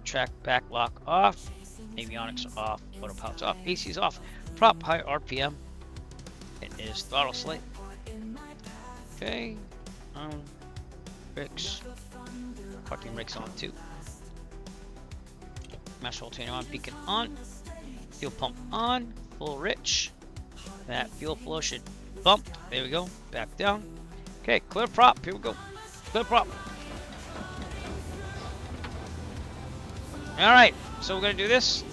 track back lock off. Avionics are off. Autopilot's off. AC's off. Prop high RPM. It is throttle slate. Okay. Brakes. Parking brakes on too. Master alternator on. Beacon on. Fuel pump on. Full rich. That fuel flow should bump. There we go. Back down. Okay. Clear prop. Here we go. Clear prop. Alright. So we're going to do this.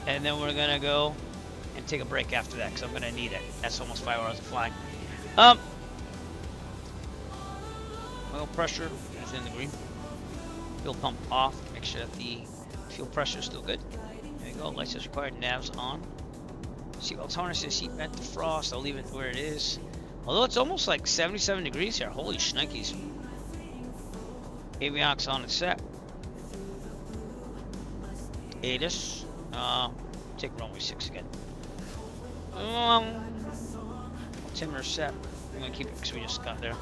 And then we're going to go and take a break after that because I'm going to need it. That's almost 5 hours of flying. Oil pressure is in the green. Fuel pump off. Make sure that the fuel pressure is still good. There you go. License required. Navs on. Seatbelt harnesses. Seat vent defrost. I'll leave it where it is. Although it's almost like 77 degrees here. Holy shnikes. Avionics on and set. ATIS. Take runway 6 again. Altimeter set. I'm gonna keep it because we just got there.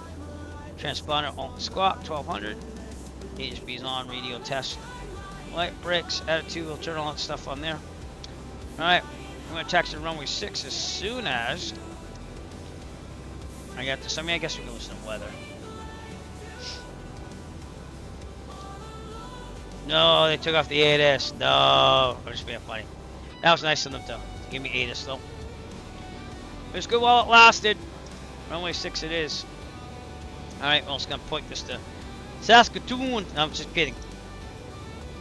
Transponder on squat 1200. HSB's on. Radio test. Light brakes. Attitude. We'll turn all that stuff on there. Alright. I'm gonna taxi to runway 6 as soon as I got this. I mean, I guess we can listen to weather. No, they took off the ATIS. No, we're just being funny. That was nice of them to give me ATIS though. It was good while it lasted. Runway 6 it is. Alright, well, I'm just gonna point this to Saskatoon. No, I'm just kidding.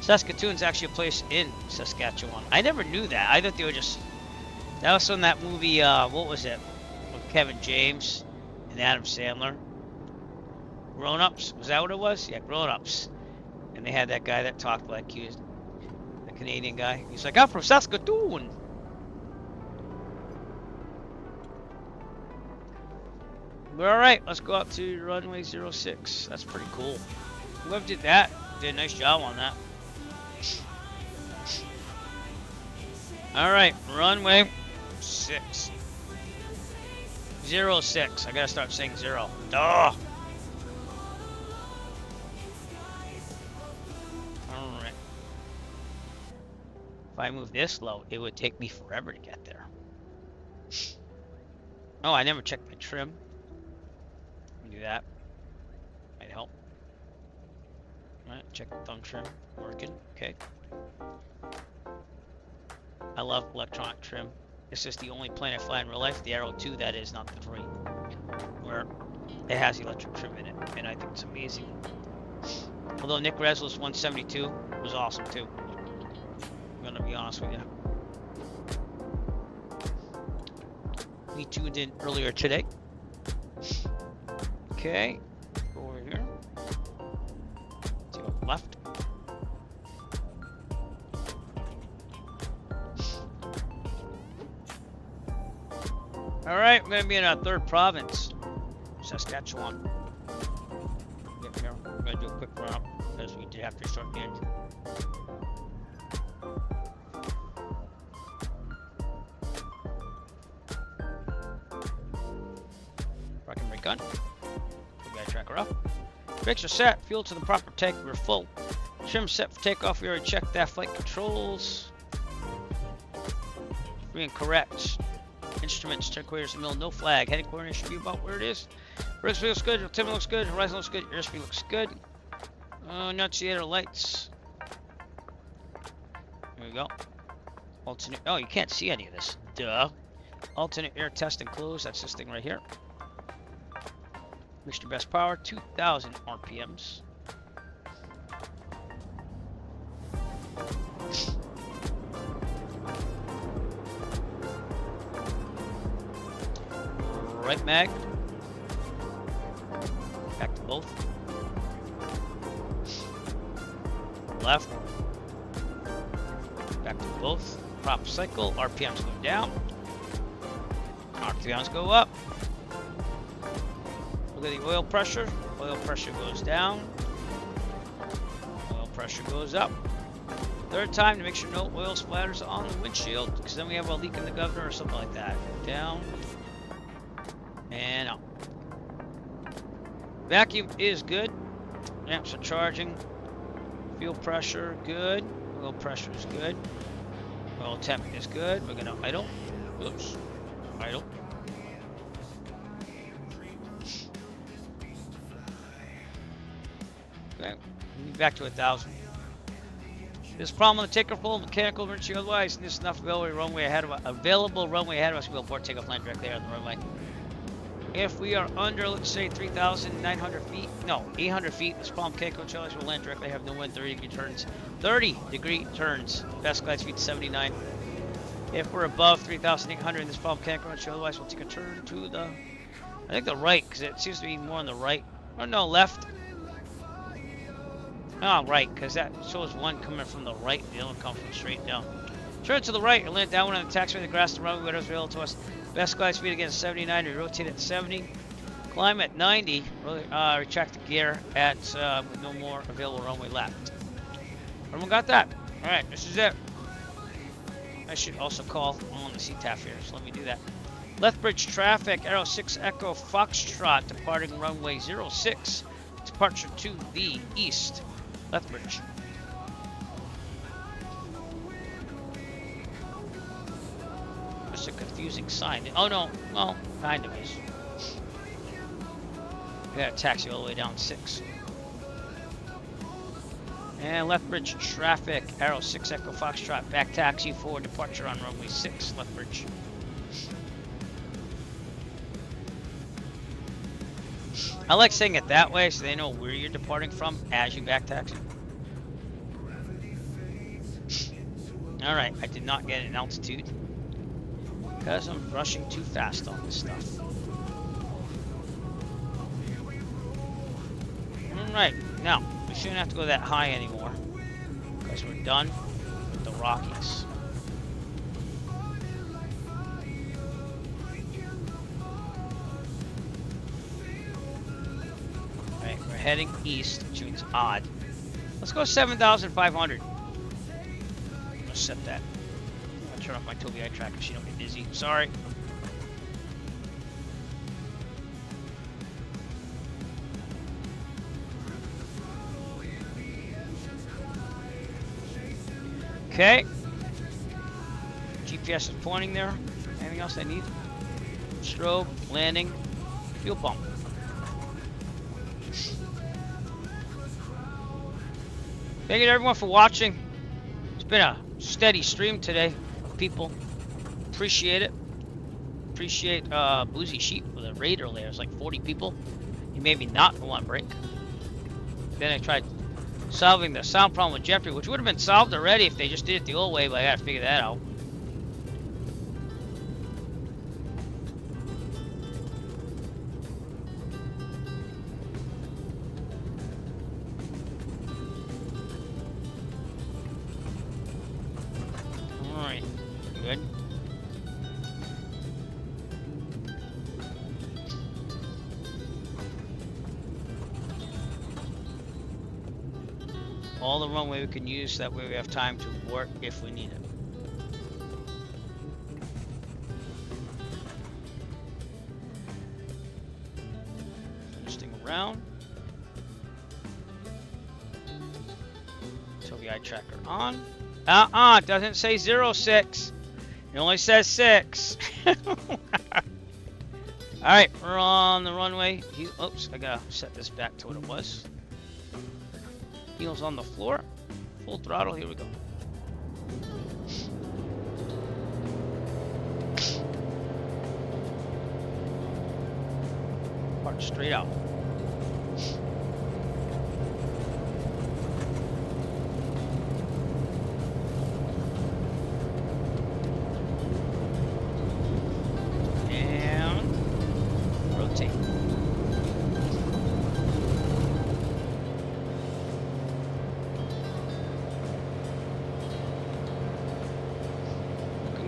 Saskatoon's actually a place in Saskatchewan. I never knew that. I thought they were just... That was from that movie, what was it? With Kevin James and Adam Sandler. Grown Ups? Was that what it was? Yeah, Grown Ups. And they had that guy that talked like he was the Canadian guy. He's like, I'm from Saskatoon. Alright, let's go out to runway 06. That's pretty cool. Whoever did that did a nice job on that. Alright, runway 6. 06. I gotta start saying 0. Duh! Alright. If I move this low, it would take me forever to get there. Oh, I never checked my trim. Do that. Might help. Alright, check the thumb trim. Working. Okay. I love electronic trim. This is the only plane I fly in real life, the Arrow 2, that is, not the 3. Where it has electric trim in it, and I think it's amazing. Although Nick Reslo's 172 was awesome too. I'm gonna be honest with you. We tuned in earlier today. Okay, go over here. Let's go left. Alright, we're going to be in our 3rd province, Saskatchewan. Get here. We're going to do a quick run up because we did have to start the end. Parking brake on. Tracker up. Brakes are set. Fuel to the proper tank. We're full. Trim set for takeoff. We already checked that. Flight controls. Free and correct. Instruments. Turn coordinates in the middle. No flag. Heading coordinates should be about where it is. Brakes looks good. Altimeter looks good. Horizon looks good. Airspeed looks good. Annunciator lights. There we go. Alternate. Oh, you can't see any of this. Duh. Alternate air test and close. That's this thing right here. Mr. Best Power, 2,000 RPMs. Right mag. Back to both. Left. Back to both. Prop cycle. RPMs go down. RPMs go up. Look at the oil pressure. Oil pressure goes down. Oil pressure goes up. 3rd time to make sure no oil splatters on the windshield, because then we have a leak in the governor or something like that. Down. And up. Vacuum is good. Amps are charging. Fuel pressure, good. Oil pressure is good. Oil temp is good. We're gonna idle. Oops. Idle. Okay. Back to 1,000. This problem on the takeoff full mechanical emergency otherwise, and this is enough available runway ahead of us. Available runway ahead of us. We'll abort takeoff land directly out of the runway. If we are under, let's say, 3,900 feet, no, 800 feet, this problem mechanical controllers will land directly, have no wind, 30-degree turns. 30-degree turns. Best glide speed 79. If we're above 3,800 in this problem mechanical control, otherwise we'll take a turn to the, I think the right, because it seems to be more on the right. Or no, left. Oh, right, because that shows one coming from the right, the other one comes from straight down. Turn to the right and land downwind on the taxiway, the grass, the runway, whatever's available to us. Best glide speed again 79, we rotate at 70. Climb at 90, retract the gear at with no more available runway left. Everyone got that? Alright, this is it. I should also call on the CTAF here, so let me do that. Lethbridge traffic, Arrow 6 Echo Foxtrot, departing runway 06. Departure to the east. Lethbridge. Just a confusing sign. Oh no, well, kind of is. We got a taxi all the way down 6. And Lethbridge traffic, Arrow 6 Echo Foxtrot, back taxi for departure on runway 6, Lethbridge. I like saying it that way so they know where you're departing from as you back taxi. Alright, I did not get an altitude because I'm rushing too fast on this stuff. Alright, now we shouldn't have to go that high anymore because we're done with the Rockies. Alright, we're heading east, which means odd. Let's go 7,500. I'm gonna set that. I'm gonna turn off my TOBI tracker so you don't get dizzy. Sorry. Okay. GPS is pointing there. Anything else I need? Strobe, landing, fuel pump. Thank you to everyone for watching. It's been a steady stream today of people. Appreciate it. Appreciate Boozy Sheep with a raid earlier. It was like 40 people. He made me not go on break. Then I tried solving the sound problem with Jeffrey, which would have been solved already if they just did it the old way, but I gotta figure that out. Alright, good. All the runway we can use, that way we have time to work if we need it. Turn this thing around. TOBI tracker on. It doesn't say 06. It only says 6. Alright, we're on the runway. Oops, I gotta set this back to what it was. Heels on the floor. Full throttle. Here we go. Park straight out. And rotate.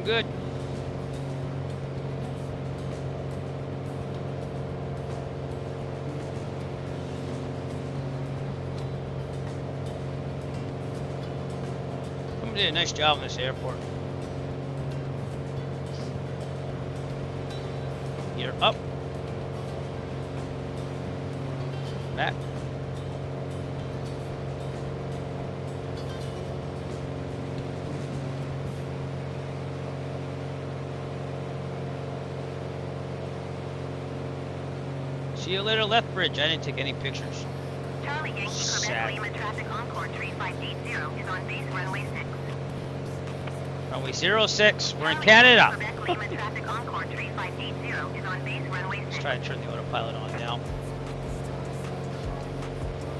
Good. Someone did a nice job in this airport. Gear up. Back. See you later, left bridge. I didn't take any pictures. Charlie Yankee Sad. Quebec Lima traffic Encore 3580 is on base runway 6. Runway 06. We're in Charlie Canada. Yankee Quebec Lima traffic Encore 3580 is on base runway 6. Let's try to turn the autopilot on now.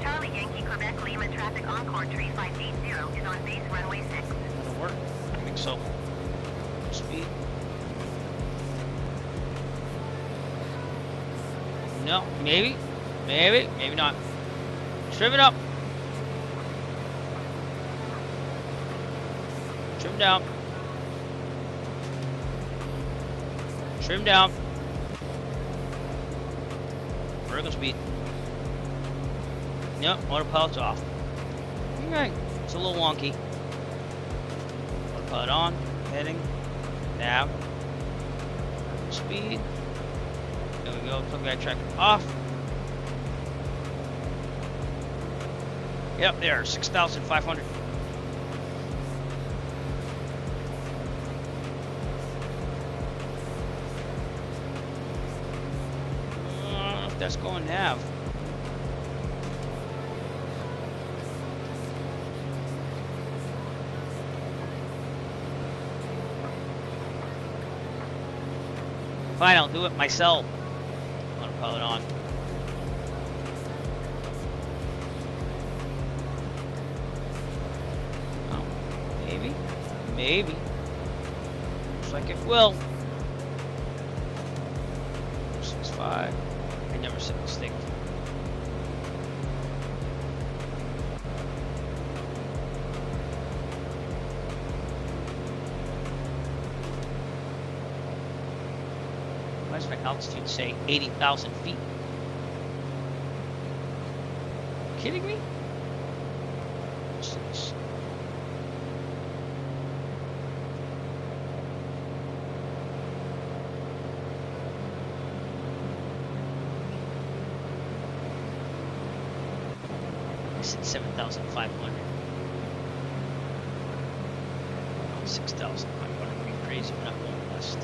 Charlie Yankee Quebec Lima traffic Encore 3580 is on base runway 6. That'll work. I think so. Speed. No, maybe. Maybe. Maybe not. Trim it up. Trim down. Trim down. Vertical speed. Yep, autopilot's off. Okay, it's a little wonky. Autopilot on, heading, nav, speed. There we go, club guide tracker off. Yep, there, 6,500. If that's going nav. Fine, I'll do it myself. Autopilot on. Oh, maybe. Maybe. Looks like it will. 6.5. I never said mistake. Why does my altitude say 80,000 feet? Kidding me? What's this? I said 7,500. Oh, 6,500. Be crazy. We're not going west.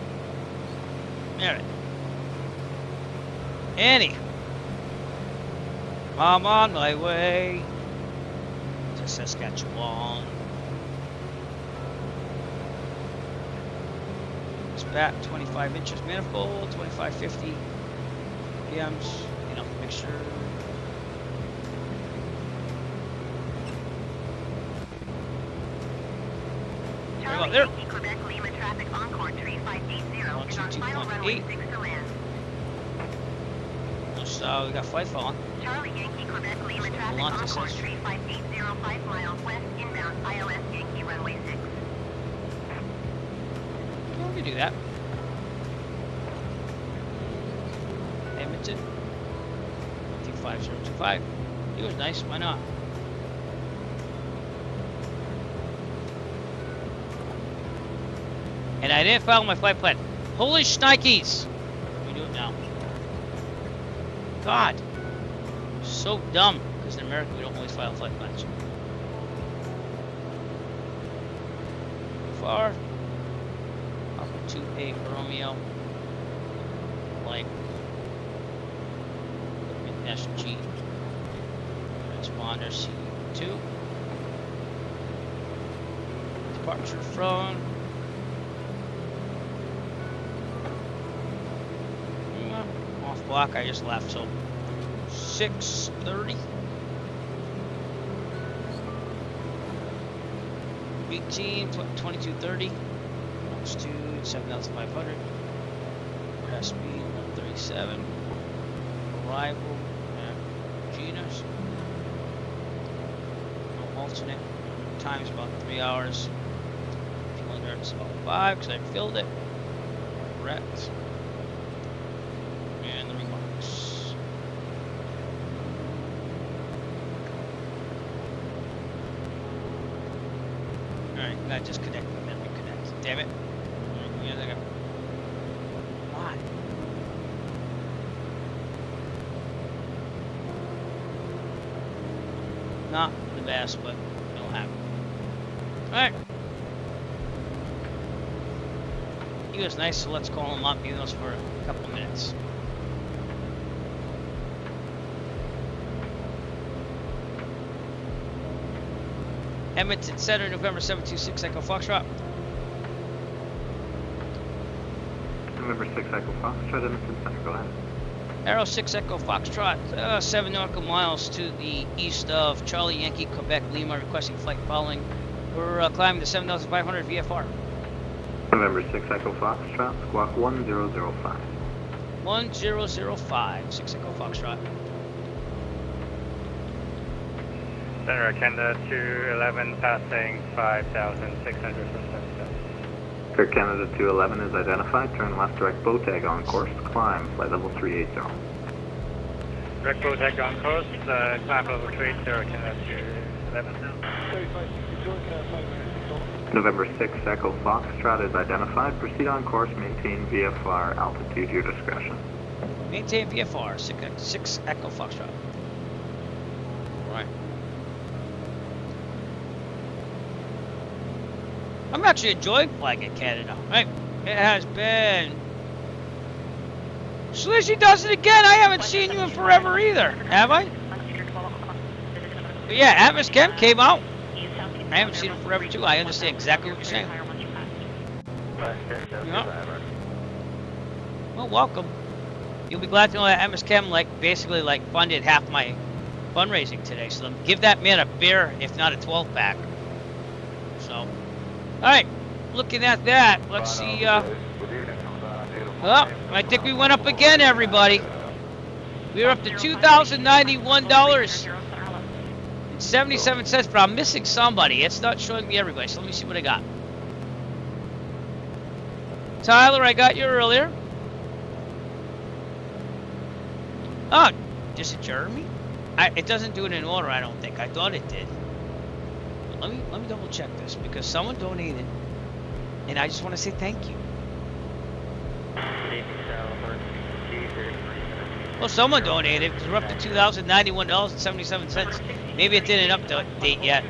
Alright. Annie, I'm on my way to Saskatchewan. It's back 25 inches manifold, 2550 PMs, enough mixture. Charlie There. Yankee Quebec Lima traffic Encore 3580 is on final runway 6 to land. So we got flight phone. Charlie Yankee Quebec Lima traffic Encore 3580 5 miles west inbound ILS Yankee runway 6. Yeah, we can do that. Edmonton. 25025. It was nice, why not? And I didn't follow my flight plan. Holy shnikes! We do it now. God. So dumb. Because in America we don't always file flight plans. Far. Up to a Romeo. Like. SG. Transponder C2. Departure from. Off block, I just left, so 6:30. 18, 22:30. Altitude 7,500. Crash speed 137. Arrival at Genus. No alternate. Time's about 3 hours. Fuel endurance about 5 because I filled it. Correct. And the remarks. Alright, gotta disconnect and then reconnect. Damn it. Why? Not the best, but it'll happen. Alright. He was nice, so let's call him up. He was for a couple of minutes. Edmonton Center, November 726 Echo Foxtrot. November 6 Echo Foxtrot, Edmonton Center, go ahead. Arrow 6 Echo Foxtrot, 7 nautical miles to the east of Charlie Yankee, Quebec, Lima, requesting flight following. We're climbing the 7,500 VFR. November 6 Echo Foxtrot, squawk 1005. 1005, 6 Echo Foxtrot. Center Canada 211 passing 5,600 from 77. Air Canada 211 is identified. Turn left, direct bow tag on course. Climb, flight level 380. Direct bow tag on course, climb level 380, Canada 211. November 6 Echo Foxtrot is identified. Proceed on course. Maintain VFR. Altitude your discretion. Maintain VFR, 6 Echo Foxtrot. Right. I'm actually enjoying flying in Canada. Right? It has been. Slizzy does it again. I haven't seen you in forever either. Have I? But yeah, Atmos Chem came out. I haven't seen him forever too. I understand exactly what you're saying. Yeah. Well, welcome. You'll be glad to know that Atmos Chem basically funded half my fundraising today. So give that man a beer, if not a 12-pack. So, all right. Looking at that, let's see. Well, I think we went up again, everybody. We were up to $2,091.77, but I'm missing somebody. It's not showing me everybody, so let me see what I got. Tyler, I got you earlier. Oh, just a Jeremy? It doesn't do it in order, I don't think. I thought it did. But let me double check this because someone donated, and I just want to say thank you. Well, someone donated because we're up to $2,091.77. Maybe it didn't update yet.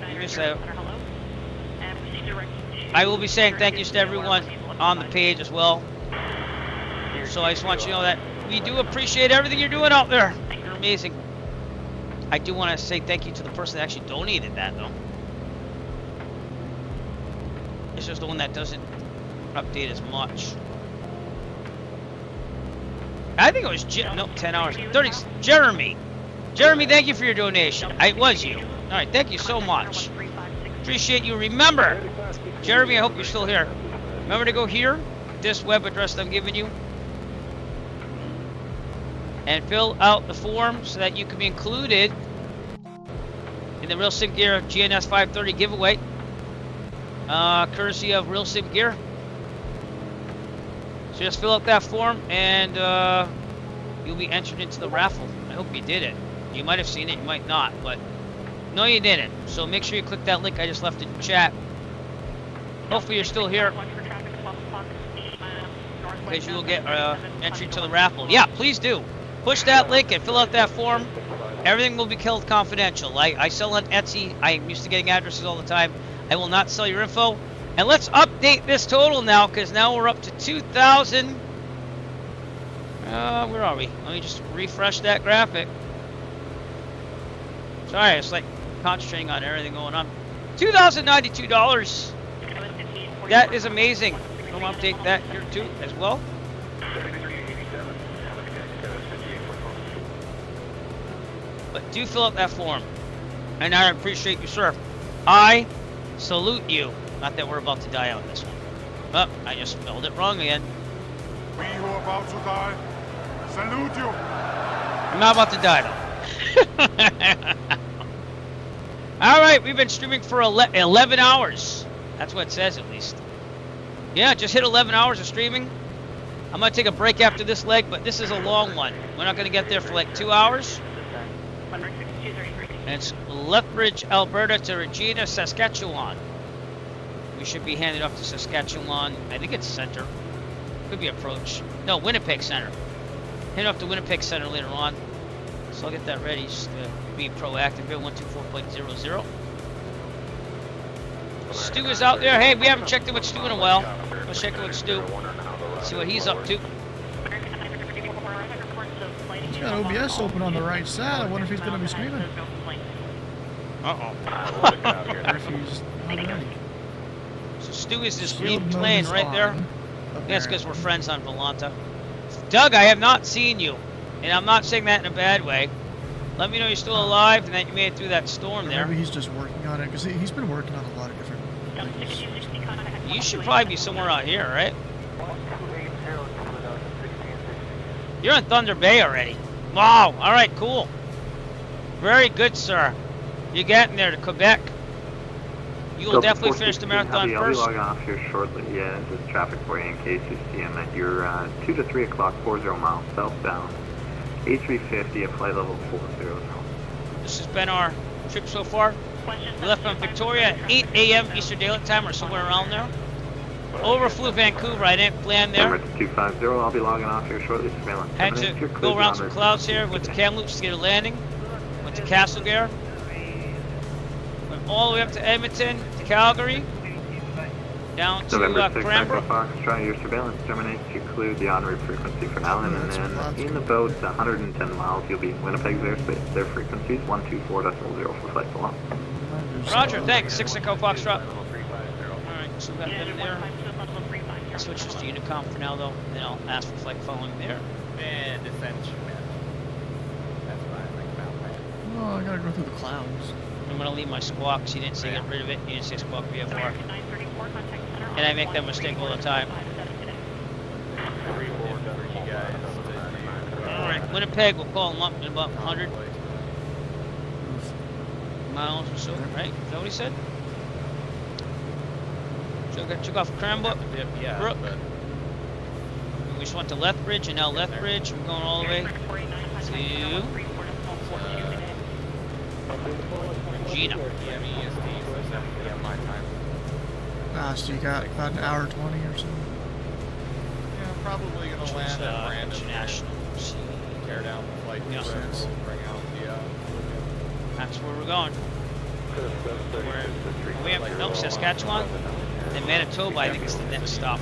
I will be saying thank yous to everyone on the page as well. So I just want you to know that we do appreciate everything you're doing out there. You're amazing. I do want to say thank you to the person that actually donated that, though. It's just the one that doesn't update as much. I think it was 10 hours. 30. Jeremy, thank you for your donation. It was you. All right, thank you so much. Appreciate you. Remember, Jeremy, I hope you're still here. Remember to go here, this web address that I'm giving you, and fill out the form so that you can be included in the Real Sim Gear GNS 530 giveaway, courtesy of Real Sim Gear. So just fill out that form and you'll be entered into the raffle. I hope you did it. You might have seen it, you might not, but no, you didn't. So make sure you click that link I just left in the chat. Hopefully you're still here, because you will get entry to the raffle. Yeah, please do. Push that link and fill out that form. Everything will be kept confidential. I sell on Etsy. I'm used to getting addresses all the time. I will not sell your info. And let's update this total now, because now we're up to 2,000. Where are we? Let me just refresh that graphic. Sorry, it's like concentrating on everything going on. $2,092. That is amazing. I'm going to update that here too as well. But do fill out that form. And I appreciate you, sir. I salute you. Not that we're about to die on this one. Oh, I just spelled it wrong again. We who are about to die, salute you. I'm not about to die though. Alright, we've been streaming for 11 hours. That's what it says at least. Yeah, just hit 11 hours of streaming. I'm going to take a break after this leg, but this is a long one. We're not going to get there for like 2 hours. And it's Lethbridge, Alberta to Regina, Saskatchewan. We should be handed off to Saskatchewan. I think it's center. Could be approach. No, Winnipeg Center. Head off to Winnipeg Center later on. So I'll get that ready just to be proactive here. 124.00. Stu is out there. Hey, we haven't checked in with Stu in a while. Let's check in with Stu. See what he's up to. He's got OBS open on the right side. I wonder if he's going to be screaming. Uh-oh. Refused already. So Stu is this Shield green mode plane is right there. on, That's because we're apparently. friends on Volanta. Doug, I have not seen you. And I'm not saying that in a bad way. Let me know you're still alive and that you made it through that storm Or there. maybe he's just working on it, because he's been working on a lot of different things. You should probably be somewhere out here, right? You're in Thunder Bay already. Wow. All right, cool. Very good, sir. You're getting there to Quebec. You will definitely finish the marathon I'll be first. logging off here shortly. Yeah, just traffic for you in case you see him at your 2 to 3 o'clock 40 miles southbound. A350 at flight level 40 now. This has been our trip so far. We left from Victoria at 8 a.m. Eastern Daylight Time or somewhere around there. Overflew Vancouver. I didn't land there. Number 250, I'll be logging off here shortly. Surveillance. Had to go around some clouds here. Went to Kamloops to get a landing. Went to Castlegar. Went all the way up to Edmonton, to Calgary. Down to November 6 Echo Cranbrook. Fox, try your surveillance terminates to include the en route frequency for now, and That's then in about 110 miles, you'll be in Winnipeg's airspace. Their frequencies 124.0 for flight below. Roger, thanks. 6 Echo Foxtrot. Alright, so we got that in there. Switch this to Unicom for now, though. Then I'll ask for flight following there. And descent. That's what I think about that. Oh, I gotta go through the clouds. I'm gonna leave my squawk because you didn't say get rid of it. You didn't say squawk VFR. And I make that mistake all the time. Alright, Winnipeg, we'll call them up in about 100 miles or so, right? Is that what he said? So I took off Cranbrook. Yeah, Brook. but We just went to Lethbridge and now Lethbridge. We're going all the way to Regina. yeah, my time. So you got about an hour 20 or so. Yeah, probably gonna Which was, land at Brandon. International. Tear down the flight. Yeah. Bring out the. That's where we're going. We have no Saskatchewan. And Manitoba, I think, is the next stop.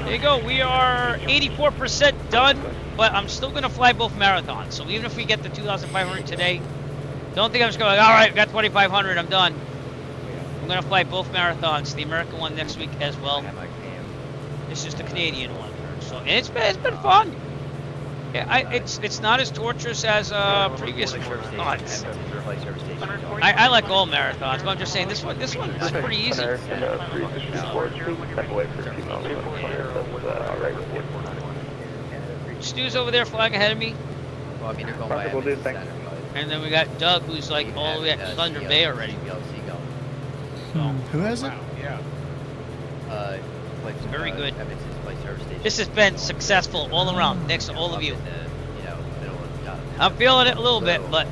There you go. We are 84% done, but I'm still going to fly both marathons. So even if we get the 2,500 today, don't think I'm just going, all right, got 2,500, I'm done. I'm going to fly both marathons, the American one next week as well. It's just the Canadian one. So and it's been fun. Yeah, it's not as torturous as previous marathons. I like all marathons, but I'm just saying this one is pretty easy. Stu's over there flying ahead of me. Well, I mean, they're going by Edmonton Center, but And then we got Doug, who's like all the way at Thunder Bay already. Who has it? Yeah. Very good. Edmonton's Place Service Station. This has been successful all around, thanks to all of you. Up in the, you know, middle of I'm feeling it a little bit, but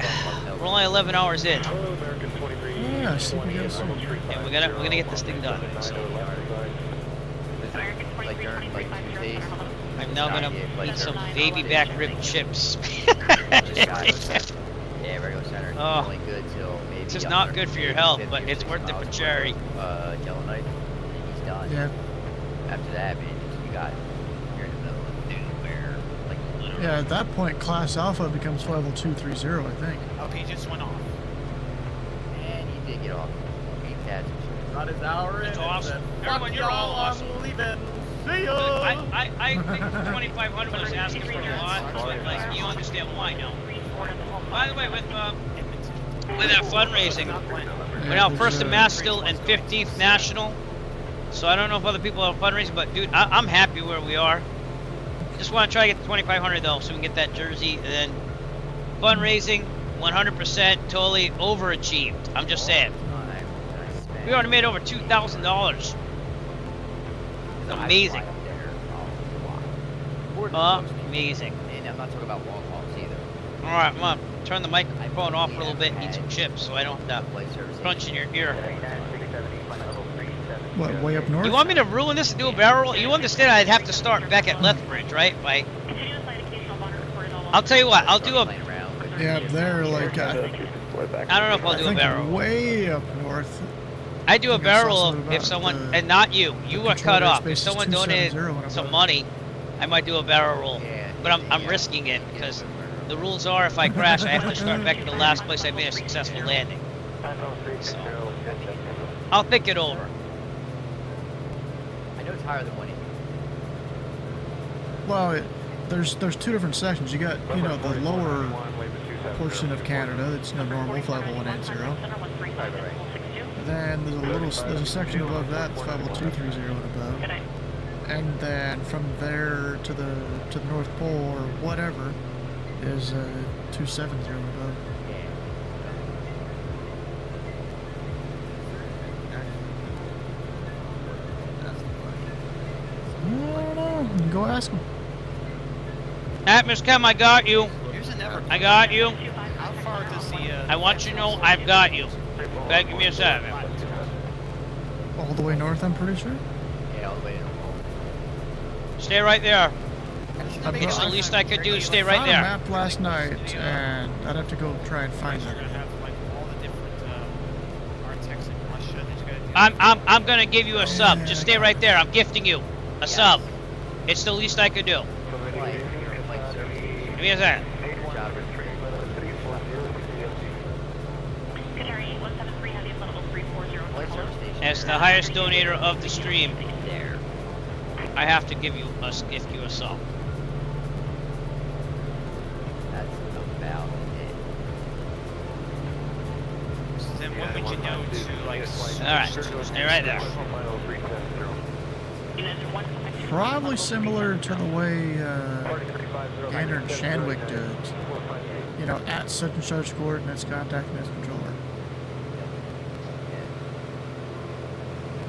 we're only 11 hours in, Yeah, sleeping in soon. and we're gonna get this thing done. So like during like Tuesdays. I'm now gonna eat some baby back rib chips. Yeah, regular center. Oh. Only good till maybe. This is not good for your health, but it's worth it for charity. Yellowknife, and he's done. Yeah. After that, man, you're in the middle of nowhere, like literally. Yeah, at that point, Class Alpha becomes level 230, I think. Okay, just went off. And he did get off. He had Got his hour in. That's and awesome. said, Everyone, "Fuck you're all y'all, awesome." I'm leaving. See ya. I think 2,500 was asking for a lot, but like you understand why now. By the way, with that fundraising, we're now first in mass still and 15th national. So I don't know if other people are fundraising, but dude, I'm happy where we are. Just want to try to get the 2,500 though, so we can get that jersey. And then fundraising, 100% totally overachieved. I'm just saying. We already made over $2,000. It's amazing. Amazing. And I'm not talking about long hauls either. All right, come on. Turn the microphone off for a little bit and eat some chips so I don't crunch in your ear. What, way up north? You want me to ruin this and do a barrel roll? You understand I'd have to start back at Lethbridge, right? I'll tell you what, I'll do a... Yeah, they're like, I don't know if I'll do a barrel roll. way up north. I do a I think I barrel saw roll something if about someone, the- and not you. You were control cut off. airspace If is someone 270 donated when I'm some up. money, I might do a barrel roll. Yeah, But I'm risking it because The rules are if I crash, I have to start back at the last place I made a successful landing. So, I'll think it over. I know it's higher than 180. Well, there's two different sections. You got, you know, the lower portion of Canada that's no normal 50180. And then there's a section above that that's 50230 and above. And then from there to the North Pole or whatever is 270 and above. I don't know. You can go ask them. Atmos Chem, I got you. Here's another. I got you. How far does the? I want you to know I've got you. Okay, give me a second. All the way north, I'm pretty sure. Yeah, all the way to the pole. Stay right there. I've It's the got- least I could do. Stay I right found a there. map last night, and I'd have to go try and find You're it. gonna have like all the different architects in Russia that you gotta do. I'm gonna give you a sub. Just stay right there. I'm gifting you a sub. It's the least I could do. Give me a second. Good job. Flight service station. As the highest donator of the stream, There. I have to give you a gift you a sub. That's about it. So then what would you know to like? All right, stay right there. Probably similar to the way Gander and Shanwick did. You know, at such and such coordinates, contacting this controller.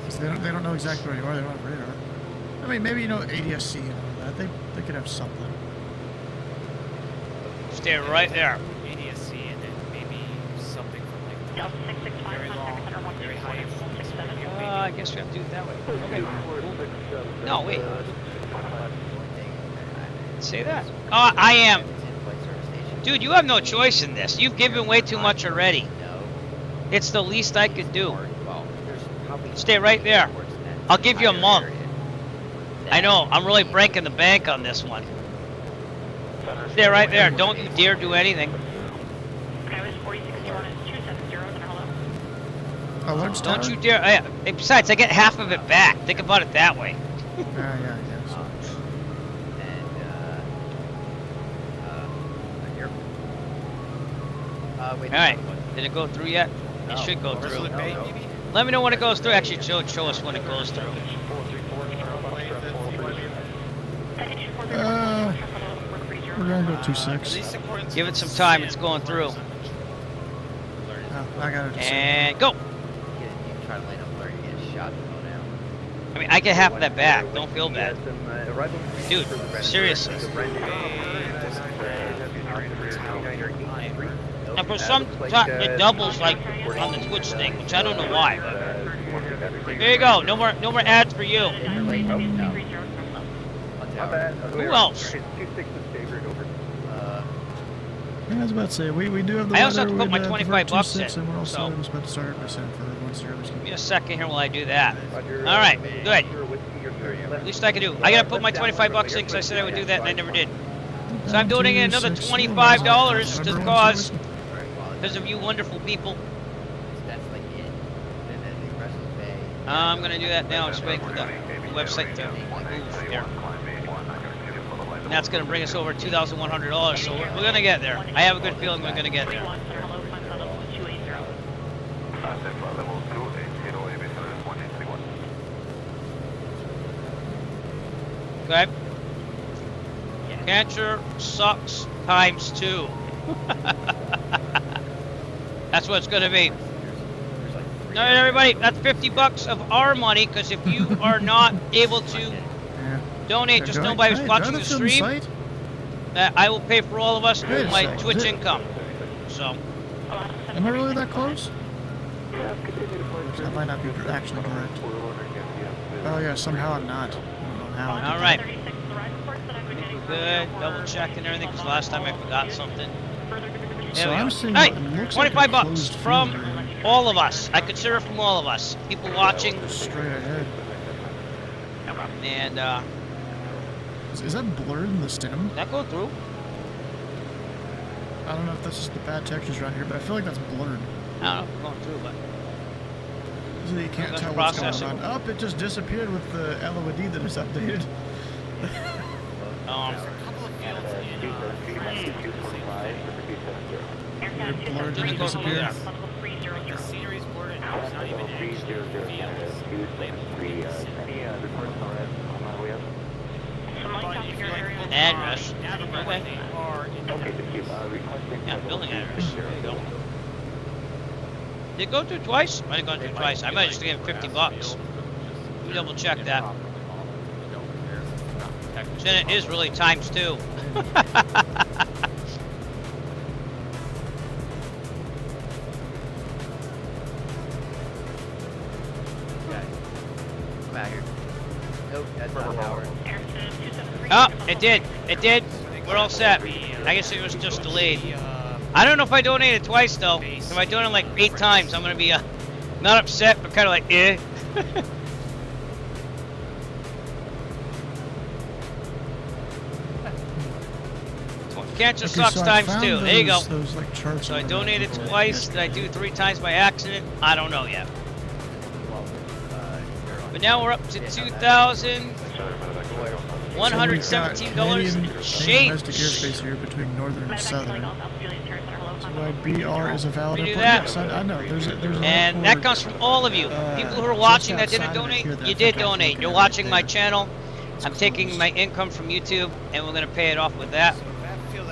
So they don't know exactly where you are. They don't have radar. I mean, maybe you know ADSC and all that. They could have something. Stay right there. ADSC and then maybe something from like very long, very high. I guess we have to do it that way. Okay. No, wait. Say that. Oh, I am. Dude, you have no choice in this. You've given way too much already. No. It's the least I could do. Well, there's probably Stay right there. worse than that. I'll give you a Higher month. area. I know. I'm really breaking the bank on this one. Stay right there. Don't you dare do anything. Alert star? Don't you dare. Besides, I get half of it back. Think about it that way. Yeah. And here. Wait. All right. Did it go through yet? It should go through. Resolute Bay, maybe? Let me know when it goes through. Actually, show us when it goes through. We're gonna go 2.6. These accordance Give it with some time. It's CN going through. Oh, I got it. And go. You can try to land up where you get shot and go down. I mean, I get half of that back. Don't feel bad. Dude, seriously. And for some, it doubles like on the Twitch thing, which I don't know why. But there you go. No more ads for you. Who else? I was about to say, we do have the I also have weather to put my with, 25 bucks in, 2.6, and we're also so- just about to start our descent for 10. Give me a second here while I do that. All right, good. Least I can do. I gotta put my 25 bucks in because I said I would do that and I never did. So I'm doing another $25 just because of you wonderful people. That's like it. And then the Resolute Bay. I'm gonna do that now. I'm just waiting for the website to move there. And that's gonna bring us over $2,100. So we're gonna get there. I have a good feeling we're gonna get there. Okay. Cancer sucks times 2. That's what it's gonna be. All right, everybody. That's $50 of our money. Because if you are not able to Yeah. donate, just know by watching the stream Site? that I will pay for all of us Wait through a my second, Twitch is it- income. So Am I really that close? That might not be actually correct. Oh yeah, somehow I'm not. I don't know how. I did all that. right. Good. Double checking everything because last time I forgot something. There So we I'm go. seeing Hey, what looks like a 25 bucks closed from field area. all of us. I consider it from all of us. People watching Straight ahead. and. Is that blurred in the stem? That go through? I don't know if that's just the bad textures around here, but I feel like that's blurred. I don't know if we're going through, but So you can't That's tell what's going processing. on. Oh, it just disappeared with the LOD that is updated. um, There's a couple of fields in It blurred and it Just go through disappeared. the scenery's blurred and there's not even actually fields But if you like Address. navigate where they are in the yeah, building address. There you go. Did it go through twice? Might have gone through twice. I might just give him $50. Let me double check that. Then it is really times 2. Come out here. Nope, that's not Howard. Oh, it did. It did. We're all set. I guess it was just delayed. I don't know if I donated twice though. If I donated like 8 times, I'm gonna be not upset, but kind of like eh. Can't just Okay, sucks so I times found 2. There you go. Those, like, charts So I on the donated map twice. before. Did I do 3 times by accident? I don't know yet. But now we're up to $2,117 Canadian and change. domestic airspace here between northern and southern. CYBR is a valid We do airport. that. Yes, I know. There's an And that airport, comes from all of you. People who are just watching that outside didn't of donate, here that I you think did I'm donate. looking You're at watching right my there. channel. It's I'm taking closed. my income from YouTube, and we're going to pay it off with that.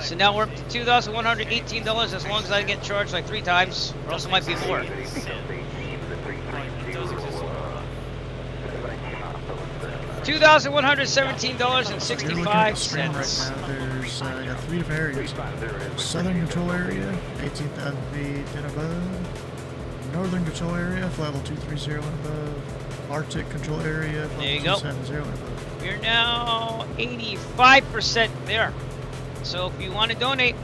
So now we're up to $2,118 as long as I get charged like 3 times, or else it might be more. $2,117.65. You're looking at the stream right now. There's got 3 different areas. Southern control area, 18,000 feet and above. Northern control area, flight level 230 and above. Arctic control area, flight There you level go. 270 and above. We're now 85% there. So if you want to donate,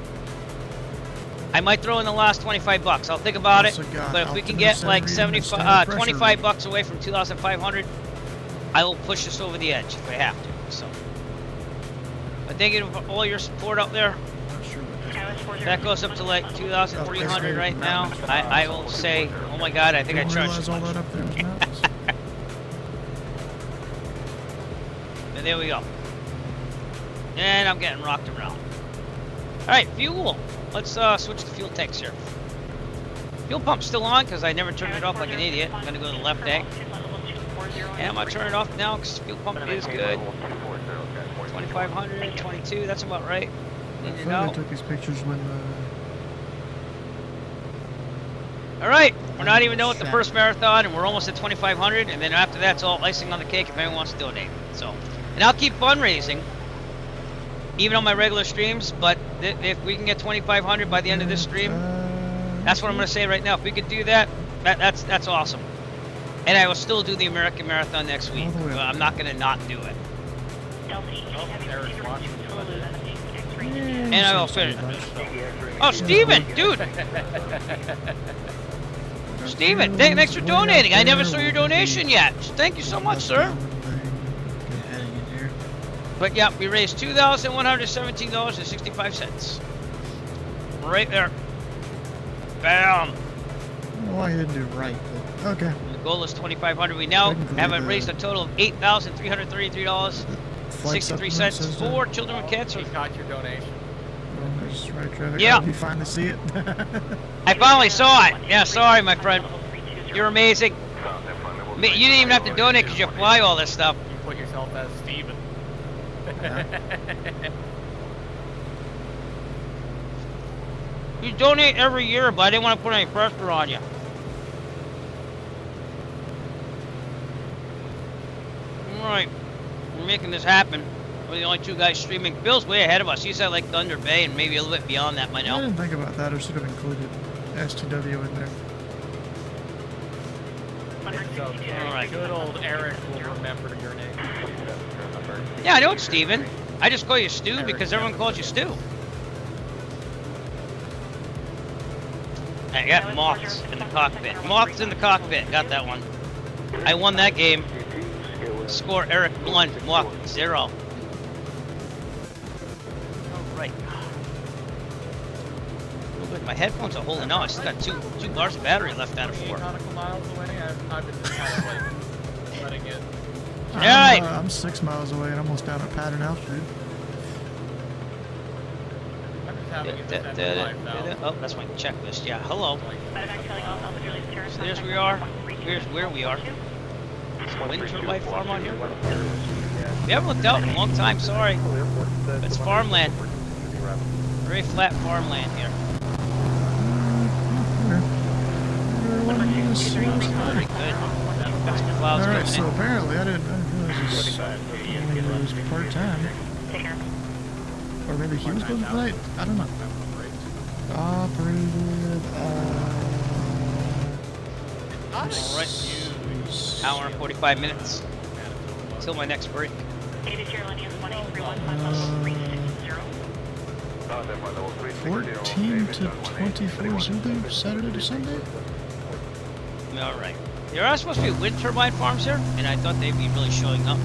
I might throw in the last $25. I'll think about it. Also got But if we can Optimus get like Senator 75, pressure 25 bucks away from 2,500, I will push us over the edge if I have to. So, but thank you for all your support out there. Not sure what this That goes up to like 2,300 right now. I will say, oh my God, I think I Didn't charged realize too all much. that up there was mountains. But there we go. And I'm getting rocked around. All right, fuel. Let's switch to fuel tanks here. Fuel pump's still on because I never turned it off like an idiot. I'm gonna go to the left tank. And I'm gonna turn it off now because fuel pump is good. 2,500, 22. That's about right. I Need to thought I know. took these pictures when All right, we're not even done with the first marathon, and we're almost at 2,500. And then after that, it's all icing on the cake if anyone wants to donate. So, and I'll keep fundraising, even on my regular streams. But if we can get 2,500 by the end of this stream, that's what I'm gonna say right now. If we could do that, that's awesome. And I will still do the American Marathon next week. All the way up. I'm not gonna not do it. And I will finish. Oh, Steven, dude. Steven, thanks for donating. I never saw your donation yet. Thank you so much, sir. But yeah, we raised $2,117.65. Right there. Bam. I don't know why he didn't do it right, but okay. The goal is 2,500. We now have raised a total of $8,333.63 for children with cancer. He caught your donation. There's right traffic. Yeah. You finally see it. I finally saw it. Yeah, sorry, my friend. You're amazing. You didn't even have to donate because you fly all this stuff. You put yourself as Steven. You donate every year, but I didn't want to put any pressure on you. Alright, we're making this happen. We're the only 2 guys streaming. Bill's way ahead of us. He's at like Thunder Bay and maybe a little bit beyond that by I now. didn't think about that. I should have included STW in there. Alright. Good old Eric will remember your name. Yeah, I know it's Steven. I just call you Stu because everyone calls you Stu. I got moths in the cockpit. Moths in the cockpit. Got that one. I won that game. Score Eric 1, Moth 0. Alright. Good, my headphones are holding on. I still got two bars of battery left out of 4. Nautical miles away. I've been just kind of like letting it. Alright. I'm 6 miles away and almost down at pattern altitude. I'm just having it just at 5,000. Oh, that's my checklist. Yeah, hello. So So there's we are. Here's where we are. Wind turbine farm on here. We haven't looked out in a long time, sorry. It's farmland. Very flat farmland here. Very good. Got some clouds Alright, coming so in. apparently I didn't realize it was part-time. Or maybe he was going to flight? I don't know. Operated, Alright. Hour and 45 minutes. Until my next break. 14 to 24 Zulu, Saturday to Sunday? Alright. There are supposed to be wind turbine farms here, and I thought they'd be really showing up.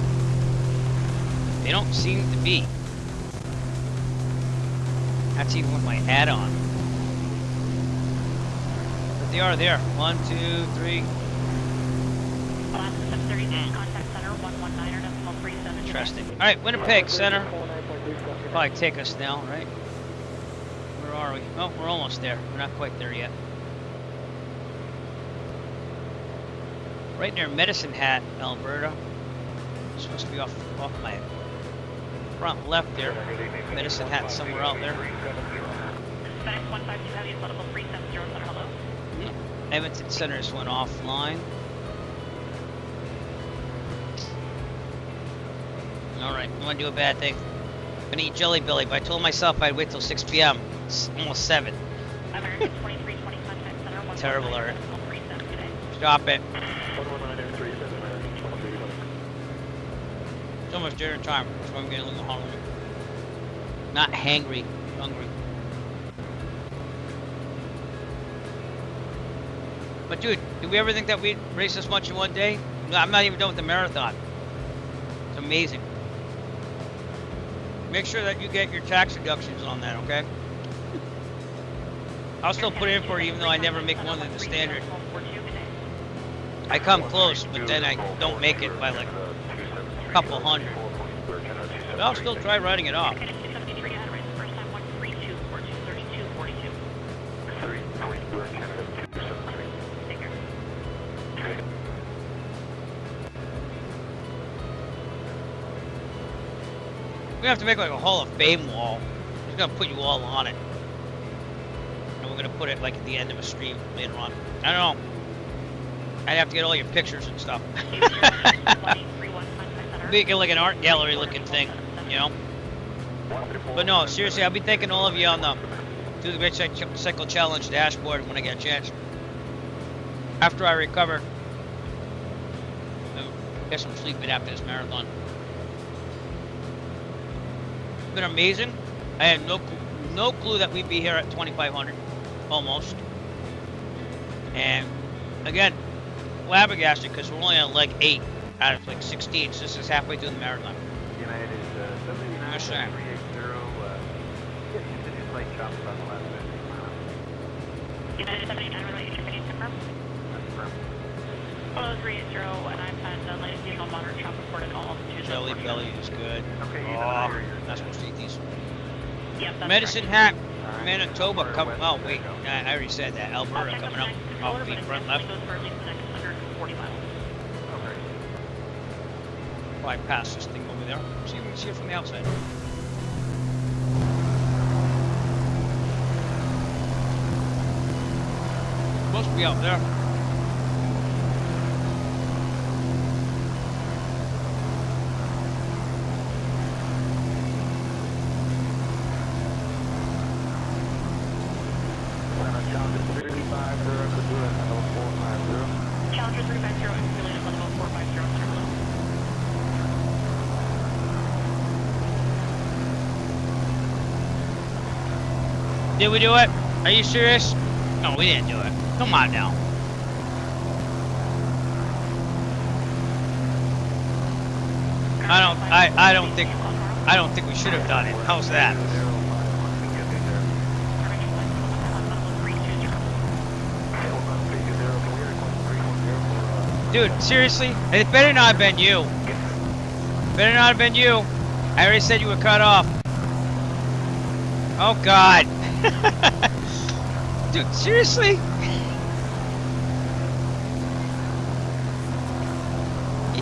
They don't seem to be. That's even with my add-on. But they are there. 1, 2, 3. Interesting. Alright, Winnipeg Center. Probably take us now, right? Where are we? Oh, we're almost there. We're not quite there yet. Right near Medicine Hat, Alberta. It's supposed to be off my front left there. Medicine Hat somewhere out there. Edmonton Center just went offline. Alright, I'm gonna do a bad thing. I'm gonna eat Jelly Belly, but I told myself I'd wait till 6 p.m. It's almost 7. Terrible alert. Stop it. It's almost dinner time, so I'm getting a little hungry. Not hangry, hungry. But dude, did we ever think that we'd race this much in one day? No, I'm not even done with the marathon. It's amazing. Make sure that you get your tax deductions on that, okay? I'll still put in for it even though I never make more than the standard. I come close, but then I don't make it by like a couple hundred. But I'll still try writing it off. We're gonna have to make like a Hall of Fame wall. We're gonna put you all on it. And we're gonna put it like at the end of a stream later on. I don't know. I'd have to get all your pictures and stuff. Make it like an art gallery looking thing, you know? But no, seriously, I'll be thanking all of you on the Do the Great Cycle Challenge dashboard when I get a chance. After I recover. I'll get some sleep in after this marathon. It's been amazing. I had no clue that we'd be here at 2,500, almost. And again, flabbergasted because we're only on leg 8 out of like 16, so this is halfway through the marathon. United 79 Yes, sir. 380, continued flight chops on the last 50 miles. United 79, relay interface confirmed. Follow 380, and I've had the latest diesel monitor chop reported all altitudes. Jelly Belly is good. Okay, Oh, not supposed to eat these. Yep, that's Medicine Hat, Manitoba coming. Oh wait, I already said that. Alberta coming up. Off feet front left. Goes for at least the next 140 miles. Probably pass this thing over there. See if we can see it from the outside. Supposed to be out there. Challenger 350 and related level 450 center below. Did we do it? Are you serious? No, we didn't do it. Come on now. I don't think we should have done it. How's that? Dude, seriously? It better not have been you. Better not have been you. I already said you were cut off. Oh, God. Dude, seriously?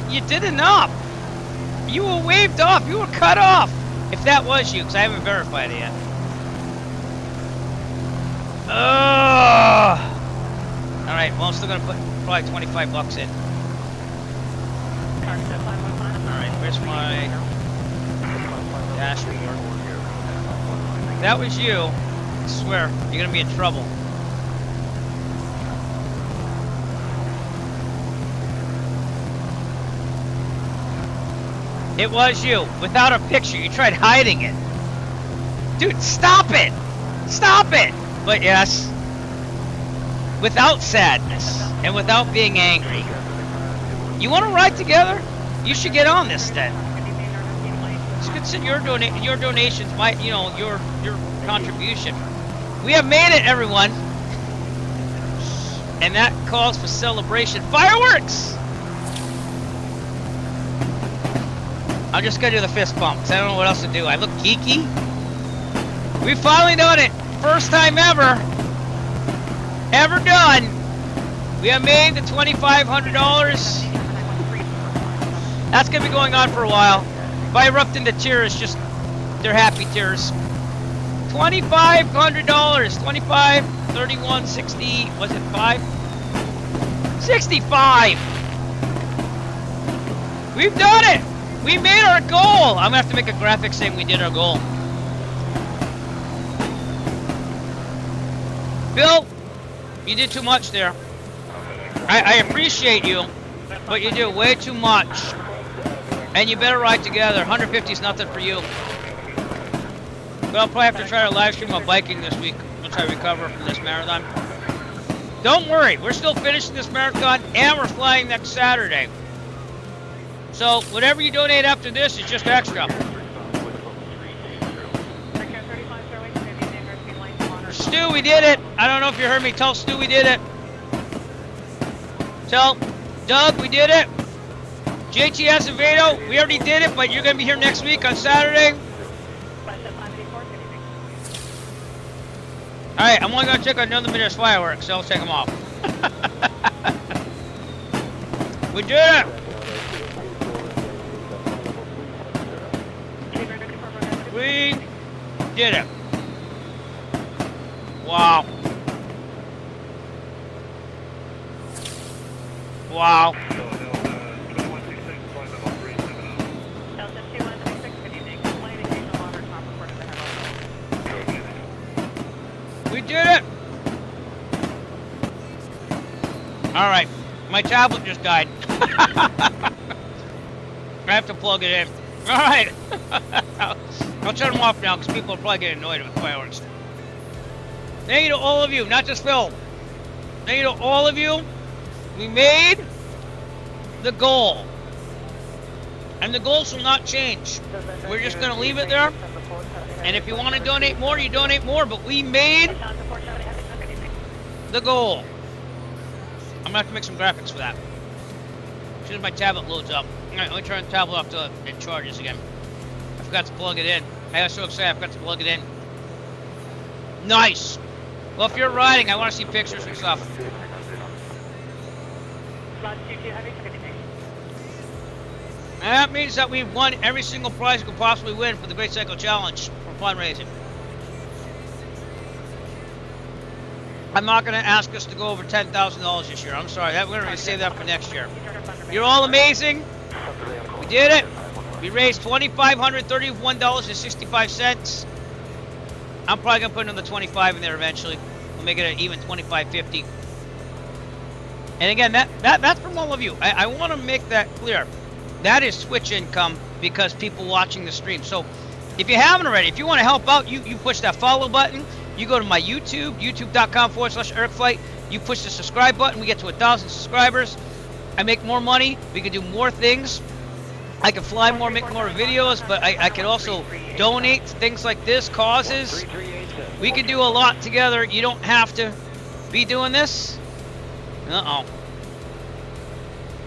You did enough. You were waved off. You were cut off. If that was you, because I haven't verified it yet. Ugh. All right, well, I'm still going to put probably 25 bucks in. All right, where's my dashboard? If that was you, I swear, you're going to be in trouble. It was you, without a picture. You tried hiding it. Dude, stop it! Stop it! But yes, without sadness and without being angry. You want to ride together? You should get on this then. Just consider your donations, your contribution. We have made it, everyone, and that calls for celebration. Fireworks! I'm just gonna do the fist bump, because I don't know what else to do. I look geeky. We finally done it. First time ever done. We have made the $2,500. That's gonna be going on for a while. If I erupt into tears, just they're happy tears. $2,500. 25, 31, 60. Was it 5? 65. We've done it. We made our goal! I'm gonna have to make a graphic saying we did our goal. Bill, you did too much there. I appreciate you, but you do way too much. And you better ride together. 150 is nothing for you. But I'll probably have to try to live stream my biking this week once I recover from this marathon. Don't worry, we're still finishing this marathon and we're flying next Saturday. So, whatever you donate after this is just extra. Stu, we did it. I don't know if you heard me. Tell Stu we did it. Tell Doug we did it. JTS and Vado, we already did it, but you're going to be here next week on Saturday. Alright, I'm only going to check on another minute's fireworks, so I'll take them off. We did it. We did it. Wow. Wow. We did it. All right. My tablet just died. I have to plug it in. All right. I'll turn them off now because people will probably get annoyed with fireworks. Thank you to all of you, not just Phil. Thank you to all of you. We made the goal. And the goals will not change. We're just going to leave it there. And if you want to donate more, you donate more. But we made the goal. I'm going to have to make some graphics for that. As soon as my tablet loads up. Alright, let me turn the tablet off till it charges again. I forgot to plug it in. I got so excited I forgot to plug it in. Nice! Well, if you're riding, I want to see pictures and stuff. And that means that we've won every single prize you could possibly win for the Great Cycle Challenge for fundraising. I'm not going to ask us to go over $10,000 this year. I'm sorry. We're going to save that for next year. You're all amazing. We did it. We raised $2,531.65. I'm probably going to put another 25 in there eventually. We'll make it an even $2,550. And again, that's from all of you. I want to make that clear. That is Twitch income because people watching the stream. So if you haven't already, if you want to help out, you push that follow button. You go to my YouTube, youtube.com/EricFlight. You push the subscribe button. We get to 1,000 subscribers. I make more money. We can do more things. I can fly more, make more videos, but I can also donate things like this, causes. We can do a lot together. You don't have to be doing this. Uh-oh.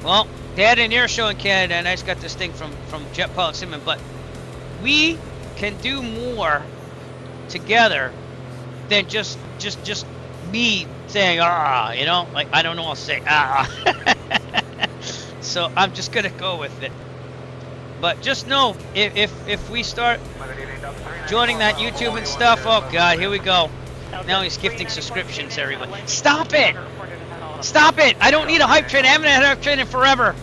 Well, they had an air show in Canada, and I just got this thing from Jet Pilot Simon. But we can do more together than just me saying you know, like I don't know I'll say so I'm just gonna go with it. But just know if we start joining that YouTube and stuff, oh god, here we go. Now he's gifting subscriptions, everyone. Stop it! Stop it! I don't need a hype train. I haven't had a hype train in forever.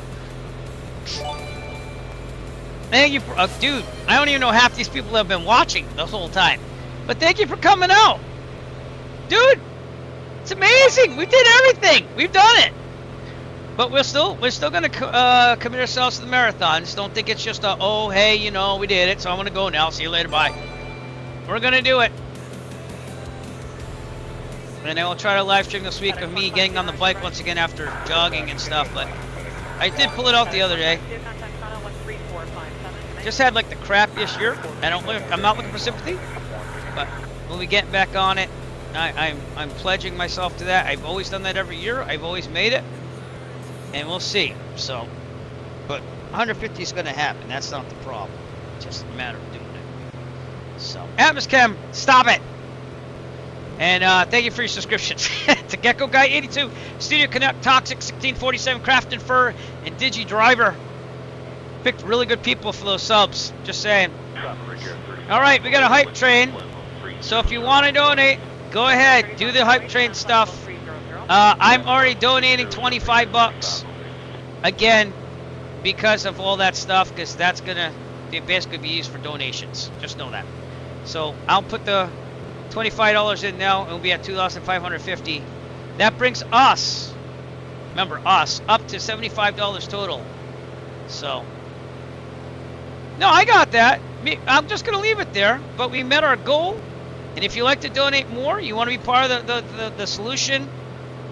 Thank you, dude. I don't even know half these people have been watching the whole time. But thank you for coming out, dude. It's amazing. We did everything. We've done it. But we're still gonna commit ourselves to the marathon. Just don't think it's just a oh hey, you know, we did it, so I'm gonna go now. See you later. Bye. We're gonna do it. And I will try to live stream this week of me getting on the bike once again after jogging and stuff. But I did pull it out the other day. Just had like the crappiest year. I'm not looking for sympathy, but we'll be getting back on it. I'm pledging myself to that. I've always done that every year. I've always made it, and we'll see. So, but 150 is going to happen. That's not the problem. It's just a matter of doing it. So, Atmoschem, stop it. And thank you for your subscriptions to Gecko Guy 82, Studio Connect, Toxic 1647, Craft and Fur, and Digi Driver. Picked really good people for those subs. Just saying. All right, we got a hype train. So if you want to donate, go ahead, do the hype train stuff. I'm already donating $25 again because of all that stuff, because that's gonna basically be used for donations. Just know that. So I'll put the $25 in now, and we'll be at $2,550. That brings us, remember us, up to $75 total. So, no, I got that. I'm just gonna leave it there. But we met our goal, and if you like to donate more, you want to be part of the solution,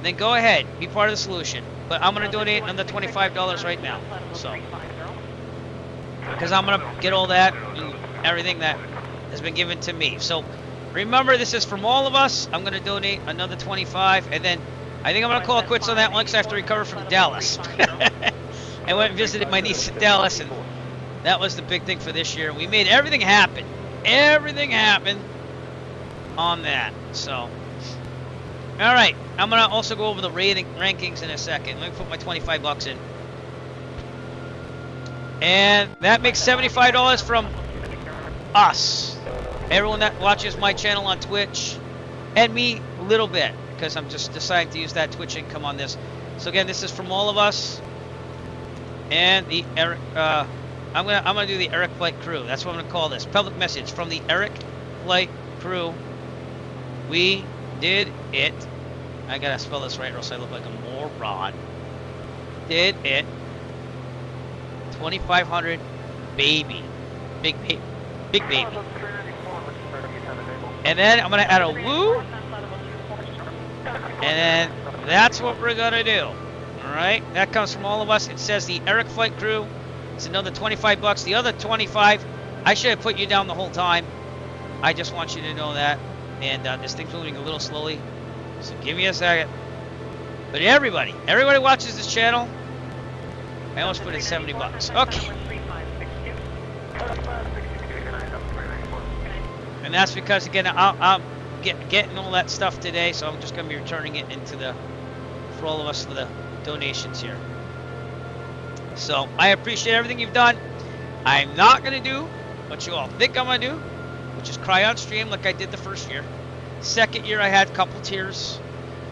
then go ahead, be part of the solution. But I'm gonna donate another $25 right now. So, because I'm gonna get all that and everything that has been given to me. So. Remember, this is from all of us. I'm going to donate another 25, and then I think I'm going to call it quits on that one because I have to recover from Dallas. I went and visited my niece in Dallas, and that was the big thing for this year. We made everything happen. Everything happened on that. So, all right. I'm going to also go over the rankings in a second. Let me put my $25 in. And that makes $75 from us. Everyone that watches my channel on Twitch, and me a little bit, because I'm just deciding to use that Twitch income on this. So again, this is from all of us, and the Eric. I'm gonna do the Eric Flight Crew. That's what I'm gonna call this. Public message from the Eric Flight Crew. We did it. I gotta spell this right, or else I look like a moron. Did it. 2,500, baby, big baby, big baby. And then I'm going to add a woo. And then that's what we're going to do. All right. That comes from all of us. It says the Eric Flight Crew. It's another $25. The other 25, I should have put you down the whole time. I just want you to know that. And this thing's moving a little slowly. So give me a second. But everybody watches this channel. I almost put in $70. Okay. And that's because, again, I'm getting all that stuff today, so I'm just going to be returning it for all of us for the donations here. So I appreciate everything you've done. I'm not going to do what you all think I'm going to do, which is cry on stream like I did the first year. Second year, I had a couple tears.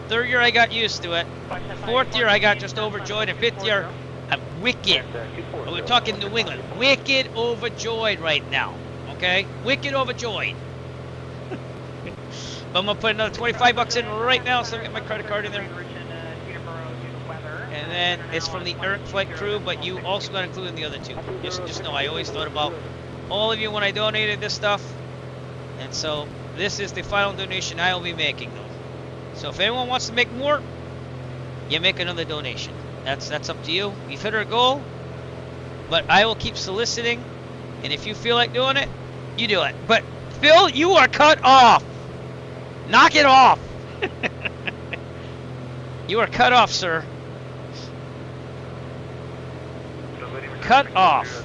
Third year, I got used to it. Fourth year, I got just overjoyed. And fifth year, I'm wicked. We're talking New England. Wicked overjoyed right now. Okay? Wicked overjoyed. But I'm going to put another $25 in right now, so I get my credit card in there. And then it's from the Eric Flight Crew, but you also got to include in the other two. Just know I always thought about all of you when I donated this stuff. And so this is the final donation I will be making, though. So if anyone wants to make more, you make another donation. That's up to you. We've hit our goal, but I will keep soliciting. And if you feel like doing it, you do it. But Phil, you are cut off. Knock it off. You are cut off, sir. cut off.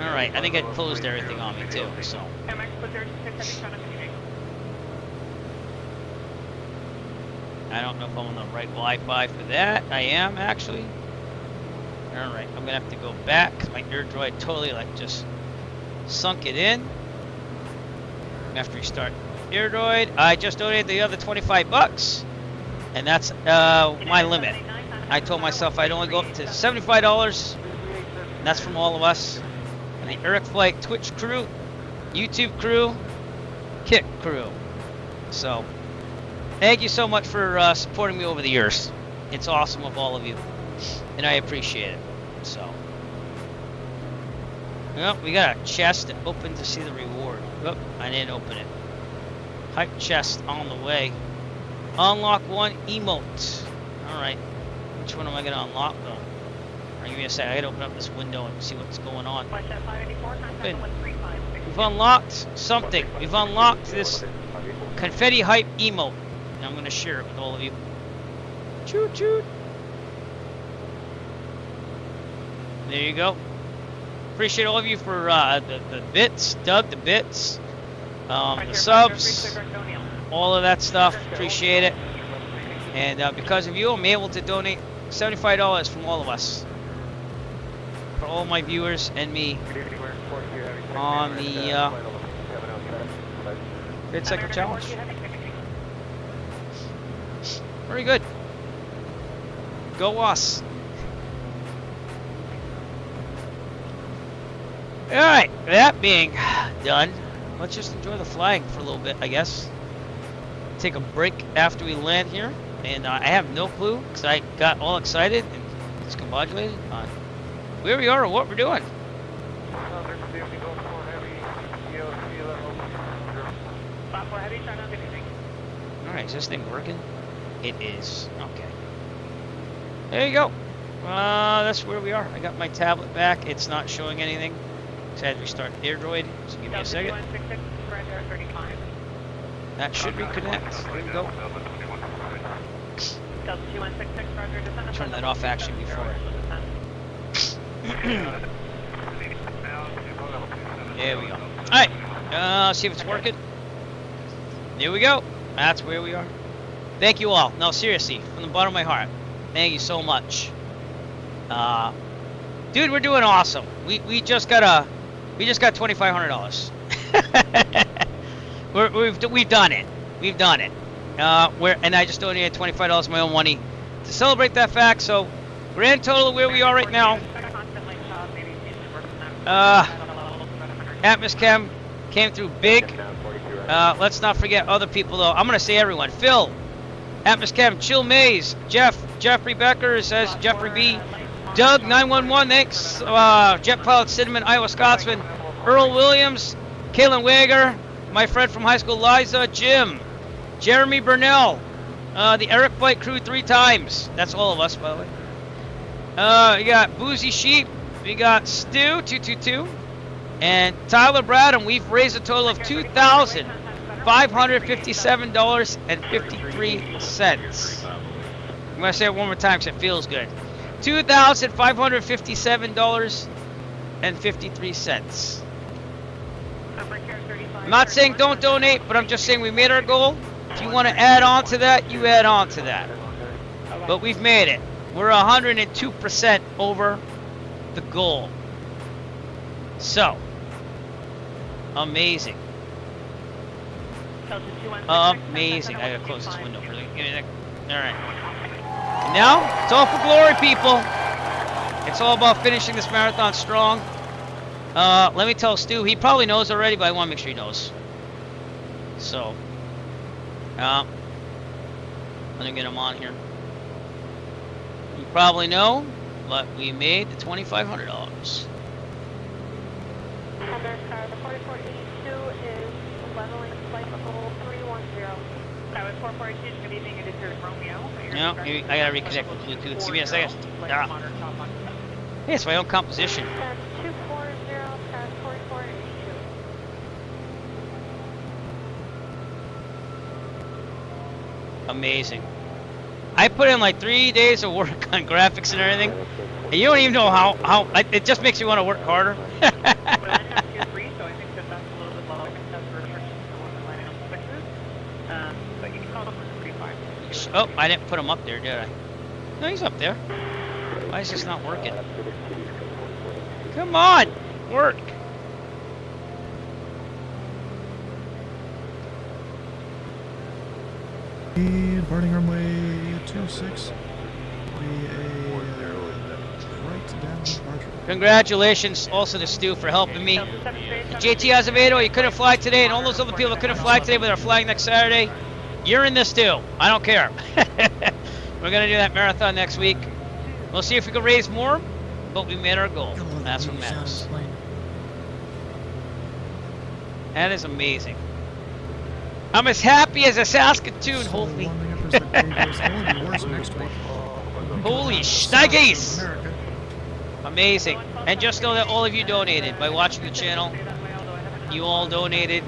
All right, I think it closed everything on me too. So. I don't know if I'm on the right Wi-Fi for that. I am actually. All right, I'm gonna have to go back because my air droid totally like just sunk it in. After we start air droid, I just donated the other 25 bucks, and that's my limit. I told myself I'd only go up to $75, and that's from all of us, and the Eric Flight Twitch crew, YouTube crew, Kick crew. So, thank you so much for supporting me over the years. It's awesome of all of you, and I appreciate it. So, well, we got a chest that opened to see the reward. Oh, I didn't open it. Hype chest on the way. Unlock one emote. All right. Which one am I gonna unlock though? All right, give me a sec. I gotta open up this window and see what's going on. Good. We've unlocked something. We've unlocked this confetti hype emote. And I'm gonna share it with all of you. Choo choo. There you go. Appreciate all of you for the bits, Doug, the bits, the subs, all of that stuff. Appreciate it. And because of you, I'm able to donate $75 from all of us for all my viewers and me on the Grid Cycle Challenge. Very good. Go us. Alright, that being done, let's just enjoy the flying for a little bit, I guess. Take a break after we land here. And I have no clue, because I got all excited and discombobulated on where we are or what we're doing. Alright, is this thing working? It is. Okay. There you go. That's where we are. I got my tablet back. It's not showing anything. So I had to restart Air Droid. So give me a second. That should reconnect. There we go. Turn that off actually before. There we go. Alright. See if it's working. There we go. That's where we are. Thank you all. No, seriously, from the bottom of my heart. Thank you so much. Dude, we're doing awesome. We just got $2,500. We've done it. We've done it. And I just donated $25 of my own money to celebrate that fact. So, grand total of where we are right now. Atmoschem came through big. Let's not forget other people though. I'm gonna say everyone. Phil, Atmoschem, Chill Maze, Jeffrey Becker says Jeffrey B, Doug 911, thanks. Jet Pilot Cinnamon, Iowa Scotsman, Earl Williams, Kaylin Wager, my friend from high school, Liza, Jim, Jeremy Burnell, the Eric Flight crew 3 times. That's all of us, by the way. We got Boozy Sheep, we got Stu 222, and Tyler Bradham. We've raised a total of $2,557.53. I'm gonna say it one more time because it feels good. $2,557.53. I'm not saying don't donate, but I'm just saying we made our goal. If you want to add on to that, you add on to that. But we've made it. We're 102% over the goal. So, amazing. Amazing. I gotta close this window for a second. Alright. And now, it's all for glory, people. It's all about finishing this marathon strong. Let me tell Stu, he probably knows already, but I want to make sure he knows. So, let me get him on here. You probably know, but we made the $2,500. The 4482 is leveling flight level 310. That was 442, good evening, it is your Romeo. Yeah, I gotta reconnect with Bluetooth. Give me a second. Yeah, it's my own composition. 240 past 4482. Amazing. I put in like 3 days of work on graphics and everything, and you don't even know how it just makes you want to work harder. But I have tier 3, so I think that that's a little bit low. I think that's for restrictions for one planning on sixes. But you can call them for 3-5. Oh, I didn't put him up there, did I? No, he's up there. Why is this not working? Come on, work. Departing runway 26. Be a right down departure. Congratulations also to Stu for helping me. JT Azevedo, you couldn't fly today, and all those other people that couldn't fly today but are flying next Saturday, you're in this too. I don't care. We're going to do that marathon next week. We'll see if we can raise more, but we made our goal. That's what matters. That is amazing. I'm as happy as a Saskatoon, holy. Holy shnikes! Amazing. And just know that all of you donated by watching the channel. You all donated.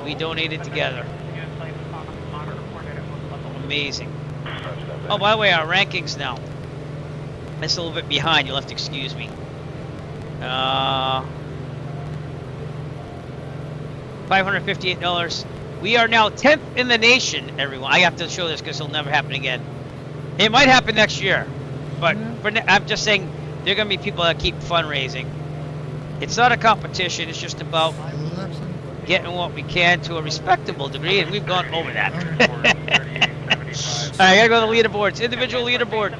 We donated together. Amazing. Oh, by the way, our rankings now. It's a little bit behind. You'll have to excuse me. $558. We are now 10th in the nation, everyone. I have to show this because it'll never happen again. It might happen next year, but I'm just saying there are going to be people that keep fundraising. It's not a competition. It's just about getting what we can to a respectable degree, and we've gone over that. All right, I got to go to the leaderboards. Individual leaderboard.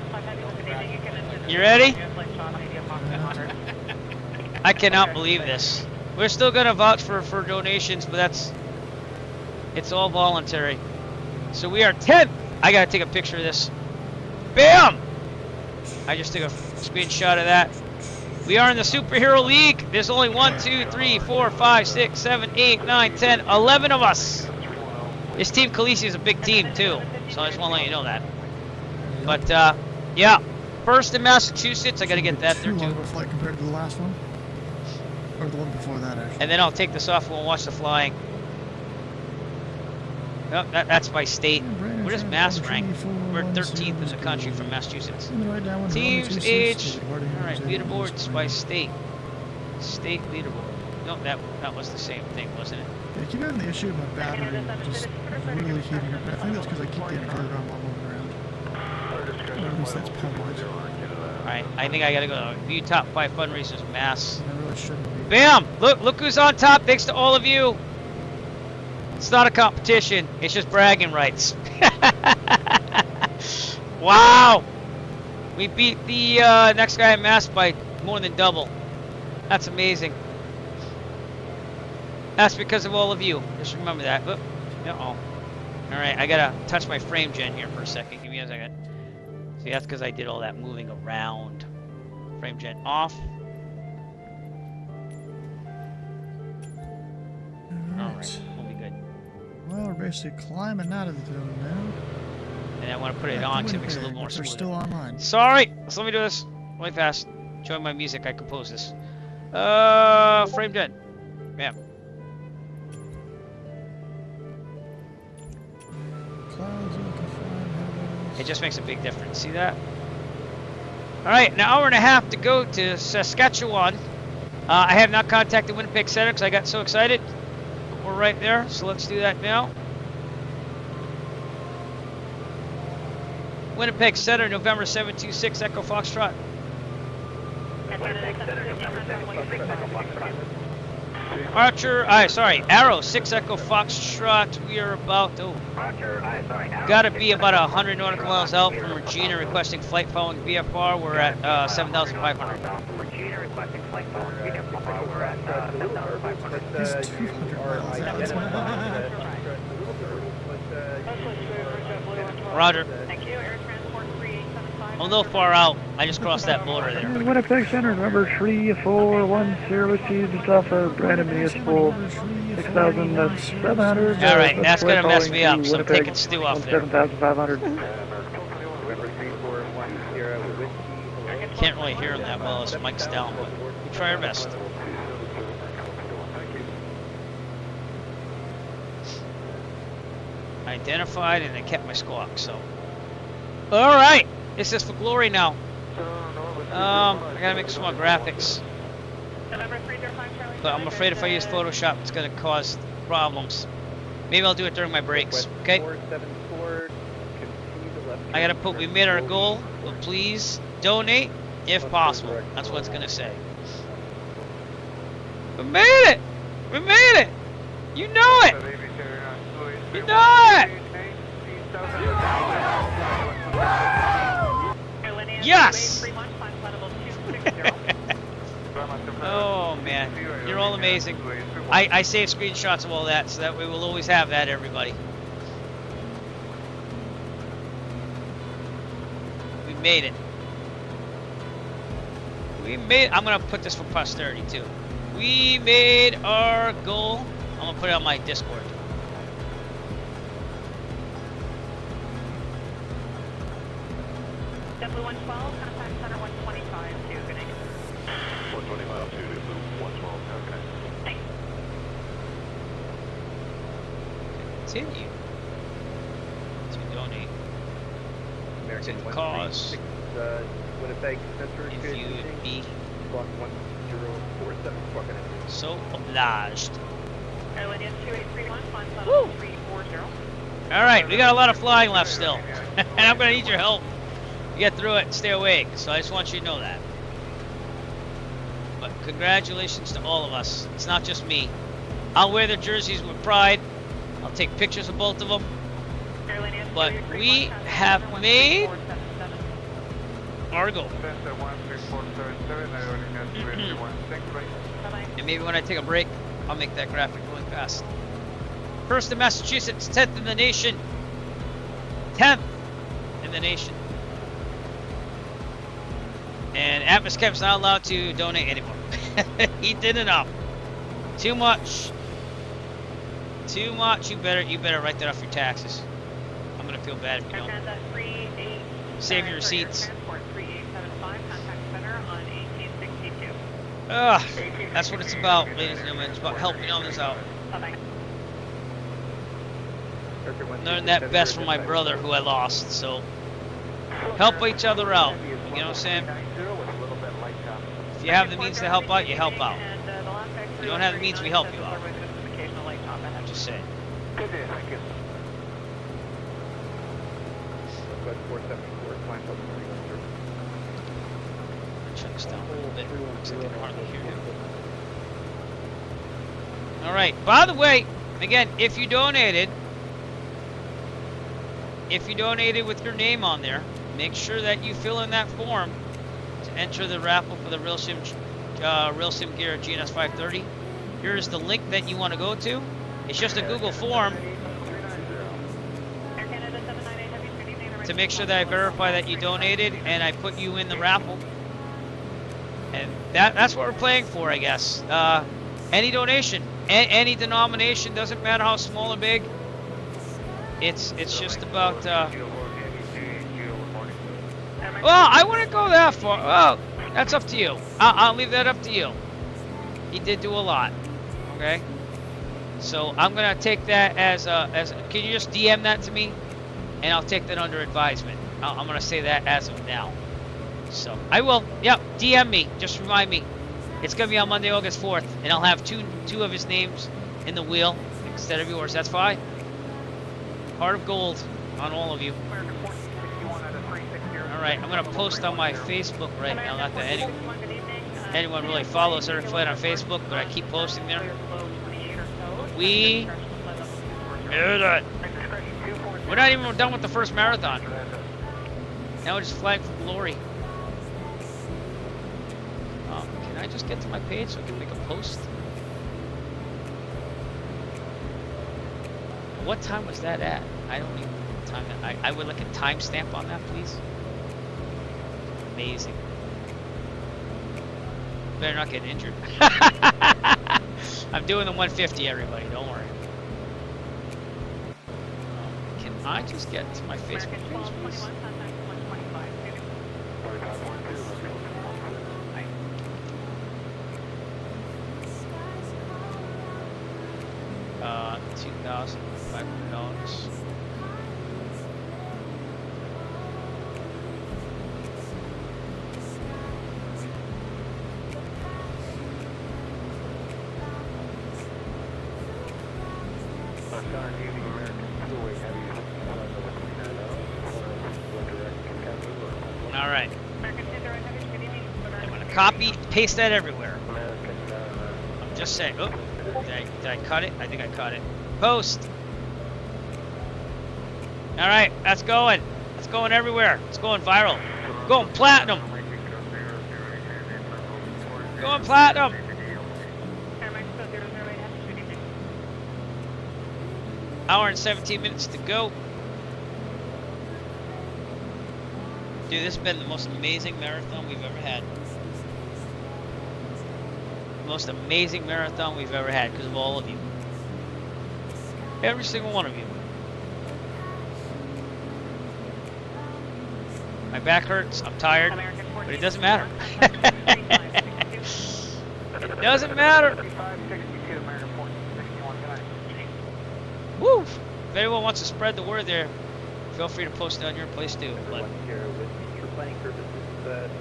You ready? I cannot believe this. We're still going to vouch for donations, but it's all voluntary. So we are 10th. I got to take a picture of this. Bam! I just took a screenshot of that. We are in the Superhero League. There's only 1, 2, 3, 4, 5, 6, 7, 8, 9, 10, 11 of us. This team Khaleesi is a big team too. So I just want to let you know that. But yeah, first in Massachusetts. I got to get that there too. Longer flight compared to the last one, or the one before that actually. And then I'll take this off and we'll watch the flying. Oh, that's by state. Where does Mass rank? We're 13th in the country from Massachusetts. Teams, age. Alright, leaderboards by state. State leaderboard. No, that was the same thing, wasn't it? Yeah, I keep having the issue of my battery just really heating up. I think that's because I keep the inverter on while moving around. Or at least that's part of it. Alright, I think I gotta go to view top 5 fundraisers, Mass. And I really shouldn't be. Bam! Look who's on top, thanks to all of you. It's not a competition, it's just bragging rights. Wow! We beat the next guy in Mass by more than double. That's amazing. That's because of all of you. Just remember that. Uh-oh. Alright, I gotta touch my frame gen here for a second. Give me a second. See, that's because I did all that moving around. Frame gen off. Alright, we'll be good. Well, we're basically climbing out of the zone now. And I want to put it on because it makes it a little more smooth. smooth. They're still online. Sorry! So let me do this really fast. Enjoy my music, I composed this. Frame gen. Bam. It just makes a big difference. See that? Alright, an hour and a half to go to Saskatchewan. I have not contacted Winnipeg Center because I got so excited. But we're right there, so let's do that now. Winnipeg Center, November 726, Echo Foxtrot. Archer, Arrow 6 Echo Foxtrot. We are about gotta be about 100 nautical miles out from Regina, requesting flight following VFR. We're at 7,500. He's 200 miles out. Roger. I'm a little far out. I just crossed that border there. Winnipeg Center, number 3410, received just off of Brandon Municipal, 6,700. Alright, that's going to mess me up, so I'm taking Stu off there. 7,500. Can't really hear him that well, his mic's down, but we try our best. Identified and I kept my squawk, so All right, this is for glory now. I gotta make some more graphics, November 305 Charlie. but I'm afraid if I use Photoshop, it's gonna cause problems. Maybe I'll do it during my breaks. Okay. 474, I gotta put, we made our goal, but please donate if possible. That's what it's gonna say. We made it! We made it! You know it! You know it! Yes! Oh man, you're all amazing. I save screenshots of all that, so that we will always have that, everybody. We made it. We made. I'm gonna put this for posterity too. We made our goal. I'm gonna put it on my Discord. Double 112, contact center 125 to Good 125 to 112, okay. Thanks. Continue to donate to the cause. Winnipeg Center, If you would be block 1047, fucking so obliged. Airliner 2831, flight Woo! level 340. All right, we got a lot of flying left still, and I'm gonna need your help to get through it and stay awake. So I just want you to know that. But congratulations to all of us. It's not just me. I'll wear the jerseys with pride. I'll take pictures of both of them. But we have made our goal. And maybe when I take a break, I'll make that graphic really fast. First in Massachusetts, 10th in the nation. 10th in the nation. And Atmos Kev's not allowed to donate anymore. He did enough. Too much. Too much. You better write that off your taxes. I'm gonna feel bad if you don't. Save your receipts. Ugh, that's what it's about, ladies and gentlemen. It's about helping others out. Learned that best from my brother, who I lost. So help each other out. You know what I'm saying? If you have the means to help out, you help out. If you don't have the means, we help you out. I'm just saying. Good day, thank you. Southwest 474, climb up 300. Shut this down a little bit, because I can hardly hear you. Alright, by the way, again, if you donated with your name on there, make sure that you fill in that form to enter the raffle for the Real Sim Gear GNS 530. Here's the link that you want to go to. It's just a Google form to make sure that I verify that you donated and I put you in the raffle. And that's what we're playing for, I guess. Any donation, any denomination, doesn't matter how small or big. It's just about. Well, I wouldn't go that far. Well, that's up to you. I'll leave that up to you. He did do a lot. Okay. So I'm gonna take that as can you just DM that to me, and I'll take that under advisement. I'm gonna say that as of now. So I will. Yep. DM me. Just remind me. It's gonna be on Monday, August 4th, and I'll have two of his names in the wheel instead of yours. That's fine. Heart of gold on all of you. All right. I'm gonna post on my Facebook right now. Not that anyone really follows Earth Flight on Facebook, but I keep posting there. We did it. We're not even done with the first marathon. Now we're just flying for glory. Can I just get to my page so I can make a post? What time was that at? I don't even know what time that. I would like a timestamp on that, please. Amazing. Better not get injured. I'm doing the 150, everybody. Don't worry. Can I just get to my Facebook page, please? 2,500 $. All right. I'm gonna copy, paste that everywhere. I'm just saying. Oh, did I cut it? I think I cut it. Post. All right, that's going. That's going everywhere. It's going viral. Going platinum. Going platinum. Hour and 17 minutes to go. Dude, this has been the most amazing marathon we've ever had. Most amazing marathon we've ever had because of all of you. Every single one of you. My back hurts, I'm tired, but it doesn't matter. It doesn't matter. Woo! If anyone wants to spread the word there, feel free to post it on your place too. But For planning purposes,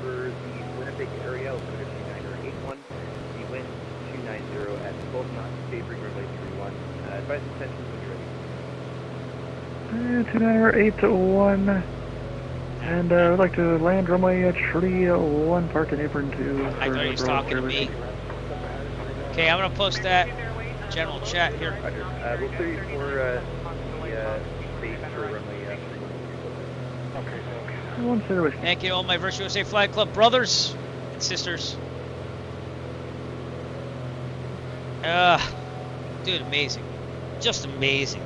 for the Winnipeg area, altimeter 2981, the wind 290 at 12 knots, favoring runway 31. Advise attention when you're ready. 2981. And I'd like to land runway at tree 1, park and apron 2. I thought he was talking to me. Okay, I'm gonna post that general chat here. We'll clear you for the space for runway 3. One service. Thank you to all my Virtual USA Flag Club brothers and sisters. Dude, amazing. Just amazing.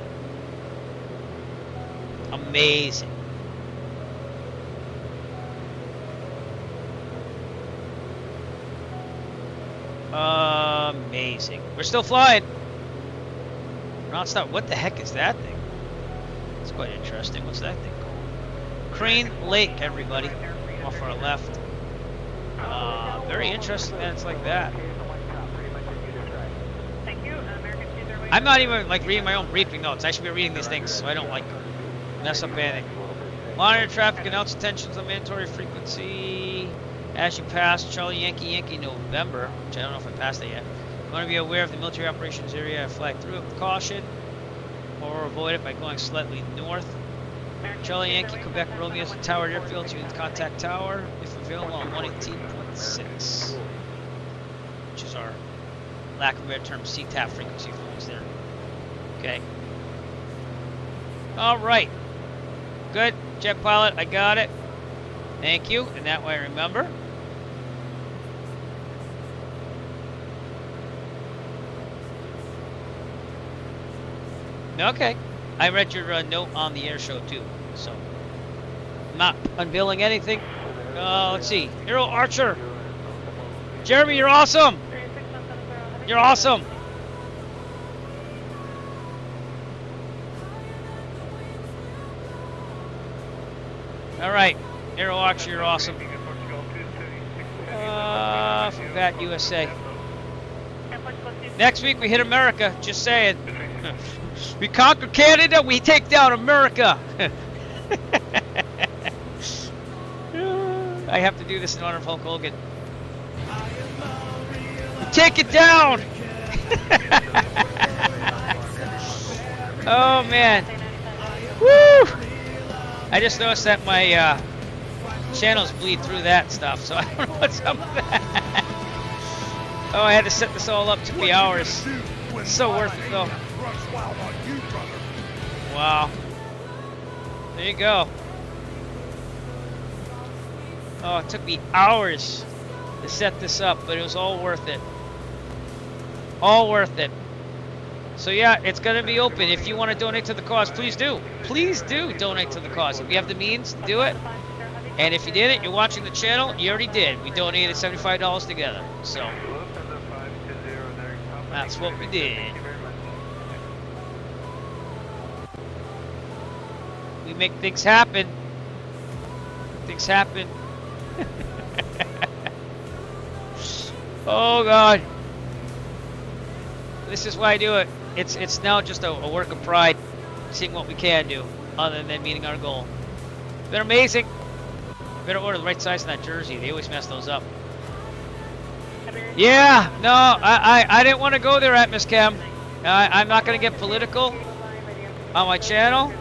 Amazing. Amazing. We're still flying. Non-stop. What the heck is that thing? It's quite interesting. What's that thing called? Crane Lake, everybody. Off our left. Very interesting that it's like that. I'm not even like reading my own briefing notes. I should be reading these things so I don't like mess up anything. Monitor traffic, announce attentions on mandatory frequency. As you pass Charlie Yankee November, which I don't know if I passed that yet. You want to be aware of the military operations area. Flag through it with caution, or avoid it by going slightly north. Charlie Yankee Quebec Romeo's Tower Airfield to contact tower if available on 118.6, which is our lack of a better term CTAP frequency for us there. Okay. All right. Good, jet pilot. I got it. Thank you, and that way I remember. Okay, I read your note on the air show too, so I'm not unveiling anything. Let's see, Hero Archer, Jeremy, you're awesome. You're awesome. All right, Hero Archer, you're awesome. From that USA. Next week we hit America. Just saying. We conquer Canada, we take down America. I have to do this in honor of Hulk Hogan. Take it down. Oh man. Woo! I just noticed that my channels bleed through that stuff, so I don't know what's up with that. Oh, I had to set this all up. Took me hours. It's so worth it though. Wow. There you go. Oh, it took me hours to set this up, but it was all worth it. All worth it. So yeah, it's going to be open. If you want to donate to the cause, please do. Please do donate to the cause. If you have the means, do it. And if you did it, you're watching the channel, you already did. We donated $75 together. So that's what we did. We make things happen. Things happen. Oh God. This is why I do it. It's now just a work of pride, seeing what we can do, other than meeting our goal. Been amazing. Better order the right size in that jersey. They always mess those up. Yeah, no, I didn't want to go there at Miss Cam. I'm not going to get political, on my channel,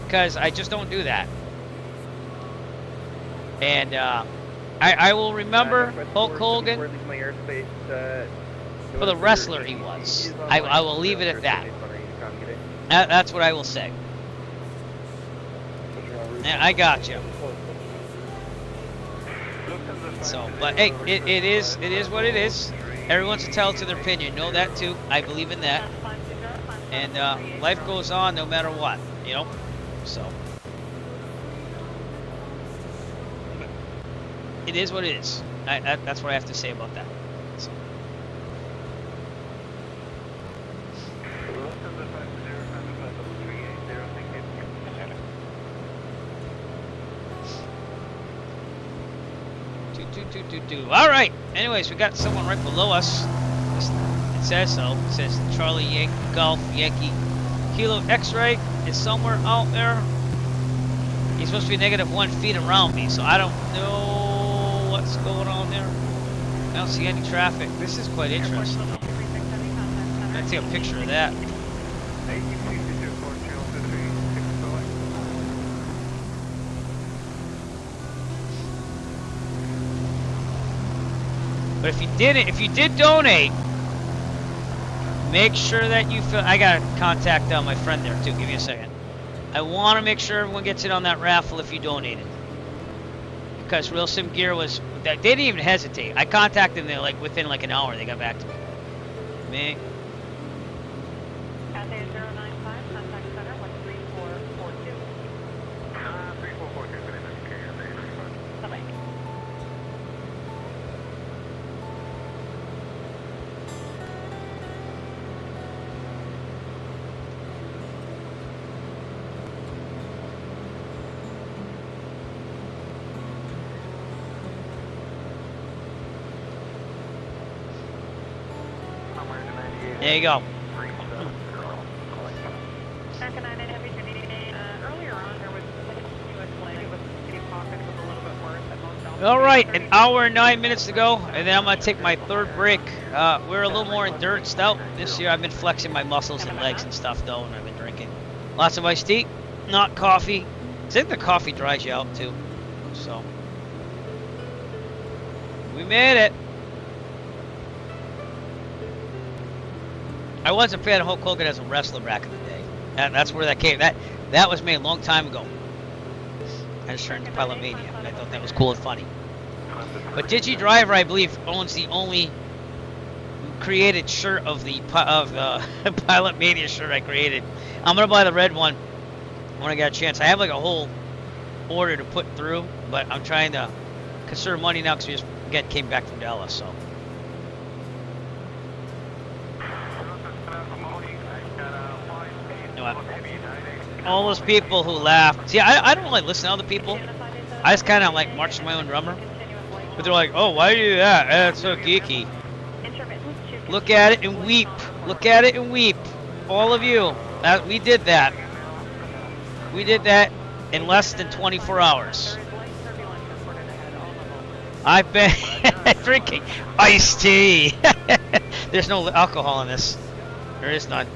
because I just don't do that. And I will remember Hulk Hogan for the wrestler he was. I will leave it at that. That's what I will say. Yeah, I got you. So, but hey, it is what it is. Everyone's entitled to their opinion. Know that too. I believe in that. And life goes on no matter what, you know. So it is what it is. That's what I have to say about that. So. All right. Anyways, we got someone right below us. It says so. It says Charlie Yankee Golf Yankee Kilo X-ray is somewhere out there. He's supposed to be -1 feet around me, so I don't know what's going on there. I don't see any traffic. This is quite interesting. Let's take a picture of that. But if you did donate, make sure that you fill. I gotta contact my friend there too. Give me a second. I want to make sure everyone gets in on that raffle if you donated, because Real Sim Gear was. They didn't even hesitate. I contacted them like within like an hour. They got back to me. Cathay 095, contact center 13442. 3442, Bye-bye. There you go. All right, an hour and 9 minutes to go, and then I'm gonna take my third break. We're a little more endured out this year. I've been flexing my muscles and legs and stuff though, and I've been drinking lots of iced tea, not coffee. I think the coffee dries you out too. So we made it. I was a fan of Hulk Hogan as a wrestler back in the day. That's where that came. That was made a long time ago. I just turned to Pilot Mania, and I thought that was cool and funny. But Digi Driver, I believe, owns the only created shirt of the Pilot Mania shirt I created. I'm gonna buy the red one when I get a chance. I have like a whole order to put through, but I'm trying to conserve money now because we just came back from Dallas, so. All those people who laughed. See, I don't really listen to other people. I just kind of like march to my own drummer. But they're like, oh, why do you do that? That's so geeky. Look at it and weep. Look at it and weep. All of you. We did that. We did that in less than 24 hours. I've been drinking iced tea. There's no alcohol in this. There is none.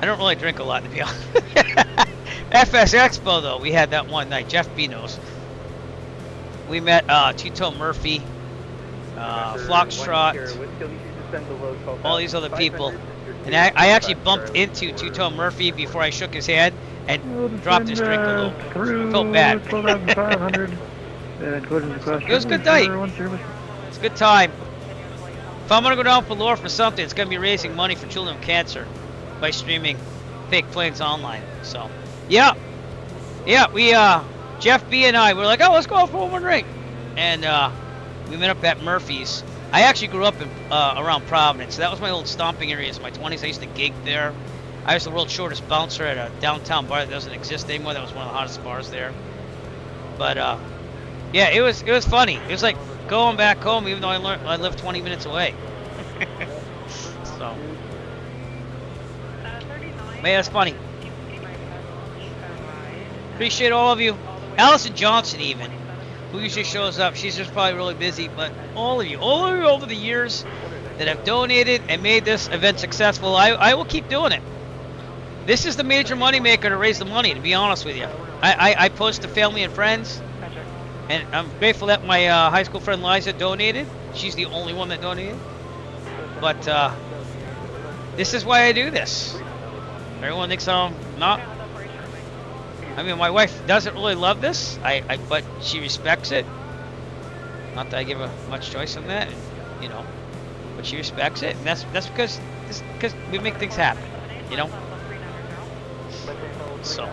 I don't really drink a lot, to be honest. FS Expo, though, we had that one night. Jeff B knows. We met Tito Murphy, Flockstrot, all these other people. And I actually bumped into Tito Murphy before I shook his hand and dropped his drink a little. Felt bad. It was a good night. It's a good time. If I'm going to go down for lore for something, it's going to be raising money for children with cancer by streaming fake planes online. So, yeah, we Jeff B and I were like, oh, let's go out for one drink, and we met up at Murphy's. I actually grew up in around Providence. That was my old stomping area. In my 20s, I used to gig there. I was the world's shortest bouncer at a downtown bar that doesn't exist anymore. That was one of the hottest bars there. But yeah, it was funny. It was like going back home, even though I lived 20 minutes away. So. Man, that's funny. Appreciate all of you. Allison Johnson, even, who usually shows up. She's just probably really busy, but all of you over the years, that have donated and made this event successful, I will keep doing it. This is the major moneymaker to raise the money, to be honest with you. I post to family and friends, and I'm grateful that my high school friend Liza donated. She's the only one that donated. But this is why I do this. Everyone thinks I'm not. I mean, my wife doesn't really love this, but she respects it. Not that I give her much choice on that, you know. But she respects it, and that's because we make things happen, you know. So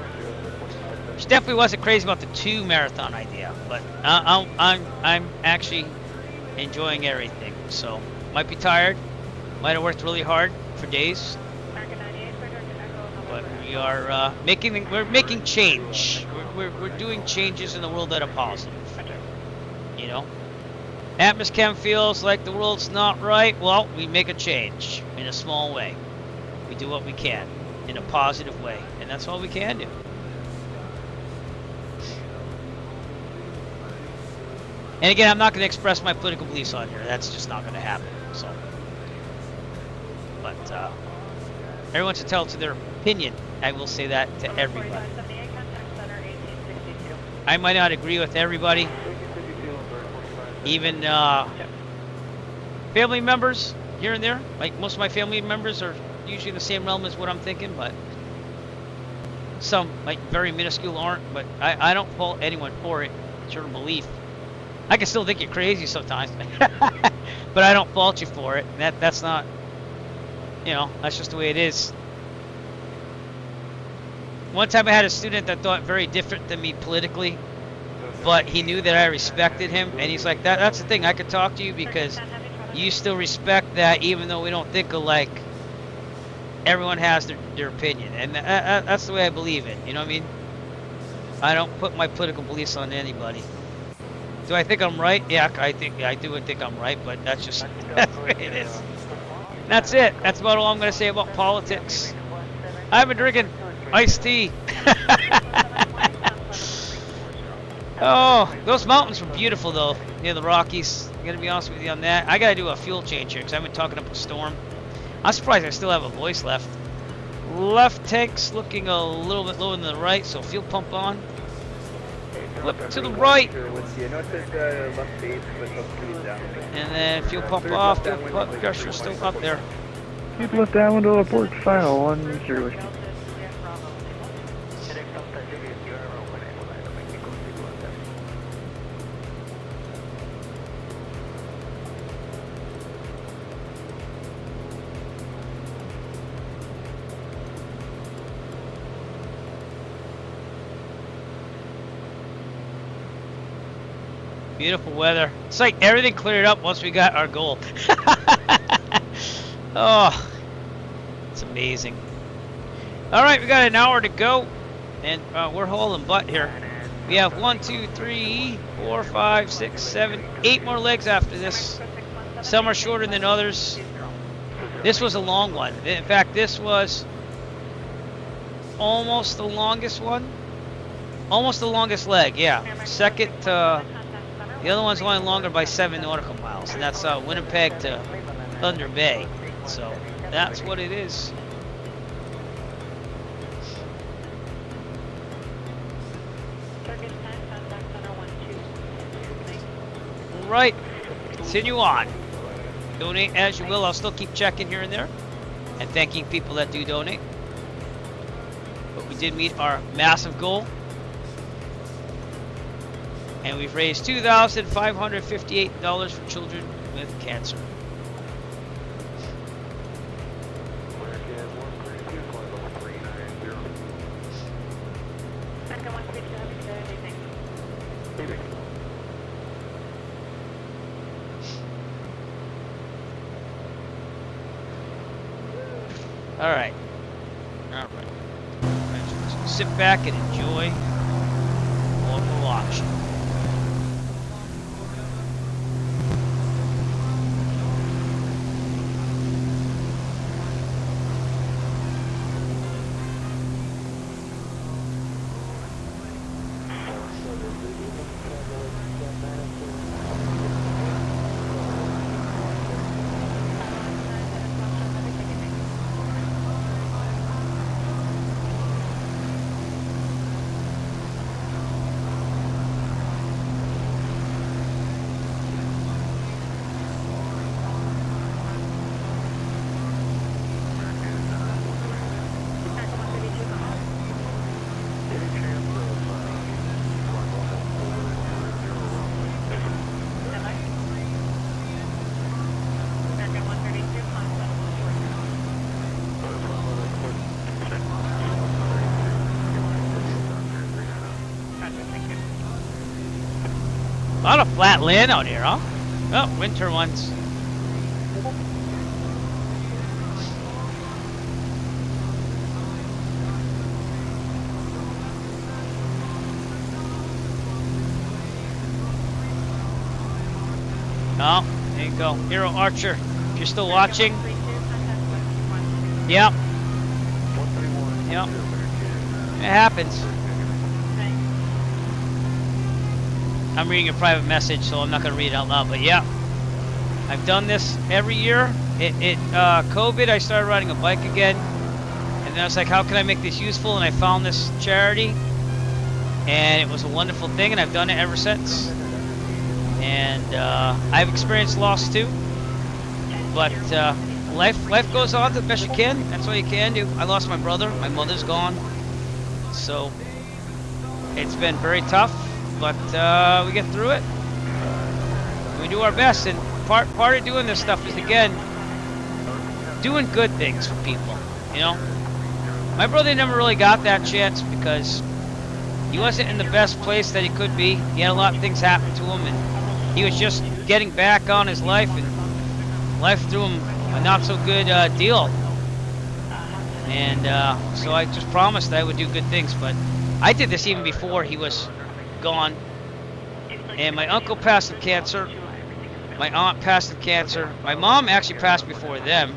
she definitely wasn't crazy about the 2 marathon idea, but I'm actually enjoying everything. So might be tired, might have worked really hard for days, but we're making change. We're doing changes in the world that are positive. You know, Atmos feels like the world's not right. Well, we make a change in a small way. We do what we can in a positive way, and that's all we can do. And again, I'm not going to express my political beliefs on here. That's just not going to happen. So, but everyone's entitled to their opinion. I will say that to everybody. I might not agree with everybody, even family members here and there. Like most of my family members are usually in the same realm as what I'm thinking, but some, like very minuscule, aren't. But I don't fault anyone for it. It's your belief. I can still think you're crazy sometimes, but I don't fault you for it. That's not, you know, that's just the way it is. One time I had a student that thought very different than me politically, but he knew that I respected him, and he's like, that's the thing, I could talk to you because you still respect that even though we don't think alike. Everyone has their opinion, and that's the way I believe it, you know what I mean? I don't put my political beliefs on anybody. Do I think I'm right? Yeah, I do think I'm right, but that's just that's the way it is. That's it. That's about all I'm going to say about politics. I've been drinking iced tea. Oh, those mountains were beautiful though, near the Rockies. I'm going to be honest with you on that. I got to do a fuel change here because I've been talking up a storm. I'm surprised I still have a voice left. Left tank's looking a little bit lower than the right, so fuel pump on. Flip to the right. And then fuel pump off, fuel pump pressure still up there. Keep left down to port final 10. Beautiful weather. It's like everything cleared up once we got our goal. Oh, it's amazing. All right, we got an hour to go, and we're hauling butt here. We have 1, 2, 3, 4, 5, 6, 7, 8 more legs after this. Some are shorter than others. This was a long one. In fact, this was almost the longest one. Almost the longest leg, yeah. Second, the other one's only longer by 7 nautical miles, and that's Winnipeg to Thunder Bay. So that's what it is. All right, continue on. Donate as you will. I'll still keep checking here and there and thanking people that do donate. But we did meet our massive goal. And we've raised $2,558 for children with cancer. All right. Just sit back and enjoy what we're watching. A lot of flat land out here, huh? Oh, winter ones. Oh, there you go. Hero Archer, if you're still watching. Yep. Yep. It happens. I'm reading a private message, so I'm not going to read it out loud, but yeah. I've done this every year. COVID, I started riding a bike again. And then I was like, how can I make this useful? And I found this charity. And it was a wonderful thing, and I've done it ever since. And I've experienced loss too, but life goes on the best you can. That's all you can do. I lost my brother. My mother's gone, so it's been very tough. But we get through it. We do our best, and part of doing this stuff is again doing good things for people. You know, my brother never really got that chance because he wasn't in the best place that he could be. He had a lot of things happen to him, and he was just getting back on his life, and life threw him a not so good deal. And so I just promised I would do good things, but I did this even before he was gone. And my uncle passed of cancer. My aunt passed of cancer. My mom actually passed before them.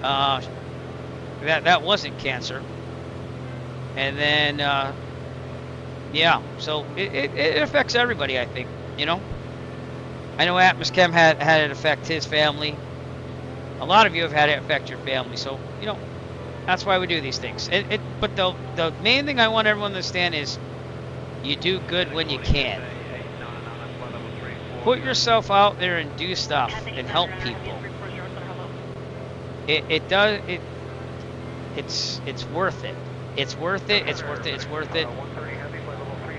That wasn't cancer. And then, yeah, so it affects everybody, I think, you know. I know Atmos had it affect his family. A lot of you have had it affect your family. So, you know, that's why we do these things. But the main thing I want everyone to understand is you do good when you can. Put yourself out there and do stuff and help people. It's worth it. It's worth it. It's worth it. It's worth it.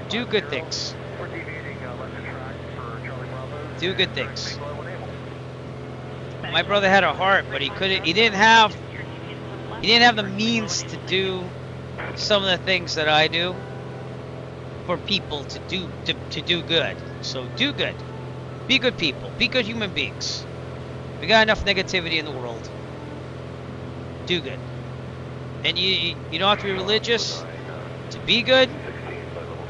Do good things. Do good things. My brother had a heart, but he didn't have the means to do some of the things that I do for people to do good. So do good. Be good people. Be good human beings. We got enough negativity in the world. Do good. And you don't have to be religious to be good.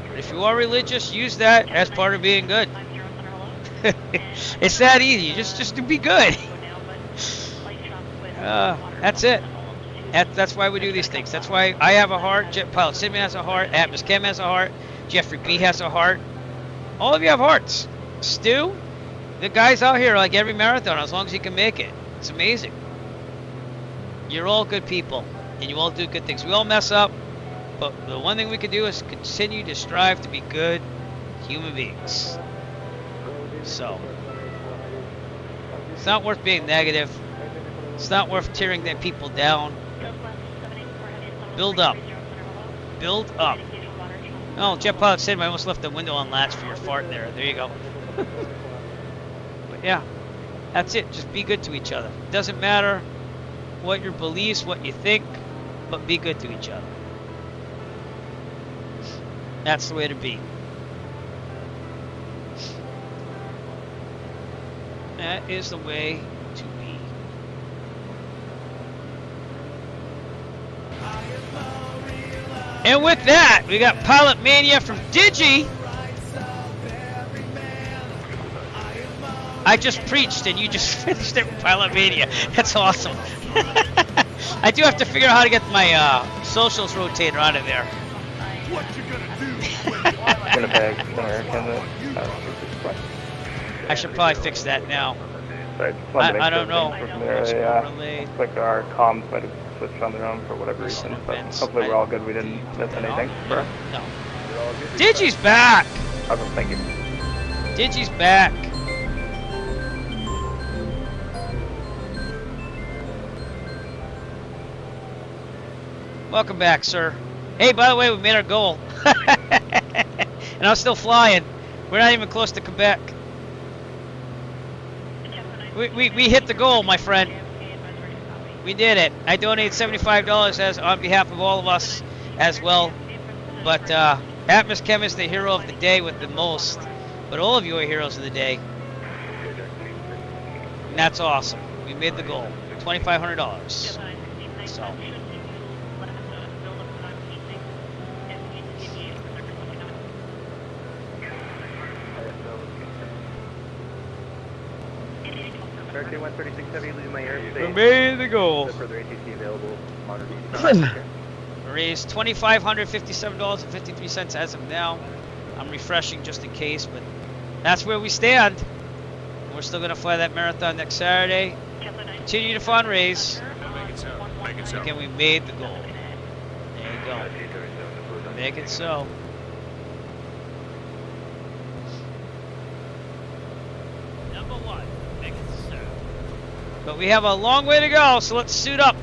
But if you are religious, use that as part of being good. It's that easy. Just to be good. That's it. That's why we do these things. That's why I have a heart. Jet Pilot Sidman has a heart. Atmos Chem has a heart. Jeffrey B has a heart. All of you have hearts. Stu, the guys out here like every marathon as long as you can make it. It's amazing. You're all good people, and you all do good things. We all mess up, but the one thing we can do is continue to strive to be good human beings. So, it's not worth being negative. It's not worth tearing the people down. Build up. Build up. Oh, Jet Pilot said I almost left the window unlatched for your fart there. There you go. But yeah, that's it. Just be good to each other. It doesn't matter what your beliefs, what you think, but be good to each other. That's the way to be. That is the way to be. And with that, we got Pilot Mania from Digi. I just preached and you just finished it with Pilot Mania. That's awesome. I do have to figure out how to get my socials rotator out of there. What you gonna do? Winnipeg, I should probably fix that now. Sorry, I don't know. Like our comms might have switched on their own for whatever reason. But hopefully we're all good. We didn't miss anything. No. Digi's back. Awesome, thank you. Digi's back. Welcome back, sir. Hey, by the way, we made our goal. And I'm still flying. We're not even close to Quebec. We hit the goal, my friend. We did it. I donated $75 as on behalf of all of us as well. But Atmos Chem is the hero of the day with the most. But all of you are heroes of the day. And that's awesome. We made the goal. $2,500. So. American 136 Heavy, losing my airspace. We made the goal. No further ATC available. Monitor. Raised $2,557.53 as of now. I'm refreshing just in case, but that's where we stand. We're still going to fly that marathon next Saturday. Continue to fundraise. Make it so. Make it so. Again, we made the goal. There you go. Make it so. Number one. Make it so. But we have a long way to go, so let's suit up.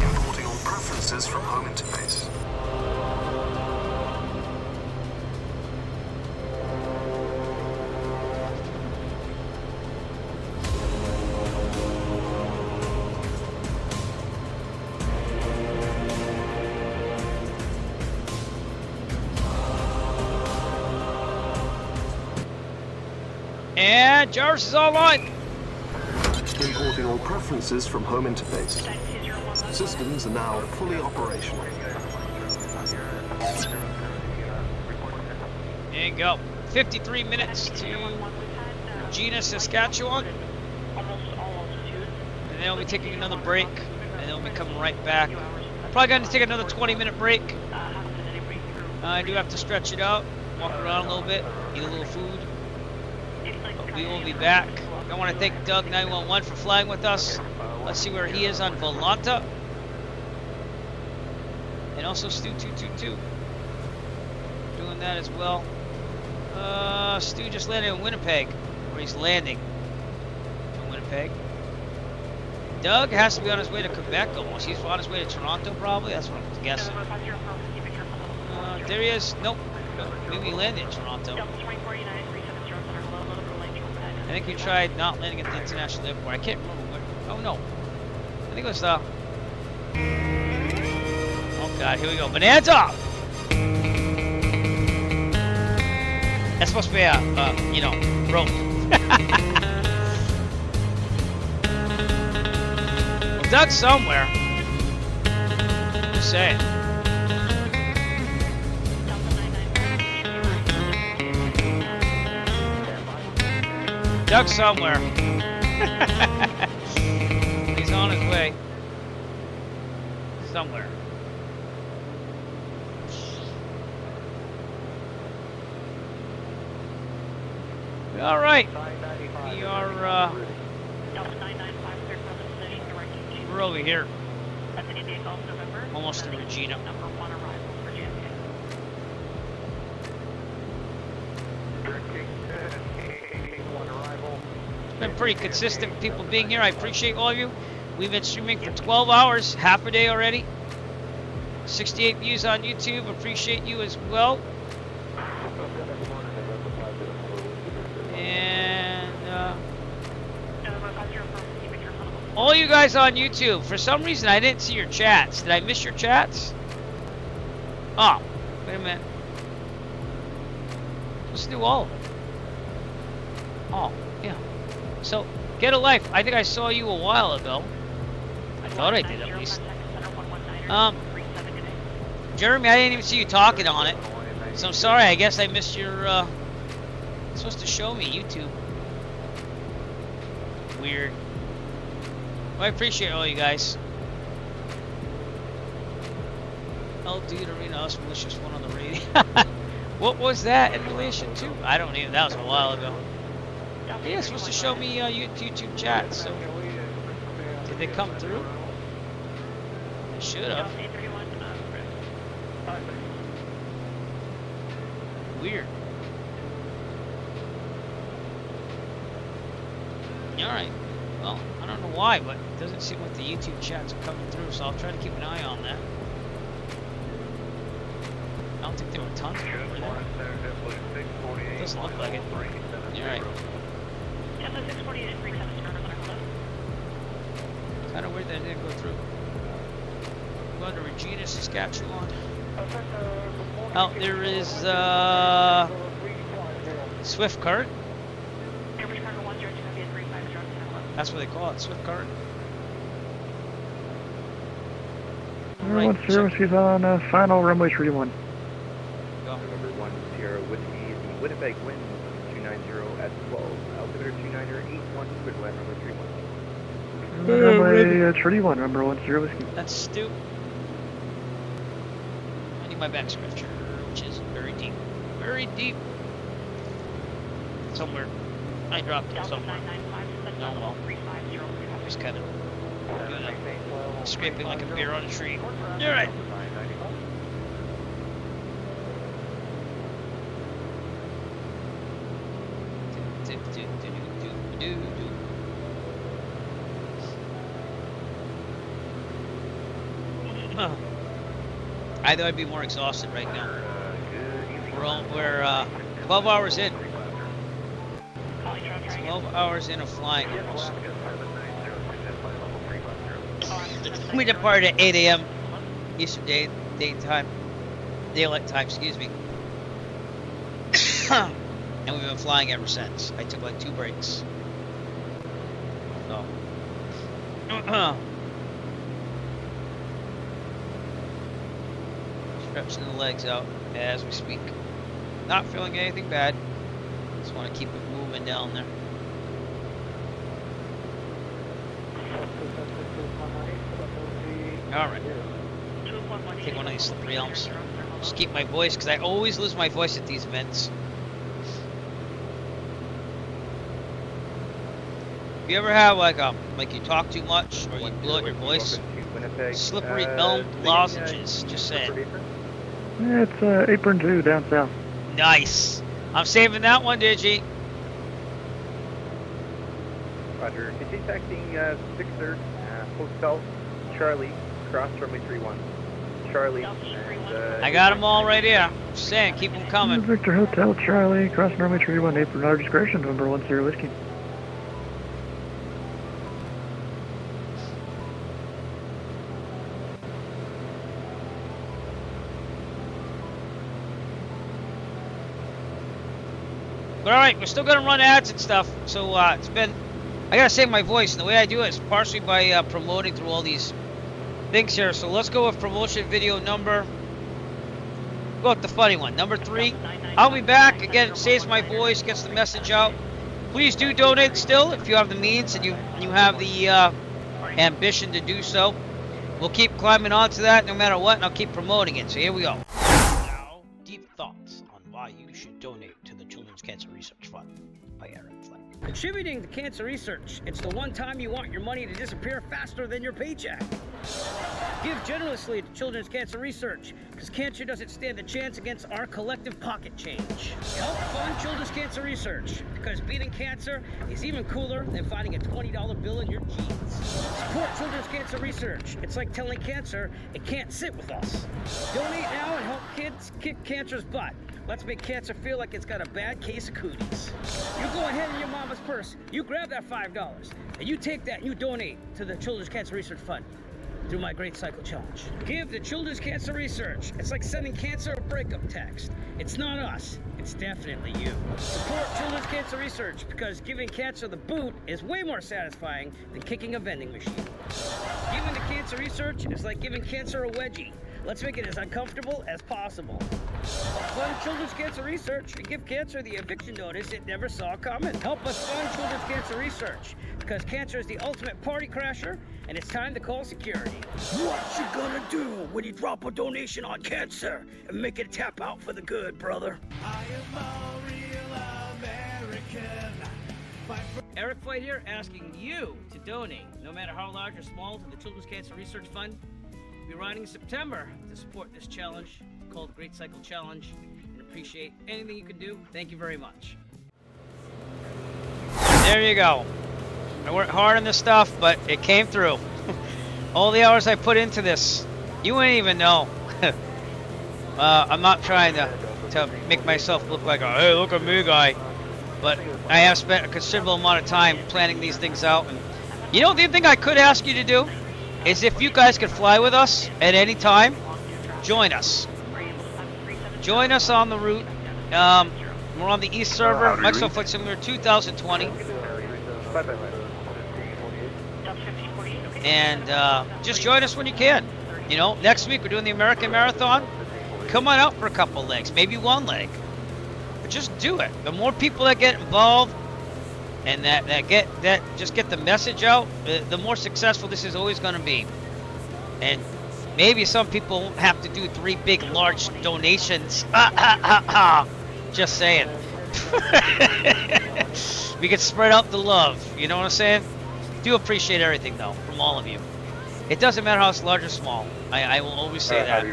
Importing all preferences from home interface. And Jarvis is online. Importing all preferences from home interface. Systems are now fully operational. There you go. 53 minutes to Regina, Saskatchewan. And then we'll be taking another break. And then we'll be coming right back. Probably going to take another 20-minute break. I do have to stretch it out, walk around a little bit, eat a little food. But we will be back. I want to thank Doug 911 for flying with us. Let's see where he is on Volanta. And also Stu 222 doing that as well. Stu just landed in Winnipeg, or he's landing in Winnipeg. Doug has to be on his way to Quebec almost. He's on his way to Toronto probably. That's what I'm guessing. There he is. Nope. Maybe he landed in Toronto. I think we tried not landing at the international airport. I can't remember where. Oh no. I think it was oh god, here we go. Bonanza! That's supposed to be a, you know, rope. Well, Doug's somewhere. Just saying. Doug's somewhere. He's on his way. Somewhere. All right. We are, we're over here. Almost to Regina. Been pretty consistent with people being here. I appreciate all of you. We've been streaming for 12 hours, half a day already. 68 views on YouTube. Appreciate you as well. And all you guys on YouTube, for some reason I didn't see your chats. Did I miss your chats? Oh, wait a minute. Let's do all of them. Oh, yeah. So, get a life. I think I saw you a while ago. I thought I did at least. Jeremy, I didn't even see you talking on it. So I'm sorry, I guess I missed your, you're supposed to show me YouTube. Weird. Well, I appreciate all you guys. Oh, dude, Arena, us malicious one on the radio. What was that in relation to? I don't even, that was a while ago. Yeah, it's supposed to show me YouTube chat, so did they come through? Should have. Weird. Alright. Well, I don't know why, but it doesn't seem like the YouTube chats are coming through, so I'll try to keep an eye on that. I don't think there were tons of them over there. Doesn't look like it. Alright. Kind of weird that it didn't go through. Going to Regina, Saskatchewan. Oh, there is Swift Cart. That's what they call it, Swift Cart. Right, services on final runway 31. Go. Number 1 Sierra Whiskey, the Winnipeg wind 290 at 12. Altimeter 29081, clear to land runway 31. Runway 31, number 1 Sierra Whiskey. That's stupid. I need my back scripture, which is very deep. Very deep. Somewhere. I dropped it somewhere. Oh well. Just kind of scraping like a bear on a tree. Alright. I thought I'd be more exhausted right now. We're 12 hours in. 12 hours in of flying almost. We departed at 8 a.m. Eastern Daylight Time, excuse me. And we've been flying ever since. I took like 2 breaks. So. Stretching the legs out as we speak. Not feeling anything bad. Just want to keep it moving down there. Alright. Take one of these slippery elms. Just keep my voice, because I always lose my voice at these events. If you ever have like you talk too much or you blow out your voice, slippery elm lozenges, just saying. Yeah, it's apron 2 down south. Nice. I'm saving that one, Digi. Roger. Continue taxiing 6-3, Hotel Charlie, cross runway 31. Charlie. And, I got them all right here. Just saying, keep them coming. Victor Hotel Charlie, cross runway 31, apron our discretion, number 1 Sierra Whiskey. But alright, we're still gonna run ads and stuff. So it's been, I gotta save my voice, and the way I do it is partially by promoting through all these things here. So let's go with promotion video number. Go with the funny one, number 3. I'll be back again. It saves my voice, gets the message out. Please do donate still if you have the means and you have the ambition to do so. We'll keep climbing onto that no matter what, and I'll keep promoting it. So here we go. Now, deep thoughts on why you should donate to the Children's Cancer Research Fund by Eric. Contributing to cancer research, it's the one time you want your money to disappear faster than your paycheck. Give generously to Children's Cancer Research, because cancer doesn't stand a chance against our collective pocket change. Help fund Children's Cancer Research, because beating cancer is even cooler than finding a $20 bill in your jeans. Support Children's Cancer Research. It's like telling cancer it can't sit with us. Donate now and help kids kick cancer's butt. Let's make cancer feel like it's got a bad case of cooties. You go ahead in your mama's purse, you grab that $5, and you take that and you donate to the Children's Cancer Research Fund through my Great Cycle Challenge. Give to Children's Cancer Research. It's like sending cancer a breakup text. It's not us, it's definitely you. Support Children's Cancer Research, because giving cancer the boot is way more satisfying than kicking a vending machine. Giving to cancer research is like giving cancer a wedgie. Let's make it as uncomfortable as possible. Fund Children's Cancer Research and give cancer the eviction notice it never saw coming. Help us fund Children's Cancer Research, because cancer is the ultimate party crasher, and it's time to call security. What you gonna do when you drop a donation on cancer and make it tap out for the good, brother? I am a real American. Eric Flight here, asking you to donate, no matter how large or small, to the Children's Cancer Research Fund. be riding in September to support this challenge called Great Cycle Challenge and appreciate anything you can do. Thank you very much. There you go. I worked hard on this stuff, but it came through. All the hours I put into this, you wouldn't even know. I'm not trying to make myself look like a, hey, look at me guy. But I have spent a considerable amount of time planning these things out. And you know, the thing I could ask you to do is if you guys could fly with us at any time, join us. Join us on the route. We're on the East server, Microsoft Flight Simulator 2020. And just join us when you can. You know, next week we're doing the American Marathon. Come on out for a couple legs, maybe one leg. But just do it. The more people that get involved and that just get the message out, the more successful this is always going to be. And maybe some people won't have to do 3 big, large donations. Just saying. We can spread out the love. You know what I'm saying? Do appreciate everything though from all of you. It doesn't matter how it's large or small. I will always say that.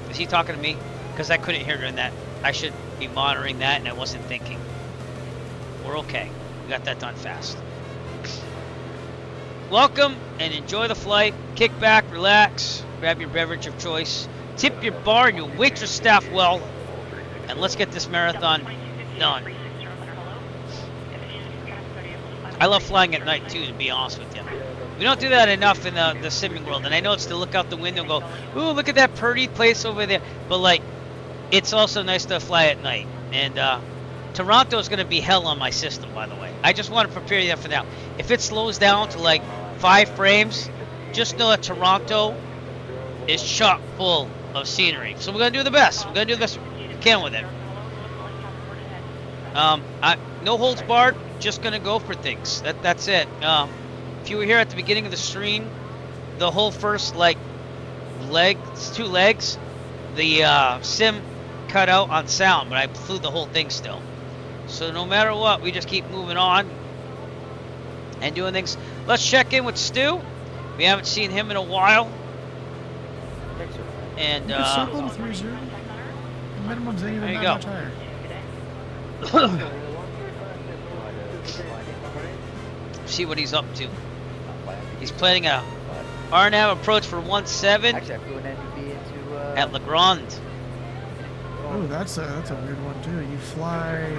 Is he talking to me? Because I couldn't hear during that. I should be monitoring that and I wasn't thinking. We're okay. We got that done fast. Welcome and enjoy the flight. Kick back, relax, grab your beverage of choice, tip your bar and your waitress staff well, and let's get this marathon done. I love flying at night too, to be honest with you. We don't do that enough in the simming world, and I know it's to look out the window and go, ooh, look at that pretty place over there. But like, it's also nice to fly at night. And Toronto is going to be hell on my system, by the way. I just want to prepare you for now. If it slows down to like 5 frames, just know that Toronto is chock full of scenery. So we're going to do the best. We're going to do the best we can with it. No holds barred. Just going to go for things. That's it. If you were here at the beginning of the stream, the whole first 2 legs, the sim cut out on sound, but I flew the whole thing still. So no matter what, we just keep moving on and doing things. Let's check in with Stu. We haven't seen him in a while. And circle to 30. The minimum's ain't even that much higher. See what he's up to. He's planning a RNAV approach for 17 at Legrand. Oh, that's a weird one too. You fly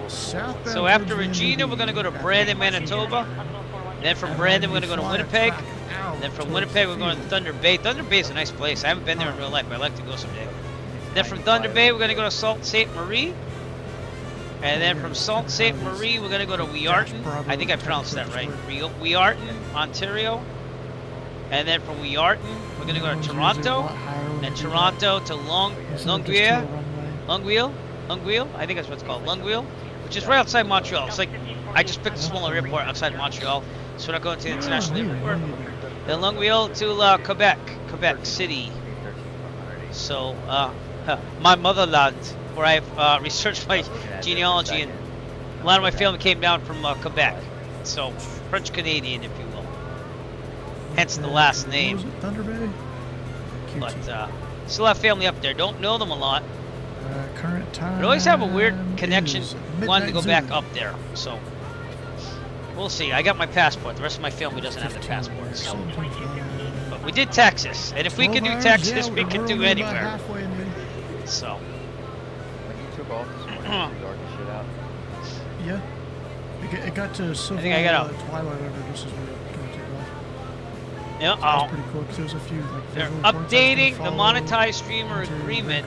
southbound. So after Regina, we're gonna go to Brandon, Manitoba. Then from Brandon, we're gonna go to Winnipeg. Then from Winnipeg, we're going to Thunder Bay. Thunder Bay is a nice place. I haven't been there in real life, but I'd like to go someday. Then from Thunder Bay, we're gonna go to Sault Ste. Marie. And then from Sault Ste. Marie, we're going to go to Wearton. I think I pronounced that right. Wearton, Ontario. And then from Wearton, we're going to go to Toronto. And Toronto to Longueuil. I think that's what it's called. Longueuil, which is right outside Montreal. It's like, I just picked a smaller airport outside Montreal. So we're not going to the international airport. Then Longueuil to Quebec City. So, my motherland, where I've researched my genealogy, and a lot of my family came down from Quebec, so French Canadian, if you will. Hence the last name. Thunder Bay. But still have family up there. Don't know them a lot. Current time. But always have a weird connection wanting to go back up there. So we'll see. I got my passport. The rest of my family doesn't have their passports. So. But we did Texas, and if we can do Texas, we can do anywhere. So. Off this morning, dark as shit out. Yeah. It got to silver. I think I got twilight over just as we were going to take off. Yeah. So that's pretty cool because there's a few they're updating the monetized streamer agreement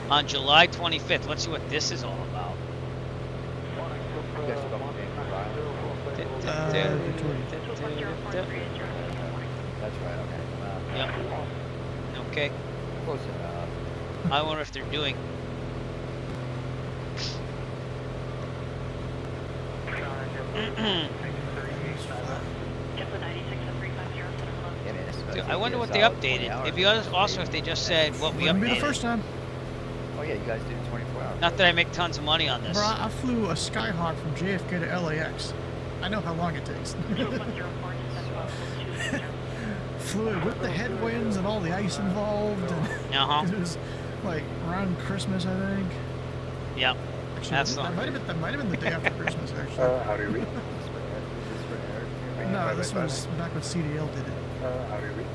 on July 25th. Let's see what this is all about. That's right. Okay. Yeah. Okay. Close enough. I wonder if they're doing. I wonder what they updated. If you also if they just said what we updated. Be the first time. Oh yeah, you guys did 24 hours. Not that I make tons of money on this. Bro, I flew a Skyhawk from JFK to LAX. I I know how long it takes. Flew it with the headwinds and all the ice involved. And it was like around Christmas, I think. Yep. Actually, That's that might have been the day after Christmas, actually. How do you read? No, this was back when CDL did it. How do you read?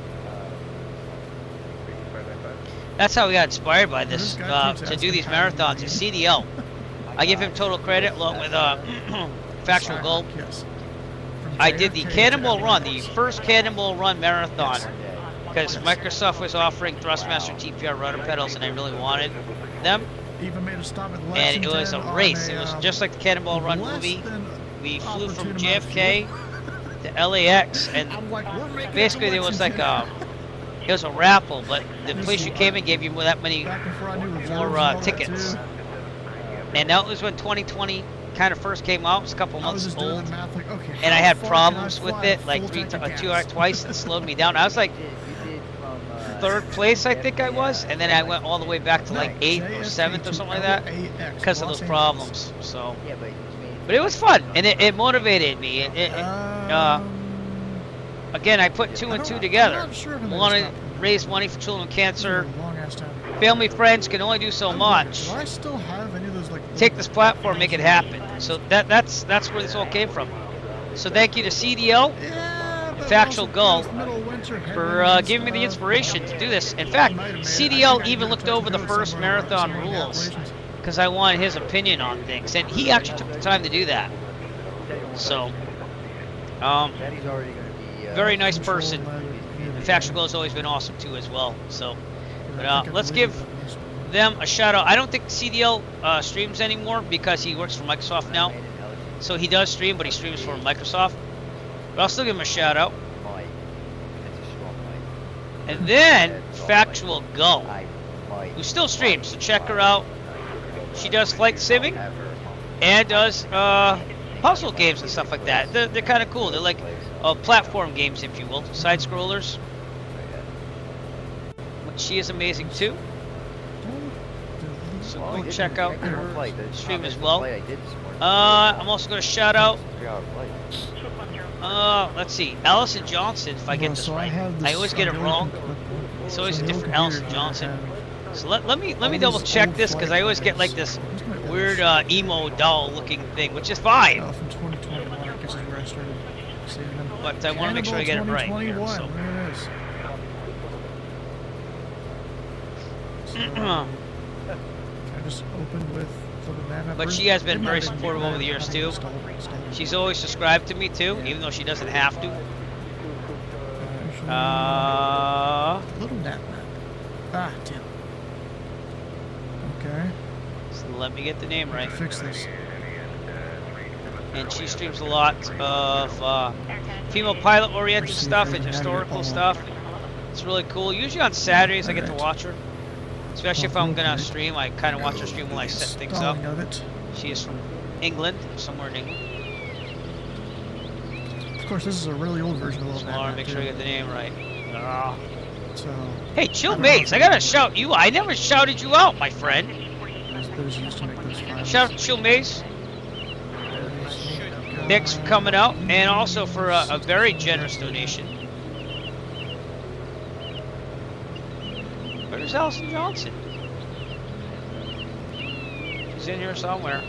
That's how we got inspired by this, to do these marathons. Is CDL. I give him total credit along with Factual Gold. Yes. I did the Cannonball Run, the first Cannonball Run marathon, because Microsoft was offering Thrustmaster TPR rudder pedals, and I really wanted them. Even made a stop at Lexington, and it was a race. It was just like the Cannonball Run movie. We flew from JFK to LAX, and basically there was like it was a raffle, but the place you came in gave you that many more tickets. And that was when 2020 kind of first came out. It was a couple months old, and I had problems with it, like twice, and slowed me down. I was like third place, I think I was, and then I went all the way back to like 8th or 7th or something like that because of those problems. So, but it was fun, and it motivated me. Again, I put 2 and 2 together. Want to raise money for children with cancer. Family, friends can only do so much. Do I still have any of those, like, take this platform, make it happen. So that's where this all came from. So thank you to CDL, Factual Gold, for giving me the inspiration to do this. In fact, CDL even looked over the first marathon rules because I wanted his opinion on things, and he actually took the time to do that. So, very nice person. And Factual Gold has always been awesome too as well. So, but let's give them a shout out. I don't think CDL streams anymore because he works for Microsoft now. So he does stream, but he streams for Microsoft. But I'll still give him a shout out. And then Factual Go, who still streams, so check her out. She does flight simming and does puzzle games and stuff like that. They're kind of cool. They're like platform games, if you will, side scrollers. But she is amazing too. So go check out her stream as well. I'm also going to shout out, let's see, Allison Johnson, if I get this right. I always get it wrong. It's always a different Allison Johnson. So let me double check this because I always get like this weird emo doll looking thing, which is fine. From 2021, I guess is where I started seeing them. But I want to make sure I get it right. Here, so. I just opened with the map. But she has been very supportive over the years too. She's always subscribed to me too, even though she doesn't have to. Little nap. Ah, Tim. Okay. So let me get the name right. Fix this. And she streams a lot of female pilot-oriented stuff and historical stuff. It's really cool. Usually on Saturdays I get to watch her. Especially if I'm gonna stream, I kind of watch her stream while I set things up. She is from England, somewhere in England. Of course, this is a really old version of the I want to make sure I get the name right. So, hey, Chill Maze, I gotta shout you. I never shouted you out, my friend. Shout out to Chill Maze. Thanks for coming out, and also for a very generous donation. Where's Allison Johnson? She's in here somewhere.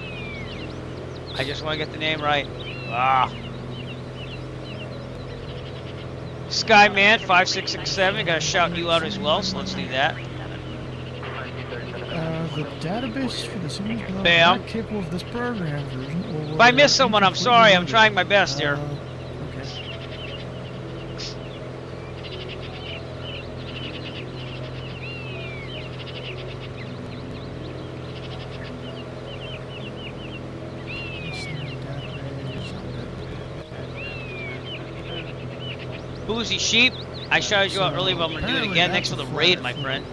I just want to get the name right. Skyman 5667, gotta shout you out as well, so let's do that. The database for the series below Bam. is not capable of this program version. If I miss someone, I'm sorry. I'm trying my best here. Boozy Sheep, I shouted you out earlier, but I'm going to do it again. Thanks for the raid, my friend.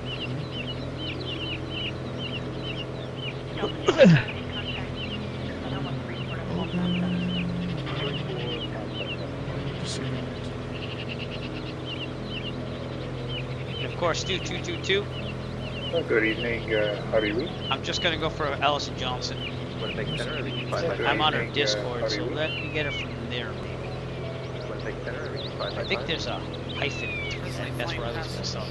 Of course, Stu 222. Good evening, how do you read? I'm just going to go for Allison Johnson. I'm on her Discord, so let me get her from there, maybe. Winnipeg Center, reaching 555. I think there's a hyphen. I think that's where I was messed up.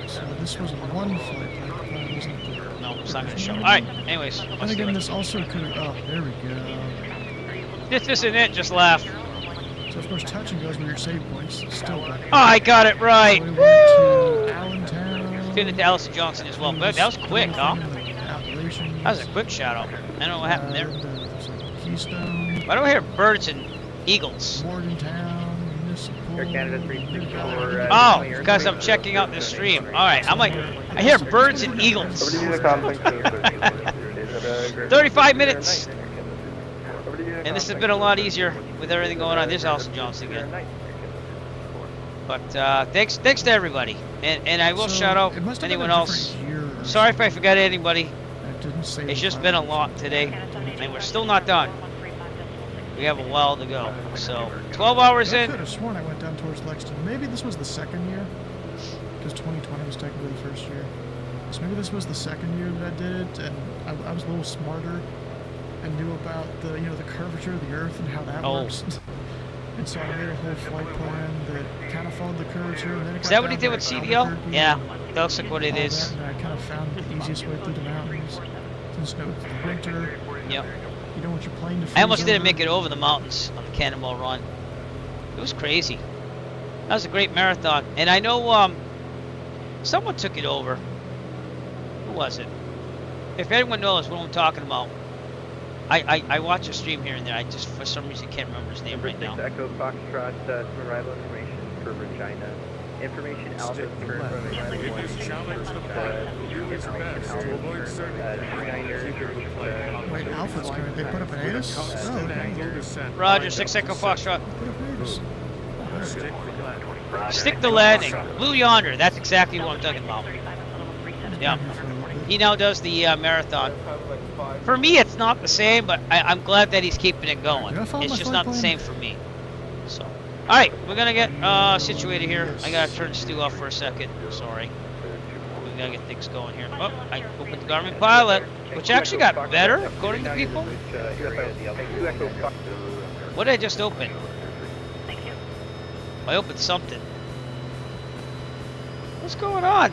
So this was one flight plan, wasn't it? No, it's not going to show. All right. Anyways, And let's do again, it. this also could. Oh, there we go. This isn't it. Just laugh. So of course, touch and goes with your save points. Still better. Oh, I got it right. So we went to Allentown. Fit into Allison Johnson as well. But that was quick, huh? Operations. That was a quick shout out. I don't know what happened there. Keystone. Why do I hear birds and eagles? Morgantown. Municipal. Air Canada 364. Oh, because I'm checking out the stream. All right, I'm like, I hear birds and eagles. 35 minutes. And this has been a lot easier with everything going on. There's Allison Johnson again. But thanks to everybody. And I will shout out anyone else. Sorry if I forgot anybody. It's just been a lot today. And we're still not done. We have a while to go. So 12 hours in. I could have sworn I went down towards Lexington. Maybe this was the second year. Because 2020 was technically the first year. So maybe this was the second year that I did it, and I was a little smarter and knew about the the curvature of the Earth and how that works. And so I made a whole flight plan that kind of followed the curvature. And then it Is that what he did with CDL? Yeah, that looks like what it is. And I kind of found the easiest way through the mountains. Since it's the winter, yep. You don't want your plane to freeze I almost didn't over. make it over the mountains on the Cannonball Run. It was crazy. That was a great marathon. And I know someone took it over. Who was it? If anyone knows what I'm talking about, I watch a stream here and there. I just, for some reason, can't remember his name right now. Echo Foxtrot, some arrival information for Regina. Information Alpha, current runway arrival 1. Wait, Alpha's current. They put up an ATIS? Oh, okay. Roger, 6 Echo Foxtrot. Stick the landing. Blue Yonder, that's exactly what I'm talking about. Yeah. He now does the marathon. For me, it's not the same, but I'm glad that he's keeping it going. It's just not the same for me. So, all right, we're gonna get situated here. I gotta turn Stu off for a second. Sorry. We gotta get things going here. Oh, I opened the Garmin Pilot, which actually got better according to people. What did I just open? I opened something. What's going on?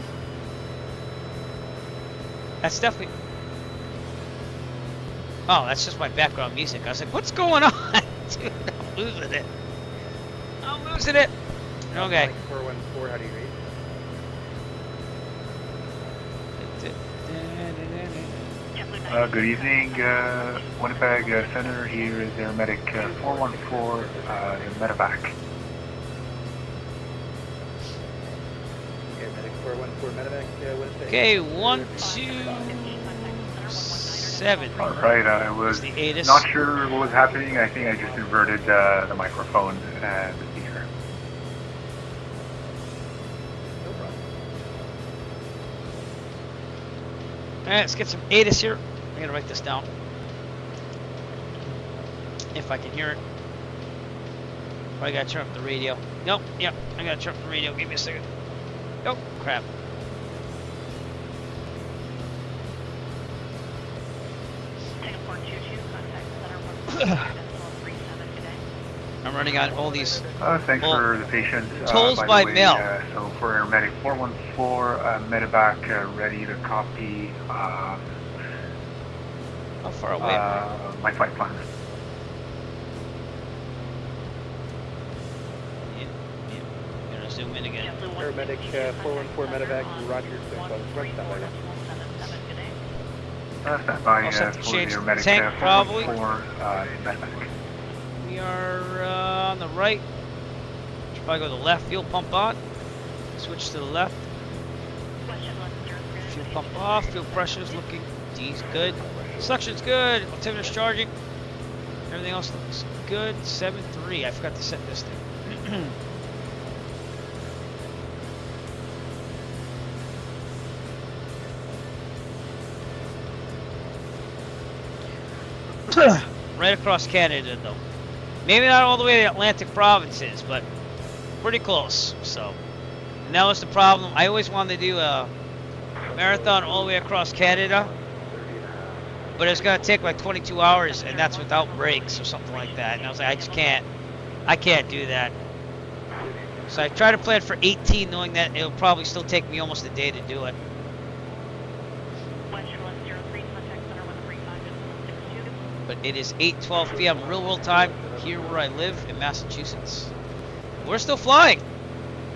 That's definitely... Oh, that's just my background music. I was like, what's going on? Dude, I'm losing it. I'm losing it. Okay. 414, how do you read? Good evening, Winnipeg Center. Here is Air Medic 414, medevac. Air Medic 414, medevac, Winnipeg. Okay, 127. All right, I was not sure what was happening. I think I just inverted the microphone and the speaker. All right, let's get some ATIS here. I gotta write this down. If I can hear it. Oh, I gotta turn up the radio. Nope, yep, I gotta turn up the radio. Give me a second. Oh, crap. I'm running on all these. Thanks for the patience. Tolls by mail. So for Air Medic 414, medevac ready to copy. How far away? My flight plan. I'm gonna zoom in again. Air Medic 414, medevac, Roger, Stand by I'll set to for change Air the Medic tank, probably. 414, medevac. We are on the right. Should probably go to the left. Fuel pump on. Switch to the left. Fuel pump off. Fuel pressure is looking good. Suction's good. Altimeter's charging. Everything else looks good. 7.3. I forgot to set this thing. Right across Canada, though. Maybe not all the way to the Atlantic provinces, but pretty close. So, and that was the problem. I always wanted to do a marathon all the way across Canada, but it's gonna take like 22 hours, and that's without breaks or something like that. And I was like, I can't do that. So I try to plan for 18, knowing that it'll probably still take me almost a day to do it. But it is 8:12 p.m. real world time here where I live in Massachusetts. We're still flying.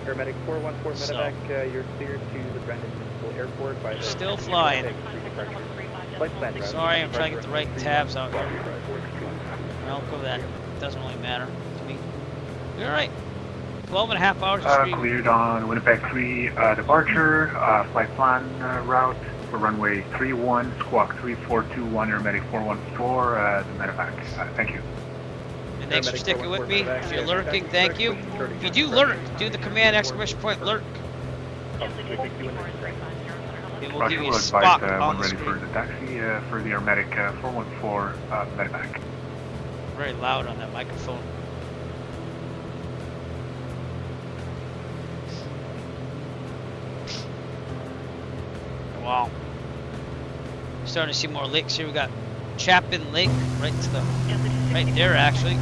Paramedic 414 medevac, you're cleared to the Brandon Municipal Airport by the... Still flying. Sorry, I'm trying to get the right tabs out here. I'll go that. Doesn't really matter to me. All right. 12 and a half hours of stream. Cleared on Winnipeg 3 departure, flight plan route for runway 31, squawk 3421, airmedic 414, the medevac. Thank you. And thanks for sticking with me. If you're lurking, thank you. If you do lurk, do the command exclamation point lurk. It will give you a spot on the ready screen. for the taxi for the airmedic 414 medevac. Very loud on that microphone. Wow. Starting to see more lakes here. We got Chapin Lake right there actually.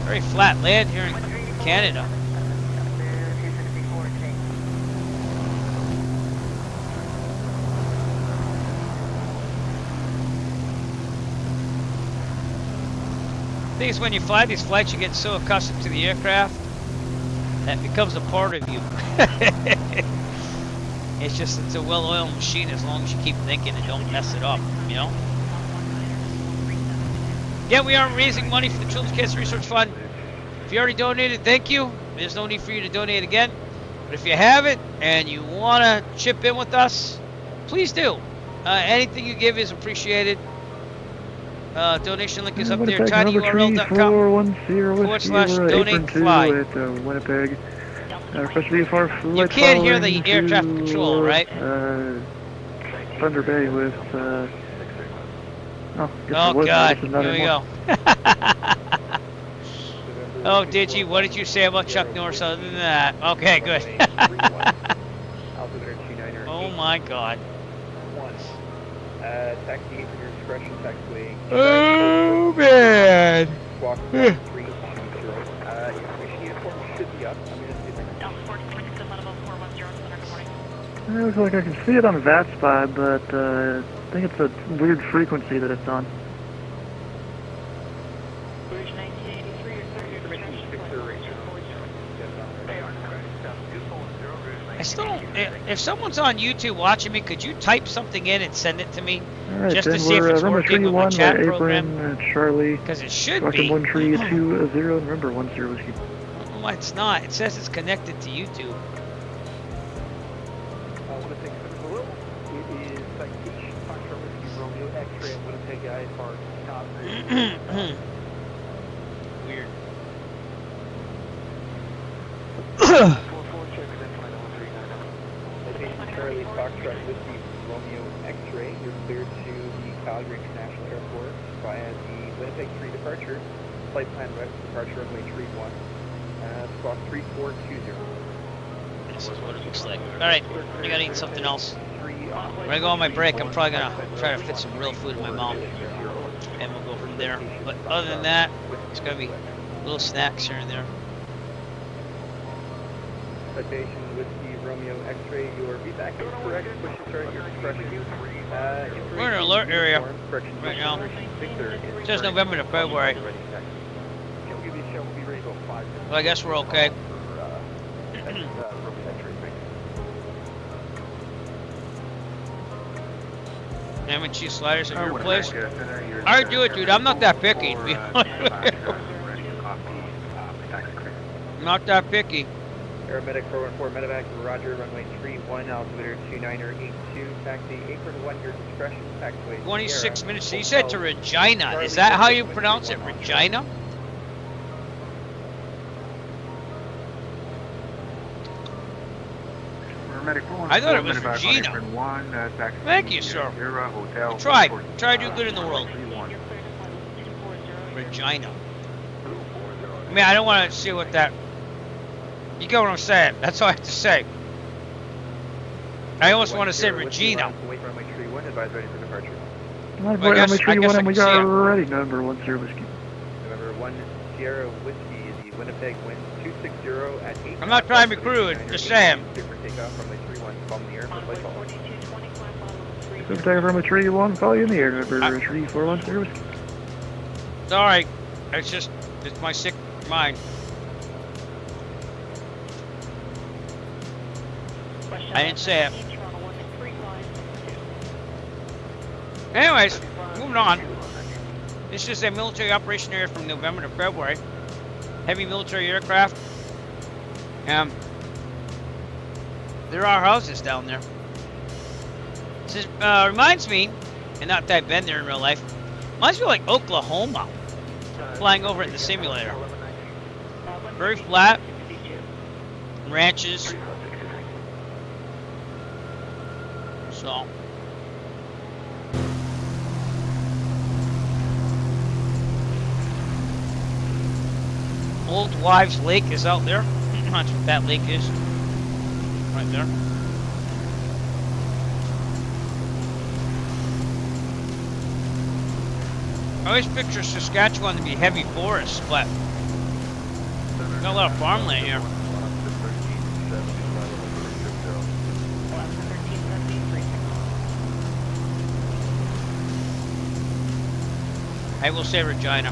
Very flat land here in Canada. The thing is, when you fly these flights, you get so accustomed to the aircraft that it becomes a part of you. It's a well-oiled machine as long as you keep thinking and don't mess it up, you know? Yeah, we are raising money for the Children's Cancer Research Fund. If you already donated, thank you. There's no need for you to donate again. But if you haven't and you want to chip in with us, please do. Anything you give is appreciated. Donation link is up there, tinyurl.com/donate-fly. At Winnipeg. You can't hear the air traffic control, right? Thunder Bay with, oh God, here we go. Oh, did you? What did you say about Chuck Norris other than that? Okay, good. Oh my God. Taxi 8 for your discretion, taxiway. Oh man. Squawk 320. Information uniform should be up. It looks like I can see it on that spot, but I think it's a weird frequency that it's on. I still don't. If someone's on YouTube watching me, could you type something in and send it to me? Alright, just to see if it's working with my chat program? Charlie. Because it should be. 1320, remember 10 whiskey. No, it's not. It says it's connected to YouTube. Weird. Charlie Foxtrot Whiskey Romeo X-ray. You're cleared to the Calgary International Airport via the Winnipeg 3 departure. Flight plan west departure runway 31. Squawk 3420. This is what it looks like. Alright, I gotta eat something else. When I go on my break, I'm probably gonna try to fit some real food in my mouth. And we'll go from there. But other than that, it's gonna be little snacks here and there. Citation Whiskey Romeo X-ray, your feedback is correct. Push to start your discretion. We're in an alert area right now. It says November to February. Well, I guess we're okay. Ham and cheese sliders at your place? Alright, do it, dude. I'm not that picky. Not that picky. Aeromedic 414 medevac, Roger, runway 31, altimeter 2982, taxi apron 1, your discretion, taxiway 26 minutes. So you said to Regina. Is that how you pronounce it, Regina? I thought it was Regina. Thank you, sir. Try to do good in the world. Regina. I mean, I don't want to see what that... You get what I'm saying? That's all I have to say. I almost want to say Regina. advise ready for departure. Well, Well, I guess I and we can see are it. ready, number 10 whiskey. November 1 Sierra Whiskey, the Winnipeg winds 260 at 8. I'm not trying to be crude, just saying. Clear for takeoff from the 31, calm in the air for flight follow. So take from a 3-1, call you in the air, number 341 whiskey. It's alright. It's my sick mind. I didn't say it. Anyways, moving on. This is a military operation area from November to February. Heavy military aircraft. There are houses down there. This reminds me, and not that I've been there in real life, reminds me of like Oklahoma, flying over it in the simulator. Very flat, ranches. So. Old Wives Lake is out there. That's what that lake is. Right there. I always picture Saskatchewan to be heavy forests, but got a lot of farmland here. I will say Regina.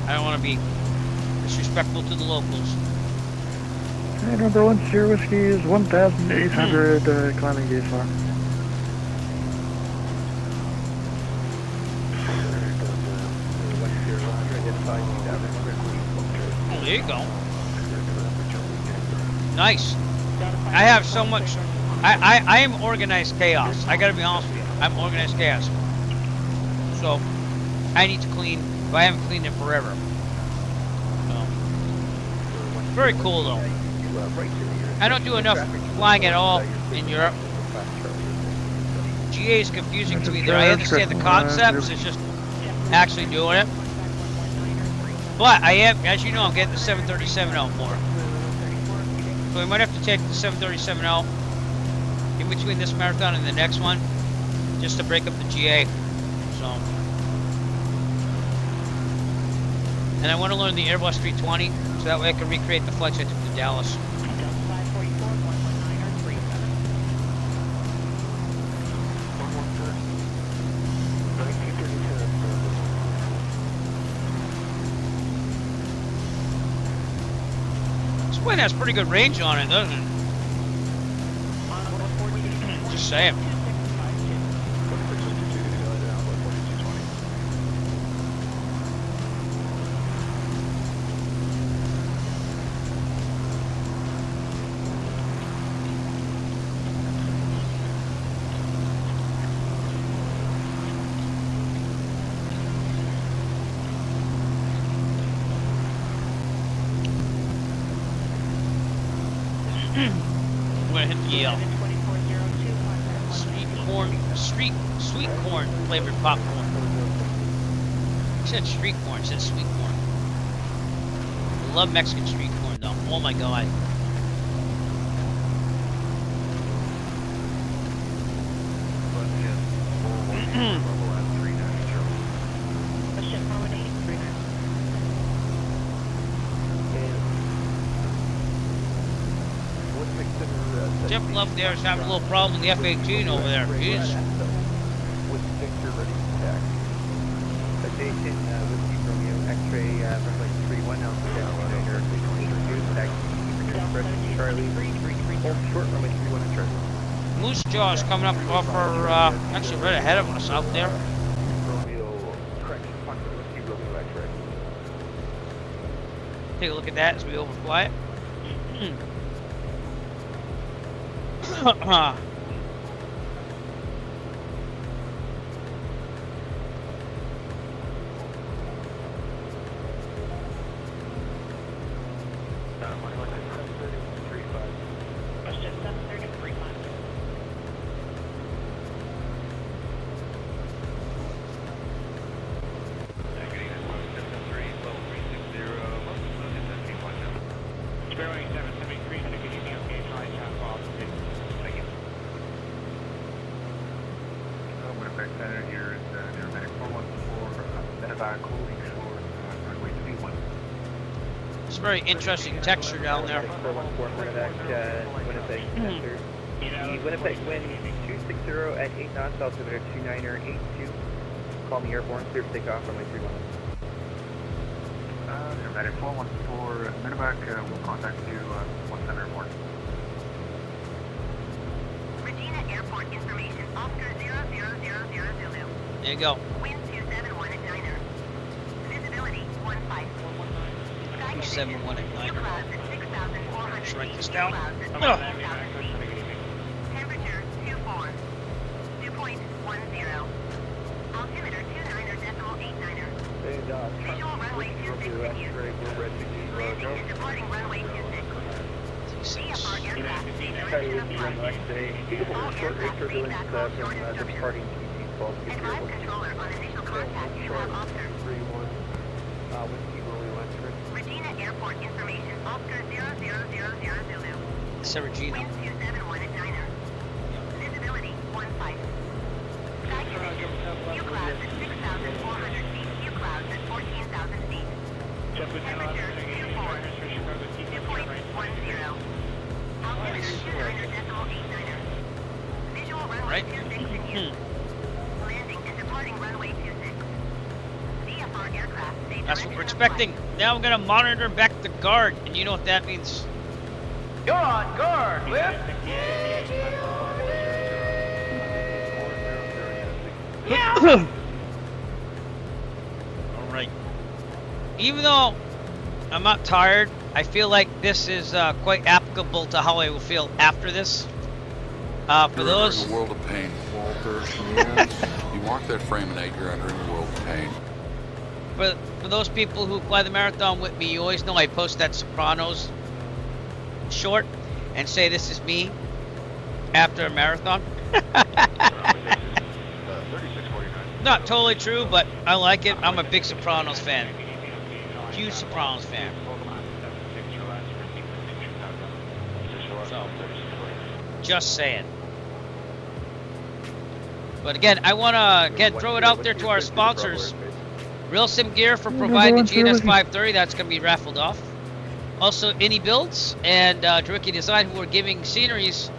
I don't want to be disrespectful to the locals. Okay, number 1 Sierra Whiskey is 1,800 climbing gauge far. Oh, there you go. Nice. I have so much. I am organized chaos. I gotta be honest with you. I'm organized chaos. So I need to clean, but I haven't cleaned it forever. So very cool though. I don't do enough flying at all in Europe. GA is confusing to me there. I understand the concepts, it's just actually doing it. But I am, as you know, I'm getting the 737 out more. So we might have to take the 737 out in between this marathon and the next one, just to break up the GA. So, and I want to learn the Airbus 320, so that way I can recreate the flights I took to Dallas. This plane has pretty good range on it, doesn't it? Just saying. I'm gonna hit the Yale. Sweet corn flavored popcorn. It said street corn, it said sweet corn. I love Mexican street corn though. Oh my god. Jeff Love there is having a little problem with the F-18 over there. Jeez. Station Whiskey Romeo X-ray runway 31 now Airliner Charlie. Hold short runway 31 at Charlie. Moose Jaw is coming up off our, actually right ahead of us out there. Romeo, correct, Whiskey Romeo X-ray. Take a look at that as we overfly it. It's very interesting texture down there. 414 Medevac, Winnipeg Center. The Winnipeg wind 260 at 8 knots, altimeter 2982. Call me airborne, clear for takeoff, runway 31. Airmatic 414 Medevac, we'll contact you once I'm airborne. Regina Airport information, Oscar 0000 Zulu. There you go. Wind 271 at 9er. Visibility 15. Sky 271 at 9er. clouds at 6,400 Let's write feet. this down. Clouds at Ugh. 14,000 feet. Temperature 24. Dew point 10. Altimeter 29.89er. Visual runway 26 in use. Landing and departing runway 26. VFR aircraft in direction of flight. All aircraft feedback call short instructions. Advise controller on initial contact you have officer. Regina Airport information, Oscar 0000 Zulu. It's a Regina. Wind 271 at 9er. Visibility 15. Sky conditions, few clouds at 6,400 feet, few clouds at 14,000 feet. Temperature 24. Dew point 10. Altimeter 29.89er. Visual runway 26 in use. Landing and departing runway 26. VFR aircraft stay That's what we're direction of expecting. Now we're gonna monitor back the guard, and you know what that means. You're on guard, Whip. All right. Even though I'm not tired, I feel like this is quite applicable to how I will feel after this. For those. You're in a world of pain, Walter. Yes. You walk that frame at 8, you're entering a world of pain. For those people who fly the marathon with me, you always know I post that Sopranos short and say this is me after a marathon. Not totally true, but I like it. I'm a big Sopranos fan. Huge Sopranos fan. So, just saying. But again, I want to throw it out there to our sponsors. Real Sim Gear for providing the GNS 530. That's going to be raffled off. Also, Any Builds and Drewicki Design, who are giving sceneries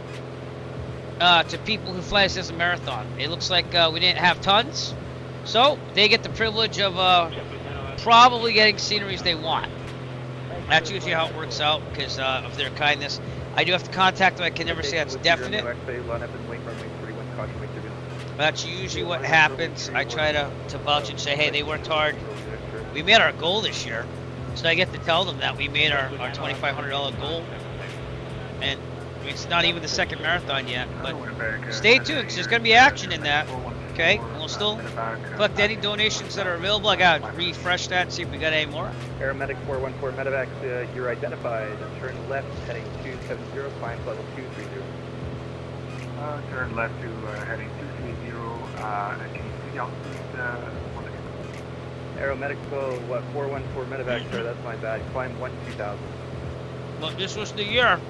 to people who fly us as a marathon. It looks like we didn't have tons, so they get the privilege of probably getting sceneries they want. That's usually how it works out because of their kindness. I do have to contact them. I can never say that's definite. That's usually what happens. I try to vouch and say, hey, they worked hard. We made our goal this year. So I get to tell them that we made our $2,500 goal. And it's not even the second marathon yet. But stay tuned because there's going to be action in that. Okay? And we'll still collect any donations that are available. I got to refresh that, see if we got any more. Aeromedic 414 Medevac, you're identified. Turn left heading 270, climb level 230. Turn left to heading 230, can you see the altitude? Aeromedic, 414 Medevac, sir, that's my bad. Climb 2000. Well, this was the year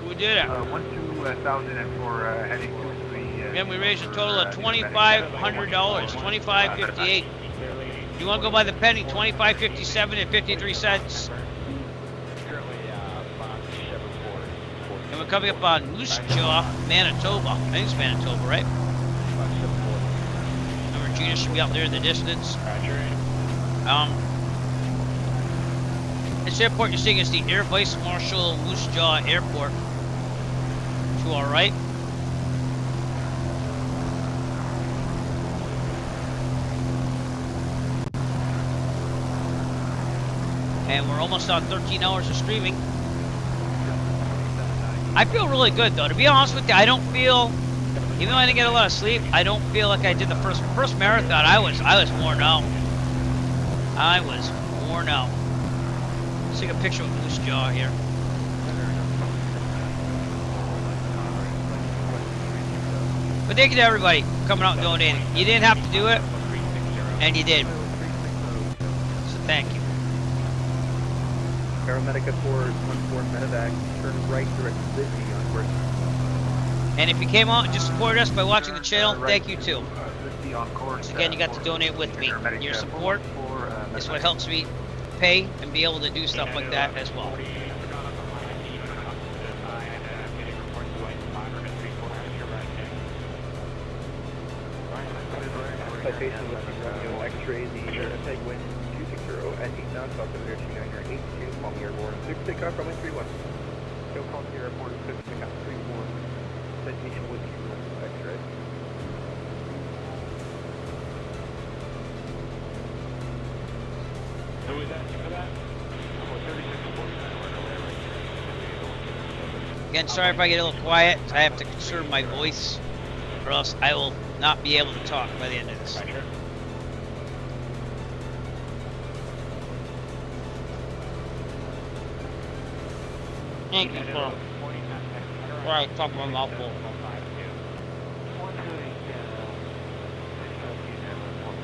we did it. 12,000 and for heading 23. Again, we raised a total of $2,500, $25.58. You want to go by the penny? $25.57 and 53 cents. And we're coming up on Moose Jaw, Manitoba. I think it's Manitoba, right? And Regina should be up there in the distance. This airport you're seeing is the Air Vice Marshal Moose Jaw Airport. To our right. And we're almost on 13 hours of streaming. I feel really good though. To be honest with you, I don't feel, even though I didn't get a lot of sleep, I don't feel like I did the first marathon. I was worn out. I was worn out. Let's take a picture with Moose Jaw here. But thank you to everybody coming out and donating. You didn't have to do it, and you did. So thank you. Aeromedica 414 Medevac, turn right direct to Disney on course. And if you came out and just supported us by watching the channel, thank you too. So again, you got to donate with me. Your support is what helps me pay and be able to do stuff like that as well. Citation with Romeo X-ray, the Winnipeg wind 260 at 8 knots, off of 2982, call me airborne, 6 takeoff, runway 31. Go call me airborne, 6 takeoff, 31. Citation with Romeo X-ray. Who is asking for that? 3649. Again, sorry if I get a little quiet. I have to conserve my voice, or else I will not be able to talk by the end of this. Thank you for talking my mouth full.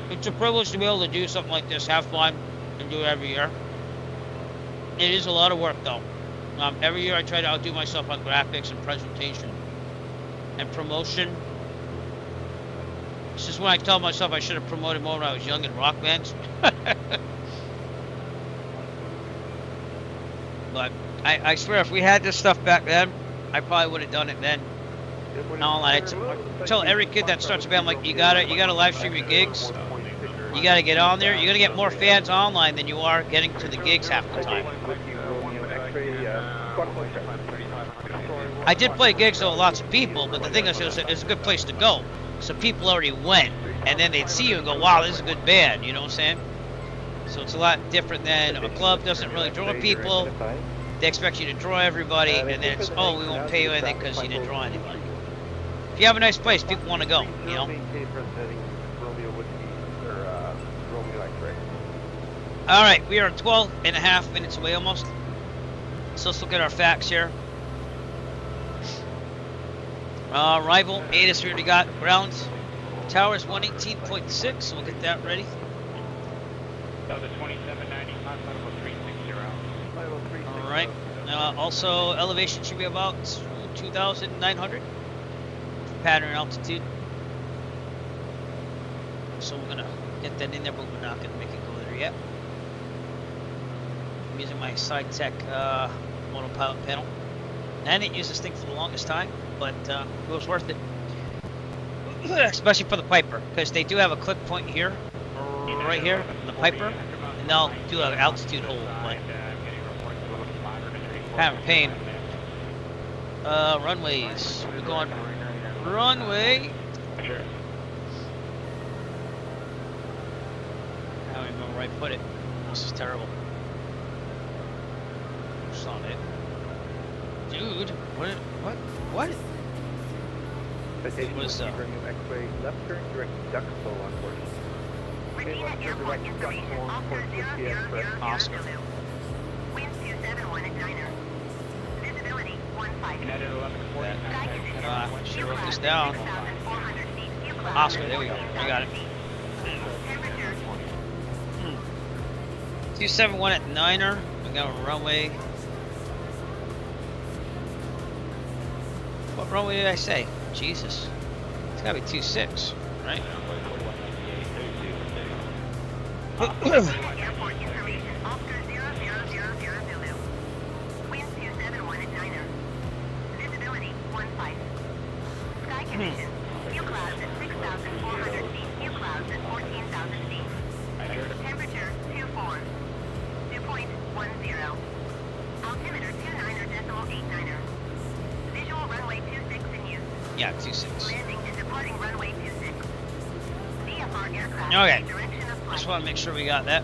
It's a privilege to be able to do something like this, have fun, and do it every year. It is a lot of work, though. Every year I try to outdo myself on graphics and presentation and promotion. It's just when I tell myself I should have promoted more when I was young in rock bands. But I swear, if we had this stuff back then, I probably would have done it then. I tell every kid that starts a band, like, you gotta live stream your gigs. You gotta get on there. You're gonna get more fans online than you are getting to the gigs half the time. I did play gigs with lots of people, but the thing is, it's a good place to go. So people already went, and then they'd see you and go, wow, this is a good band, you know what I'm saying? So it's a lot different than a club doesn't really draw people. They expect you to draw everybody, and then it's, oh, we won't pay you anything because you didn't draw anybody. If you have a nice place, people want to go, you know? Alright, we are 12.5 minutes away almost. So let's look at our facts here. Arrival, ATIS, we already got ground. Tower is 118.6, so we'll get that ready. That was 2790, level 360. Alright, also elevation should be about 2,900. Pattern altitude. So we're gonna get that in there, but we're not gonna make it go there yet. I'm using my SciTech monopilot panel. I didn't use this thing for the longest time, but it was worth it. Especially for the Piper, because they do have a click point here, right here, the Piper, and they'll do an altitude hold. Like, kind of a pain. Runways. We're going runway. Sure. I don't even know where I put it. This is terrible. It's not it. Dude, what? Citation What is that? Romeo X-ray, left turn, direct duck flow on course. Okay, left turn, direct duck flow on course, 60 correct. Oscar. Wind 271 at Niner. Visibility 15. United 1140. Should wrote this down. Oscar, there we go. We got it. 271 at Niner. We got a runway. What runway did I say? Jesus. It's gotta be 26, right? Airport information. Oscar 0000 Zulu. Wind 271 at Niner. Visibility 15. Sky conditions. Few clouds at 6,400 feet. Few clouds at 14,000 feet. Temperature 24. Dew point 10. Altimeter 29.89. Visual runway 26 in use. Yeah, 26. Landing and departing runway 26. VFR aircraft. Okay. Direction of flight. Just want to make sure we got that.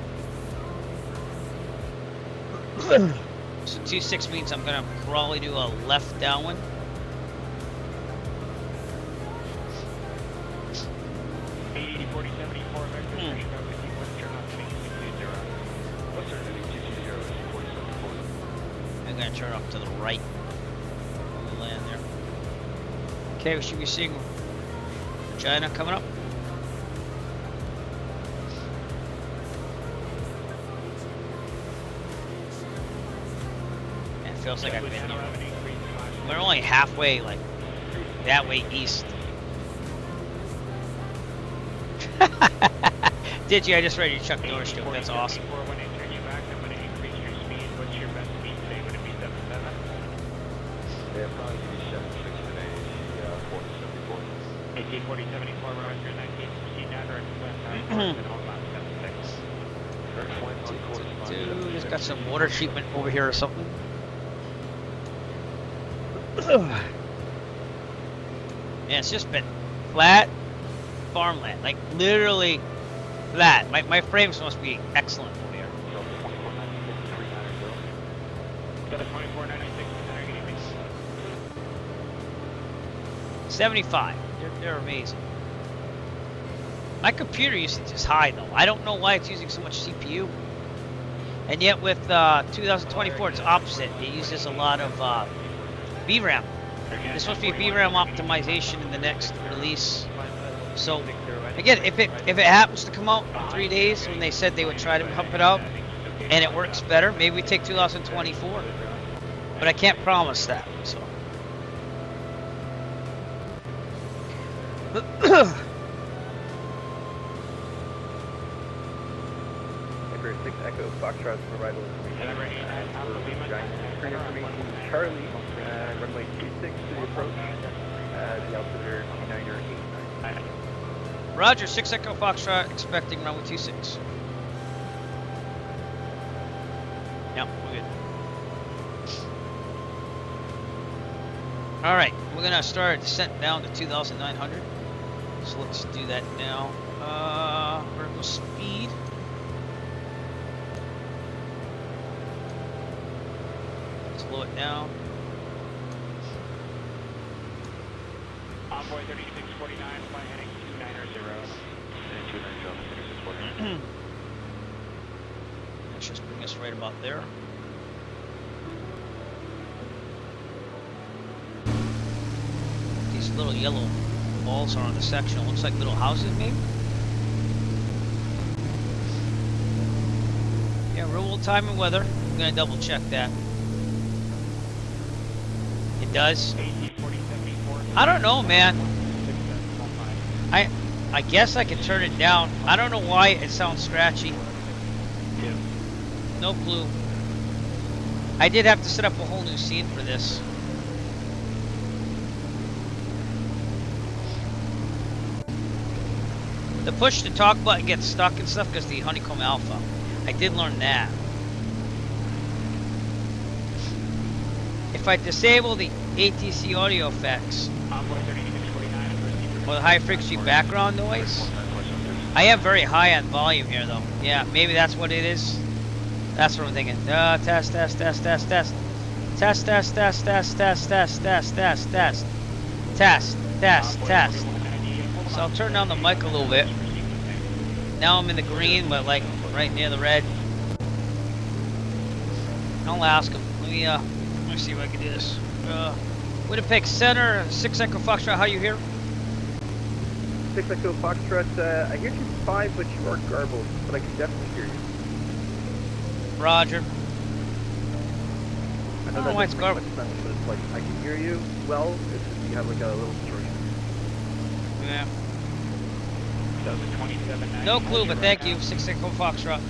So 26 means I'm gonna probably do a left downwind. I'm gonna turn off to the right. We'll land there. Okay, we should be seeing China coming up. It feels like I've been here. We're only halfway, like, that way east. Did you? I just read your Chuck Norris joke. That's awesome. I'll probably give you 76 today, 474. 1840, 74, Roger, 19, proceed now direct west, and hold on, 76. Dude, just got some water treatment over here or something. Yeah, it's just been flat farmland, like literally flat. My frames must be excellent over here. Got a 24996, 75. They're amazing. My computer usage is high though. I don't know why it's using so much CPU. And yet with 2024, it's opposite. It uses a lot of VRAM. There's supposed to be VRAM optimization in the next release. So again, if it happens to come out in 3 days when they said they would try to pump it out, and it works better, maybe we take 2024. But I can't promise that. So. Embraer 6 Echo Foxtrot provide information. Giant screen information. Charlie, runway 26 to the approach. The altimeter 2989. Roger, 6 Echo Foxtrot expecting runway 26. Yep, we're good. Alright, we're gonna start descent down to 2,900. So let's do that now. Vertical speed. Slow it down. Envoy 3649, fly heading 290. 290, Let's just bring us right about there. These little yellow balls are on the section. It looks like little houses, maybe? Yeah, real world time and weather. I'm gonna double check that. It does. I don't know, man. I guess I can turn it down. I don't know why it sounds scratchy. No clue. I did have to set up a whole new scene for this. The push to talk button gets stuck and stuff because the honeycomb alpha. I did learn that. If I disable the ATC audio effects or the high frequency background noise, I am very high on volume here though. Yeah, maybe that's what it is. That's what I'm thinking. Test. Test. So I'll turn down the mic a little bit. Now I'm in the green, but like right near the red. I'll ask him. Let me see if I can do this. Winnipeg Center, 6 Echo Foxtrot, how you here? 6 Echo Foxtrot, I hear you fine, but you are garbled, but I can definitely hear you. Roger. I don't know why it's garbled. But it's like, I can hear you well, it's just you have like a little distortion. Yeah. No clue, but thank you, 6 Echo Foxtrot.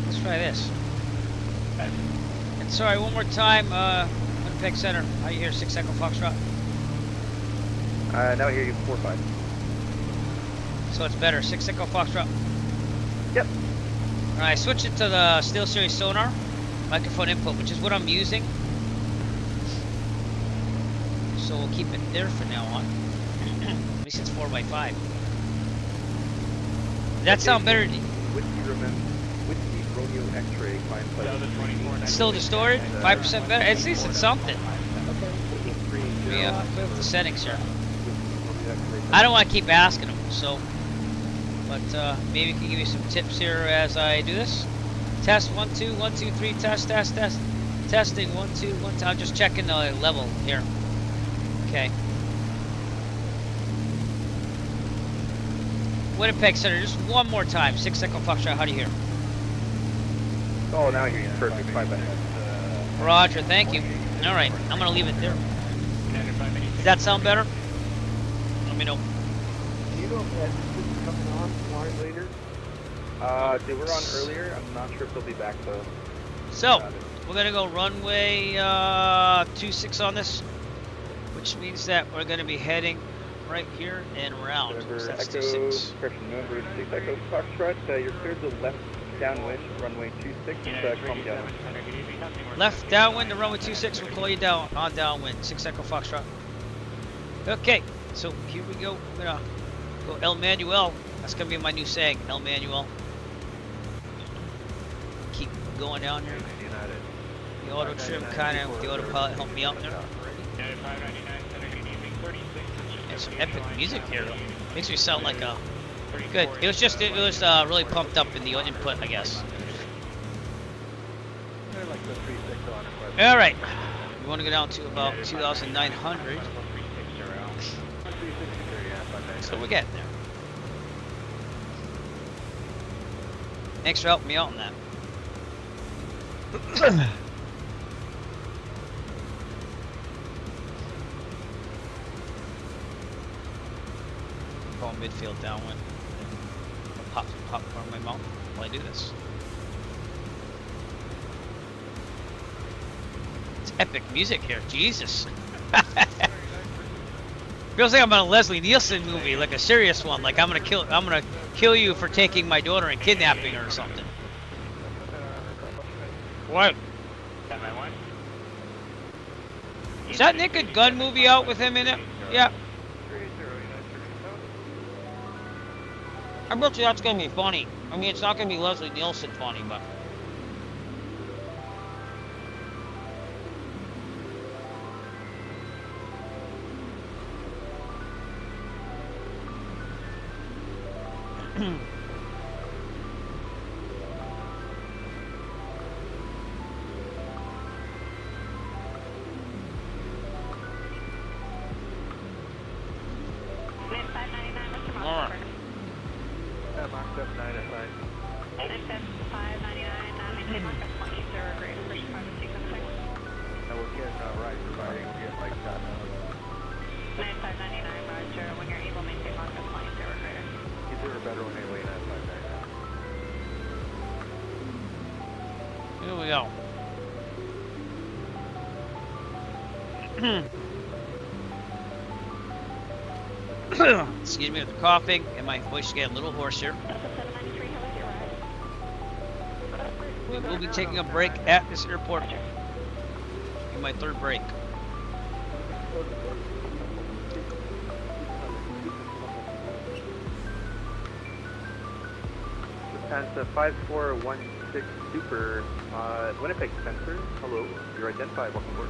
Let's try this. And sorry, one more time, Winnipeg Center. How you here, 6 Echo Foxtrot? Now I hear you 4-5. So it's better, 6 Echo Foxtrot. Yep. Alright, switch it to the Steel Series sonar microphone input, which is what I'm using. So we'll keep it there for now on. At least it's 4x5. Does that sound better? Whiskey Romeo X-ray climb flight. Still distorted? 5% better? At least it's something. Yeah, play with the settings here. I don't want to keep asking them, so. But maybe you can give me some tips here as I do this. Test 1 2 1 2 3. Test. Testing 1 2 1 2. I'm just checking the level here. Okay. Winnipeg Center, just one more time. 6 Echo Foxtrot, how do you hear? Oh, now I hear you perfect. 5 Roger, thank you. All right, I'm gonna leave it there. Does that sound better? Let me know. You don't on later? They were on earlier. I'm not sure if they'll be back though. So, we're gonna go runway 26 on this, which means that we're gonna be heading right here and around. November So that's Echo, 26. correction, November 6 Echo Foxtrot, you're cleared to left downwind, runway 26, calm down. Left downwind to runway 26, we'll call you down on downwind, 6 Echo Foxtrot. Okay, so here we go. We're gonna go El Manuel. That's gonna be my new saying, El Manuel. Keep going down here. The auto trim kind of, the autopilot helped me out there. And some epic music here. Makes me sound like a good. It was really pumped up in the input, I guess. All right, we want to go down to about 2,900. So we're getting there. Thanks for helping me out on that. Call midfield downwind. Pop some popcorn in my mouth while I do this. It's epic music here, Jesus. Feels like I'm in a Leslie Nielsen movie, like a serious one. Like I'm gonna kill you for taking my daughter and kidnapping her or something. What? Is that Naked Gun movie out with him in it? Yeah. I bet you that's gonna be funny. I mean, it's not gonna be Leslie Nielsen funny, but. Here we go. Excuse me with the coughing, and my voice is getting a little hoarse here. We will be taking a break at this airport. In my third break. Lufthansa 5416 Super, Winnipeg Spencer, hello, you're identified, welcome aboard.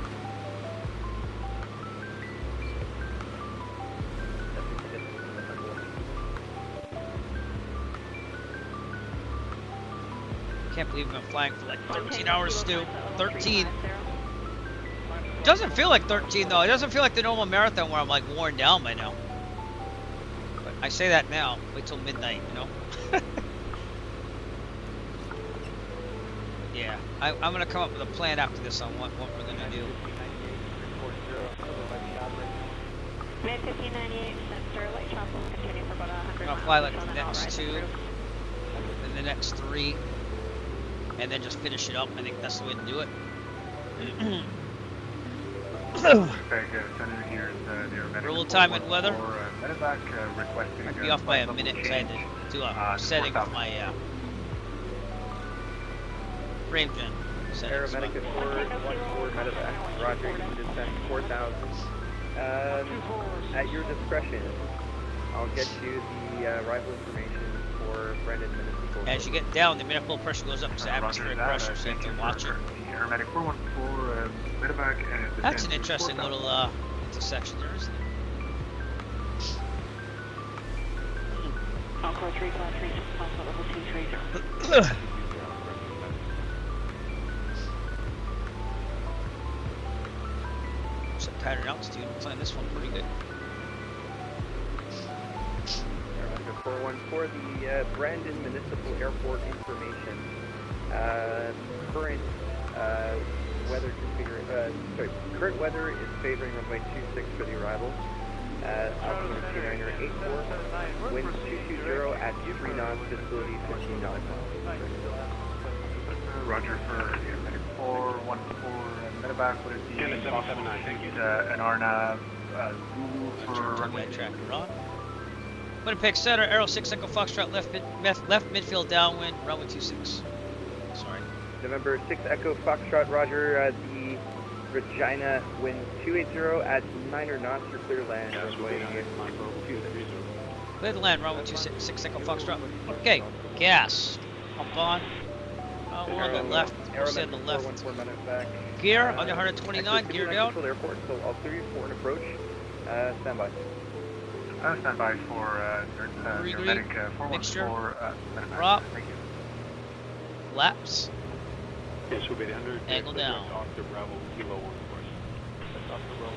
Can't believe I've been flying for like 13 hours still. 13. Doesn't feel like 13 though. It doesn't feel like the normal marathon where I'm like worn down by now. But I say that now. Wait till midnight, you know? Yeah, I'm gonna come up with a plan after this on what we're gonna do. I'll fly like the next 2, and the next 3, and then just finish it up. I think that's the way to do it. Roll time and weather. I'd be off by a minute because I had to do a setting with my frame gen. Aeromedic at 414 medevac, roger, you can descend 4,000. At your discretion, I'll get you the arrival information for Brandon Municipal. As you get down, the manifold pressure goes up because the atmospheric pressure, so you have to watch it. Aeromedic 414 medevac and That's an interesting little intersection there, isn't it? Encore 3536, level 230. Some pattern altitude. I'm playing this one pretty good. Airliner 414, the Brandon Municipal Airport information. Current weather current weather is favoring runway 26 for the arrival. Altimeter 2984, wind 220 at 3 knots, visibility 15 knots. Roger for Medic 414 medevac, would it be possible to take an RNAV Zulu for runway track on. Winnipeg Center, Aero 6 Echo Foxtrot, left midfield downwind, runway 26. Sorry. November 6 Echo Foxtrot, Roger, the Regina, wind 280 at 9 knots, you're clear to land, runway 26. Clear to land, runway 26 Echo Foxtrot. Okay, gas. Pump on. We're on the left. We'll stay on the left. Gear under 129. Gear down. Airport, so I'll clear you for an approach. Stand by. Stand by for your medic 414 medevac. Drop. Thank you. Flaps. Yes, we'll be the 100. Angle down. Oscar Bravo, Kilo 1, of course. That's Oscar Bravo,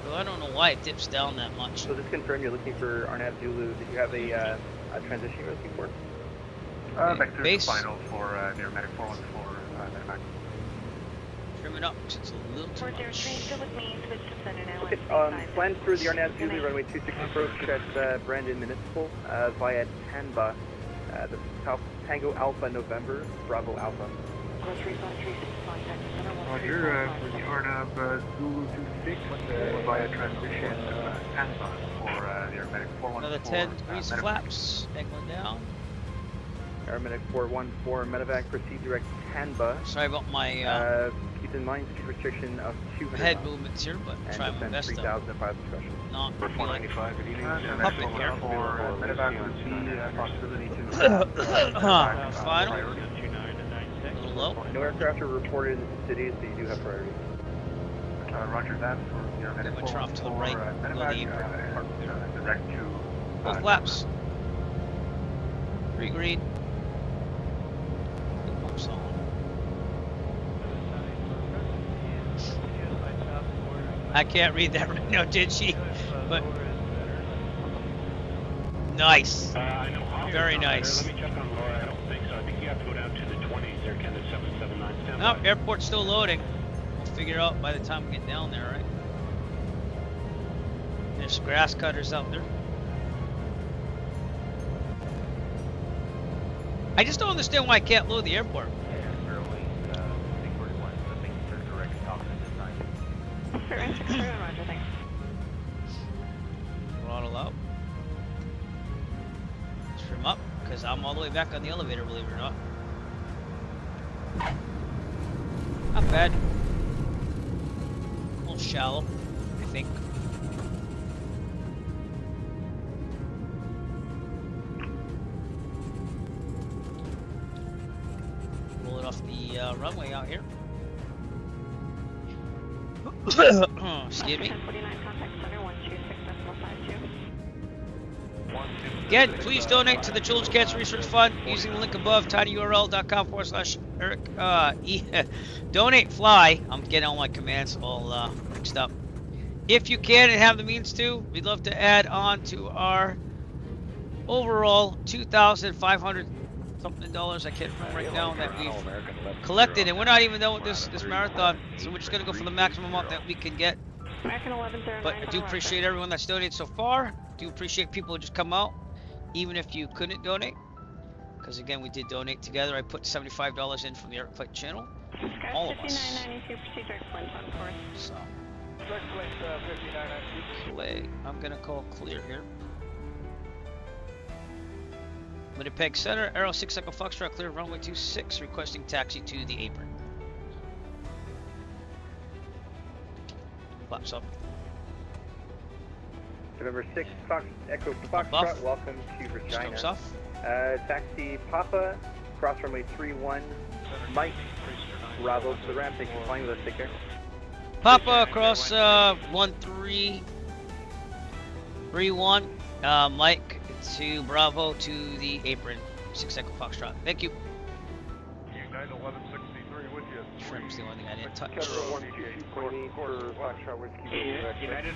Well, I don't know why it dips down that much. So just confirm you're looking for RNAV Zulu. Did you have a transition you're looking for? Vector Base. final for near medic 414 medevac. Trim it up, 'cause it's a little too much. Okay, plan for the RNAV Zulu runway 26 approach at Brandon Municipal via Tanba. The South Tango Alpha November, Bravo Alpha. Roger, for the RNAV Zulu 26 via transition Tanba for your medic 414. Another 10 degrees flaps, angling down. Airmedic 414 medevac, proceed direct Tanba. Sorry about my keep in mind speed restriction of 200 head knots. movements here, but And try my descend best 3,005 discretion. not For 495, good evening. puppet here. For medevac would be a possibility to Final. A little low. No aircraft are reported in the city, so you do have priority. Roger that for your medic Then we turn off to the right, medevac, direct to both flaps. 3 green. Pumps on. I can't read that right now, did she? But nice. Very nice. Let me check on Laura. I don't think so. I think you have to go down to the 20s there, Ken, the 779 stand by. Nope, airport's still loading. We'll figure it out by the time we get down there, right? There's grass cutters out there. I just don't understand why I can't load the airport. Throttle up. Trim up, because I'm all the way back on the elevator, believe it or not. Not bad. A little shallow, I think. Roll it off the runway out here. Excuse me. Again, please donate to the Children's Cancer Research Fund using the link above, tinyurl.com/Eric. Donate fly. I'm getting all my commands all mixed up. If you can and have the means to, we'd love to add on to our overall $2,500 something dollars, I can't remember right now, that we've collected, and we're not even done with this marathon, so we're just gonna go for the maximum amount that we can get. But I do appreciate everyone that's donated so far. Do appreciate people who just come out, even if you couldn't donate, because again, we did donate together. I put $75 in from the Airflight channel, all of us. So play. I'm gonna call clear here. Winnipeg Center, Aero 6 Echo Foxtrot, clear runway 26, requesting taxi to the apron. Flaps up. November 6 Fox Echo Foxtrot, welcome to Regina. Off. Taxi Papa, cross runway 31, Mike, Bravo to the ramp, thank you for flying with us, take care. Papa across 1331, Mike to Bravo to the apron, 6 Echo Foxtrot. Thank you. United 1163 with you. Trim's the only thing I didn't touch. United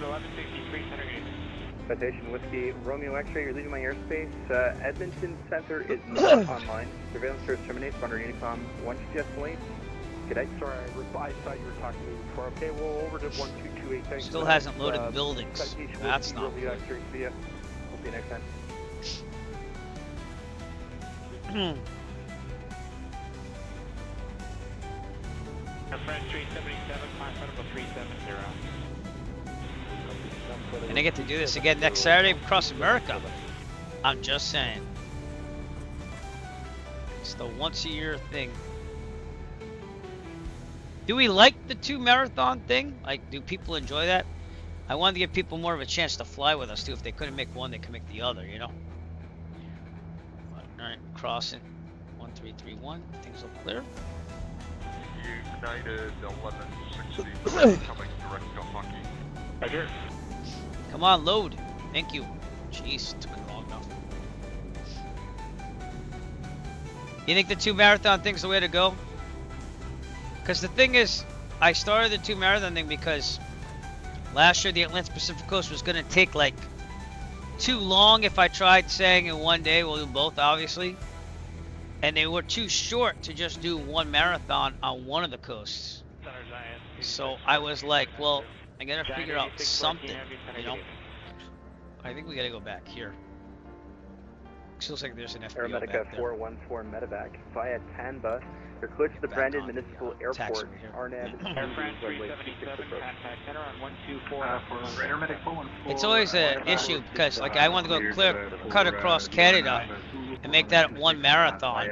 1163 center gate. Citation Whiskey Romeo X-ray, you're leaving my airspace. Edmonton Center is not online. Surveillance service terminates under Unicom 1 GPS lane. Good day. Sorry, I thought you were talking to me before. Okay, well, over to 1228. Thanks. Still hasn't loaded the buildings. That's not good. We'll see you next time. French 377, 370. And I get to do this again next Saturday across America. I'm just saying. It's the once a year thing. Do we like the 2 marathon thing? Like, do people enjoy that? I wanted to give people more of a chance to fly with us too. If they couldn't make one, they could make the other, you know? Alright, crossing. 1331. Things look clear. United 1160 coming direct to Hockey. Roger. Come on, load. Thank you. Jeez, it took me long enough. You think the 2 marathon thing's the way to go? Because the thing is, I started the 2 marathon thing because last year the Atlantic Pacific Coast was going to take like too long if I tried saying in one day. We'll do both, obviously. And they were too short to just do 1 marathon on one of the coasts. So I was like, well, I gotta figure out something, you know? I think we gotta go back here. It looks like there's an FBO back there. Aeromedica 414 medevac via TAN bus. You're close to the Brandon Municipal Airport. Arnab It's always an issue because, like, I want to go cut across Canada and make that 1 marathon.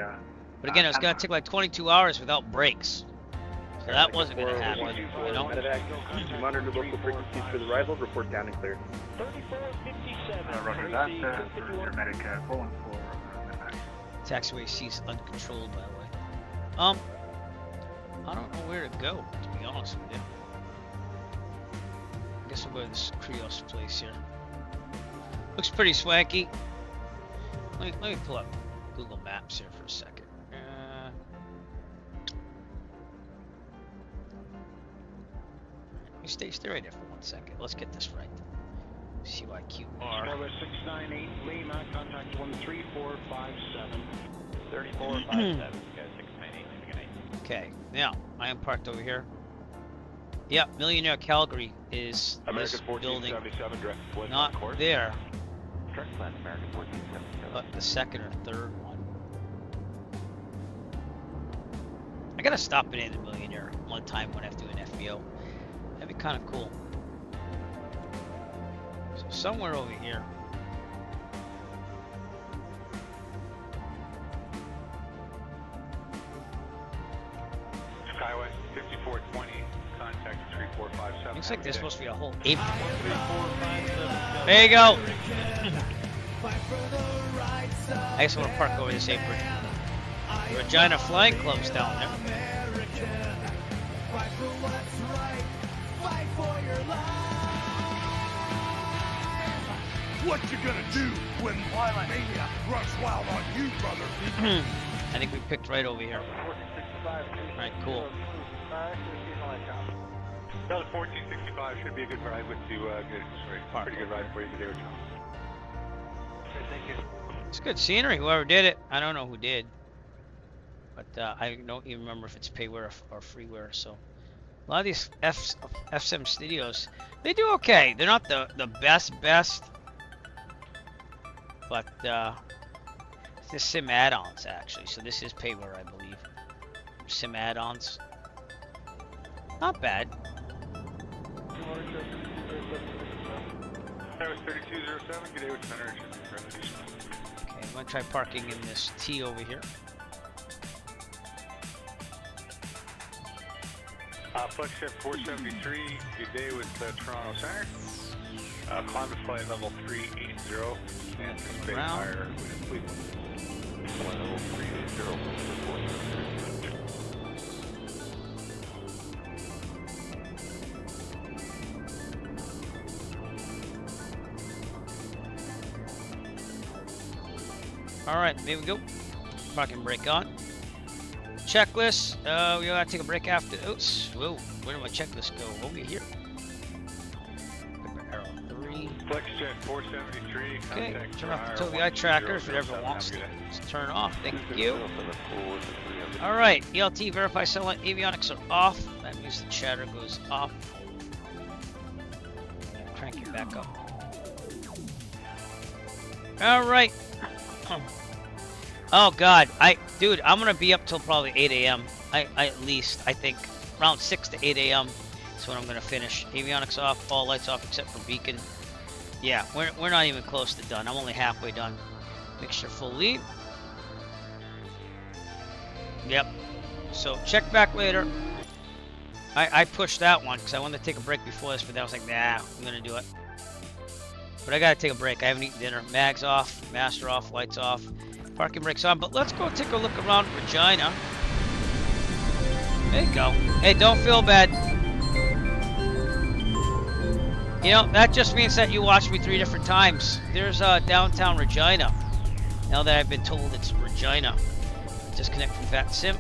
But again, it was gonna take like 22 hours without breaks. So that wasn't gonna happen, you know? Monitor the local frequencies for the arrival. Report down and clear. 3457. Roger that. Aeromedica 414. Taxiway ceased uncontrolled, by the way. I don't know where to go, to be honest with you. I guess we'll go to this Krios place here. Looks pretty swanky. Let me pull up Google Maps here for a second. Stay right there for 1 second. Let's get this right. CYQR. 698 Lima, contact 13457. 3457. Okay, now I am parked over here. Yep, Millionaire Calgary is this building, not there, but the second or third one. I gotta stop it in the Millionaire one time when I have to do an FBO. That'd be kind of cool. So somewhere over here. Skyway 5420, contact 3457. Looks like there's supposed to be a whole apron. There you go. I guess I'm gonna park over this apron. Regina Flying Club's down there. What you gonna do when mania runs wild on you, brother? I think we picked right over here. Alright, cool. That 1465 should be a good ride with you. Pretty good ride for you today, John. Thank you. It's good scenery, whoever did it. I don't know who did. But I don't even remember if it's payware or freeware, so. A lot of these FSM studios, they do okay. They're not the best, but it's the sim add-ons actually. So this is payware, I believe. Sim add-ons, not bad. That was 3207. Good day with Center. Okay, I'm gonna try parking in this T over here. Flex shift 473, good day with Toronto Center. Climb to flight level 380 and space higher. Flight level 380. Alright, there we go. Parking brake on. Checklist. We gotta take a break after. Oops. Whoa. Where did my checklist go? Over here. Arrow 3. Flex jet 473. Okay. Turn off the total eye trackers. Whatever wants to turn off. Thank you. Alright, ELT verify satellite avionics are off. That means the chatter goes off. Crank it back up. Alright. Oh god, dude, I'm gonna be up till probably 8 a.m. I at least, I think, around 6 to 8 a.m. is when I'm gonna finish. Avionics off, all lights off except for beacon. Yeah, we're not even close to done. I'm only halfway done. Mixture full lead. Yep. So check back later. I pushed that one because I wanted to take a break before this, but then I was like, nah, I'm gonna do it. But I gotta take a break. I haven't eaten dinner. Mags off, master off, lights off, parking brakes on. But let's go take a look around Regina. There you go. Hey, don't feel bad. You know, that just means that you watched me 3 different times. There's downtown Regina. Now that I've been told it's Regina. Disconnect from VATSIM.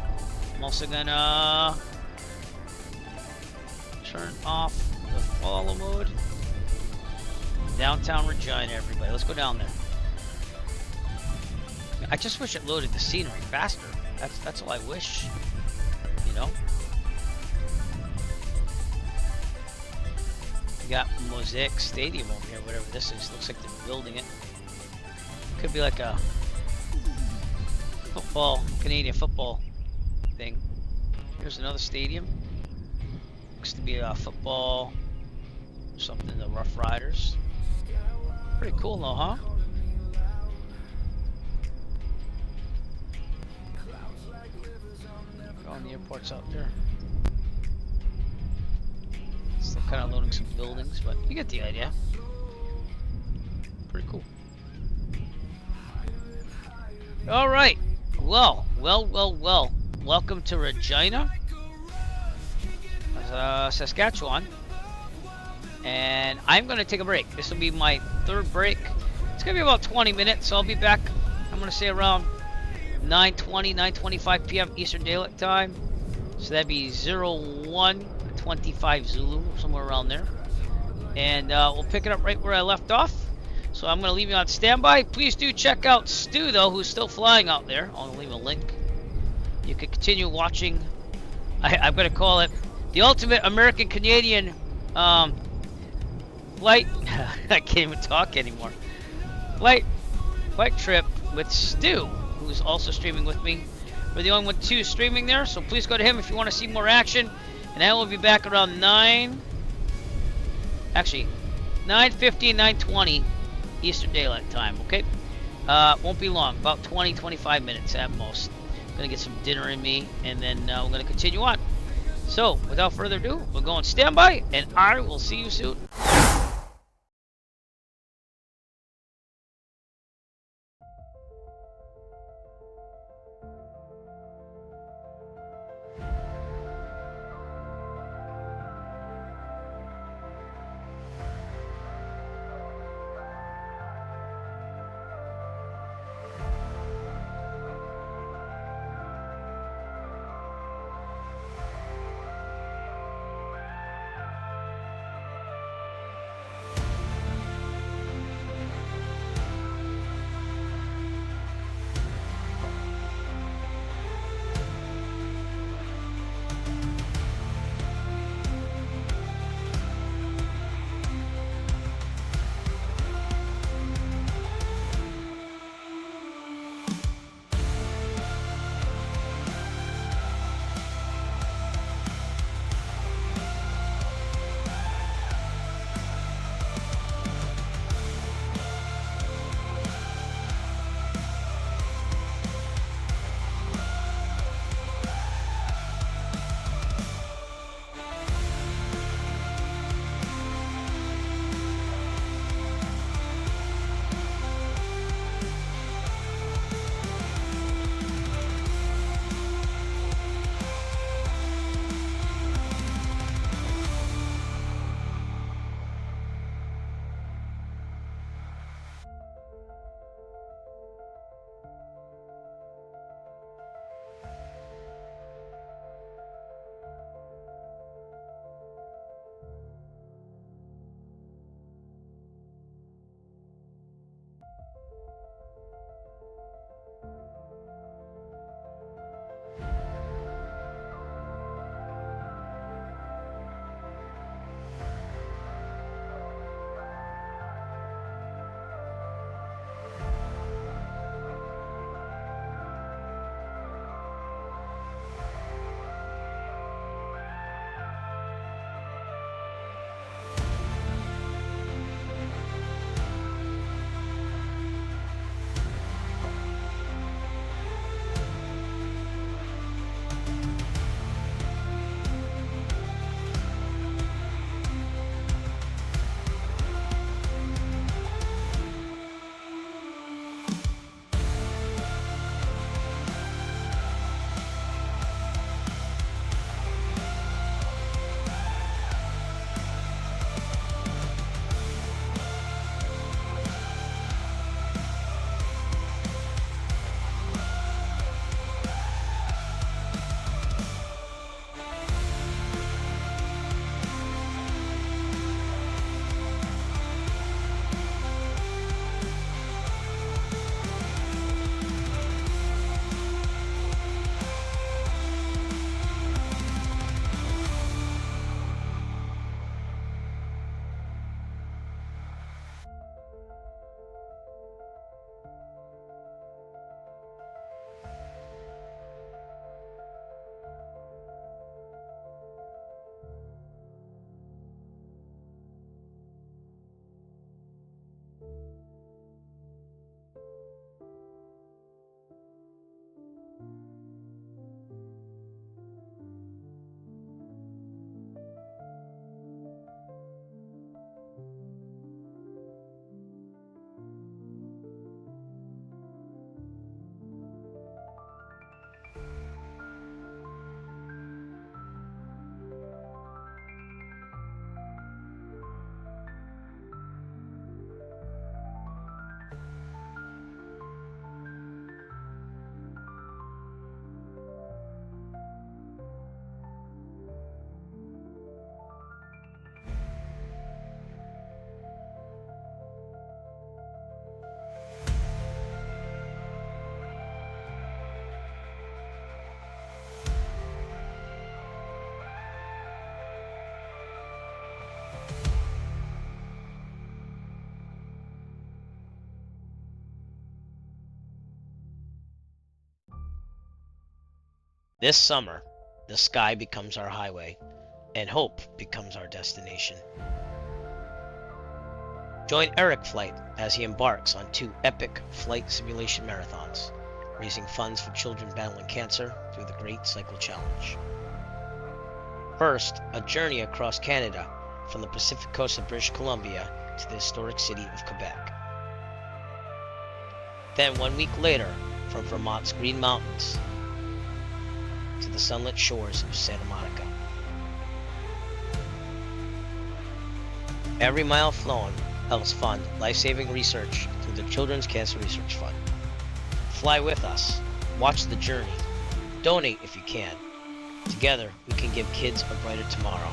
I'm also gonna turn off the follow mode. Downtown Regina, everybody. Let's go down there. I just wish it loaded the scenery faster. That's all I wish. You know? You got Mosaic Stadium over here, whatever this is. Looks like they're building it. Could be like a football, Canadian football thing. Here's another stadium. Looks to be a football, something, the Rough Riders. Pretty cool though, huh? Oh, the airport's out there. Still kind of loading some buildings, but you get the idea. Pretty cool. All right. Well. Welcome to Regina, Saskatchewan. And I'm going to take a break. This will be my 3rd break. It's going to be about 20 minutes. So I'll be back, I'm going to say around 9:20, 9:25 p.m. Eastern Daylight Time. So that'd be 01:25 Zulu, somewhere around there. And we'll pick it up right where I left off. So I'm going to leave you on standby. Please do check out Stu, though, who's still flying out there. I'll leave a link. You can continue watching. I'm going to call it the ultimate American-Canadian flight. I can't even talk anymore. Flight trip with Stu, who's also streaming with me. We're the only one streaming there, so please go to him if you want to see more action. And I will be back around 9:50, 9:20 Eastern Daylight Time, okay? Won't be long, about 20-25 minutes at most. Gonna get some dinner in me, and then we're gonna continue on. So, without further ado, we'll go on standby, and I will see you soon. This summer, the sky becomes our highway, and hope becomes our destination. Join Eric Flight as he embarks on 2 epic flight simulation marathons, raising funds for children battling cancer through the Great Cycle Challenge. First, a journey across Canada from the Pacific coast of British Columbia to the historic city of Quebec. Then 1 week later, from Vermont's Green Mountains to the sunlit shores of Santa Monica. Every mile flown helps fund life-saving research through the Children's Cancer Research Fund. Fly with us, watch the journey, donate if you can. Together, we can give kids a brighter tomorrow.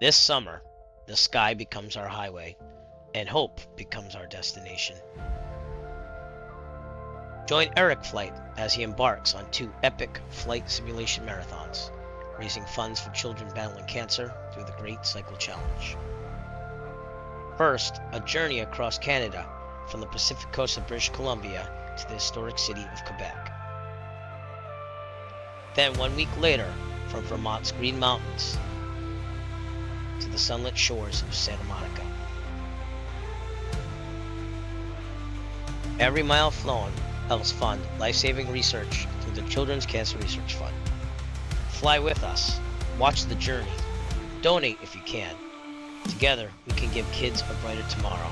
This summer, the sky becomes our highway, and hope becomes our destination. Join Eric Flight as he embarks on 2 epic flight simulation marathons, raising funds for children battling cancer through the Great Cycle Challenge. First, a journey across Canada from the Pacific coast of British Columbia to the historic city of Quebec. Then 1 week later, from Vermont's Green Mountains to the sunlit shores of Santa Monica. Every mile flown helps fund life-saving research through the Children's Cancer Research Fund. Fly with us, watch the journey, donate if you can. Together, we can give kids a brighter tomorrow.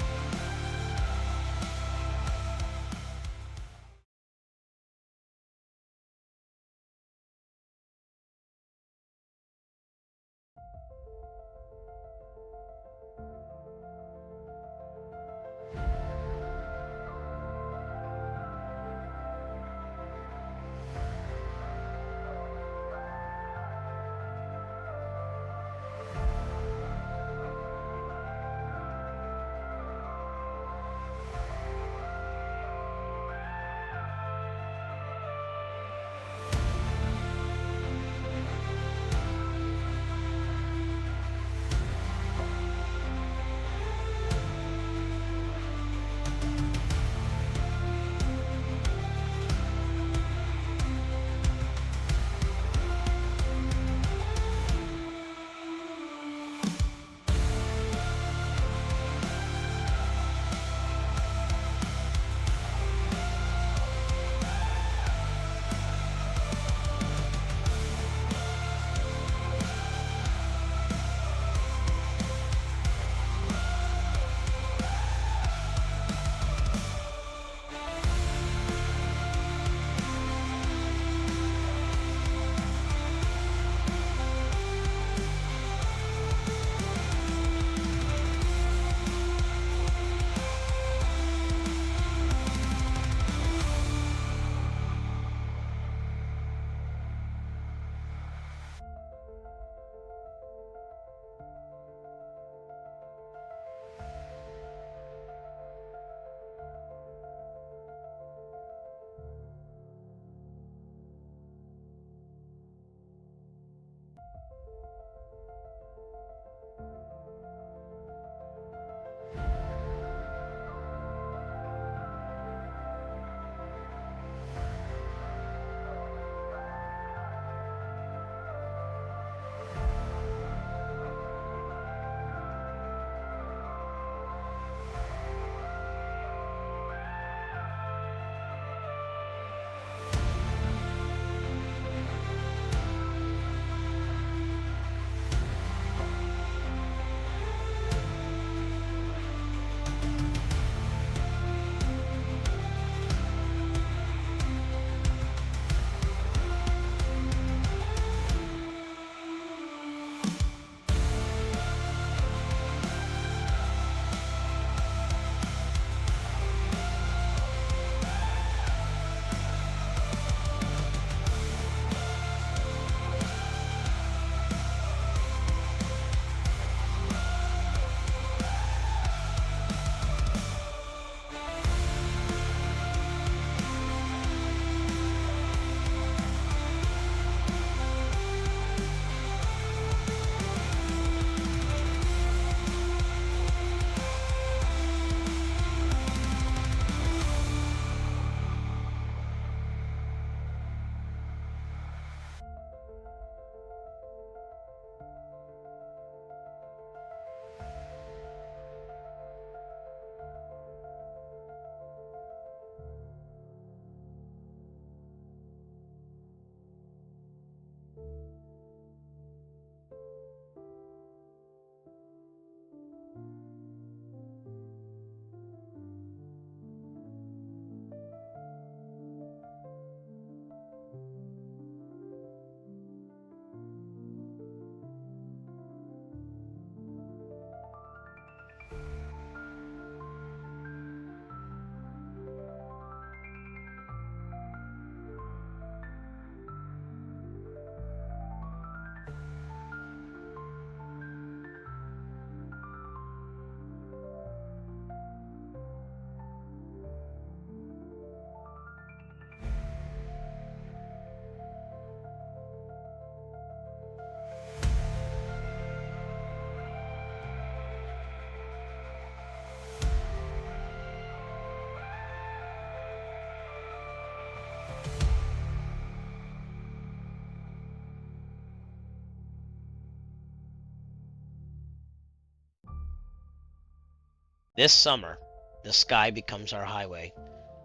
This summer, the sky becomes our highway,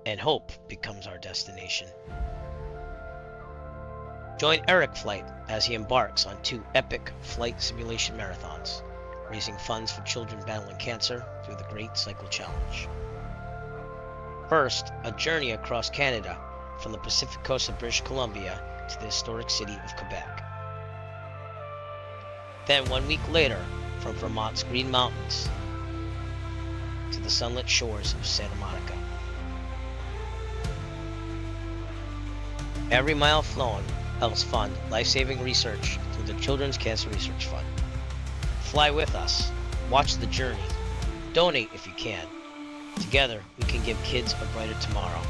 and hope becomes our destination. Join Eric Flight as he embarks on 2 epic flight simulation marathons, raising funds for children battling cancer through the Great Cycle Challenge. First, a journey across Canada from the Pacific coast of British Columbia to the historic city of Quebec. Then 1 week later, from Vermont's Green Mountains to the sunlit shores of Santa Monica. Every mile flown helps fund life-saving research through the Children's Cancer Research Fund. Fly with us, watch the journey, donate if you can. Together, we can give kids a brighter tomorrow.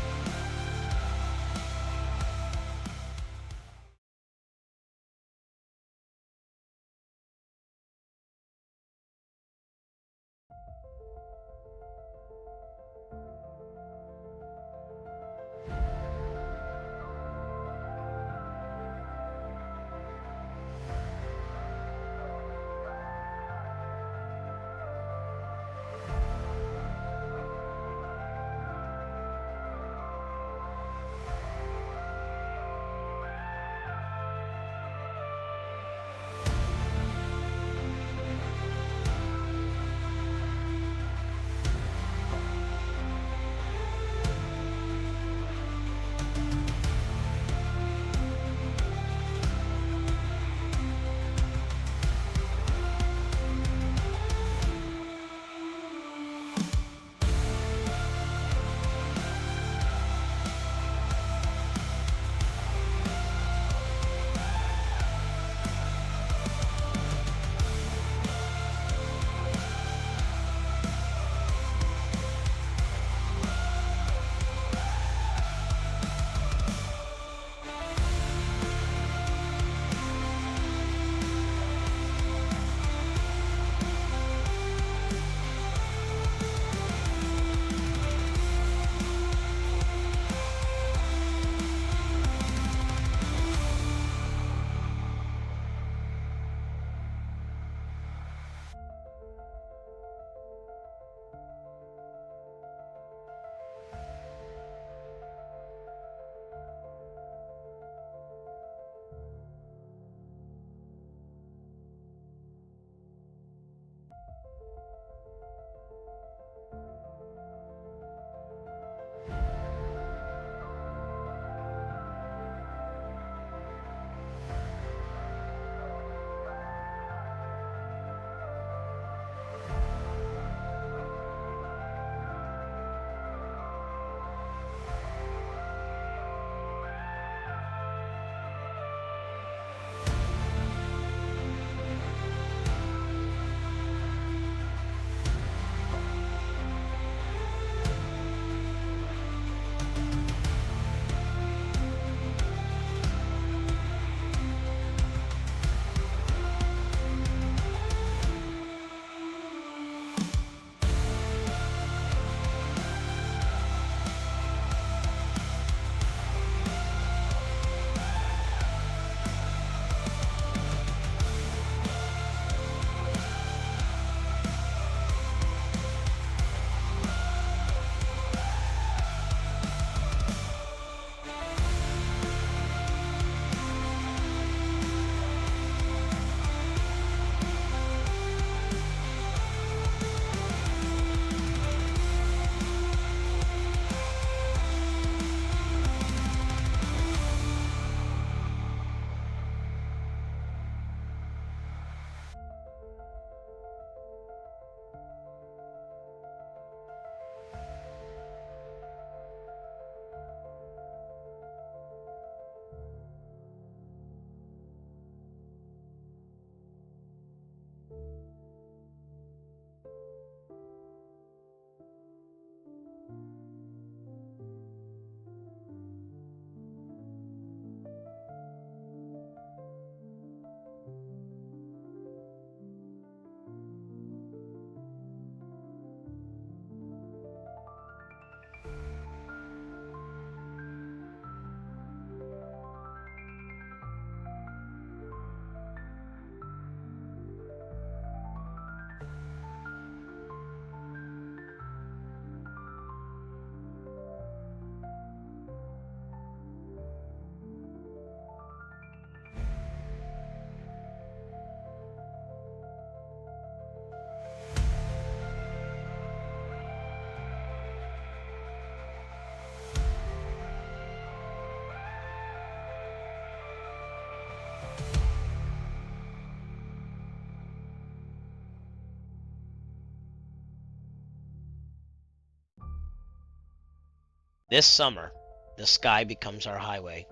This summer, the sky becomes our highway,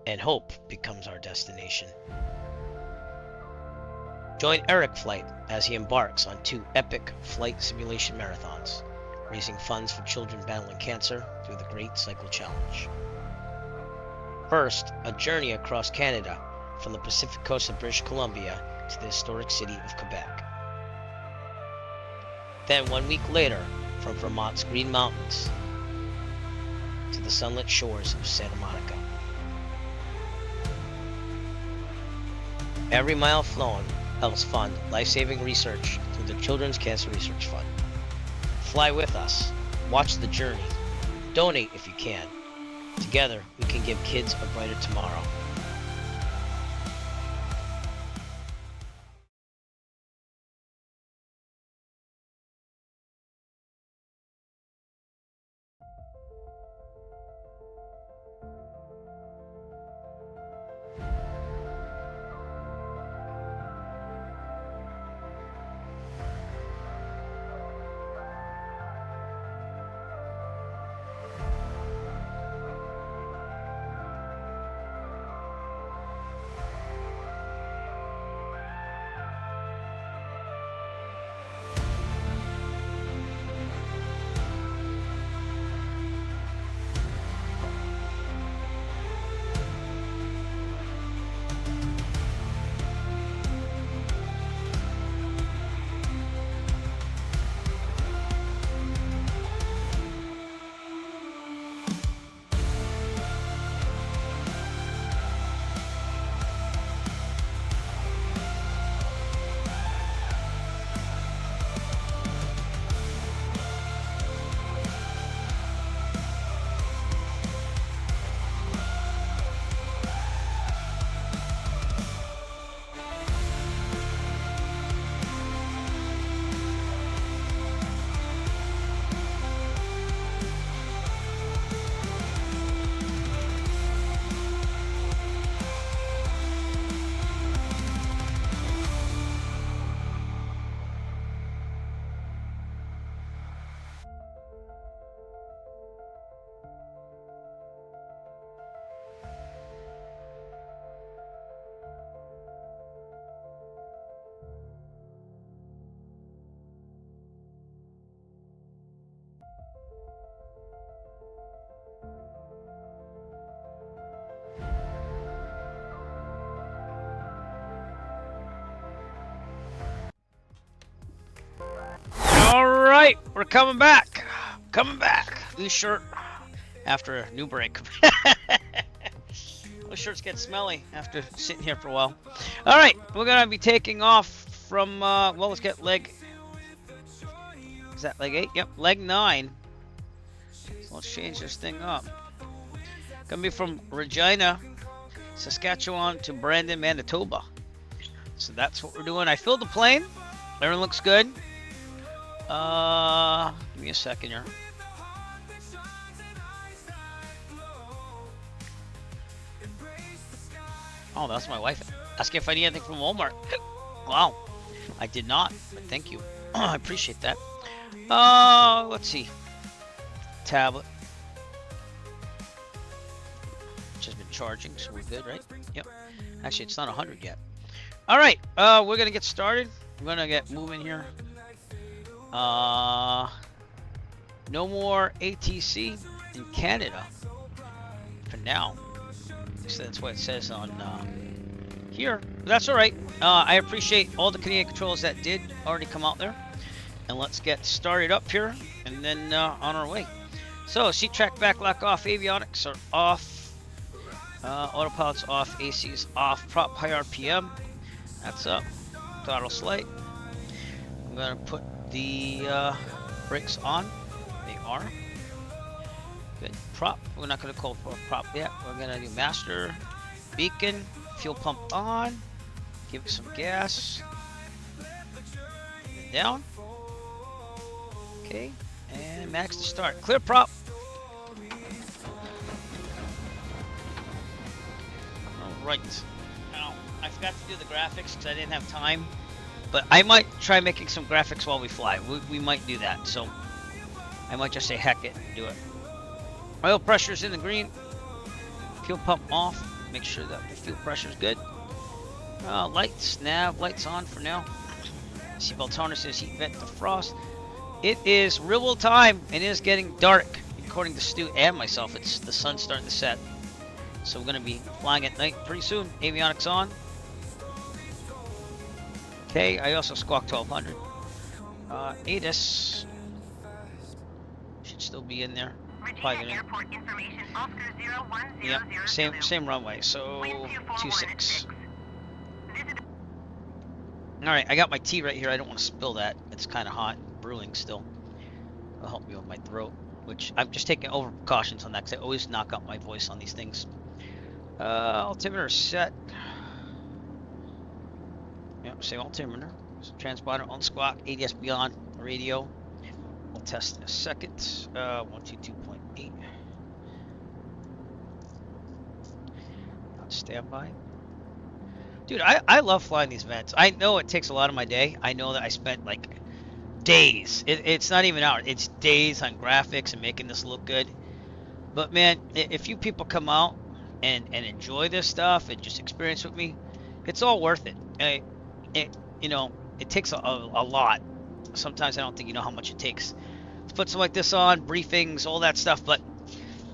and hope becomes our destination. Join Eric Flight as he embarks on 2 epic flight simulation marathons, raising funds for children battling cancer through the Great Cycle Challenge. First, a journey across Canada from the Pacific coast of British Columbia to the historic city of Quebec. Then 1 week later, from Vermont's Green Mountains to the sunlit shores of Santa Monica. Every mile flown helps fund life-saving research through the Children's Cancer Research Fund. Fly with us, watch the journey, donate if you can. Together, we can give kids a brighter tomorrow. Alright, we're coming back. New shirt after a new break. Those shirts get smelly after sitting here for a while. Alright, we're going to be taking off from, well, let's get leg... Is that leg 8? Yep, leg 9. So let's change this thing up. Gonna be from Regina, Saskatchewan to Brandon, Manitoba. So that's what we're doing. I filled the plane. Everything looks good. Give me a second here. Oh, that's my wife asking if I need anything from Walmart. Wow, I did not, but thank you. I appreciate that. Let's see. Tablet. Which has been charging, so we're good, right? Yep. Actually, it's not 100 yet. All right, we're gonna get started. I'm gonna get moving here. No more ATC in Canada for now. So that's what it says on here. But that's all right. I appreciate all the Canadian controls that did already come out there. And let's get started up here and then on our way. So seat track, back lock off, avionics are off, autopilot's off, AC's off, prop high RPM. That's up. Throttle slight. I'm gonna put the brakes on. They are. Good. Prop. We're not gonna call for a prop yet. We're gonna do master, beacon, fuel pump on. Give it some gas. And down. Okay. And max to start. Clear prop. All right. Now I forgot to do the graphics because I didn't have time. But I might try making some graphics while we fly. We might do that. So I might just say heck it and do it. Oil pressure's in the green. Fuel pump off. Make sure that the fuel pressure is good. Lights, nav, lights on for now. Seatbelt harnesses, heat vent, defrost. It is real time and it is getting dark. According to Stu and myself, it's the sun's starting to set. So we're going to be flying at night pretty soon. Avionics on. Okay, I also squawk 1200. ATIS should still be in there. Airport information, Oscar 0100. Yep, same runway, so 26. Alright, I got my tea right here. I don't want to spill that. It's kind of hot, brewing still. It'll help me with my throat, which I'm just taking over precautions on that because I always knock out my voice on these things. Altimeter set. Yep, same altimeter. Transponder on squawk, ADS beyond radio. We'll test in a second. 122.8. On standby. Dude, I love flying these events. I know it takes a lot of my day. I know that I spent like days. It's not even hours. It's days on graphics and making this look good. But man, if you people come out and enjoy this stuff and just experience with me, it's all worth it. You know, it takes a lot. Sometimes I don't think you know how much it takes to put something like this on, briefings, all that stuff, but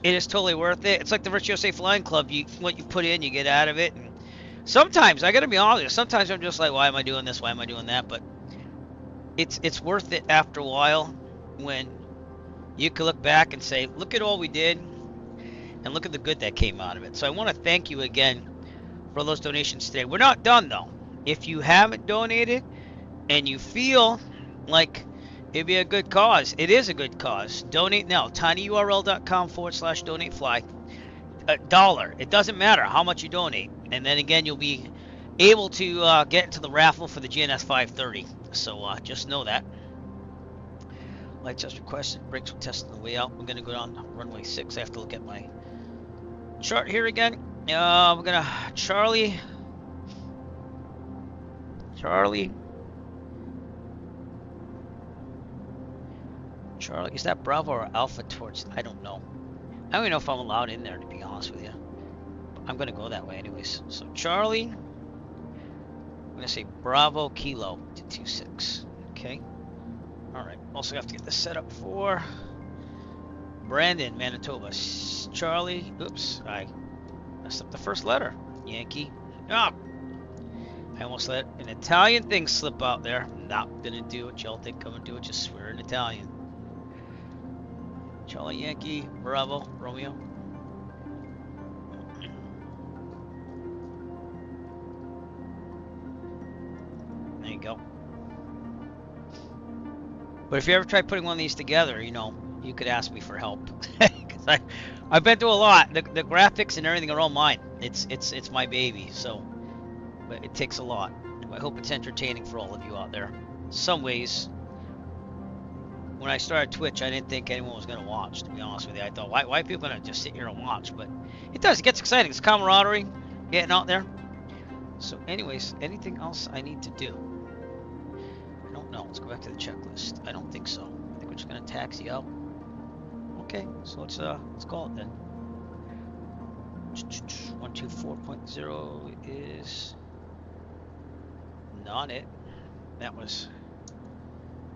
it is totally worth it. It's like the Virtuoso Flying Club. What you put in, you get out of it. And sometimes, I gotta be honest, sometimes I'm just like, why am I doing this? Why am I doing that? But it's worth it after a while when you can look back and say, look at all we did and look at the good that came out of it. So I want to thank you again for all those donations today. We're not done though. If you haven't donated and you feel like it'd be a good cause, it is a good cause. Donate now. tinyurl.com/donatefly. $1. It doesn't matter how much you donate. And then again, you'll be able to get into the raffle for the GNS 530. So just know that. Light test requested. Brakes will test on the way out. We're going to go down to runway 6. I have to look at my chart here again. We're going to Charlie, is that Bravo or Alpha towards, I don't know. I don't even know if I'm allowed in there, to be honest with you. But I'm going to go that way anyways. So Charlie, I'm going to say Bravo Kilo to 26. Okay. Alright. Also have to get this set up for Brandon, Manitoba. Charlie, oops, I messed up the first letter. Yankee. Ah! I almost let an Italian thing slip out there. Not gonna do it. Y'all think I'm gonna do it. Just swear in Italian. Charlie Yankee, Bravo, Romeo. There you go. But if you ever try putting one of these together, you know, you could ask me for help. Because I've been through a lot. The graphics and everything are all mine. It's my baby. So, but it takes a lot. I hope it's entertaining for all of you out there. Some ways. When I started Twitch, I didn't think anyone was going to watch, to be honest with you. I thought, why are people going to just sit here and watch? But it does. It gets exciting. It's camaraderie, getting out there. So anyways, anything else I need to do? I don't know. Let's go back to the checklist. I don't think so. I think we're just going to taxi out. Okay, so let's call it then. 124.0 is not it. That was...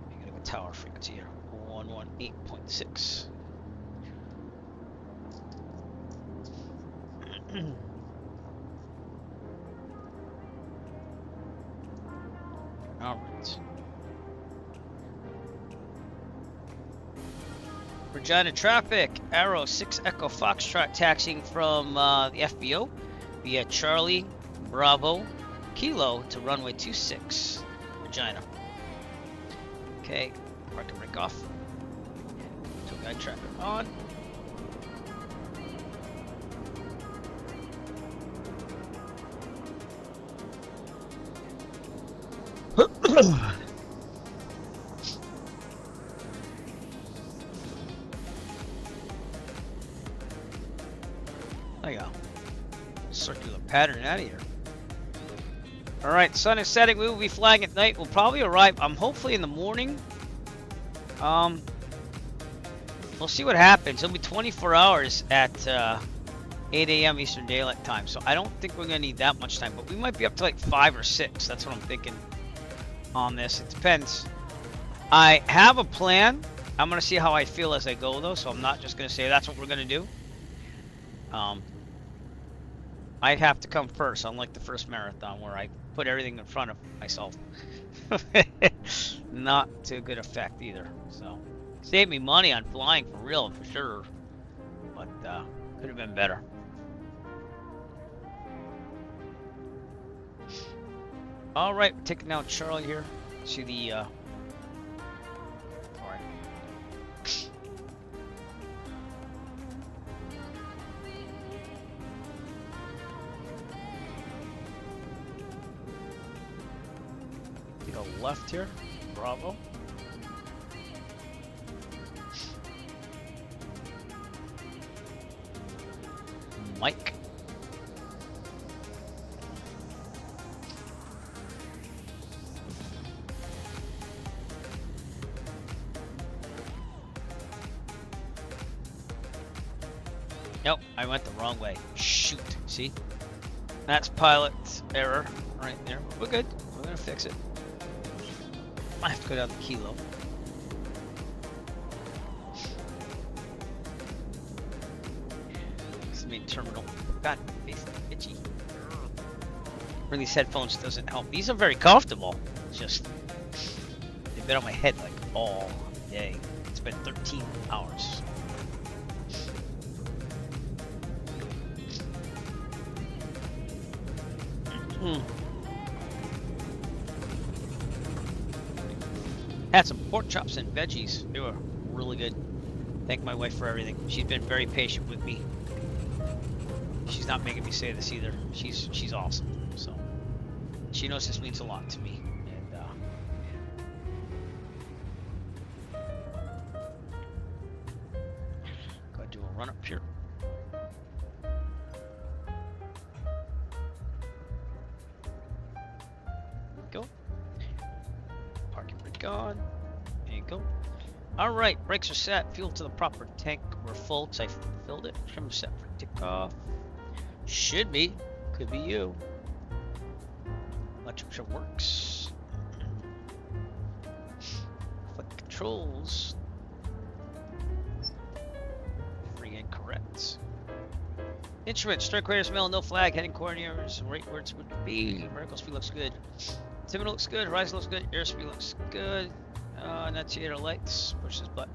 I gotta go tower frequency here. 118.6. Alright. Regina traffic. Arrow 6 Echo Foxtrot taxiing from the FBO via Charlie Bravo Kilo to runway 26. Regina. Okay, park and break off. Tow guide tracker on. There you go. Circular pattern out of here. Alright, sun is setting. We will be flying at night. We'll probably arrive, hopefully in the morning. We'll see what happens. It'll be 24 hours at 8 a.m. Eastern Daylight Time, so I don't think we're gonna need that much time, but we might be up to like 5 or 6. That's what I'm thinking on this. It depends. I have a plan. I'm gonna see how I feel as I go though, so I'm not just gonna say that's what we're gonna do. I'd have to come first, unlike the first marathon where I put everything in front of myself. Not to good effect either. So saved me money on flying for real, for sure, but could have been better. All right, we're taking down Charlie here to the all right. Go left here, Bravo. Mike. Nope, I went the wrong way. Shoot, see? That's pilot error right there. We're good. We're gonna fix it. I have to go down the kilo. This is the main terminal. God, it's itchy. Wearing these headphones doesn't help. These are very comfortable. It's just they've been on my head like all day. It's been 13 hours. Had some pork chops and veggies. They were really good. Thank my wife for everything. She's been very patient with me. She's not making me say this either. She's awesome. So she knows this means a lot to me. And gotta do a run up here. Go. Parking brake on. There you go. All right, brakes are set. Fuel to the proper tank. We're full because I filled it. Trim set for takeoff. Should be. Could be you. Electric works. Flight controls. Free and correct. Instruments, strike radius mill, no flag, heading coordinates, right where it would be. Vertical speed looks good. Altimeter looks good, horizon looks good, airspeed looks good. Annunciator lights, push this button.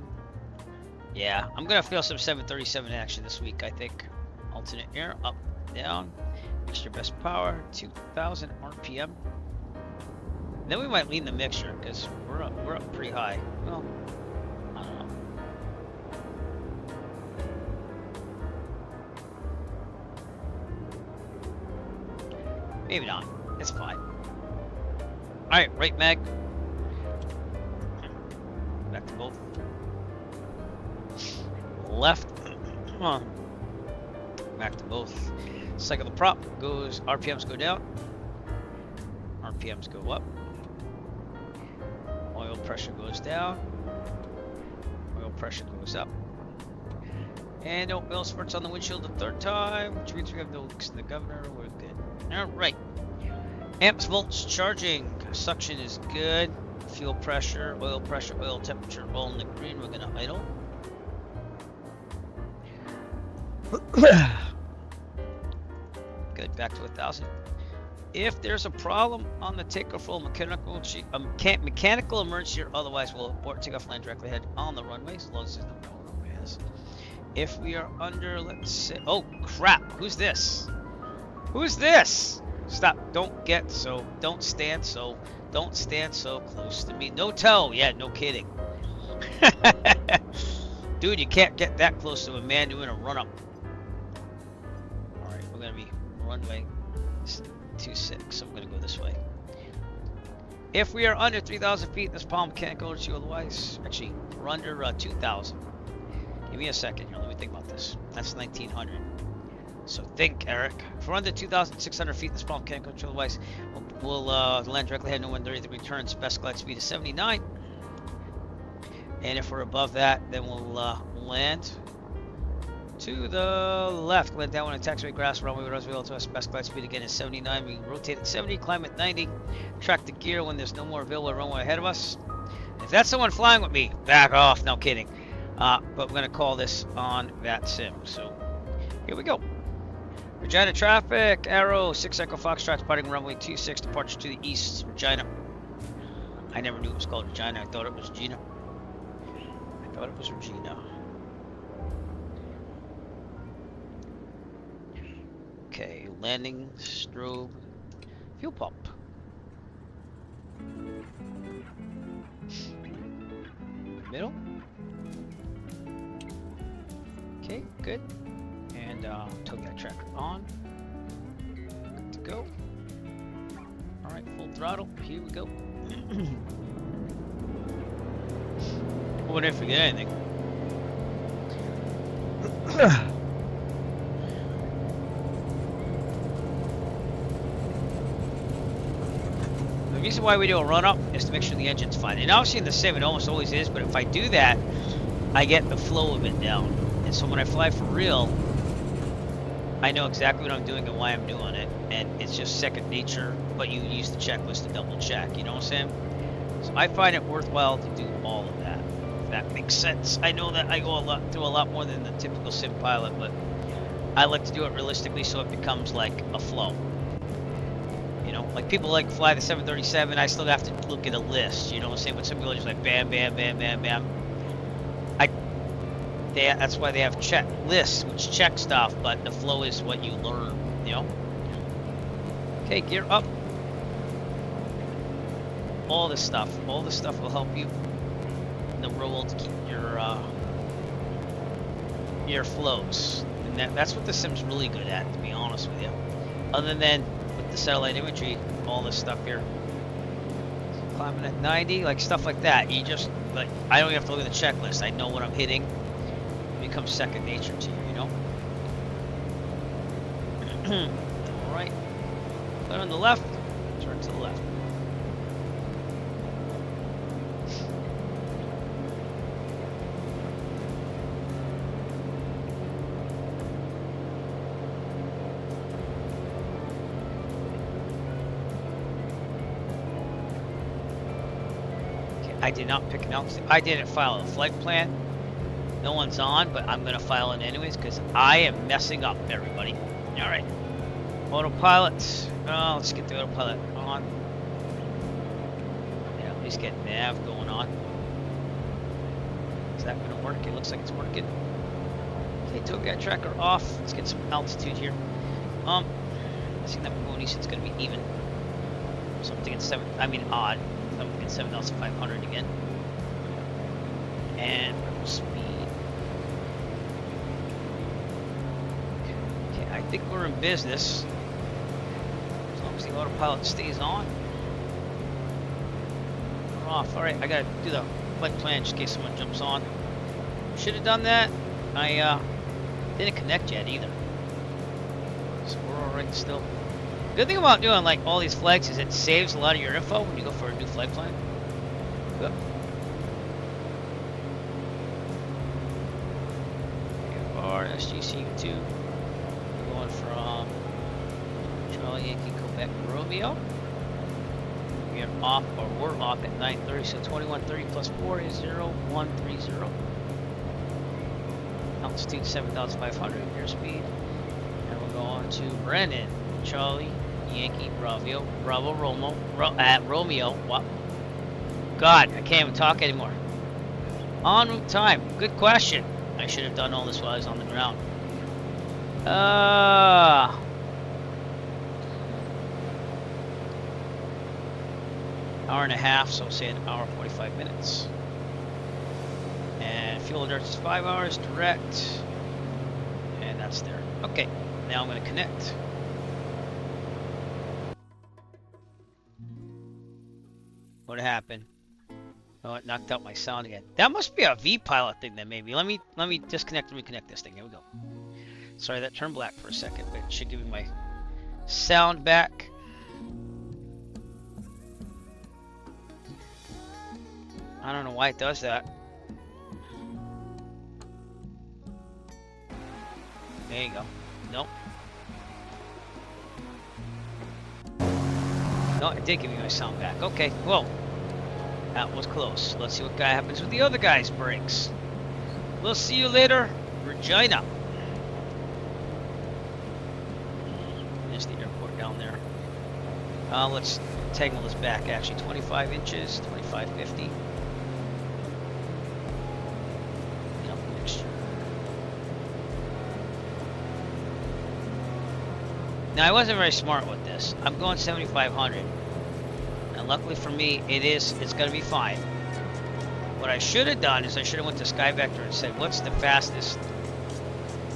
Yeah, I'm gonna feel some 737 action this week, I think. Alternate air, up, down. Mixture best power, 2,000 RPM. Then we might lean the mixture because we're up pretty high. Well, I don't know. Maybe not. It's fine. Alright, right mag. Back to both. Left. Come on. Back to both. Cycle the prop goes, RPMs go down. RPMs go up. Oil pressure goes down. Oil pressure goes up. And no oil spurts on the windshield the third time, which means we have no leaks in the governor. We're good. Alright. Amps, volts, charging. Suction is good. Fuel pressure, oil temperature, all in the green. We're gonna idle. Good, back to 1,000. If there's a problem on the takeoff roll, mechanical emergency or otherwise, we'll abort, take off, land directly ahead on the runway, as long as there's no runways. If we are under, let's say, oh crap, who's this? Who's this? Stop, don't stand so close to me. No toe, yeah, no kidding. Dude, you can't get that close to a man doing a run up. Alright, we're gonna be runway 26, so I'm gonna go this way. If we are under 3,000 feet, this palm can't go to you otherwise. Actually, we're under 2,000. Give me a second here, let me think about this. That's 1,900. So think, Eric. If we're under 2,600 feet, this palm can't go to you otherwise. We'll land directly ahead, no wind, the returns. Best glide speed is 79. And if we're above that, then we'll land to the left. Land down on a taxiway grass runway with Roswell to us. Best glide speed again is 79. We rotate at 70, climb at 90. Track the gear when there's no more available runway ahead of us. If that's someone flying with me, back off. No kidding. But we're going to call this on that sim. So here we go. Regina traffic, arrow, 6 Echo Foxtrot, departing runway 26, departure to the east, Regina. I never knew it was called Regina. I thought it was Gina. I thought it was Regina. Okay, landing, strobe, fuel pump. Middle. Okay, good. And tow that tracker on. Good to go. Alright, full throttle. Here we go. I wonder if we get anything. The reason why we do a run-up is to make sure the engine's fine. And obviously in the sim it almost always is, but if I do that, I get the flow of it down. And so when I fly for real, I know exactly what I'm doing and why I'm doing it, and it's just second nature, but you use the checklist to double check, you know what I'm saying? So I find it worthwhile to do all of that, if that makes sense. I know that I go through a lot more than the typical sim pilot, but I like to do it realistically so it becomes like a flow. You know, like people like to fly the 737, I still have to look at a list, you know what I'm saying? But some people are just like bam, bam, bam, bam, bam. That's why they have checklists, which check stuff, but the flow is what you learn, you know? Okay, gear up. All this stuff will help you in the roll to keep your flows. And that's what the sim's really good at, to be honest with you. Other than with the satellite imagery, all this stuff here. Climbing at 90, like stuff like that. You just, like, I don't even have to look at the checklist. I know what I'm hitting. Becomes second nature to you, you know? Alright. Put on the left, turn to the left. Okay, I did not pick an altitude. I didn't file a flight plan. No one's on, but I'm going to file it anyways because I am messing up, everybody. Alright. Autopilot. Oh, let's get the autopilot on. Yeah, at least get nav going on. Is that going to work? It looks like it's working. Okay, tow tracker off. Let's get some altitude here. I think that we're going east. It's going to be even. Something at odd. Something at 7,500 again. And speed. I think we're in business. As long as the autopilot stays on. We're off. Alright, I gotta do the flight plan just in case someone jumps on. Should have done that. I didn't connect yet either. So we're alright still. Good thing about doing like all these flags is it saves a lot of your info when you go for a new flight plan. Good. Our SGC2. Going from Charlie Yankee Quebec Romeo. We are off, or we're off at 9:30, so 21:30 plus 4 is 0130. Altitude 7,500, airspeed. And we'll go on to Brennan, Charlie Yankee Bravo Romeo. What? God, I can't even talk anymore. En route time. Good question. I should have done all this while I was on the ground. Hour and a half, so say an hour 45 minutes. And fuel endurance is 5 hours direct. And that's there. Okay, now I'm going to connect. What happened? Oh, it knocked out my sound again. That must be a V-pilot thing then, maybe. Let me disconnect and reconnect this thing. Here we go. Sorry, that turned black for a second, but it should give me my sound back. I don't know why it does that. There you go. Nope. No, it did give me my sound back. Okay, well, that was close. Let's see what happens with the other guy's brakes. We'll see you later, Regina. There's the airport down there. Let's tangle this back, actually. 25 inches, 25.50. Yep, mixture. Now, I wasn't very smart with this. I'm going 7,500. And luckily for me, it's going to be fine. What I should have done is I should have went to SkyVector and said, what's the fastest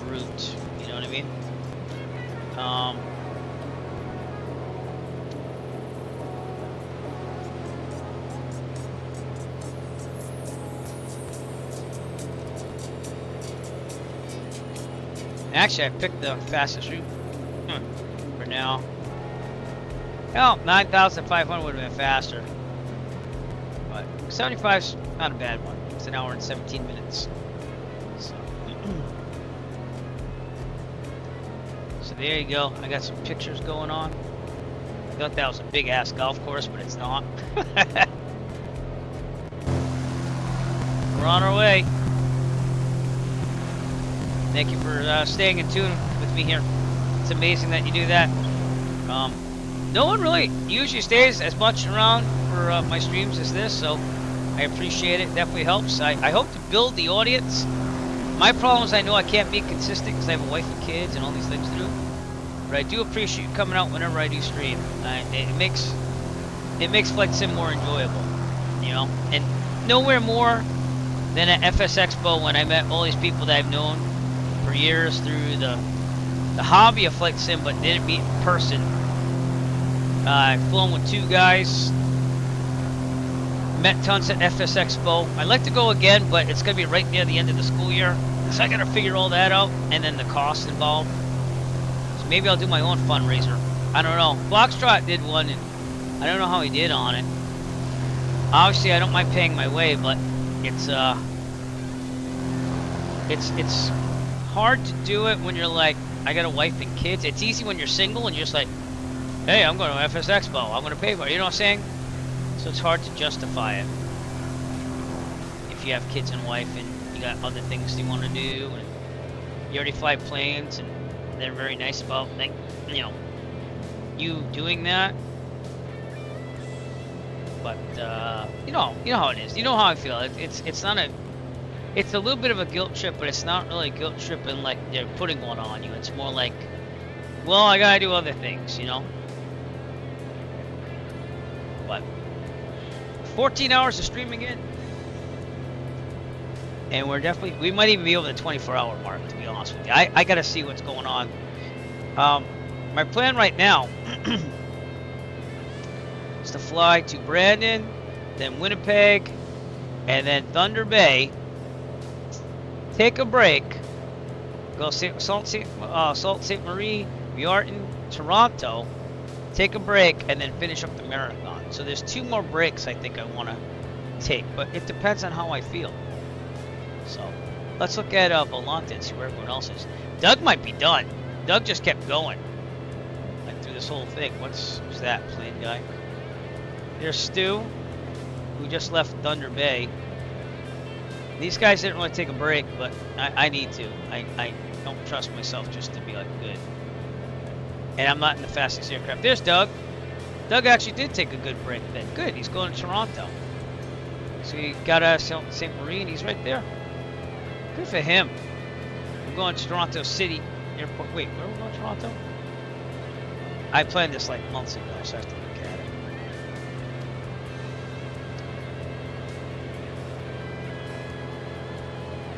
route? You know what I mean? Actually, I picked the fastest route for now. Hell, 9,500 would have been faster. But 75's not a bad one. It's an hour and 17 minutes. So, so there you go. I got some pictures going on. I thought that was a big ass golf course, but it's not. We're on our way. Thank you for staying in tune with me here. It's amazing that you do that. No one really usually stays as much around for my streams as this, so I appreciate it. Definitely helps. I hope to build the audience. My problem is I know I can't be consistent because I have a wife and kids and all these things to do. But I do appreciate you coming out whenever I do stream. It makes Flight Sim more enjoyable, you know. And nowhere more than at FS Expo when I met all these people that I've known for years through the hobby of Flight Sim, but didn't meet in person. I've flown with two guys. Met tons at FS Expo. I'd like to go again, but it's going to be right near the end of the school year. So I got to figure all that out, and then the costs involved. So maybe I'll do my own fundraiser. I don't know. Foxtrot did one, and I don't know how he did on it. Obviously, I don't mind paying my way, but it's hard to do it when you're like, I got a wife and kids. It's easy when you're single and you're just like, hey, I'm going to FS Expo. I'm going to pay for it. You know what I'm saying? So it's hard to justify it if you have kids and wife and you got other things you want to do and you already fly planes and they're very nice about, like, you know, you doing that. But you know how it is. You know how I feel. It's not a. It's a little bit of a guilt trip, but it's not really a guilt trip and like they're putting one on you. It's more like, well, I gotta do other things, you know. But 14 hours of streaming in, and we might even be over the 24-hour mark, to be honest with you. I gotta see what's going on. My plan right now is to fly to Brandon, then Winnipeg, and then Thunder Bay. Take a break. Go Sault Ste. Marie, Bjorton, Toronto. Take a break and then finish up the marathon. So there's 2 more breaks I think I want to take, but it depends on how I feel. So let's look at Volante and see where everyone else is. Doug might be done. Doug just kept going like through this whole thing. Who's that plane guy? There's Stu, who just left Thunder Bay. These guys didn't really take a break, but I need to. I don't trust myself just to be like good. And I'm not in the fastest aircraft. There's Doug. Doug actually did take a good break then. Good, he's going to Toronto. So he got out of Sault Ste. Marie and he's right there. Good for him. I'm going to Toronto City Airport. Wait, where are we going to Toronto? I planned this like months ago, so I have to look at it.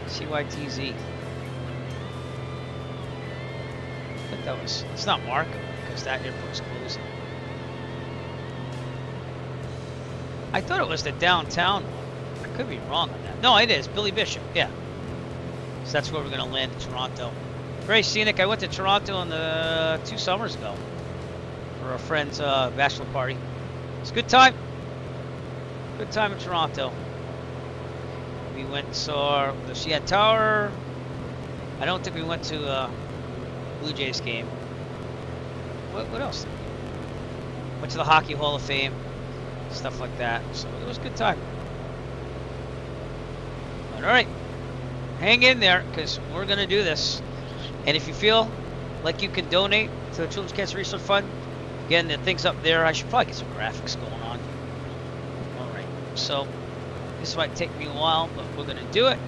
CYTZ. I think that was. It's not Markham because that airport's closing. I thought it was the downtown one. I could be wrong on that. No, it is. Billy Bishop. Yeah. So that's where we're going to land in Toronto. Very scenic. I went to Toronto 2 summers ago for a friend's bachelor party. It's a good time. Good time in Toronto. We went and saw the CN Tower. I don't think we went to Blue Jays game. What else? Went to the Hockey Hall of Fame, stuff like that. So it was a good time. But all right, hang in there because we're gonna do this. And if you feel like you can donate to the Children's Cancer Research Fund, again, the things up there. I should probably get some graphics going on. All right, so this might take me a while, but we're gonna do it.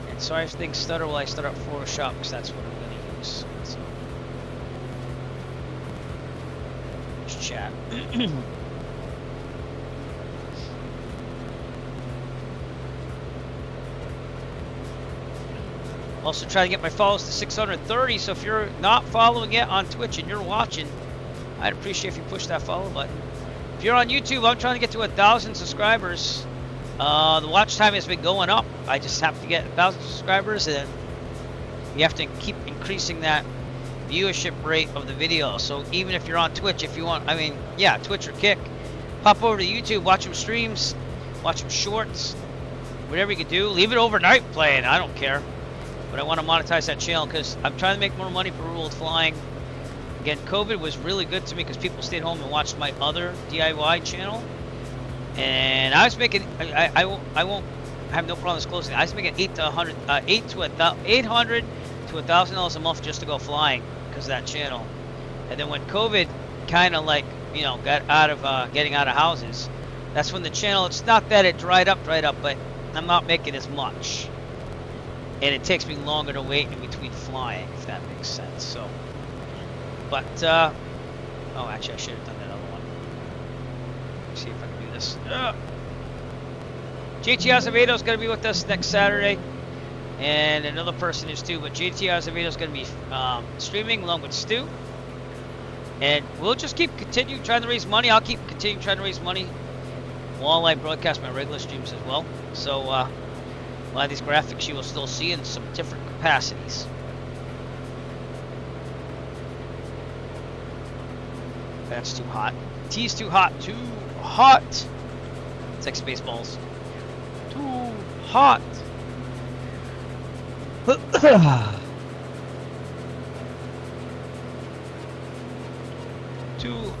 And sorry if things stutter while I start up Photoshop, because that's what I'm gonna use. So, just chat. Also trying to get my follows to 630, so if you're not following yet on Twitch and you're watching, I'd appreciate if you push that follow button. If you're on YouTube, I'm trying to get to 1,000 subscribers. The watch time has been going up. I just have to get 1,000 subscribers, and you have to keep increasing that viewership rate of the video. So even if you're on Twitch, if you want, I mean, yeah, Twitch or Kick, pop over to YouTube, watch some streams, watch some shorts, whatever you can do. Leave it overnight playing, I don't care. But I want to monetize that channel because I'm trying to make more money for rural flying. Again, COVID was really good to me because people stayed home and watched my other DIY channel. And I was making, I won't have no problem disclosing. I was making $800 to $1,000 a month just to go flying because of that channel. And then when COVID kind of like, you know, got out of getting out of houses, that's when the channel, it's not that it dried up, but I'm not making as much. And it takes me longer to wait in between flying, if that makes sense. So, but, oh, actually, I should have done that other one. Let's see if I can do this. JT Azevedo is going to be with us next Saturday, and another person is too. But JT Azevedo is going to be streaming along with Stu, and we'll just continue trying to raise money. I'll continue trying to raise money while I broadcast my regular streams as well. So, a lot of these graphics you will still see in some different capacities. That's too hot. T's too hot. Too hot. It's like Spaceballs. Too hot.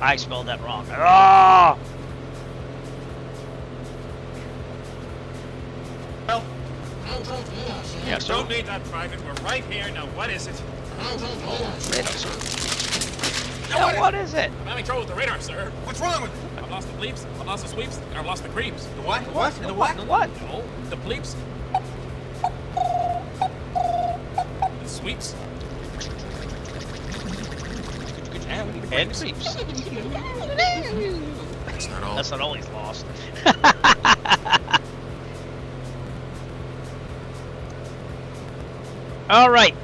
I spelled that wrong. Ah! Well, yeah, so don't need that, Private. We're right here. Now, what is it? Now, what is it? I'm having trouble with the radar, sir. What's wrong with it? I've lost the bleeps, I've lost the sweeps, and I've lost the creeps. The what? The what? The what? The what? No, the bleeps. The sweeps. And creeps. That's not all. That's not always lost. All right.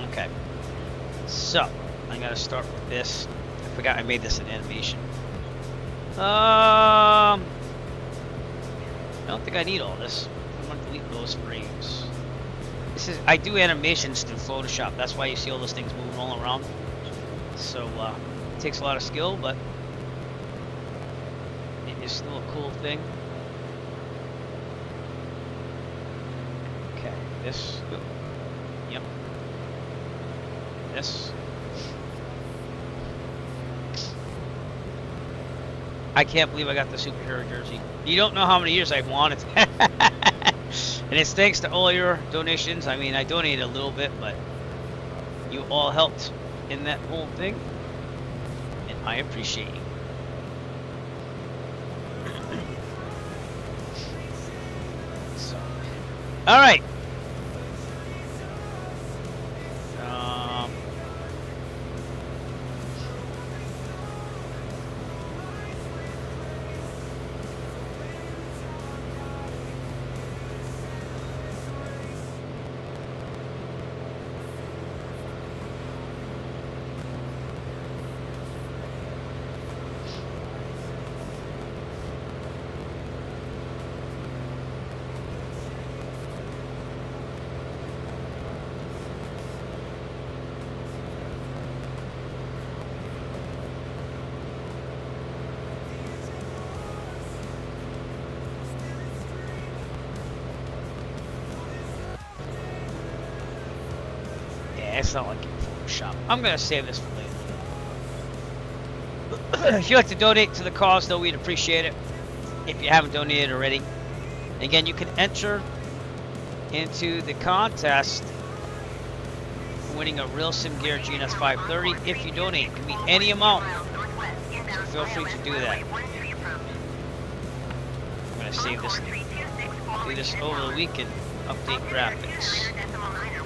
Okay. So, I gotta start with this. I forgot I made this an animation. I don't think I need all this. I'm gonna delete those frames. This is, I do animations through Photoshop. That's why you see all those things moving all around. So, it takes a lot of skill, but it is still a cool thing. Okay, this. Yep. This. I can't believe I got the superhero jersey. You don't know how many years I've wanted that. And it's thanks to all your donations. I mean, I donated a little bit, but you all helped in that whole thing. And I appreciate you. So, all right. it's not like Photoshop. I'm gonna save this for later. If you'd like to donate to the cause, though, we'd appreciate it. If you haven't donated already. Again, you can enter into the contest for winning a Real Sim Gear GNS 530 if you donate. It can be any amount. So feel free to do that. I'm gonna save this. Do this over the weekend. Update graphics.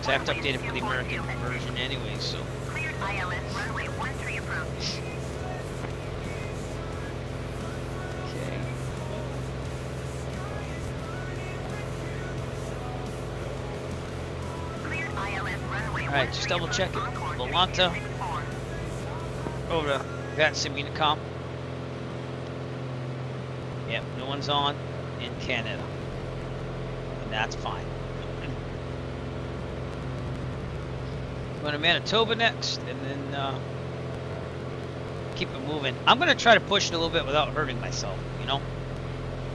So I have to update it for the American version anyway, so. Okay. Alright, just double check it. Volanta. Over to that Simunicom. Yep, no one's on in Canada. And that's fine. Going to Manitoba next, and then keep it moving. I'm going to try to push it a little bit without hurting myself, you know?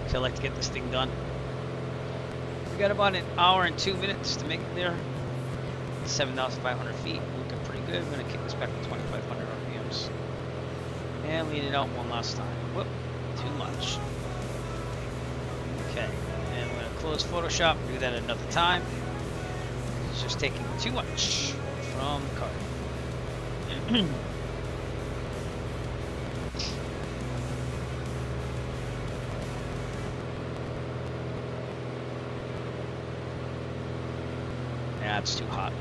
Because I like to get this thing done. We got about an hour and 2 minutes to make it there. 7,500 feet. Looking pretty good. I'm going to kick this back to 2,500 RPMs. And lean it out one last time. Whoop. Too much. Okay. And we're going to close Photoshop. Do that another time. It's just taking too much from the card. Yeah, it's too hot.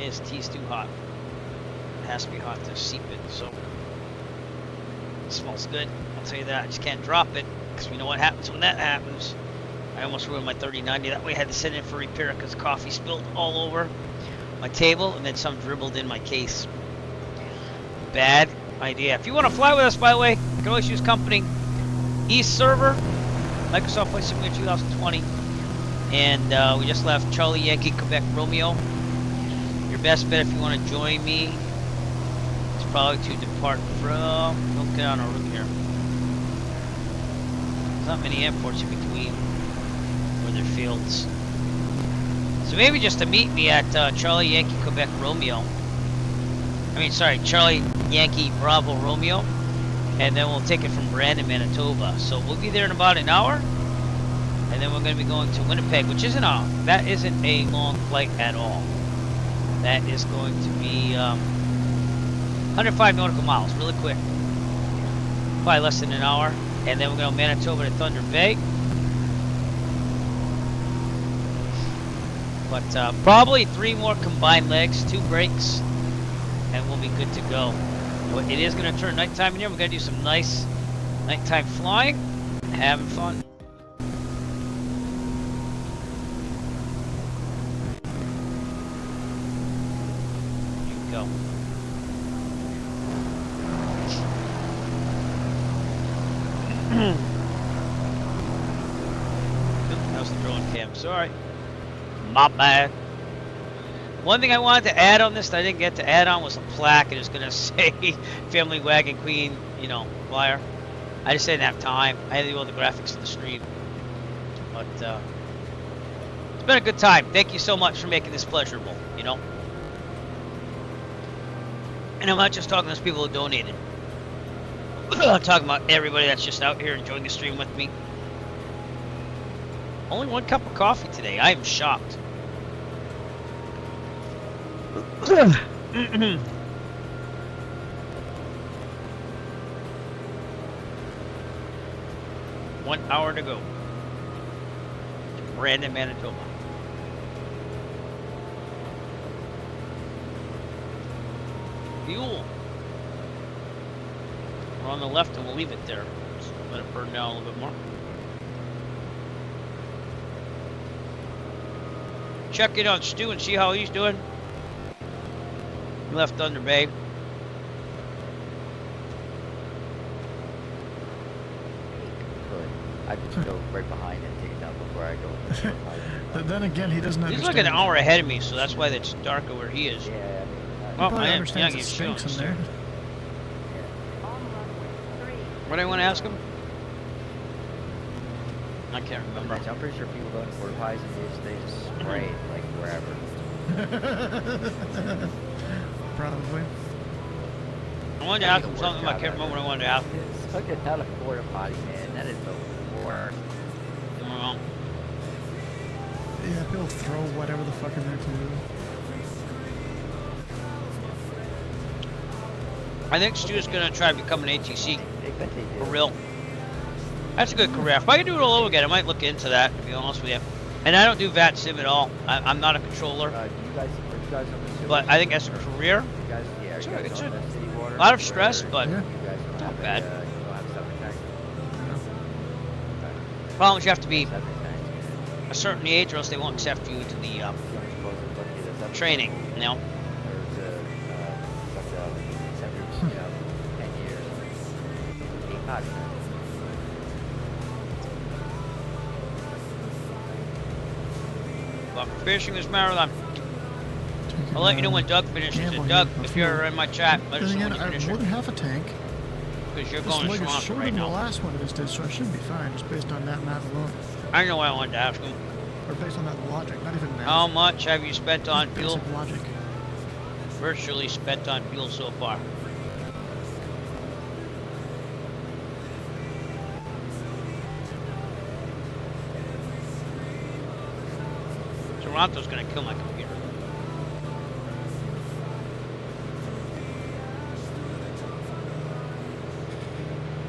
AST's too hot. It has to be hot to seep it, so it smells good. I'll tell you that. I just can't drop it because we know what happens when that happens. I almost ruined my 3090. That way I had to send it for repair because coffee spilled all over my table and then some dribbled in my case. Bad idea. If you want to fly with us, by the way, you can always use company East Server, Microsoft Flight Simulator 2020. And we just left Charlie Yankee Quebec Romeo. Your best bet if you want to join me is probably to depart from. Don't get on our route here. There's not many airports in between where there are fields. So maybe just to meet me at Charlie Yankee Quebec Romeo. I mean, sorry, Charlie Yankee Bravo Romeo. And then we'll take it from Brandon, Manitoba. So we'll be there in about an hour. And then we're going to be going to Winnipeg, which isn't that isn't a long flight at all. That is going to be 105 nautical miles, really quick. Probably less than an hour. And then we're going to Manitoba to Thunder Bay. But probably 3 more combined legs, 2 breaks, and we'll be good to go. But it is going to turn nighttime in here. We're going to do some nice nighttime flying, having fun. Go. How's the drone cam? Sorry. My bad. One thing I wanted to add on this that I didn't get to add on was a plaque. It is going to say Family Wagon Queen, you know, flyer. I just didn't have time. I had to do all the graphics for the stream. But it's been a good time. Thank you so much for making this pleasurable, you know. And I'm not just talking to those people who donated. I'm talking about everybody that's just out here enjoying the stream with me. Only 1 cup of coffee today. I am shocked. One hour to go. Brandon, Manitoba. Fuel. We're on the left and we'll leave it there. Just let it burn down a little bit more. Check in on Stu and see how he's doing. He left Thunder Bay. I just go right behind and take it down before I go. But then again, he doesn't understand. He's like an hour ahead of me, so that's why it's darker where he is. Yeah, I mean, well, I understand it stinks in there. What do I want to ask him? I can't remember. I'm pretty sure people go into porta pies and they just spray it, like wherever. probably. I wanted to ask him something, I can't remember what I wanted to ask him. Hooking out a porta potty, man. That is the worst. Well, yeah, he'll throw whatever the fuck in there too. I think Stu's gonna try to become an ATC. For real. That's a good career. If I could do it all over again, I might look into that, to be honest with you. And I don't do VAT sim at all. I'm not a controller. Do you guys on the city? But I think as a career, You guys, yeah, it's you guys a on the city water? lot of stress, but You guys don't not have bad. you don't have septic tanks? Problem is you have to be a certain age or else they won't accept you into the training, you know? But for finishing this marathon, I'll let you know when Doug finishes it. Doug, if you're in my chat, let us know when you I finish have more it. than half a tank. Because you're This going leg is strong shorter right than the now. last one of this did, so I should be fine, just based on that math alone. I know what I wanted to ask him. Or based on that logic, not even math. How much have you spent on fuel? Basic logic. Virtually spent on fuel so far. Toronto's gonna kill my computer.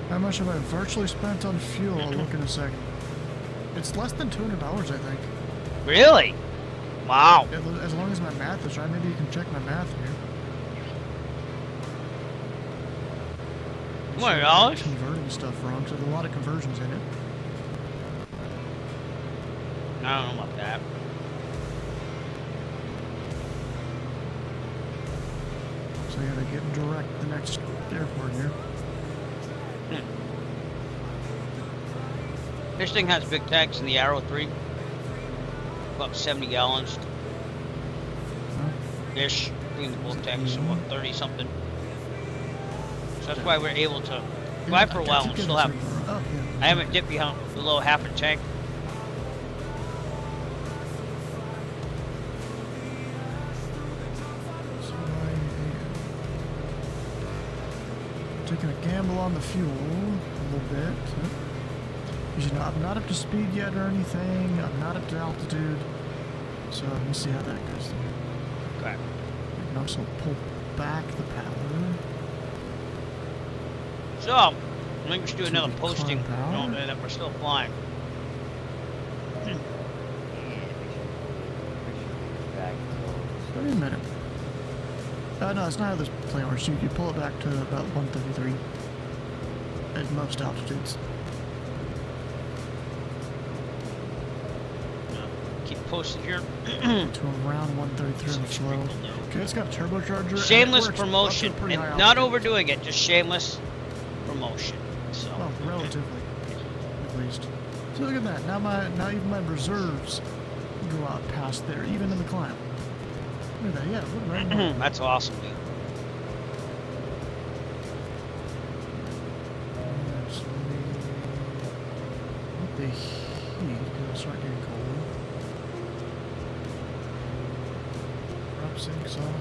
How much have I virtually spent on fuel? I'll look in a second. It's less than $200, I think. Really? Wow. As long as my math is right, maybe you can check my math here. $200? Converting stuff wrong, so there's a lot of conversions in it. I don't know about that. So I gotta get direct the next airport here. This thing has big tanks in the Arrow 3. About 70 gallons. Ish. Between the both tanks, so what, 30 something. So that's why we're able to fly for a while and still have. I haven't dipped below half a tank. Taking a gamble on the fuel a little bit. Because, you know, I'm not up to speed yet or anything. I'm not up to altitude. So let me see how that goes. Okay. I can also pull back the power. So, I think we should do another posting that we're still flying. Wait a minute. No, it's not how this plane works. You pull it back to about 133 at most altitudes. Keep posted here. To around 133 on the flow. Okay, it's got a turbocharger. Shameless promotion, and high not altitude. overdoing it, just shameless promotion. So. Well, relatively, at least. So look at that. Now even my reserves go out past there, even in the climb. Look at that. Yeah, look right now. That's awesome, dude. Let the heat it'll start getting colder. Prop sinks on.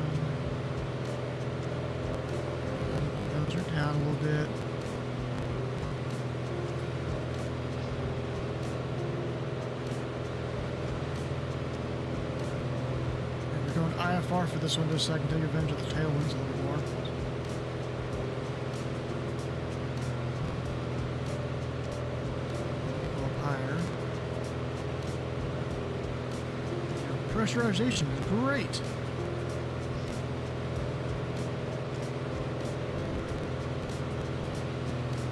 Those are down a little bit. And we're going IFR for this one just so I can take advantage of the tailwinds a little more. Go up higher. Pressurization is great.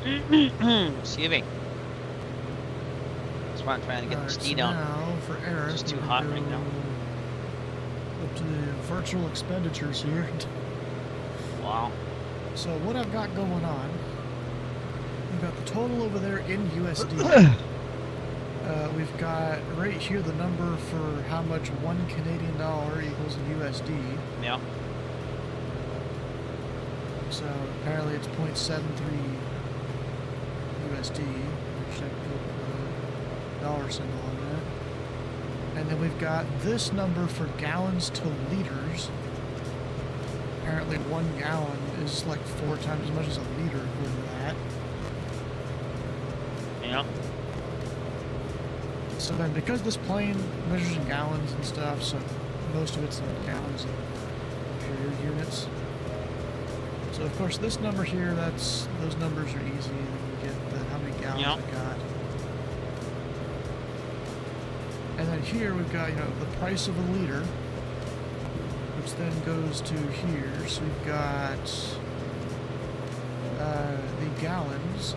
Excuse me. That's why I'm trying to get the speed down. Now for Eric, It's too hot right now. Up to the virtual expenditures here. Wow. So what I've got going on, we've got the total over there in USD. We've got right here the number for how much $1 Canadian equals in USD. Yeah. So apparently it's 0.73 USD. Check the dollar symbol on that. And then we've got this number for gallons to liters. apparently 1 gallon is like 4 times as much as a liter with that. Yeah. So then, because this plane measures in gallons and stuff, so most of it's in gallons and period units. So of course, this number here, those numbers are easy. And you get how many gallons I got. And then here we've got, the price of a liter, which then goes to here. So we've got the gallons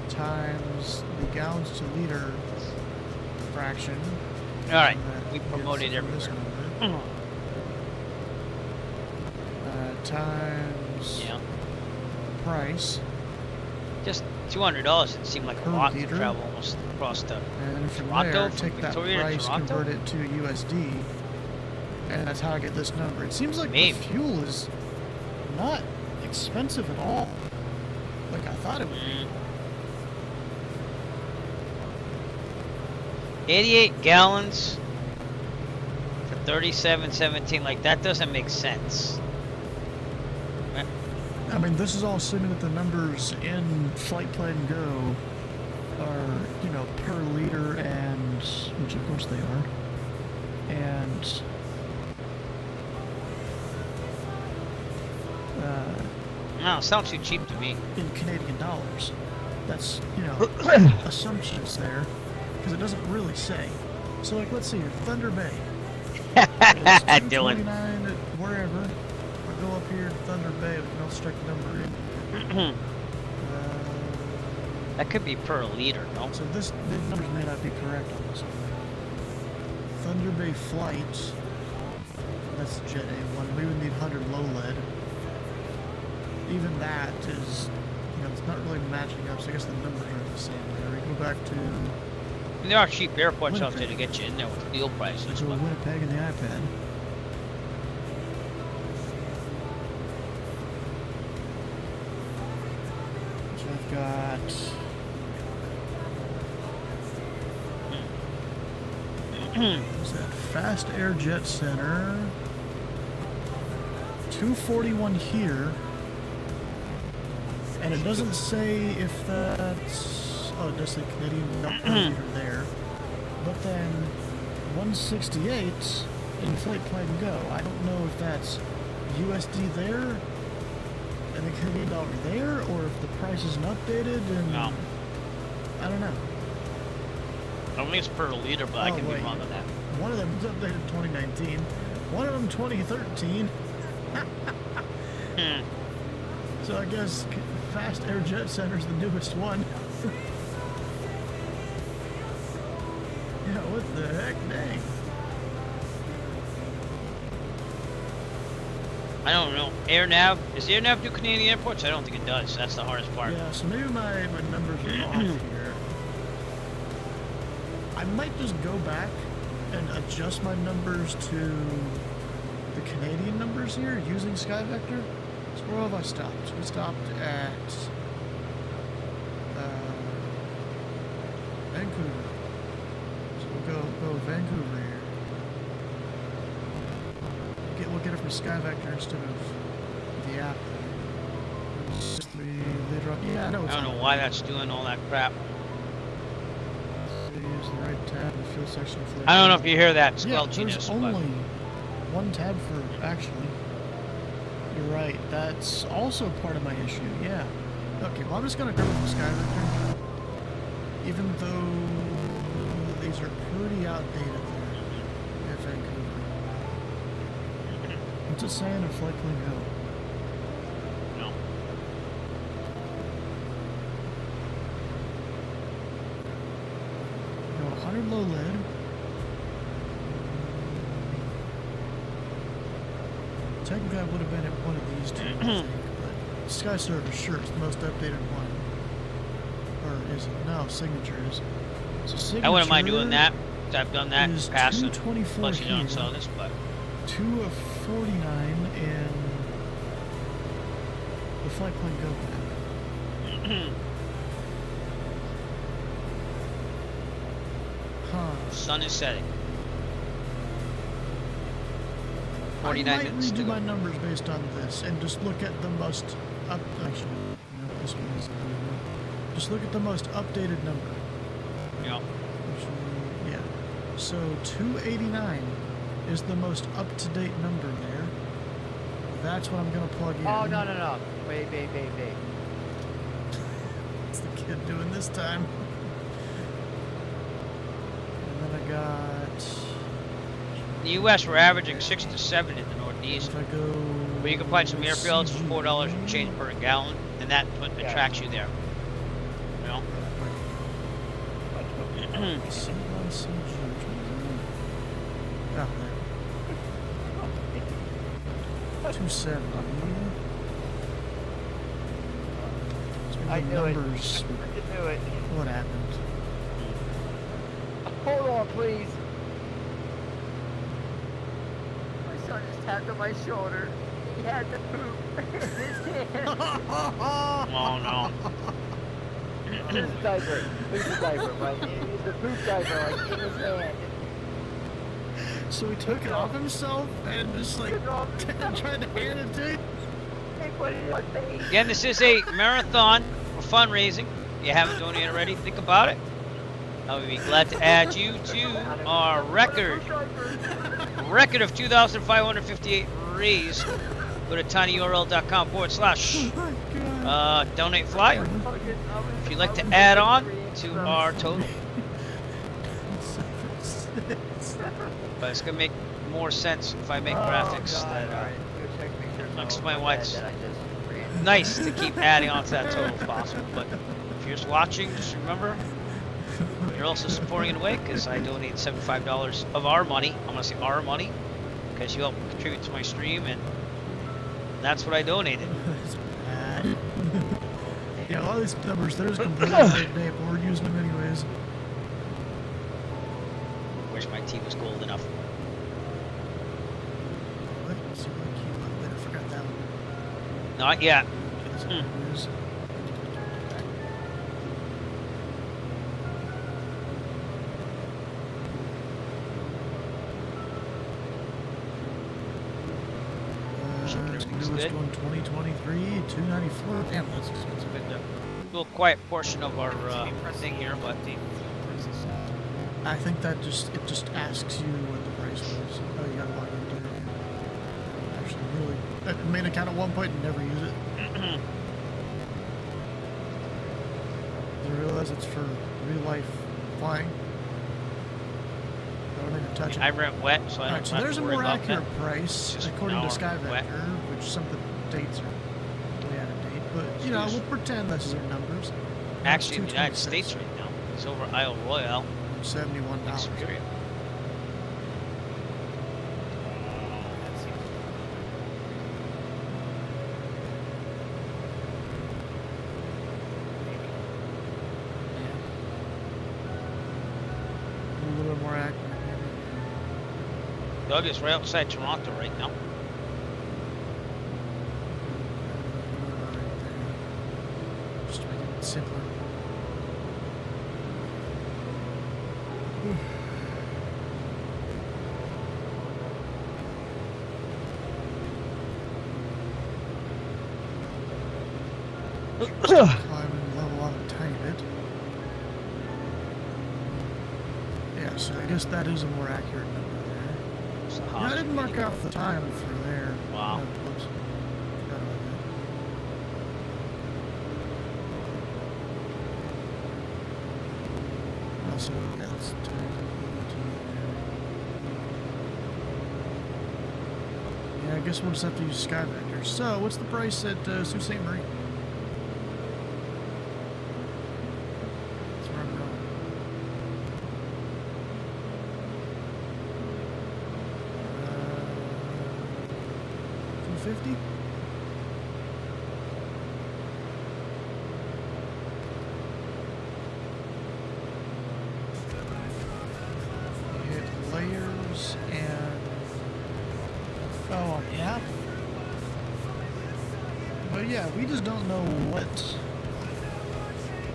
times the gallons to liter fraction. All right, we promoted everywhere. Times price. Just $200. It seemed like a lot to liter. travel almost across the and from Toronto, there, from take Victoria that price, to Toronto? convert it to USD, and that's how I get this number. It seems like the fuel is not expensive at all, like I thought it would be. 88 gallons for 37.17. Like, that doesn't make sense. I mean, this is all assuming that the numbers in Flight Plan Go are, per liter, and which of course they are, and no, it sounds too cheap to me. In Canadian dollars. That's, assumptions there, because it doesn't really say. So, like, let's see here, Thunder Bay. It's $2.29 at wherever. I'll go up here to Thunder Bay, and I'll stick the number in. That could be per liter, no? So the numbers may not be correct on this one. Thunder Bay flight. That's Jet A1. We would need 100 low lead. Even that is, it's not really matching up, so I guess the numbers aren't the same there. We go back to... And there are cheap airports out there to get you in there with fuel prices. So Winnipeg and the iPad. So I've got... What's that? Fast Air Jet Center. 241 here. And it doesn't say if that's... Oh, it does say Canadian number there. But then 168 in Flight Plan Go. I don't know if that's USD there and the Canadian dollar there, or if the price isn't updated and... No. I don't know. I think it's per liter, but I can be wrong on that. One of them was updated 2019. One of them 2013. So I guess Fast Air Jet Center's the newest one. Yeah, what the heck, dang. I don't know. AirNav, does AirNav do Canadian airports? I don't think it does. That's the hardest part. Yeah, so maybe my numbers are off here. I might just go back and adjust my numbers to the Canadian numbers here using SkyVector. So where have I stopped? We stopped at Vancouver. So we'll go Vancouver here. We'll get it from SkyVector instead of the app. Later on. Yeah, I know. I don't know why that's doing all that crap. Use the right tab in the fuel section. I don't know if you hear that squelchiness. Yeah, there's only one tab for actually. You're right. That's also part of my issue. Yeah. Okay. Well, I'm just gonna go with the SkyVector, even though these are pretty outdated there at Vancouver. What's it saying in Flight Plan Go? No. No, 100 low lead. Technically, I would have been at one of these two, I think, but Sky Server, sure, it's the most updated one. Or is it? No, Signature is. So Signature I wouldn't mind doing that. I've done that in the past. 224 Plus, you don't here. saw this, but 2 of 49 in the Flight Plan Go pack. Sun is setting. 49 I minutes might to redo go. my numbers based on this and just look at the most actually, no, this one is just look at the most updated number. Yeah. Yeah. So 289 is the most up-to-date number there. That's what I'm gonna plug in. Oh, no. Wait. It's the kid doing this time. And then I got... In the U.S., we're averaging 6 to 7 in the Northeast. If I go... Where you can find some airfields for $4 and change per gallon, and that's what attracts you there. You know? Oh, there. 270. I knew it. Numbers. I knew it. What happened? Hold on, please. My son just tapped on my shoulder. He had the poop in his hand. Oh, no. Here's the diaper. Here's the diaper, right? Here's the poop diaper, like, in his hand. So he took it off himself and just like tried to hand it to you? Again, this is a marathon for fundraising. If you haven't donated already, think about it. I would be glad to add you to our record of 2,558 raised. Go to tinyurl.com/donate flyer. If you'd like to add on to our total. But it's gonna make more sense if I make graphics that explain why it's nice to keep adding on to that total if possible. But if you're just watching, just remember you're also supporting in a way because I donate $75 of our money. I'm gonna say our money because you help contribute to my stream, and that's what I donated. Yeah, all these numbers, they're just completely out of date, but we're using them anyways. Wish my tea was cold enough. What? CYQB, I forgot that one. Not yet. Newest one, 2023, 294. Damn, that's expensive. A little quiet portion of our thing here, but I think that just asks you what the price was. Oh, you gotta log into it. Actually, really, I made an account at one point and never use it. I realize it's for real life flying. I don't even touch it. I rent wet, so I don't so have there's to a worry more about accurate that. price according to SkyVector, which some of the dates are way out of date. But you know, we'll pretend this is our numbers. Actually, in the United States right now, it's over Isle Royale. $71. Period. A little bit more accurate. Doug is right outside Toronto right now. Just to make it simpler. Climb and level up a tiny bit. Yeah, so I guess that is a more accurate number there. Yeah, I didn't mark off the time for there. Wow. Whoops. Forgot about that. Also, that's yeah, I guess we'll just have to use SkyVector. So, what's the price at Sault Ste. Marie? That's where I'm going. $250? Hit layers and oh yeah. But yeah, we just don't know what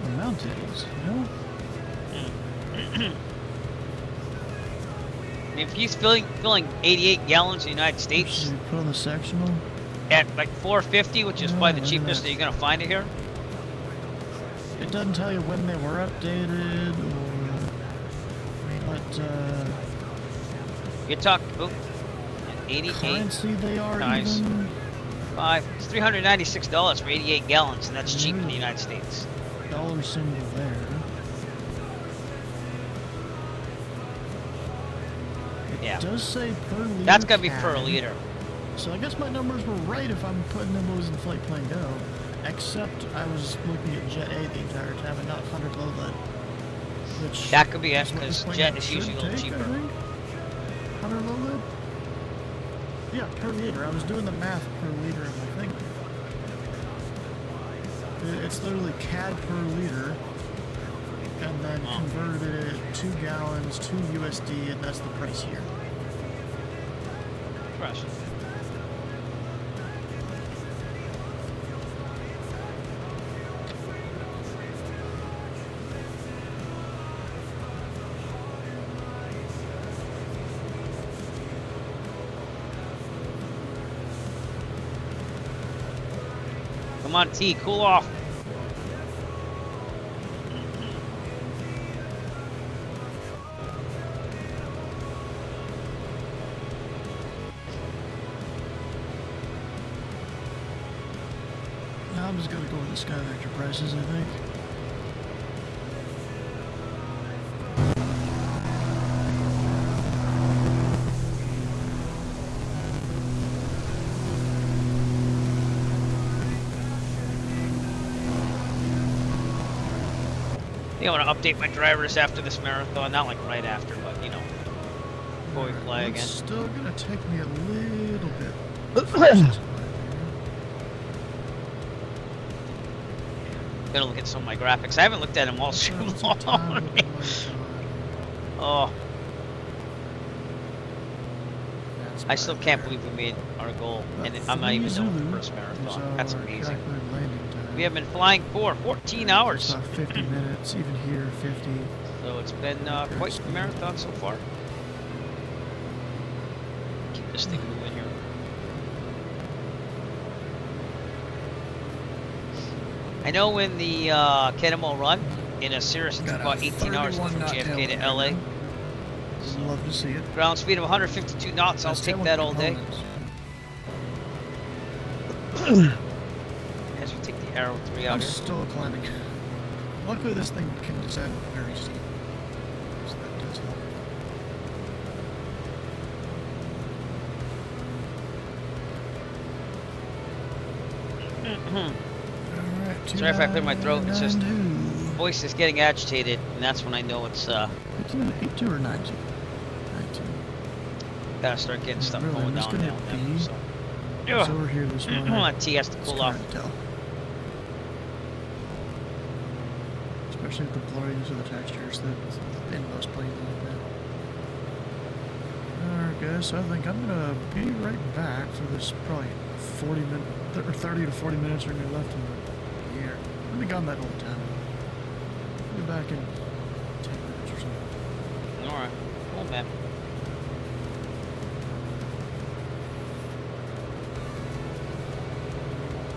the amount is, you know? I mean, if he's filling 88 gallons in the United States You put on the sectional. at like 450, which is Yeah, probably the look at cheapest that. that you're gonna find it here. It doesn't tell you when they were updated or what You talk 88 currency they are times even. 5. It's $396 for 88 gallons, and that's cheap in the United States. Dollar symbol there. Yeah. It does say per liter. That's gotta be per cabin. liter. So I guess my numbers were right if I'm putting them those in Flight Plan Go. Except I was looking at Jet A the entire time and not 100 low lead. Which That could be it, is what because this Jet plane is usually a little should take, cheaper. I think. 100 low lead? Yeah, per liter. I was doing the math per liter in my thing. It's literally CAD per liter, and then converted it 2 gallons to USD, and that's the price here. Fresh. Come on, T, cool off. Now I'm just gonna go with the Skyvector prices, I think. I want to update my drivers after this marathon, not like right after, but you know, before we fly again. It's still gonna take me a little bit. Gonna look at some of my graphics. I haven't looked at them all too long. Oh, I still can't believe we made our goal, and I'm not even done with the first marathon. That's amazing. We have been flying for 14 hours. About 50 minutes, even here, 50. So it's been quite the marathon so far. Keep this thing moving here. I know in the Cannonball Run, in a Cirrus, it's about 18 hours from JFK to LA. So love to see it. Ground speed of 152 knots, I'll take that all day. As we take the Arrow 3 out I'm here. still climbing. Luckily this thing can descend very steep. So that does help. Alright, Sorry if I clear my throat, it's just voice is getting agitated, and that's when I know it's 82 or 90? 92. Gotta start getting stuff Really, going I'm just down gonna now. be So. it's over here this morning. Come on, T has to cool off. Especially with the blurriness of the textures that in most planes like that. Alright guys, so I think I'm gonna be right back for this probably 40 minutes, or 30 to 40 minutes are gonna be left in the year. I'll be gone that whole time. I'll be back in 10 minutes or something. Alright, cool man.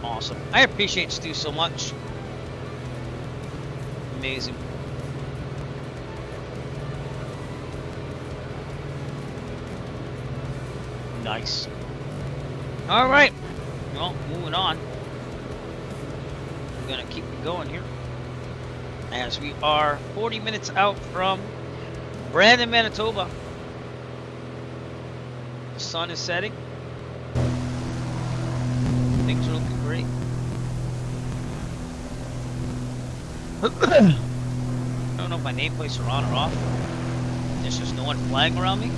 Awesome. I appreciate Stu so much. Amazing. Nice. All right. Well, moving on. We're gonna keep it going here, as we are 40 minutes out from Brandon, Manitoba. The sun is setting. Things are looking great. I don't know if my nameplates are on or off. There's just no one flying around me.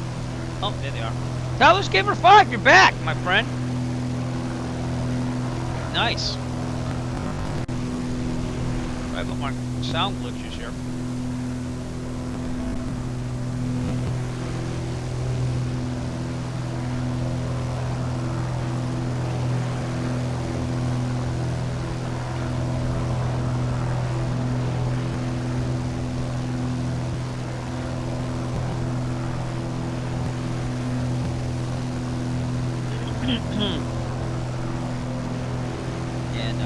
Oh, there they are. Tyler's Gamer 5, you're back, my friend. Nice. Right about my sound glitches here. And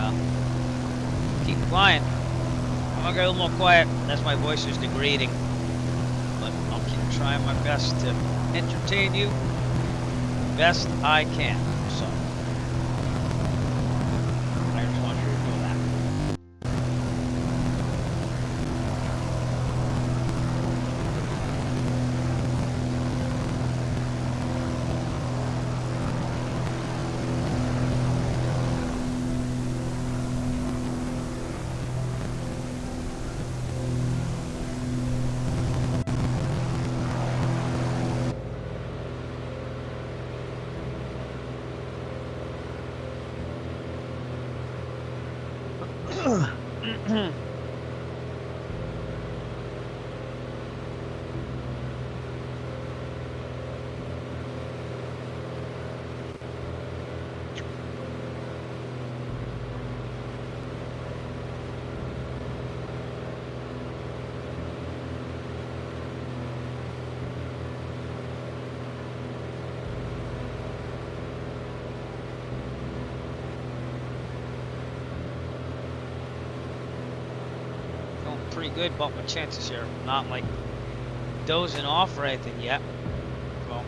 keep flying. I'm gonna get a little more quiet. That's my voice is degrading, but I'll keep trying my best to entertain you best I can. So I just want you to know that. Pretty good about my chances here. Not like dozing off or anything yet. Well,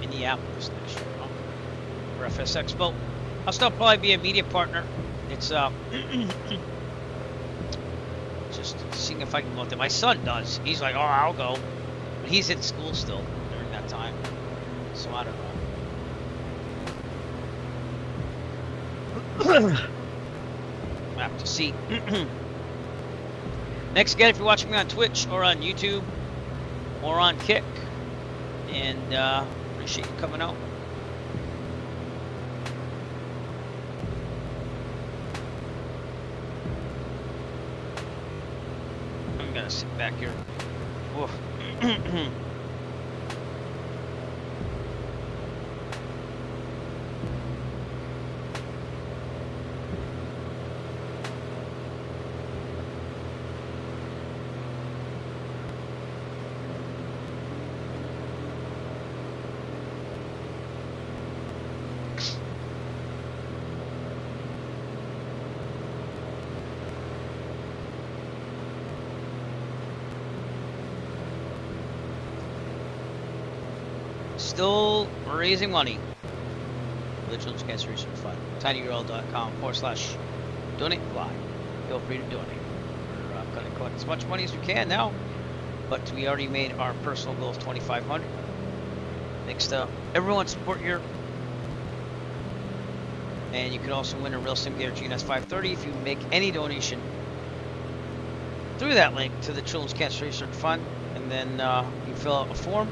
Minneapolis next year, huh? For FS Expo. I'll still probably be a media partner. It's just seeing if I can go out there. My son does. He's like, oh, I'll go. But he's in school still during that time. So I don't know. I have to see. Next again, if you're watching me on Twitch or on YouTube or on Kick. And appreciate you coming out. I'm gonna sit back here. Woof. Still raising money for the Children's Cancer Research Fund. tinyurl.com/donate fly. Feel free to donate. We're going to collect as much money as we can now, but we already made our personal goal of $2,500. Thanks to everyone support here. And you can also win a Real Simulator GNS 530 if you make any donation through that link to the Children's Cancer Research Fund, and then you fill out a form.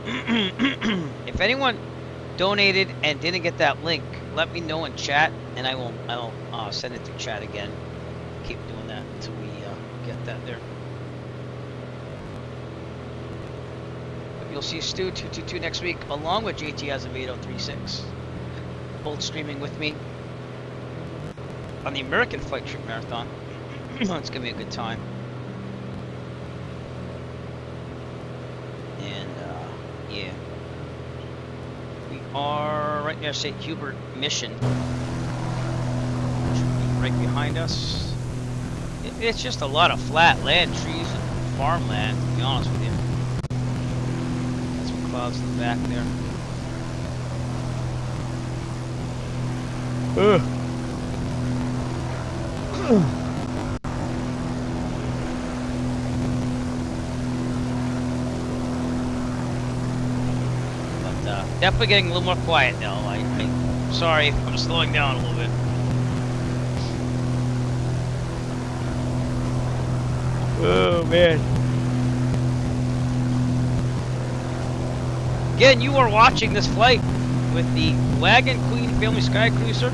If anyone donated and didn't get that link, let me know in chat, and I'll send it through chat again. Keep doing that until we get that there. But you'll see Stu 222 next week, along with JT as of 8036, both streaming with me on the American Flight Trip Marathon. It's gonna be a good time. Yeah. We are right near St. Hubert Mission. Which will be right behind us. It's just a lot of flat land, trees, and farmland, to be honest with you. Got some clouds in the back there. Definitely getting a little more quiet now. I'm sorry, I'm slowing down a little bit. Oh man. Again, you are watching this flight with the Wagon Queen Family Sky Cruiser.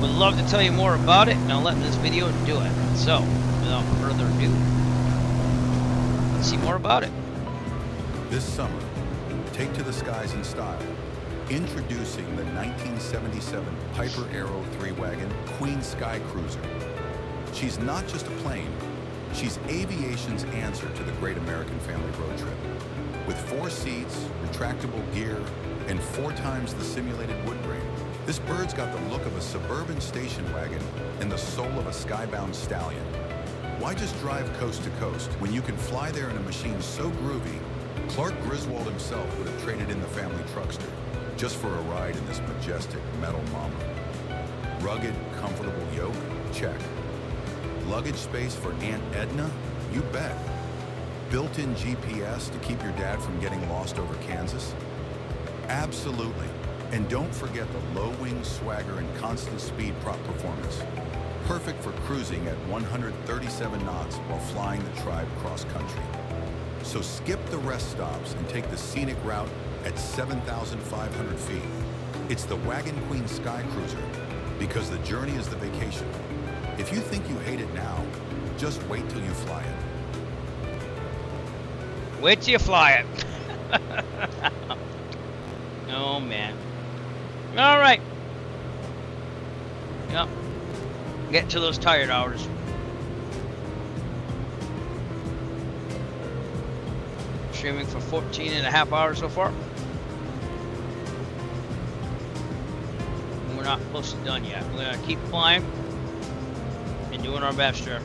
Would love to tell you more about it, and I'll let this video do it. So, without further ado, let's see more about it. This summer, take to the skies in style. Introducing the 1977 Piper Aero 3-wagon Queen Sky Cruiser. She's not just a plane, she's aviation's answer to the great American family road trip. With 4 seats, retractable gear, and 4 times the simulated wood grain, this bird's got the look of a suburban station wagon and the soul of a skybound stallion. Why just drive coast to coast when you can fly there in a machine so groovy, Clark Griswold himself would have traded in the family truckster just for a ride in this majestic metal mama. Rugged, comfortable yoke? Check. Luggage space for Aunt Edna? You bet. Built-in GPS to keep your dad from getting lost over Kansas? Absolutely. And don't forget the low-wing swagger and constant speed prop performance. Perfect for cruising at 137 knots while flying the tribe cross-country. So skip the rest stops and take the scenic route at 7,500 feet. It's the Wagon Queen Sky Cruiser, because the journey is the vacation. If you think you hate it now, just wait till you fly it. Wait till you fly it. Oh man. All right. Yep. Get to those tired hours. Streaming for 14 and a half hours so far. And we're not close to done yet. We're gonna keep flying and doing our best here.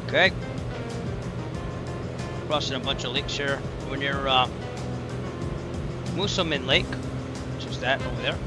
Okay. Crossing a bunch of lakes here. We're near Moosomin Lake, which is that over there.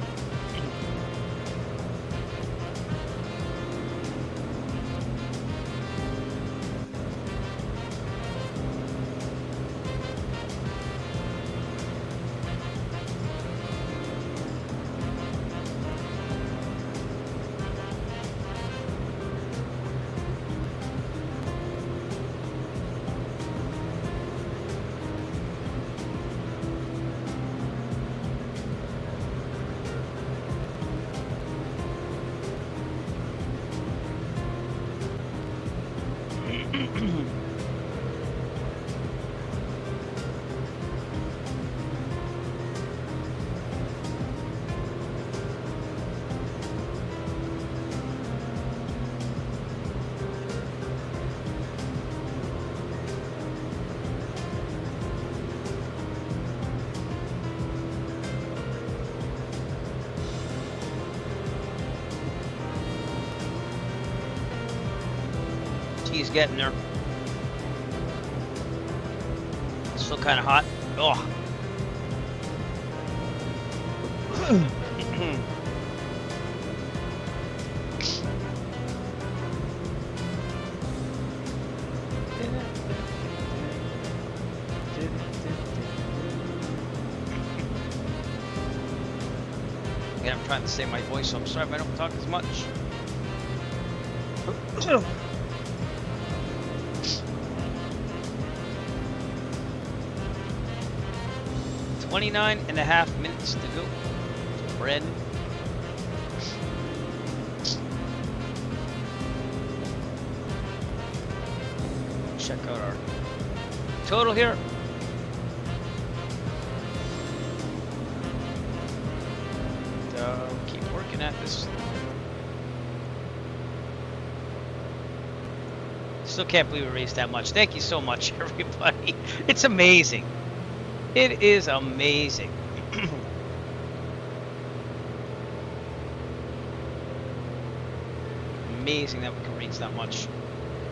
He's getting there. It's still kind of hot. Oh. Again, I'm trying to save my voice, so I'm sorry if I don't talk as much. 29.5 minutes to go. Bread. Check out our total here. Keep working at this. Still can't believe we raised that much. Thank you so much, everybody. It's amazing. It is amazing. amazing that we can reach that much.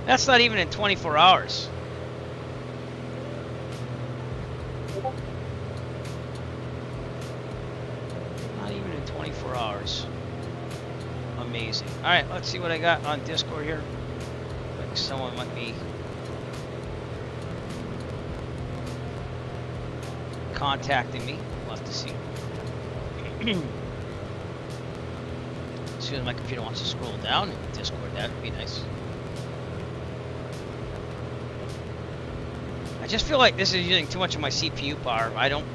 That's not even in 24 hours. Not even in 24 hours. Amazing. Alright, let's see what I got on Discord here. Like someone might be contacting me. We'll have to see. As soon as my computer wants to scroll down in Discord, that would be nice. I just feel like this is using too much of my CPU power. I don't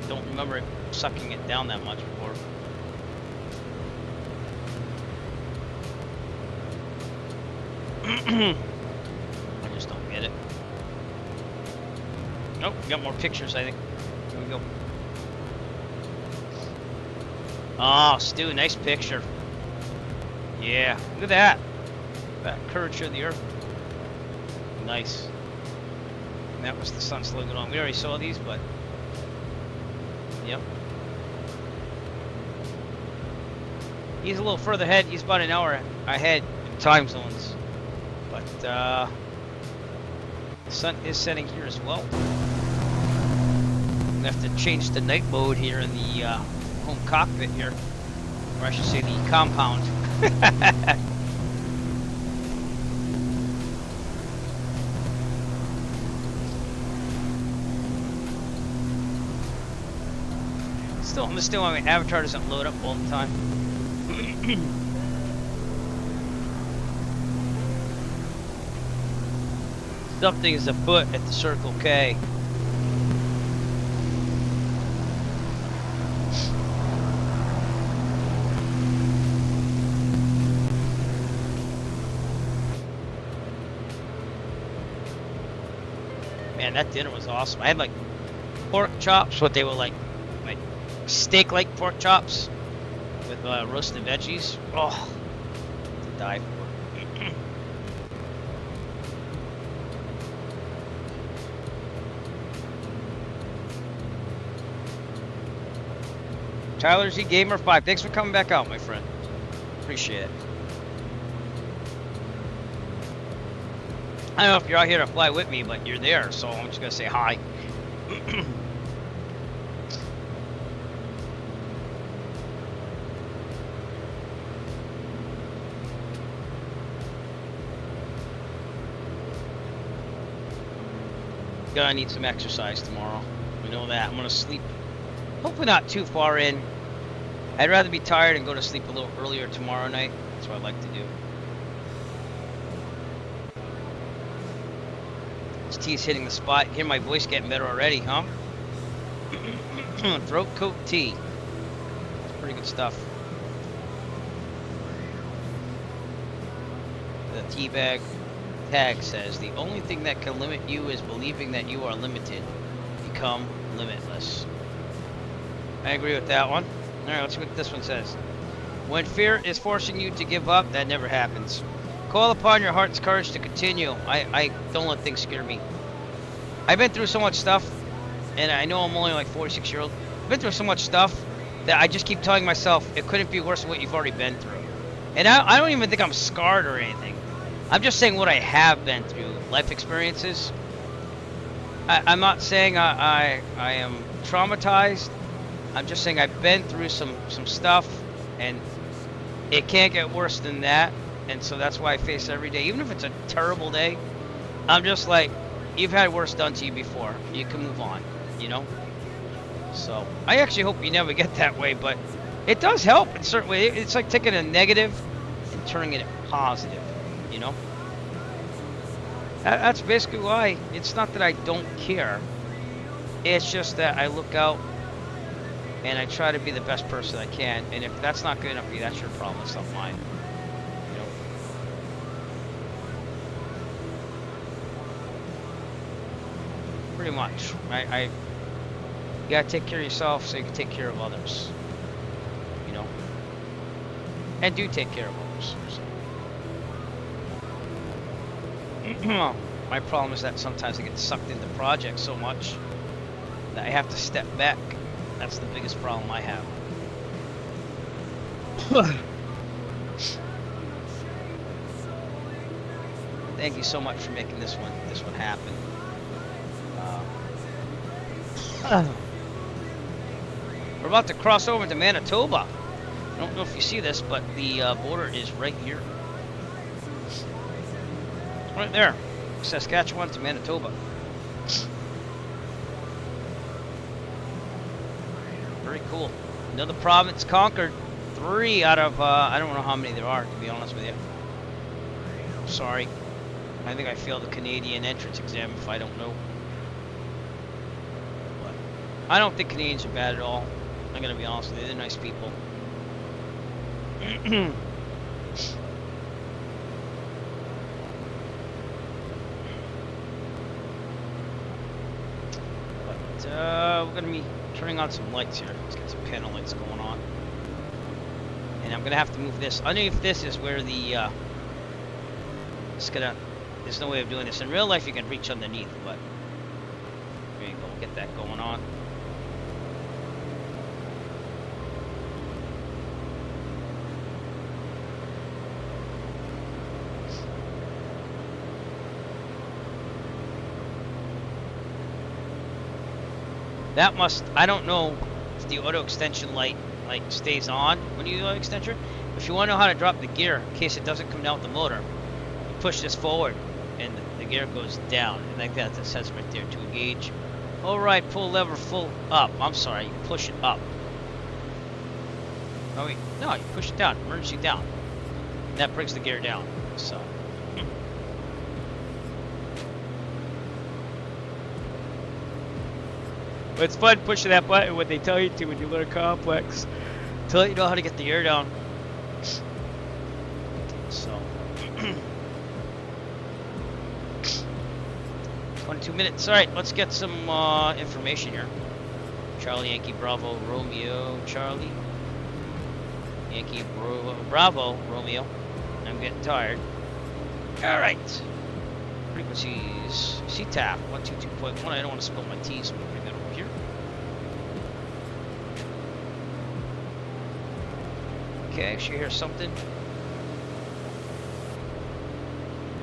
remember it sucking it down that much before. I just don't get it. Nope, we got more pictures, I think. Here we go. Oh, Stu, nice picture. Yeah, look at that. That curvature of the earth. Nice. And that was the sun slugging on. We already saw these, but yep. He's a little further ahead. He's about an hour ahead in time zones. But the sun is setting here as well. We have to change the night mode here in the home cockpit here. Or I should say the compound. Still, my avatar doesn't load up all the time. Something is afoot at the Circle K. Man, that dinner was awesome. I had like pork chops, what they were like steak-like pork chops with roasted veggies. Oh, to die for. Tyler Z Gamer 5, thanks for coming back out, my friend. Appreciate it. I don't know if you're out here to fly with me, but you're there, so I'm just gonna say hi. Gonna need some exercise tomorrow. We know that. I'm gonna sleep. Hopefully not too far in. I'd rather be tired and go to sleep a little earlier tomorrow night. That's what I like to do. This tea's hitting the spot. Hear my voice getting better already, huh? Throat coat tea. It's pretty good stuff. The tea bag tag says, the only thing that can limit you is believing that you are limited. Become limitless. I agree with that one. Alright, let's see what this one says. When fear is forcing you to give up, that never happens. Call upon your heart's courage to continue. I don't let things scare me. I've been through so much stuff, and I know I'm only like 46 years old. I've been through so much stuff that I just keep telling myself it couldn't be worse than what you've already been through. And I don't even think I'm scarred or anything. I'm just saying what I have been through, life experiences. I'm not saying I am traumatized. I'm just saying I've been through some stuff, and it can't get worse than that. And so that's why I face every day. Even if it's a terrible day, I'm just like, you've had worse done to you before. You can move on, you know? So I actually hope you never get that way, but it does help in certain ways. It's like taking a negative and turning it positive, you know? That's basically why. It's not that I don't care. It's just that I look out and I try to be the best person I can. And if that's not good enough for you, that's your problem. It's not mine. You know? Pretty much. You gotta take care of yourself so you can take care of others. You know? And do take care of others. My problem is that sometimes I get sucked into projects so much that I have to step back. That's the biggest problem I have. Thank you so much for making this one happen. We're about to cross over to Manitoba. I don't know if you see this, but the border is right here. Right there. Saskatchewan to Manitoba. Very cool. Another province conquered. 3 out of, I don't know how many there are, to be honest with you. Sorry. I think I failed the Canadian entrance exam if I don't know. But I don't think Canadians are bad at all. I'm going to be honest with you. They're nice people. But we're going to be turning on some lights here. Let's get some panel lights going on. And I'm going to have to move this. Underneath this is where the... there's no way of doing this. In real life you can reach underneath, but... There you go. We'll get that going on. That must, I don't know if the auto extension light stays on when you do auto extension. If you want to know how to drop the gear in case it doesn't come down with the motor, you push this forward and the gear goes down. And like that, it says right there to engage. Alright, pull lever full up. I'm sorry, you push it up. Oh wait, no, you push it down, emergency down. And that brings the gear down. So. But it's fun pushing that button when they tell you to when you learn complex. To let you know how to get the air down. So. 22 minutes. Alright, let's get some information here. Charlie, Yankee, Bravo, Romeo, Charlie. Yankee, Bravo, Romeo. I'm getting tired. Alright. Frequencies. CTAP 122.1. I don't want to spill my tea, so I'm going to bring that over here. Okay, should you hear something?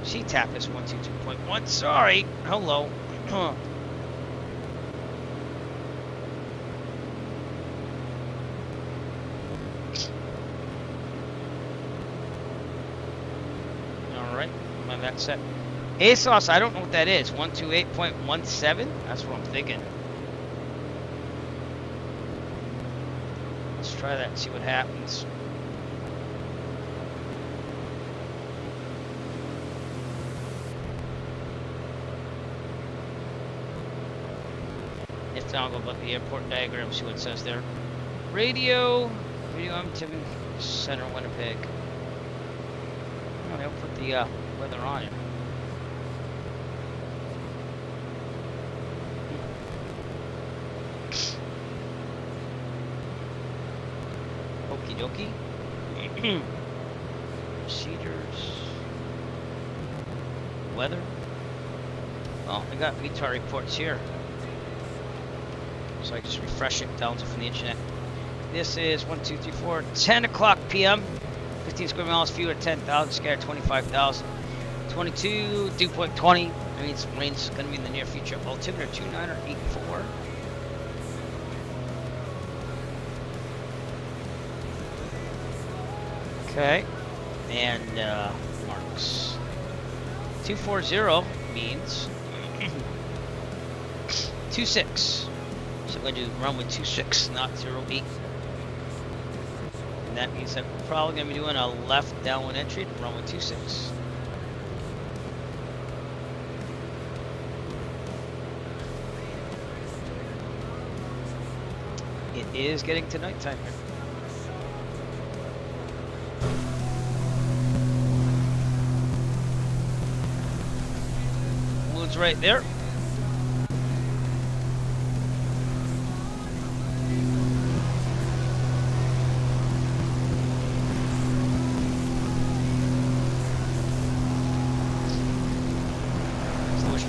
CTAP is 122.1. Sorry. Hello. Alright, I'm that set. ASOS, I don't know what that is. 128.17? That's what I'm thinking. Let's try that and see what happens. If not, I'll go about the airport diagram, see what it says there. Radio I'm Timmy, Center, Winnipeg. Oh, they'll put the weather on it. Okie dokie. Procedures. Weather. Oh, I got VTAR reports here. So I just refresh it, download from the internet. This is 1, 2, 3, 4, 10 o'clock p.m. 15 square miles, fewer 10,000, scattered 25,000. 22, dew point 20. That means rain's going to be in the near future. Altimeter 2984. Okay. And marks. 240 means 26. So I'm going to run with 26, not 08. And that means that we're probably going to be doing a left downwind entry to run with 26. It is getting to nighttime here. Moon's right there.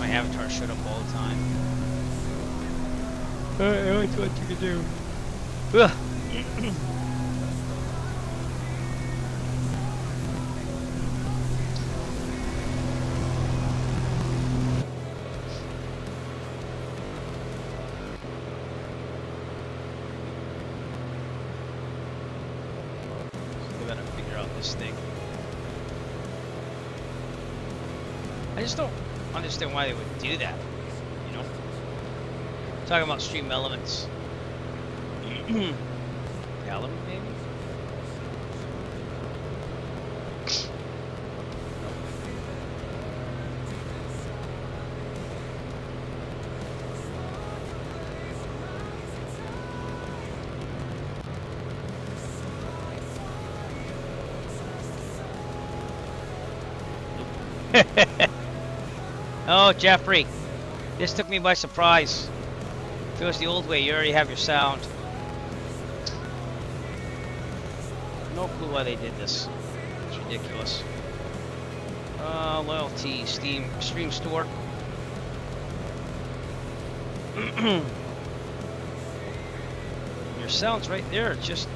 Avatar showed up all the time. That's what you can do. this thing. I just don't understand why they would do that, you know? Talking about stream elements. Element, maybe? Oh, Jeffrey, this took me by surprise. If it was the old way, you already have your sound. No clue why they did this. It's ridiculous. Loyalty, Steam, Stream Store. Your sound's right there. It's just,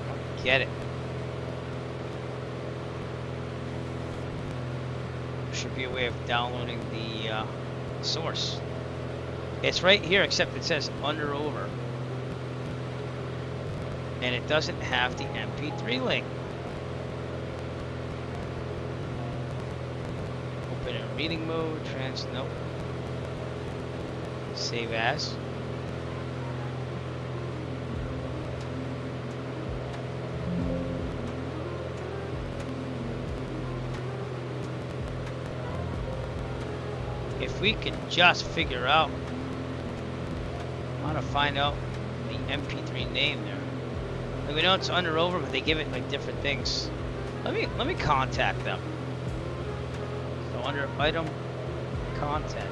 I don't get it. Should be a way of downloading the source. It's right here, except it says under over, and it doesn't have the MP3 link. Open in reading mode, nope. Save as. If we could just figure out how to find out the MP3 name there. Like, we know it's under over, but they give it like different things. Let me contact them. So under item content,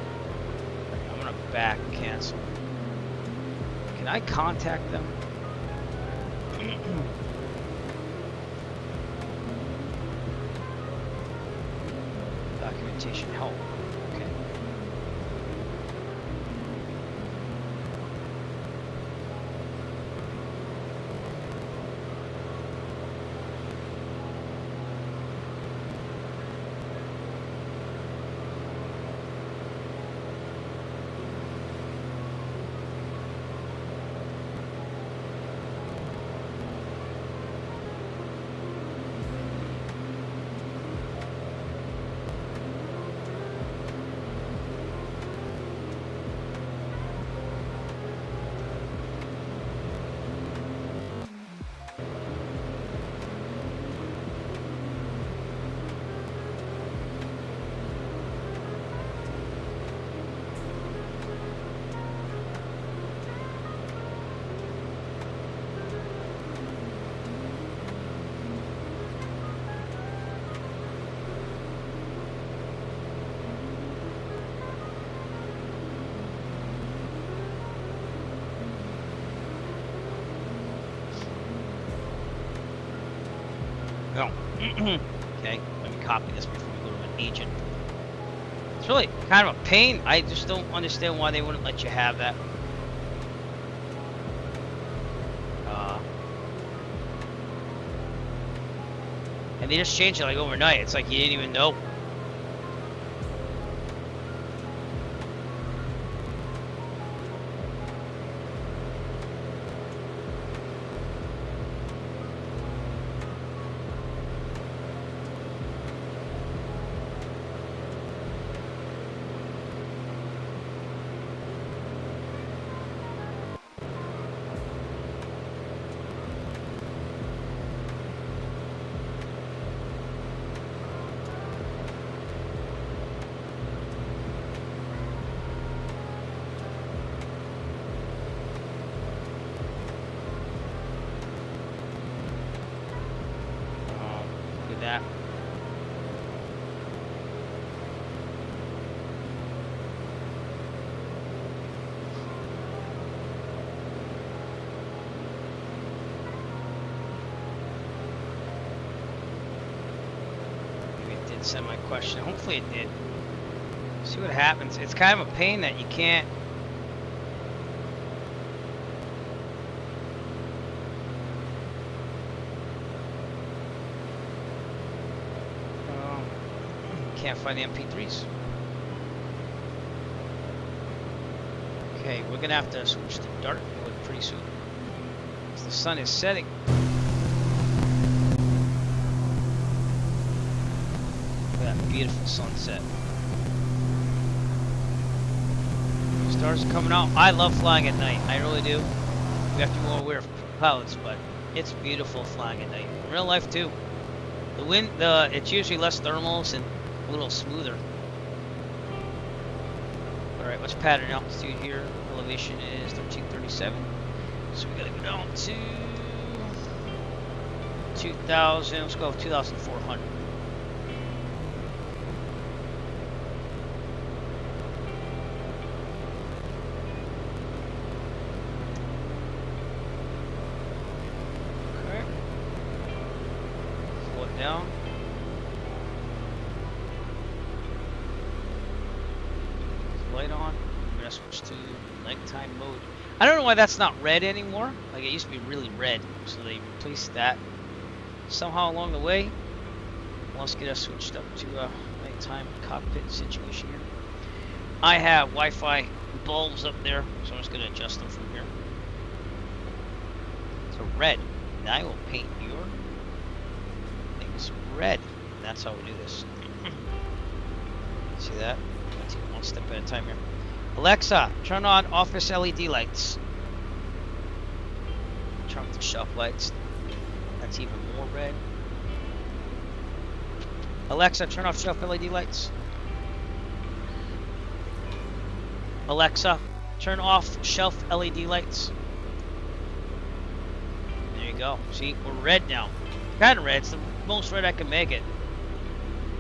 I'm gonna back cancel. Can I contact them? Documentation help. No. Okay, let me copy this before we go to an agent. It's really kind of a pain. I just don't understand why they wouldn't let you have that. And they just changed it like overnight. It's like you didn't even know. That. Maybe it did send my question. Hopefully it did. See what happens. It's kind of a pain that you can't. Can't find the MP3s. Okay, we're gonna have to switch to dark mode pretty soon. The sun is setting. beautiful sunset. Stars are coming out. I love flying at night. I really do. We have to be more aware of clouds, but it's beautiful flying at night. In real life too. The wind, it's usually less thermals and a little smoother. All right, let's pattern altitude here. Elevation is 1337. So we gotta go down to 2,000. Let's go with 2,400. Down. Light on. I'm gonna switch to nighttime mode. I don't know why that's not red anymore. Like it used to be really red, so they replaced that somehow along the way. Let's get us switched up to a nighttime cockpit situation here. I have Wi-Fi bulbs up there, so I'm just gonna adjust them from here. So red. Now I will paint your red. That's how we do this. See that? Let's take one step at a time here. Alexa, turn on office LED lights. Turn off the shelf lights. That's even more red. Alexa, turn off shelf LED lights. Alexa, turn off shelf LED lights. There you go. See, we're red now. Kind of red. It's the most red I can make it.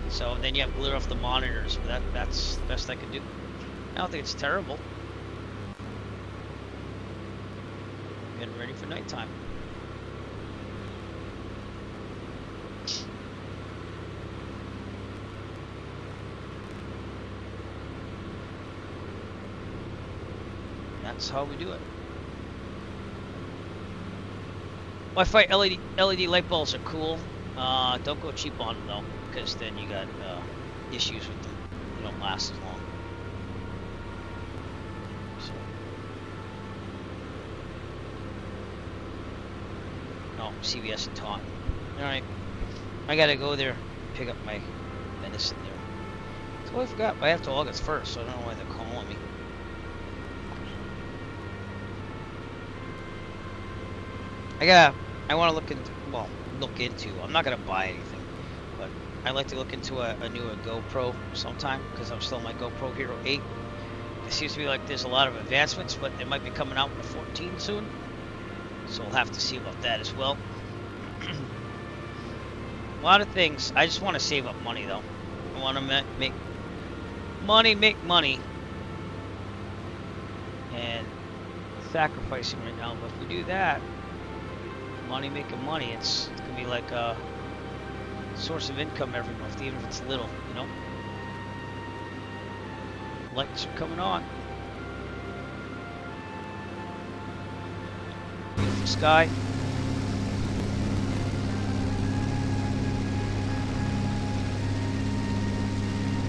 So then you have to clear off the monitors, but that's the best I can do. I don't think it's terrible. Getting ready for nighttime. That's how we do it. Wi-Fi LED light bulbs are cool. Don't go cheap on them though, because then you got issues with them. They don't last as long. So. Oh, CVS and Taunton. Alright. I gotta go there, pick up my medicine there. So I forgot, I have to August 1st, so I don't know why they're calling me. I want to look into, I'm not going to buy anything, but I'd like to look into a newer GoPro sometime, because I'm still on my GoPro Hero 8. It seems to be like there's a lot of advancements, but it might be coming out with the 14 soon, so we'll have to see about that as well. A lot of things. I just want to save up money though. I want to make money, and sacrificing right now, but if we do that, making money, it's gonna be like a source of income every month, even if it's little, you know. Lights are coming on. Beautiful sky.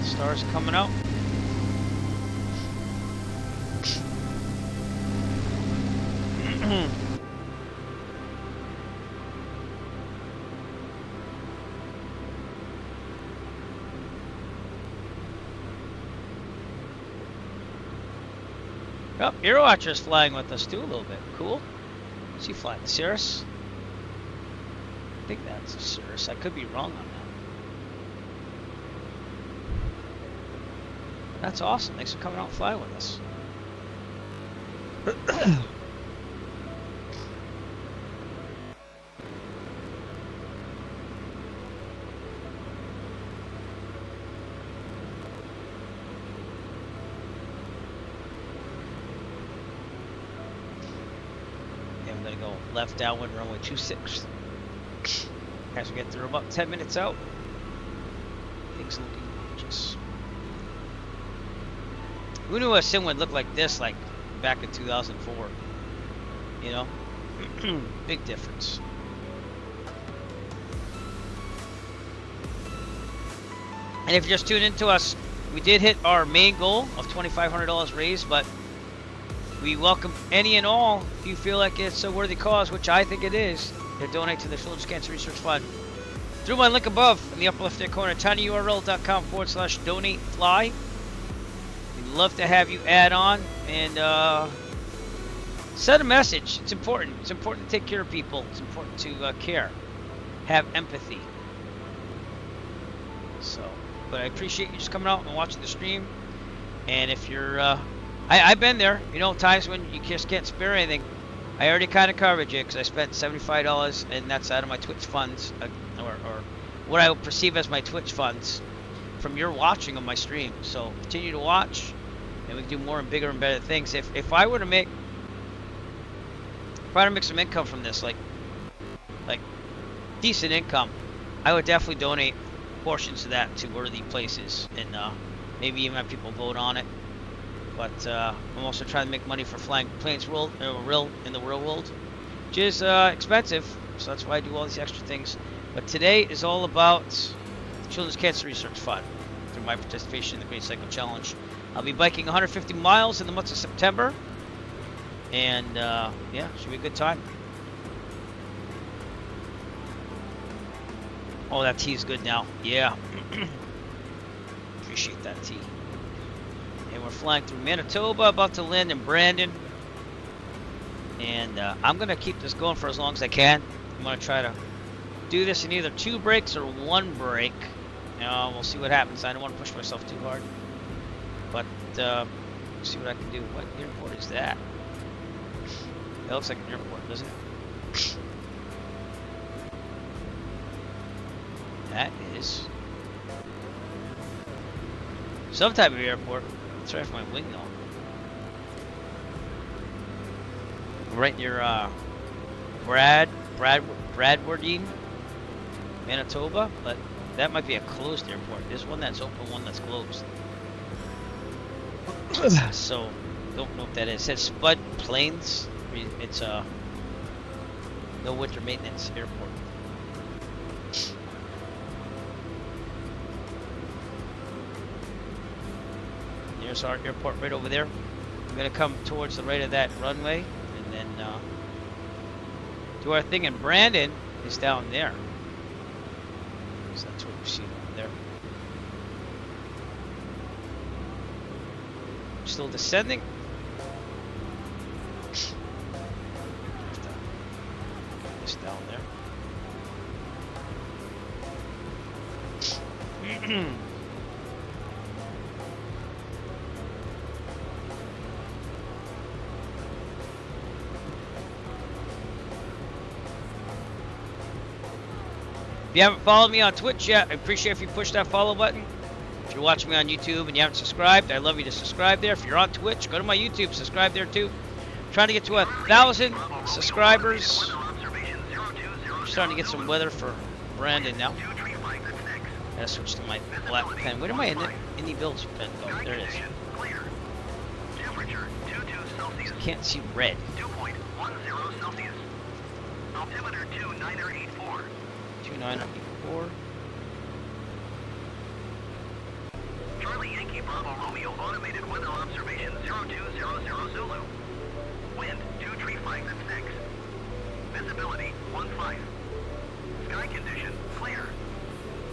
Stars coming out. Oh, Airwatcher's flying with us too a little bit. Cool. Is he flying the Cirrus? I think that's a Cirrus. I could be wrong on that. That's awesome. Thanks for coming out and flying with us. Go left downwind runway 26. As we get through about 10 minutes out, things looking gorgeous. Who knew a sim would look like this, like back in 2004? You know, big difference. And if you're just tuning into us, we did hit our main goal of $2,500 raised, but we welcome any and all, if you feel like it's a worthy cause, which I think it is, to donate to the Children's Cancer Research Fund. through my link above in the upper left-hand corner, tinyurl.com/donate-fly. We'd love to have you add on and send a message. It's important. It's important to take care of people. It's important to care, have empathy. So, but I appreciate you just coming out and watching the stream. And if you're, I've been there. You know, times when you just can't spare anything. I already kind of covered you because I spent $75, and that's out of my Twitch funds, or what I would perceive as my Twitch funds from your watching of my stream. So continue to watch, and we can do more and bigger and better things. If I were to make, some income from this, like decent income, I would definitely donate portions of that to worthy places, and maybe even have people vote on it. But I'm also trying to make money for flying planes in the real world, which is expensive. So that's why I do all these extra things. But today is all about the Children's Cancer Research Fund through my participation in the Great Cycle Challenge. I'll be biking 150 miles in the month of September, and yeah, should be a good time. Oh, that tea is good now. Yeah, appreciate that tea. And we're flying through Manitoba, about to land in Brandon. And I'm going to keep this going for as long as I can. I'm going to try to do this in either 2 breaks or 1 break. We'll see what happens. I don't want to push myself too hard. But see what I can do. What airport is that? That looks like an airport, doesn't it? That is some type of airport. Sorry for my wing though. Right near Bradwardine, Manitoba, but that might be a closed airport. There's one that's open, one that's closed. So don't know what that is. It says Spud Plains. It's no winter maintenance airport. There's our airport right over there. We're going to come towards the right of that runway and then do our thing. And Brandon is down there. So that's what we see over there. Still descending. It's down there. If you haven't followed me on Twitch yet, I appreciate if you push that follow button. If you're watching me on YouTube and you haven't subscribed, I'd love you to subscribe there. If you're on Twitch, go to my YouTube, subscribe there too. I'm trying to get to 1,000 subscribers. I'm starting to get some weather for Brandon now. I gotta switch to my black pen. Where did my Indie Builds pen go? There it is. Can't see red. 2.10 Celsius. Altimeter 2984. 2984. Charlie Yankee Bravo Romeo automated weather observation 0200 Zulu. Wind 235 Visibility 15. Sky condition clear.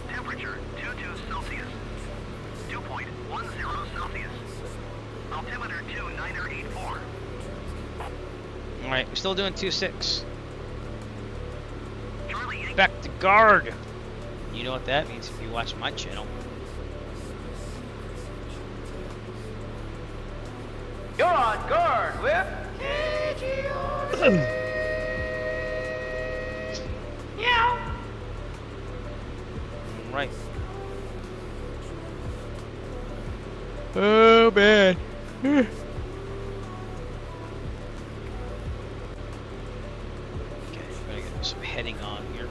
Temperature 22 Celsius. 2.10 Celsius. Altimeter 2984. Alright, we're still doing 2.6. Back to guard. You know what that means if you watch my channel. You're on guard with Meow. Right. Oh man. Okay, we're gonna get some heading on here.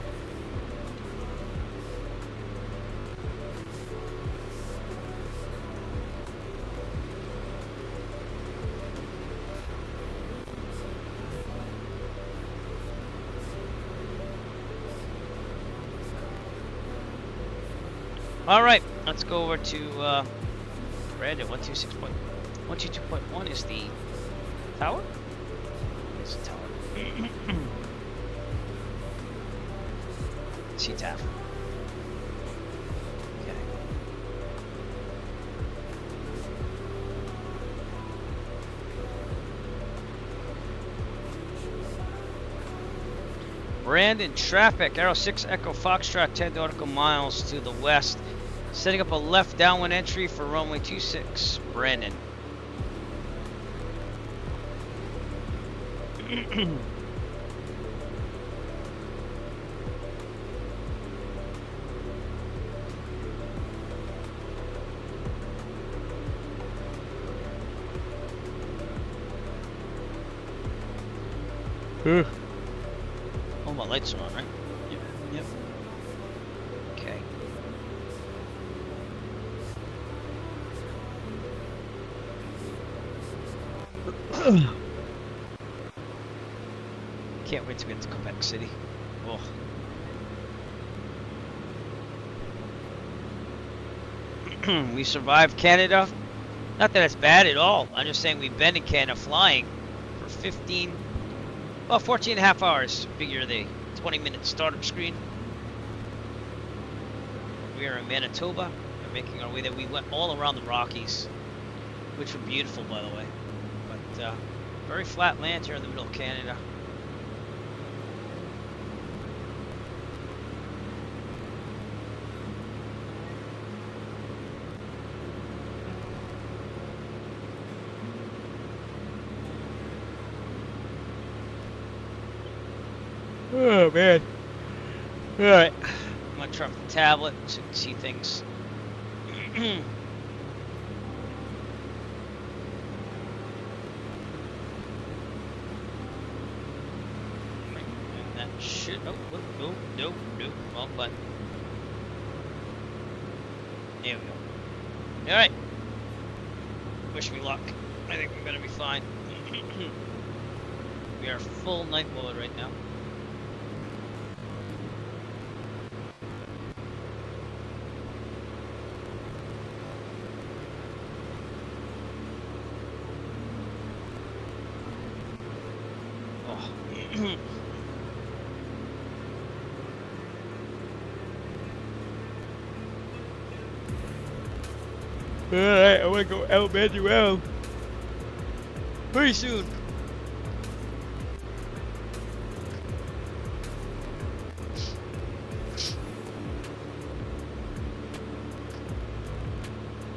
All right, let's go over to Brandon. 122.1 is the tower. It's the tower. CTAF. Brandon traffic, Arrow 6 Echo Foxtrot, 10 nautical miles to the west. Setting up a left downwind entry for runway 26, Brandon. Oh, my lights are on, right? Yep. Yep. Okay. Can't wait to get to Quebec City. Oh. We survived Canada. Not that it's bad at all. I'm just saying we've been in Canada flying for 14 and a half hours. Figure the 20-minute startup screen. We are in Manitoba. We're making our way there. We went all around the Rockies, which were beautiful, by the way. But very flat land here in the middle of Canada. Oh man. Alright. I'm gonna try the tablet so you can see things. And that should no, wrong button. There we go. Alright. Wish me luck. I think we're gonna be fine. We are full night mode right now. Alright, I want to go El Manuel pretty soon.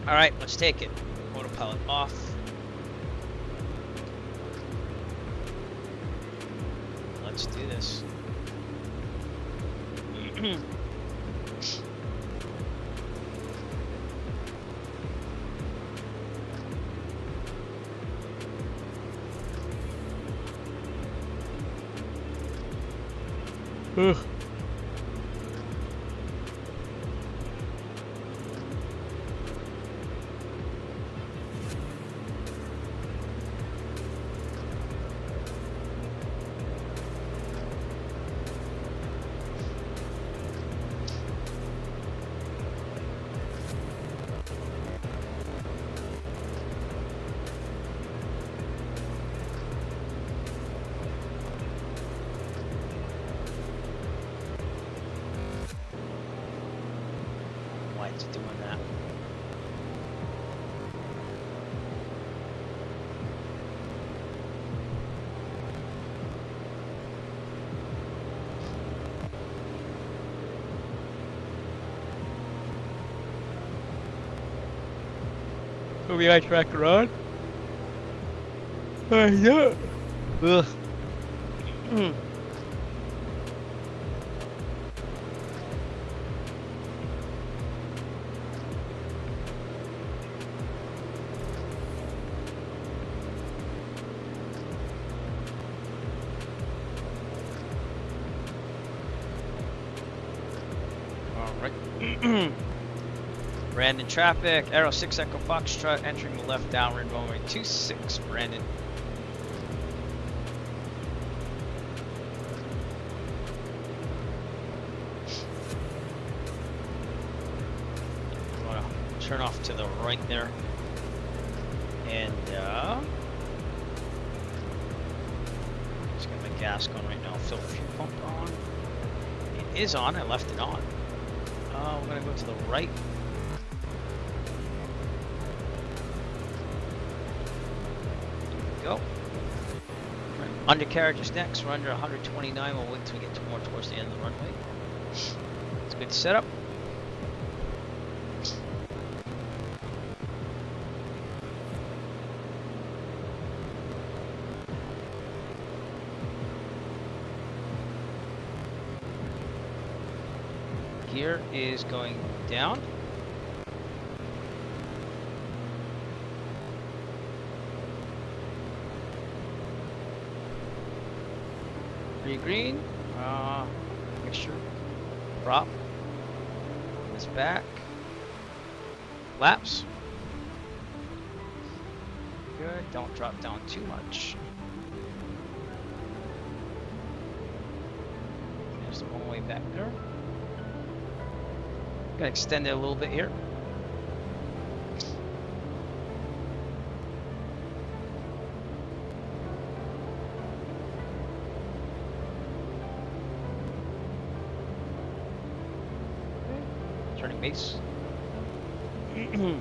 Alright, let's take it. Autopilot off. Let's do this. Ugh. Why is it doing that? OBI tracker on? Yeah. Ugh. Brandon traffic, Arrow 6 Echo Foxtrot entering the left downwind runway 26, Brandon. I'm gonna turn off to the right there. And just got my gas going right now. Filter fuel pump on. It is on, I left it on. We're gonna go to the right. Go. Undercarriage is next. We're under 129. We'll wait until we get more towards the end of the runway. It's a good setup. Gear is going down. Green, mixture, prop, this back, flaps, good, don't drop down too much. There's the one way back there. Gonna extend it a little bit here. Turning base. Even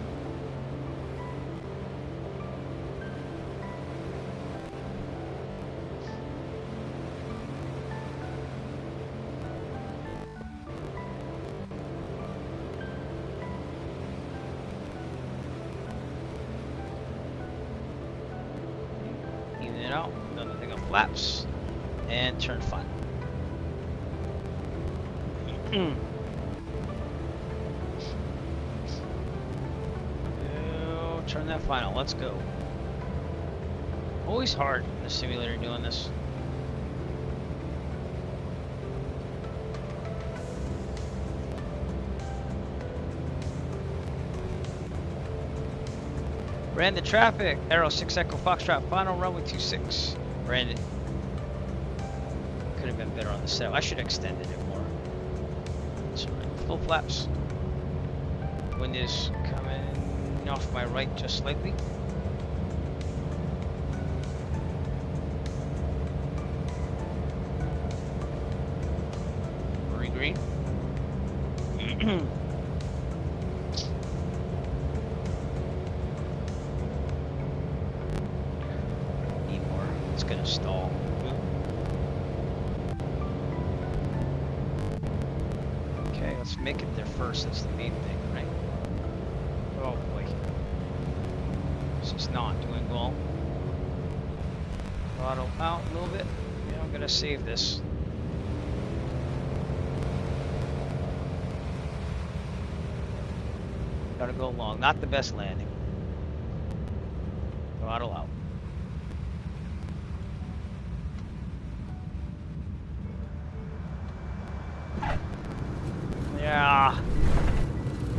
it out, another thing of flaps, and turn final. Turn that final. Let's go. Always hard in the simulator doing this. Ran the traffic. Arrow 6 Echo Foxtrot. Final runway 26. Brandon. Could have been better on the set. I should have extended it more. That's alright. Full flaps. Wind is coming off my right just slightly. Very green. Need more. It's gonna stall. Okay, let's make it there first. That's the main thing, right? Oh boy. This is not doing well. Throttle out a little bit. Yeah, I'm gonna save this. Gotta go long. Not the best landing. Throttle out. Yeah.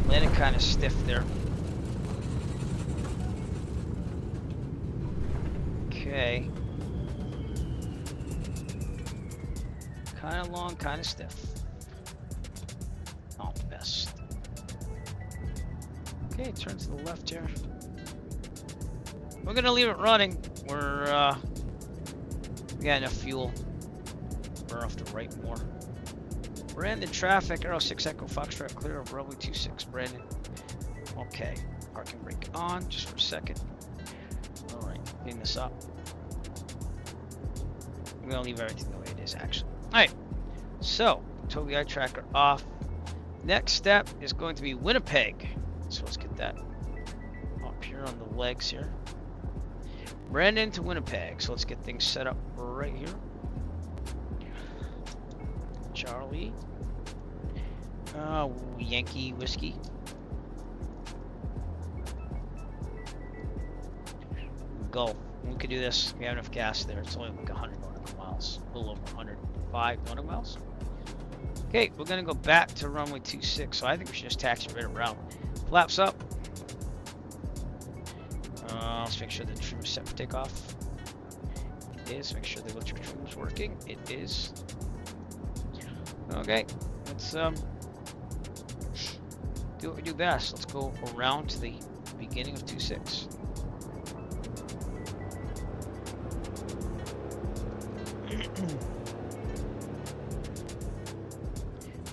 Landing kind of stiff there. Okay. Kind of long, kind of stiff. Not the best. Okay, turn to the left here. We're gonna leave it running. We got enough fuel. Burn off the right more. Brandon traffic, Arrow 6 Echo Foxtrot, clear of runway 26, Brandon. Okay, parking brake on, just for a second. Alright, clean this up. I'm gonna leave everything the way it is, actually. Alright, so, Toby Eye Tracker off. Next step is going to be Winnipeg. So let's get that up here on the legs here. Brandon to Winnipeg. So let's get things set up right here. Charlie. Yankee Whiskey. Go. We could do this. We have enough gas there. It's only like 100 nautical miles. A little over 105 nautical miles. Okay, we're going to go back to runway 26. So I think we should just taxi right around. Flaps up. Let's make sure the trim is set for takeoff. It is. Make sure the electric trim is working. It is. Okay, let's do what we do best. Let's go around to the beginning of 26.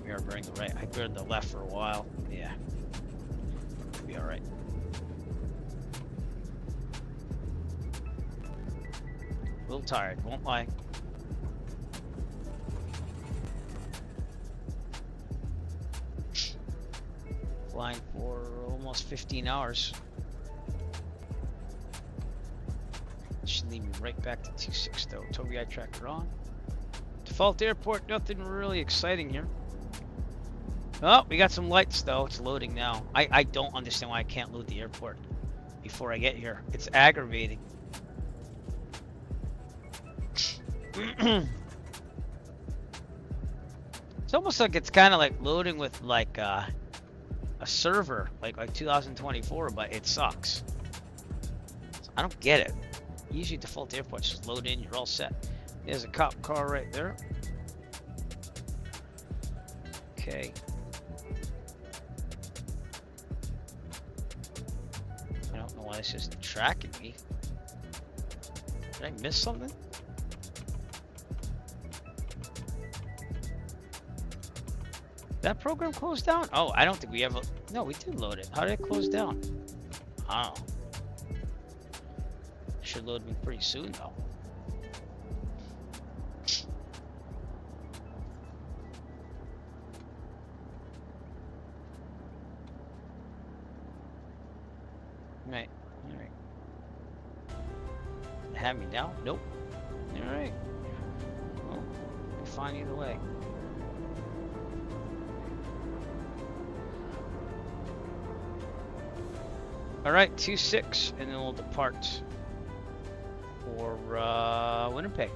We are bearing the right. I beared the left for a while. Yeah. Be alright. We'll tired, won't lie. Flying for almost 15 hours. Should lead me right back to 26 though. Toby eye tracker on. Default airport, nothing really exciting here. Oh, we got some lights though. It's loading now. I don't understand why I can't load the airport before I get here. It's aggravating. It's almost like it's kind of like loading with like a server, like 2024, but it sucks. So I don't get it. Usually default airports just load in, you're all set. There's a cop car right there. Okay. I don't know why this isn't tracking me. Did I miss something? That program closed down? Oh, I don't think we ever... No, we did load it. How did it close down? Oh. Should load me pretty soon, though. Right. Alright. Have me now? Nope. Alright. Well, we'll find either way. Alright, 2-6, and then we'll depart for Winnipeg.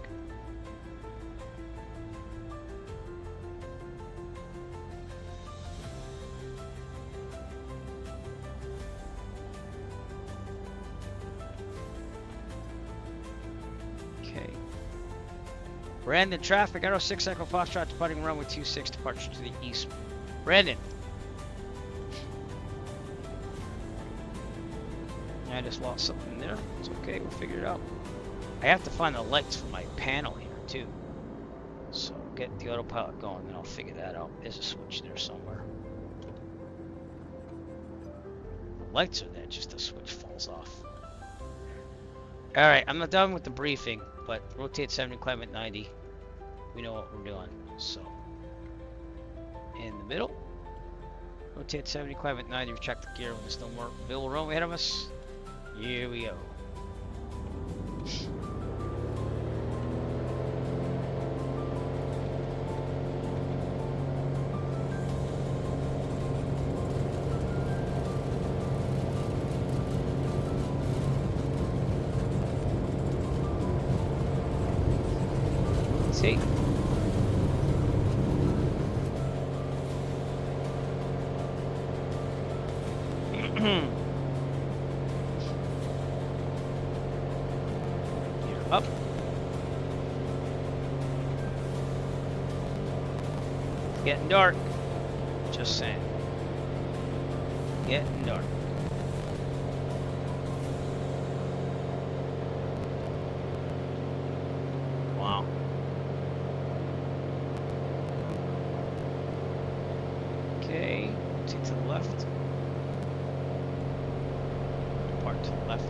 Okay. Brandon, traffic, Arrow 6 Echo Foxtrot departing runway 26, departure to the east. Brandon. I just lost something there. It's okay, we'll figure it out. I have to find the lights for my panel here too. So get the autopilot going, then I'll figure that out. There's a switch there somewhere. The lights are there, just the switch falls off. Alright, I'm not done with the briefing, but rotate 70, climb at 90. We know what we're doing. So in the middle. Rotate 70, climb at 90, retract the gear when there's no more available runway ahead of us. Here we go. Let's see. Up. It's getting dark. Just saying. Getting dark. Wow. Okay. Take to the left. Part to the left.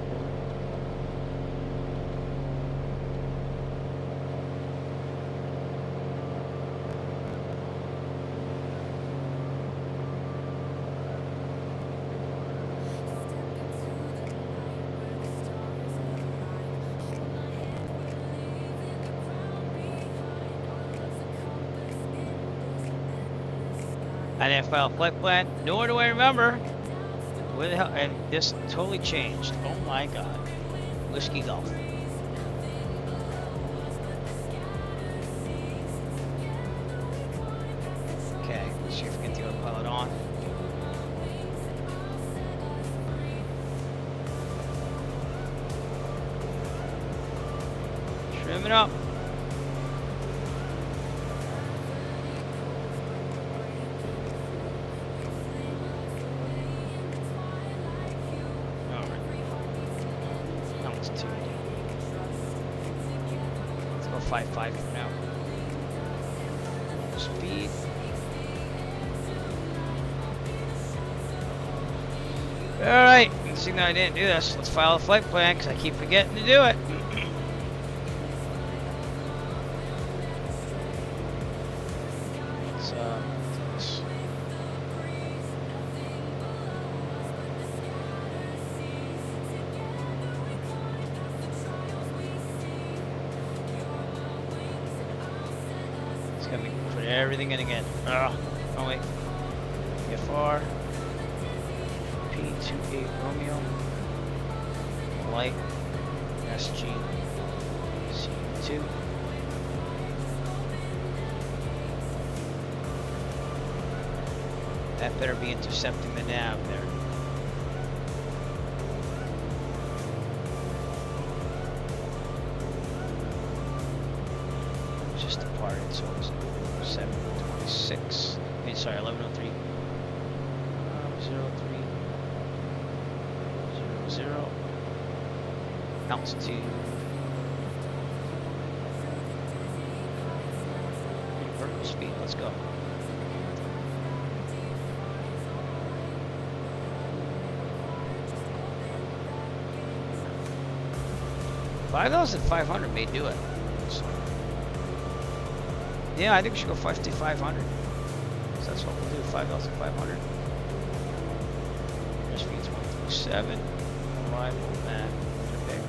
I didn't file a flight plan, nor do I remember where the hell, and this totally changed. Oh my god. Whiskey Golf. Okay, let's see if we can get the autopilot on. Trim it up. Let's go 5.5 for now. Speed. Alright, seeing that I didn't do this, let's file a flight plan because I keep forgetting to do it. Let me put everything in again. Oh wait. FR. P28 Romeo. Light. SG. C2. That better be intercepting the nav there. Just departed, so it's 7:26. I mean, sorry, 11:03. 0300. Altitude. Vertical speed. Let's go. $5,500 may do it. So, yeah, I think we should go 5,500. So that's what we'll do. 5,500. There's speed's 137. Arrival and big.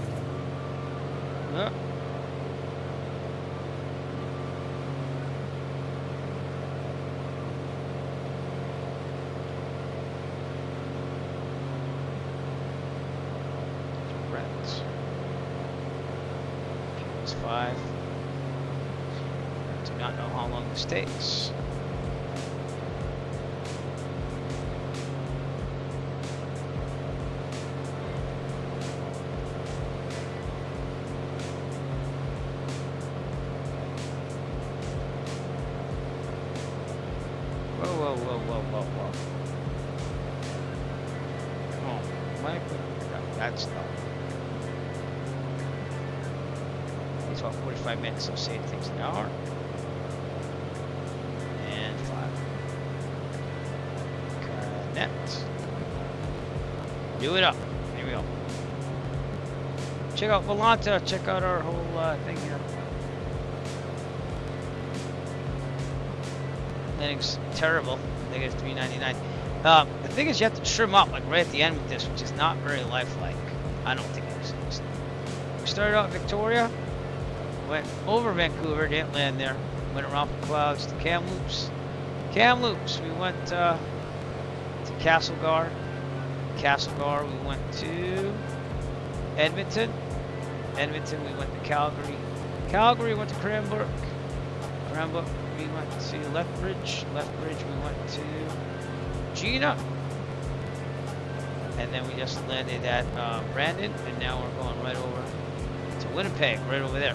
Rents. It's 5. I do not know how long this takes. Whoa. Oh, that's not. It's about 45 minutes, so say things an hour. And 5. Connect. Do it up. Here we go. Check out Volanta. Check out our whole thing here. Landing's terrible. Negative 399. The thing is, you have to trim up like right at the end with this, which is not very lifelike. I don't think it is. We started out Victoria, went over Vancouver, didn't land there. Went around the clouds to Kamloops. Kamloops, we went to Castlegar. Castlegar, we went to Edmonton. Edmonton, we went to Calgary. Calgary, went to Cranbrook. Cranbrook, we went to Lethbridge. Lethbridge, we went to Gina. And then we just landed at Brandon, and now we're going right over to Winnipeg, right over there.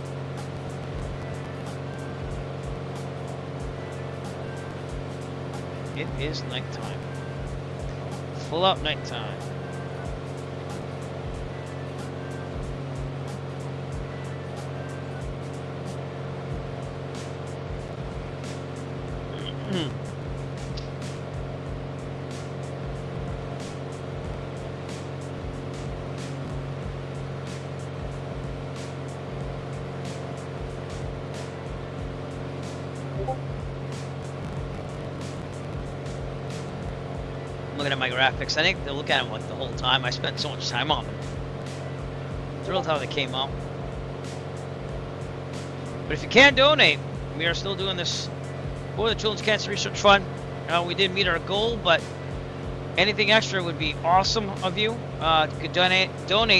It is nighttime. Full up nighttime. Looking at my graphics, I think they'll look at them like the whole time. I spent so much time on them. Thrilled how they came out. But if you can donate, we are still doing this for the Children's Cancer Research Fund. We did meet our goal, but anything extra would be awesome of you. You could donate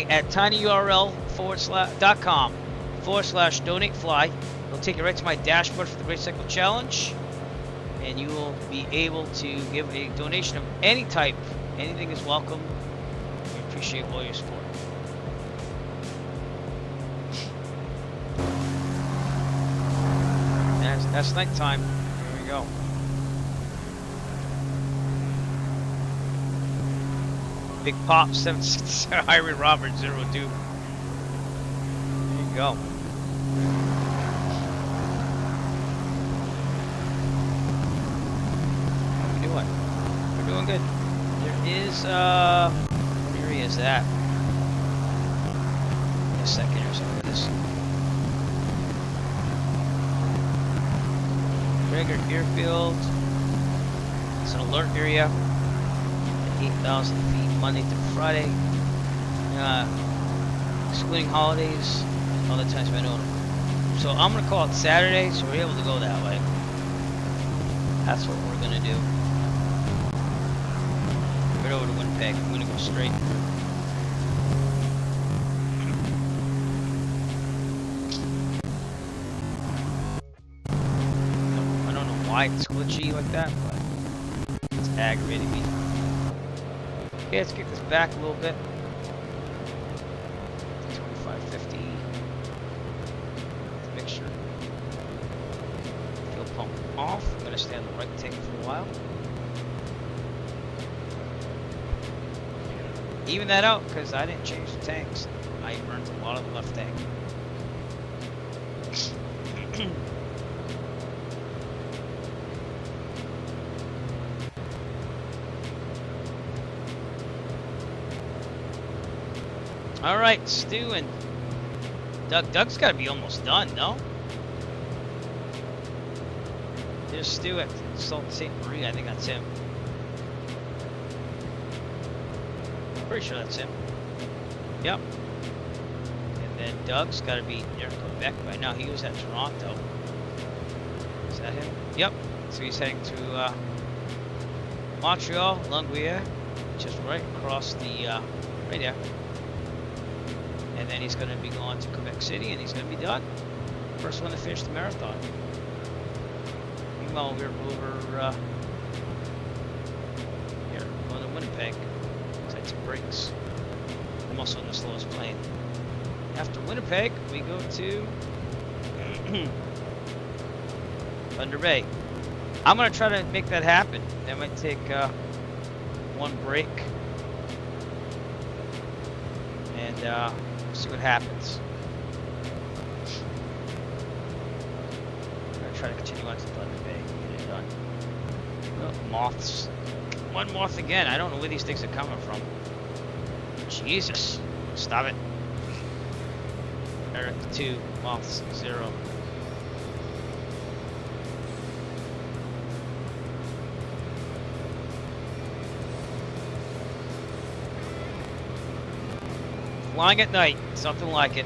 at tinyurl.com/donatefly. It'll take you right to my dashboard for the Great Cycle Challenge. And you will be able to give a donation of any type. Anything is welcome. We appreciate all your support. That's nighttime. Here we go. Big Pop 767 Highway Robert 02. There you go. We're doing good. There is what area is that? In a second or so. This Traeger Airfield. It's an alert area. 8,000 feet Monday through Friday. Excluding holidays, other times by noon. So I'm gonna call it Saturday, so we're able to go that way. That's what we're gonna do. Right over to Winnipeg. I'm gonna go straight. I don't know why it's glitchy like that, but it's aggravating me. Okay, let's get this back a little bit. 2550. Mixture. Fuel pump off. I'm gonna stay on the right tank for a while. Even that out because I didn't change the tanks. I burned a lot of the left tank. All right, Stu and Doug. Doug's got to be almost done, no? There's Stu at Salt St. Marie. I think that's him. Pretty sure that's him. Yep. And then Doug's got to be near Quebec by now. He was at Toronto. Is that him? Yep. So he's heading to Montreal, Longueuil, just right across the right there. And then he's going to be going to Quebec City, and he's going to be done. First one to finish the marathon. Meanwhile, we're over here, going to Winnipeg. Some breaks. I'm also on the slowest plane. After Winnipeg, we go to Thunder Bay. I'm gonna try to make that happen. That might take one break, and see what happens. I'm gonna try to continue on to Thunder Bay and get it done. Oh, moths. One moth again. I don't know where these things are coming from. Jesus. Stop it. Eric 2, moths 0. Flying at night. Something like it.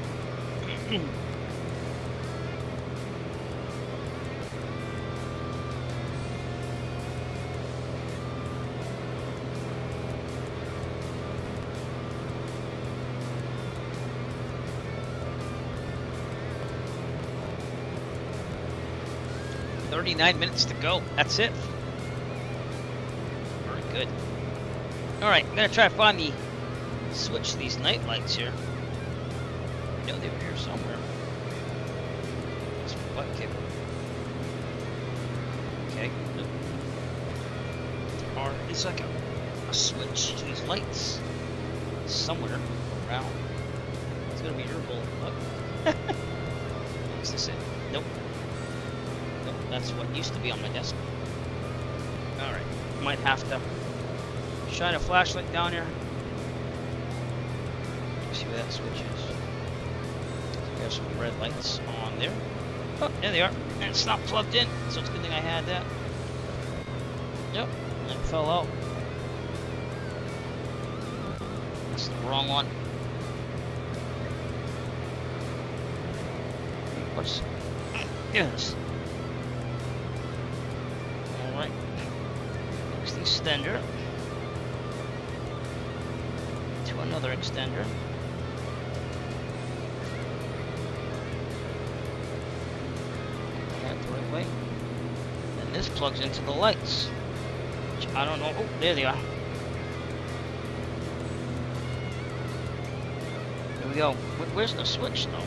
.39 minutes to go. That's it. Very good. Alright, I'm going to try to find the switch to these night lights here. I know they were here somewhere. It's butt kick. Okay. Or it's like a switch to these lights somewhere around. It's going to be your bullet. Look. Is this it? Nope. That's what used to be on my desk. Alright, might have to shine a flashlight down here. See where that switch is. So there's some red lights on there. Oh, there they are. And it's not plugged in, so it's a good thing I had that. Yep, it fell out. That's the wrong one. What's yes? Alright. Next extender. To another extender. That the right way. And this plugs into the lights. Which I don't know. Oh, there they are. There we go. Where's the switch though?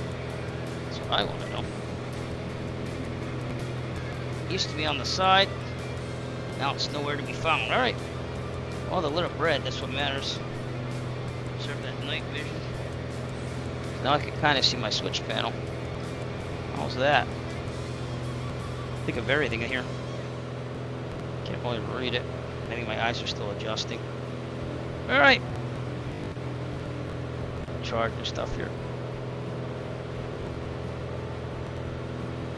That's what I want to know. Used to be on the side. Now it's nowhere to be found. Alright. Well, the lit up red, that's what matters. Serve that night vision. Now I can kind of see my switch panel. How's that? Think of everything in here. Can't really read it. I think my eyes are still adjusting. Alright. Charging stuff here.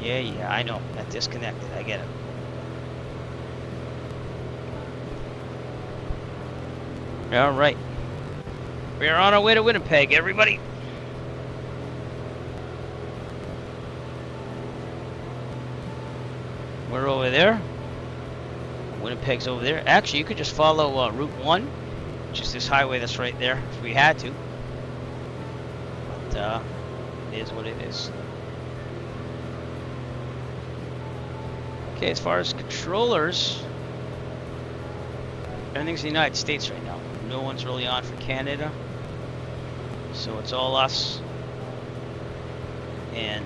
Yeah, I know. That disconnected. I get it. Alright. We are on our way to Winnipeg, everybody. We're over there. Winnipeg's over there. Actually, you could just follow Route 1, which is this highway that's right there, if we had to. But it is what it is. Okay, as far as controllers, everything's in the United States right now. No one's really on for Canada. So it's all us. And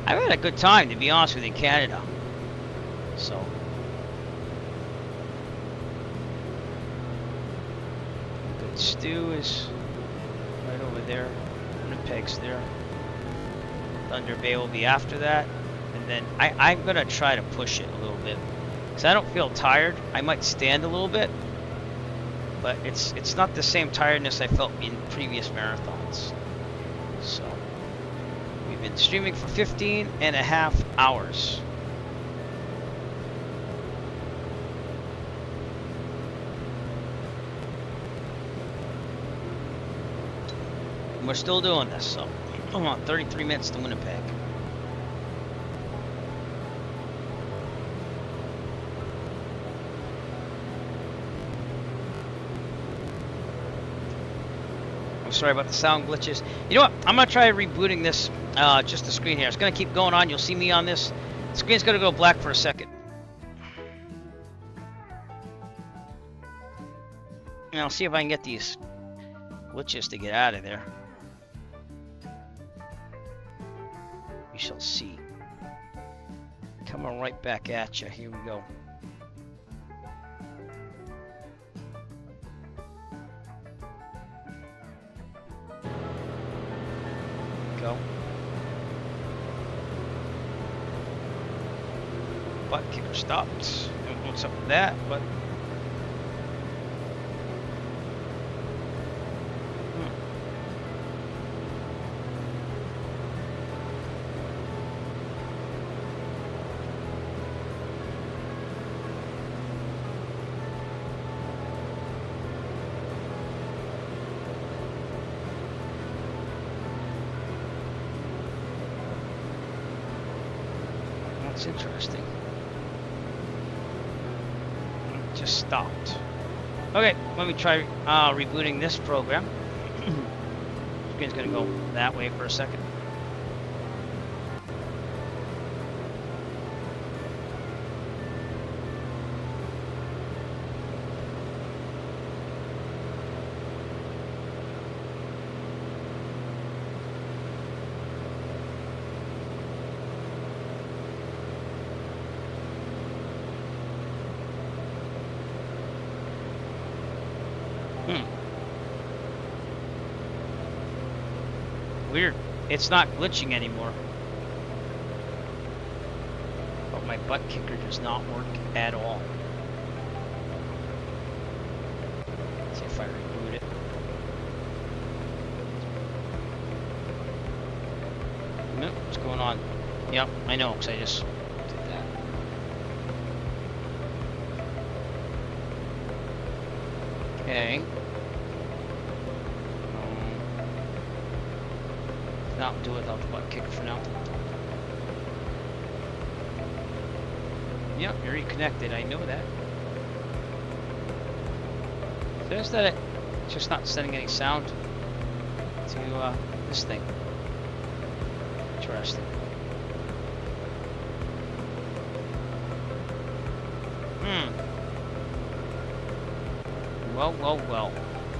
I've had a good time, to be honest with you, in Canada. So good. Stu is right over there. Winnipeg's there. Thunder Bay will be after that. And then I'm going to try to push it a little bit. Because I don't feel tired. I might stand a little bit. But it's not the same tiredness I felt in previous marathons. So we've been streaming for 15.5 hours. And we're still doing this, so come on, 33 minutes to Winnipeg. Sorry about the sound glitches. You know what? I'm gonna try rebooting this. Just the screen here. It's gonna keep going on. You'll see me on this. The screen's gonna go black for a second. And I'll see if I can get these glitches to get out of there. We shall see. Coming right back at you. Here we go. Go. Butt kicker stopped. Don't know what's up with that, but that's interesting. It just stopped. Okay, let me try rebooting this program. Screen's gonna go that way for a second. Weird. It's not glitching anymore. But my butt kicker does not work at all. Let's see if I reboot it. Nope, what's going on? Yep, I know, because I just did that. Okay. Not do it without the butt kicker for now. Yep, you're reconnected. I know that. It says that it's just not sending any sound to this thing. Interesting. Well, well, well.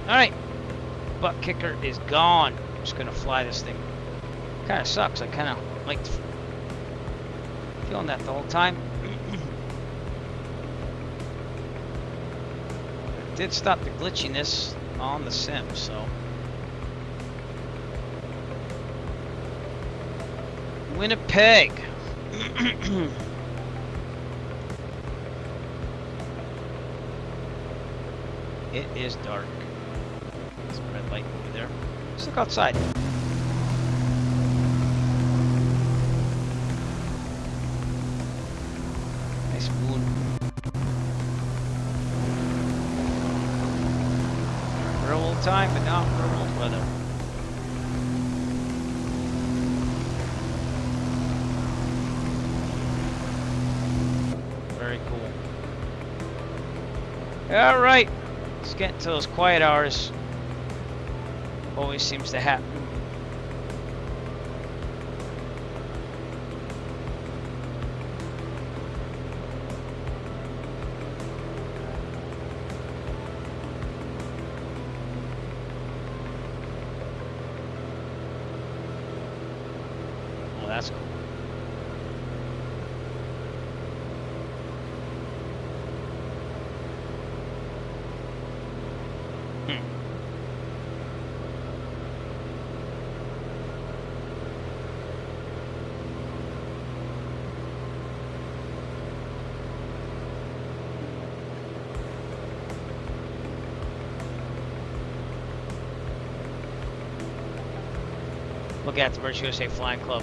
Alright. Butt kicker is gone. I'm just gonna fly this thing. Kind of sucks. I kind of liked feeling that the whole time. It did stop the glitchiness on the sim, so. Winnipeg. It is dark. There's a red light over there. Let's look outside. Nice moon. Real old time, but not real old weather. Very cool. All right, let's get into those quiet hours. Always seems to happen. Oh, that's cool. Look at the British USA Flying Club.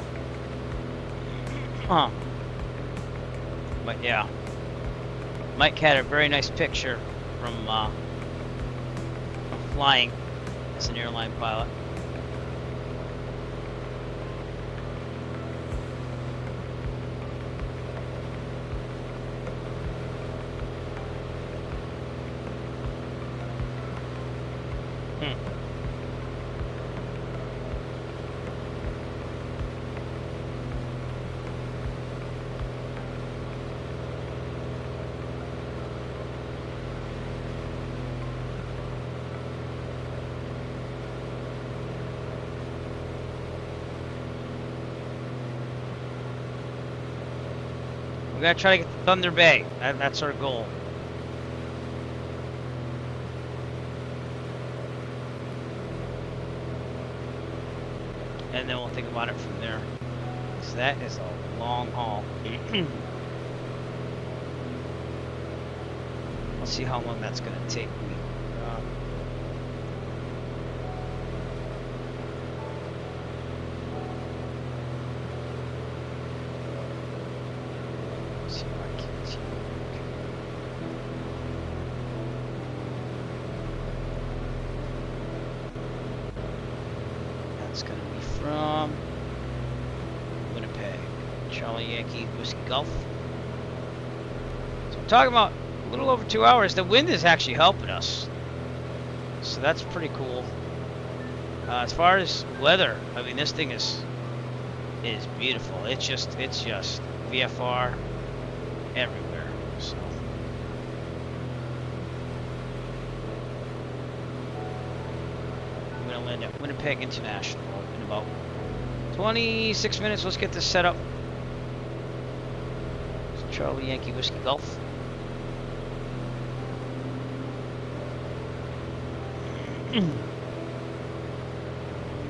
Huh. But yeah. Mike had a very nice picture from flying as an airline pilot. We gotta try to get to Thunder Bay. That's our goal. And then we'll think about it from there. So that is a long haul. Let's see how long that's gonna take me. That's gonna be from Winnipeg, Charlie Yankee Whiskey Gulf. So I'm talking about a little over 2 hours. The wind is actually helping us, so that's pretty cool. As far as weather, I mean, this thing is beautiful. It's just VFR everywhere. So. I'm gonna land at Winnipeg International in about 26 minutes. Let's get this set up. It's Charlie Yankee Whiskey Gulf.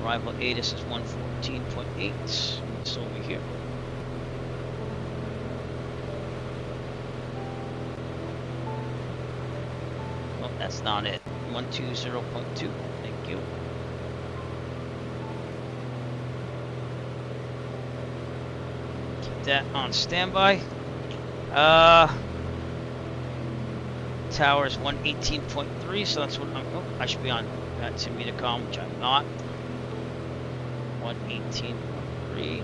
Arrival ATIS is 114.8. It's over here. Oh, that's not it. 120.2. Thank you. Keep that on standby. Tower is 118.3, so that's what I should be on. That's in Metacom, which I'm not. 118.3.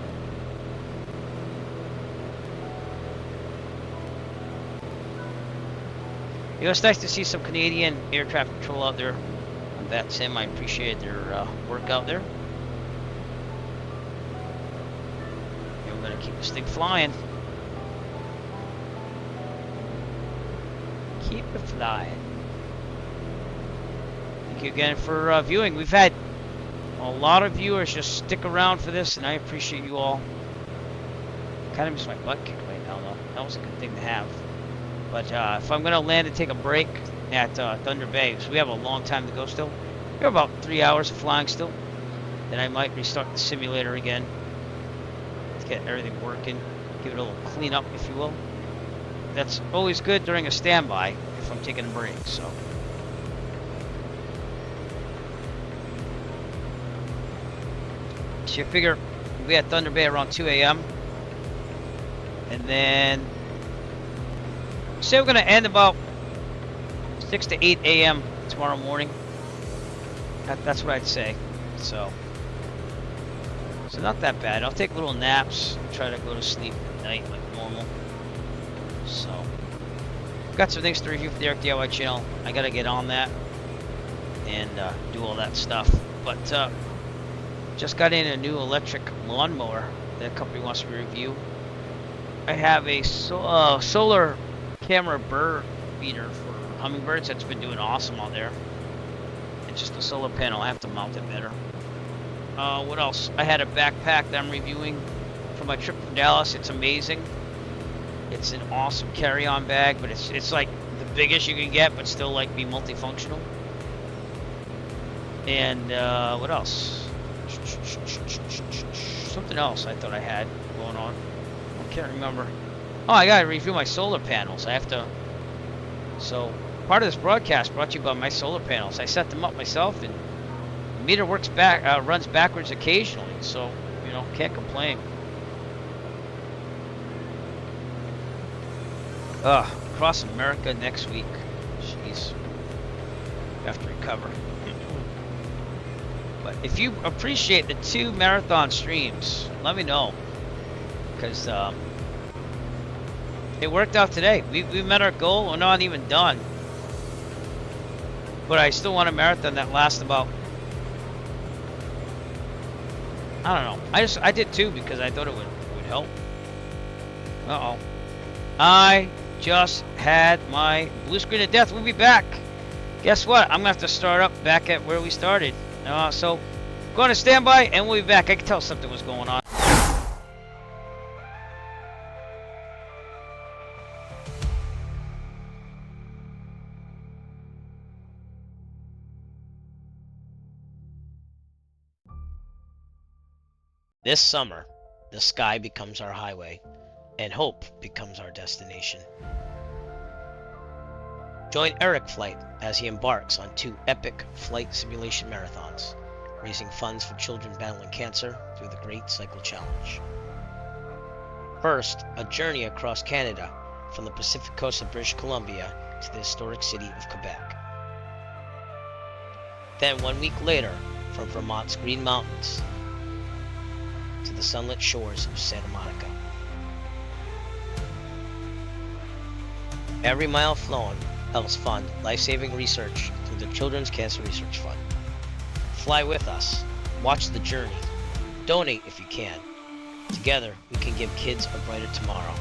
It was nice to see some Canadian air traffic control out there. That's him. I appreciate their work out there. And we're gonna keep this thing flying. Keep it flying. Thank you again for viewing. We've had a lot of viewers just stick around for this, and I appreciate you all. Kind of miss my butt kick right now, though. That was a good thing to have. But if I'm gonna land and take a break at Thunder Bay, because we have a long time to go still. We have about 3 hours of flying still. Then I might restart the simulator again to get everything working, give it a little cleanup, if you will. That's always good during a standby if I'm taking a break. So you figure we'll be at Thunder Bay around 2 a.m. and then say we're gonna end about 6 to 8 a.m. tomorrow morning. That's what I'd say. So not that bad. I'll take little naps, try to go to sleep at night like normal. So got some things to review for the Eric DIY channel. I gotta get on that and do all that stuff. But just got in a new electric lawnmower that a company wants to review. I have a solar camera bird feeder for hummingbirds that's been doing awesome out there. It's just a solar panel. I have to mount it better. What else? I had a backpack that I'm reviewing for my trip from Dallas. It's amazing. It's an awesome carry-on bag, but it's like the biggest you can get, but still like be multifunctional. And what else? Something else I thought I had going on. I can't remember. Oh, I gotta review my solar panels. I have to. So part of this broadcast brought to you by my solar panels. I set them up myself, and the meter runs backwards occasionally. So you know, can't complain. Across America next week. Jeez. Have to recover. But if you appreciate the 2 marathon streams, let me know. Because it worked out today. We met our goal. We're not even done. But I still want a marathon that lasts about... I don't know. I did 2 because I thought it would help. Uh-oh. I just had my blue screen of death. We'll be back. Guess what? I'm going to have to start up back at where we started. So, go on to standby, and we'll be back. I can tell something was going on. This summer, the sky becomes our highway, and hope becomes our destination. Join Eric Flight as he embarks on 2 epic flight simulation marathons, raising funds for children battling cancer through the Great Cycle Challenge. First, a journey across Canada from the Pacific coast of British Columbia to the historic city of Quebec. Then 1 week later, from Vermont's Green Mountains to the sunlit shores of Santa Monica. Every mile flown helps fund life-saving research through the Children's Cancer Research Fund. Fly with us, watch the journey, donate if you can. Together, we can give kids a brighter tomorrow.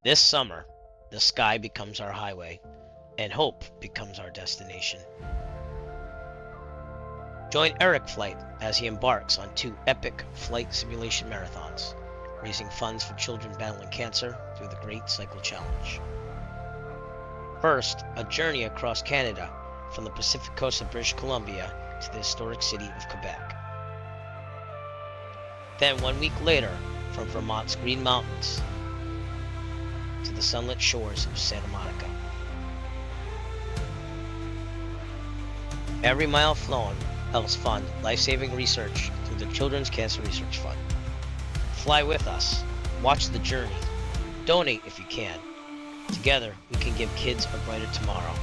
This summer, the sky becomes our highway, and hope becomes our destination. Join Eric Flight as he embarks on 2 epic flight simulation marathons, raising funds for children battling cancer through the Great Cycle Challenge. First, a journey across Canada from the Pacific coast of British Columbia to the historic city of Quebec. Then 1 week later, from Vermont's Green Mountains to the sunlit shores of Santa Monica. Every mile flown helps fund life-saving research through the Children's Cancer Research Fund. Fly with us, watch the journey, donate if you can. Together, we can give kids a brighter tomorrow.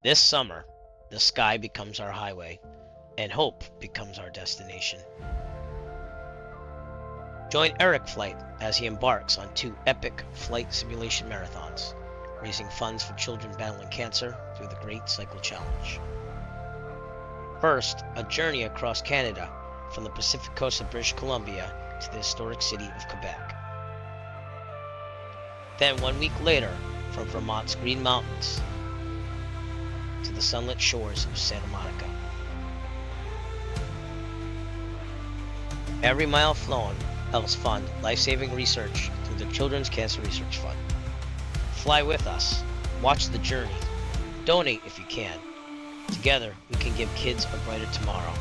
This summer, the sky becomes our highway, and hope becomes our destination. Join Eric Flight as he embarks on 2 epic flight simulation marathons, raising funds for children battling cancer through the Great Cycle Challenge. First, a journey across Canada from the Pacific coast of British Columbia to the historic city of Quebec. Then 1 week later, from Vermont's Green Mountains to the sunlit shores of Santa Monica. Every mile flown helps fund life-saving research through the Children's Cancer Research Fund. Fly with us, watch the journey, donate if you can. Together, we can give kids a brighter tomorrow.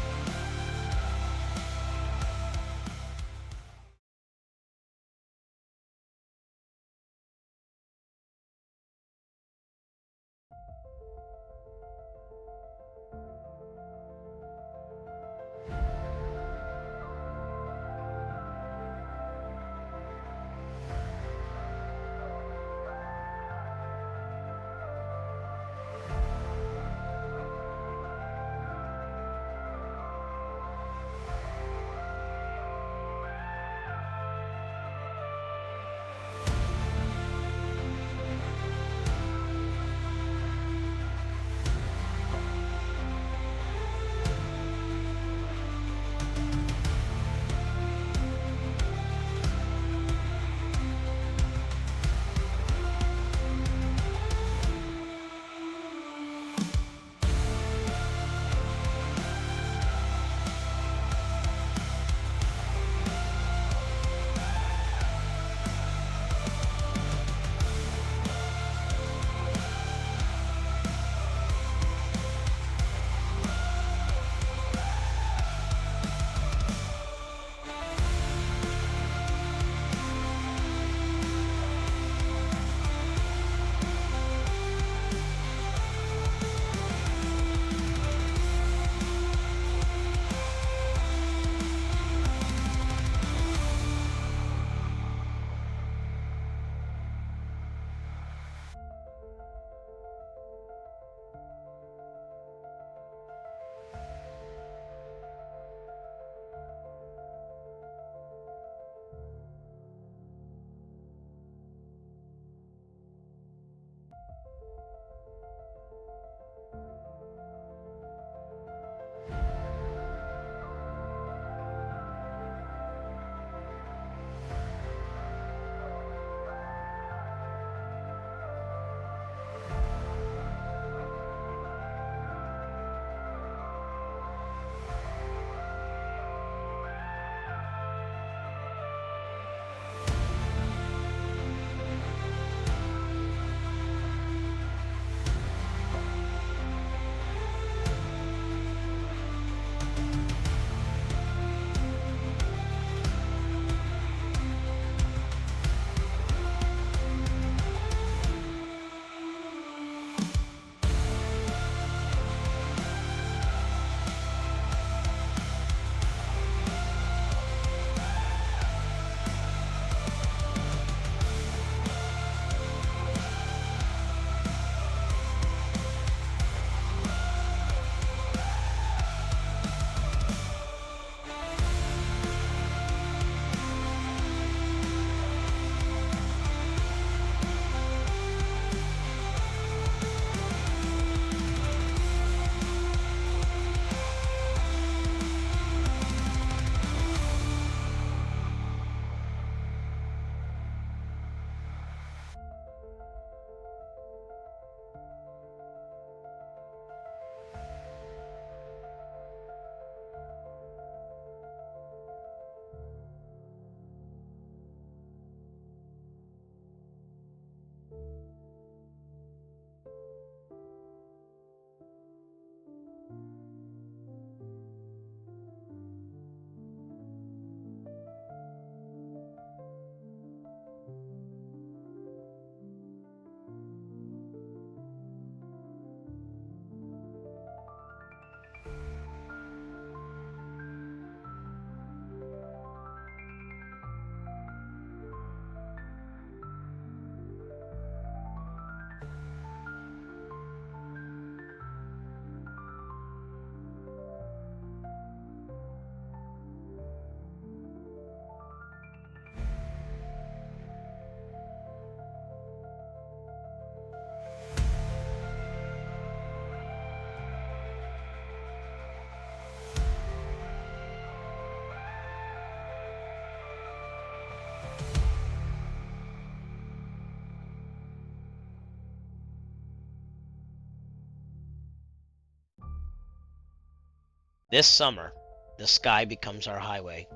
This summer, the sky becomes our highway,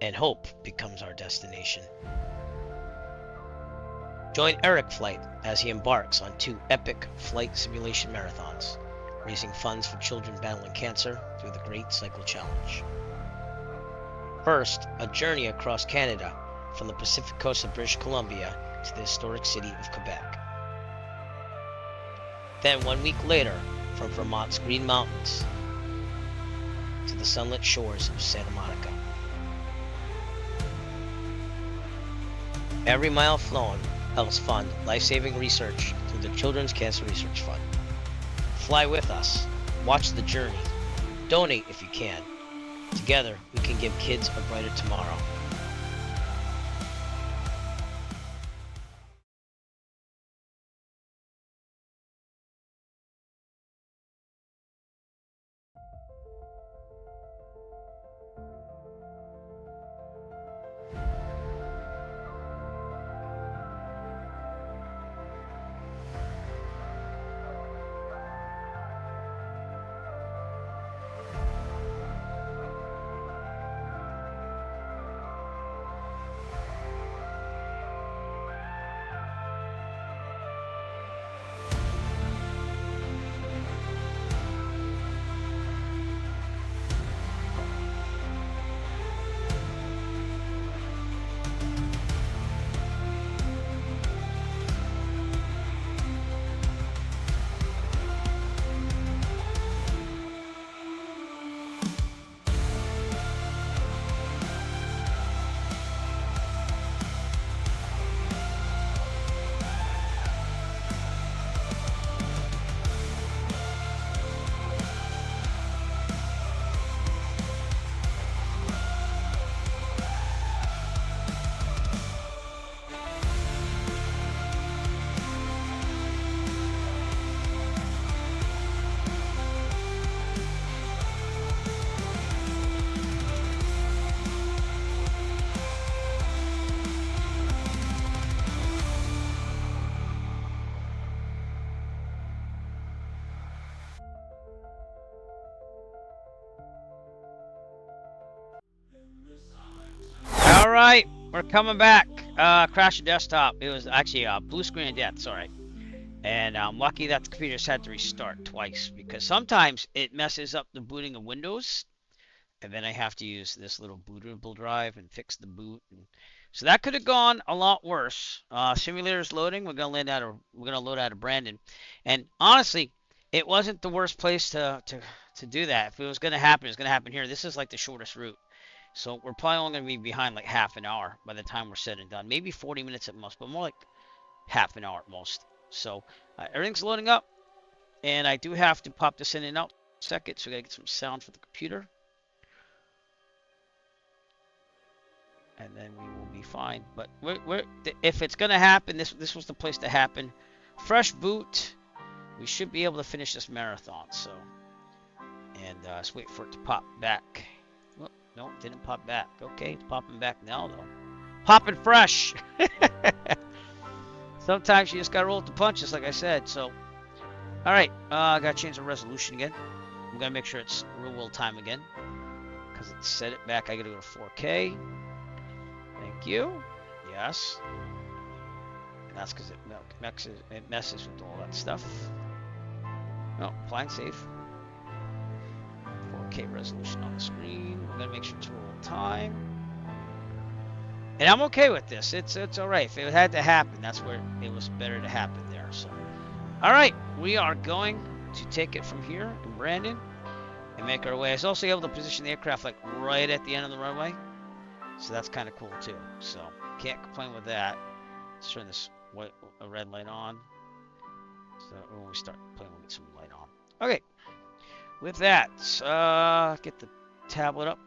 and hope becomes our destination. Join Eric Flight as he embarks on 2 epic flight simulation marathons, raising funds for children battling cancer through the Great Cycle Challenge. First, a journey across Canada from the Pacific coast of British Columbia to the historic city of Quebec. Then 1 week later, from Vermont's Green Mountains to the sunlit shores of Santa Monica. Every mile flown helps fund life-saving research through the Children's Cancer Research Fund. Fly with us, watch the journey, donate if you can. Together, we can give kids a brighter tomorrow. Alright, we're coming back. Crash the desktop. It was actually a blue screen of death, sorry. And I'm lucky that the computer just had to restart twice, because sometimes it messes up the booting of Windows, and then I have to use this little bootable drive and fix the boot. So that could have gone a lot worse. Simulator's loading. We're gonna load out of Brandon, and honestly, it wasn't the worst place to do that. If it was gonna happen, it's gonna happen here. This is like the shortest route. So we're probably only going to be behind like half an hour by the time we're said and done. Maybe 40 minutes at most, but more like half an hour at most. So everything's loading up. And I do have to pop this in and out a second. So we got to get some sound for the computer. And then we will be fine. But if it's going to happen, this was the place to happen. Fresh boot. We should be able to finish this marathon. So, and let's wait for it to pop back. No, it didn't pop back. Okay, it's popping back now, though. Popping fresh! Sometimes you just gotta roll with the punches, like I said, so. Alright, I gotta change the resolution again. I'm gonna make sure it's real world time again. Because it set it back, I gotta go to 4K. Thank you. Yes. And that's because it messes with all that stuff. No, applying save. 4K resolution on the screen. We're gonna make sure it's real time. And I'm okay with this. It's alright. If it had to happen, that's where it was better to happen there. So, alright, we are going to take it from here in Brandon and make our way. I was also able to position the aircraft like right at the end of the runway. So that's kind of cool too. So can't complain with that. Let's turn this red light on. So when we start playing, we'll get some light on. Okay. With that, get the tablet up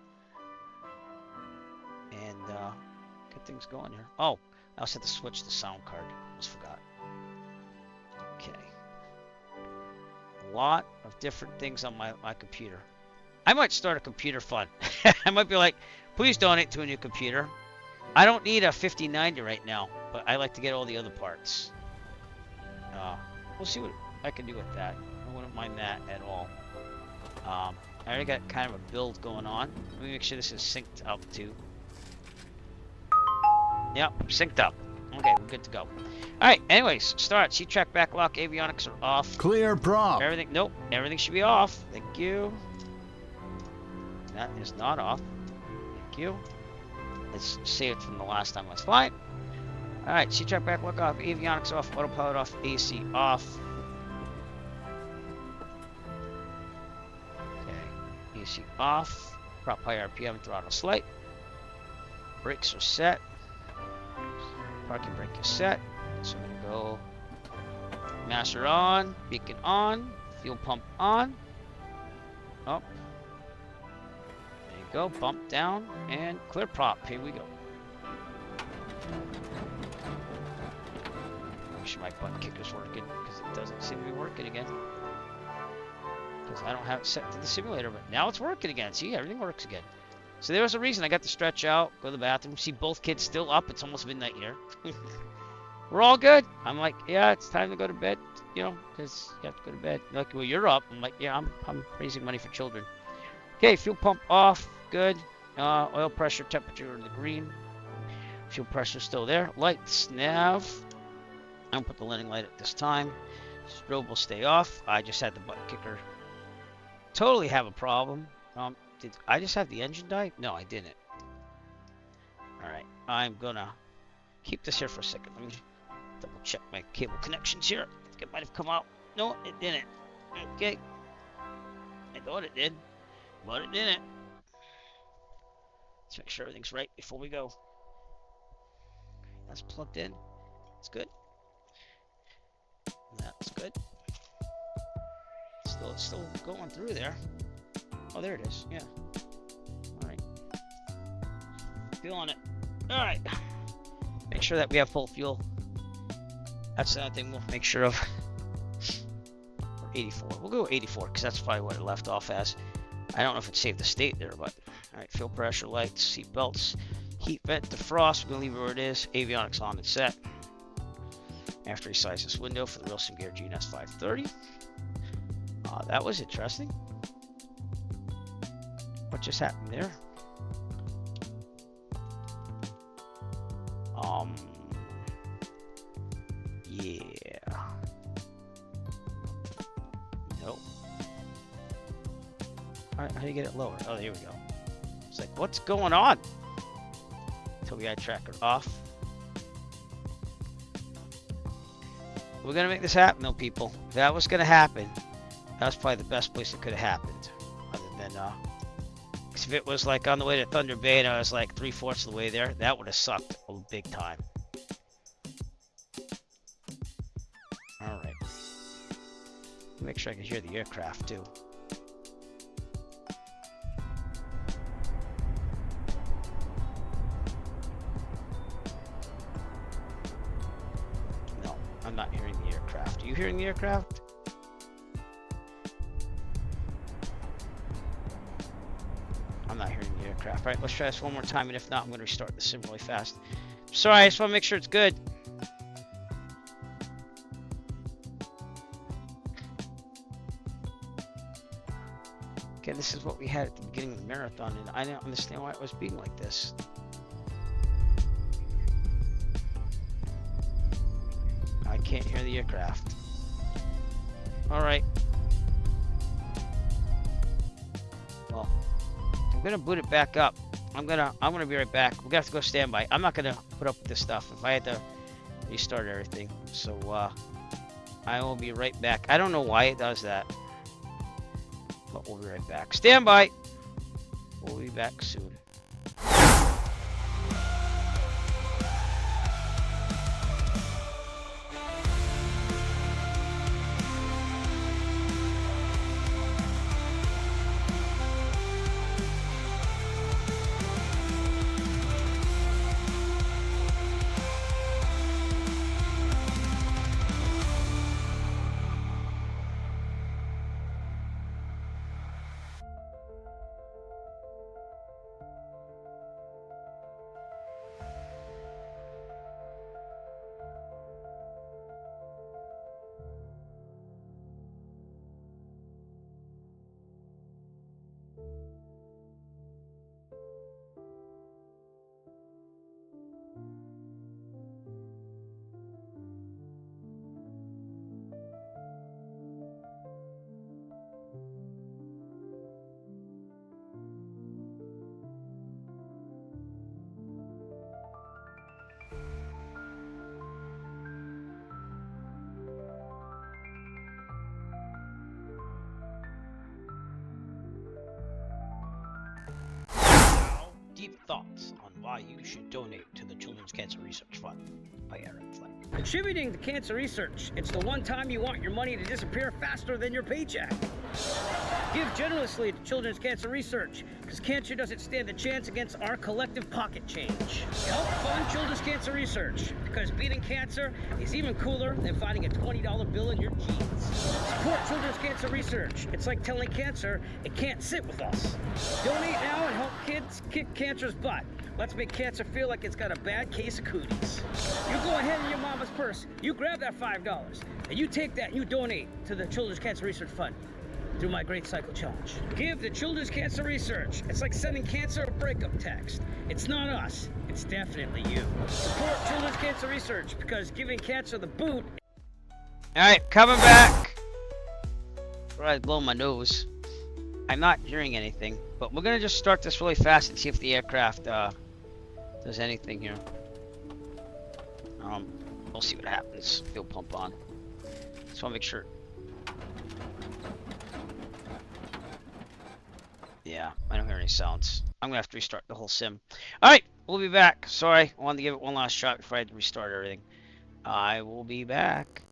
and get things going here. Oh, I also have to switch the sound card. Almost forgot. Okay. A lot of different things on my computer. I might start a computer fund. I might be like, please donate to a new computer. I don't need a 5090 right now, but I like to get all the other parts. We'll see what I can do with that. I wouldn't mind that at all. I already got kind of a build going on. Let me make sure this is synced up too. Yep, synced up. Okay, we're good to go. Alright, anyways, start. C-track backlock, avionics are off. Clear prop. Everything, nope, everything should be off. Thank you. That is not off. Thank you. Let's save it from the last time I was flying. Alright, C-track backlock off, avionics off, autopilot off, AC off. Okay, AC off. Prop high RPM, throttle slight. Brakes are set. Parking brake is set. So I'm gonna go master on, beacon on, fuel pump on. Up. There you go, bump down, and clear prop. Here we go. Make sure my butt kicker's working, because it doesn't seem to be working again. Because I don't have it set to the simulator, but now it's working again. See, everything works again. So there was a reason I got to stretch out, go to the bathroom, see both kids still up. It's almost midnight here. We're all good. I'm like, yeah, it's time to go to bed, you know, because you have to go to bed. They're like, well, you're up. I'm like, yeah, I'm raising money for children. Okay, fuel pump off. Good. Oil pressure, temperature in the green. Fuel pressure still there. Lights, nav. I don't put the landing light at this time. Strobe will stay off. I just had the butt kicker. Totally have a problem. Did I just have the engine die? No, I didn't. Alright, I'm gonna keep this here for a second. Let me double check my cable connections here. I think it might have come out. No, it didn't. Okay. I thought it did, but it didn't. Let's make sure everything's right before we go. That's plugged in. That's good. That's good. It's still going through there. Oh, there it is. Yeah. Alright. Feeling it. Alright. Make sure that we have full fuel. That's the other thing we'll make sure of. Or 84. We'll go 84 because that's probably what it left off as. I don't know if it saved the state there, but alright. Fuel pressure lights, seat belts, heat vent, defrost. We'll leave it where it is. Avionics on and set. After he sizes this window for the Wilson Gear GNS 530. That was interesting. What just happened there? Yeah. Nope. How do you get it lower? Oh, there we go. It's like, what's going on? Tobii tracker off. We're gonna make this happen, though, people. If that was gonna happen, that was probably the best place it could have happened. Other than, if it was like on the way to Thunder Bay and I was like 3/4 of the way there, that would have sucked a big time. Alright. Make sure I can hear the aircraft too. No, I'm not hearing the aircraft. Are you hearing the aircraft? I'm not hearing the aircraft. Alright, let's try this one more time, and if not, I'm going to restart the sim really fast. Sorry, I just want to make sure it's good. Okay, this is what we had at the beginning of the marathon, and I didn't understand why it was being like this. I can't hear the aircraft. Alright. Well, I'm gonna boot it back up. I'm gonna be right back. We're gonna have to go standby. I'm not gonna put up with this stuff if I had to restart everything. So I will be right back. I don't know why it does that, but we'll be right back. Standby. We'll be back soon. deep thoughts on why you should donate to the Children's Cancer Research Fund by Aaron Flynn. Contributing to cancer research, it's the one time you want your money to disappear faster than your paycheck. Give generously to Children's Cancer Research, because cancer doesn't stand a chance against our collective pocket change. Help fund Children's Cancer Research, because beating cancer is even cooler than finding a $20 bill in your jeans. Support Children's Cancer Research. It's like telling cancer it can't sit with us. Donate now and help kids kick cancer's butt. Let's make cancer feel like it's got a bad case of cooties. You go ahead in your mama's purse, you grab that $5, and you take that and you donate to the Children's Cancer Research Fund through my Great Cycle Challenge. Give to Children's Cancer Research. It's like sending cancer a breakup text. It's not us, it's definitely you. Support Children's Cancer Research, because giving cancer the boot. Alright, coming back. Before I blow my nose. I'm not hearing anything, but we're gonna just start this really fast and see if the aircraft does anything here. We'll see what happens. Fuel pump on. Just wanna make sure. Yeah, I don't hear any sounds. I'm gonna have to restart the whole sim. Alright, we'll be back. Sorry, I wanted to give it one last shot before I had to restart everything. I will be back.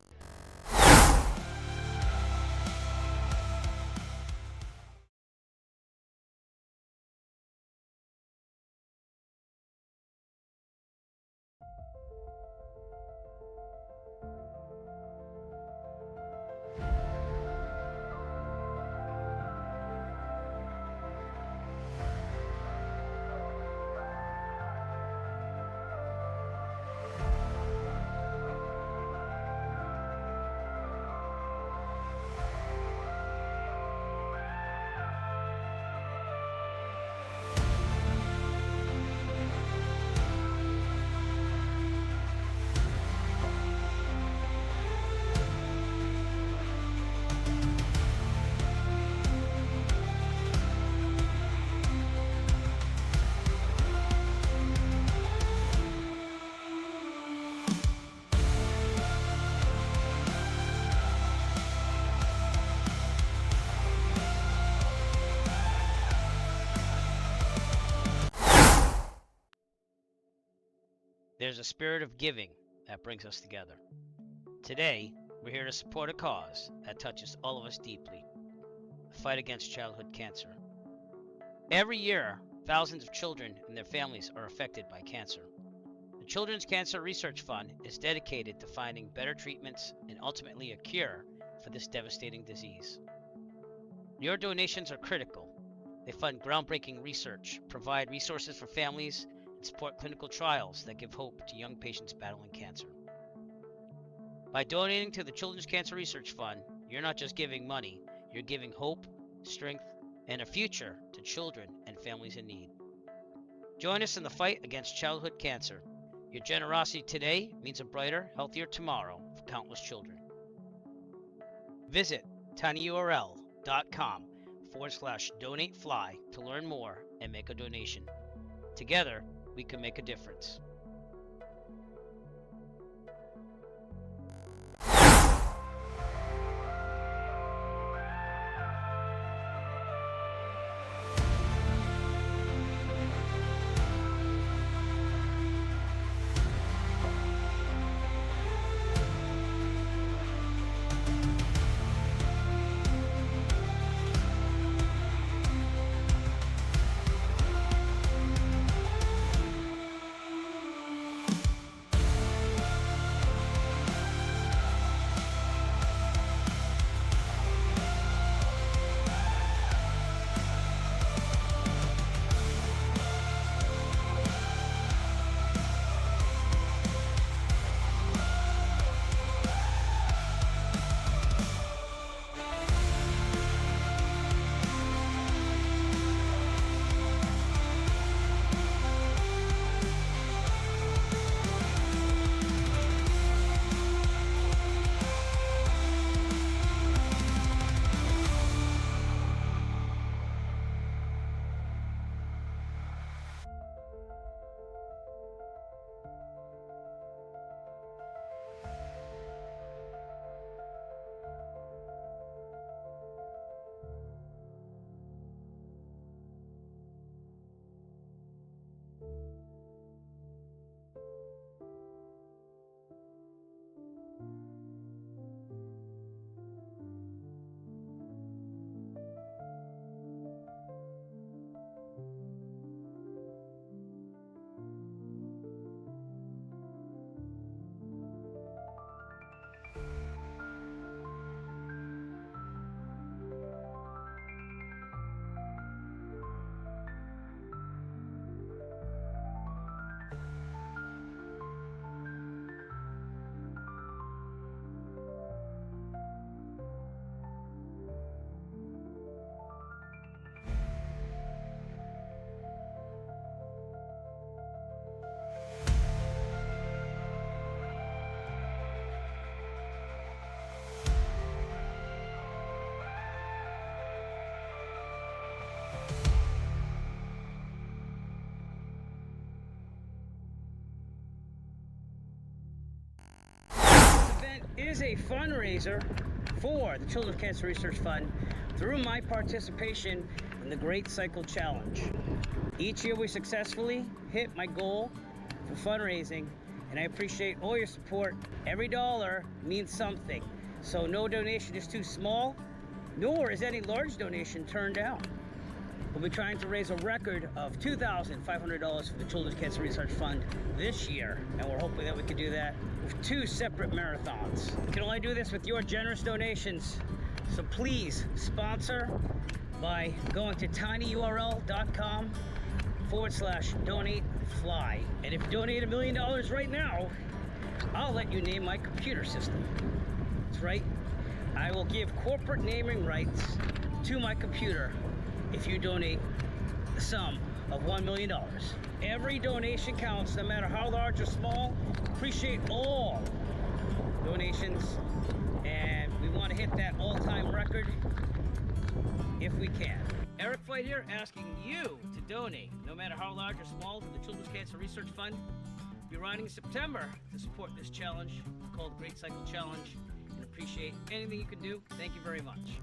There's a spirit of giving that brings us together. Today, we're here to support a cause that touches all of us deeply: the fight against childhood cancer. Every year, thousands of children and their families are affected by cancer. The Children's Cancer Research Fund is dedicated to finding better treatments and ultimately a cure for this devastating disease. Your donations are critical. They fund groundbreaking research, provide resources for families, and support clinical trials that give hope to young patients battling cancer. By donating to the Children's Cancer Research Fund, you're not just giving money, you're giving hope, strength, and a future to children and families in need. Join us in the fight against childhood cancer. Your generosity today means a brighter, healthier tomorrow for countless children. Visit tinyurl.com/donatefly to learn more and make a donation. Together, we can make a difference. is a fundraiser for the Children's Cancer Research Fund through my participation in the Great Cycle Challenge. Each year we successfully hit my goal for fundraising, and I appreciate all your support. Every dollar means something, so no donation is too small, nor is any large donation turned down. We'll be trying to raise a record of $2,500 for the Children's Cancer Research Fund this year, and we're hoping that we can do that with 2 separate marathons. We can only do this with your generous donations, so please sponsor by going to tinyurl.com/donatefly. And if you donate $1 million right now, I'll let you name my computer system. That's right, I will give corporate naming rights to my computer if you donate the sum of $1 million. Every donation counts, no matter how large or small. Appreciate all donations, and we want to hit that all-time record if we can. Eric Flight here, asking you to donate, no matter how large or small, to the Children's Cancer Research Fund. We'll be riding in September to support this challenge called the Great Cycle Challenge, and appreciate anything you can do. Thank you very much.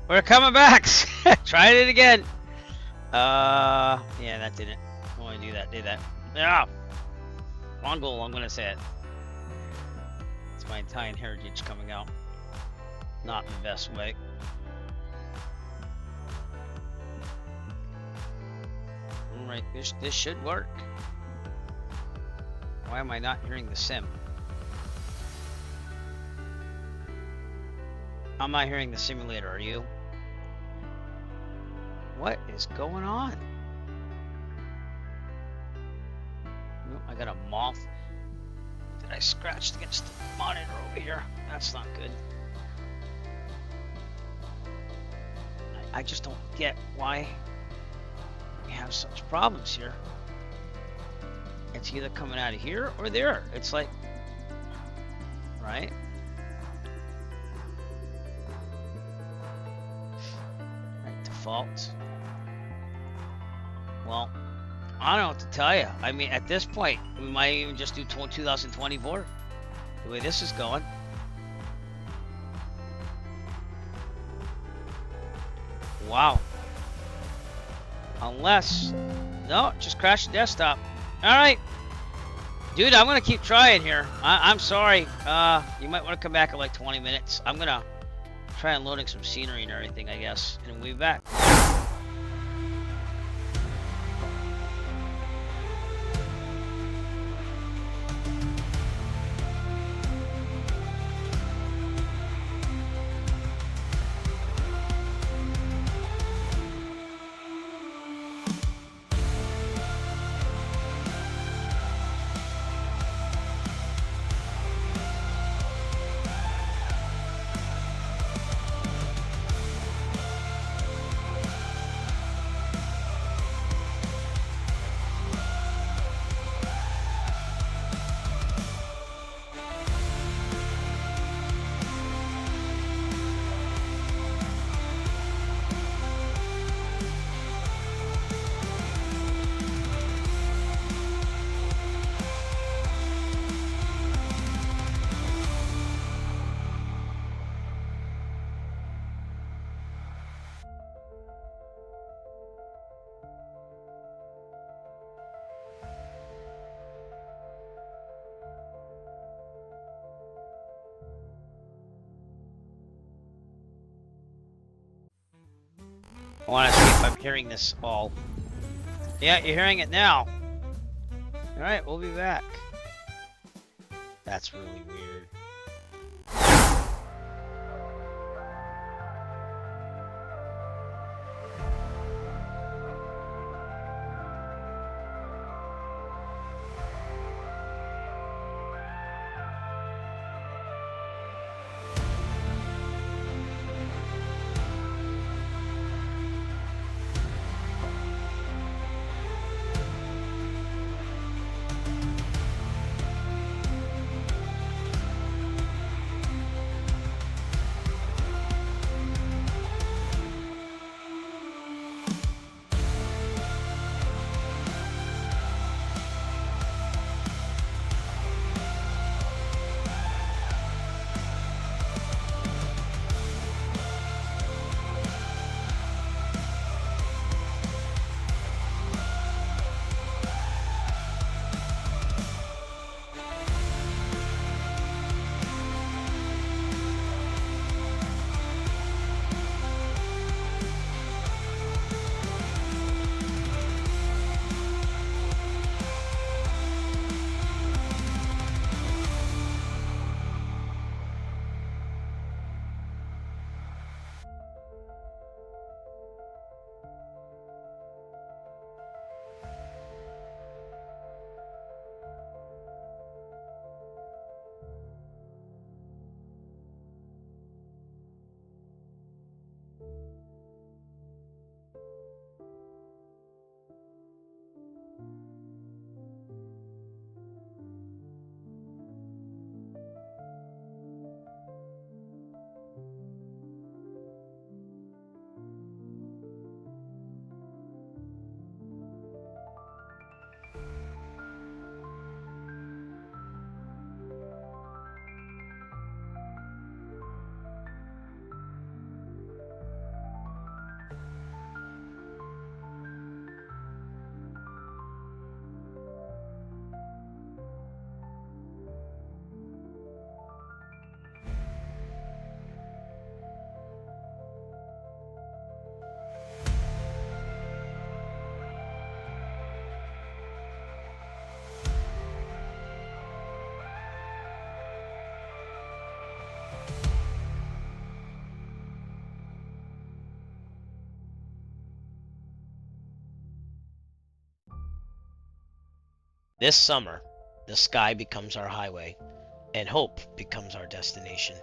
We're coming back. Trying it again. Yeah, that didn't want to do that, did that? Yeah. Mongol, I'm gonna say it. It's my Italian heritage coming out. Not in the best way. Alright, this should work. Why am I not hearing the sim? I'm not hearing the simulator, are you? What is going on? Nope, I got a moth that I scratched against the monitor over here. That's not good. I just don't get why we have such problems here. It's either coming out of here or there. It's like, right? Right, default. Well, I don't know what to tell you. I mean, at this point, we might even just do 2024. The way this is going. Wow. Unless, no, just crash the desktop. All right, dude, I'm gonna keep trying here. I'm sorry. You might want to come back in like 20 minutes. I'm gonna try unloading some scenery and everything, I guess, and we'll be back. I want to see if I'm hearing this all. Yeah, you're hearing it now. Alright, we'll be back. That's really weird. This summer, the sky becomes our highway, and hope becomes our destination.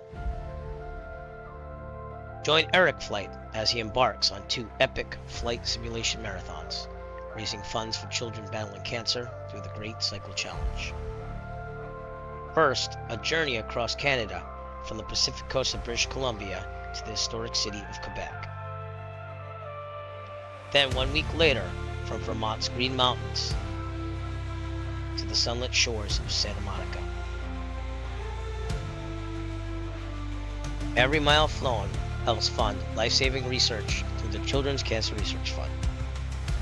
Join Eric Flight as he embarks on 2 epic flight simulation marathons, raising funds for children battling cancer through the Great Cycle Challenge. First, a journey across Canada from the Pacific coast of British Columbia to the historic city of Quebec. Then 1 week later, from Vermont's Green Mountains to the sunlit shores of Santa Monica. Every mile flown helps fund life-saving research through the Children's Cancer Research Fund.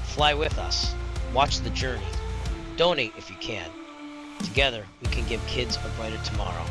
Fly with us, watch the journey, donate if you can. Together, we can give kids a brighter tomorrow.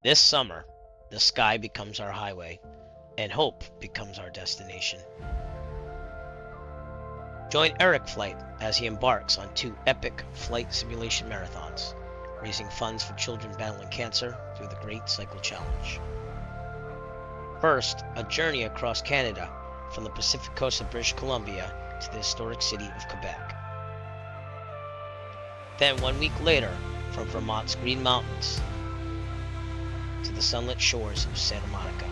This summer, the sky becomes our highway, and hope becomes our destination. Join Eric Flight as he embarks on 2 epic flight simulation marathons, raising funds for children battling cancer through the Great Cycle Challenge. First, a journey across Canada from the Pacific coast of British Columbia to the historic city of Quebec. Then 1 week later, from Vermont's Green Mountains to the sunlit shores of Santa Monica.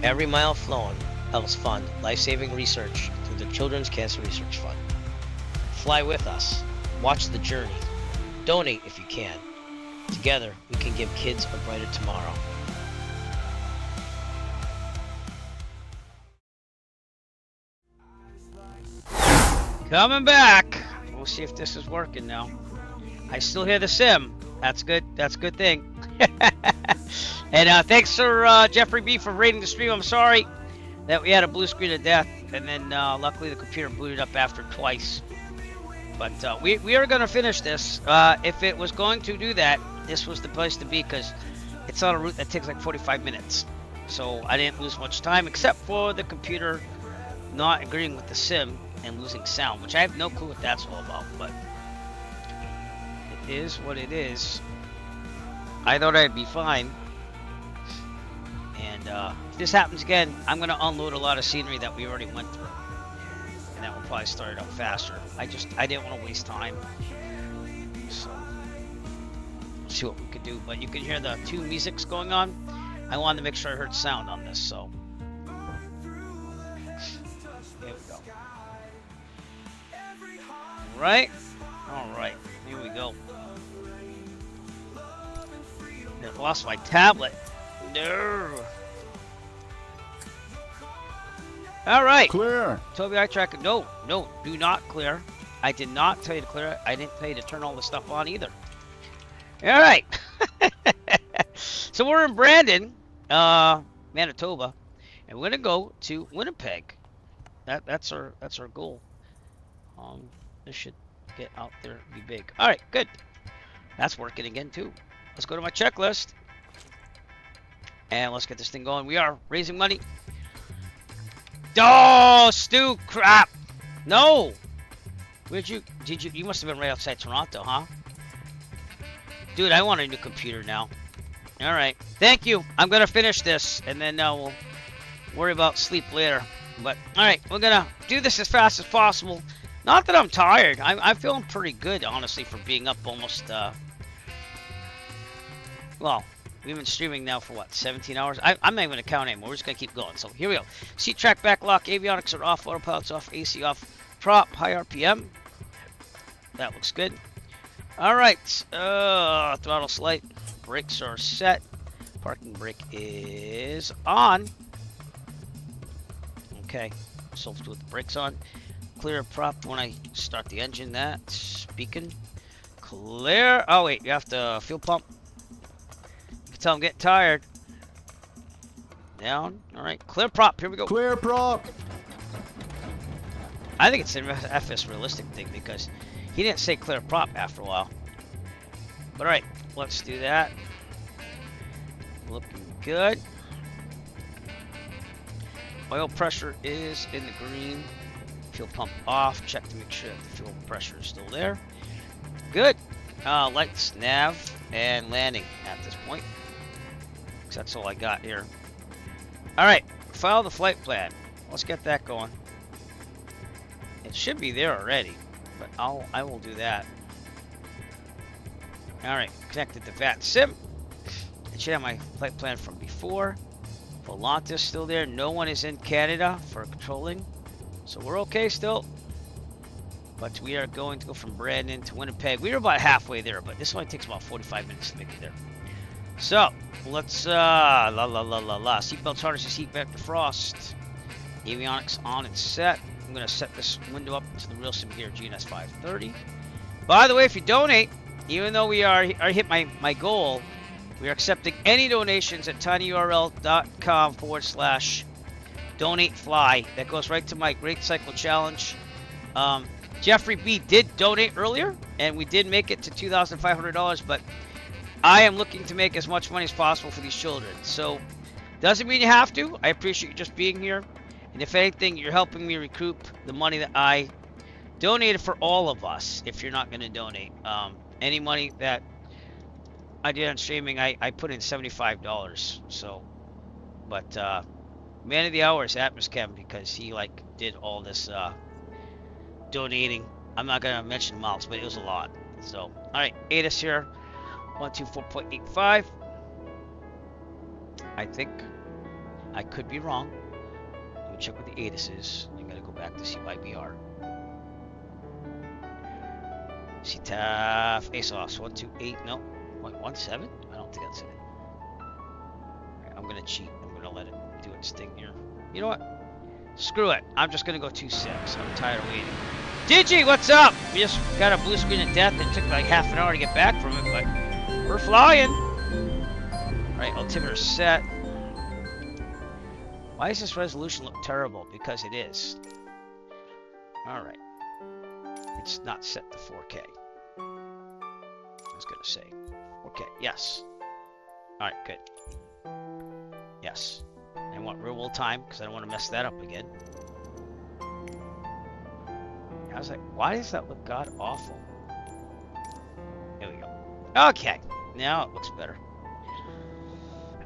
Every mile flown helps fund life-saving research through the Children's Cancer Research Fund. Fly with us, watch the journey, donate if you can. Together, we can give kids a brighter tomorrow. Coming back. We'll see if this is working now. I still hear the sim. That's good. That's a good thing. And thanks for Jeffrey B for rating the stream. I'm sorry that we had a blue screen of death, and then luckily the computer booted up after twice. But we are going to finish this. If it was going to do that, this was the place to be, because it's on a route that takes like 45 minutes. So I didn't lose much time, except for the computer not agreeing with the sim and losing sound, which I have no clue what that's all about, but it is what it is. I thought I'd be fine. And if this happens again, I'm going to unload a lot of scenery that we already went through. And that will probably start it up faster. I didn't want to waste time. So, let's see what we could do. But you can hear the 2 musics going on. I wanted to make sure I heard sound on this, so. Here we go. Right? Alright, here we go. I lost my tablet. No. Alright. Clear. Toby, I track. No, do not clear. I did not tell you to clear it. I didn't tell you to turn all the stuff on either. Alright. So we're in Brandon, Manitoba, and we're gonna go to Winnipeg. That's our goal. This should get out there and be big. Alright, good. That's working again too. Let's go to my checklist. And let's get this thing going. We are raising money. Oh, Stu, crap. No. Did you must have been right outside Toronto, huh? Dude, I want a new computer now. All right. Thank you. I'm going to finish this, and then we'll worry about sleep later. But, all right, we're going to do this as fast as possible. Not that I'm tired. I'm feeling pretty good, honestly, for being up almost, well, we've been streaming now for, what, 17 hours? I'm not even going to count anymore. We're just going to keep going. So, here we go. Seat track back lock. Avionics are off. Autopilot's off. AC off. Prop. High RPM. That looks good. All right. Throttle slight. Brakes are set. Parking brake is on. Okay. So, let's do the brakes on. Clear prop when I start the engine. That's speaking. Clear. Oh, wait. You have to fuel pump. Tell I'm getting tired. Down. All right. Clear prop. Here we go. Clear prop. I think it's an FS realistic thing because he didn't say clear prop after a while. But all right, let's do that. Looking good. Oil pressure is in the green. Fuel pump off. Check to make sure that the fuel pressure is still there. Good. Lights, nav, and landing at this point. That's all I got here. All right, file the flight plan. Let's get that going. It should be there already, but I will do that. All right, connected to VAT Sim. It should have my flight plan from before. Volantis still there. No one is in Canada for controlling, so we're okay still. But we are going to go from Brandon to Winnipeg. We were about halfway there, but this only takes about 45 minutes to make it there. So, let's, seatbelts, harnesses, seat vector, frost. Avionics on and set. I'm going to set this window up into the real sim here, GNS 530. By the way, if you donate, even though we hit my goal, we are accepting any donations at tinyurl.com/donatefly. That goes right to my Great Cycle Challenge. Jeffrey B did donate earlier, and we did make it to $2,500, but I am looking to make as much money as possible for these children. So, doesn't mean you have to. I appreciate you just being here. And if anything, you're helping me recoup the money that I donated for all of us, if you're not going to donate. Any money that I did on streaming, I put in $75. So, but man of the hour is Atmos Kevin, because he like did all this donating. I'm not gonna mention amounts, but it was a lot. So, all right, ATIS here, 124.85. I think I could be wrong. Let me check what the ATIS is. I'm gonna go back to CYBR. CTAF ASOS 128. No, 0.17. I don't think that's it. Right, I'm gonna cheat. I'm gonna let it do its thing here. You know what? Screw it. I'm just gonna go 2.6. I'm tired of waiting. Digi, what's up? We just got a blue screen of death. It took like half an hour to get back from it, but we're flying. All right, altimeter set. Why does this resolution look terrible? Because it is. All right. It's not set to 4K. I was gonna say 4K. Yes. All right, good. Yes. I want real world time because I don't want to mess that up again. I was like, why does that look god awful? There we go. Okay, now it looks better.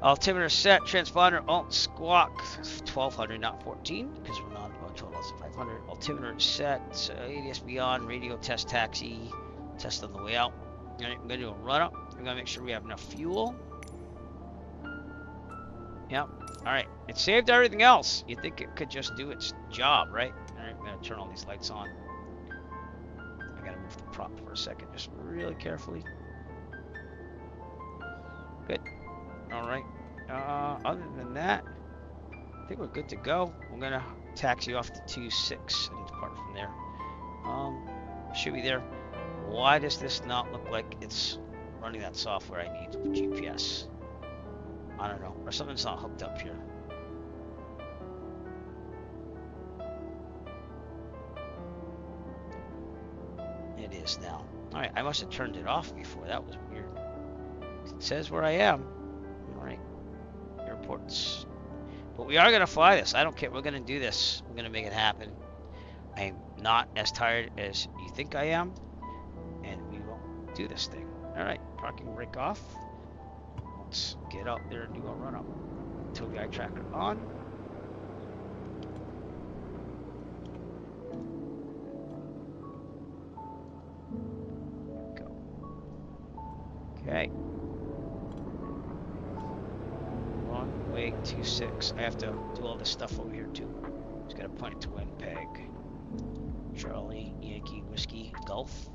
Altimeter set, transponder, alt squawk 1200, not 14, because we're not about 12,500. Altimeter set, ADS beyond, radio test taxi, test on the way out. All right, I'm going to do a run up. We're going to make sure we have enough fuel. Yep. All right, it saved everything else. You'd think it could just do its job, right? All right, I'm going to turn all these lights on. I got to move the prop for a second, just really carefully. Good. All right. Other than that, I think we're good to go. We're gonna taxi off to 2.6 and depart from there. Should be there. Why does this not look like it's running that software I need with GPS? I don't know, or something's not hooked up here. It is now. All right, I must have turned it off before. That was weird. It says where I am. All right, airports. But we are gonna fly this. I don't care. We're gonna do this. We're gonna make it happen. I'm not as tired as you think I am, and we will do this thing. All right, parking brake off. Let's get out there and do a run up. TOGI tracker on. Go. Okay. Runway 26. I have to do all this stuff over here too. Just gotta point to Winnipeg. Charlie, Yankee, Whiskey, Gulf.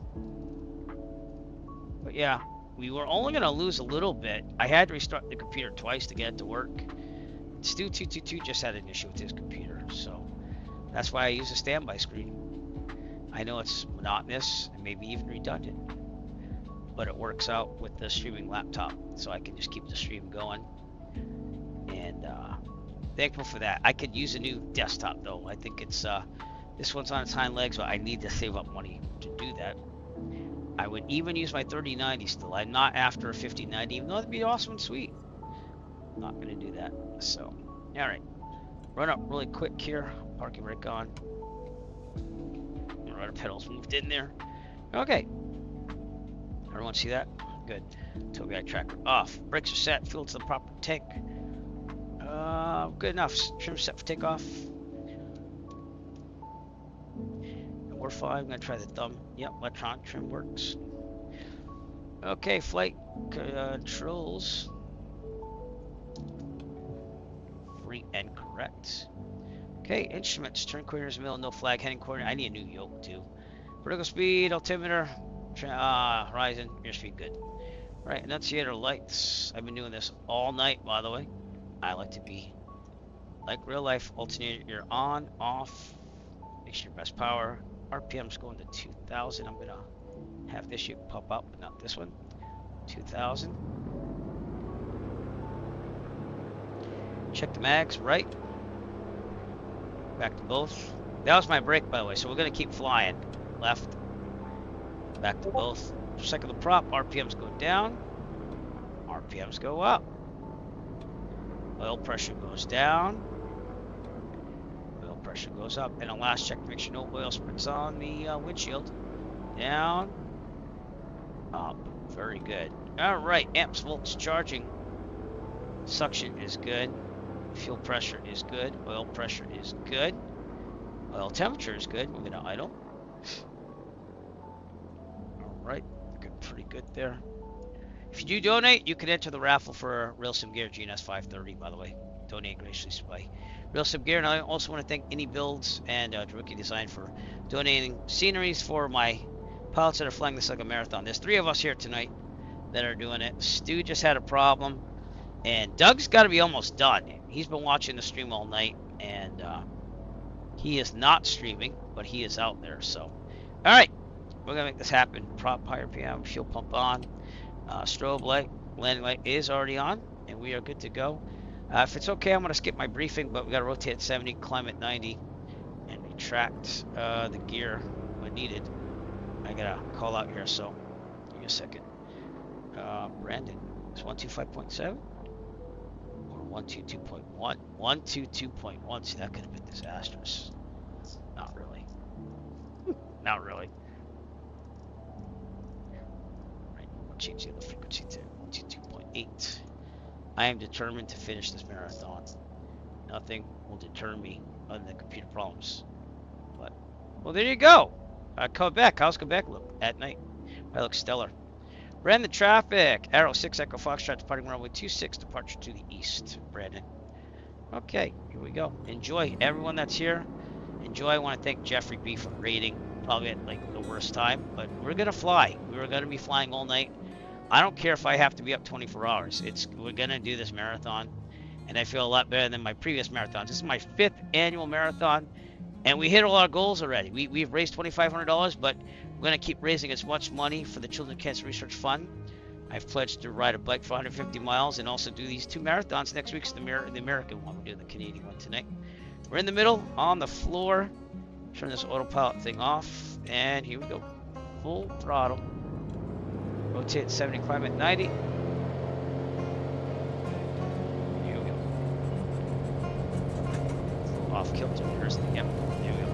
But yeah, we were only gonna lose a little bit. I had to restart the computer twice to get it to work. Stu222 just had an issue with his computer, so that's why I use a standby screen. I know it's monotonous and maybe even redundant, but it works out with the streaming laptop, so I can just keep the stream going. And thankful for that. I could use a new desktop though. I think it's this one's on its hind legs, but I need to save up money to do that. I would even use my 3090 still. I'm not after a 5090, even though that'd be awesome and sweet. I'm not gonna do that. So, all right, run up really quick here. Parking brake on. Rudder pedals moved in there. Okay. Everyone see that? Good. TOGI tracker off. Brakes are set. Fuel to the proper tank. Good enough. Trim set for takeoff. And we're fine. I'm gonna try the thumb. Yep, electronic trim works. Okay, flight controls. Free and correct. Okay, instruments. Turn coordinates middle, no flag, heading coordinate. I need a new yoke too. Vertical speed, altimeter, horizon, airspeed, good. Right, annunciator lights. I've been doing this all night, by the way. I like to be like real life. Alternator on, off. Make sure your best power. RPM's going to 2,000. I'm gonna have this yoke pop up, but not this one. 2,000. Check the mags, right. Back to both. That was my brake, by the way, so we're gonna keep flying. left. Back to both. Second of the prop, RPMs go down. RPMs go up. Oil pressure goes down. Oil pressure goes up. And a last check to make sure no oil spritz on the windshield. Down. Up. Very good. Alright, amps, volts, charging. Suction is good. Fuel pressure is good. Oil pressure is good. Oil temperature is good. We're going to idle. Alright, looking pretty good there. If you do donate, you can enter the raffle for Real Sim Gear GNS 530, by the way. Donate graciously by Real Sim Gear. And I also want to thank Any Builds and Rookie Design for donating sceneries for my pilots that are flying the Cycle Marathon. There's 3 of us here tonight that are doing it. Stu just had a problem. And Doug's got to be almost done. He's been watching the stream all night. And he is not streaming, but he is out there. So, alright. We're going to make this happen. Prop, higher PM, fuel pump on. Strobe light, landing light is already on, and we are good to go. If it's okay, I'm going to skip my briefing, but we got to rotate at 70, climb at 90, and retract the gear when needed. I got to call out here, so give me a second. Brandon, is 125.7 or 122.1? 122.1. See, that could have been disastrous. Not really. Not really. Change the other frequency to 122.8. I am determined to finish this marathon. Nothing will deter me other than computer problems. But, well, there you go. Quebec. How's Quebec look at night? I look stellar. Ran the traffic. Arrow 6 Echo Foxtrot departing runway 26, departure to the east. Brandon. Okay, here we go. Enjoy, everyone that's here. Enjoy. I want to thank Jeffrey B for rating. Probably at like the worst time, but we're gonna fly. We're gonna be flying all night. I don't care if I have to be up 24 hours. We're gonna do this marathon, and I feel a lot better than my previous marathons. This is my 5th annual marathon, and we hit all our goals already. We've raised $2,500, but we're gonna keep raising as much money for the Children's Cancer Research Fund. I've pledged to ride a bike for 150 miles and also do these 2 marathons. Next week's the American one. We're doing the Canadian one tonight. We're in the middle, on the floor. Turn this autopilot thing off, and here we go. Full throttle. Rotate 70, climb at 90. Here we go. Full off kilter. Here's the, yep, here we go.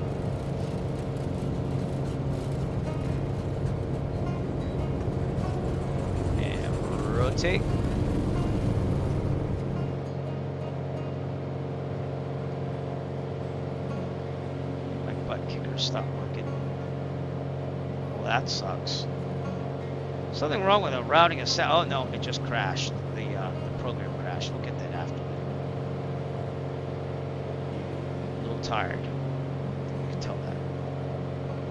And rotate. Kicker stopped working. Well, that sucks. Something wrong with the routing and set. Oh no, it just crashed. The program crashed. We'll get that after. A little tired. You can tell that.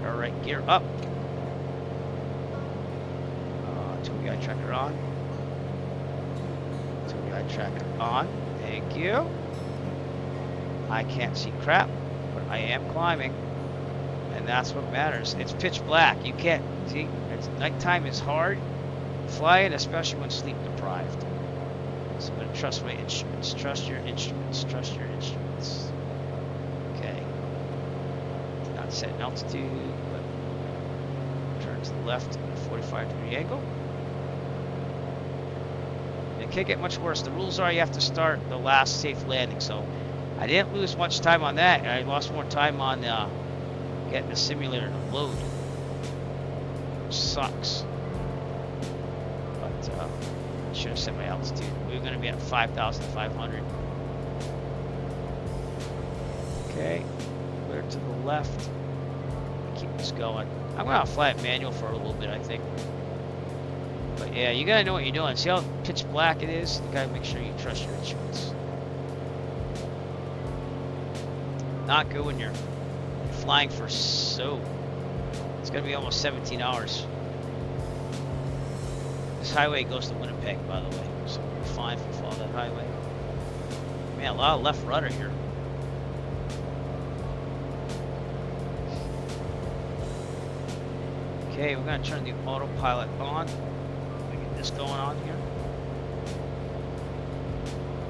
All right, gear up. Two-guy tracker on. Two-guy tracker on. Thank you. I can't see crap, but I am climbing. And that's what matters. It's pitch black. You can't see. Nighttime is hard flying, especially when sleep deprived. So I'm gonna trust my instruments. Trust your instruments. Trust your instruments. Okay. Not setting altitude, but turn to the left at a 45-degree angle. And it can't get much worse. The rules are you have to start the last safe landing. So I didn't lose much time on that. I lost more time on getting the simulator to load, which sucks. But I should have set my altitude. We were going to be at 5,500. Okay, clear to the left. Keep this going. I'm going to fly it manual for a little bit, I think. But yeah, you got to know what you're doing. See how pitch black it is? You got to make sure you trust your instruments. Not good when you're flying for it's gonna be almost 17 hours. This highway goes to Winnipeg, by the way, so we're fine if we follow that highway. Man, a lot of left rudder here. Okay, we're gonna turn the autopilot on. Get this going on here.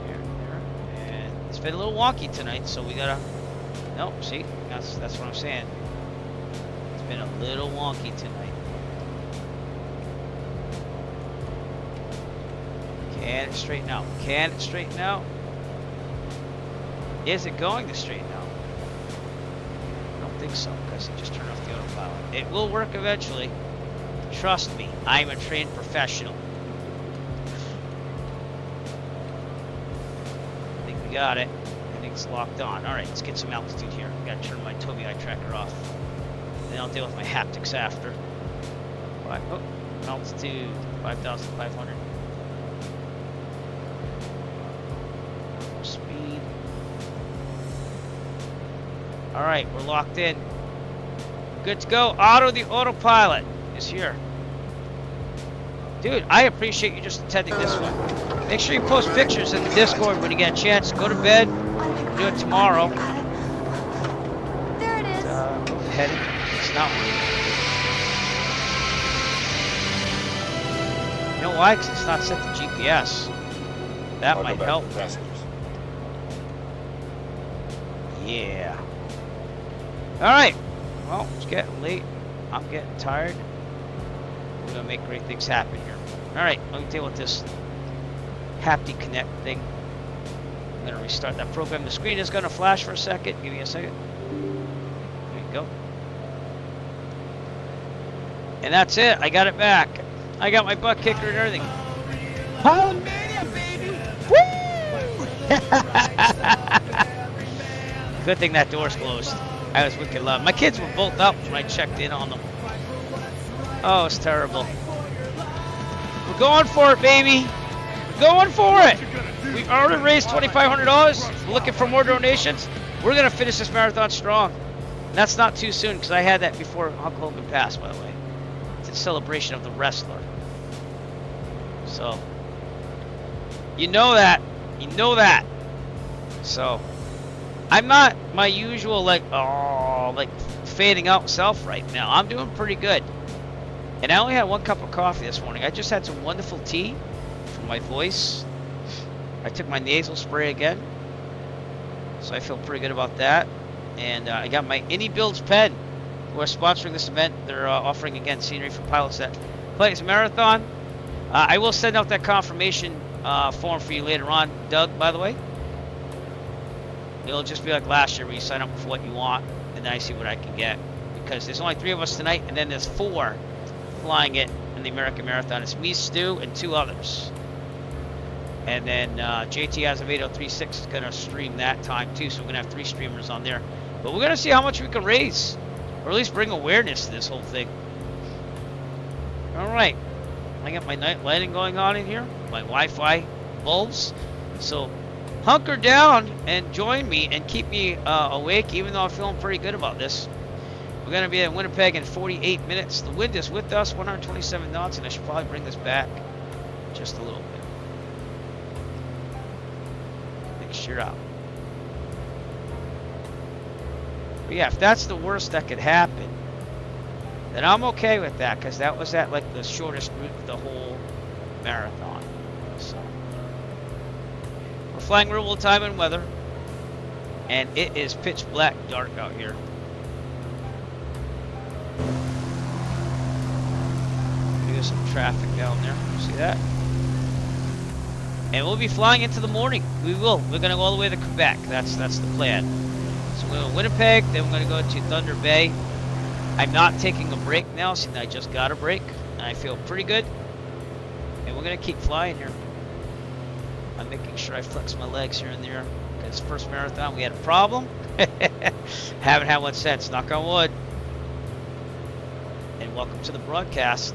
There. And it's been a little wonky tonight, so we gotta. Nope, see, that's what I'm saying. It's been a little wonky tonight. Can it straighten out? Can it straighten out? Is it going to straighten out? I don't think so, because it just turned off the autopilot. It will work eventually. Trust me, I'm a trained professional. I think we got it. I think it's locked on. Alright, let's get some altitude here. I gotta turn my Tobii eye tracker off. Then I'll deal with my haptics after. Oh, altitude 5,500. Speed. Alright, we're locked in. Good to go. The autopilot is here. Dude, I appreciate you just attending this one. Make sure you post pictures in the Discord when you get a chance. Go to bed. We'll do it tomorrow. There it is. Heading. It's not working. You know why? Because it's not set to GPS. That might help. Yeah. Alright. Well, it's getting late. I'm getting tired. We're going to make great things happen here. Alright, let me deal with this haptic connect thing. I'm going to restart that program. The screen is going to flash for a second. Give me a second. There you go. And that's it. I got it back. I got my butt kicker and everything. Hallelujah, baby! Woo! Good thing that door's closed. I was wicked loud. My kids were both up when I checked in on them. Oh, it's terrible. We're going for it, baby. We're going for it. We've already raised $2,500. We're looking for more donations. We're going to finish this marathon strong. And that's not too soon because I had that before Uncle Hogan passed, by the way. It's a celebration of the wrestler. So, you know that. You know that. So, I'm not my usual, like fading out self right now. I'm doing pretty good. And I only had 1 cup of coffee this morning. I just had some wonderful tea for my voice. I took my nasal spray again. So I feel pretty good about that. And I got my Any Builds pen, who are sponsoring this event. They're offering, again, scenery for pilots that play this marathon. I will send out that confirmation form for you later on, Doug, by the way. It'll just be like last year where you sign up for what you want, and then I see what I can get. Because there's only 3 of us tonight, and then there's 4 flying it in the American Marathon. It's me, Stu, and 2 others. And then JT has of 8036 is going to stream that time too, so we're going to have 3 streamers on there. But we're going to see how much we can raise, or at least bring awareness to this whole thing. Alright, I got my night lighting going on in here, my Wi-Fi bulbs. So hunker down and join me and keep me awake, even though I'm feeling pretty good about this. We're going to be in Winnipeg in 48 minutes. The wind is with us, 127 knots, and I should probably bring this back just a little bit. Make sure out. But yeah, if that's the worst that could happen, then I'm okay with that, because that was at like the shortest route of the whole marathon. So we're flying real time and weather, and it is pitch black dark out here. There's some traffic down there. See that? And we'll be flying into the morning. We will. We're going to go all the way to Quebec. That's the plan. So we're going to Winnipeg. Then we're going to go to Thunder Bay. I'm not taking a break now, since I just got a break, and I feel pretty good. And we're going to keep flying here. I'm making sure I flex my legs here and there. Because first marathon we had a problem. Haven't had one since. Knock on wood. And welcome to the broadcast.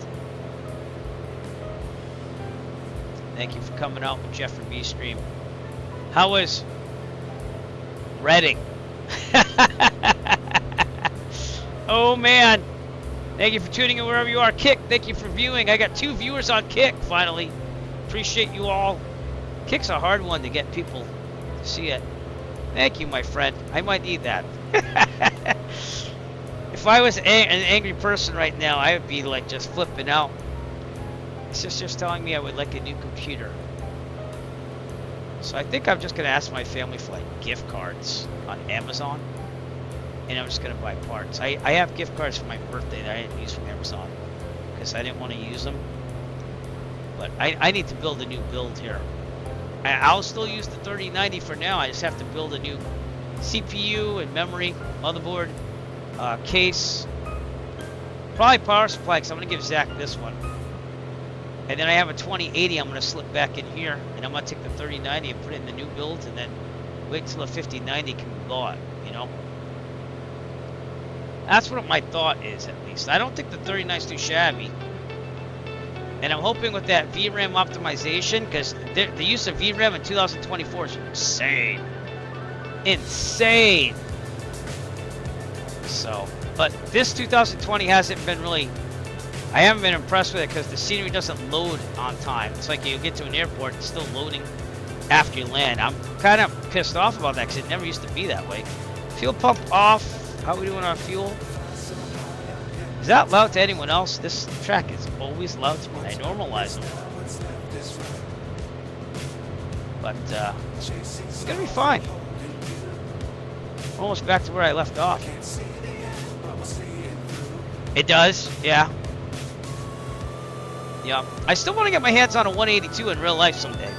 Thank you for coming out with Jeffrey B. Stream. How was Reading? Oh man. Thank you for tuning in wherever you are. Kick, thank you for viewing. I got 2 viewers on Kick finally. Appreciate you all. Kick's a hard one to get people to see it. Thank you, my friend. I might need that. If I was an angry person right now, I would be like just flipping out. My sister's telling me I would like a new computer. So I think I'm just going to ask my family for like gift cards on Amazon. and I'm just gonna buy parts. I have gift cards for my birthday that I didn't use from Amazon because I didn't want to use them. But I need to build a new build here. I'll still use the 3090 for now. I just have to build a new CPU and memory, motherboard, case, probably power supply, because I'm going to give Zach this one. And then I have a 2080 I'm going to slip back in here, and I'm going to take the 3090 and put it in the new build, and then wait till the 5090 can be bought, you know? That's what my thought is, at least. I don't think the 3090 is too shabby. And I'm hoping with that VRAM optimization, because the use of VRAM in 2024 is insane. Insane! So, but this 2020 hasn't been really, I haven't been impressed with it because the scenery doesn't load on time. It's like you get to an airport, it's still loading after you land. I'm kind of pissed off about that because it never used to be that way. Fuel pump off. How are we doing on fuel? Is that loud to anyone else? This track is always loud to me. I normalize them. But it's gonna be fine. Almost back to where I left off. It does, yeah. Yeah. I still want to get my hands on a 182 in real life someday.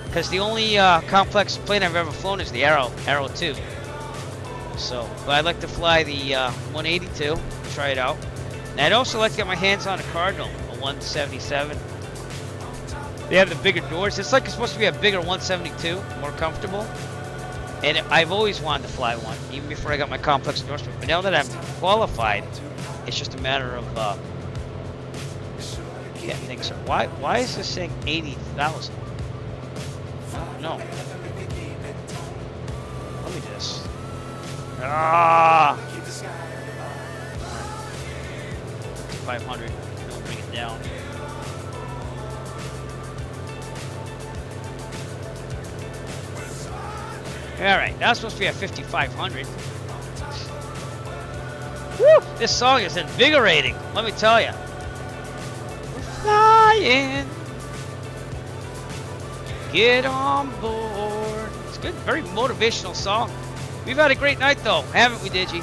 Because the only complex plane I've ever flown is the Arrow 2. So, but I'd like to fly the 182. Try it out. And I'd also like to get my hands on a Cardinal, a 177. They have the bigger doors. It's like it's supposed to be a bigger 172, more comfortable. And I've always wanted to fly one, even before I got my complex endorsement. But now that I'm qualified, it's just a matter of getting things. Why is this saying 80,000? No. Let me just. Ah. 500. Don't bring it down. All right, that's supposed to be at 5,500. Woo! This song is invigorating. Let me tell you. We're flying. Get on board. It's good, very motivational song. We've had a great night though, haven't we, Digi?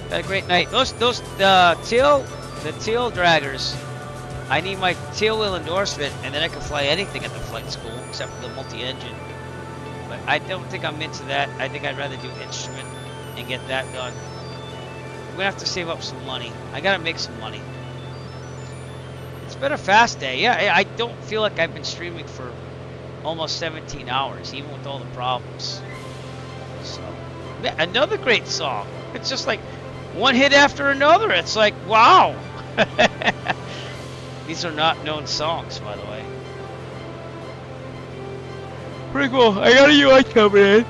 Had a great night. Those the tail draggers. I need my tail wheel endorsement, and then I can fly anything at the flight school except for the multi-engine. But I don't think I'm into that. I think I'd rather do instrument and get that done. I'm gonna have to save up some money. I gotta make some money. It's been a fast day. Yeah, I don't feel like I've been streaming for almost 17 hours, even with all the problems. So, another great song. It's just like one hit after another. It's like, wow. These are not known songs, by the way. Pretty cool. I got a UI coming in.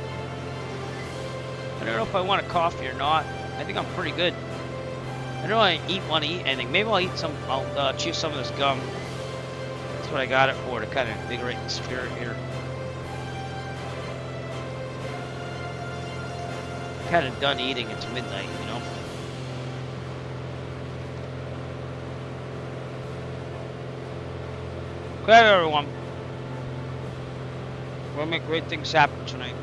I don't know if I want a coffee or not. I think I'm pretty good. I don't want to eat anything. Maybe I'll eat some. I'll chew some of this gum. That's what I got it for, to kind of invigorate the spirit here. Kind of done eating. It's midnight, you know. Okay, everyone. We'll make great things happen tonight.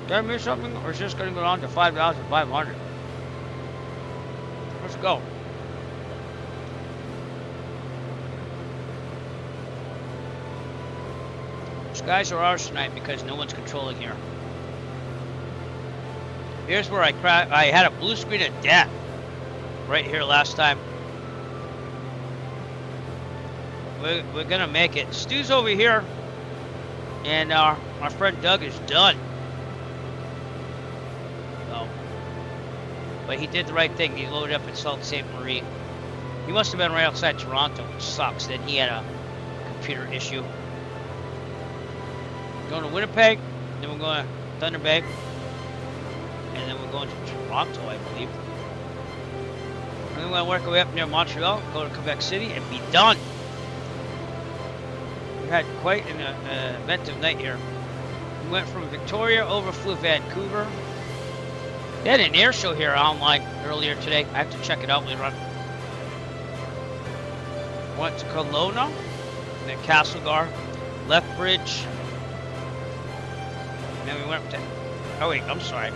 Did I miss something, or is this going to go down to 5,500? Let's go. Skies are ours tonight because no one's controlling here. Here's where I had a blue screen of death right here last time. We're gonna make it. Stu's over here, and our friend Doug is done. So, but he did the right thing. He loaded up at Sault Ste. Marie. He must have been right outside Toronto, which sucks. Then he had a computer issue. Going to Winnipeg, then we're going to Thunder Bay. And then we're going to Toronto, I believe. And then we're going to work our way up near Montreal, go to Quebec City, and be done. We had quite an inventive night here. We went from Victoria, overflew Vancouver. They had an air show here online earlier today. I have to check it out later on. Went to Kelowna, and then Castlegar, Lethbridge, and then we went up to, oh wait, I'm sorry.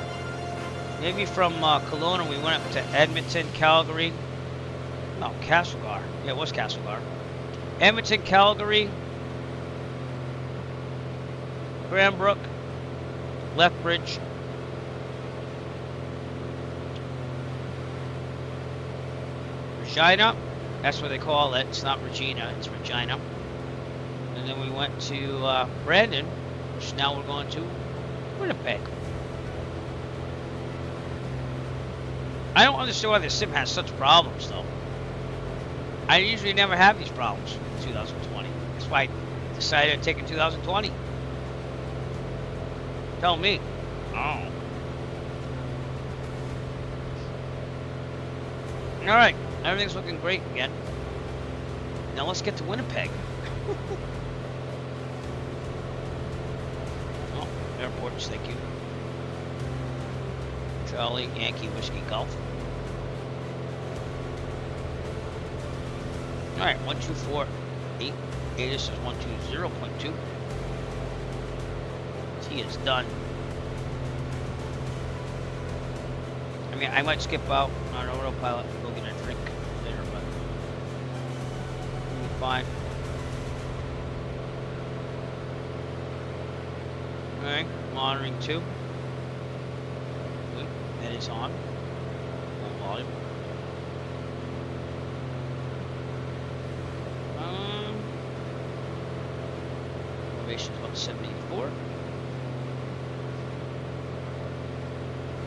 Maybe from Kelowna we went up to Edmonton, Calgary. No, Castlegar. Yeah, it was Castlegar. Edmonton, Calgary, Cranbrook, Lethbridge, Regina. That's what they call it. It's not Regina, it's Regina. And then we went to Brandon, which now we're going to Winnipeg. I don't understand why the sim has such problems, though. I usually never have these problems in 2020. That's why I decided to take in 2020. Tell me. Oh. Alright, everything's looking great again. Now let's get to Winnipeg. Oh, airports, thank you. Charlie, Yankee, Whiskey, Golf. Alright, 124.8. This is 120.2. He is done. I mean, I might skip out on autopilot and go get a drink later, but we'll be fine. Alright, monitoring 2. That is on. Full volume. Elevation's about 74.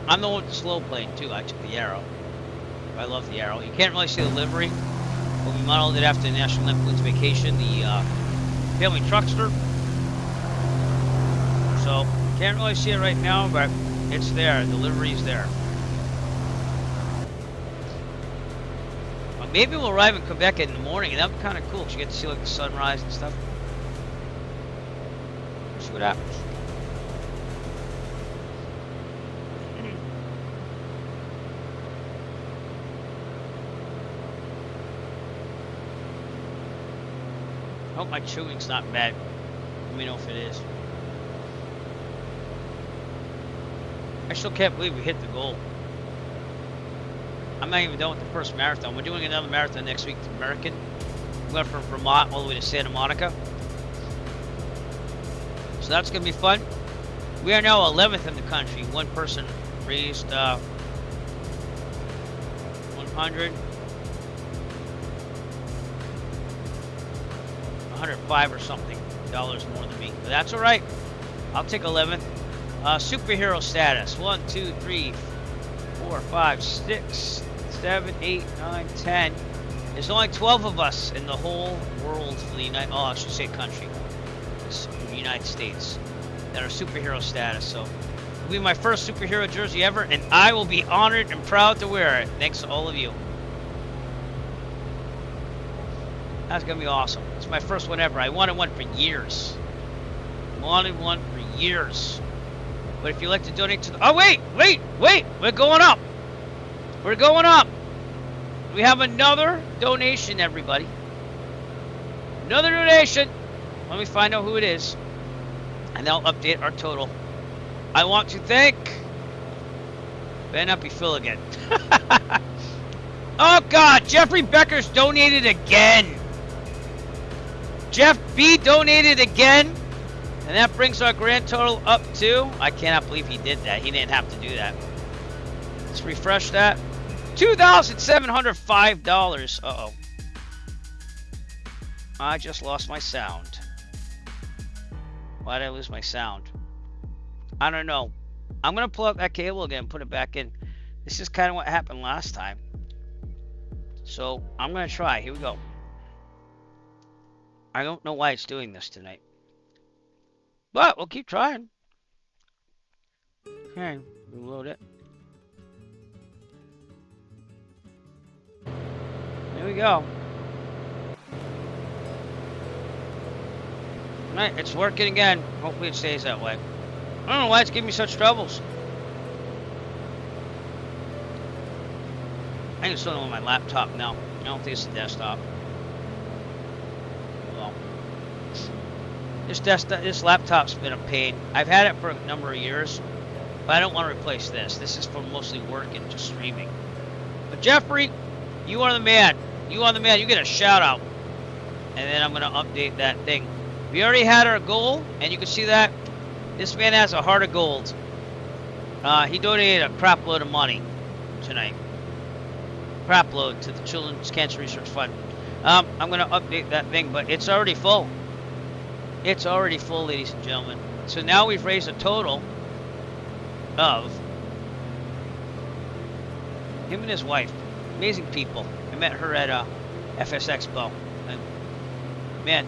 I'm the one with the slow plane too. I took the Arrow. I love the Arrow. You can't really see the livery, but we modeled it after the National Lampoon's Vacation, the family truckster. So can't really see it right now, but it's there. The livery's there. Well, maybe we'll arrive in Quebec in the morning, and that'd be kind of cool because you get to see like the sunrise and stuff. See what happens. I hope my chewing's not bad. Let me know if it is. I still can't believe we hit the goal. I'm not even done with the first marathon. We're doing another marathon next week, the American. We went from Vermont all the way to Santa Monica. So that's going to be fun. We are now 11th in the country. One person raised 105 or something dollars more than me. But that's alright. I'll take 11th. Superhero status. 1, 2, 3, 4, 5, 6, 7, 8, 9, 10. There's only 12 of us in the whole world for the United, I should say country. The United States that are superhero status. So it'll be my first superhero jersey ever, and I will be honored and proud to wear it. Thanks to all of you. That's gonna be awesome. It's my first one ever. I wanted one for years. Wanted one for years. But if you'd like to donate to the... Oh, wait! We're going up! We're going up! We have another donation, everybody. Another donation! Let me find out who it is. And I'll update our total. I want to thank... Better not be Phil again. Oh, God! Jeffrey Becker's donated again! Jeff B donated again! And that brings our grand total up to... I cannot believe he did that. He didn't have to do that. Let's refresh that. $2,705. Uh-oh. I just lost my sound. Why did I lose my sound? I don't know. I'm going to pull up that cable again and put it back in. This is kind of what happened last time. So, I'm going to try. Here we go. I don't know why it's doing this tonight. But we'll keep trying. Okay, reload it. There we go. Alright, it's working again. Hopefully it stays that way. I don't know why it's giving me such troubles. I can still on my laptop now. I don't think it's the desktop. This laptop's been a pain. I've had it for a number of years, but I don't want to replace this. This is for mostly work and just streaming. But Jeffrey, you are the man. You are the man. You get a shout out. And then I'm going to update that thing. We already had our goal, and you can see that this man has a heart of gold. He donated a crap load of money tonight. Crap load to the Children's Cancer Research Fund. I'm going to update that thing, but it's already full. It's already full, ladies and gentlemen. So now we've raised a total of him and his wife. Amazing people. I met her at FS Expo. And man,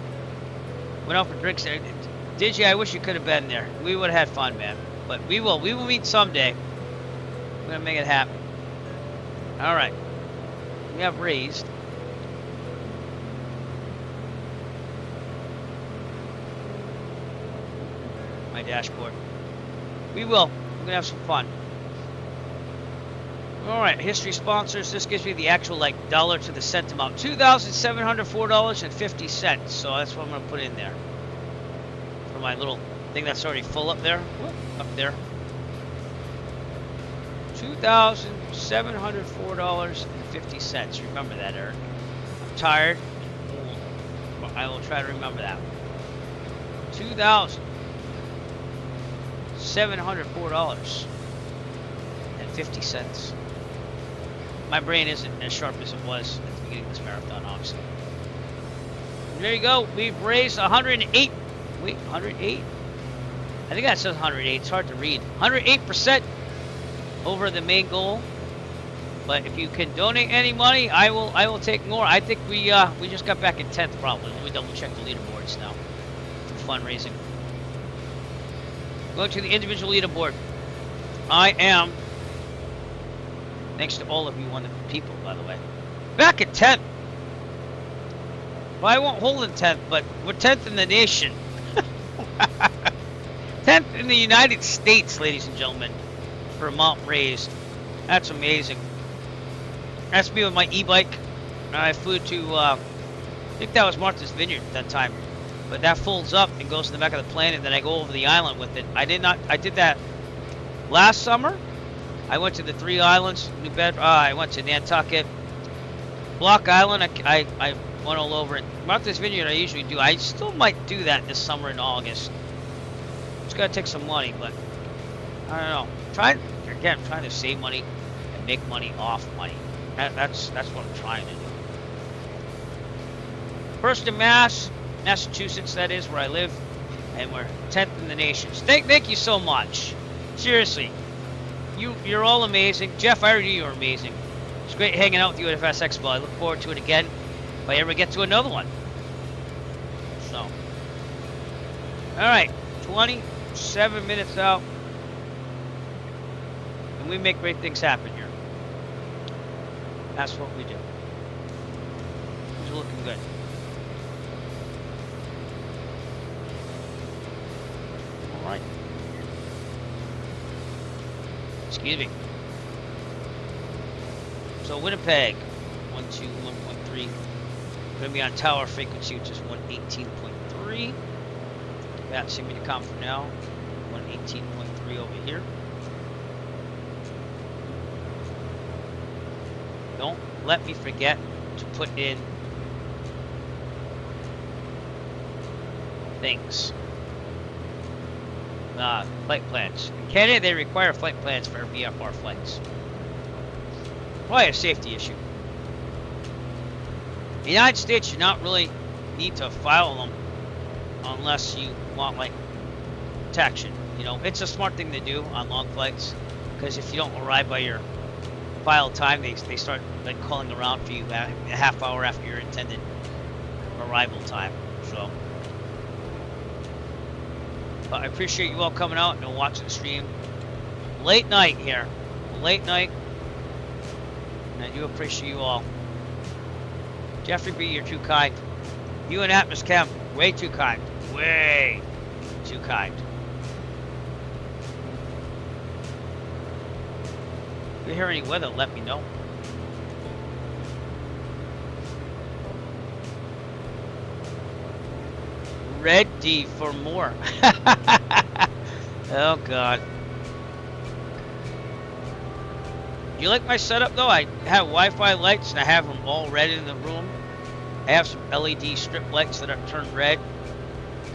went out for drinks there. Did you? I wish you could have been there. We would have had fun, man. But we will. We will meet someday. We're going to make it happen. All right. We have raised my dashboard. We will. We're going to have some fun. All right. History sponsors. This gives me the actual, like, dollar to the cent amount. $2,704.50. So that's what I'm going to put in there. For my little thing that's already full up there. Whoop, up there. $2,704.50. Remember that, Eric. I'm tired and old, but I will try to remember that. $2,704.50. My brain isn't as sharp as it was at the beginning of this marathon, obviously. And there you go. We've raised 108. Wait, 108? I think that says 108. It's hard to read. 108% over the main goal. But if you can donate any money, I will take more. I think we just got back in 10th probably. Let me double check the leaderboards now for fundraising. Going to the individual leaderboard. I am, thanks to all of you wonderful people, by the way, back at 10th. Well, I won't hold in 10th, but we're 10th in the nation. 10th in the United States, ladies and gentlemen, for amount raised. That's amazing. That's me with my e-bike. I flew to, I think that was Martha's Vineyard at that time. But that folds up and goes to the back of the plane, and then I go over the island with it. I did that last summer. I went to the 3 islands, I went to Nantucket. Block Island, I went all over it. Martha's Vineyard I usually do. I still might do that this summer in August. It's gonna take some money, but I don't know. I'm trying to save money and make money off money. That's what I'm trying to do. First in Massachusetts, that is where I live, and we're 10th in the nation. Thank you so much. Seriously, you're all amazing. Jeff, I already knew you were amazing. It's great hanging out with you at FS Expo. I look forward to it again if I ever get to another one. So, all right, 27 minutes out, and we make great things happen here. That's what we do. Things are looking good. All right. Excuse me. So Winnipeg, 121.3. Going to be on tower frequency, which is 118.3. That's in Mediacom for now. 118.3 over here. Don't let me forget to put in things. Flight plans. In Canada, they require flight plans for VFR flights. Probably a safety issue. In the United States, you not really need to file them unless you want, like, protection. You know, it's a smart thing to do on long flights, because if you don't arrive by your file time, they start, like, calling around for you a half hour after your intended arrival time. So, but I appreciate you all coming out and watching the stream. Late night here. Late night. And I do appreciate you all. Jeffrey B, you're too kind. You and Atmos Chem, way too kind. Way too kind. If you hear any weather, let me know. ready for more. Oh God. You like my setup though? I have Wi-Fi lights and I have them all red in the room. I have some LED strip lights that are turned red.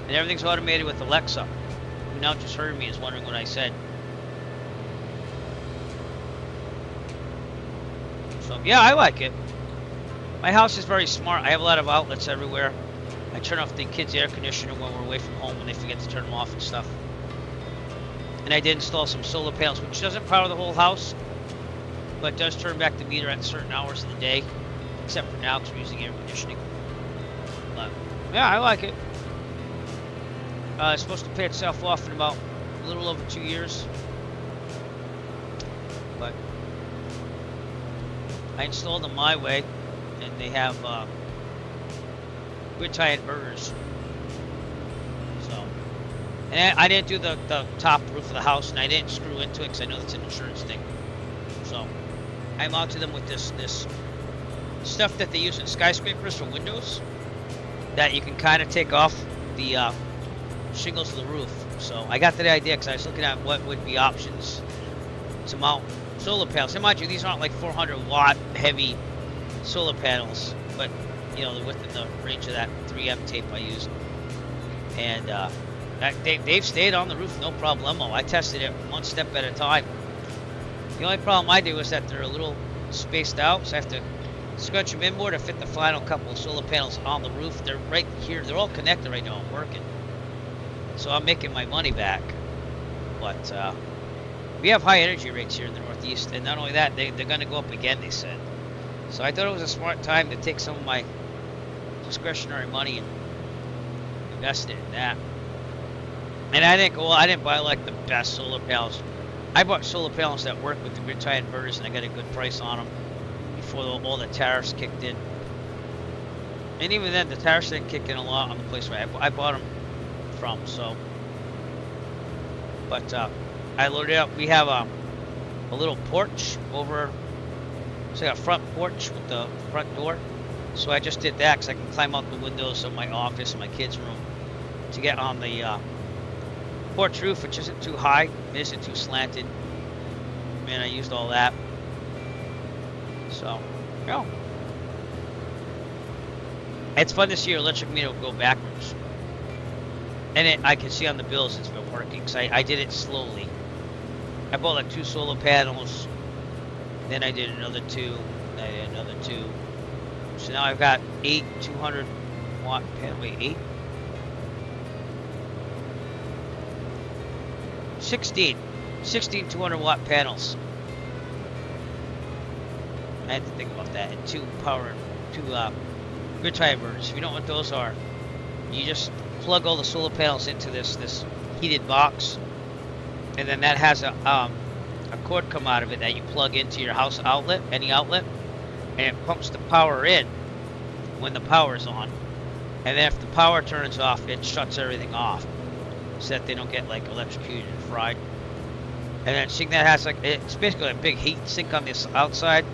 And everything's automated with Alexa. Who now just heard me is wondering what I said. So yeah, I like it. My house is very smart. I have a lot of outlets everywhere. I turn off the kids' air conditioner when we're away from home when they forget to turn them off and stuff. And I did install some solar panels, which doesn't power the whole house, but does turn back the meter at certain hours of the day, except for now because we're using air conditioning. But yeah, I like it. It's supposed to pay itself off in about a little over 2 years. But I installed them my way, and they have grid tie inverters. So, and I didn't do the top roof of the house, and I didn't screw into it because I know that's an insurance thing. So I mounted them with this stuff that they use in skyscrapers for windows that you can kind of take off the shingles of the roof. So I got the idea because I was looking at what would be options to mount solar panels. And mind you, these aren't like 400 watt heavy solar panels, but you know, they're within the range of that 3M tape I used. And they've stayed on the roof no problemo. I tested it one step at a time. The only problem I do is that they're a little spaced out, so I have to scrunch them inboard to fit the final couple of solar panels on the roof. They're right here. They're all connected right now. I'm working. So I'm making my money back. But we have high energy rates here in the Northeast. And not only that, they're going to go up again, they said. So I thought it was a smart time to take some of my discretionary money and invest it in that. And I didn't buy like the best solar panels. I bought solar panels that work with the grid tie inverters, and I got a good price on them before all the tariffs kicked in. And even then, the tariffs didn't kick in a lot on the place where I bought them from. So, but I loaded up. We have a little porch over. It's like a front porch with the front door. So I just did that because I can climb out the windows of my office and my kids' room to get on the porch roof, which isn't too high, it isn't too slanted. Man, I used all that. So, yeah. It's fun to see your electric meter go backwards. And I can see on the bills it's been working, because I did it slowly. I bought like 2 solar panels, then I did another 2, then I did another 2. So now I've got 8 200 watt panels. Wait, 8? 16 200 watt panels. I had to think about that. And 2 grid tie inverters. If you don't know what those are, you just plug all the solar panels into this heated box, and then that has a cord come out of it that you plug into your house outlet, any outlet, and it pumps the power in when the power is on. And then if the power turns off, it shuts everything off, so that they don't get like electrocuted and fried. And then seeing that has like, it's basically a big heat sink on this outside.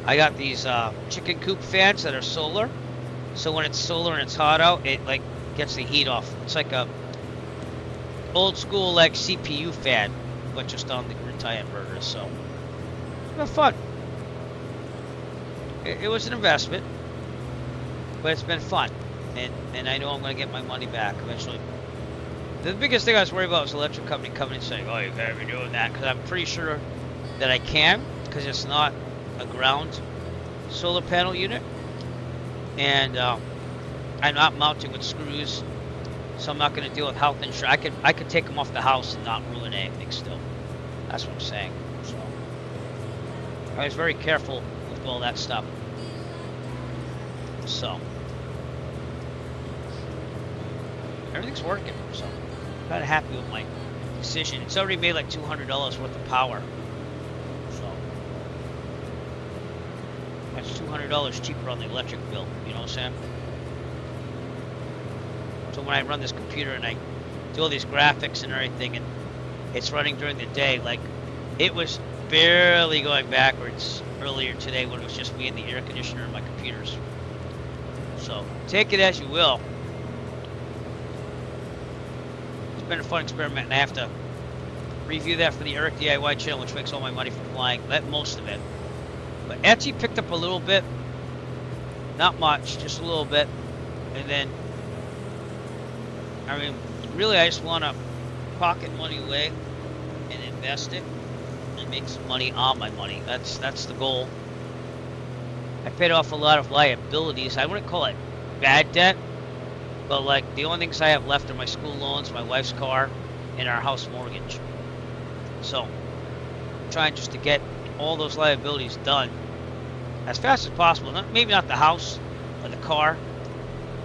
I got these chicken coop fans that are solar, so when it's solar and it's hot out, it like gets the heat off. It's like a old school like CPU fan, but just on the grid tie inverters. So it's been fun. It was an investment, but it's been fun, and I know I'm going to get my money back eventually. The biggest thing I was worried about was the electric company coming and saying, "Oh, you can't be doing that," because I'm pretty sure that I can, because it's not a ground solar panel unit, and I'm not mounting with screws, so I'm not going to deal with health insurance. I could take them off the house and not ruin anything still. That's what I'm saying. So I was very careful with all that stuff. So everything's working. So I'm kind of happy with my decision. It's already made like $200 worth of power. So that's $200 cheaper on the electric bill. You know what I'm saying? So when I run this computer and I do all these graphics and everything, and it's running during the day, like it was barely going backwards earlier today when it was just me and the air conditioner and my computers. So take it as you will. been a fun experiment, and I have to review that for the Eric DIY channel, which makes all my money from flying. Most of it. But Etsy picked up a little bit. Not much, just a little bit. And then, I mean, really, I just want to pocket money away and invest it and make some money on my money. That's the goal. I paid off a lot of liabilities. I wouldn't call it bad debt, but like the only things I have left are my school loans, my wife's car, and our house mortgage. So I'm trying just to get all those liabilities done as fast as possible. Maybe not the house or the car.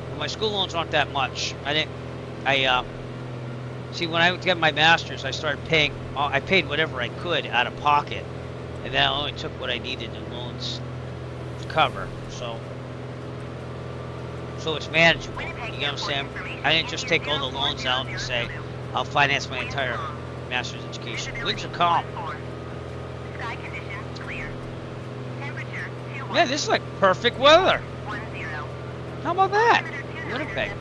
But my school loans aren't that much. See, when I get my master's, I started paying. I paid whatever I could out of pocket, and then I only took what I needed in loans to cover. So it's manageable. You know what I'm saying? I didn't just take all the loans out and say I'll finance my entire master's education. Winds are calm. Man, this is like perfect weather. How about that? Winnipeg.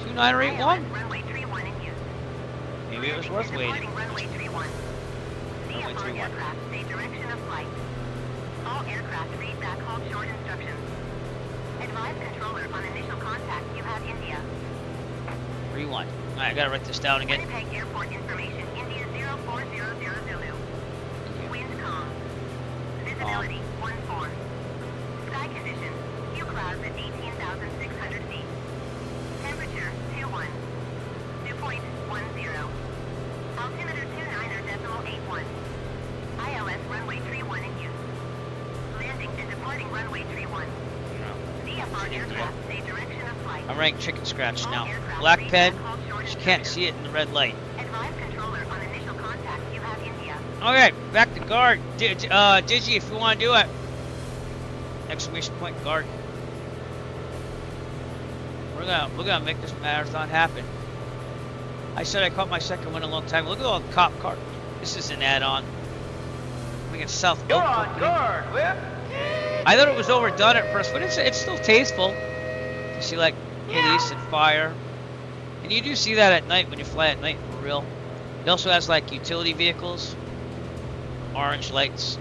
2981. Maybe it was worth waiting. Runway 31. Stay direction of flight. All aircraft read back hold short instructions. Advise controller on initial contact. You have India. 3-1. Alright, I gotta write this down again. Winnipeg Airport information. India 0400 Zulu. Wind calm. Visibility 14. Sky conditions. Few clouds at 18,600 feet. Temperature 21. Dew point 10. Altimeter 29.81. ILS runway 31 in use. Landing and departing runway 31. VFR aircraft, stay direction of flight. I'm running chicken scratch now. Black pen, you can't see it in the red light. Advise controller on initial contact. You have India. Okay, back to guard. Digi, if you want to do it. Exclamation point guard. We're gonna make this marathon happen. I said I caught my second one in a long time. Look at all the cop cars. This is an add-on. I think it's South Oak. You're on guard, Whip. I thought it was overdone at first, but it's still tasteful. You see like police and fire, and you do see that at night when you fly at night for real. It also has like utility vehicles, orange lights.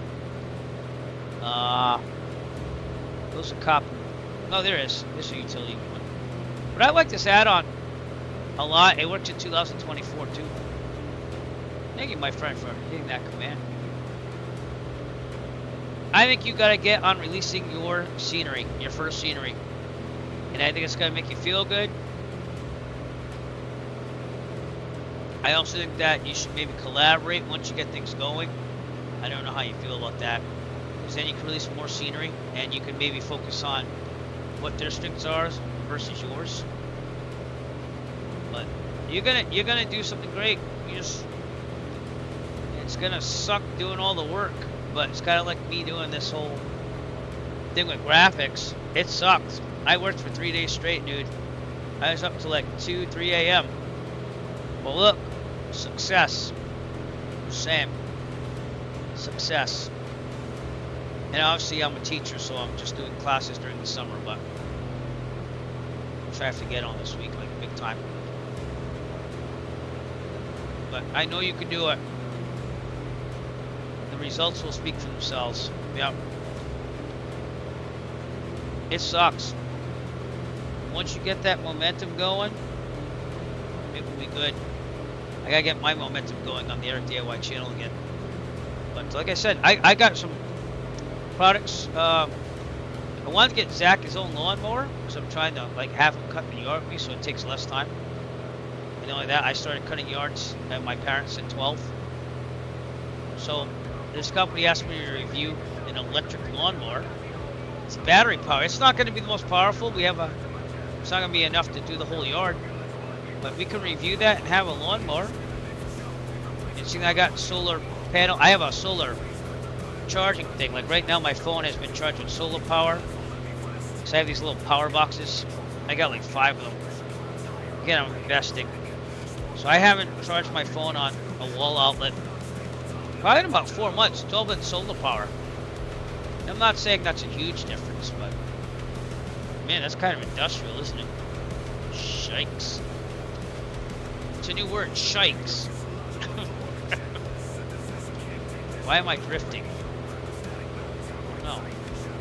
Those are cop. No, there is. There's a utility one. But I like this add-on a lot. It works in 2024 too. Thank you, my friend, for getting that command. I think you gotta get on releasing your scenery, your first scenery, and I think it's gonna make you feel good. I also think that you should maybe collaborate once you get things going. I don't know how you feel about that, because then you can release more scenery, and you can maybe focus on what their strengths are versus yours. But you're gonna do something great. It's gonna suck doing all the work, but it's kind of like me doing this whole thing with graphics. It sucked. I worked for 3 days straight, dude. I was up to like 2, 3 a.m. Well, look, success. Same. Success. And obviously I'm a teacher, so I'm just doing classes during the summer, but which I have to get on this week, like big time. But I know you can do it. The results will speak for themselves. Yep. It sucks. Once you get that momentum going, it will be good. I gotta get my momentum going on the Eric DIY channel again. But like I said, I got some products. I wanted to get Zach his own lawnmower, so I'm trying to like have him cut the yard with me, so it takes less time. And not only that, I started cutting yards at my parents at 12. So this company asked me to review an electric lawnmower. It's battery power. It's not going to be the most powerful. It's not going to be enough to do the whole yard, but we can review that and have a lawnmower. And see, I got solar panel. I have a solar charging thing. Like right now, my phone has been charged with solar power. So I have these little power boxes. I got like 5 of them. Again, I'm investing. So I haven't charged my phone on a wall outlet probably in about 4 months. It's all been solar power. I'm not saying that's a huge difference, but man, that's kind of industrial, isn't it? Shikes. It's a new word, shikes. Why am I drifting? No.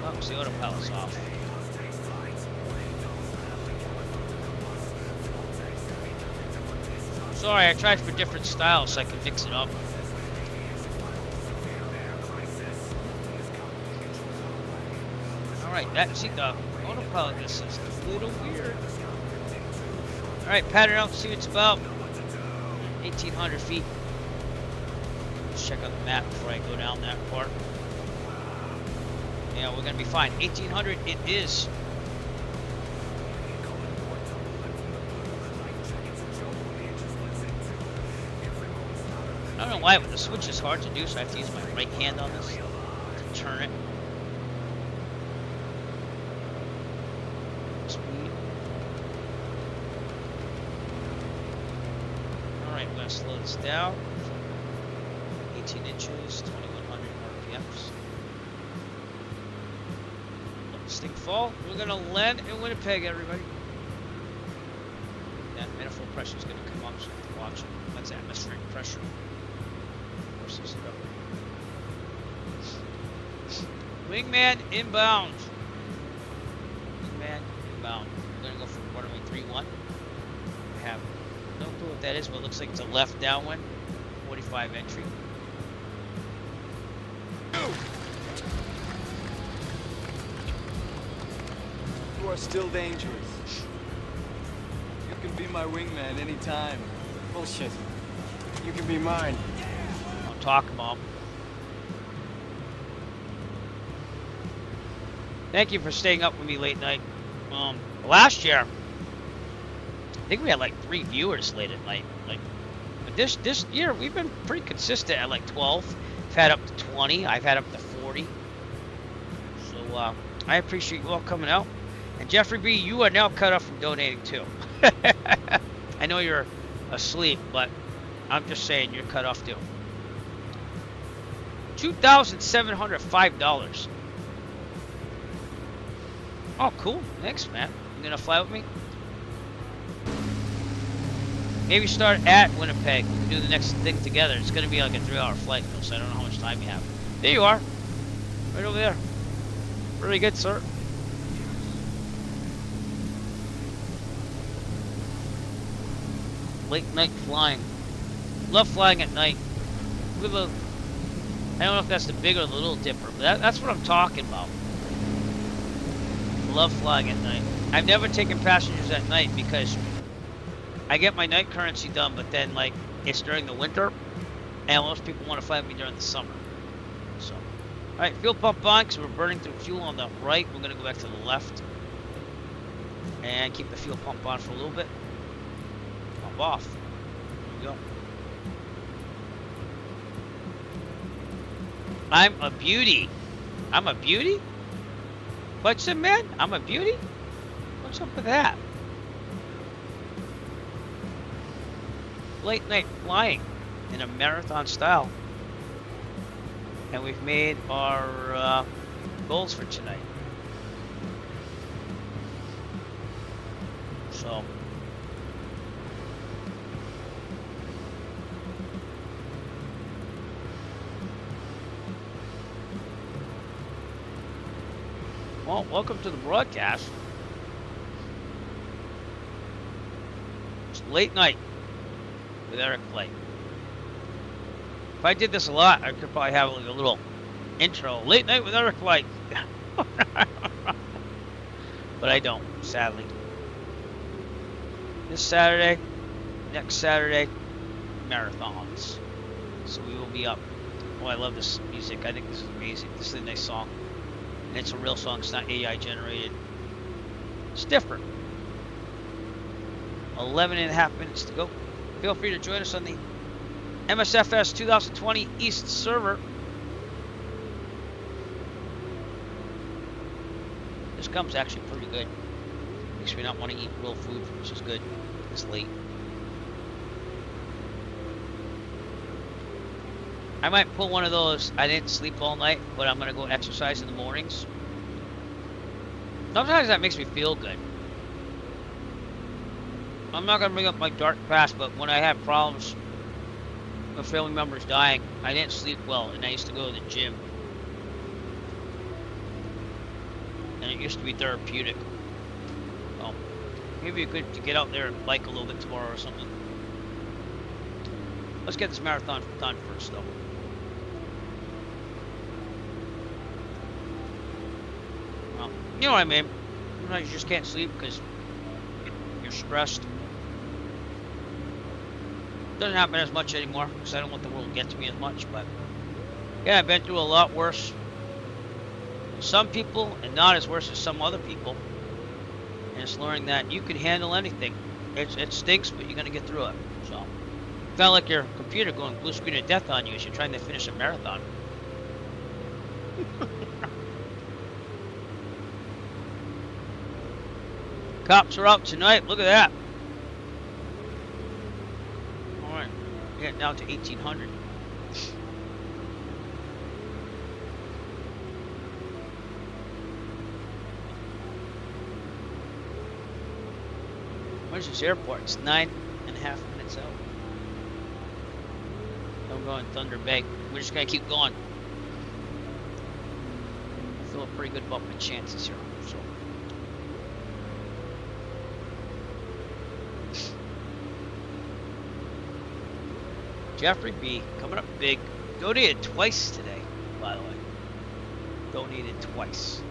Oh, it's the autopilot's off. Sorry, I tried for different styles so I can mix it up. Alright, see the autopilot, this is a little weird. Alright, pat it out, see what it's about. 1,800 feet. Let's check out the map before I go down that part. Yeah, we're gonna be fine. 1,800 it is. I don't know why, but the switch is hard to do, so I have to use my right hand on this to turn it. Speed. Alright, we're gonna slow this down. 18 inches, 2,100 RPMs. Let this thing fall. We're gonna land in Winnipeg, everybody. That manifold pressure is gonna come up, so you have to watch it. That's atmospheric pressure. Wingman inbound. Wingman inbound. We're gonna go for runway 31. I have no clue what that is, but it looks like it's a left downwind. 45 entry. You are still dangerous. You can be my wingman anytime. Bullshit. You can be mine. Don't talk, Mom. Thank you for staying up with me late night. Last year, I think we had like 3 viewers late at night. But this year we've been pretty consistent at like 12. I've had up to 20. I've had up to 40. So I appreciate you all coming out. And Jeffrey B, you are now cut off from donating too. I know you're asleep, but I'm just saying you're cut off too. $2,705. Oh, cool. Thanks, man. You gonna fly with me? Maybe start at Winnipeg. We can do the next thing together. It's gonna be like a 3-hour flight, though, so I don't know how much time you have. There you are. Right over there. Very good, sir. Late night flying. Love flying at night. I don't know if that's the big or the little dipper, but that's what I'm talking about. Love flying at night. I've never taken passengers at night because I get my night currency done, but then like it's during the winter, and most people want to fly with me during the summer. So, all right, fuel pump on because we're burning through fuel on the right. We're gonna go back to the left and keep the fuel pump on for a little bit. Pump off. There we go. I'm a beauty. I'm a beauty? What's it, man? I'm a beauty? What's up with that? Late night flying in a marathon style. And we've made our goals for tonight. So. Well, welcome to the broadcast. It's late night with Eric Flake. If I did this a lot, I could probably have like a little intro. Late night with Eric Flake. But I don't, sadly. This Saturday, next Saturday, marathons. So we will be up. Oh, I love this music. I think this is amazing. This is a nice song. And it's a real song. It's not AI generated. It's different. 11.5 minutes to go. Feel free to join us on the MSFS 2020 East server. This gum's actually pretty good. Makes me not want to eat real food, which is good. It's late. I might pull one of those. I didn't sleep all night, but I'm going to go exercise in the mornings. Sometimes that makes me feel good. I'm not gonna bring up my dark past, but when I had problems with family members dying, I didn't sleep well, and I used to go to the gym. And it used to be therapeutic. So, maybe it's good to get out there and bike a little bit tomorrow or something. Let's get this marathon done first, though. Well, you know what I mean. Sometimes you just can't sleep because you're stressed. Doesn't happen as much anymore because I don't want the world to get to me as much. But yeah, I've been through a lot worse. Some people, and not as worse as some other people. And it's learning that you can handle anything. It stinks, but you're gonna get through it. So, kind of like your computer going blue screen of death on you as you're trying to finish a marathon. Cops are out tonight. Look at that. All right, getting down to 1,800. Where's this airport? It's 9.5 minutes out. I'm going Thunder Bay. We're just gonna keep going. I feel pretty good about my chances here. So. Jeffrey B. coming up big. Donated twice today, by the way. Donated twice.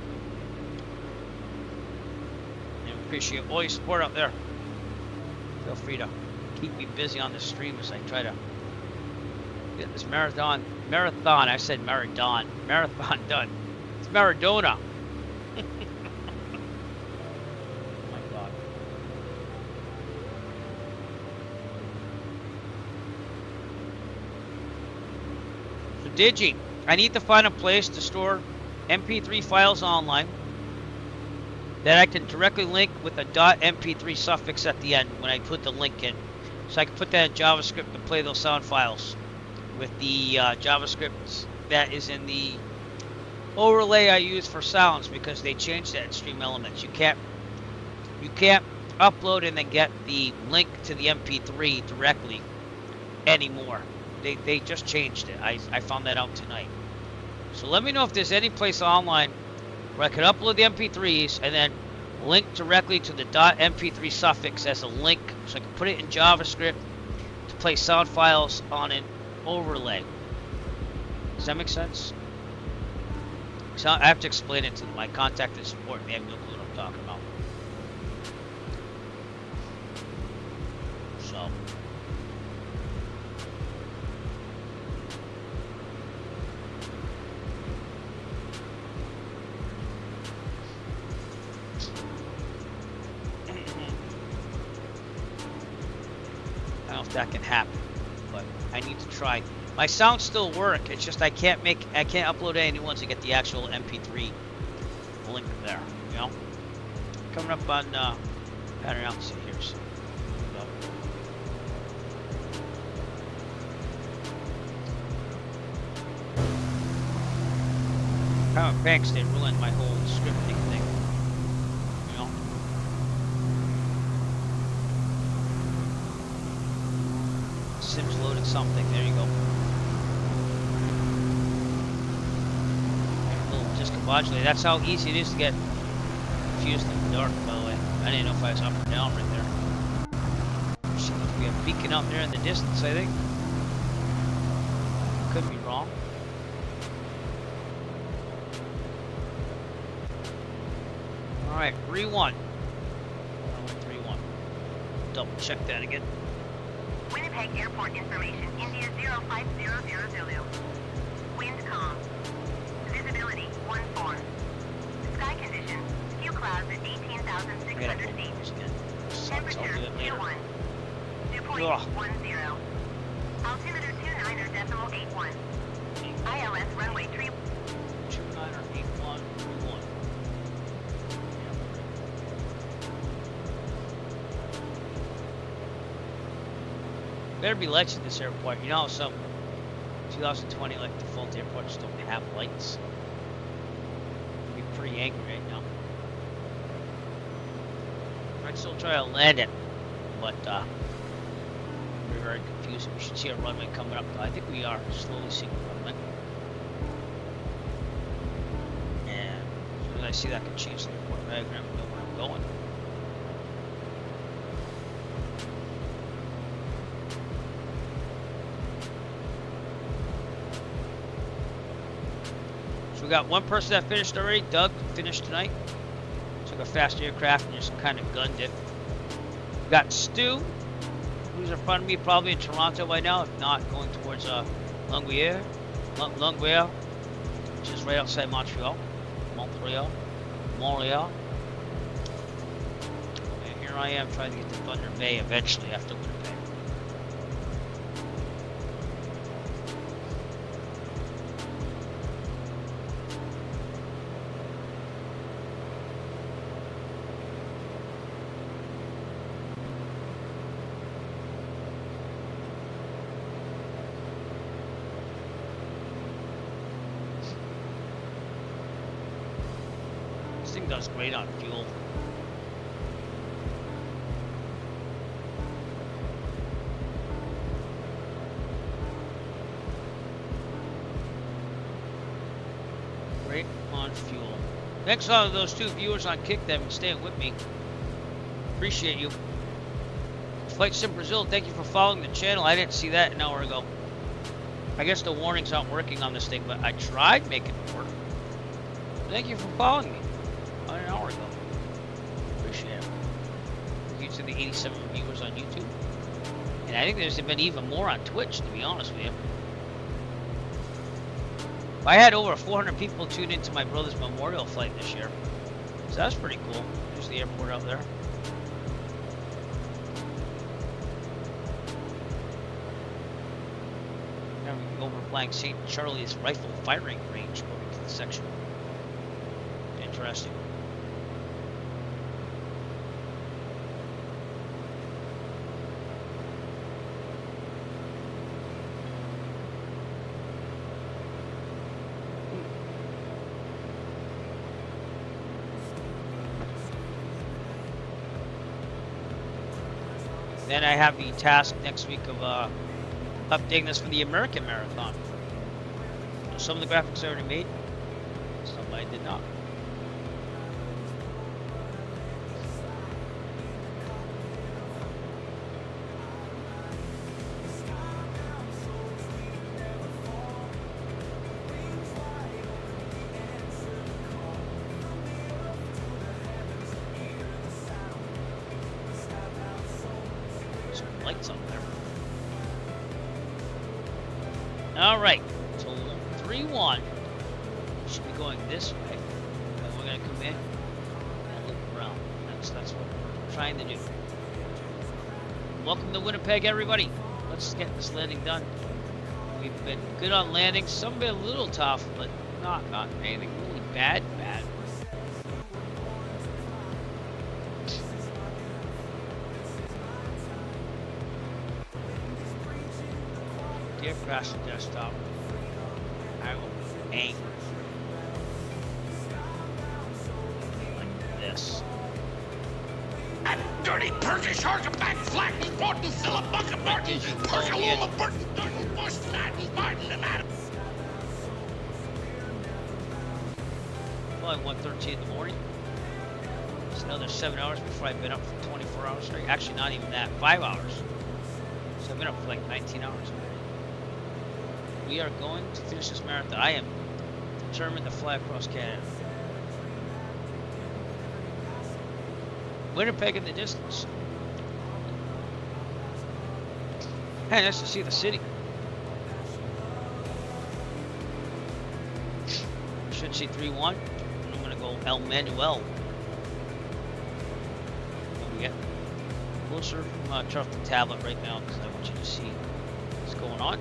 And appreciate all your support out there. Feel free to keep me busy on the stream as I try to get this marathon, I said marathon done. It's Maradona. Oh my God. So Digi, I need to find a place to store MP3 files online that I can directly link with a .mp3 suffix at the end when I put the link in. So I can put that in JavaScript and play those sound files with the JavaScript that is in the overlay I use for sounds, because they changed that in Stream Elements. You can't upload and then get the link to the MP3 directly anymore. They just changed it. I found that out tonight. So let me know if there's any place online where I can upload the MP3s and then link directly to the .mp3 suffix as a link, so I can put it in JavaScript to play sound files on an overlay. Does that make sense? So I have to explain it to my contact and support, and they have no clue what I'm talking about. So. I don't know if that can happen, but I need to try. My sounds still work. It's just I can't upload any new ones to get the actual MP3 link there. You know, coming up on pattern out. See here. So. Private banks, they ruined my whole scripting thing. You know. Sims loaded something. There you go. Discombobulated. That's how easy it is to get confused in the dark, by the way. I didn't know if I was up or down right there. There seems to be a beacon out there in the distance, I think. Could be wrong. Alright, 3-1. 3-1. Double check that again. Winnipeg Airport information, India 05000. Wind calm. Visibility 14. Sky conditions, few clouds at 18,600 feet. Temperature 21. Dew point 10. Altimeter 29.81. ILS runway 3. 29.81. Better be lights at this airport. You know how some 2020 like default airports don't have lights? I'd be pretty angry right now. I'd still try to land it, but very, very confusing. We should see a runway coming up. I think we are slowly seeing a runway. And as soon as I see that, I can change the airport diagram and know where I'm going. So we got one person that finished already. Doug finished tonight. Took a fast aircraft and just kind of gunned it. We got Stu, who's in front of me, probably in Toronto right now, if not going towards Longueuil, which is right outside Montreal. Montreal. And here I am trying to get to Thunder Bay eventually after Winnipeg. Does great on fuel. Great on fuel. Thanks to all of those 2 viewers on Kick them and staying with me. Appreciate you. Flight Sim Brazil, thank you for following the channel. I didn't see that an hour ago. I guess the warnings aren't working on this thing, but I tried making it work. Thank you for following me. An hour ago. Appreciate it. Thank you to the 87 viewers on YouTube. And I think there's been even more on Twitch, to be honest with you. I had over 400 people tune into my brother's memorial flight this year. So that's pretty cool. There's the airport out there. Now we can go over flying St. Charlie's rifle firing range according to the section. Interesting. Then I have the task next week of updating this for the American Marathon. So some of the graphics I already made, some I did not. Lights up there. All right, so 3-1 should be going this way, and we're gonna come in and loop around. That's what we're trying to do. Welcome to Winnipeg, everybody. Let's get this landing done. We've been good on landings. Some been a little tough, but not anything really bad. Crash the desktop. I will be angry. Like this. That dirty Persian shark of back flat, he's brought to fill a bucket Martin, Persian little Burton, Bush, fat, he's Martin, the matter. Flying 1:13 in the morning. It's another 7 hours before I've been up for 24 hours straight. Actually, not even that. 5 hours. So I've been up for like 19 hours. We are going to finish this marathon. I am determined to fly across Canada. Winnipeg in the distance. Hey, nice to see the city. Should see 3-1. I'm gonna go El Manuel. When we get closer, I'm gonna turn off the tablet right now because I want you to see what's going on.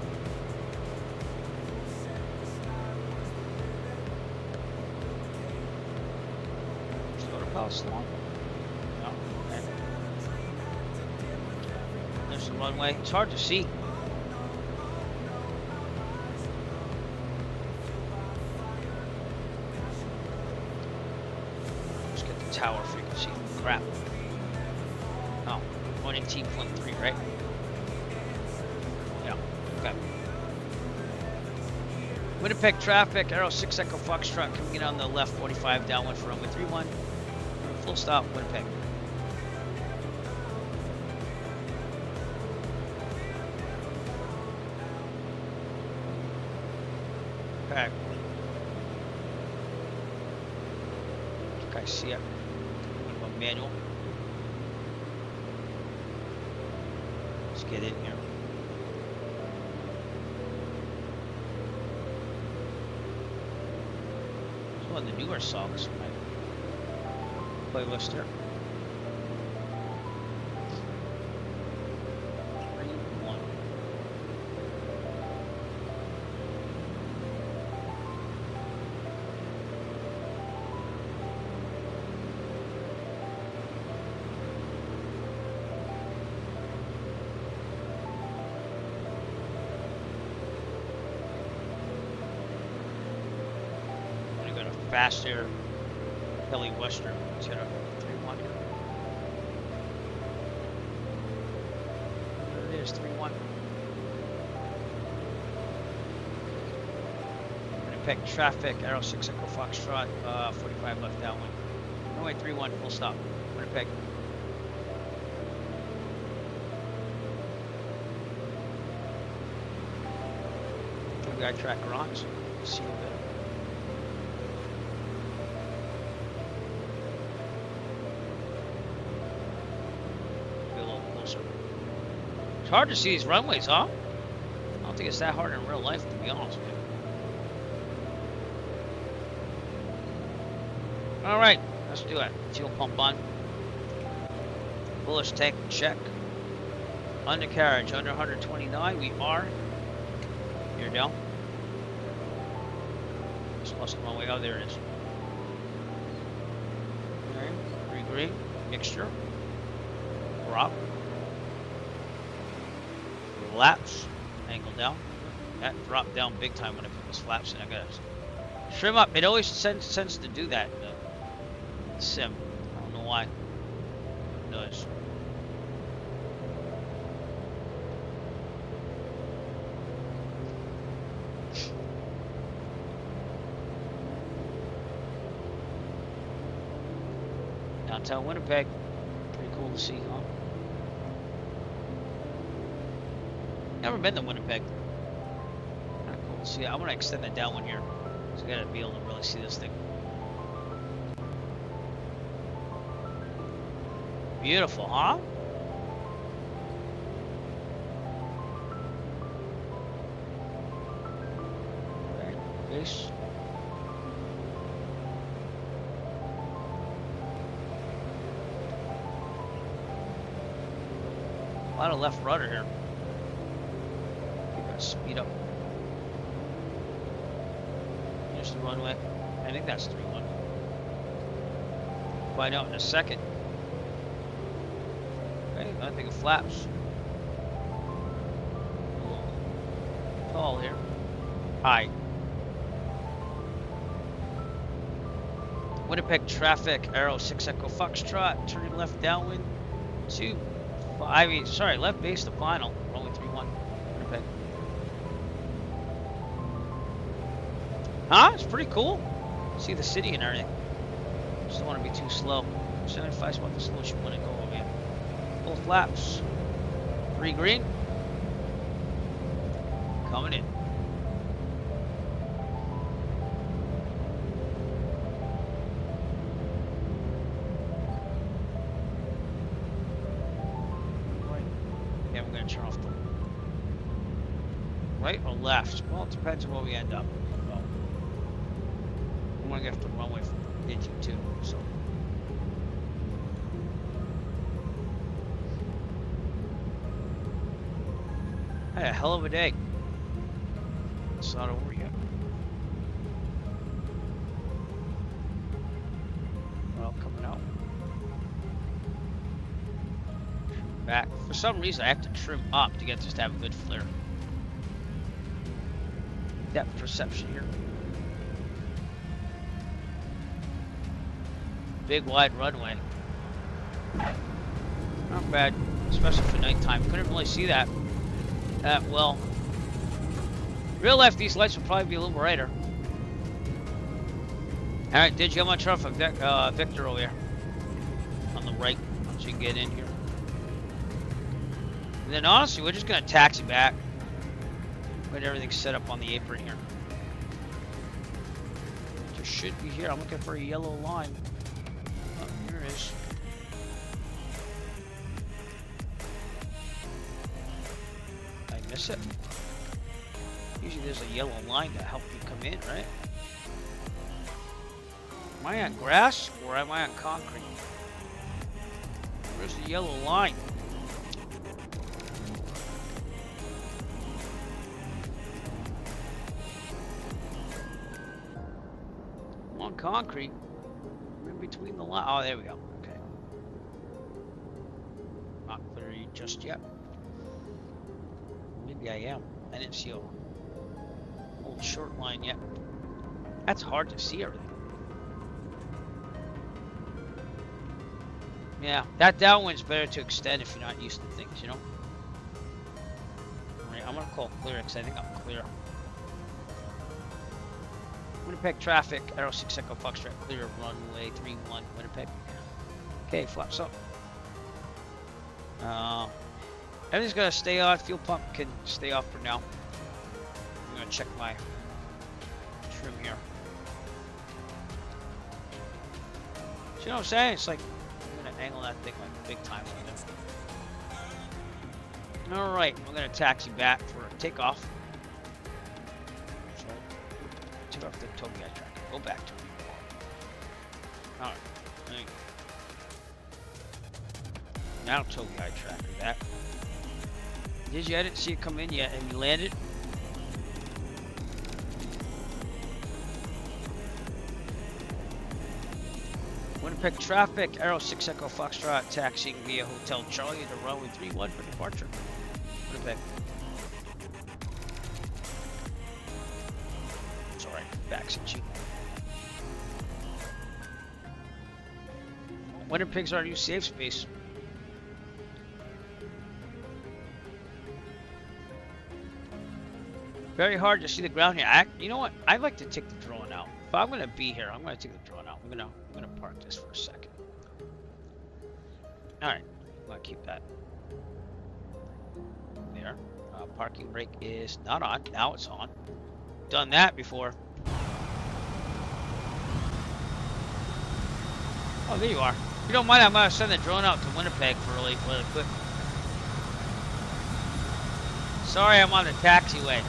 Salon. No, okay. There's the runway. It's hard to see. Let's get the tower frequency. Crap. Oh. going in team 1-3, right? Yeah. Okay. Winnipeg traffic, Arrow 6 Echo Foxtrot coming in on the left, 45 downwind for runway 31. Full stop, Winnipeg. Okay. Okay, see it. Manual. Let's get in here. It's one of the newer songs on my playlist here. 3, 1. Faster Kelly Western. Let's hit a 3-1 here. There it is, 3-1. Winnipeg traffic, Arrow 6 Echo Foxtrot, 45 left downwind. Runway 31, full stop. Winnipeg. We got tracker on, so see you there. It's hard to see these runways, huh? I don't think it's that hard in real life, to be honest with you. Alright, let's do it. Fuel pump on. Bullish tank check. Undercarriage under 129. We are. Here down. Just lost the runway. Oh, there it is. Okay. Green. Mixture. Drop. Flaps, angle down. That dropped down big time when I put those flaps in. I gotta trim up. It always tends to do that in the sim. I don't know why. It does. Downtown Winnipeg. Pretty cool to see, huh? Never been to Winnipeg. Kind of cool to see. I want to extend that down one here, so I gotta be able to really see this thing. Beautiful, huh? Right, base. A lot of left rudder here. Speed up. Here's the runway. I think that's 3-1. Find out in a second. Okay, nothing of flaps. Tall here. High. Winnipeg traffic, Arrow 6 Echo Foxtrot, turning left downwind. 2, 5, sorry, left base to final. Runway 3-1. Winnipeg. Huh? It's pretty cool. See the city and everything. Just don't want to be too slow. 75 is about the slowest you want to go, man. Full flaps. 3 green. Coming in. Right. Yeah, we're going to turn off the right or left. Well, it depends on where we end up. I'm going to have to run away from engine 2, so. I had a hell of a day. It's not over yet. Well, coming out. Back. For some reason, I have to trim up to get this to have a good flare. Depth perception here. Big wide runway. Not bad. especially for nighttime. Couldn't really see that well. Real life, these lights would probably be a little brighter. All right, did you have my truck, Victor over here on the right, once you can get in here. And then honestly, we're just gonna taxi back. Get everything set up on the apron here. There should be here. I'm looking for a yellow line. Oh, here it is. Did I miss it? Usually there's a yellow line to help you come in, right? Am I on grass or am I on concrete? Where's the yellow line? I'm on concrete. I'm in between the line. Oh, there we go. Okay. Not clear just yet. Maybe I am. I didn't see a old short line yet. That's hard to see everything. Yeah, that downwind's better to extend if you're not used to things, you know? Alright, I'm gonna call clear because I think I'm clear. Winnipeg traffic, Arrow 6 Echo Foxtrot, clear runway 31, Winnipeg. Okay, flaps up. Everything's gonna stay on. Fuel pump can stay off for now. I'm gonna check my trim here. See what I'm saying? It's like I'm gonna angle that thing like big time. All right, we're gonna taxi back for a takeoff. So, take off the Toby Eye tracker. Go back to it. All right. There you go. Now Toby Eye tracker that. Did you? I didn't see it come in yet. Have you landed? Winnipeg traffic, Arrow 6 Echo Foxtrot, taxiing via Hotel Charlie to runway 31 for departure. Winnipeg. It's alright, backseat seat. Winnipeg's our new safe space. Very hard to see the ground here. You know what? I'd like to take the drone out. If I'm gonna be here, I'm gonna take the drone out. I'm gonna park this for a second. All right, I'm gonna keep that there. Parking brake is not on. Now it's on. Done that before. Oh, there you are. If you don't mind, I'm gonna send the drone out to Winnipeg for really quick. Sorry, I'm on the taxiway.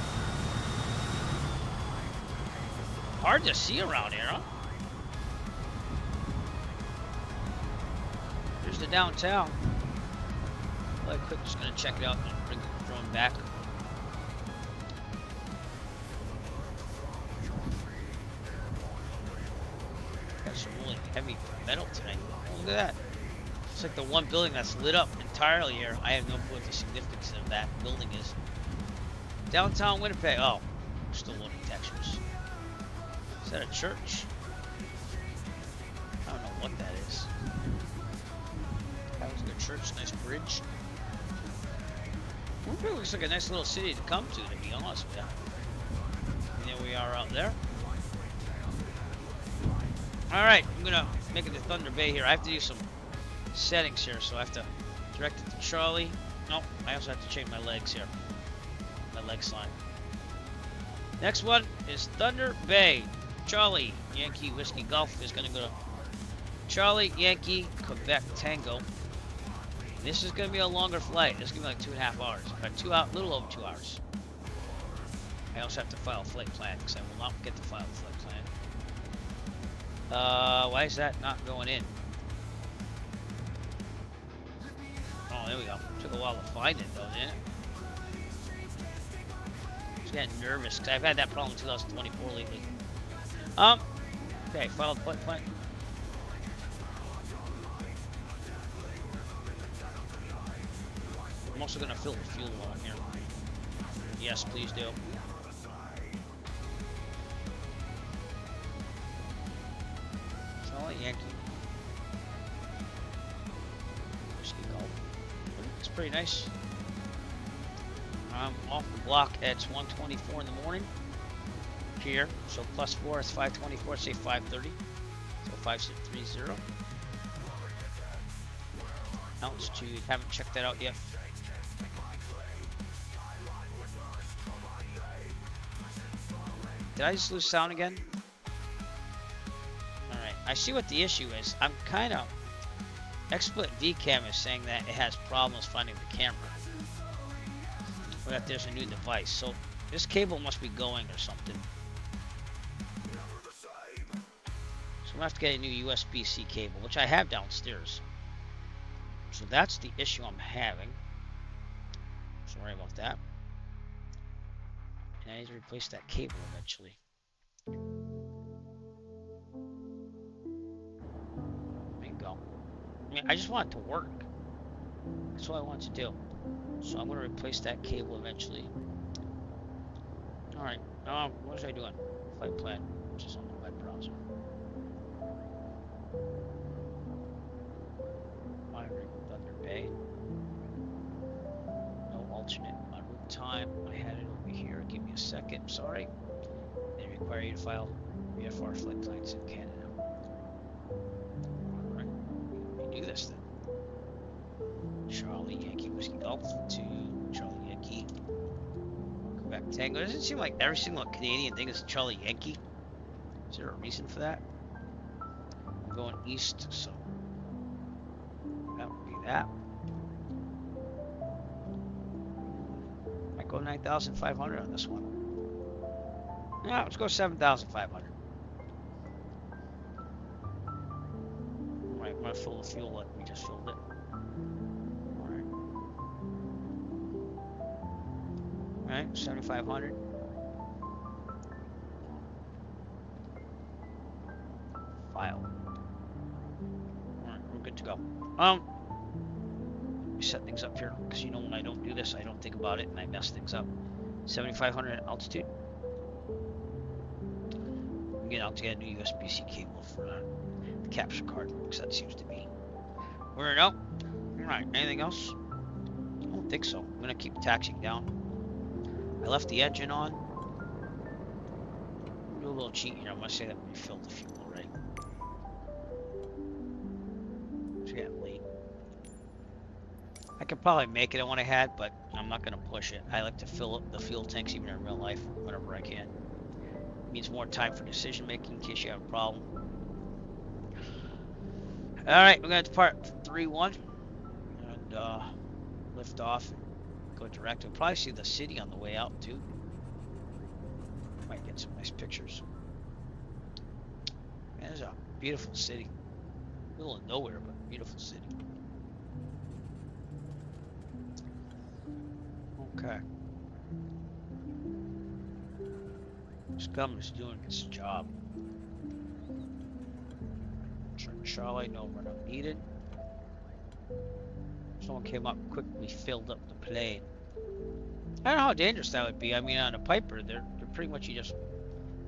Hard to see around here, huh? Here's the downtown. Really quick, just gonna check it out and bring the drone back. Got some really heavy metal tonight. Oh, look at that. It's like the one building that's lit up entirely here. I have no clue what the significance of that building is. Downtown Winnipeg. Oh, we're still loading textures. Is that a church? I don't know what that is. That was a good church, nice bridge. Winnipeg looks like a nice little city to come to be honest with you. And there we are out there. Alright, I'm gonna make it to Thunder Bay here. I have to do some settings here, so I have to direct it to Charlie. Nope, I also have to change my legs here. My leg slide. Next one is Thunder Bay. Charlie, Yankee Whiskey Golf is going to go to Charlie, Yankee, Quebec Tango. This is going to be a longer flight. This is going to be like 2.5 hours. In fact, little over 2 hours. I also have to file a flight plan because I will not get to file a flight plan. Why is that not going in? Oh, there we go. Took a while to find it though, didn't it? Just getting nervous because I've had that problem in 2024 lately. Okay, file flight plan. I'm also gonna fill the fuel while I'm here. Yes, please do. Charlie Yankee. Whiskey Golf. What is this pretty nice. I'm off the block at 1:24 in the morning here, so +4 is 5:24, say 5:30, so 5630. Altitude, haven't checked that out yet. Did I just lose sound again? Alright, I see what the issue is. I'm kind of... XSplit VCam is saying that it has problems finding the camera. Or that there's a new device. So this cable must be going or something. So I'm going to have to get a new USB-C cable, which I have downstairs. So that's the issue I'm having. Sorry about that. And I need to replace that cable eventually. Bingo. I mean, I just want it to work. That's what I want to do. So I'm going to replace that cable eventually. Alright. What was I doing? Flight plan, which is on the web browser. Monitoring Thunder Bay. No alternate on route time. I had it over here. Give me a second. Sorry. They require you to file VFR flight plans in Canada. Alright. Let me do this then. Charlie Yankee Whiskey Golf to Charlie Yankee Quebec Tango. Doesn't it seem like every single Canadian thing is Charlie Yankee? Is there a reason for that? I'm going east, so that would be that. Might go 9,500 on this one. Yeah, let's go 7,500. Alright, I'm gonna fill the fuel like we just filled it. Alright, 7,500. File. Alright, we're good to go. Let me set things up here, because you know when I don't do this, I don't think about it and I mess things up. 7,500 altitude. Again, I'll get a new USB-C cable for the capture card, because that seems to be where it out. Alright, anything else? I don't think so. I'm gonna keep taxiing down. I left the engine on. Do a little cheat here. I'm gonna say that we filled the fuel already. It's getting late. I could probably make it on what I had, but I'm not gonna push it. I like to fill up the fuel tanks even in real life whenever I can. It means more time for decision making in case you have a problem. Alright, we're gonna depart 3-1 and lift off. Go direct. We'll probably see the city on the way out too. Might get some nice pictures. Man, it's a beautiful city. Middle of nowhere, but beautiful city. Okay. This government's doing its job. Charlie, no run up needed. Someone came up and quickly filled up the plane. I don't know how dangerous that would be. I mean, on a Piper, they're pretty much, you just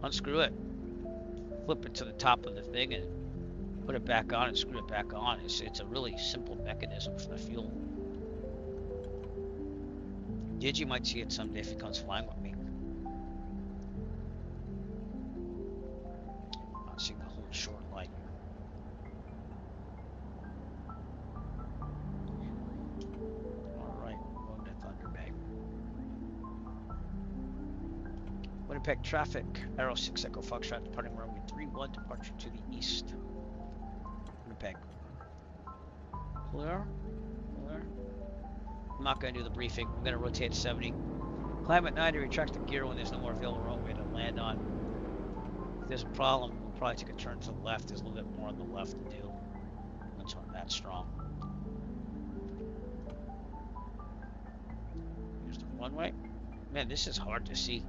unscrew it, flip it to the top of the thing, and put it back on and screw it back on. It's a really simple mechanism for the fuel. Gigi might see it someday if he comes flying with me. Not seeing the whole short line. Winnipeg traffic, Arrow 6 Echo Foxtrot departing runway 31, departure to the east. Winnipeg. Clear? Clear? I'm not going to do the briefing. I'm going to rotate 70. Climb at 90, retract the gear when there's no more available runway to land on. If there's a problem, we'll probably take a turn to the left. There's a little bit more on the left to do. That's not that strong. Here's the runway. Man, this is hard to see.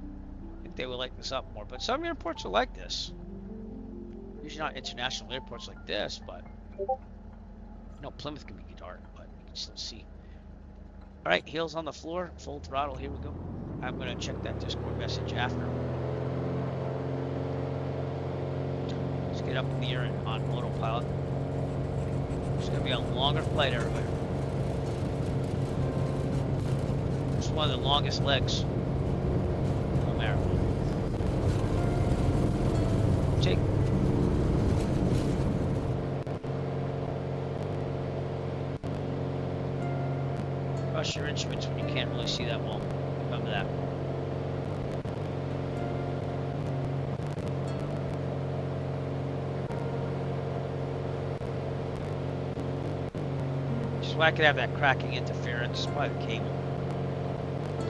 I think they would like this up more, but some airports are like this. Usually not international airports like this, but no, Plymouth can be dark, but you can still see. All right, heels on the floor, full throttle. Here we go. I'm gonna check that Discord message after. Let's get up in the air and on autopilot. It's gonna be a longer flight, everybody. one of the longest legs. Marathon. Jake. Crush your instruments when you can't really see that well. Remember that. Just why I could have that cracking interference by the cable.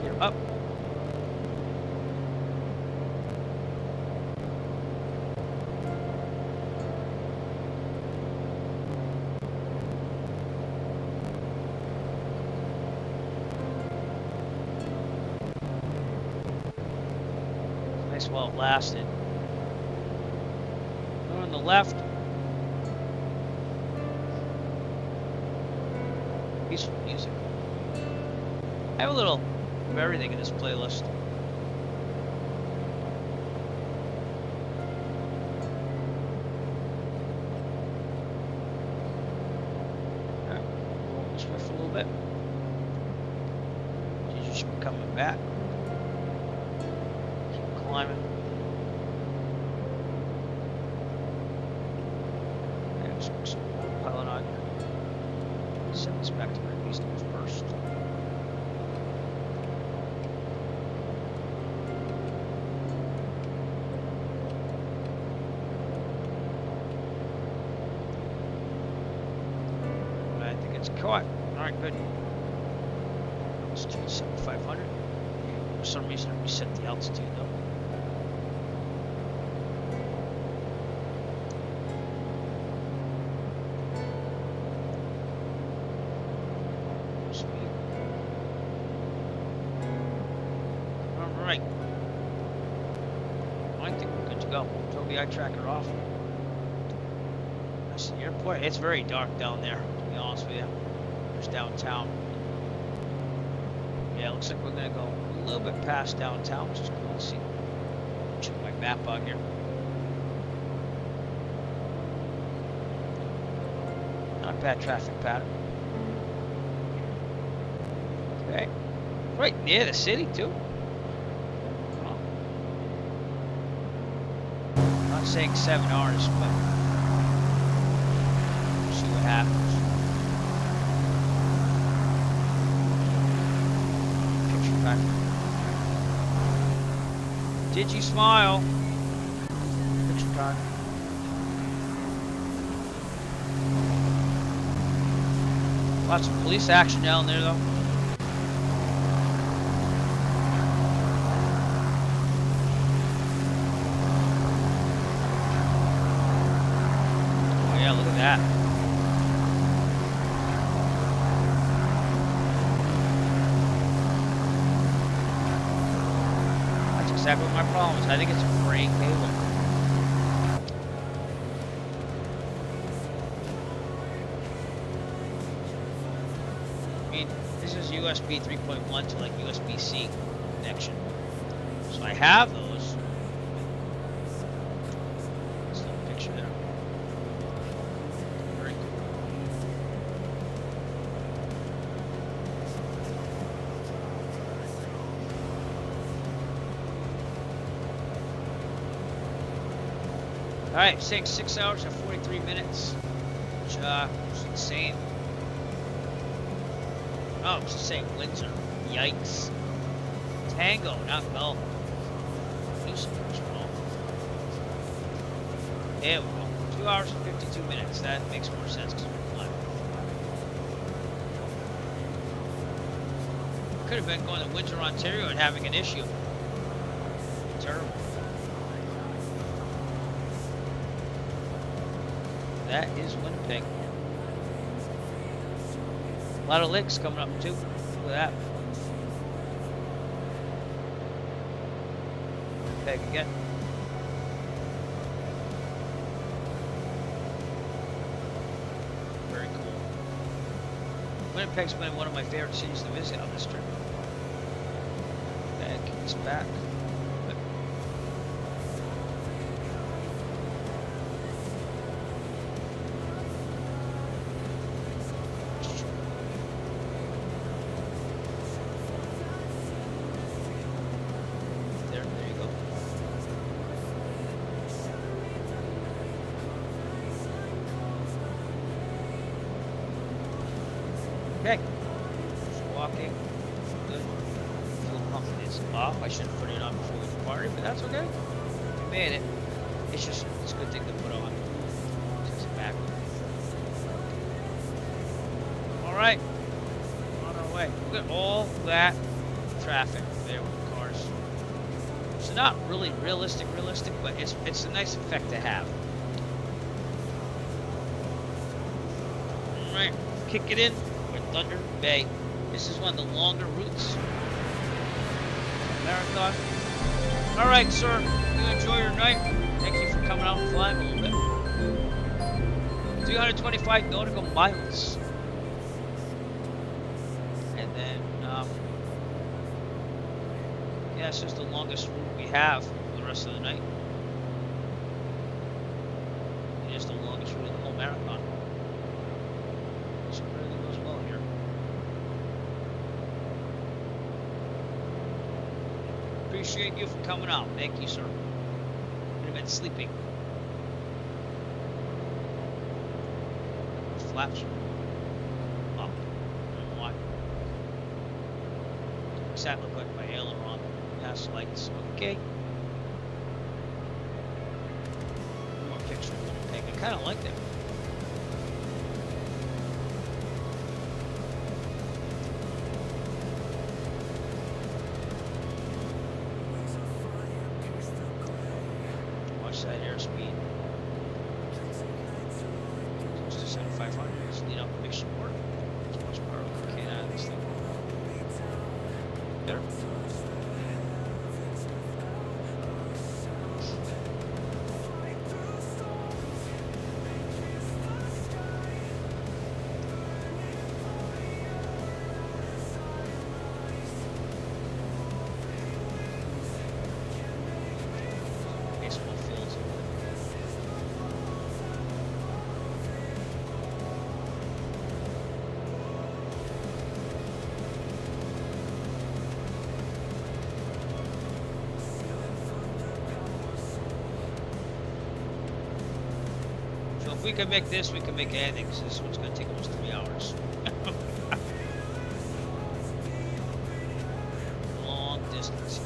You're up. While it lasted. Go on the left. Peaceful music. I have a little of everything in this playlist. Alright, we'll this way for a little bit. You should be coming back. Climbing. And just put some pilot on here. Send this back to my beasters first. I think it's caught. Alright, good. Let's do 7500. For some reason I reset the altitude though. Alright. I think we're good to go. Toby, I tracker off. That's the airport. It's very dark down there, to be honest with you. Just downtown. Yeah, it looks like we're gonna go a little bit past downtown, which is cool to see. Check my map out here. Not a bad traffic pattern. Okay. Right near the city too. I'm not saying 7 hours, but we'll see what happens. Picture time. Did you smile? Picture time. Lots of police action down there though. Look at that. That's exactly what my problem is. I think it's a fraying cable. I mean, this is USB 3.1 to like USB-C connection. So I have those. There's a little picture there. Alright, saying 6 hours and 43 minutes, which is insane. Oh, it's saying Windsor. Yikes. Tango, not Golf. Newsomers wrong. There we go. 2 hours and 52 minutes. That makes more sense because we're flying. Could have been going to Windsor, Ontario and having an issue. Terrible. That is Winnipeg. A lot of licks coming up too. Look at that. Winnipeg again. Very cool. Winnipeg's been one of my favorite cities to visit on this trip. And it's back. It's off. I should have put it on before we departed, but that's okay. We made it. It's just, it's a good thing to put on. It's back. Alright. On our way. Look at all that traffic there with the cars. It's not really realistic, but it's a nice effect to have. Alright, kick it in with Thunder Bay. This is one of the longer routes. Marathon. Alright, sir. You enjoy your night. Thank you for coming out and flying a little bit. 325 nautical miles. And then, yeah, it's just the longest route we have for the rest of the night. It is the longest route of the whole marathon. So everything goes well here. Appreciate you for coming out. Thank you, sir. Could have been sleeping. Flaps are up. I don't know why. What's that look like? My aileron. Gas lights. Okay. More pictures I'm gonna take. I kind of like that. Watch that airspeed. Just to 7,500. Just need up to make some work. As much power as we can out of this thing. Better. Baseball fields. So if we can make this, we can make anything, because this one's going to take almost 3 hours. Long distance.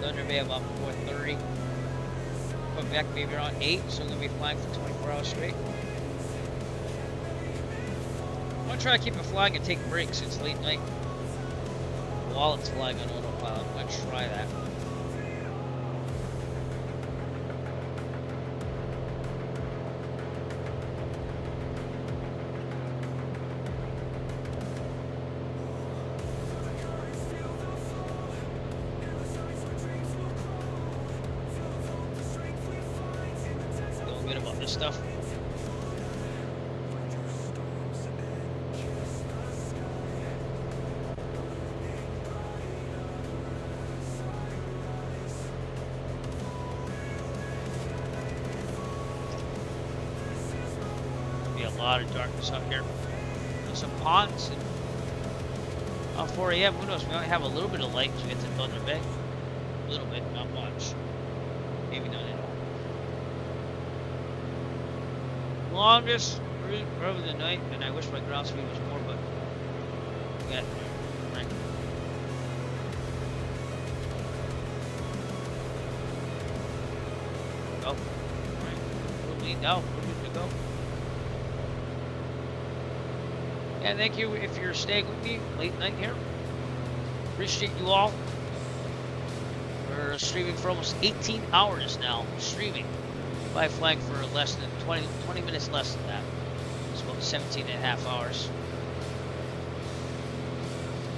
Thunder Bay about 4:30. Quebec maybe around 8, so we're going to be flying for 24 hours straight. I'm going to try to keep it flying and take breaks. It's late night. While it's flying on autopilot, I'm going to try that. Bit about this stuff. Be a lot of darkness out here. There's some ponds and 4 a.m. Who knows? We might have a little bit of light as we get to Thunder Bay. A little bit, not much. Maybe not at all. Longest route of the night, and I wish my ground speed was more, but yeah, right. Oh, right. We'll lead now. We're good to go. And thank you if you're staying with me late night here. Appreciate you all. We're streaming for almost 18 hours now. Streaming. By flying for less than 20 minutes less than that. It's about 17 and a half hours.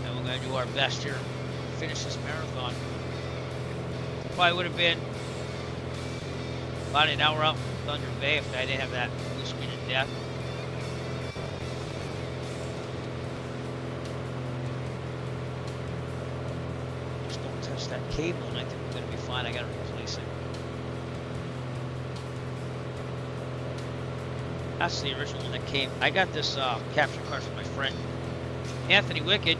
And we're going to do our best here to finish this marathon. Probably would have been about an hour out from Thunder Bay if I didn't have that blue screen of death. Just don't touch that cable and I think we're going to be fine. I got to replace it. That's the original one that came. I got this capture card from my friend Anthony Wicked,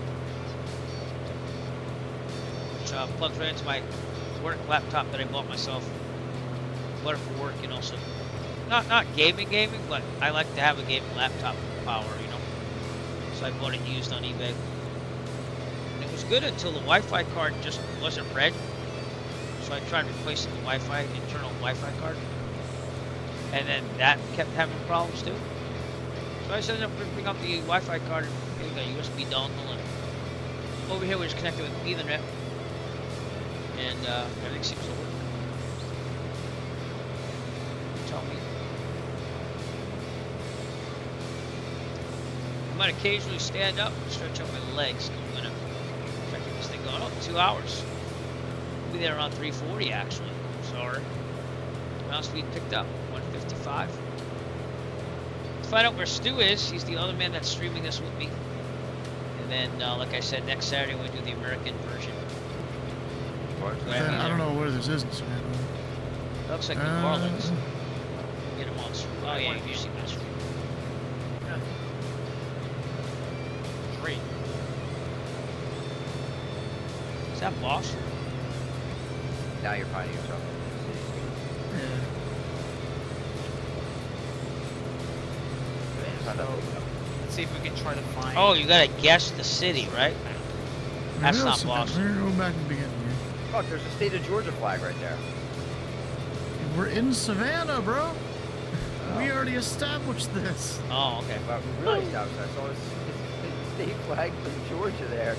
which plugs right into my work laptop that I bought myself. Bought it for work, you know, so not gaming, but I like to have a gaming laptop power, you know. So I bought it used on eBay. And it was good until the Wi-Fi card just wasn't red. So I tried replacing the Wi-Fi, internal Wi-Fi card. And then that kept having problems too. So I just ended up ripping out the Wi-Fi card and getting a USB dongle. And over here we're just connected with Ethernet. And everything seems to work. Tell me. I might occasionally stand up and stretch out my legs. I'm gonna try to keep this thing going. Oh, 2 hours. We'll be there around 3:40 actually. Sorry. Ground speed picked up 155. Let's find out where Stu is. He's the other man that's streaming this with me. And then, like I said, next Saturday we'll do the American version. I don't know where this is in Savannah. Looks like New Orleans. Get him on. Oh yeah, you see my screen. Great. Is that Boston? Now you're finding yourself. Let's see if we can try to find. Oh, you gotta guess the city, right? That's not Boston. We're going back to the beginning here. Look, there's a state of Georgia flag right there. We're in Savannah, bro. We already established this. Oh, okay. Well, we really established that. So it's state flag from Georgia there.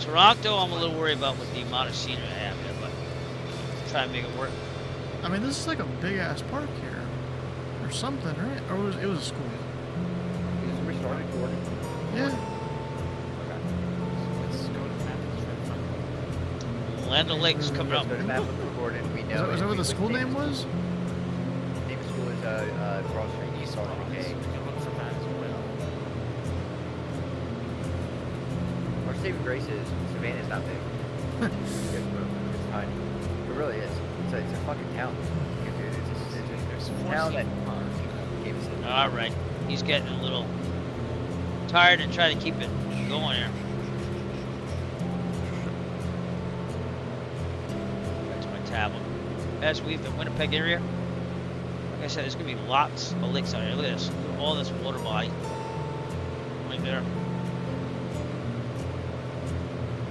Toronto, I'm a little worried about with the amount of scenery I have there, but try and make it work. I mean, this is like a big ass park here, or something, right? Or it was a school. It was restarted, Gordon. Yeah. Let's go to the map and try to find Land O'Lakes coming up. Let's go to map of Gordon. We know. Is that what the school name was? The name of the school is Broad Street East Salt Lake. We can look for that as well. Our saving grace is Savannah's not big. It's tiny. It really is. It's a fucking town. It's a town that gave us it. All right, he's getting a little tired and trying to keep it going here. Back to my tablet. As we've the Winnipeg area, like I said, there's gonna be lots of lakes out here. Look at this, look at all this water body right there.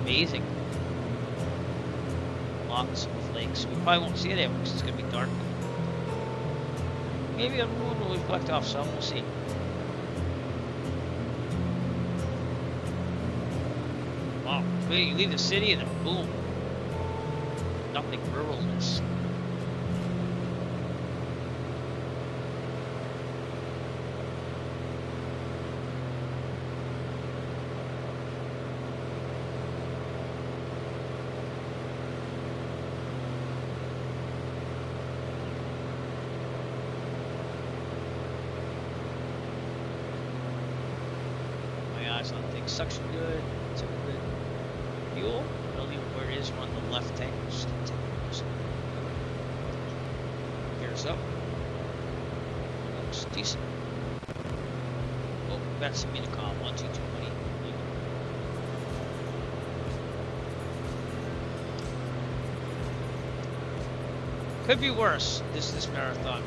Amazing. Lots of lakes. We probably won't see it anymore because it's gonna be dark. Maybe the moon will reflect off some. We'll see. Wow. You leave the city and then boom. Nothing ruralness. Suction good, took good fuel. I'll leave it where it is, run the left tank. Just gears up. Looks decent. Oh, that's some Minicom 1220. Could be worse, this marathon.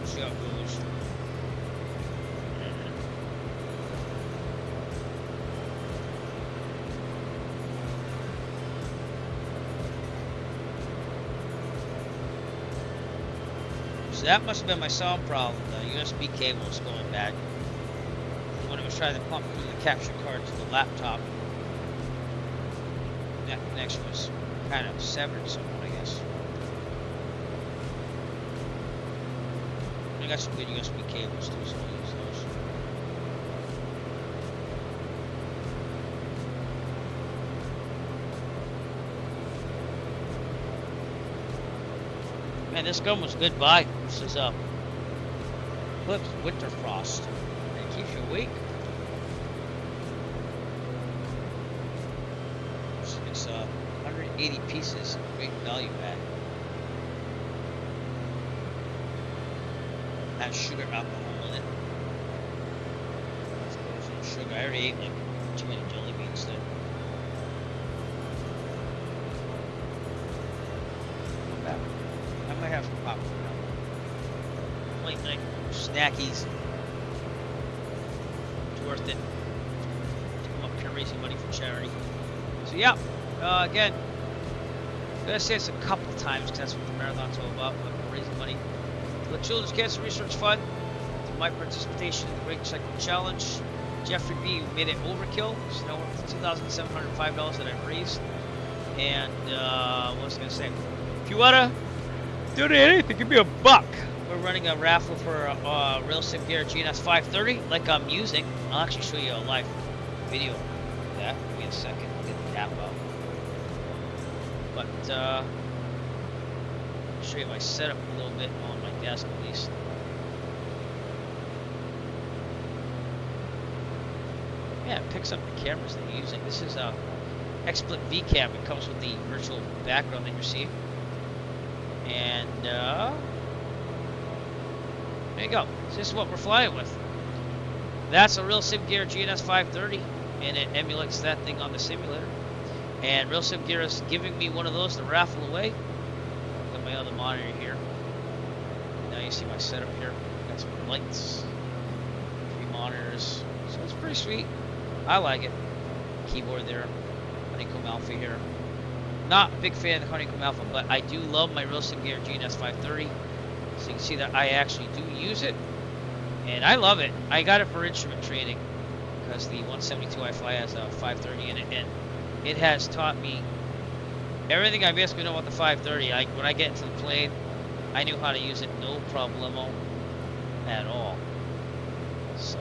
See how it goes. So that must have been my sound problem. The USB cable was going bad. When it was trying to pump through the capture card to the laptop, that connection was kind of severed somewhat, I guess. I got some good USB cables too, so I'll use those. Man, this gun was good buy. This is Clips Winter Frost. It keeps you awake. It's 180 pieces. Great value add. Has sugar alcohol in it. Sugar. I already ate like too many jelly beans there. might have some popcorn. Late night snackies. It's worth it. To come up here raising money for charity. So yeah, again, I'm gonna say this a couple times because that's what the marathon's all about. But we're raising money for the Children's Cancer Research Fund. Through my participation in the Great Cycle Challenge. Jeffrey B. made it overkill. So now we're up to $2,705 that I've raised. And what was I gonna say? If you wanna donate anything, give me $1. We're running a raffle for a Real Sim Gear GNS 530, like I'm using. I'll actually show you a live video of that. Give me a second. Get the app out. But I'll show you my setup a little bit on my desk at least. Yeah, it picks up the cameras that you're using. This is a XSplit V-Cam. It comes with the virtual background that you're seeing. And there you go. So this is what we're flying with. That's a Real Sim Gear GNS 530, and it emulates that thing on the simulator. And Real Sim Gear is giving me one of those to raffle away. Got my other monitor here. Now you see my setup here. Got some lights, 3 monitors. So it's pretty sweet. I like it. Keyboard there. Honeycomb Alpha here. Not a big fan of the Honeycomb Alpha, but I do love my Real Sim Gear GNS 530. So you can see that I actually do use it. And I love it. I got it for instrument training because the 172 I fly has a 530 in it. And it has taught me everything I basically know about the 530. Like when I get into the plane, I knew how to use it, no problemo at all. So,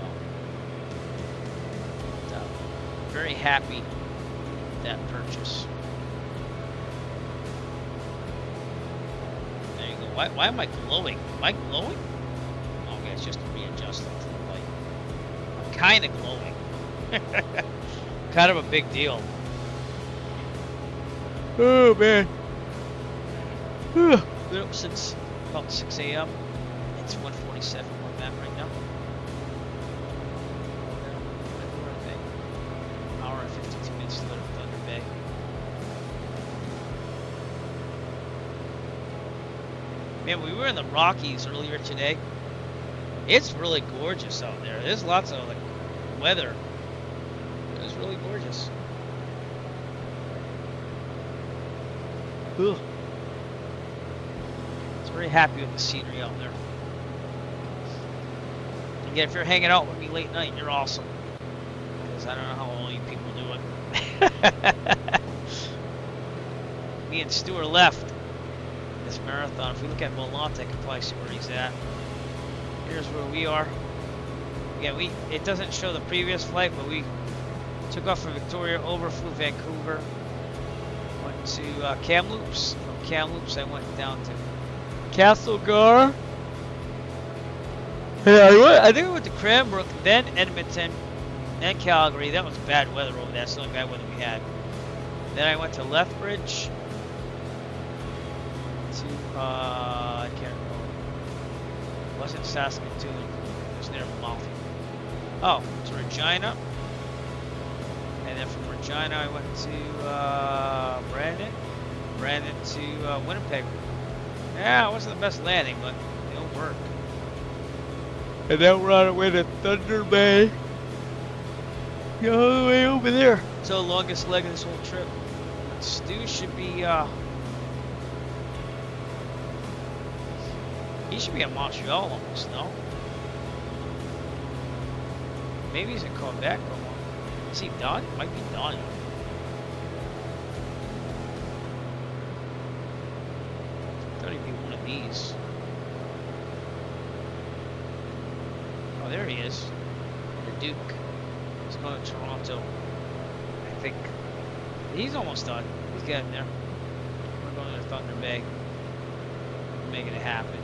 very happy with that purchase. There you go. Why am I glowing? Am I glowing? Okay, it's just readjusting to the light. I'm kind of glowing. Kind of a big deal. Oh man. Been up since about 6 a.m. It's 1:47 where I'm at right now. Hour and 52 minutes to Thunder Bay. Man, we were in the Rockies earlier today. It's really gorgeous out there. There's lots of like weather. It was really gorgeous. Ugh. I was very happy with the scenery out there. Again, if you're hanging out with me late night, you're awesome. Because I don't know how all you people do it. Me and Stu are left this marathon. If we look at Volante, I can probably see where he's at. Here's where we are. Yeah, it doesn't show the previous flight, but we took off from Victoria, overflew Vancouver, went to Kamloops. From Kamloops, I went down to Castlegar. Yeah, I think we went to Cranbrook, then Edmonton, then Calgary. That was bad weather over there. That's the only bad weather we had. Then I went to Lethbridge. To I can't remember. It wasn't Saskatoon. It was near Malton. Oh, to Regina. And then from Regina, I went to Brandon. Brandon to Winnipeg. Yeah, it wasn't the best landing, but it'll work. And then we're on our way to Thunder Bay. Go all the way over there. It's the longest leg of this whole trip. Stu should be, he should be at Montreal almost, no? Maybe he's in Quebec or what? Is he done? Might be done. I thought he'd be one of these. Oh, there he is. The Duke. He's going to Toronto. I think. He's almost done. He's getting there. We're going to Thunder Bay. We're making it happen.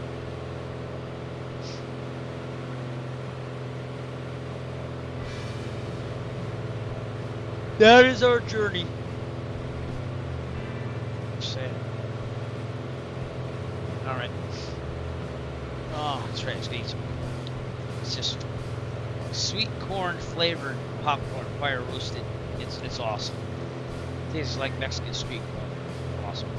That is our journey. Just saying. Alright. Oh, that's right, it's neat. It's just sweet corn flavored popcorn, fire roasted. It's awesome. It tastes like Mexican street corn. Awesome.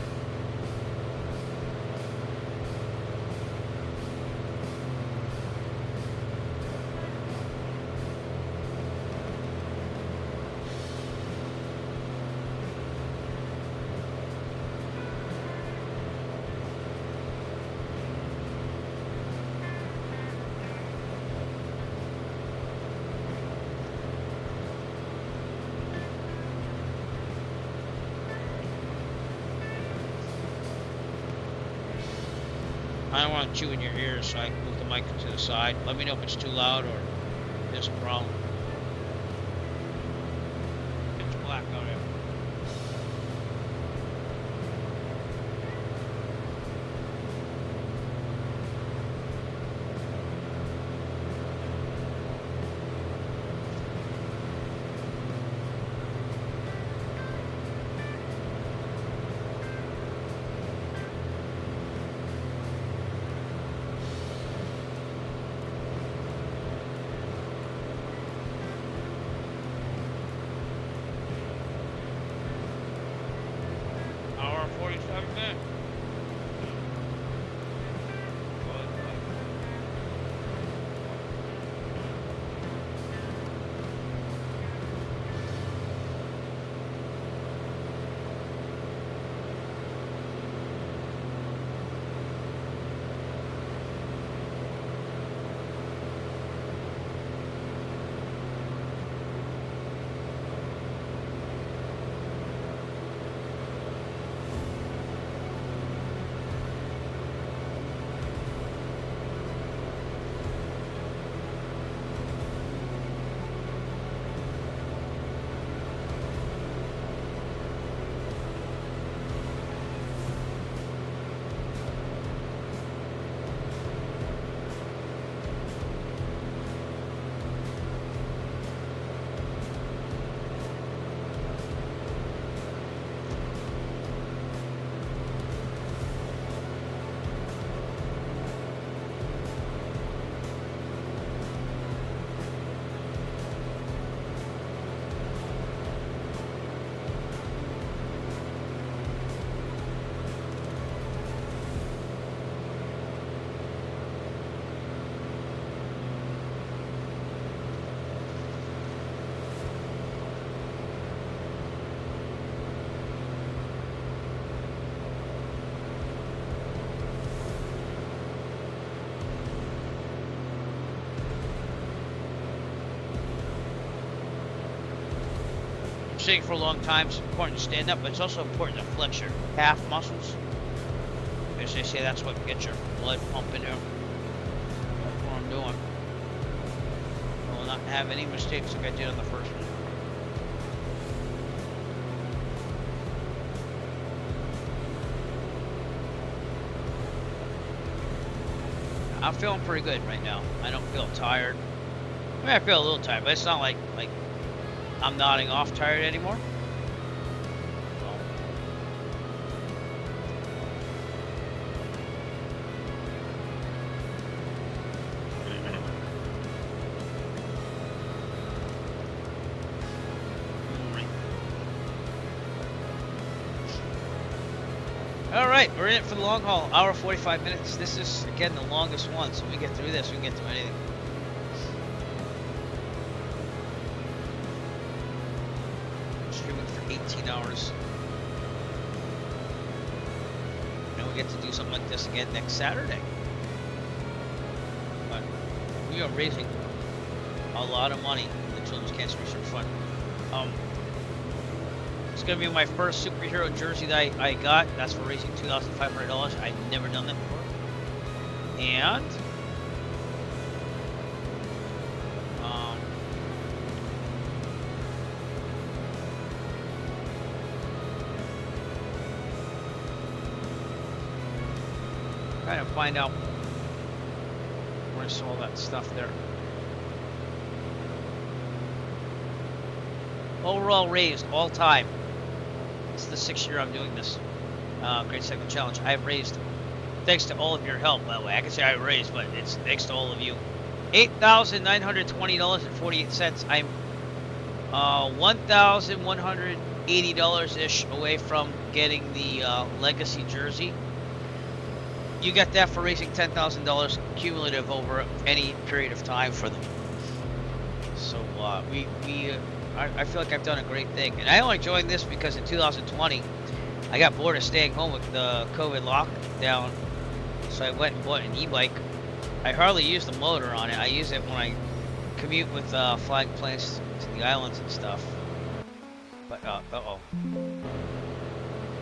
I don't want to chew in your ears, so I move the mic to the side. Let me know if it's too loud or there's a problem. It's black out here. Hour and 47 minutes. Saying for a long time it's important to stand up, but it's also important to flex your calf muscles, because they say that's what gets your blood pumping there. That's what I'm doing. I will not have any mistakes like I did on the first one. I'm feeling pretty good right now. I don't feel tired. I mean, I feel a little tired, but it's not like I'm nodding off tired anymore. All right, we're in it for the long haul. Hour 45 minutes. This is again the longest one, so when we get through this, we can get through anything. Streaming for 18 hours. And we get to do something like this again next Saturday. But we are raising a lot of money in the Children's Cancer Research Fund. It's going to be my first superhero jersey that I got. That's for raising $2,500. I've never done that before. And trying to find out where's all that stuff there. Overall raised all time. It's the 6th year I'm doing this Great Cycle Challenge. I've raised, thanks to all of your help, by the way. I can say I raised, but it's thanks to all of you. $8,920.48. I'm $1,180-ish away from getting the Legacy jersey. You get that for raising $10,000 cumulative over any period of time for them. So I feel like I've done a great thing. And I only joined this because in 2020, I got bored of staying home with the COVID lockdown. So I went and bought an e-bike. I hardly use the motor on it. I use it when I commute with flying planes to the islands and stuff. But, uh-oh.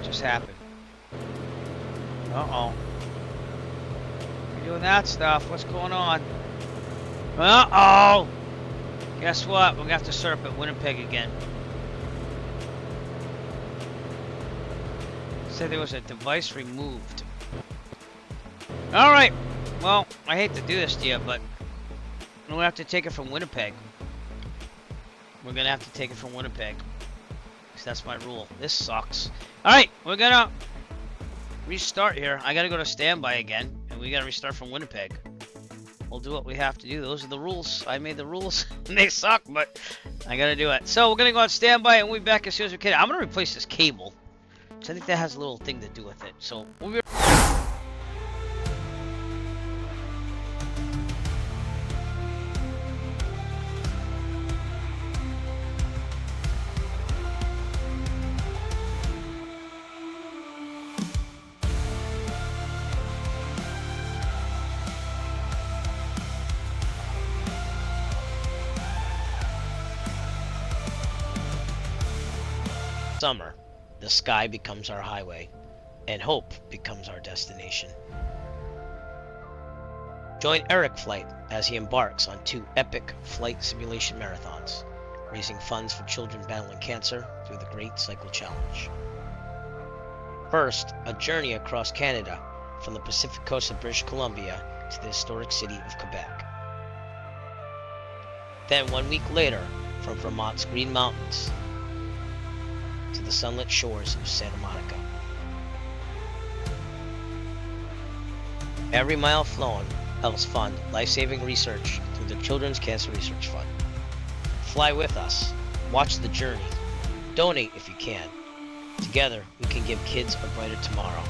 It just happened. Uh-oh. We're doing that stuff. What's going on? Uh-oh! Guess what? We're gonna have to start up at Winnipeg again. Said there was a device removed. Alright. Well, I hate to do this to you, but we're gonna have to take it from Winnipeg. We're gonna have to take it from Winnipeg. Because that's my rule. This sucks. Alright, we're gonna restart here. I gotta go to standby again. And we gotta restart from Winnipeg. We'll do what we have to do. Those are the rules. I made the rules. And they suck, but I gotta do it. So we're gonna go on standby and we'll be back as soon as we can. I'm gonna replace this cable. So I think that has a little thing to do with it. So we'll be Summer, the sky becomes our highway, and hope becomes our destination. Join Eric Flight as he embarks on 2 epic flight simulation marathons, raising funds for children battling cancer through the Great Cycle Challenge. First, a journey across Canada from the Pacific coast of British Columbia to the historic city of Quebec. Then 1 week later, from Vermont's Green Mountains to the sunlit shores of Santa Monica. Every mile flown helps fund life-saving research through the Children's Cancer Research Fund. Fly with us, watch the journey, donate if you can. Together, we can give kids a brighter tomorrow.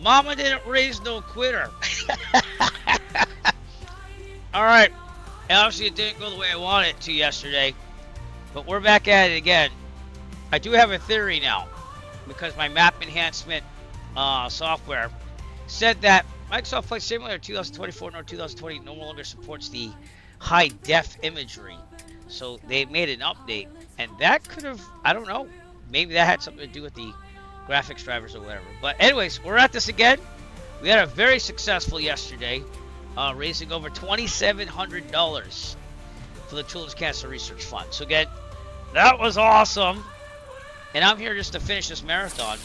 Mama didn't raise no quitter. All right. Obviously, it didn't go the way I wanted it to yesterday, but we're back at it again. I do have a theory now, because my map enhancement software said that Microsoft Flight Simulator 2024 nor 2020 no longer supports the high def imagery. So they made an update, and that could have, I don't know, maybe that had something to do with the graphics drivers or whatever. But anyways, we're at this again. We had a very successful yesterday, raising over $2,700 for the Children's Cancer Research Fund. So again, that was awesome. And I'm here just to finish this marathon.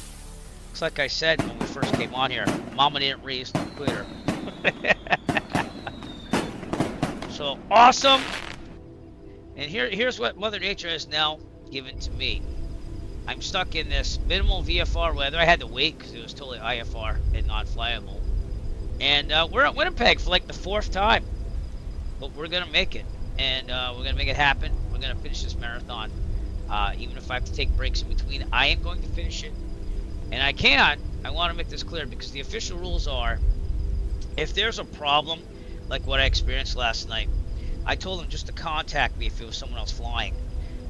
Looks like I said when we first came on here, Mama didn't raise the quitter. So awesome. And here's what Mother Nature has now given to me. I'm stuck in this minimal VFR weather. I had to wait because it was totally IFR and non-flyable. And we're at Winnipeg for like the 4th time. But we're going to make it. And we're going to make it happen. We're going to finish this marathon. Even if I have to take breaks in between, I am going to finish it. And I want to make this clear, because the official rules are, if there's a problem, like what I experienced last night, I told them just to contact me if it was someone else flying.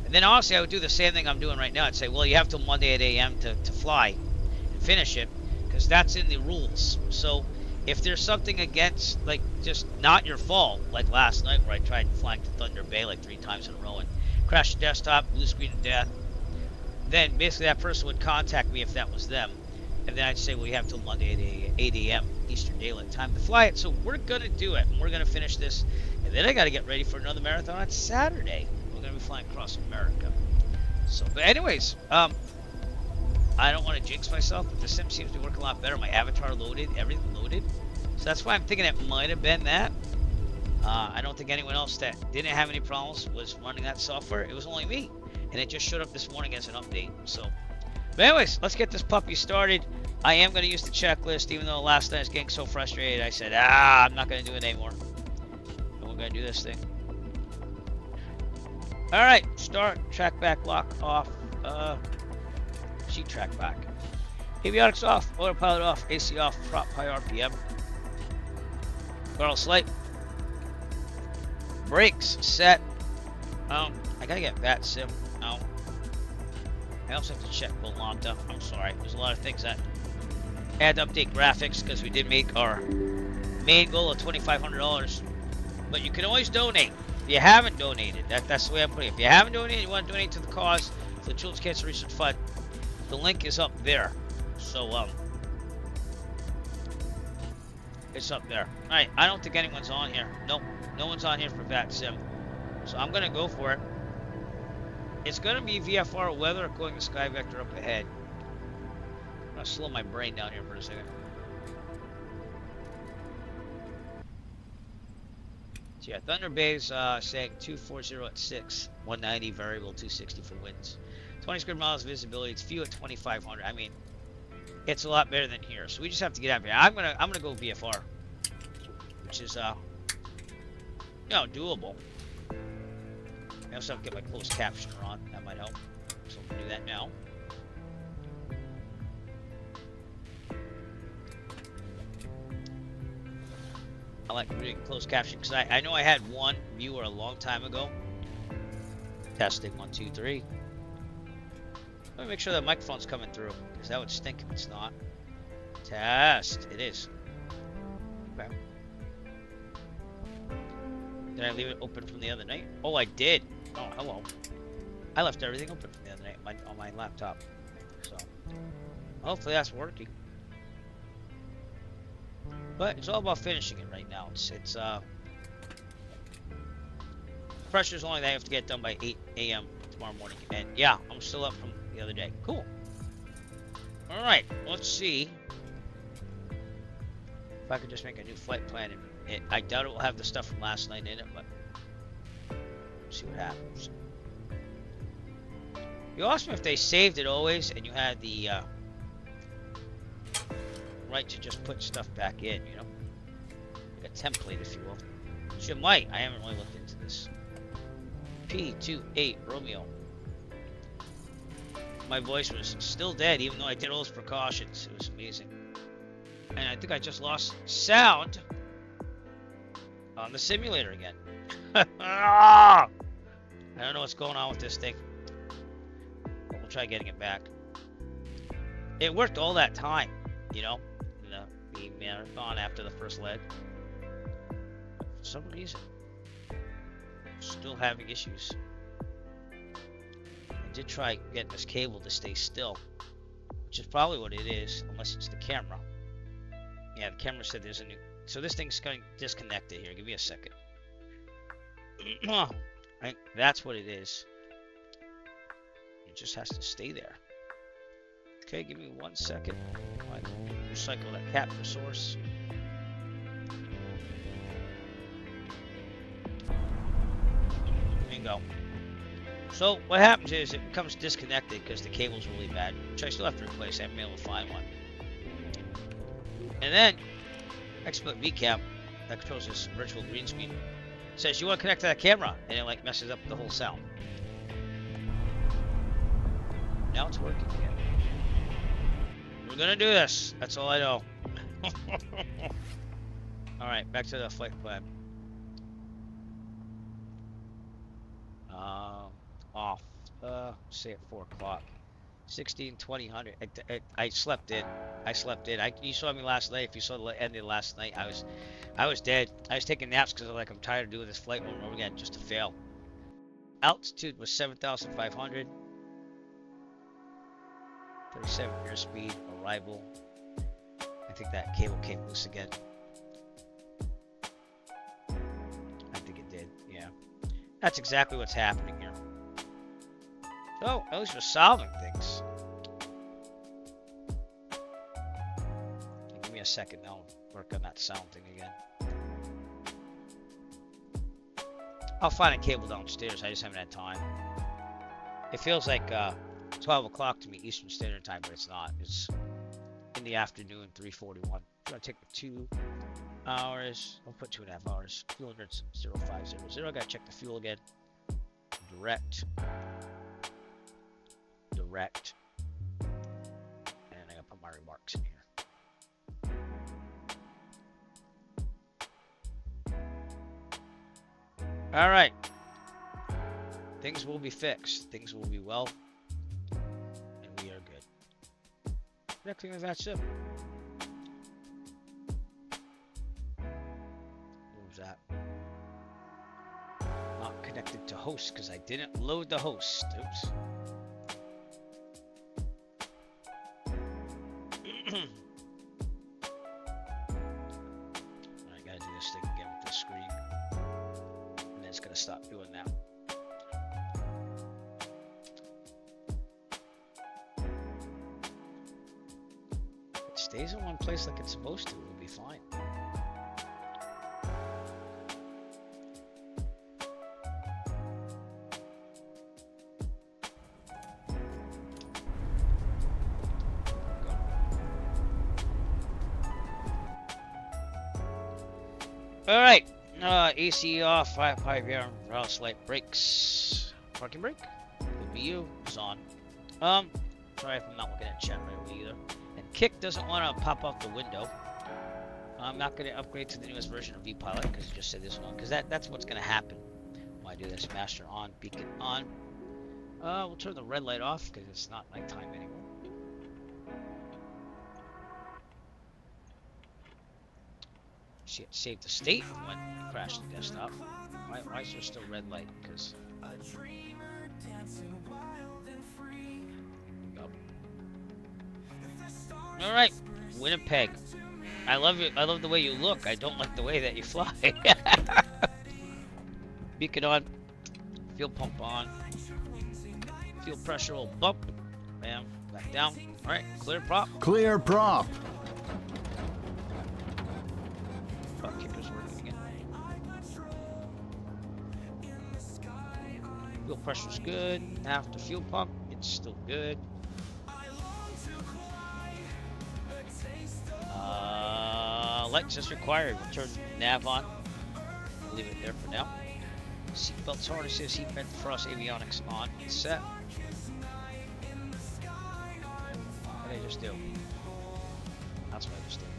And then honestly, I would do the same thing I'm doing right now. I'd say, well, you have till Monday at AM to fly and finish it, because that's in the rules. So if there's something against, like, just not your fault, like last night where I tried flying to Thunder Bay like 3 times in a row and crashed the desktop, blue screen of death, then basically that person would contact me if that was them. And then I'd say, well, you have till Monday at 8 a.m. Eastern Daylight Time to fly it. So we're going to do it. And we're going to finish this. And then I got to get ready for another marathon on Saturday. We're going to be flying across America. So, but anyways, I don't want to jinx myself, but the sim seems to be working a lot better. My avatar loaded, everything loaded. So that's why I'm thinking it might have been that. I don't think anyone else that didn't have any problems was running that software. It was only me. And it just showed up this morning as an update. So, but anyways, let's get this puppy started. I am going to use the checklist, even though last night I was getting so frustrated. I said, I'm not going to do it anymore. And we're going to do this thing. All right, start, track back, lock off, sheet track back. Avionics off, autopilot off, AC off, prop high RPM. Throttle slight. Brakes set. I gotta get VAT sim. No. I also have to check Volanta. I'm sorry. There's a lot of things that I had to update graphics because we did make our main goal of $2,500. But you can always donate. If you haven't donated, that's the way I'm putting it. If you haven't donated, you want to donate to the cause for the Children's Cancer Research Fund, the link is up there. So, it's up there. Alright, I don't think anyone's on here. Nope, no one's on here for VAT sim. So I'm going to go for it. It's going to be VFR weather going to sky vector up ahead. I'm going to slow my brain down here for a second. So yeah, Thunder Bay's saying 240 at 6, 190 variable, 260 for winds. 20 square miles visibility. It's few at 2,500. I mean, it's a lot better than here. So we just have to get out of here. I'm gonna go VFR, which is doable. I also have to get my closed captioner on. That might help. So we'll do that now. I like reading closed caption because I know I had one viewer a long time ago. Testing 1, 2, 3. Let me make sure that microphone's coming through, because that would stink if it's not. Test. It is. Okay. Did I leave it open from the other night? Oh, I did. Oh, hello. I left everything open from the other night on my laptop. So, hopefully that's working. But it's all about finishing it right now. It's pressure's only that I have to get it done by 8 a.m. tomorrow morning. And yeah, I'm still up from the other day. Cool. All right, let's see if I could just make a new flight plan. I doubt it will have the stuff from last night in it, but let's see what happens. You asked me if they saved it always, and you had the right to just put stuff back in, you know, like a template, if you will. So you might. I haven't really looked into this. P28 Romeo. My voice was still dead, even though I did all those precautions. It was amazing. And I think I just lost sound on the simulator again. I don't know what's going on with this thing. But we'll try getting it back. It worked all that time, you know, the marathon after the first leg. But for some reason, still having issues. I did try getting this cable to stay still, which is probably what it is, unless it's the camera. Yeah, the camera said there's a new... So this thing's going disconnected here. Give me a second. That's what it is. It just has to stay there. Okay, give me 1 second. I recycle that capture source. There you go. So what happens is it becomes disconnected because the cable's really bad, which I still have to replace. I haven't been able to find one. And then XSplit VCAM that controls this virtual green screen says you want to connect to that camera, and it like messes up the whole sound. Now it's working again. We're gonna do this. That's all I know. All right, back to the flight plan. Off. Say at 4 o'clock. 16, 20, 100. I slept in. You saw me last night. If you saw the end of last night, I was dead. I was taking naps because I'm tired of doing this flight over and over again just to fail. Altitude was 7,500. 37 airspeed. Arrival. I think that cable came loose again. I think it did. Yeah. That's exactly what's happening here. Oh, at least we're solving things. Give me a second, I'll work on that sound thing again. I'll find a cable downstairs, I just haven't had time. It feels like 12 o'clock to me Eastern Standard Time, but it's not. It's in the afternoon, 3:41. It's gonna take me 2 hours. I'll put 2.5 hours. Fuel alerts 0500. I gotta check the fuel again. Direct. And I gotta put my remarks in here. All right. Things will be fixed. Things will be well. And we are good. Next thing is that simple. What was that? Not connected to host because I didn't load the host. Oops. I gotta do this thing again with the screen. And then it's gonna stop doing that. If it stays in one place like it's supposed to, it'll be fine. All right, AC off, 5 yarn, rouse light brakes, parking brake, would be you, it's on. Sorry if I'm not looking at chat right away either. And kick doesn't want to pop off the window. I'm not going to upgrade to the newest version of vPilot because it just said this one, because that's what's going to happen when I do this. Master on, beacon on. We'll turn the red light off because it's not nighttime anymore. Save the state when you crash the desktop. Why is there still red light? Because all right, Winnipeg. I love it. I love the way you look. I don't like the way that you fly. Beacon on. Fuel pump on. Fuel pressure will bump. Bam. Back down. All right. Clear prop. Clear prop. Kicker's working again. Fuel pressure's good. After fuel pump, it's still good. Lights as required. We'll turn nav on. We'll leave it there for now. Seatbelts, harnesses, heat vent, frost, avionics on. It's set. What did I just do? That's what I just did.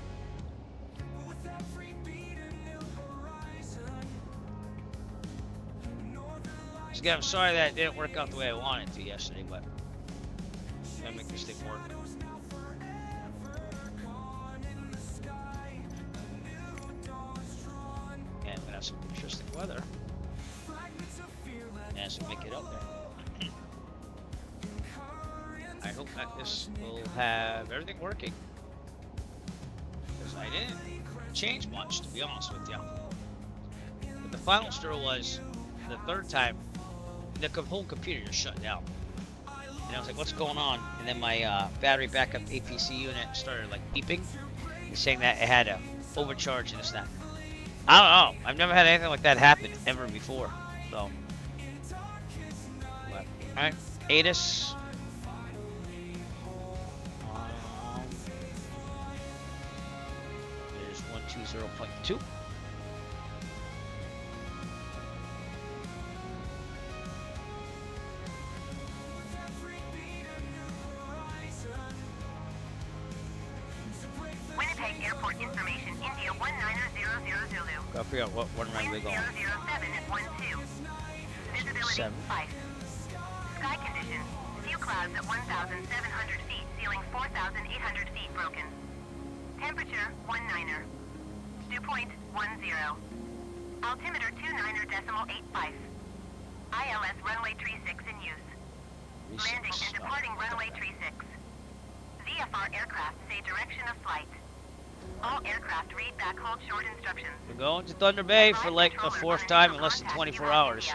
again, I'm sorry that it didn't work out the way I wanted to yesterday, but gotta make this thing work. And we have some interesting weather. As we make it up there. I hope that this will have everything working. Because I didn't change much, to be honest with you. But the final stir was the third time the whole computer just shut down. And I was like, what's going on? And then my battery backup APC unit started like beeping, saying that it had a overcharge and this and that. I don't know. I've never had anything like that happen ever before. So, alright, ATIS. There's 120.2. Winnipeg Airport information, India 19000 Zulu. Gotta figure out what runway we're going. 007 at 12. Visibility 7. 5. Sky conditions, few clouds at 1,700 feet, ceiling 4,800 feet broken. Temperature 19er. Dew point 10. Altimeter 29.85. ILS runway 36 in use. Landing and departing runway 36. VFR aircraft say direction of flight. All aircraft read back hold short instructions. We're going to Thunder Bay for like the 4th time in less than 24 hours.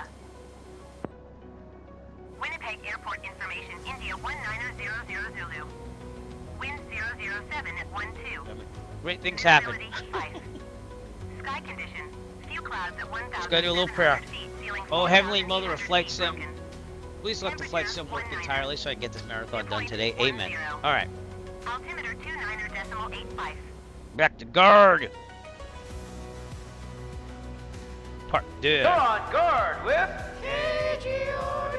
Winnipeg Airport information, India 19000 Zulu. Wind 007 at 12. Great things happen. Sky conditions, few clouds at 1,000. Let's go do a little prayer. Oh, Heavenly Mother of Flight Sim, please let the flight sim work entirely so I can get this marathon done today. Amen. Alright. Altimeter 29.85. Back to guard. Park deux. Go on guard with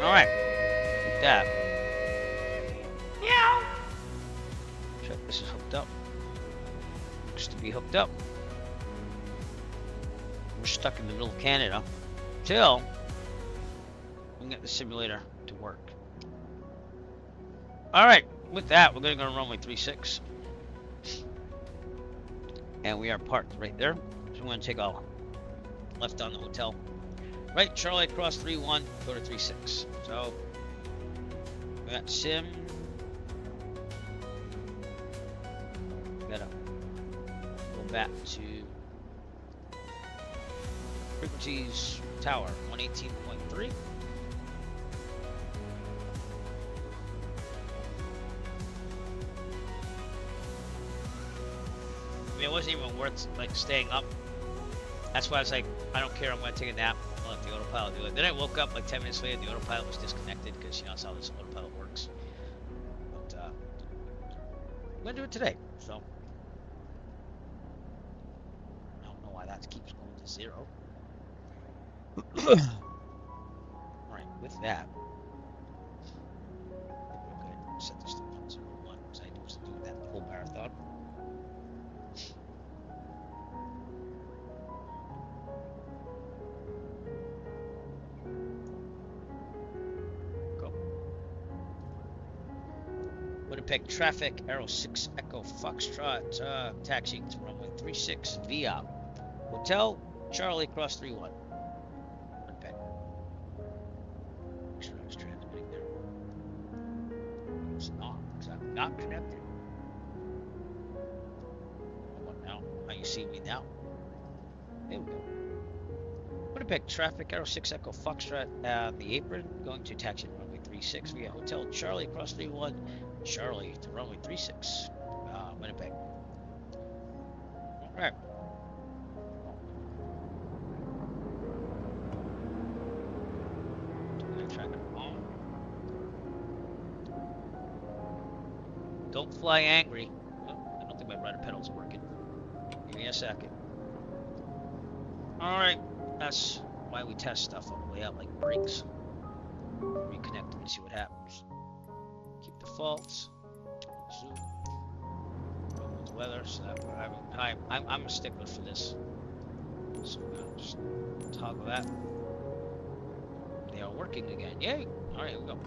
Alright. Like that. Meow. Check this is hooked up. Looks to be hooked up. We're stuck in the middle of Canada till we can get the simulator to work. Alright, with that, we're going to go to runway 36. And we are parked right there. So we're going to take a left on the hotel. Right, Charlie across 3-1, go to 36. So, we got sim. Gotta go back to frequencies tower 118.3. I mean, it wasn't even worth like staying up. That's why I was like, I don't care, I'm gonna take a nap. I'll let the autopilot do it. Then I woke up like 10 minutes later, the autopilot was disconnected because you know that's how this autopilot works. But I'm gonna do it today. So I don't know why that keeps going to 0. Alright, with that, we're going to set this to 101 because I used to do that the whole marathon. Go. Winnipeg traffic, Arrow 6 Echo Foxtrot, taxiing to runway 36 via Hotel Charlie Cross 31. Winnipeg. Make sure I was transmitting there. It's not, exactly not connected. What now? How you see me now? There we go. Winnipeg traffic, Arrow 6 Echo Foxtrot, the apron, going to taxi to runway 36 via Hotel Charlie Cross 31. Charlie to runway 36, Winnipeg. Alright. Don't fly angry. Oh, I don't think my rudder pedal's working. Give me a second. Alright, that's why we test stuff on the way out, like brakes. Reconnect them and see what happens. Keep defaults. Zoom. With weather, so that I'm a stickler for this. So I'm gonna just toggle that. They are working again. Yay! Alright, here we go.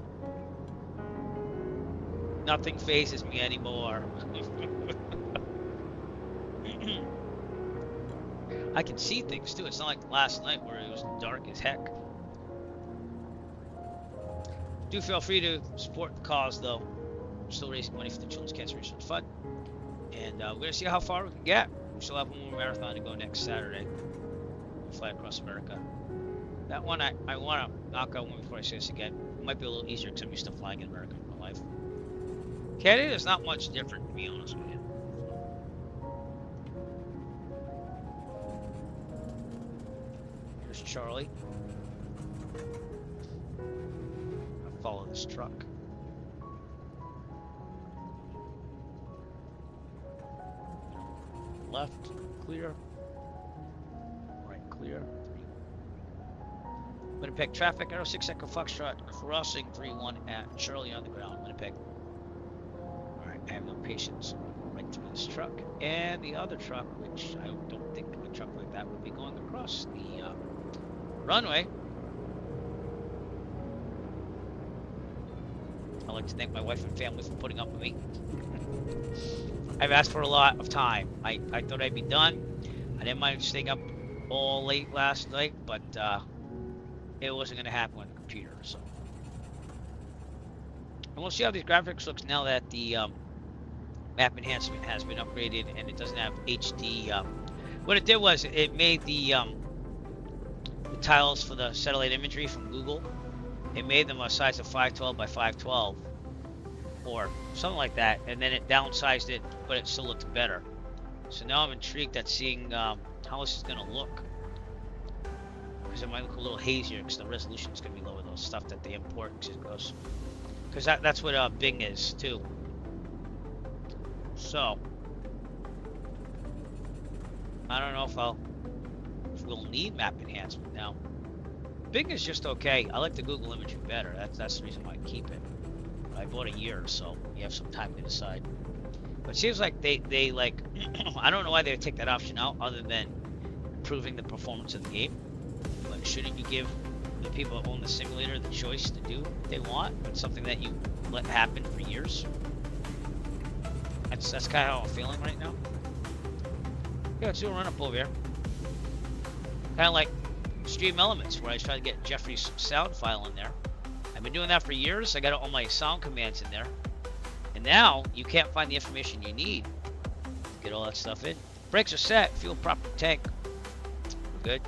Nothing phases me anymore. I can see things too. It's not like last night where it was dark as heck. Do feel free to support the cause though. We're still raising money for the Children's Cancer Research Fund. And we're going to see how far we can get. We still have one more marathon to go next Saturday. We'll fly across America. That one, I want to knock out one before I say this again. It might be a little easier because I'm used to flying in America in my life. Canada is not much different, to be honest with you. Here's Charlie. I'll follow this truck. Left, clear. Right, clear. Winnipeg traffic, Aero 6 Echo Foxtrot, crossing 3-1 at Charlie on the ground, Winnipeg. Alright, I have no patience. Right through this truck. And the other truck, which I don't think a truck like that would be going across the runway. I'd like to thank my wife and family for putting up with me. I've asked for a lot of time. I thought I'd be done. I didn't mind staying up all late last night, but it wasn't going to happen with the computer. So, and we'll see how these graphics looks now that the map enhancement has been upgraded and it doesn't have HD. What it did was it made the tiles for the satellite imagery from Google. It made them a size of 512 by 512 or something like that, and then it downsized it, but it still looked better. So now I'm intrigued at seeing how this is going to look. Because it might look a little hazier because the resolution is going to be lower, those stuff that they import. Because that's what Bing is too. So I don't know if we'll need map enhancement now. Bing is just okay. I like the Google imagery better. That's the reason why I keep it. I bought a year, so you have some time to decide. But it seems like they like I don't know why they would take that option out other than improving the performance of the game. But shouldn't you give the people that own the simulator the choice to do what they want? It's something that you let happen for years. That's kind of how I'm feeling right now. Yeah, let's do a run up over here. Kind of like Stream Elements, where I was trying to get Jeffrey's sound file in there. I've been doing that for years. I got all my sound commands in there. And now you can't find the information you need to get all that stuff in. Brakes are set. Fuel proper tank. We're good.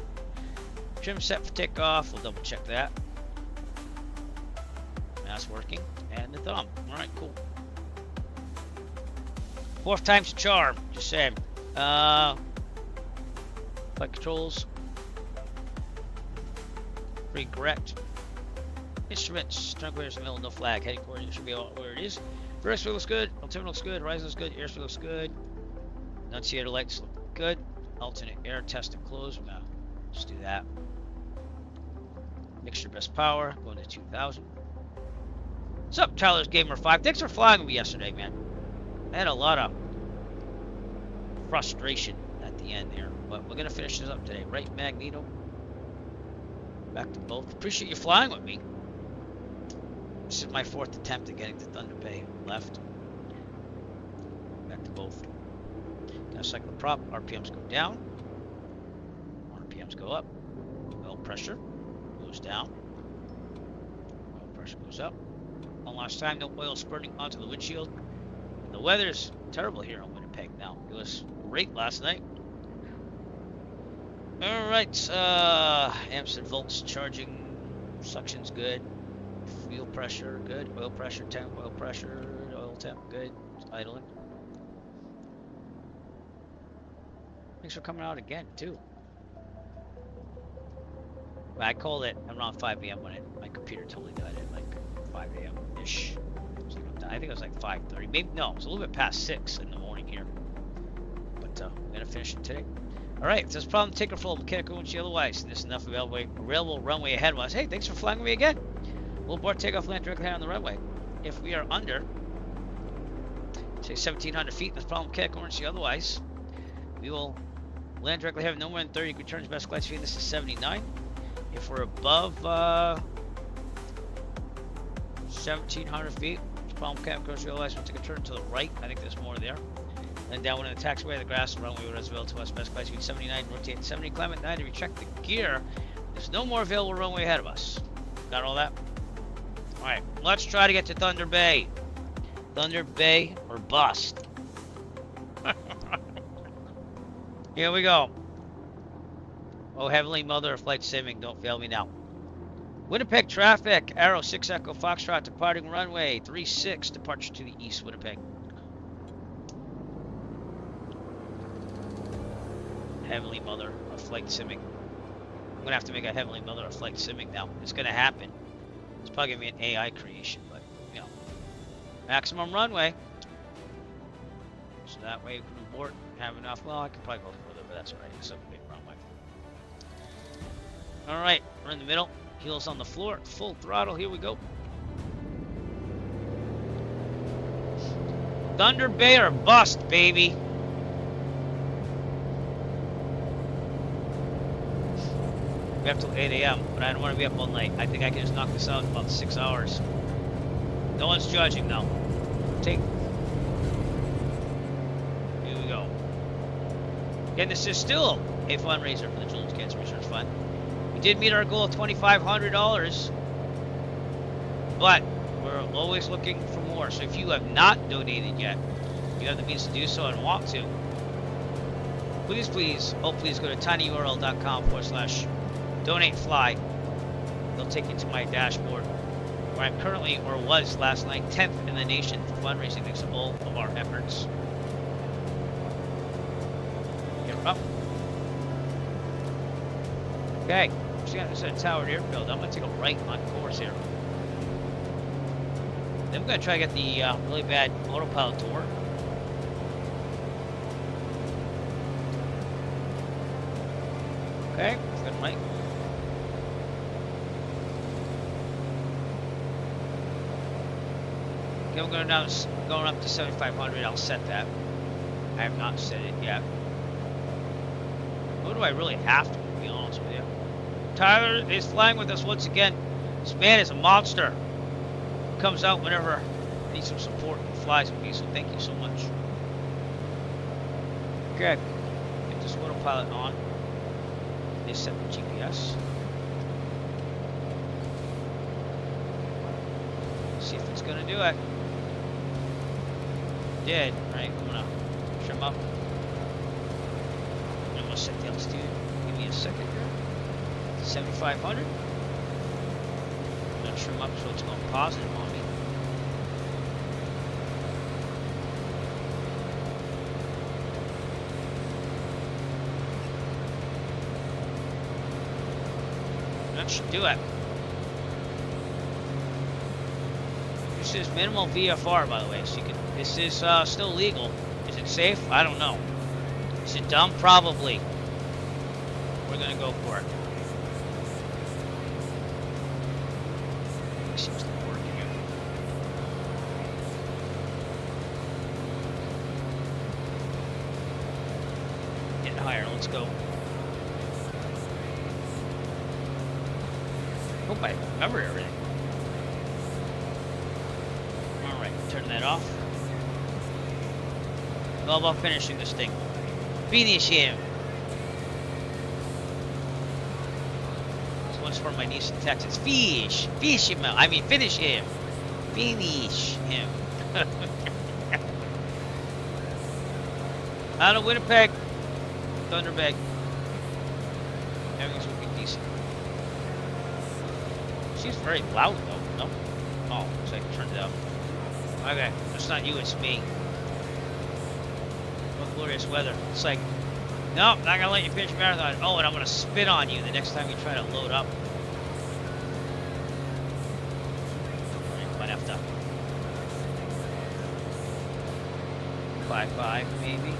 Trim set for takeoff. We'll double check that. That's working. And the thumb. Alright, cool. Fourth time's a charm. Just saying. Flight controls. Pretty correct. Instruments. Trunk in the middle, no flag. Heading coordinate should be where it is. First looks good. Altimeter looks good. Horizon looks good. Airspeed looks good. Annunciator lights look good. Alternate air test and close. We're gonna just do that. Mixture best power. Going to 2000. What's up, Tyler's Gamer 5? Thanks for flying with me yesterday, man. I had a lot of frustration at the end there, but we're gonna finish this up today, right, Magneto? Back to both. Appreciate you flying with me. This is my fourth attempt at getting to Thunder Bay. Left. Back to both. Now cycle the prop. RPMs go down. RPMs go up. Oil pressure goes down. Oil pressure goes up. One last time, no oil spurting onto the windshield. And the weather's terrible here in Winnipeg now. It was great last night. Alright, amps and volts charging, suction's good, fuel pressure good, oil pressure temp, oil temp good, idling. Thanks for coming out again too. Well, I called it around 5 a.m. when my computer totally died at like 5 a.m.-ish. I think it was like 5:30, maybe, no, it was a little bit past 6 in the morning here. But I'm gonna finish it today. Alright, if there's a problem, take control, mechanical windshield otherwise. And there's enough available runway ahead of us. Hey, thanks for flying with me again. We'll board, takeoff, land directly on the runway. If we are under, say 1,700 feet, there's a problem, mechanical windshield otherwise. We will land directly ahead, no more than 30 degree turns, best glide speed. This is 79. If we're above 1,700 feet. Palm Cap Coast realized we'll take a turn to the right. I think there's more there. Then down into the taxiway, the grass, the runway was available to us. Best class speed 79, rotate 70, climb at 90. We check the gear. There's no more available runway ahead of us. Got all that? Alright, let's try to get to Thunder Bay. Thunder Bay or bust. Here we go. Oh, Heavenly Mother of Flight Simming, don't fail me now. Winnipeg traffic, Arrow 6 Echo Foxtrot departing runway 36, departure to the east, Winnipeg. Heavenly Mother of Flight Simming. I'm gonna have to make a Heavenly Mother of Flight Simming now. It's gonna happen. It's probably gonna be an AI creation, but you know, maximum runway. So that way we can abort, have enough. Well, I can probably go further, but that's alright. It's a big runway. All right, we're in the middle. Heels on the floor, full throttle. Here we go. Thunder Bay or bust, baby. We have till 8 a.m., but I don't want to be up all night. I think I can just knock this out in about 6 hours. No one's judging now. Here we go. And this is still a fundraiser for the Children's Cancer Research Fund. We did meet our goal of $2,500, but we're always looking for more. So if you have not donated yet, you have the means to do so and want to, please go to tinyurl.com/donatefly. They'll take you to my dashboard, where I'm currently, or was last night, 10th in the nation for fundraising thanks to all of our efforts. Get up. Okay. This is a towered airfield. I'm going to take a right on course here. Then I'm going to try to get the really bad autopilot to work. Okay, good right. Okay, I'm going up to 7,500. I'll set that. I have not set it yet. What do I really have to be honest with you? Tyler is flying with us once again. This man is a monster. Comes out whenever I need some support and flies with me, so thank you so much. Okay, get this autopilot on. They set the GPS. See if it's gonna do it. It did, right? I'm gonna trim up. I'm gonna set the altitude. Give me a second here. 7,500. I'm gonna trim up so it's going positive on me. That should do it. This is minimal VFR, by the way, so you can. This is still legal. Is it safe? I don't know. Is it dumb? Probably. We're gonna go for it. Seems to be working here. Get higher. Let's go. Hope I remember everything. Alright, turn that off. It's all about finishing this thing. Finish him! This one's for my niece in Texas. Fish! Fish him out! I mean, finish him! Finish him! Out of Winnipeg. Thunder Bay. Everything's looking decent. She's very loud though. No? Oh, looks like I turned it up. Okay, that's not you, it's me. What glorious weather. It's like, nope, not gonna let you finish your marathon. Oh, and I'm gonna spit on you the next time you try to load up. Might have to 5.5 maybe.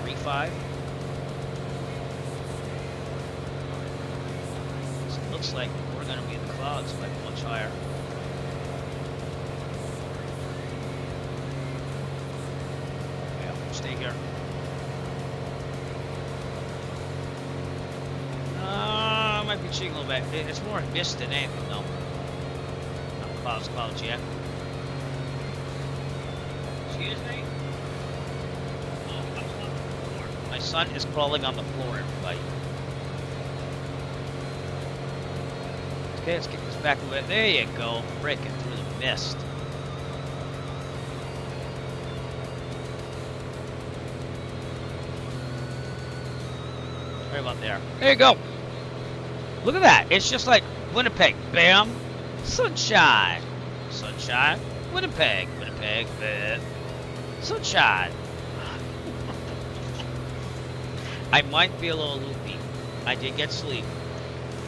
3.5. So it looks like we're gonna be in the clouds, but much higher. Yeah, stay here. Might be cheating a little bit. It's more mist than anything though. Not Clouds, yeah. Excuse me? Oh, I was on the floor. My son is crawling on the floor, everybody. Okay, let's get this back away. There you go. Breaking through the mist. Right about there. There you go. Look at that. It's just like Winnipeg. Bam. Sunshine. Sunshine. Winnipeg. Winnipeg. Bam. Sunshine. I might be a little loopy. I did get sleep.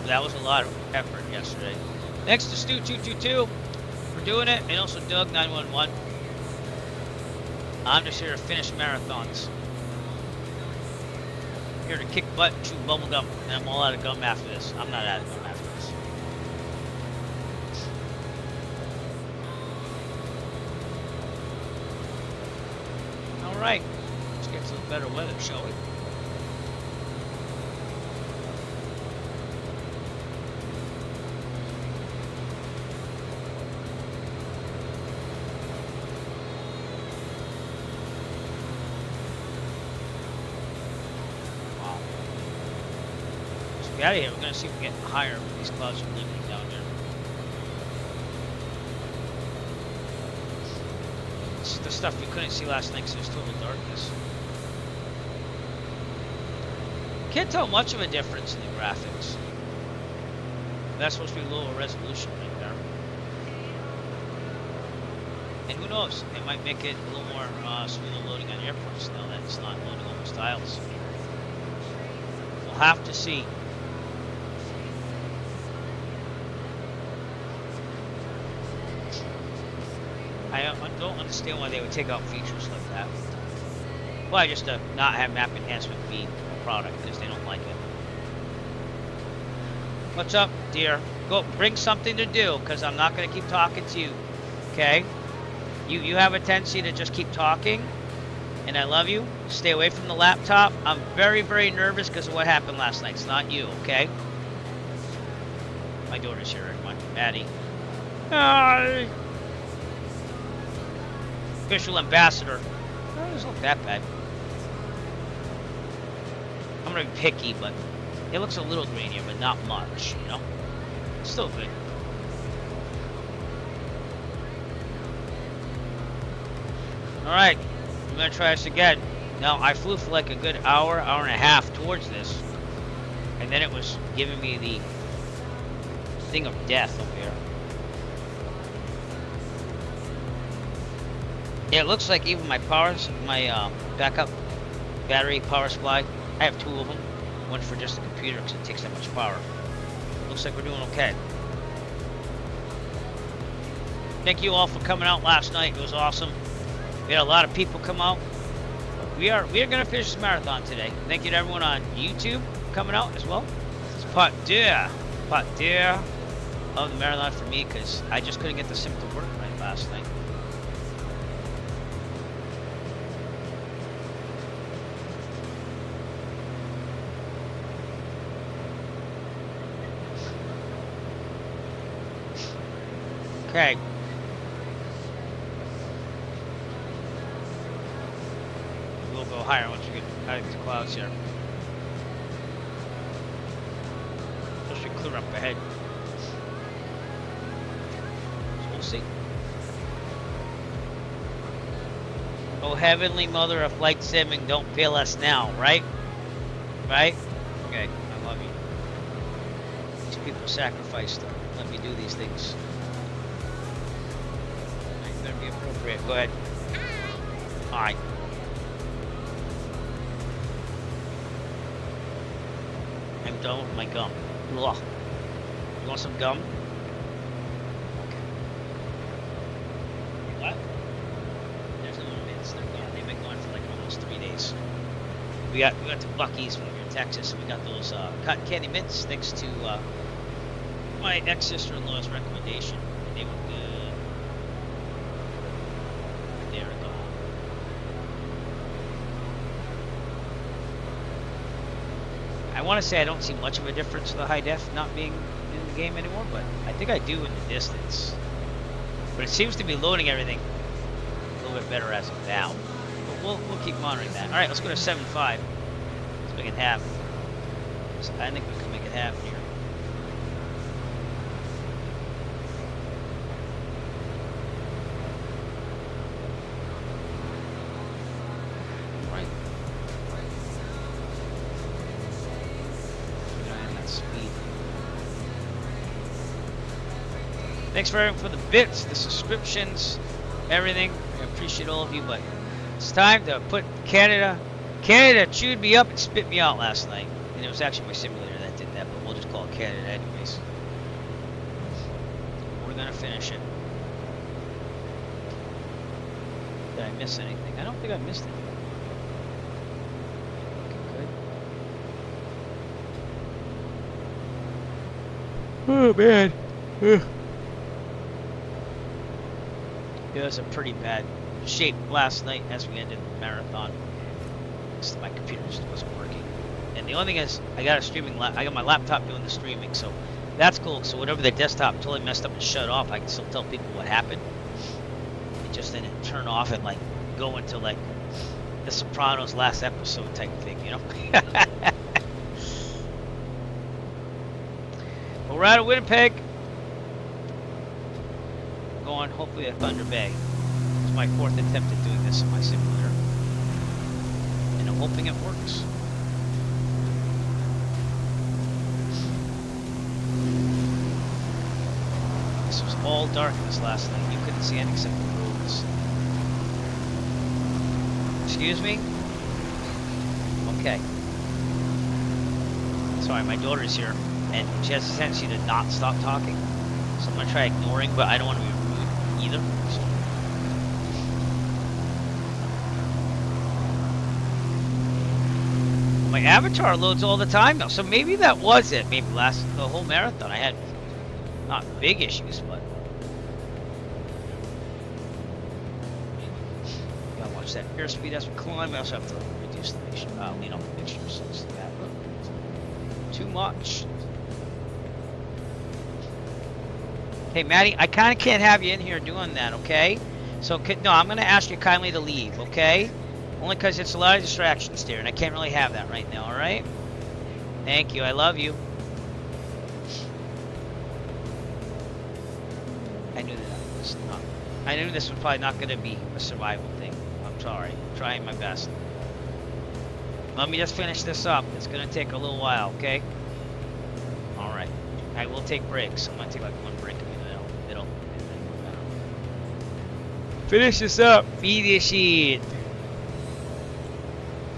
That was a lot of effort yesterday. Thanks to Stu222 for doing it, and also Doug911. I'm just here to finish marathons. Here to kick butt and chew bubble gum, and I'm all out of gum after this. I'm not out of gum after this. All right, let's get to the better weather, shall we? Out of here. We're gonna see if we get higher with these clouds are lifting down here. This is the stuff you couldn't see last night because there's total darkness. Can't tell much of a difference in the graphics. That's supposed to be lower resolution right there. And who knows? It might make it a little more smoother loading on airports now that it's not loading on those tiles. We'll have to see. I don't understand why they would take out features like that. Well, just to not have map enhancement be a product because they don't like it. What's up, dear? Go bring something to do because I'm not going to keep talking to you. Okay? You have a tendency to just keep talking, and I love you. Stay away from the laptop. I'm very, very nervous because of what happened last night. It's not you, okay? My daughter's here, everyone. Maddie. Hi. Official ambassador. Oh, it's not that bad. I'm gonna be picky, but it looks a little grainier, but not much, you know? It's still good. Alright, I'm gonna try this again. Now, I flew for like a good hour, hour and a half towards this, and then it was giving me the thing of death over here. It looks like even my backup battery power supply, I have two of them. One for just the computer because it takes that much power. Looks like we're doing okay. Thank you all for coming out last night. It was awesome. We had a lot of people come out. We are gonna finish this marathon today. Thank you to everyone on YouTube coming out as well. It's part deux of the marathon for me because I just couldn't get the sim to work right last night. Okay. We'll go higher once we get out of these clouds here. This should clear up ahead. So we'll see. Oh, Heavenly Mother of Flight Simming, don't fail us now, right? Right? Okay, I love you. These people sacrificed to let me do these things. Better be appropriate. Go ahead. Hi. I'm done with my gum. Ugh. You want some gum? What? There's no more mints. They're gone. They've been gone for like almost 3 days. We got the Buc-ee's when we were in Texas, and we got those cotton candy mints thanks to my ex-sister-in-law's recommendation, and they were good. There we go. I want to say I don't see much of a difference with the high def not being in the game anymore, but I think I do in the distance. But it seems to be loading everything a little bit better as of now. But we'll keep monitoring that. All right, let's go to 7.5. Let's make it happen. So I think we can make it happen here. Right. That speed. Thanks for the bits, the subscriptions, everything. I appreciate all of you, but it's time to put Canada. Canada chewed me up and spit me out last night. And it was actually my simulator that did that, but we'll just call it Canada anyways. We're gonna finish it. Did I miss anything? I don't think I missed anything. Okay, good. Oh man. Ugh. It was a pretty bad shape last night as we ended the marathon. My computer just wasn't working. And the only thing is, I got I got my laptop doing the streaming, so that's cool. So whatever the desktop totally messed up and shut off, I can still tell people what happened. It just didn't turn off and like go into like the Sopranos last episode type thing, you know? Well, we're out of Winnipeg. Going hopefully to Thunder Bay. It's my 4th attempt at doing this in my simulator. And I'm hoping it works. This was all darkness last night. You couldn't see anything except the roads. Excuse me? Okay. Sorry, my daughter's here, and she has a tendency to not stop talking. So I'm going to try ignoring, but I don't want to be rude either. So. My avatar loads all the time now, so maybe that was it. Maybe the whole marathon I had not big issues, but gotta watch that airspeed as we climb. I also have to reduce the lean off the picture, so it's that. Too much. Hey, Maddie, I kind of can't have you in here doing that, okay? So, no, I'm going to ask you kindly to leave, okay? Only because it's a lot of distractions there, and I can't really have that right now, alright? Thank you, I love you. I knew that was not... I knew this was probably not going to be a survival thing. I'm sorry. I'm trying my best. Let me just finish this up. It's going to take a little while, okay? Alright. I will take breaks. I'm going to take like one break in the middle. Finish this up. Feed the sheet.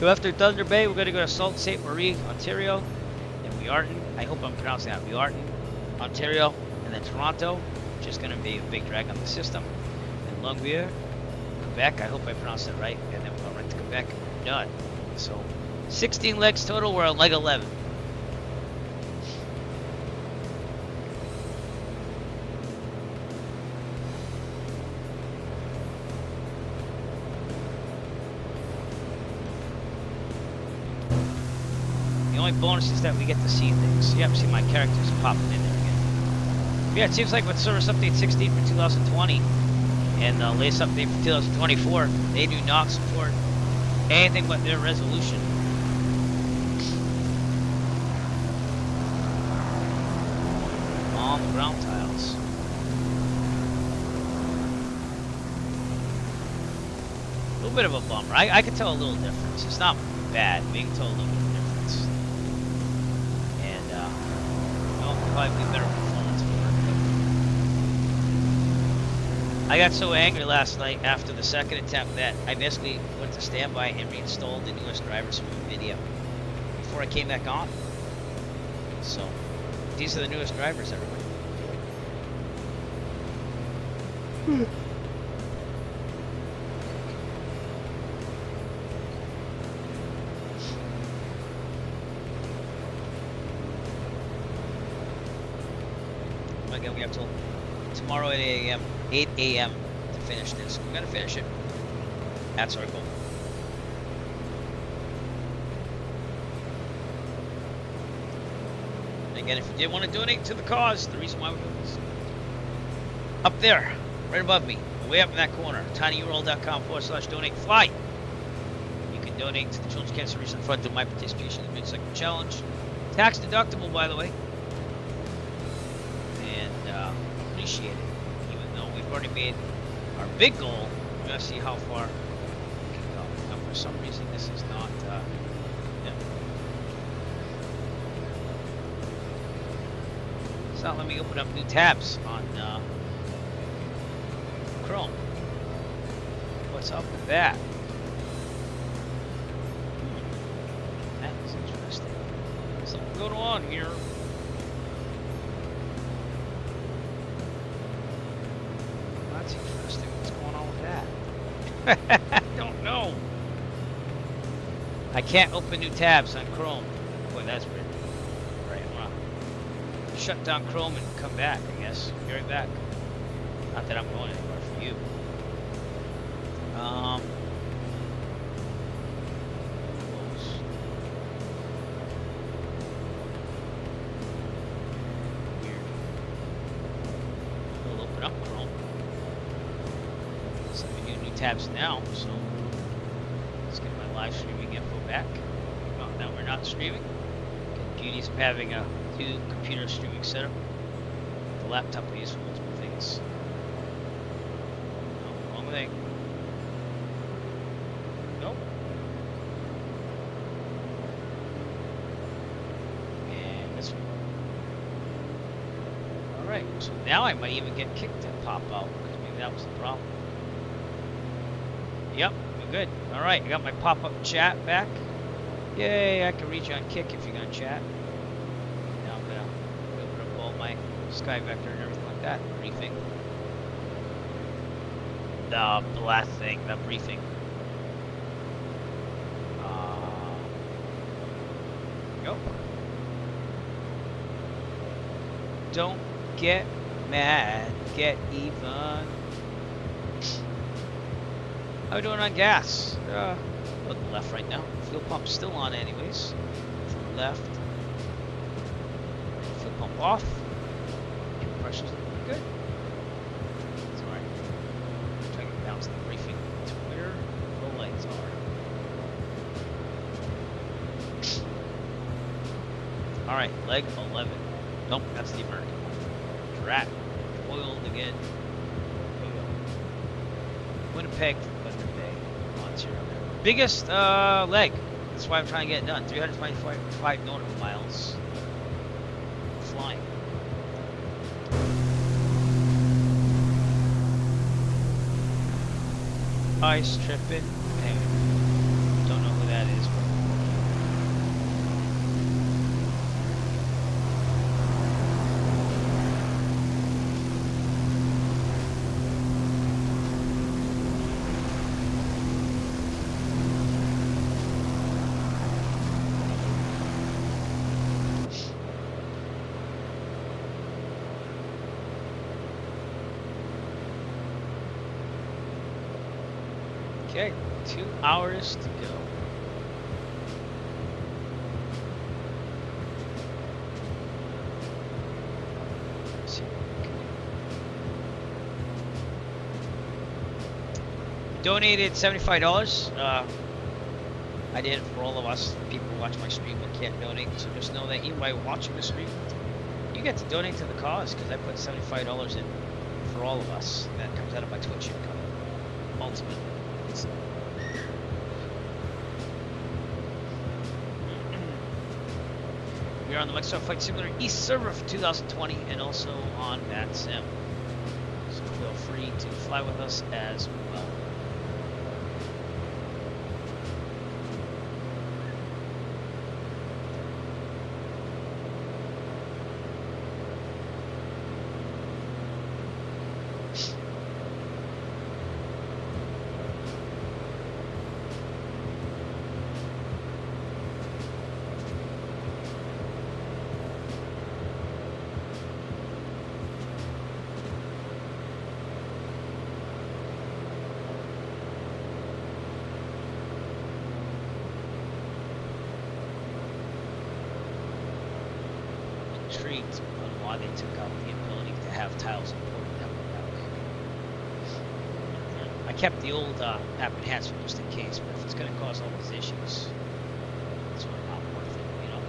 So after Thunder Bay, we're going to go to Sault Ste. Marie, Ontario, and Riarton. I hope I'm pronouncing that. Riarton, Ontario, and then Toronto, which is going to be a big drag on the system. And Longueuil, Quebec. I hope I pronounced it right. And then we'll go right to Quebec. Done. So 16 legs total. We're on leg 11. The only bonus is that we get to see things. Yep, see my characters popping in there again. Yeah, it seems like with Service Update 16 for 2020 and the latest update for 2024, they do not support anything but their resolution. On the ground tiles. A little bit of a bummer. I can tell a little difference. It's not bad, but you can tell a little bit of difference. And, probably be better performance for it. I got so angry last night after the second attempt that I basically went to standby and reinstalled the newest drivers from NVIDIA before I came back on. So, these are the newest drivers, everybody. Again, we have till tomorrow at 8 a.m. to finish this. We're gonna finish it. That's our goal. And again, if you did want to donate to the cause, the reason why we're doing this, up there, right above me, way up in that corner, tinyurl.com/donate-fly. You can donate to the Children's Cancer Research Fund through my participation in the Mid-Cycle Challenge. Tax deductible, by the way. And appreciate it. Even though we've already made our big goal, we're going to see how far we can go. Now, for some reason, this is not... It's not letting me open up new tabs on Chrome. What's up with that? That is interesting. Something going on here. That's interesting. What's going on with that? I don't know. I can't open new tabs on Chrome. Boy, that's weird. Right, I'm gonna shut down Chrome and come back, I guess. Be right back. Not that I'm going anywhere for you. Close. Weird. We'll open up Chrome. So we do new tabs now, so let's get my live streaming info back. Oh, now we're not streaming. Good beauties of having a two computer streaming setup. The laptop I use for multiple things. No, wrong thing. Nope. And this one. Alright, so now I might even get kicked to pop out, because maybe that was the problem. Yep, we're good. Alright, I got my pop-up chat back. Yay, I can reach you on Kick if you're going to chat. Now I'm going to open up all my Sky Vector and everything like that. Briefing. The last thing, the briefing. Go. Don't get mad, get even. How are we doing on gas? Look left right now. Fuel pump's still on anyways. Left. Fuel pump off. Pressure's looking good. It's alright. Trying to bounce the briefing to where the lights are. Alright, leg 11. Nope, that's the American one. Drat. Oiled again. Winnipeg. Biggest leg. That's why I'm trying to get it done. 325 nautical miles. Flying. Ice tripping. Anyway, don't know who that is. Okay, 2 hours to go. Let's see what we can do. Donated $75. I did it for all of us. People who watch my stream but can't donate. So just know that even by watching the stream, you get to donate to the cause because I put $75 in for all of us. That comes out of my Twitch income. Ultimately. We are on the Microsoft Flight Simulator East server for 2020 and also on that sim. So feel free to fly with us as well. Intrigued on why they took out the ability to have tiles imported that way back. I kept the old app enhancement just in case, but if it's going to cause all these issues, it's really not worth it, you know?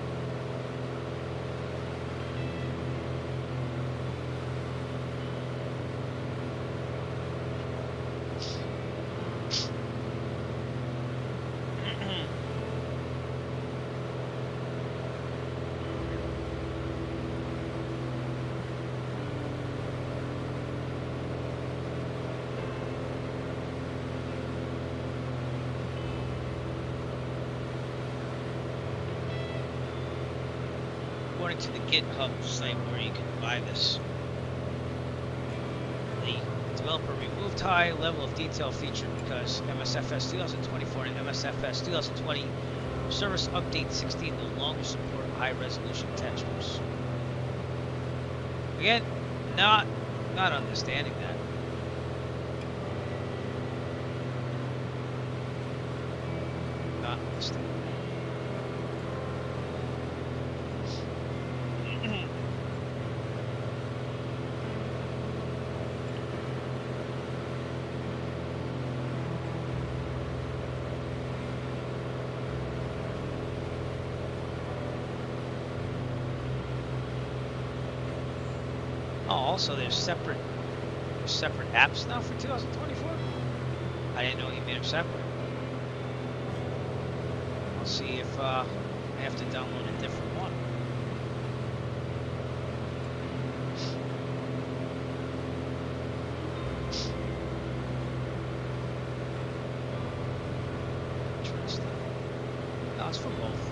According to the GitHub site where you can buy this, the developer removed high level of detail feature because MSFS 2024 and MSFS 2020 Service Update 16 no longer support high resolution textures. Again, not understanding that. Not understanding. Also, there's separate apps now for 2024. I didn't know you made them separate. I'll see if I have to download a different one. Interesting. No, it's for both.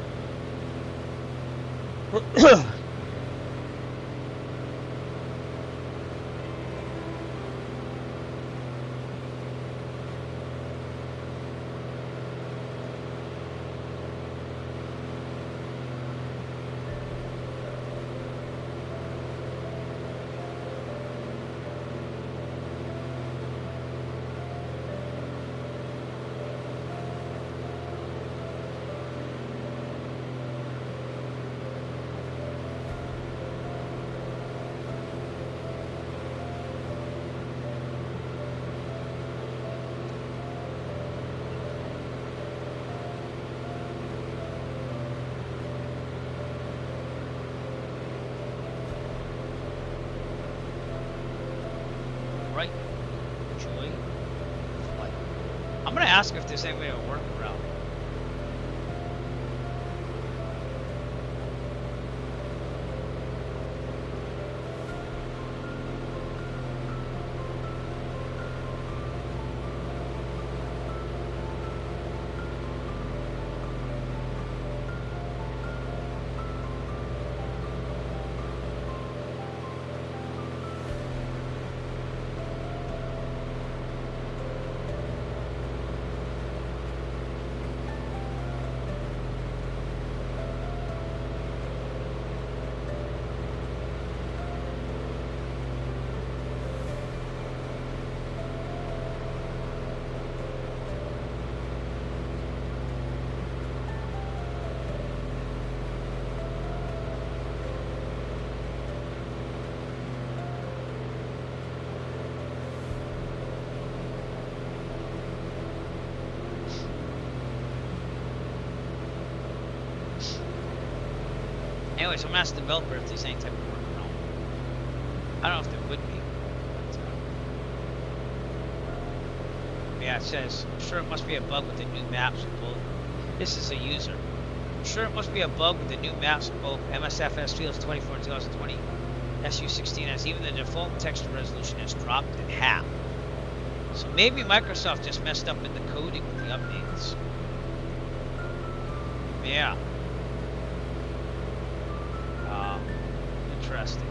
I'm gonna ask if there's any way to work around. Anyways, I'm asking the developer if there's any type of workaround. I don't know if there would be. But, yeah, it says, I'm sure it must be a bug with the new maps of both. This is a user. I'm sure it must be a bug with the new maps of both MSFS 2024 and 2020 SU16 as even the default texture resolution has dropped in half. So maybe Microsoft just messed up in the coding with the updates. Yeah. Interesting.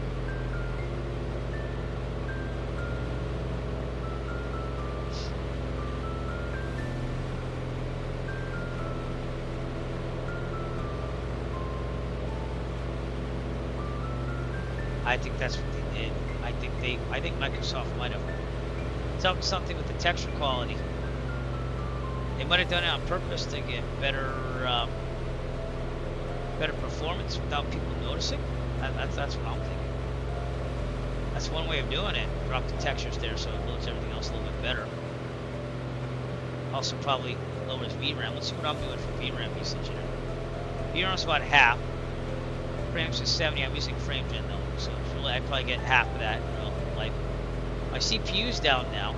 I think that's what they did. I think Microsoft might have done something with the texture quality. They might have done it on purpose to get better performance without people noticing. That's what I'm thinking. That's one way of doing it. Drop the textures there so it loads everything else a little bit better. Also probably lowers VRAM. Let's see what I'm doing for VRAM usage here. VRAM's about half. Frames is 70. I'm using frame gen though, so really I'd probably get half of that. You know, like my CPU's down now.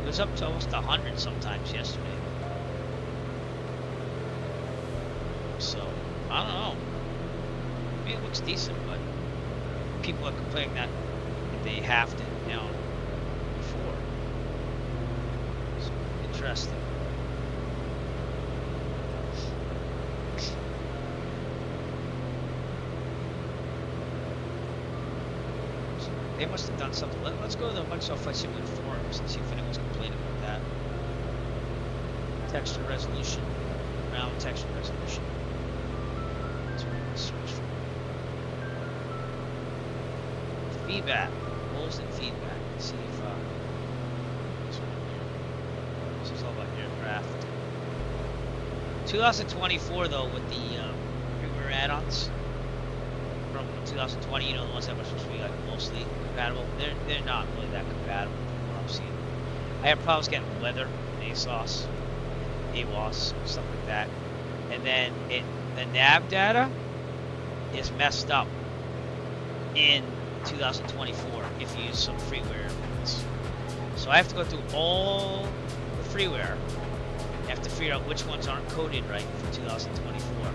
It was up to almost 100 sometimes yesterday. So I don't know. I mean, it looks decent, but people are complaining that they halved it down before. So interesting. They must have done something. Let's go to the Microsoft Flight Simulator forums and see if anyone's complaining about that. Texture resolution. Round texture resolution. That's what I'm going to search for. Feedback. Rules and feedback. Let's see if this one here. This is all about aircraft. 2024 though, with the firmware add-ons from 2020, you know, the ones that were supposed to be like mostly compatible, they're not really that compatible from what I'm seeing. I have problems getting weather, ASOS, AWOS, stuff like that. And then the nav data is messed up in 2024 if you use some freeware elements. So I have to go through all the freeware. I have to figure out which ones aren't coded right for 2024.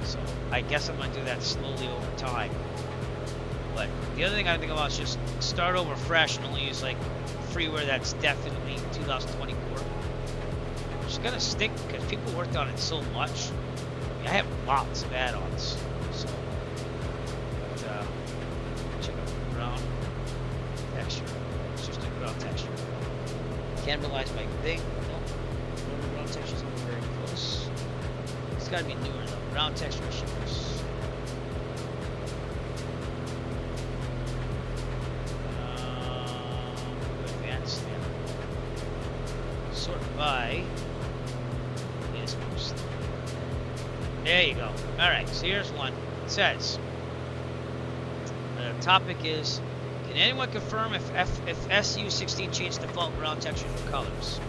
So I guess I'm going to do that slowly over time. But the other thing I think about is just start over fresh and only use like freeware that's definitely 2024. Which is going to stink because people worked on it so much. I mean, I have lots of add-ons. So, but, check out the ground texture. It's just a ground texture. Cannibalize my thing. Nope. No, ground texture's not very close. It's got to be newer though. Ground texture issues. Advanced there. Sort by. There you go. Alright, so here's one. It says, the topic is, can anyone confirm if SU-16 changed default ground texture for colors?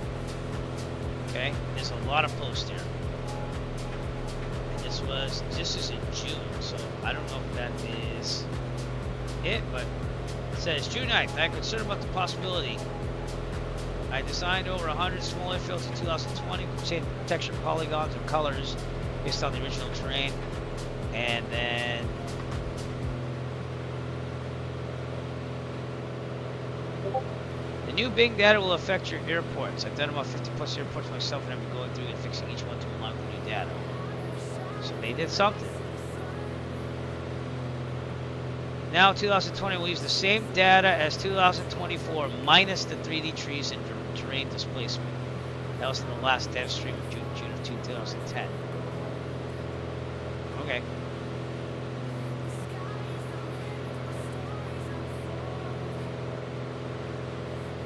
Okay, there's a lot of posts here. And this is in June, so I don't know if that is it, but it says, June 9th, I'm concerned about the possibility. I designed over 100 small airfields in 2020, containing texture polygons and colors based on the original terrain, and then the new Bing data will affect your airports. I've done about 50 plus airports myself, and I've been going through and fixing each one to align with the new data. So they did something. Now 2020 will use the same data as 2024 minus the 3D trees and terrain displacement. That was in the last dev stream of June of 2010. Okay.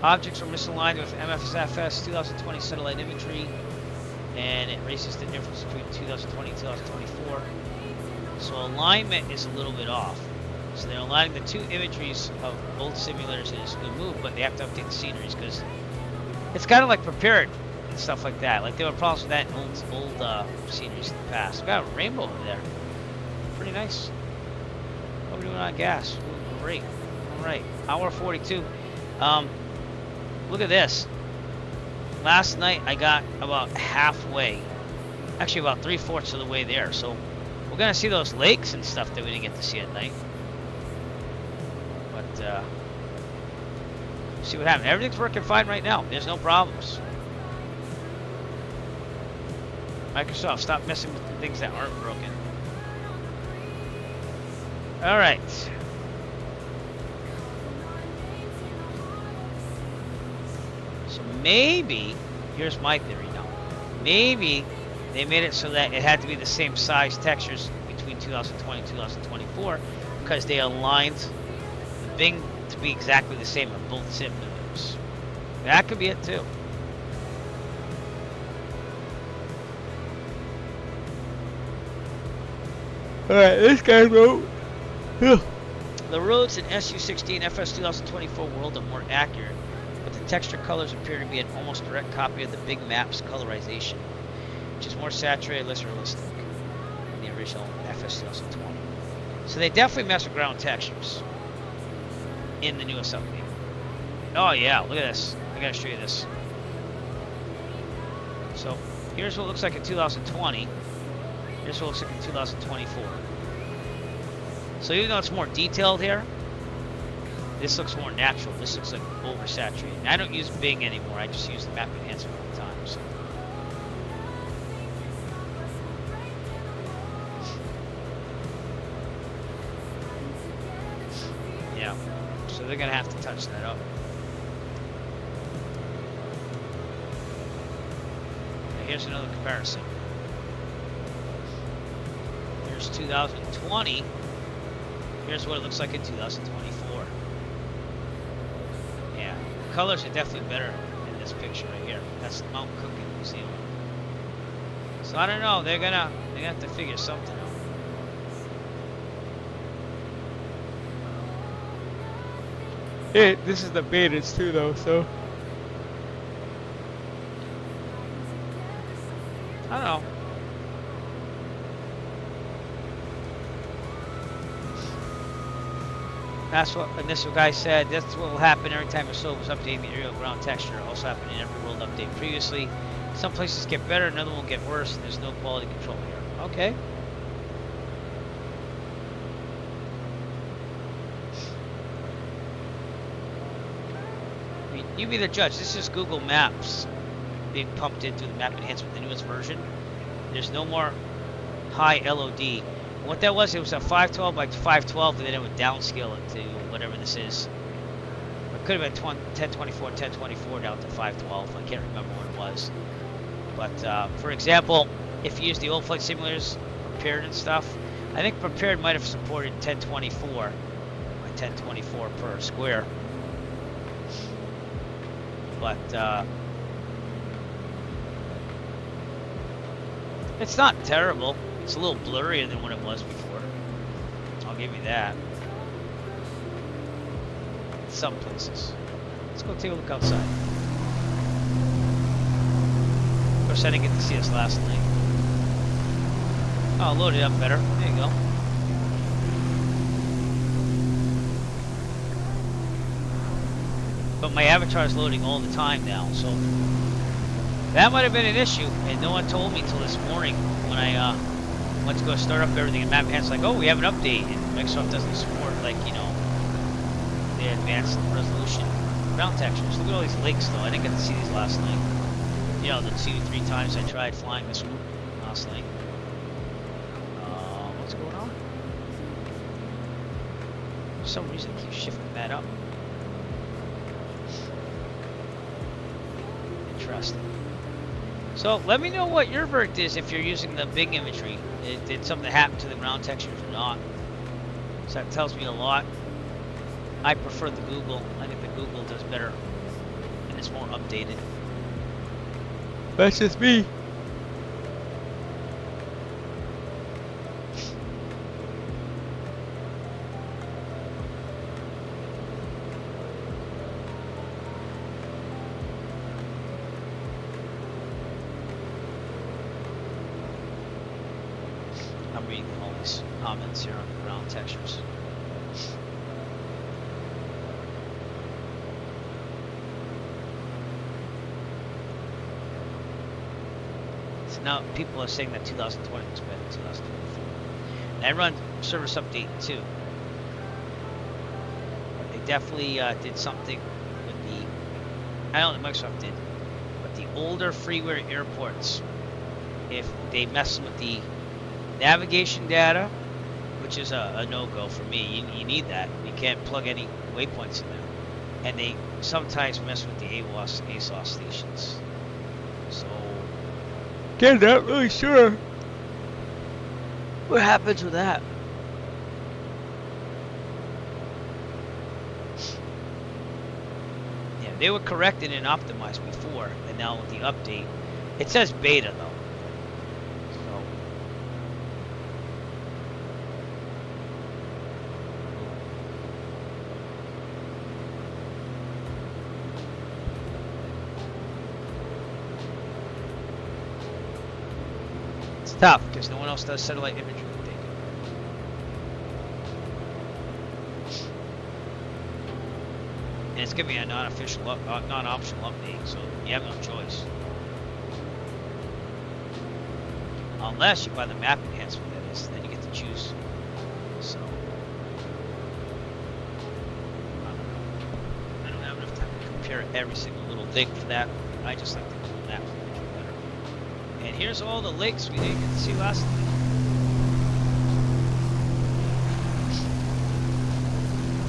Objects were misaligned with MSFS 2020 satellite imagery, and it raises the difference between 2020 and 2024. So alignment is a little bit off. So they're aligning the two imageries of both simulators, and it's a good move, but they have to update the sceneries because it's kind of like prepared and stuff like that. Like there were problems with that in old sceneries in the past. We got a rainbow over there. Pretty nice. What are we doing on gas? Ooh, great. All right, hour 42. Look at this. Last night I got about halfway, actually about 3/4 of the way there. So we're gonna see those lakes and stuff that we didn't get to see at night. But see what happens. Everything's working fine right now. There's no problems. Microsoft, stop messing with the things that aren't broken. All right. So maybe, here's my theory now. Maybe they made it so that it had to be the same size textures between 2020 and 2024 because they aligned the Bing to be exactly the same on both simulators. That could be it too. Alright, this guy wrote, the roads in SU-16 FS 2024 world are more accurate, but the texture colors appear to be an almost direct copy of the big map's colorization, which is more saturated, less realistic than the original FS 2020. So they definitely mess with ground textures in the newest update. Oh yeah, look at this. I gotta show you this. So here's what it looks like in 2020. Here's what it looks like in 2024. So even though it's more detailed here, this looks more natural. This looks like oversaturated. And I don't use Bing anymore. I just use the map enhancer all the time. So. Yeah. So they're gonna have to touch that up. Now here's another comparison. Here's 2020. Here's what it looks like in 2024. Yeah, the colors are definitely better in this picture right here. That's the Mount Cook in New Zealand. So I don't know. They're gonna have to figure something out. This is the betas too, though. So I don't know. That's what initial guy said. That's what will happen every time a server was updating the aerial ground texture. It also happened in every world update previously. Some places get better, another will get worse, and there's no quality control here. Okay. I mean, you be the judge. This is Google Maps being pumped into the map enhancement, the newest version. There's no more high LOD. What that was, it was a 512 by 512, and then it would downscale it to whatever this is. It could have been 1024, 1024 down to 512. I can't remember what it was. But for example, if you use the old flight simulators, prepared and stuff, I think prepared might have supported 1024 by 1024 per square. But it's not terrible. It's a little blurrier than what it was before. I'll give you that. Some places. Let's go take a look outside. Of course, I didn't get to see us last night. Oh, load it up better. There you go. But my avatar is loading all the time now, so that might have been an issue, and no one told me until this morning when I went to go start up everything in map enhanced. Like, oh, we have an update, and Microsoft doesn't support, like, you know, the advanced resolution ground textures. Look at all these lakes, though. I didn't get to see these last night. You know, the 2-3 times I tried flying this route last night. What's going on? For some reason, I keep shifting that up. Interesting. So let me know what your verdict is if you're using the Bing imagery. Did something happen to the ground textures or not? So that tells me a lot. I prefer the Google. I think the Google does better and it's more updated. That's just me. I'm reading all these comments here on the ground textures. So now people are saying that 2020 was better than 2024. And I run service update too. They definitely did something with the, I don't know what Microsoft did, but the older freeware airports, if they mess with the navigation data, which is a no-go for me. You need that. You can't plug any waypoints in there. And they sometimes mess with the ASOS stations. So, again, not really sure what happens with that. Yeah, they were corrected and optimized before, and now with the update, it says beta though. Tough, because no one else does satellite imagery like they do. And it's giving me a non-official, non-optional update, so you have no choice. Unless you buy the map enhancement, that is, then you get to choose. So, I don't have enough time to compare every single little thing for that. I just like the Google Maps picture better. And here's all the lakes we didn't get to see last night.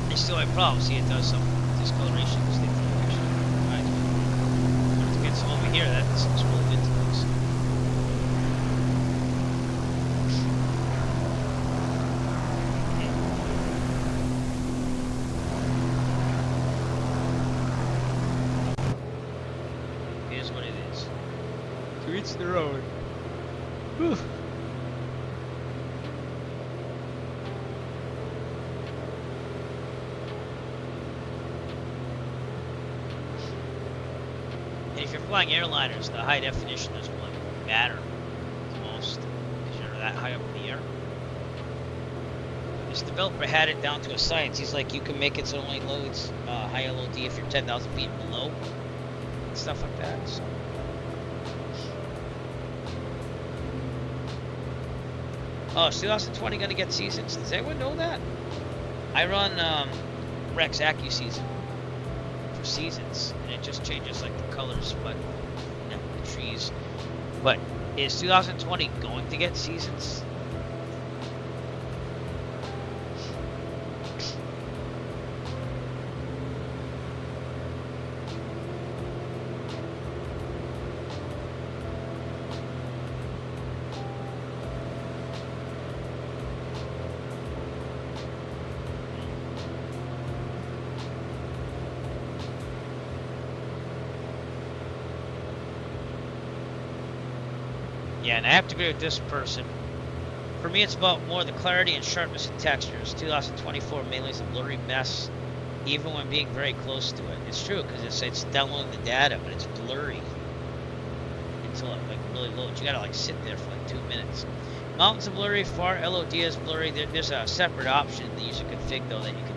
They still have problems. See, it does some discoloration because they actually right. Once it gets over here, that looks really good to me. So. Here's what it is. To each their own. Whew. And if you're flying airliners, the high definition doesn't really matter the most because you're that high up in the air. This developer had it down to a science. He's like, you can make it so it only loads high LOD if you're 10,000 feet below and stuff like that. So. Oh, is 2020 gonna get seasons? Does anyone know that? I run Rex AccuSeason for seasons, and it just changes like the colors, but you know, the trees. But is 2020 going to get seasons? Yeah, and I have to agree with this person. For me, it's about more the clarity and sharpness of textures. 2024 mainly is a blurry mess, even when being very close to it. It's true, because it's downloading the data, but it's blurry until it like really loads. You gotta like sit there for like 2 minutes. Mountains are blurry, far LOD is blurry. There's a separate option in the user config though that you can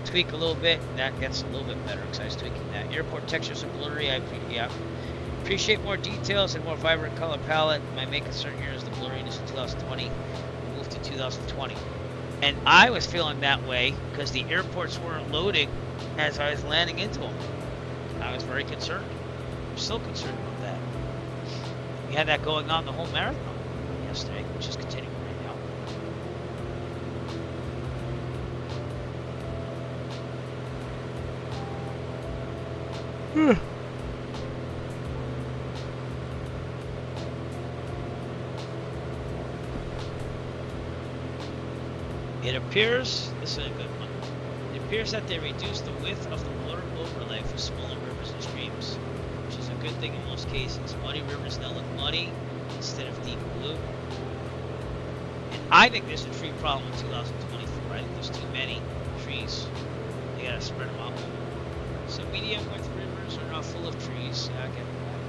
tweak a little bit, and that gets a little bit better because I was tweaking that. Airport textures are blurry. Appreciate more details and more vibrant color palette. My main concern here is the blurriness in 2020. We moved to 2020. And I was feeling that way because the airports weren't loading as I was landing into them. I was very concerned. I'm still concerned about that. We had that going on the whole marathon yesterday, which is continuing right now. It appears, this is a good one, it appears that they reduced the width of the water overlay for smaller rivers and streams, which is a good thing in most cases. Muddy rivers now look muddy instead of deep blue. And I think there's a tree problem in 2024. I think there's too many trees. They gotta spread them out. So medium width rivers are not full of trees. Yeah, I get that.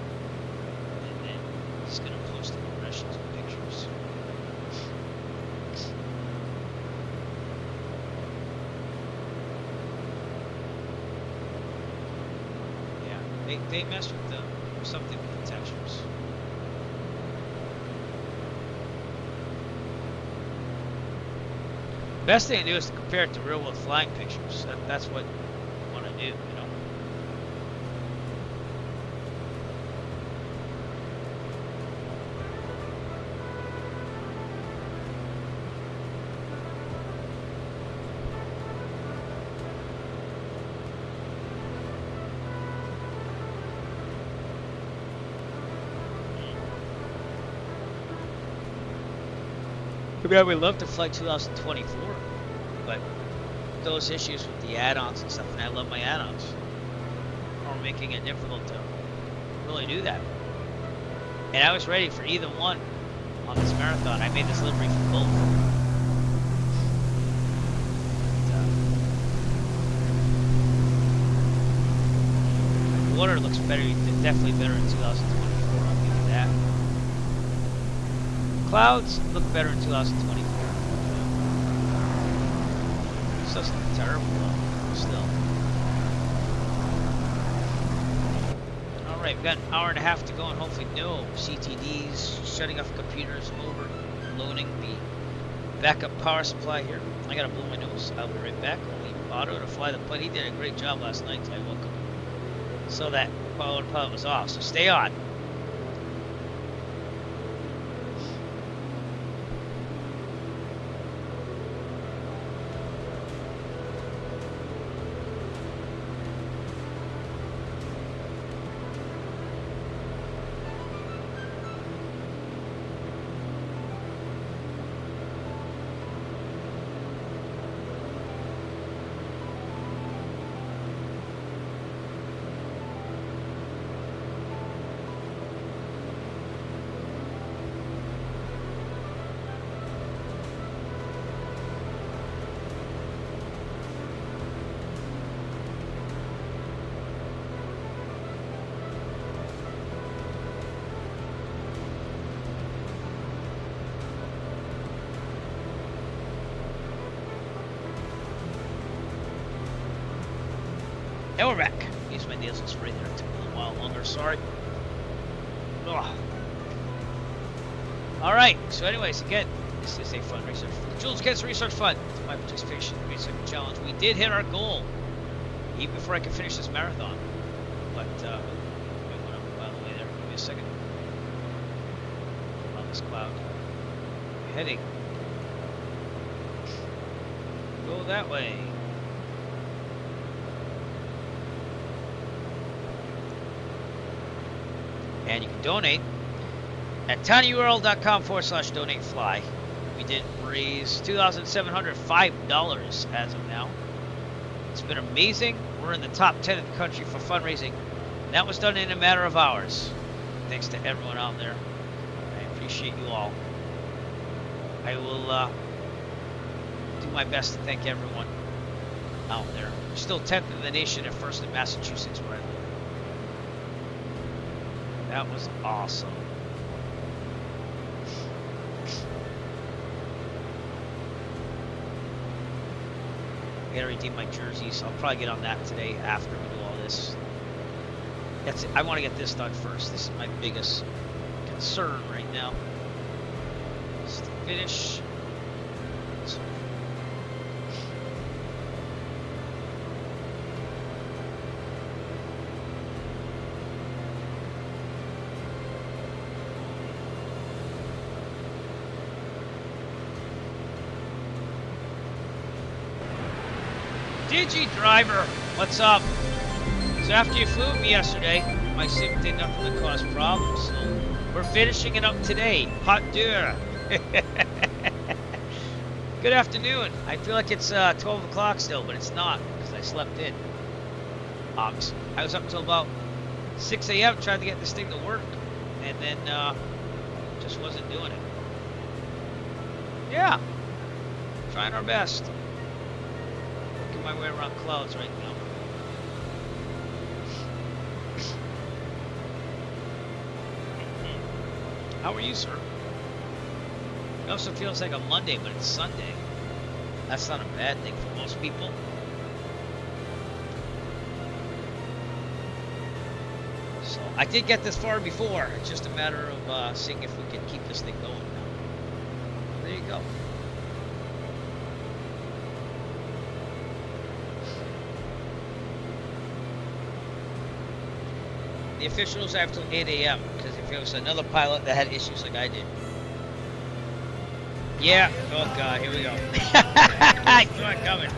And then it's gonna post the impressions and pictures. They mess with something with the textures. Best thing to do is to compare it to real world flying pictures. That's what you want to do, you know. I mean, I would love to fly 2024, but those issues with the add-ons and stuff, and I love my add-ons, are making it difficult to really do that. And I was ready for either one on this marathon. I made this livery for both. The water looks better, definitely better in 2024. I'll give you that. clouds look better in 2024. This doesn't look terrible though, still. Alright, we've got an hour and a half to go and hopefully no CTDs, shutting off computers, overloading the backup power supply here. I gotta blow my nose. I'll be right back. I'll leave Otto to fly the pilot. He did a great job last night. I woke up so that pilot was off. So stay on. And we're back. Use my nasal spray there. It took a little while longer. Sorry. Ugh. Alright, so anyways, again, this is a fundraiser for the Children's Cancer Research Fund. It's my participation in the Research Challenge. We did hit our goal, even before I could finish this marathon. But, wait, went up a mile away there. Give me a second. On this cloud. Heading. Go that way. And you can donate at tinyurl.com/donatefly. We did raise $2,705 as of now. It's been amazing. We're in the top 10 in the country for fundraising. And that was done in a matter of hours. Thanks to everyone out there. I appreciate you all. I will do my best to thank everyone out there. We're still 10th in the nation and first in Massachusetts where I live. That was awesome. I gotta redeem my jerseys. I'll probably get on that today after we do all this. That's it. I want to get this done first. This is my biggest concern right now. Just to finish. Digi driver, what's up? So after you flew with me yesterday, my sim did nothing to cause problems, so we're finishing it up today. Hot deux. Good afternoon. I feel like it's 12 o'clock still, but it's not, because I slept in. I was up until about 6 a.m. trying to get this thing to work, and then just wasn't doing it. Yeah, trying our best. My way around clouds right now. How are you, sir? It also feels like a Monday, but it's Sunday. That's not a bad thing for most people. So I did get this far before. It's just a matter of seeing if we can keep this thing going now. There you go. The officials have till 8 a.m. because if it was another pilot that had issues like I did. Yeah. Oh God, here we go. I saw it coming.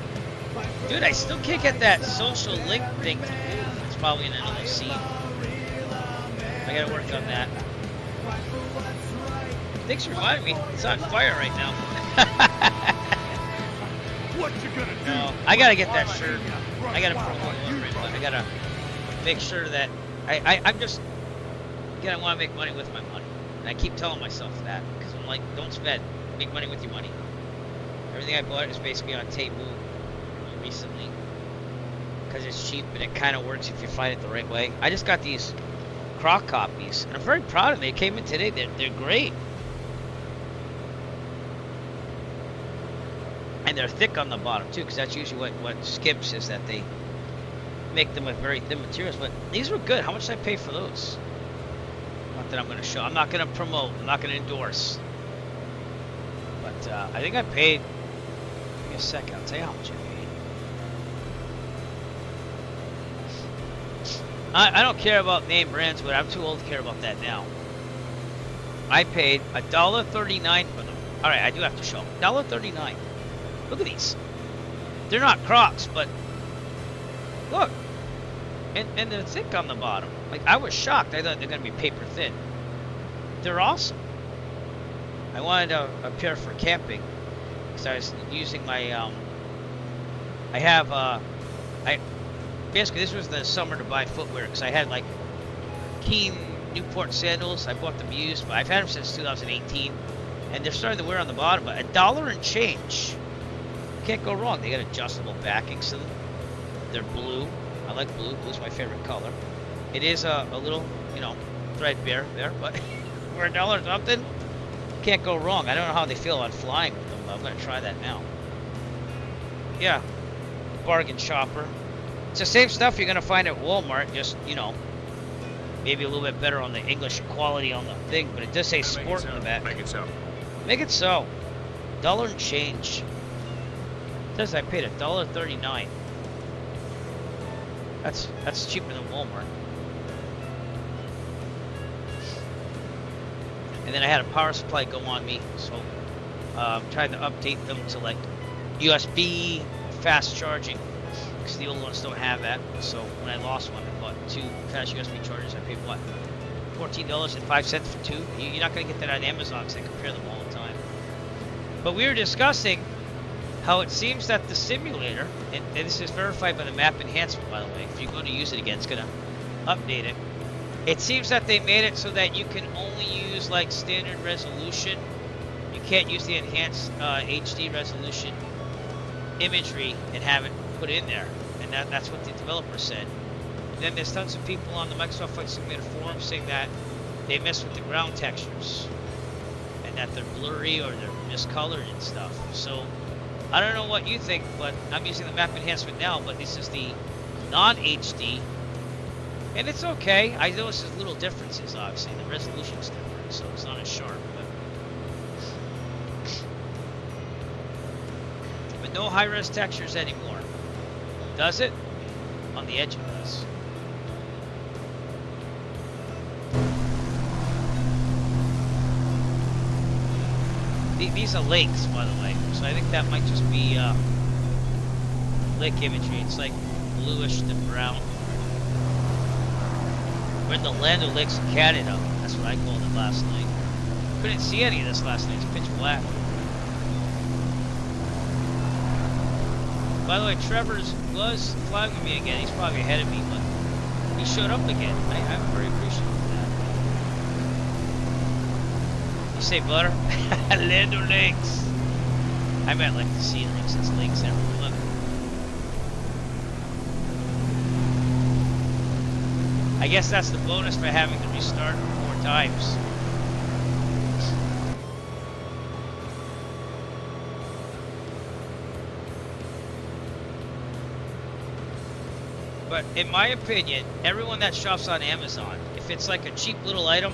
Dude, I still can't get that social link thing to move. It's probably in another scene. I gotta work on that. Thanks for reminding me. It's on fire right now. What you gonna do? No, I gotta get that shirt. I gotta promote it, but I gotta make sure that I'm just, again, I want to make money with my money. And I keep telling myself that, because I'm like, don't spend, make money with your money. Everything I bought is basically on Temu recently, because it's cheap and it kind of works if you find it the right way. I just got these Croc copies, and I'm very proud of them. They came in today, they're great. And they're thick on the bottom too, because that's usually what skips is that they make them with very thin materials. But these were good. How much did I pay for those? Not that I'm going to show. I'm not going to promote. I'm not going to endorse. But I think I paid. Give me a second. I'll tell you how much I paid. I don't care about name brands, but I'm too old to care about that now. I paid $1.39 for them. All right, I do have to show them. $1.39. Look at these. They're not Crocs, but look. And they're thick on the bottom. Like, I was shocked. I thought they're going to be paper thin. They're awesome. I wanted a pair for camping because I was using my basically this was the summer to buy footwear because I had like Keen Newport sandals. I bought them used, but I've had them since 2018, and they're starting to wear on the bottom. But $1 and change, can't go wrong. They got adjustable backings to them. They're blue. I like blue. Blue's my favorite color. It is a little, you know, threadbare there, but for $1 something, can't go wrong. I don't know how they feel on flying with them, but I'm gonna try that now. Yeah, bargain shopper. It's the same stuff you're gonna find at Walmart, just, you know, maybe a little bit better on the English quality on the thing, but it does say sport in the back. Make it so. Make it so. $1 and change. It says I paid $1.39. That's cheaper than Walmart. And then I had a power supply go on me, so I'm trying to update them to like USB fast charging, because the old ones don't have that. So when I lost one, I bought 2 fast USB chargers. I paid what, $14.05 for 2. You're not going to get that on Amazon because they compare them all the time. But we were discussing how it seems that the simulator, and this is verified by the map enhancement, by the way. If you go to use it again, it's going to update it. It seems that they made it so that you can only use like standard resolution. You can't use the enhanced HD resolution imagery and have it put in there. And that's what the developer said. And then there's tons of people on the Microsoft Flight Simulator forum saying that they mess with the ground textures and that they're blurry or they're miscolored and stuff. So I don't know what you think, but I'm using the map enhancement now, but this is the non-HD. And it's okay. I notice there's little differences, obviously. The resolution's different, so it's not as sharp. But no high-res textures anymore. Does it? On the edge it does. These are lakes, by the way, so I think that might just be lake imagery. It's like bluish to brown. We're in the land of lakes in Canada. That's what I called it last night. Couldn't see any of this last night. It's pitch black. By the way, Trevor's was flying with me again. He's probably ahead of me, but he showed up again. I'm very appreciative of that. You say butter? Land of lakes. I meant like the sea lakes. It's lakes everywhere. Look. I guess that's the bonus for having to restart 4 times. But in my opinion, everyone that shops on Amazon, if it's like a cheap little item,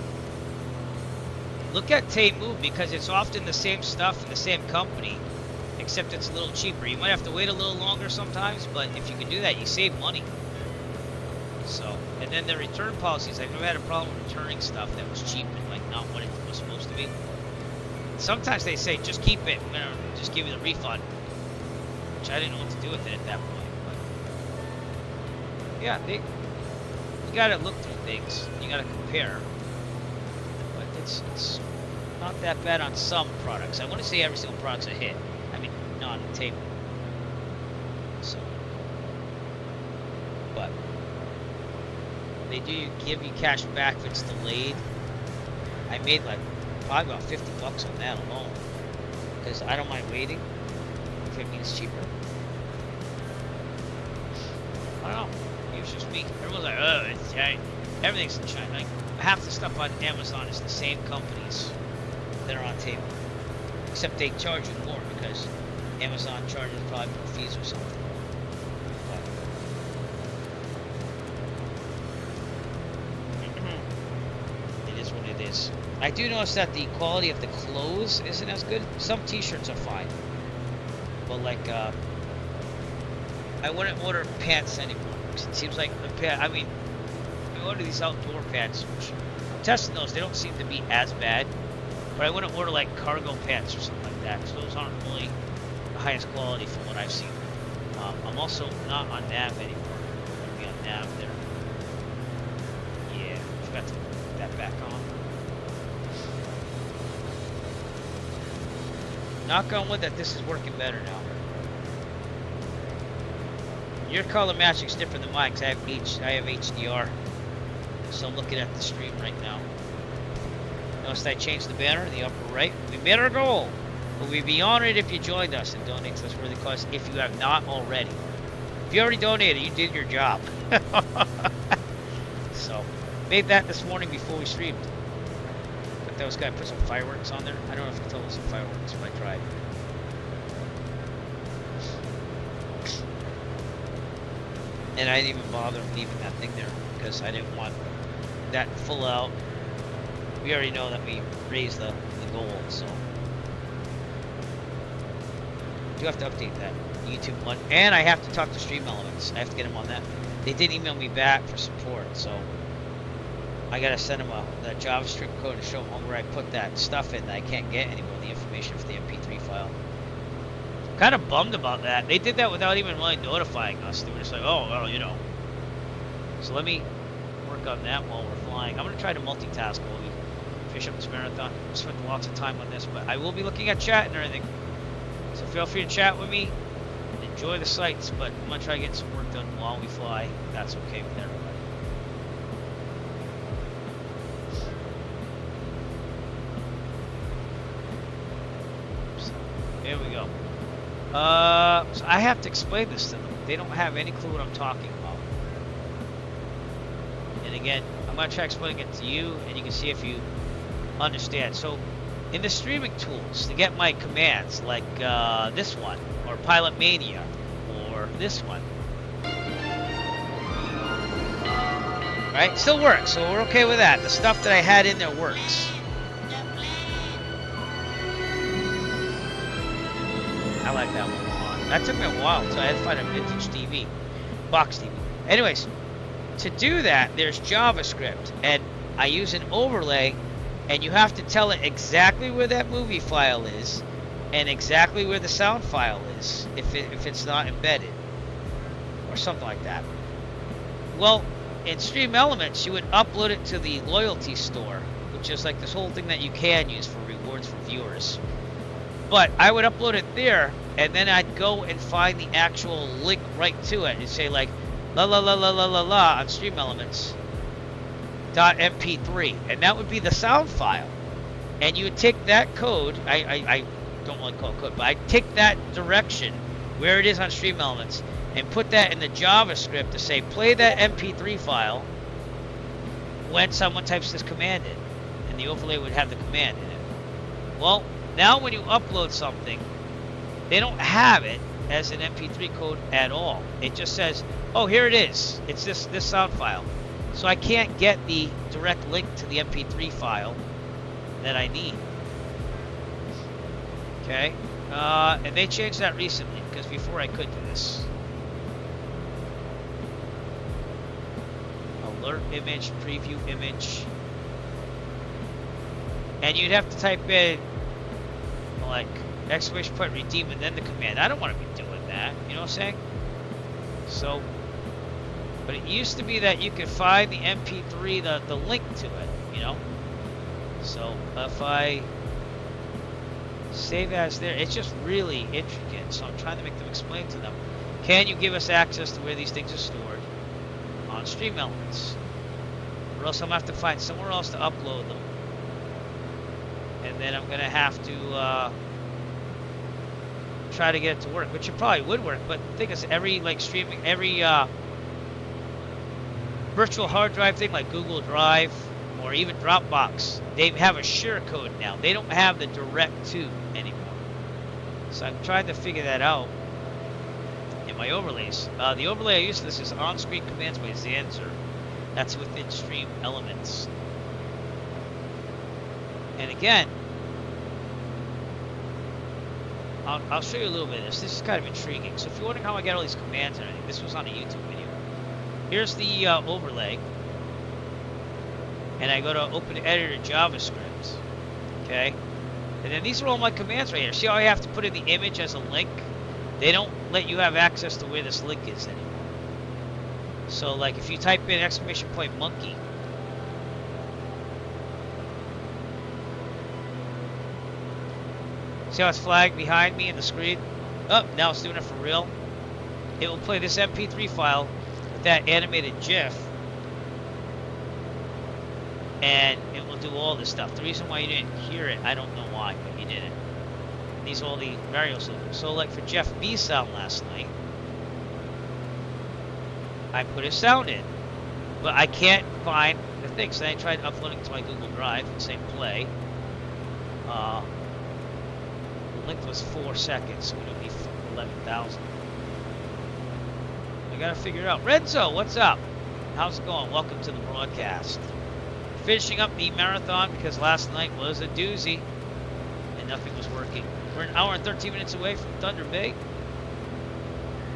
look at Temu, because it's often the same stuff in the same company, except it's a little cheaper. You might have to wait a little longer sometimes, but if you can do that, you save money. So, and then the return policies, I've never had a problem returning stuff that was cheap and like not what it was supposed to be. Sometimes they say, just keep it, we're gonna just give you the refund, which I didn't know what to do with it at that point. But yeah, you gotta look through things, you gotta compare. But it's not that bad on some products. I wouldn't say every single product's a hit. I mean, not on the table. So, but they do give you cash back if it's delayed. I made like probably about $50 on that alone, because I don't mind waiting if it means cheaper. I don't know. It's just me. Everyone's like, oh, it's everything's in China. Like, half the stuff on Amazon is the same companies that are on table, except they charge you more because Amazon charges probably more fees or something. But it is what it is. I do notice that the quality of the clothes isn't as good. Some t-shirts are fine. But like, I wouldn't order pants anymore. It seems like the pants, I mean, I order these outdoor pants, which I'm testing those. They don't seem to be as bad. But I wouldn't order like cargo pants or something like that, because those aren't really the highest quality from what I've seen. I'm also not on nav anymore. I'm going to be on nav there. Yeah, forgot to put that back on. Knock on wood that this is working better now. Your color matching is different than mine because I have HDR. So I'm looking at the stream right now. Notice I changed the banner in the upper right. We made our goal. But we'd be honored if you joined us and donate to this worthy cause if you have not already. If you already donated, you did your job. So, made that this morning before we streamed. But those guys put some fireworks on there. I don't know if I told them some fireworks, but I tried. And I didn't even bother leaving that thing there because I didn't want that full out. We already know that we raised the goal, so. I do have to update that YouTube one. And I have to talk to Stream Elements. I have to get them on that. They did email me back for support, so I gotta send them that JavaScript code to show them where I put that stuff in that I can't get anymore, the information for the MP3 file. Kind of bummed about that. They did that without even really notifying us. They were just like, oh, well, you know. So let me work on that while we're flying. I'm gonna try to multitask while we finish up this marathon. I spent lots of time on this, but I will be looking at chat and everything. So feel free to chat with me and enjoy the sights, but I'm gonna try to get some work done while we fly. If that's okay with everybody. So, here we go. So I have to explain this to them. They don't have any clue what I'm talking about. And again, I'm gonna try explaining it to you, and you can see if you understand. So, in the streaming tools, to get my commands, like this one, or Pilot Mania, or this one. Right? Still works, so we're okay with that. The stuff that I had in there works. I like that one a lot. That took me a while, so I had to find a vintage TV. Box TV. Anyways, to do that, there's JavaScript, and I use an overlay, and you have to tell it exactly where that movie file is, and exactly where the sound file is, if it's not embedded, or something like that. Well, in Stream Elements, you would upload it to the loyalty store, which is like this whole thing that you can use for rewards for viewers. But I would upload it there, and then I'd go and find the actual link right to it, and say like, la la la la la la la on Stream Elements. .mp3, and that would be the sound file. And you would take that code, I don't want to call it code, but I take that direction where it is on Stream Elements and put that in the JavaScript to say play that mp3 file when someone types this command in, and the overlay would have the command in it. Well, now when you upload something, they don't have it as an mp3 code at all. It just says, oh, here it is, it's this sound file. So I can't get the direct link to the MP3 file that I need. Okay, and they changed that recently, because before I could do this. Alert image, preview image. And you'd have to type in, like, exclamation point redeem and then the command. I don't want to be doing that, you know what I'm saying? So, but it used to be that you could find the MP3, the link to it, you know? So if I save as there, it's just really intricate. So I'm trying to make them explain to them. Can you give us access to where these things are stored on Stream Elements? Or else I'm going to have to find somewhere else to upload them. And then I'm going to have to try to get it to work, which it probably would work. But the thing is, every virtual hard drive thing like Google Drive or even Dropbox, they have a share code now. They don't have the direct to anymore. So I'm trying to figure that out in my overlays. The overlay I use for this is on-screen commands by Zanzer. That's within stream elements. And again, I'll show you a little bit of this. This is kind of intriguing. So if you're wondering how I get all these commands and everything, this was on a YouTube video. Here's the overlay. And I go to open editor JavaScript. Okay. And then these are all my commands right here. See how I have to put in the image as a link? They don't let you have access to where this link is anymore. So like if you type in !monkey. See how it's flagged behind me in the screen? Oh, now it's doing it for real. It will play this MP3 file with that animated GIF. And it will do all this stuff. The reason why you didn't hear it, I don't know why, but you didn't. These are all the variables. So like for Jeff B sound last night, I put his sound in. But I can't find the thing. So I tried uploading to my Google Drive and saying play. The length was 4 seconds, so it would be 11,000. I gotta figure it out. Renzo, what's up? How's it going? Welcome to the broadcast. Finishing up the marathon because last night was a doozy and nothing was working. We're an hour and 13 minutes away from Thunder Bay,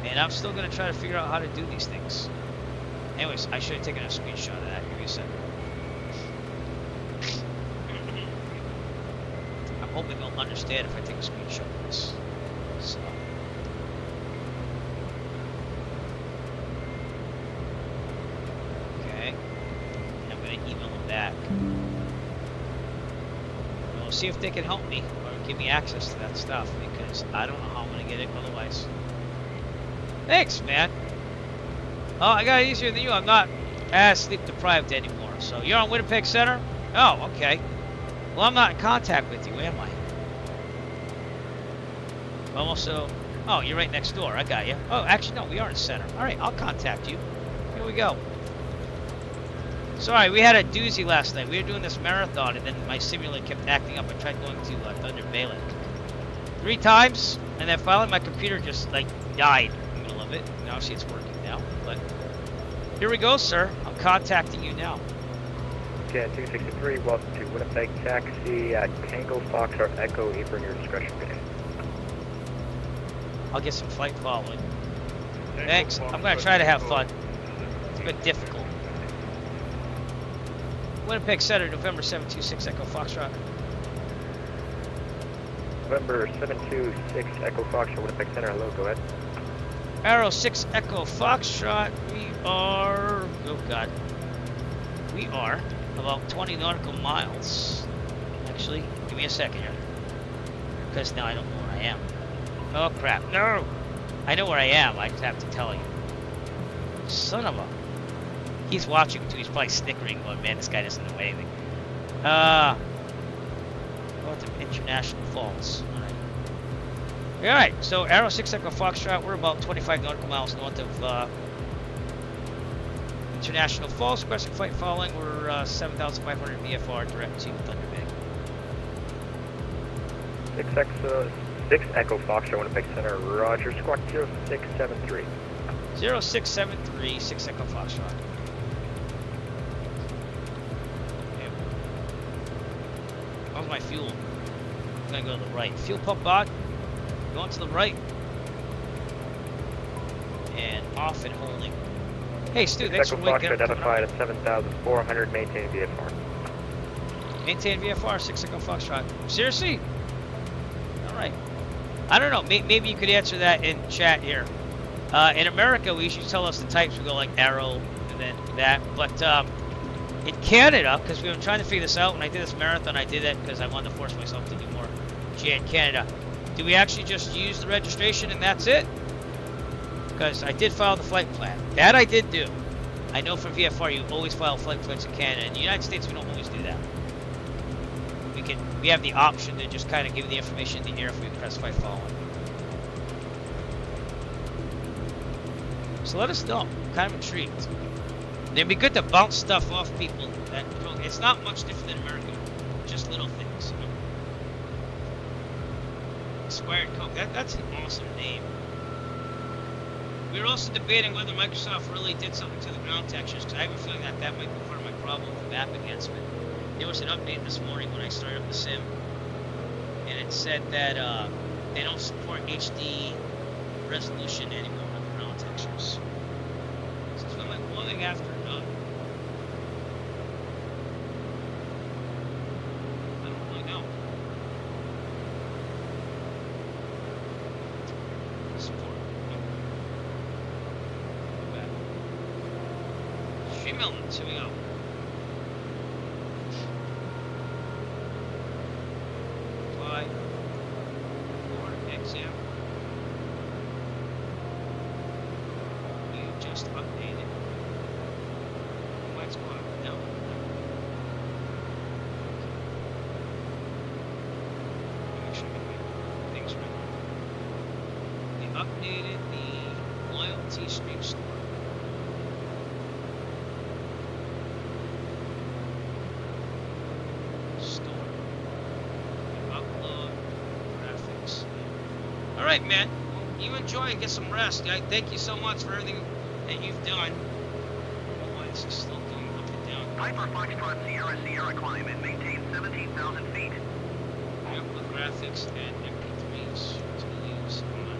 and I'm still gonna try to figure out how to do these things. Anyways, I should have taken a screenshot of that. Give me a second. I'm hoping they'll understand if I take a screenshot of this. So. Okay. And I'm going to email them back. And we'll see if they can help me or give me access to that stuff because I don't know how I'm going to get it otherwise. Thanks, man. Oh, I got it easier than you. I'm not as sleep deprived anymore. So you're on Winnipeg Center? Oh, okay. Well, I'm not in contact with you, am I? I'm also... Oh, you're right next door. I got you. Oh, actually, no, we are in center. All right, I'll contact you. Here we go. Sorry, we had a doozy last night. We were doing this marathon, and then my simulator kept acting up. I tried going to Thunder Bay like 3 times, and then finally my computer just, like, died in the middle of it. Now, see, it's working now. But here we go, sir. I'm contacting you now. Okay, 263, welcome to Winnipeg Taxi, Tango Foxtrot Echo, apron your discretion. I'll get some flight following. Thanks. I'm going to try to have fun. It's a bit difficult. Winnipeg Center, November 726 Echo Foxtrot. November 726 Echo Foxtrot, Winnipeg Center, hello, go ahead. Arrow 6 Echo Foxtrot, we are... Oh, God. We are about 20 nautical miles. Actually, give me a second here. Because now I don't know where I am. Oh, crap. No! I know where I am. I just have to tell you. Son of a... He's watching too. He's probably snickering. Going, man, this guy doesn't know anything. North of International Falls. Alright. Alright, so Arrow 6 Echo Foxtrot. We're about 25 nautical miles north of International Falls. Requesting flight following. We're 7,500 VFR direct to Thunder Bay. 6 Echo Foxtrot, Winnipeg Center, Roger, squawk 0673. 0673, 6 Echo Foxtrot. Okay. How's my fuel? I'm gonna go to the right. Fuel pump on. Going to the right. And off and holding. Hey Stu, thanks for waking up. Identified at 7,400, maintain VFR. Maintain VFR, 6 Echo Foxtrot. Seriously? Alright. I don't know, maybe you could answer that in chat here. In America, we usually tell us the types. We go like Arrow and then that. But in Canada, because we've been trying to figure this out, when I did this marathon, I did it because I wanted to force myself to do more GA in Canada. Do we actually just use the registration and that's it? Because I did file the flight plan. That I did do. I know for VFR, you always file flight plans in Canada. In the United States, we don't always do that. We have the option to just kind of give the information in the air if we press flight following. So let us know. I'm kind of intrigued. It'd be good to bounce stuff off people. It's not much different than America. Just little things. You know? Expired Coke. That's an awesome name. We were also debating whether Microsoft really did something to the ground textures, because I have a feeling that that might be part of my problem with map enhancement. There was an update this morning when I started up the sim, and it said that they don't support HD resolution anymore on the ground textures. So it's been like one thing after another. I don't really know. Support. Stream elements, here we go. Apply. For exam. You just updated. White squad. No. Make sure I get my things right. They updated the loyalty stream store. Alright, man. You enjoy and get some rest. Thank you so much for everything that you've done. Oh, it's still going up and down. Piper Foxtrot Sierra climb and maintain 17,000 feet. Yep, the graphics and MP3s to use on.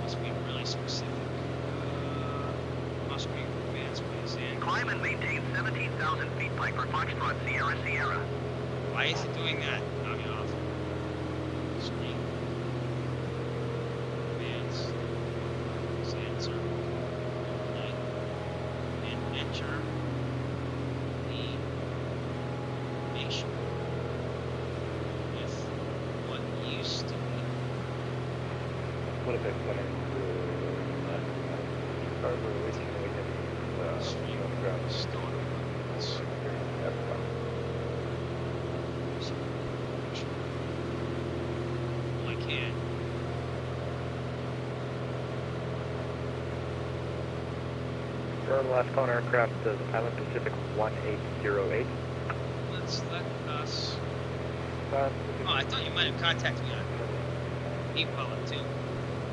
Must be really specific. Must be advanced ways in. Climb and maintain 17,000 feet, Piper Foxtrot Sierra. Why is it doing that? Knock it off. Screen. Sensor, light, and enter the information with what used to be. What if I put in Stream store. I can. Firm last phone aircraft is Island Pacific 1808. Let's let us. Oh, I thought you might have contacted me on ePilot too,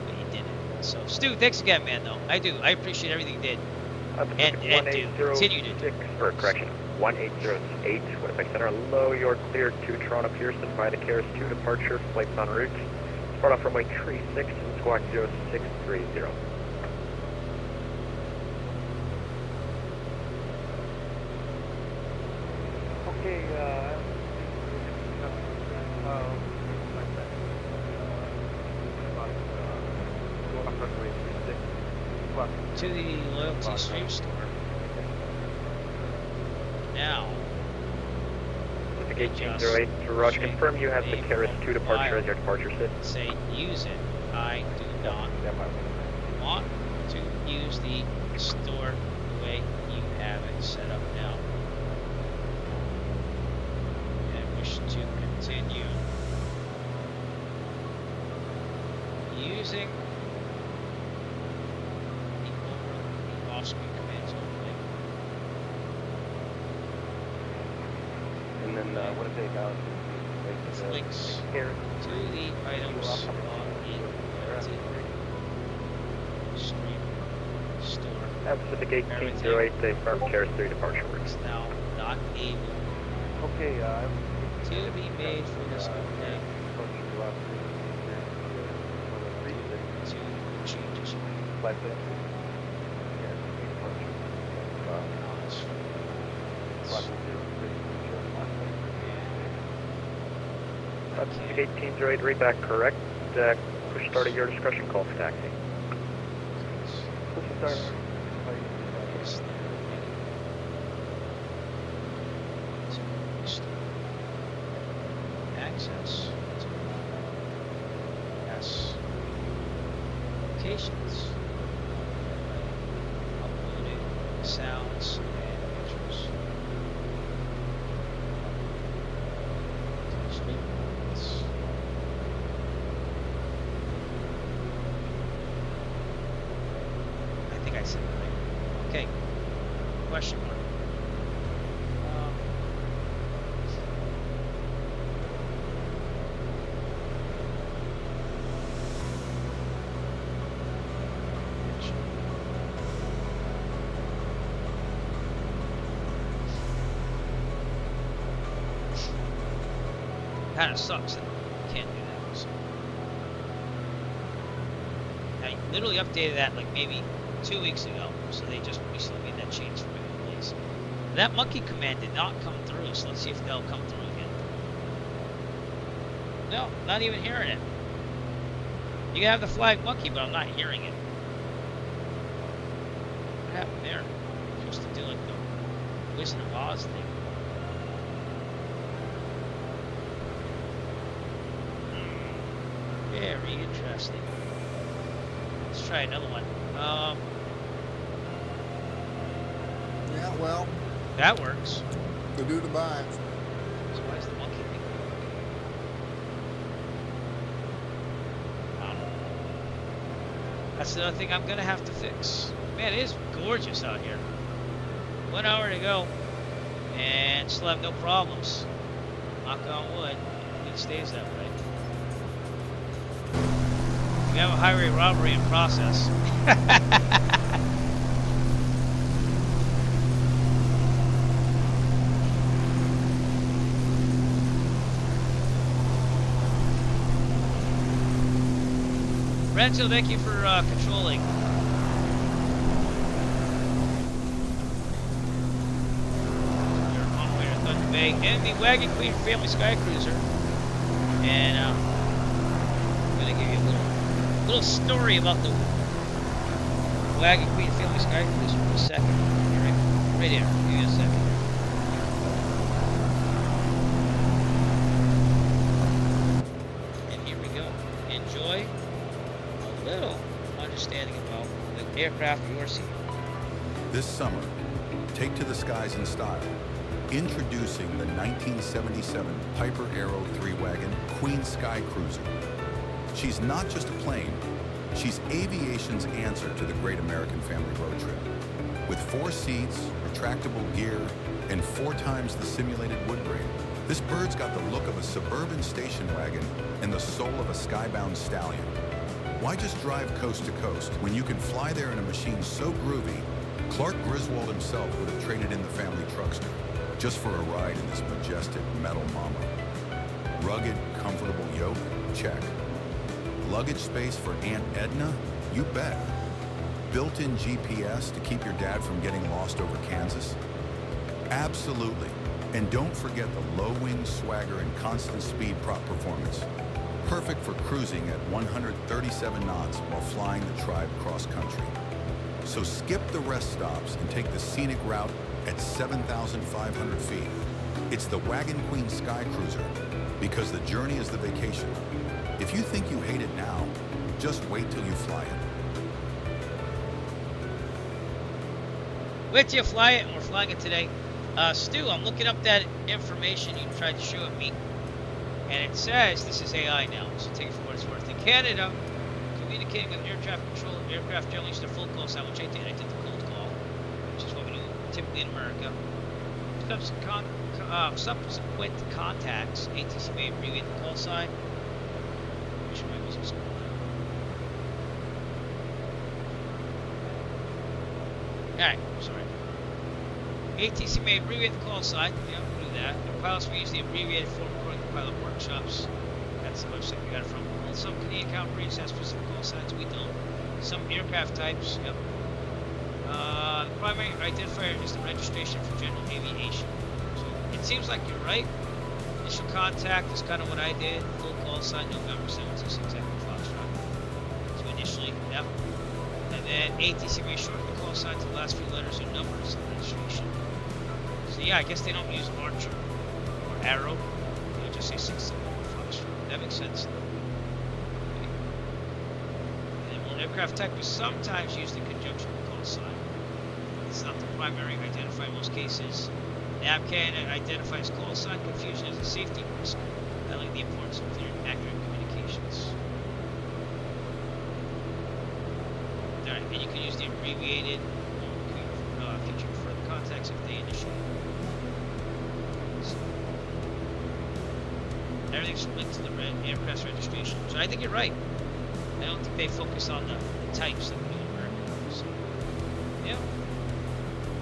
but you didn't. So, Stu, thanks again, man. Though I do, I appreciate everything you did, and do continue to do. Or correction, 1808. Winnipeg Center. Low, you're cleared to Toronto Pearson by the KRS 2 departure. Flights en route. Start off runway 36 and squawk 0630. Okay, to the loyalty stream store. Now, with the gate 08 to Roger, confirm you have the KRS 2 departure as your departure sit. Say use it. I do not want to use the store the way you have it set up now. And wish to continue using the off-screen commands only. And then what if they got links to the items on the loyalty stream store. Pacific 1808, they firm KRS 3 departure works. Now not able okay, to be made for this update. To changes. Pacific 1808, read back correct. Push start at your discretion, call for taxi. Access to yes locations, uploading sounds and pictures. I think I said it right. Okay. Question mark. kind of sucks that you can't do that. So. I literally updated that like maybe 2 weeks ago, so they just recently made that change for my employees. That monkey command did not come through, so let's see if they'll come through again. No, not even hearing it. You can have the flag monkey, but I'm not hearing it. What happened there? I'm supposed to do like the Wizard of Oz thing. Very interesting. Let's try another one. Yeah, well. That works. To do the binds. So why is the monkey thing? I don't know. That's another thing I'm gonna have to fix. Man, it is gorgeous out here. 1 hour to go, and still have no problems. Knock on wood. It stays that way. We have a highway robbery in process. Renzo, thank you for controlling. You're on way to Thunder Bay. Enemy Wagon Queen Family Sky Cruiser. And I'm going to give you a little story about the Wagon Queen Family Sky Cruiser for a second. Right here. Give me a second. And here we go. Enjoy a little understanding about the aircraft you're seeing. This summer, take to the skies in style. Introducing the 1977 Piper Aero 3-wagon Queen Sky Cruiser. She's not just a plane, she's aviation's answer to the great American family road trip. With 4 seats, retractable gear, and 4 times the simulated wood grain, this bird's got the look of a suburban station wagon and the soul of a skybound stallion. Why just drive coast to coast when you can fly there in a machine so groovy, Clark Griswold himself would have traded in the family truckster just for a ride in this majestic metal mama. Rugged, comfortable yoke? Check. Luggage space for Aunt Edna? You bet. Built-in GPS to keep your dad from getting lost over Kansas? Absolutely. And don't forget the low-wing swagger and constant speed prop performance. Perfect for cruising at 137 knots while flying the tribe cross-country. So skip the rest stops and take the scenic route at 7,500 feet. It's the Wagon Queen Sky Cruiser, because the journey is the vacation. If you think you hate it now, just wait till you fly it. Wait till you fly it, and we're flying it today. Stu, I'm looking up that information you tried to show me, and it says this is AI now, so take it for what it's worth. In Canada, communicating with air traffic control, aircraft generally use their full call sign, which I did the cold call, which is what we do typically in America. Subsequent contacts, ATC may abbreviate the call sign. Alright, sorry. ATC may abbreviate the call sign. Yeah, we'll do that. And pilots may use the abbreviated form according to pilot workshops. That's the website we got it from. And some Canadian companies have specific call signs, we don't. Some aircraft types, yep. The primary identifier is the registration for general aviation. So it seems like you're right. Initial contact is kind of what I did. Full call sign November 726 Echo Foxtrot. So initially, yep. And then ATC may shorten the call sign to the last few letters or numbers of registration. So yeah, I guess they don't use Archer or Arrow. They'll just say 6 Foxtrot. That makes sense. Okay. And then aircraft type is sometimes used in conjunction with call sign. It's not the primary identifier in most cases. NAV can identifies call sign confusion as a safety risk, highlighting the importance of clear and accurate communications. Alright, and you can use the abbreviated feature for further contacts if they initiate. So, everything's linked to the aircraft registration. So I think you're right. I don't think they focus on the types that we do in America. So, yeah.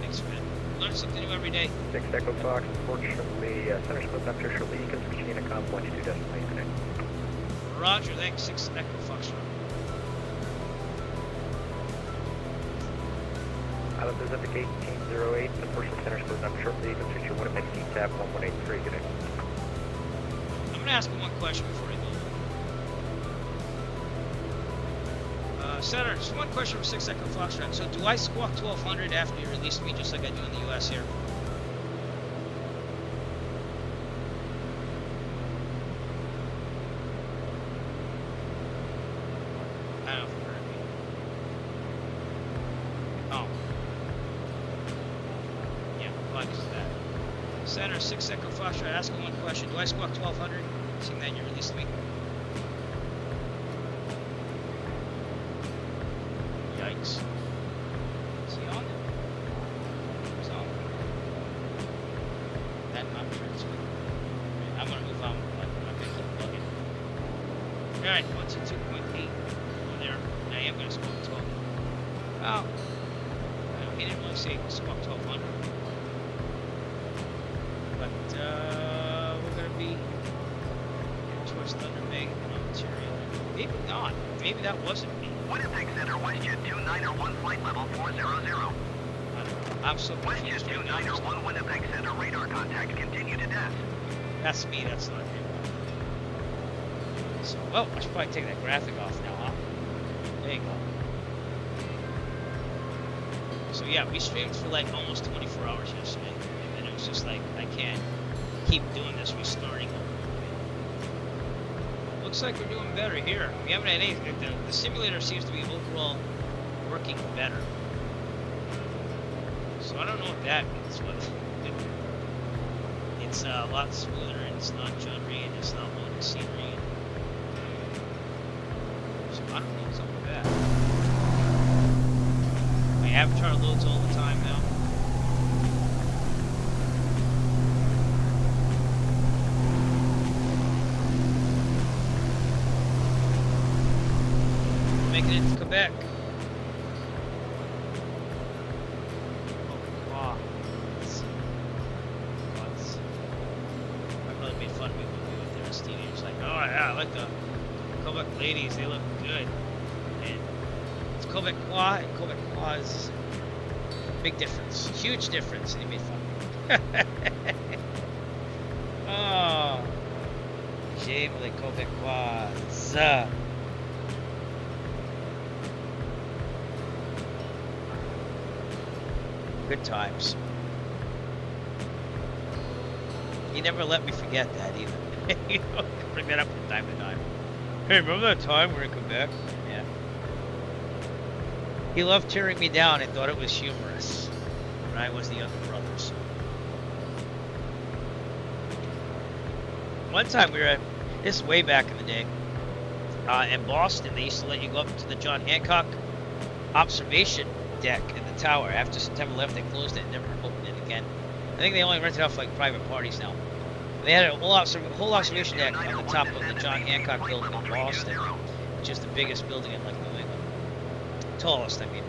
Thanks, man. Learn something new every day. 6 Echo Fox, unfortunately, center split temperature shortly equals Virginia Com 122 decimal 8 connect. Roger, thanks. 6 Echo Fox. Island Pacific 1808, unfortunately, center split temperature shortly equals Virginia Winnipeg CTAP 1183 connect. I'm gonna ask him one question before I go. Senator, just one question from 6 Echo Foxtrot. So do I squawk 1200 after you release me just like I do in the US here? I don't know if you heard me. Oh. Yeah, like that. Senator 6 Echo Foxtrot, ask him one question. Do I squawk 1200 seeing that you released me? Yikes. Is he on? He's on. That not transfer. I'm gonna move on. I'm gonna keep plugging. Alright, 122.8. Oh, there. I am gonna squawk 12. Oh. He didn't really say squawk 1200. But, we're gonna be towards Thunder Bay and Ontario. Maybe not. Maybe that wasn't me. Winnipeg Center, WestJet 291, flight level 400. I'm so confused WestJet right now. 291, Winnipeg Center, radar contact, continue to death. That's me, that's not him. So, well, I should probably take that graphic off now, huh? There you go. So yeah, we streamed for like almost 24 hours yesterday. And it was just like, I can't keep doing this restarting. Looks like we're doing better here. We haven't had anything. The simulator seems to be overall working better. So I don't know what that means. It's a lot smoother and it's not juddery and it's not loading scenery. So I don't know what's up with that. My avatar loads all the time now. Making it to Quebec. Oh, wow. My brother made fun of me when we went there as teenagers. Like, oh yeah, I like the Quebec ladies, they look good. And it's Quebecois, and Quebecois is a big difference. Huge difference, and he made fun of me. Oh. J'aime les Quebecois. Good times. He never let me forget that either. You know, bring that up from time to time. Hey, remember that time we were in Quebec? Yeah. He loved tearing me down and thought it was humorous when I was the younger brothers. One time we were at, this is way back in the day, in Boston, they used to let you go up to the John Hancock observation deck in the tower. After September 11th, they closed it and never opened it again. I think they only rent it out for like private parties now. They had a whole observation deck on the top of the John Hancock building in Boston, which is the biggest building in like New England. Tallest, I mean.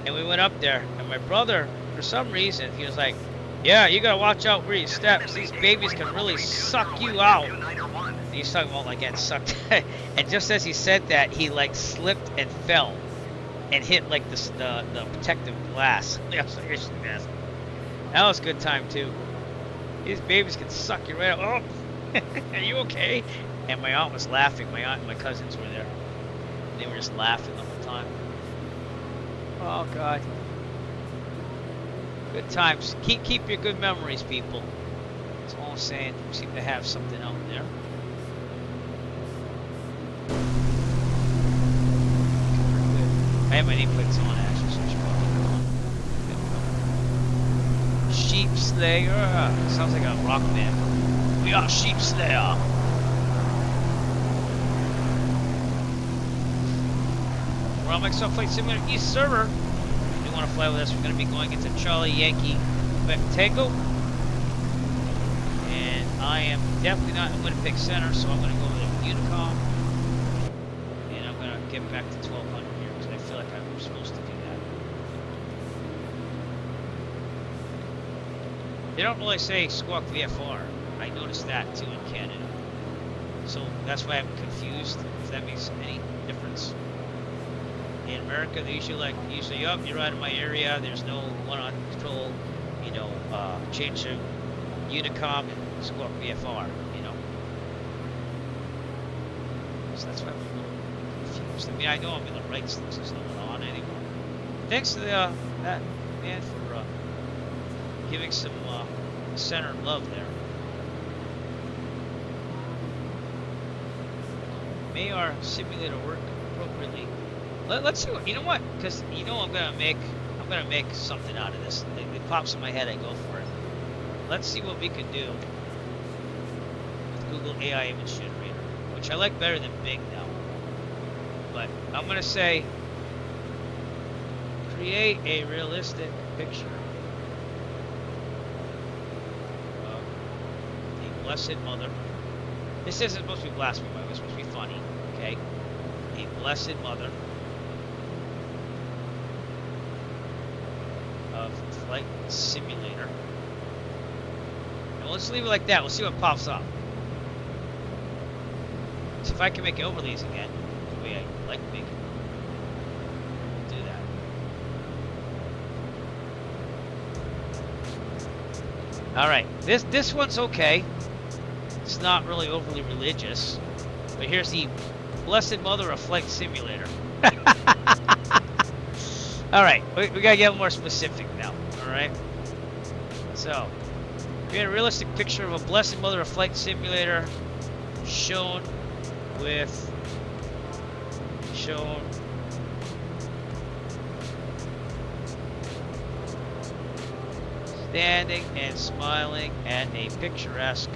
And we went up there, and my brother, for some reason, he was like, yeah, you gotta watch out where you step. These babies can really suck you out. And he's talking about like getting sucked. And just as he said that, he like slipped and fell and hit like the protective glass. That was a good time too. These babies can suck you right out. Oh, are you okay? And my aunt was laughing. My aunt and my cousins were there. And they were just laughing the whole time. Oh God. Good times. Keep your good memories, people. That's all I'm saying. We seem to have something out there. I have my nameplates on actually, so I should probably Sheep Slayer. Sounds like a rock band. We are Sheep Slayer. We're on Microsoft Flight Simulator East server. If you want to fly with us, we're going to be going into Charlie Yankee Quebec Tango. And I am definitely not in Winnipeg Center, so I'm going to go over to Unicom. And I'm going to get back to 1200 here, because I feel like I'm supposed to do that. They don't really say squawk VFR. I noticed that too in Canada. So that's why I'm confused, if that makes any difference. In America, they usually up, you're out of my area, there's no one on control, you know, change the Unicom and squawk VFR, you know. So that's why I'm a little confused. I mean, I know I'm in the right since there's no one on anymore. Thanks to that man for giving some center love there. May our simulator work appropriately? Let's see what, you know what? Because you know I'm gonna make something out of this. It pops in my head, I go for it. Let's see what we can do with Google AI Image Generator, which I like better than Bing now. But I'm gonna say, create a realistic picture of the Blessed Mother. This isn't supposed to be blasphemy, it's supposed to be funny, okay? The Blessed Mother of Flight Simulator. And let's leave it like that. We'll see what pops up. So if I can make overlays again, the way I like making them, do that. All right, this one's okay. It's not really overly religious, but here's the Blessed Mother of Flight Simulator. All right, we gotta get more specific now. All right. So, create a realistic picture of a Blessed Mother of Flight Simulator, shown standing and smiling at a picturesque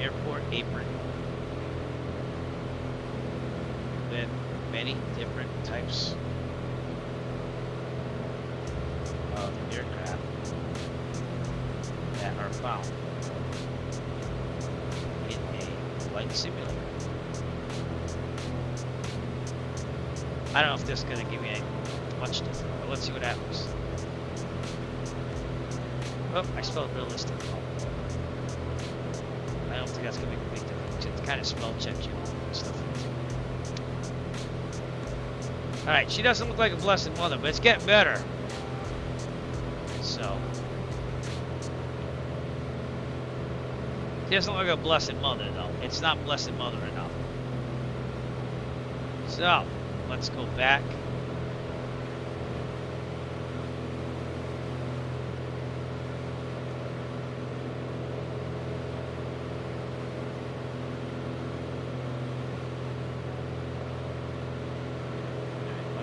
airport apron with many different types of aircraft that are found in a flight simulator. I don't know if this is going to give me much different, but let's see what happens. Oh, I spelled realistic. I don't think that's going to make a big difference. Just kind of spell check you and stuff. Alright, she doesn't look like a Blessed Mother, but it's getting better. So. She doesn't look like a Blessed Mother, though. It's not Blessed Mother enough. So, let's go back.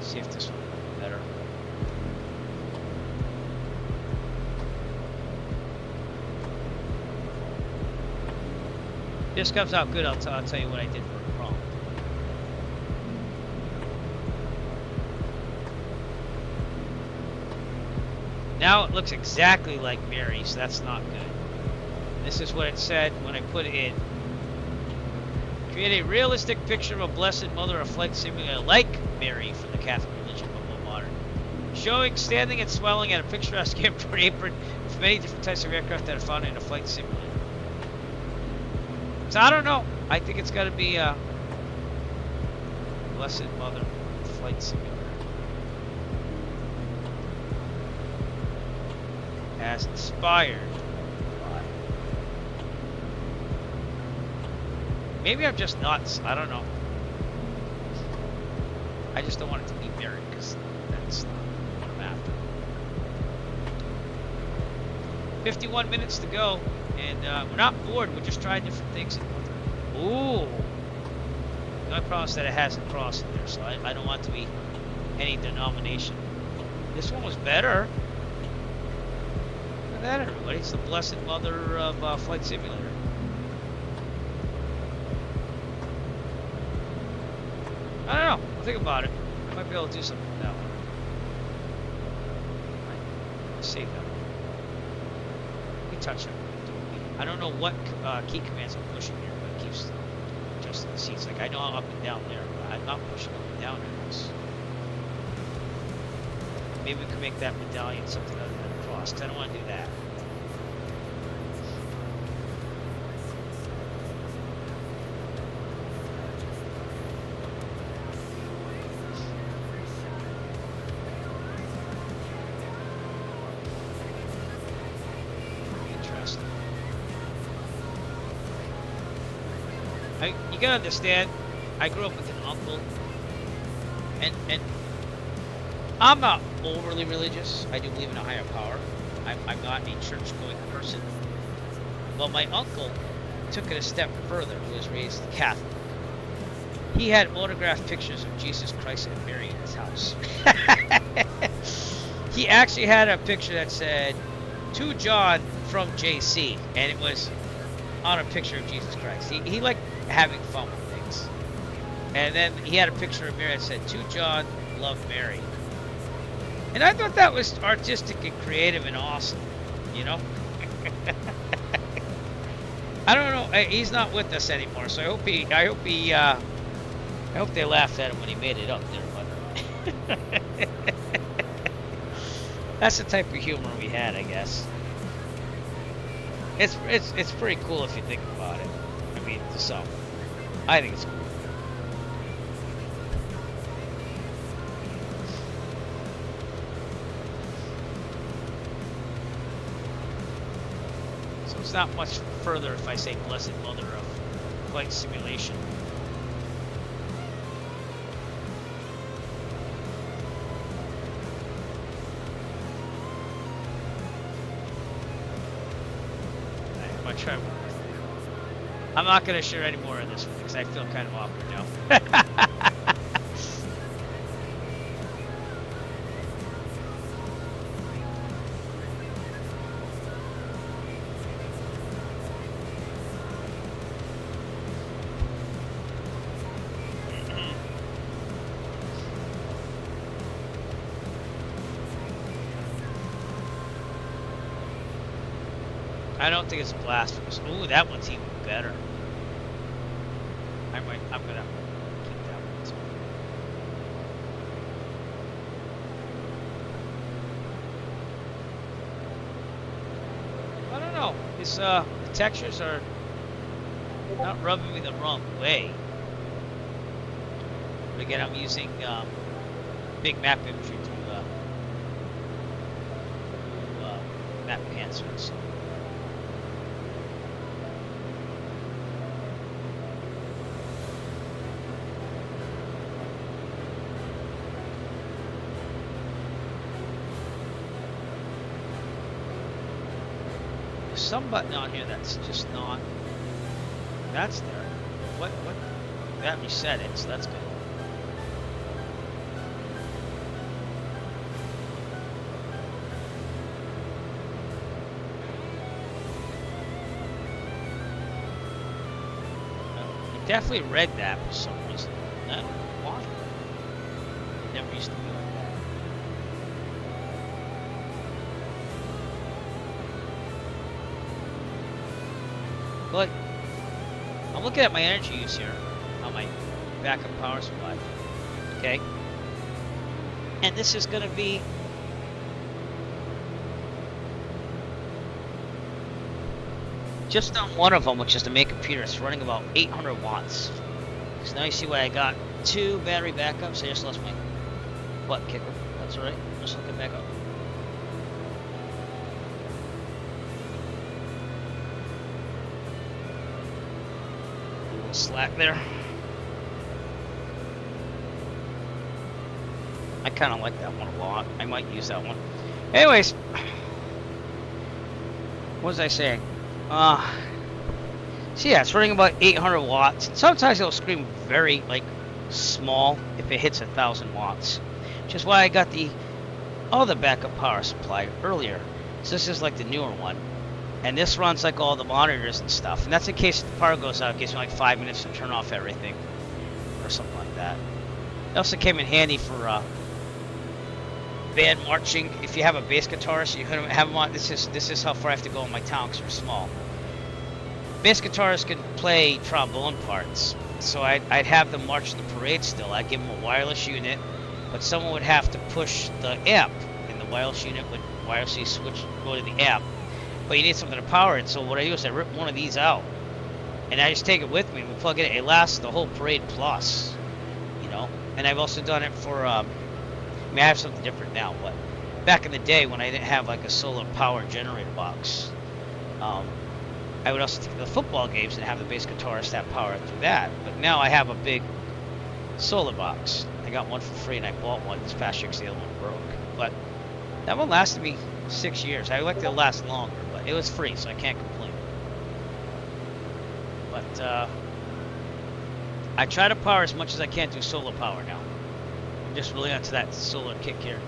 See if this one will be better. This comes out good, I'll tell you what I did for a prompt. Now it looks exactly like Mary, so that's not good. This is what it said when I put it in. Create a realistic picture of a Blessed Mother of Flight Simulator like Mary from the Catholic religion, but more modern. Showing standing and smiling at a picturesque airport apron with many different types of aircraft that are found in a flight simulator. So I don't know. I think it's got to be a Blessed Mother Flight Simulator. As inspired by. Maybe I'm just nuts. I don't know. I just don't want it to be Mary because that's not what I'm after. 51 minutes to go, and we're not bored. We're just trying different things. Ooh. I promise that it has a cross in there, so I don't want it to be any denomination. This one was better. Look at that, everybody. It's the Blessed Mother of Flight Simulator. I don't know. I'll think about it. I might be able to do something with that one. Right. Save that one. Let me touch it. I don't know what key commands I'm pushing here, but it keeps adjusting the seats. Like I know I'm up and down there, but I'm not pushing up and down there. Maybe we can make that medallion something other than a cross. across, because I don't want to do that. Interesting. You gotta understand, I grew up with an uncle, and I'm not overly religious. I do believe in a higher power. I'm not a church-going person. But my uncle took it a step further. He was raised Catholic. He had autographed pictures of Jesus Christ and Mary in his house. He actually had a picture that said, "To John from JC," and it was on a picture of Jesus Christ. He liked having fun with things. And then he had a picture of Mary that said, "To John, love Mary." And I thought that was artistic and creative and awesome, you know? I don't know. He's not with us anymore, so I hope they laughed at him when he made it up there, but that's the type of humor we had, I guess. It's pretty cool if you think about it. I mean, so I think it's cool. So it's not much further if I say Blessed Mother of Flight Simulation. I'm not going to share any more of this because I feel kind of awkward now. I don't think it's blasphemous. Ooh, that one's even better. I'm gonna keep that one. I don't know. This the textures are not rubbing me the wrong way. But again, I'm using big map imagery to map enhancements. Some button on here that's just not. That's there. What? That reset it, so that's good. It definitely read that for some reason. Why? It never used to be like that. But I'm looking at my energy use here on my backup power supply. Okay. And this is going to be just on one of them, which is the main computer. It's running about 800 watts. So now you see why I got 2 battery backups. I just lost my butt kicker. That's alright. Just looking back up. Slack there. I kind of like that one a lot. I might use that one. Anyways, what was I saying? So yeah, it's running about 800 watts. Sometimes it'll scream very small if it hits 1,000 watts, which is why I got the other backup power supply earlier. So this is like the newer one. And this runs like all the monitors and stuff. And that's in case the power goes out. It gives me like 5 minutes to turn off everything. Or something like that. It also came in handy for band marching. If you have a bass guitarist, you couldn't have them on. This is how far I have to go in my town because we're small. Bass guitarists can play trombone parts. So I'd have them march the parade still. I'd give them a wireless unit. But someone would have to push the amp. And the wireless unit would wirelessly switch, go to the app. But you need something to power it. So what I do is I rip one of these out, and I just take it with me. And we plug it in. It lasts the whole parade plus, you know. And I've also done it for. I mean, I have something different now, but back in the day when I didn't have like a solar power generator box, I would also take the football games and have the bass guitarist have power through that. But now I have a big solar box. I got one for free, and I bought one this past year because the other one broke. But that one lasted me 6 years. I like it to last longer, but it was free, so I can't complain. But I try to power as much as I can through solar power now. I'm just really onto that solar kick here.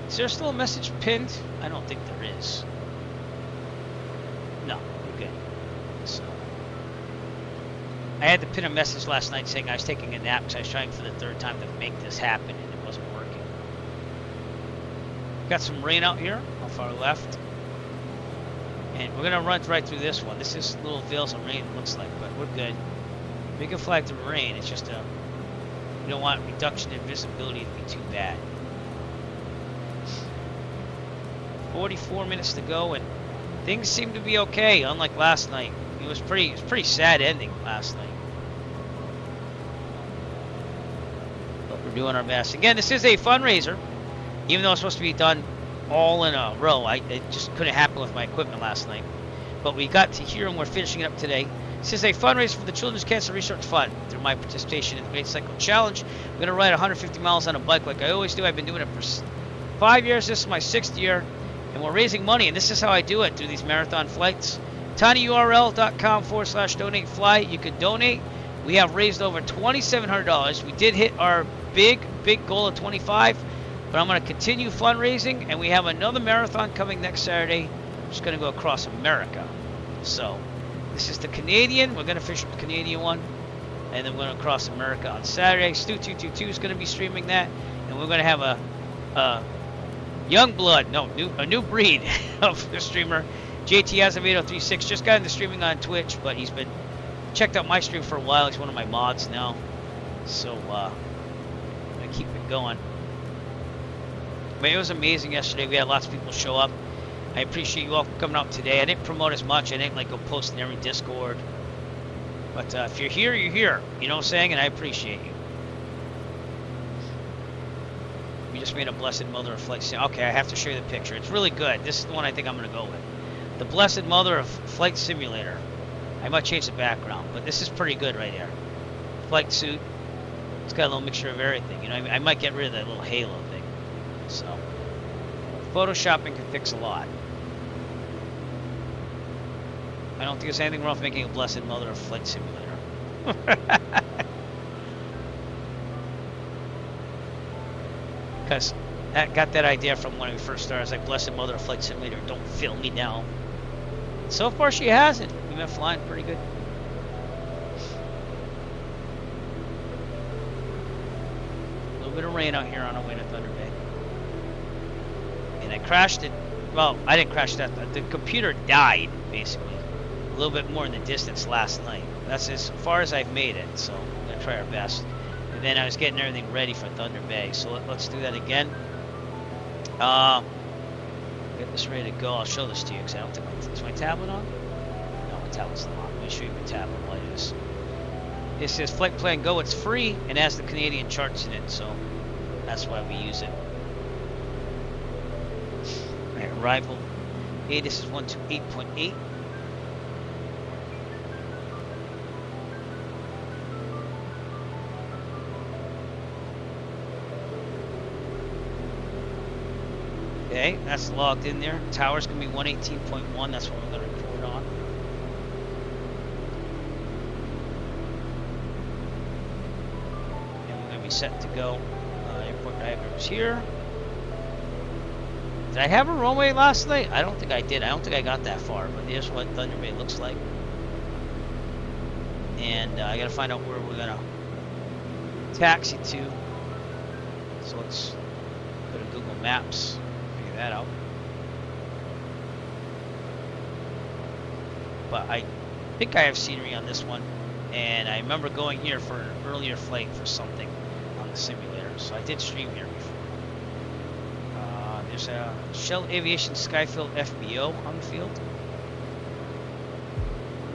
Is there still a message pinned? I don't think there is. No, we're good. So I had to pin a message last night saying I was taking a nap because I was trying for the third time to make this happen and it wasn't working. Got some rain out here off our left. And we're going to run right through this one. This is little veils of rain, it looks like, but we're good. We can fly through rain. It's just we don't want reduction in visibility to be too bad. 44 minutes to go, and things seem to be okay, unlike last night. It was pretty sad ending last night. But we're doing our best. Again, this is a fundraiser. Even though it's supposed to be done all in a row, it just couldn't happen with my equipment last night. But we got to here and we're finishing it up today. This is a fundraiser for the Children's Cancer Research Fund. Through my participation in the Great Cycle Challenge, I'm going to ride 150 miles on a bike like I always do. I've been doing it for 5 years. This is my 6th year. And we're raising money, and this is how I do it through these marathon flights. tinyurl.com/donate fly. You can donate. We have raised over $2,700. We did hit our big goal of 25, but I'm going to continue fundraising, and we have another marathon coming next Saturday. I'm just going to go across America. So this is the Canadian. We're going to finish the Canadian one, and then we're going to cross America on Saturday. Stu222 is going to be streaming that, and we're going to have a young blood, a new breed of the streamer. JT Azevedo36 just got into streaming on Twitch, but he's been checked out my stream for a while. He's one of my mods now, so I'm gonna keep it going. But it was amazing yesterday. We had lots of people show up. I appreciate you all coming out today. I didn't promote as much. I didn't like go post in every Discord. But if you're here, you're here. You know what I'm saying? And I appreciate you. We just made a Blessed Mother of Flight Simulator. Okay, I have to show you the picture. It's really good. This is the one I think I'm going to go with. The Blessed Mother of Flight Simulator. I might change the background, but this is pretty good right here. Flight suit. It's got a little mixture of everything. You know, I might get rid of that little halo thing. So, Photoshopping can fix a lot. I don't think there's anything wrong with making a Blessed Mother of Flight Simulator. Because I got that idea from when we first started. I was like, Blessed Mother of Flight Simulator, don't fill me now. So far, she hasn't. We've been flying pretty good. A little bit of rain out here on our way to Thunder Bay. And I crashed it. Well, I didn't crash that. The computer died, basically. A little bit more in the distance last night. That's as far as I've made it, so I'm going to try our best. And then I was getting everything ready for Thunder Bay, so let's do that again. Get this ready to go. I'll show this to you because I don't think is my tablet on? No, my tablet's not on. Let me show you my tablet while it is. It says Flight Plan Go. It's free and has the Canadian charts in it, so that's why we use it. Alright, arrival. Hey, this is 128.8. Okay, that's logged in there. Tower's going to be 118.1. That's what we're going to record on. And we're going to be set to go. Airport diagrams here. Did I have a runway last night? I don't think I did. I don't think I got that far. But here's what Thunder Bay looks like. And I got to find out where we're going to taxi to. So let's go to Google Maps. That out. But I think I have scenery on this one, and I remember going here for an earlier flight for something on the simulator, so I did stream here before. There's there's a Shell Aviation Skyfield FBO on the field.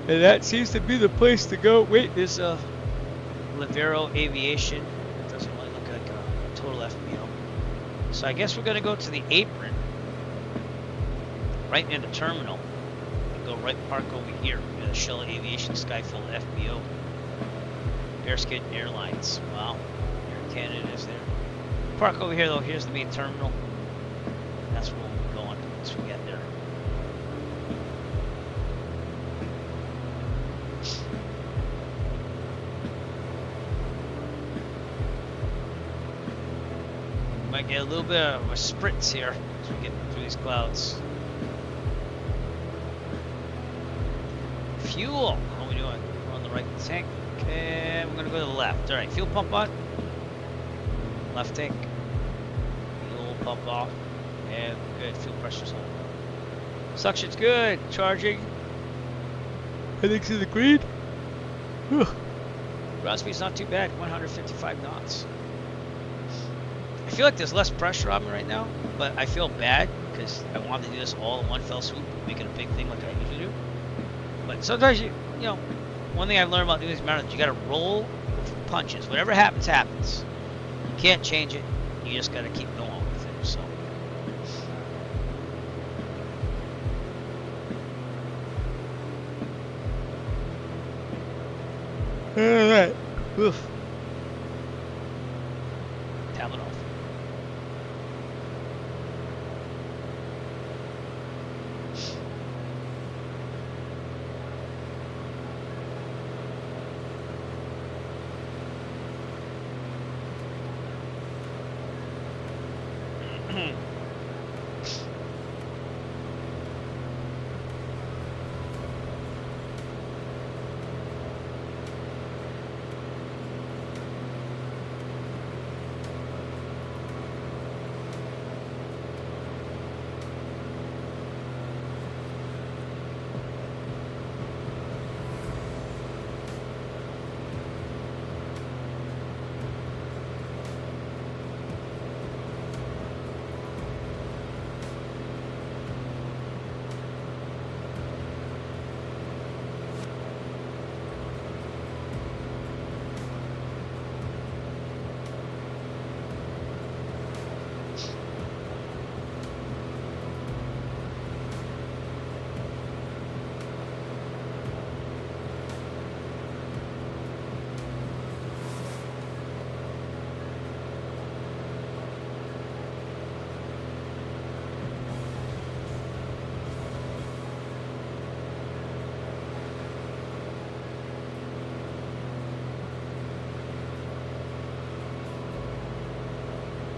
And that seems to be the place to go. Wait, there's a Lavero Aviation. It doesn't really look like a total FBO. So I guess we're going to go to the apron. Right near the terminal. And go right park over here. The Shell Aviation Skyfield FBO. Airskin Airlines. Wow. Air Canada is there. Park over here though. Here's the main terminal. That's where we'll go on once we get there. Might get a little bit of a spritz here as we get through these clouds. Fuel. How are we doing? We're on the right tank. Okay, we're gonna go to the left. All right, fuel pump on. Left tank. Fuel pump off. And good. Fuel pressure's on. Suction's good. Charging. Heading's in the green. Whew. Ground speed's not too bad. 155 knots. I feel like there's less pressure on me right now, but I feel bad because I wanted to do this all in one fell swoop, make it a big thing like I usually do. But sometimes you know, one thing I've learned about doing these marathons, you got to roll with punches. Whatever happens, happens. You can't change it. You just got to keep going with it. So. All right. Oof. Tablet off.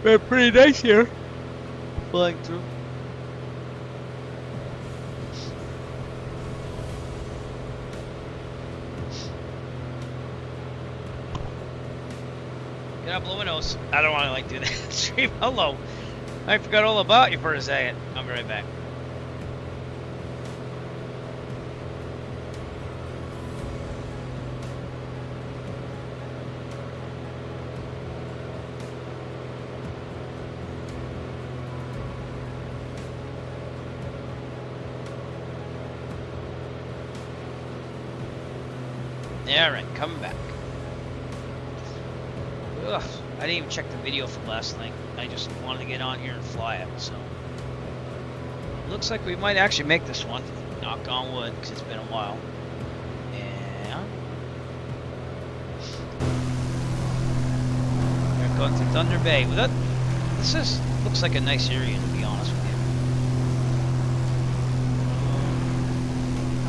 Been pretty nice here. Flying through. Get up, Luminos. I don't want to like do that. Stream. Hello. I forgot all about you for a second. I'll be right back. Alright, coming back. Ugh, I didn't even check the video from last night. I just wanted to get on here and fly it, so. Looks like we might actually make this one. Knock on wood, because it's been a while. And we're going to Thunder Bay. This looks like a nice area, to be honest with you.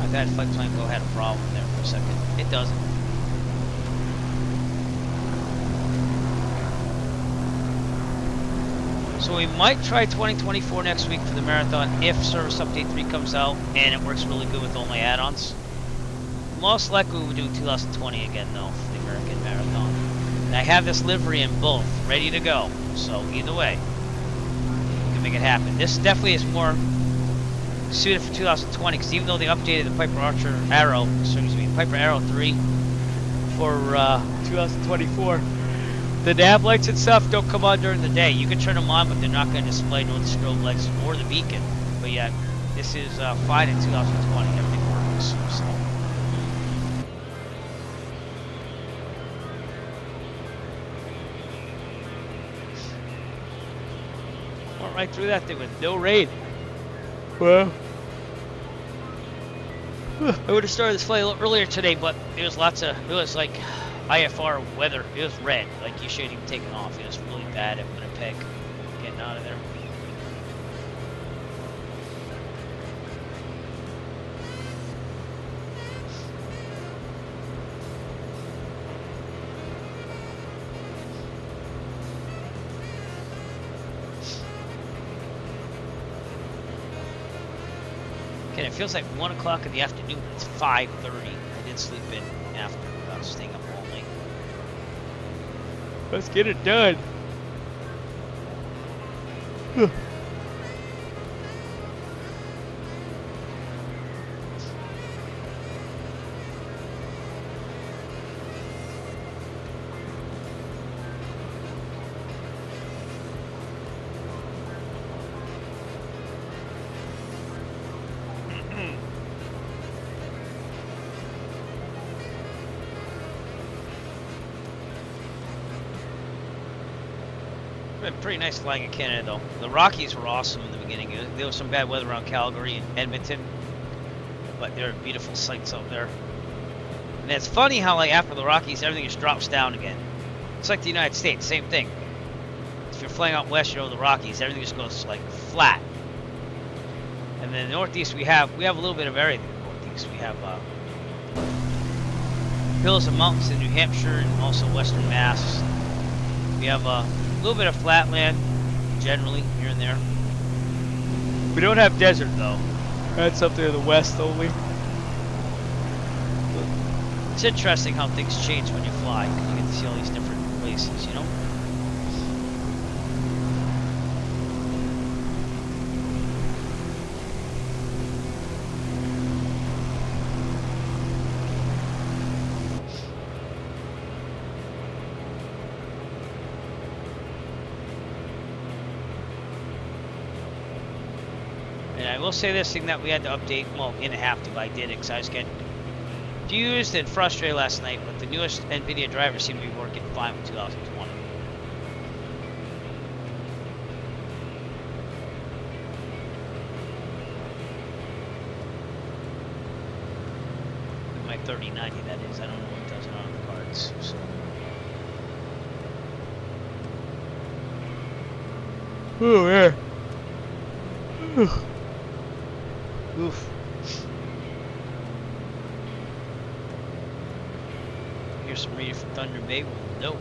I thought Flight Plan Go had a problem there for a second. It doesn't. So we might try 2024 next week for the marathon if Service Update 3 comes out and it works really good with only add-ons. Most likely we'll do 2020 again though for the American Marathon. And I have this livery in both, ready to go. So either way, we can make it happen. This definitely is more suited for 2020 because even though they updated the Piper Arrow 3 for 2024, The nav lights and stuff don't come on during the day. You can turn them on, but they're not going to display nor the strobe lights or the beacon. But yeah, this is fine in 2020. Everything works. So. Went right through that thing with no rain. Well, I would have started this flight a little earlier today, but it was it was like IFR weather. It was red, like you shouldn't even taken off. It was really bad at Winnipeg getting out of there. Okay, it feels like 1 o'clock in the afternoon, but it's 5:30. I did sleep in after staying up all night. Let's get it done. Been pretty nice flying in Canada though. The Rockies were awesome in the beginning. There was some bad weather around Calgary and Edmonton, but there are beautiful sights out there. And it's funny how like after the Rockies everything just drops down again. It's like the United States, same thing. If you're flying out west, you know the Rockies, everything just goes like flat. And then the Northeast we have a little bit of everything. In the Northeast we have hills and mountains in New Hampshire and also Western Mass. We have a little bit of flatland, generally, here and there. We don't have desert, though. That's up there in the west only. It's interesting how things change when you fly, because you get to see all these different places, you know? And I will say this thing that we had to update, well, didn't have to, but I did it because I was getting confused and frustrated last night, but the newest NVIDIA drivers seem to be working fine with 2020. My 3090, that is. I don't know what does it on the cards, so. Oh, yeah. Oof. Here's some reading from Thunder Bay. No.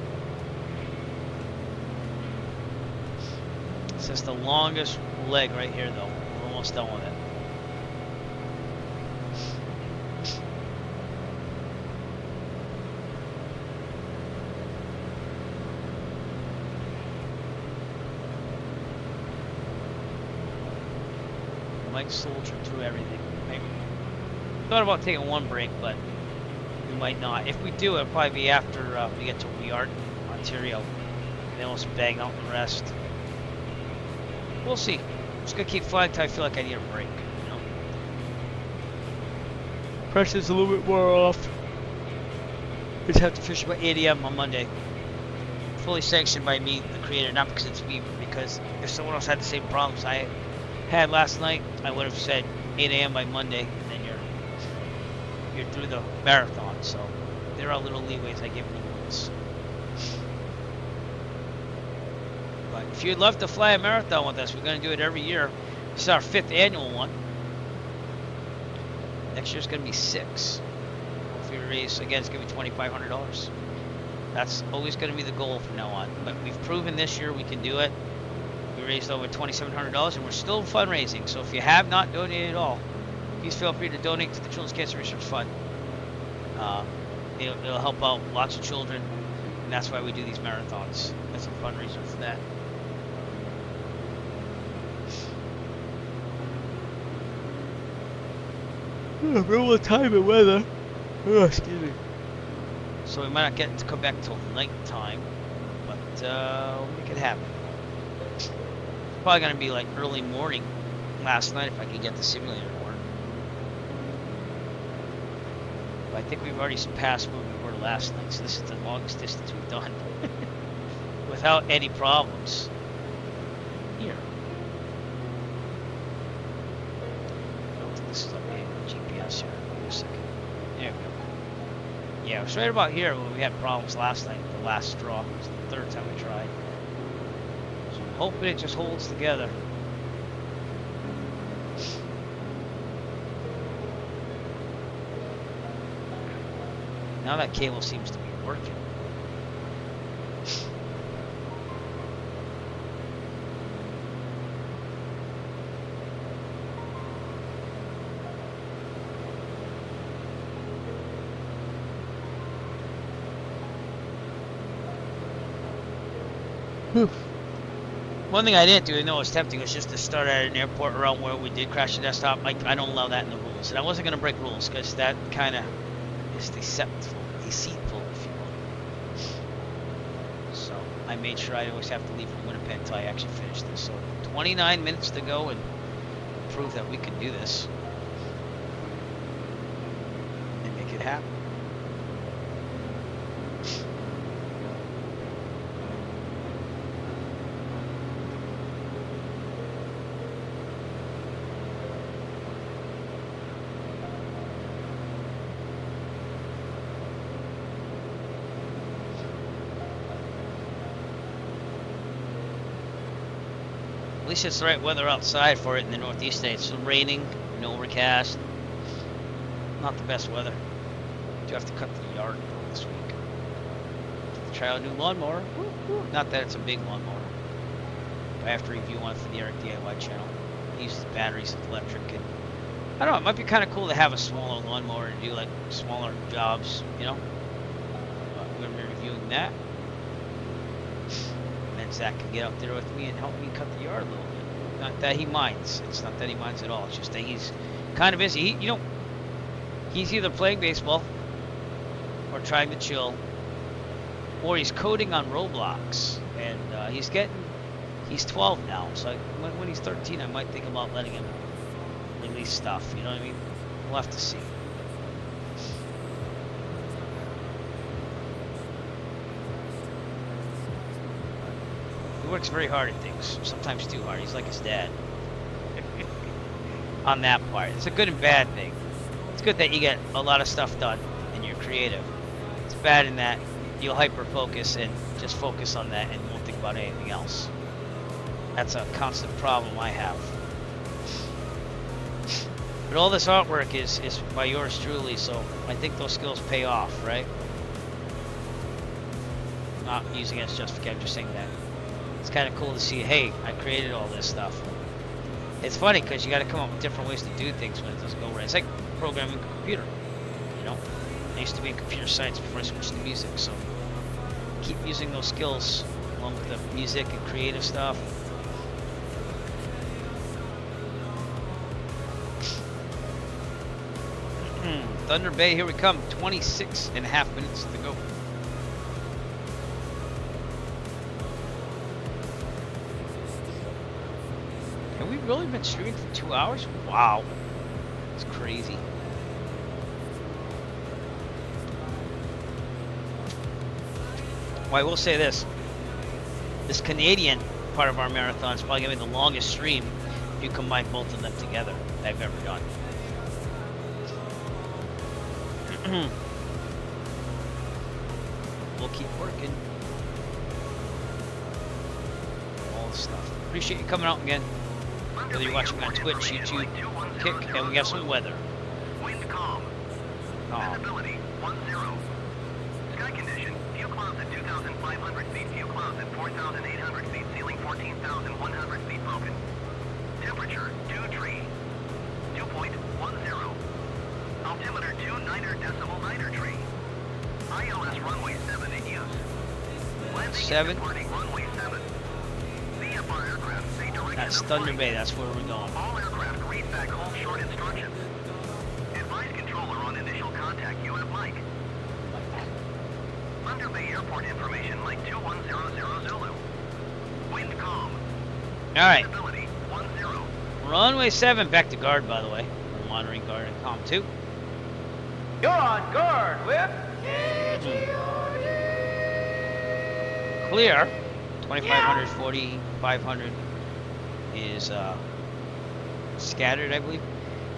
This is the longest leg right here, though. We're almost done with it. Might soldier through everything. Maybe. Thought about taking one break, but we might not. If we do, it'll probably be after we get to Weart, Ontario. Then we'll just bang out the rest. We'll see. I'm just gonna keep flying until I feel like I need a break. You know, pressure's a little bit more off. Just have to finish by 8 a.m. on Monday. Fully sanctioned by me, the creator, not because it's me, but because if someone else had the same problems I had last night, I would have said 8 a.m. by Monday, and then you're through the marathon. So there are little leeways I give anyone. But if you'd love to fly a marathon with us, we're going to do it every year. This is our 5th annual one. Next year's going to be 6. If we raise again, it's going to be $2,500. That's always going to be the goal from now on. But we've proven this year we can do it. We raised over $2,700, and we're still fundraising. So if you have not donated at all, please feel free to donate to the Children's Cancer Research Fund. It'll help out lots of children, and that's why we do these marathons. That's a fundraiser for that. Real time and weather. Oh, excuse me. So we might not get to come back till night time, but we'll make it happen. It's probably gonna be like early morning last night if I could get the simulator to work. But I think we've already surpassed where we were last night, so this is the longest distance we've done without any problems. Here. I don't think this is updated GPS here. Wait a second. There we go. Yeah, it was right about here when we had problems last night, the last straw. It was the third time we tried. So I'm hoping it just holds together. Now that cable seems to be working. One thing I didn't do, I know it was tempting, was just to start at an airport around where we did crash the desktop. I don't allow that in the rules. And I wasn't going to break rules because that kind of is deceitful, if you will. So I made sure I always have to leave from Winnipeg until I actually finish this. So 29 minutes to go and prove that we can do this and make it happen. At least it's the right weather outside for it in the Northeast states. It's raining, no overcast. Not the best weather. Do have to cut the yard this week. Try a new lawnmower. Not that it's a big lawnmower. I have to review one for the Eric DIY channel. He uses batteries with electric. And I don't know, it might be kind of cool to have a smaller lawnmower to do like smaller jobs, you know? We're going to be reviewing that. Zach can get out there with me and help me cut the yard a little bit. Not that he minds. It's not that he minds at all. It's just that he's kind of busy. He's either playing baseball or trying to chill, or he's coding on Roblox. And he's 12 now. So when he's 13, I might think about letting him release stuff. You know what I mean? We'll have to see. He works very hard at things, sometimes too hard. He's like his dad on that part. It's a good and bad thing. It's good that you get a lot of stuff done and you're creative. It's bad in that you'll hyper focus and just focus on that and won't think about anything else. That's a constant problem I have. But all this artwork is by yours truly, so I think those skills pay off, right? Not using it as justification, I'm just saying that. It's kind of cool to see, hey, I created all this stuff. It's funny because you got to come up with different ways to do things when it doesn't go right. It's like programming a computer, you know? I used to be in computer science before I switched to music, so keep using those skills along with the music and creative stuff. Thunder Bay, here we come. 26.5 minutes to go. Have we really been streaming for 2 hours? Wow. It's crazy. Well, I will say this. This Canadian part of our marathon is probably going to be the longest stream if you combine both of them together that I've ever done. We'll keep working. All this stuff. Appreciate you coming out again. Whether you're watching on Twitch, YouTube, Kick, and we got some weather. Wind calm. Visibility 10. Sky condition. Few clouds at 2,500 feet. Few clouds at 4,800 feet. Ceiling 14,100 feet broken. Temperature 2°. 2.10. Altimeter 2.9 tree. ILS runway 7 in use. Landing 7. departing runway 7. VFR aircraft say direction. That's Thunder Bay, that's where we're going. All aircraft read back home short instructions. Advise controller on initial contact. You have Mike. Thunder Bay Airport information, Mike 2100. Alright. Runway 7, back to guard, by the way. We're monitoring guard and comm 2. You're on guard, Whip. Clear. 2500, 4500 is scattered, I believe.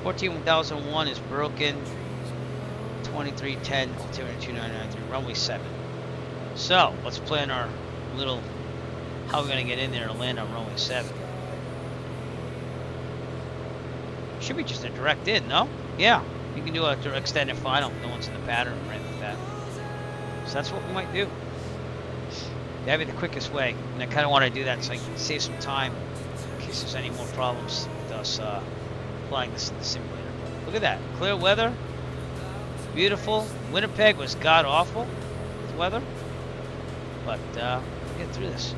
14,001 is broken. 2310, altimeter 2993, runway 7. So, let's plan our little, how we're going to get in there and land on runway 7. Should be just a direct in, no? Yeah, you can do a direct extended final. No one's in the pattern or anything like that. So that's what we might do. That'd be the quickest way. And I kind of want to do that so I can save some time in case there's any more problems with us flying this in the simulator. Look at that. Clear weather. Beautiful. Winnipeg was god-awful with weather. But we'll get through this.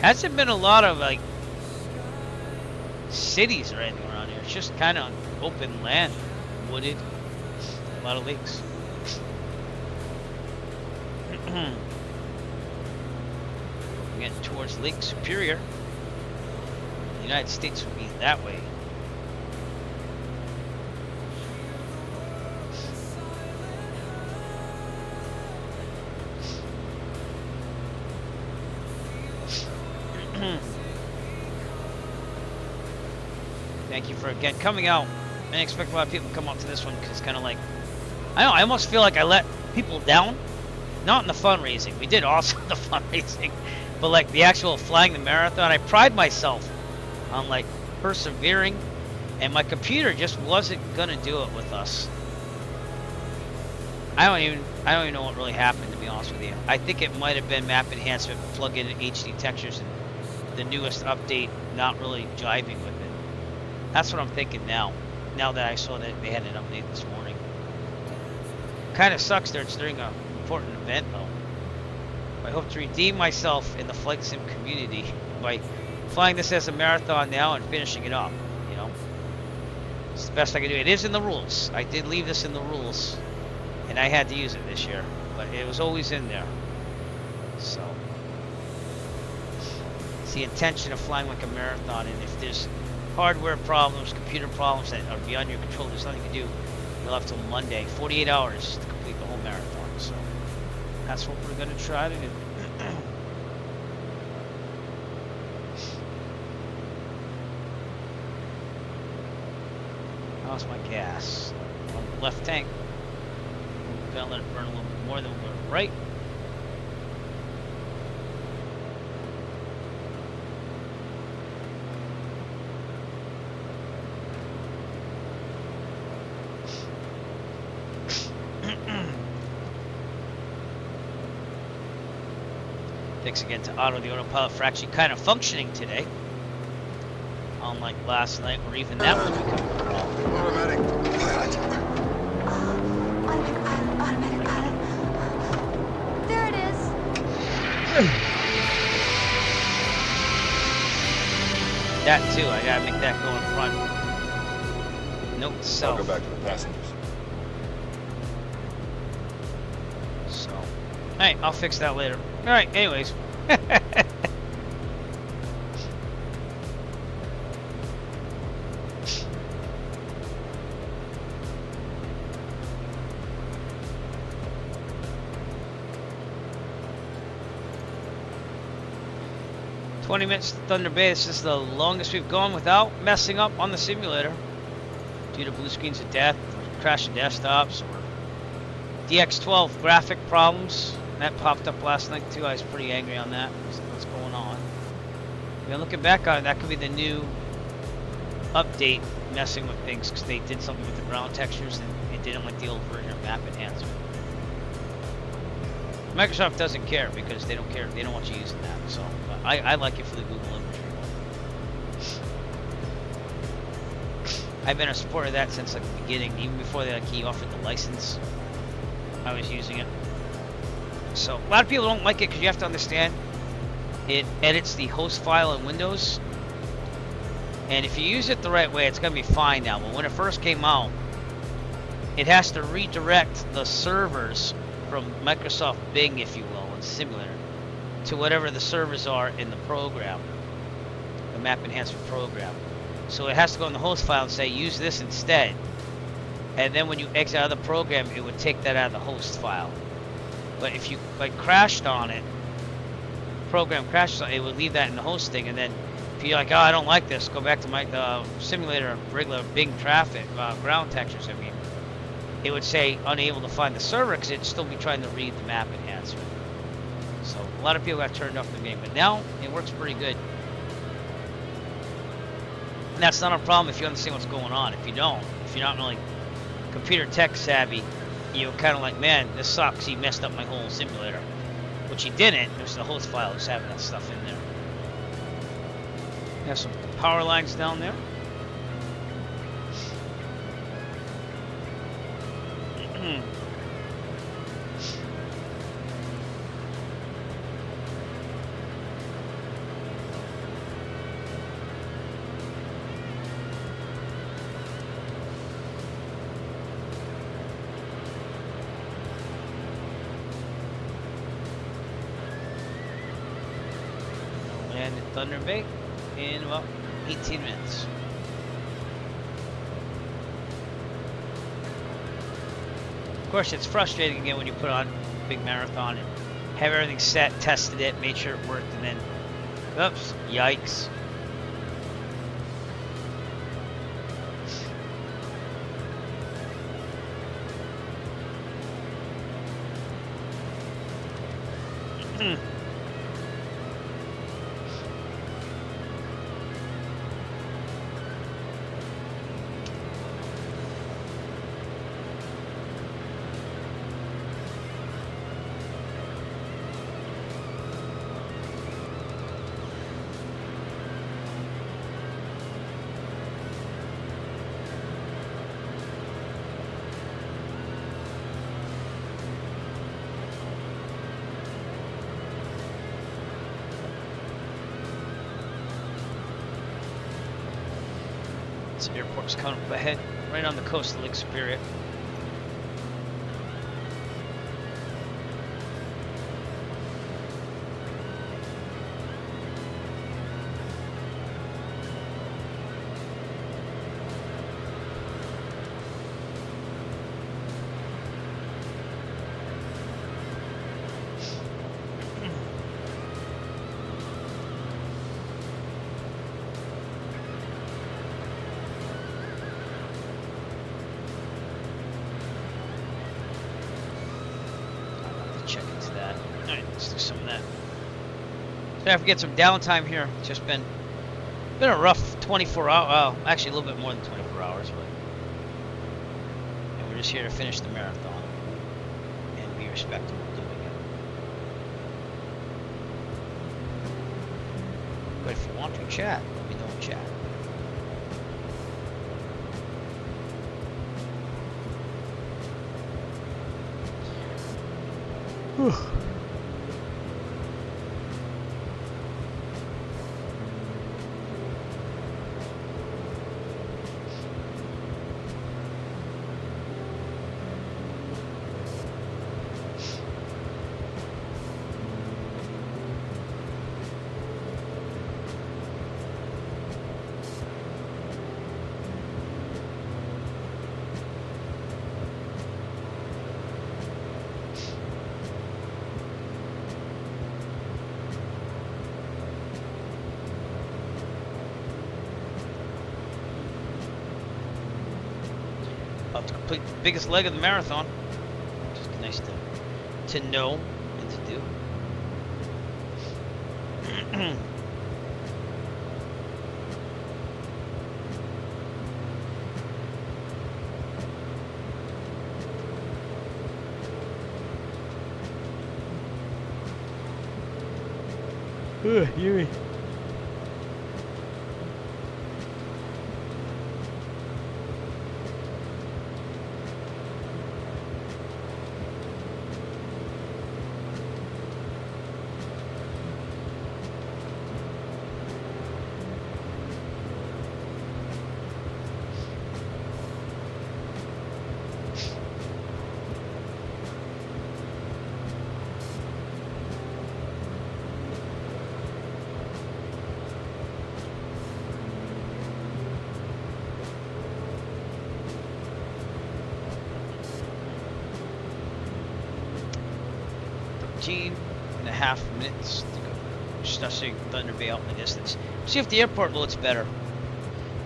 Hasn't been a lot of like cities or anything around here. It's just kind of open land, wooded, a lot of lakes. Getting towards Lake Superior. The United States would be that way. Thank you for again coming out. I didn't expect a lot of people to come out to this one because it's kind of like, I don't know, I almost feel like I let people down. Not in the fundraising. We did awesome in the fundraising. But like the actual flying the marathon, I pride myself on like persevering, and my computer just wasn't gonna do it with us. I don't even know what really happened, to be honest with you. I think it might have been map enhancement, plug in HD textures, and the newest update not really jiving with it. That's what I'm thinking now. Now that I saw that they had an update this morning. Kind of sucks that it's during an important event though. I hope to redeem myself in the flight sim community by flying this as a marathon now and finishing it up, you know. It's the best I can do. It is in the rules. I did leave this in the rules, and I had to use it this year, but it was always in there. So it's the intention of flying like a marathon, and if there's hardware problems, computer problems that are beyond your control, there's nothing to do. You'll have till Monday, 48 hours to complete the whole marathon. So that's what we're going to try to do. How's my gas? On the left tank. I'm going to let it burn a little bit more than we're right. Thanks again to Otto, the autopilot, for actually kind of functioning today. Unlike last night, where even that was becoming a problem. Automatic pilot. Automatic pilot. There it is. That too, I gotta make that go in front. Note to self. I'll go back to the passengers. So, hey, I'll fix that later. Alright, anyways. "20 minutes to Thunder Bay. This is the longest we've gone without messing up on the simulator due to blue screens of death, or crashing desktops, or DX12 graphic problems. That popped up last night too. I was pretty angry on that. What's going on? You know, looking back on it, that could be the new update messing with things because they did something with the ground textures and it didn't like the old version of map enhancement. Microsoft doesn't care because they don't care. They don't want you using that. So I like it for the Google imagery one. I've been a supporter of that since like the beginning, even before they like he offered the license. I was using it. So a lot of people don't like it because you have to understand it edits the host file in Windows. And if you use it the right way, it's going to be fine now. But when it first came out, it has to redirect the servers from Microsoft Bing, if you will, in Simulator, to whatever the servers are in the program, the map enhancement program. So it has to go in the host file and say, use this instead. And then when you exit out of the program, it would take that out of the host file. But if you like crashed on it, program crashes on it, it would leave that in the hosting, and then if you're like, oh, I don't like this, go back to my simulator, regular Bing traffic, ground textures, I mean, it would say unable to find the server because it'd still be trying to read the map enhancer. So a lot of people got turned off the game, but now it works pretty good. And that's not a problem if you understand what's going on. If you don't, if you're not really computer tech savvy, you're kind of like, man, this sucks, he messed up my whole simulator. Which he didn't, it was the host file just having that stuff in there. Have some power lines down there. And at Thunder Bay in about 18 minutes. Of course, it's frustrating again when you put on a big marathon and have everything set, tested it, made sure it worked, and then, oops, yikes. This airport's coming up ahead, right on the coast of Lake Superior. Check into that. Alright, let's do some of that. So I have to get some downtime here. It's just been a rough 24 hours. Well, actually a little bit more than 24 hours, but and we're just here to finish the marathon and be respectable doing it. But if you want to chat, let me know in chat. Whew. About to complete the biggest leg of the marathon. Just nice to know and to do. Yuri. And a half minutes to go. Just seeing Thunder Bay out in the distance. See if the airport loads better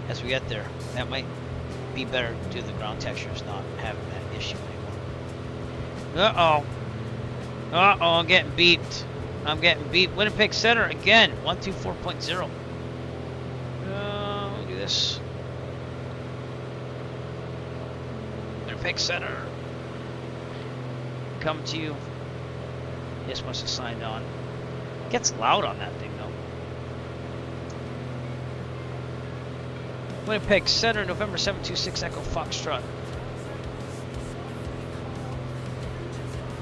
as we get there. That might be better due to the ground textures not having that issue anymore. Uh-oh. Uh-oh, I'm getting beeped. I'm getting beeped. Winnipeg Center again. 124.0. We'll do this. Winnipeg Center. Coming to you. This must have signed on. Gets loud on that thing though. Winnipeg Center, November 726 Echo Foxtrot.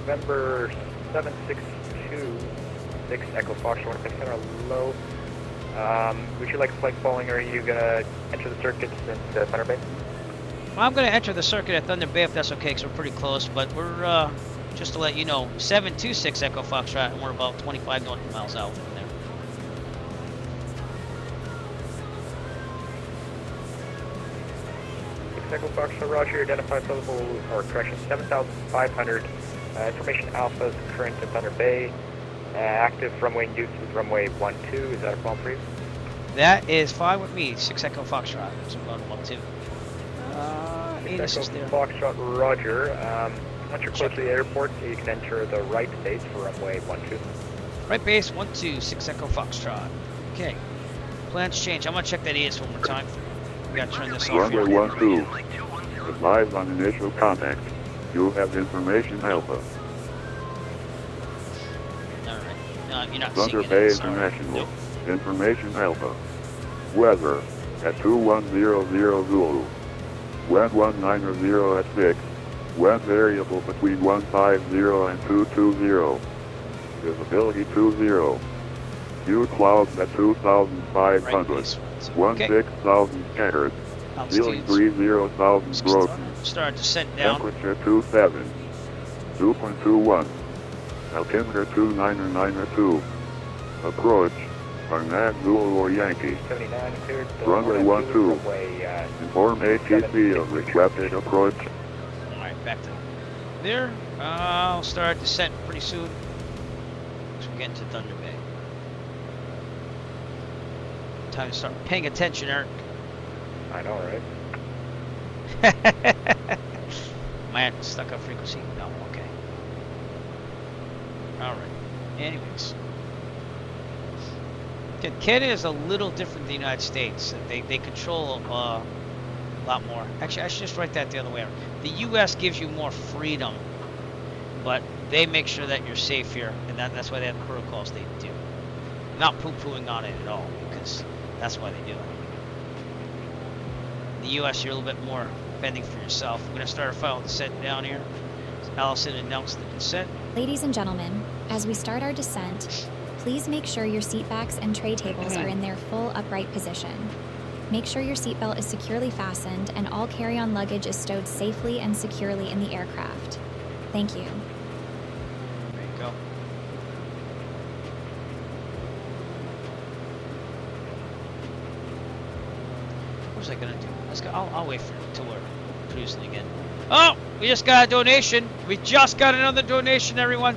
November 7626 Echo Foxtrot, Winnipeg Center, low. Would you like a flight following, or are you gonna enter the circuit since Thunder Bay? Well, I'm gonna enter the circuit at Thunder Bay if that's okay, because we're pretty close, but we're just to let you know, 726 Echo Foxtrot, and we're about 25 nautical miles out from there. Echo Foxtrot, roger, identified level, or correction, 7,500. Information Alpha is current at Thunder Bay. Active runway induced with runway 12. Is that a problem for you? That is fine with me. 6 Echo Foxtrot. So I'm going 12. Echo Foxtrot, roger. Once you're close to the airport, you can enter the right base for runway 12. Right base 12, 6 Echo Foxtrot. Okay. Plans change. I'm gonna check that ES one more time. We gotta turn this off. Runway 12. Advise on initial contact. You have information Alpha. Alright. No, you're not Thunder seeing Bay it. Sorry. International. Nope. Information Alpha. Weather at 2100 Zulu. Wind 190 at 6. Wind variable between 150 and 220. Visibility 20. Few clouds at 2,500. 16,000 scattered. Ceiling 30,000 broken. Start descent down. Temperature 27. 2.21. Altimeter 2992. Approach. Arnag Zulu or Yankee. 79 cleared. Runway 12. Inform ATC of requested approach. Alright, back to there. I'll start descent pretty soon. So we're getting to Thunder Bay. Time to start paying attention, Eric. I know, right? Am I stuck on frequency? No, okay. Alright. Anyways. Canada is a little different than the United States. They control a lot more. Actually, I should just write that the other way around. The U.S. gives you more freedom, but they make sure that you're safe here, and that's why they have the protocols they do. I'm not poo-pooing on it at all, because that's why they do it. In the U.S., you're a little bit more fending for yourself. We're going to start our final descent down here. Allison announced the descent. Ladies and gentlemen, as we start our descent, please make sure your seat backs and tray tables are in their full upright position. Make sure your seatbelt is securely fastened and all carry-on luggage is stowed safely and securely in the aircraft. Thank you. There you go. What was I gonna do? Let's go. I'll wait for it until we're cruising again. Oh, we just got a donation. We just got another donation, everyone.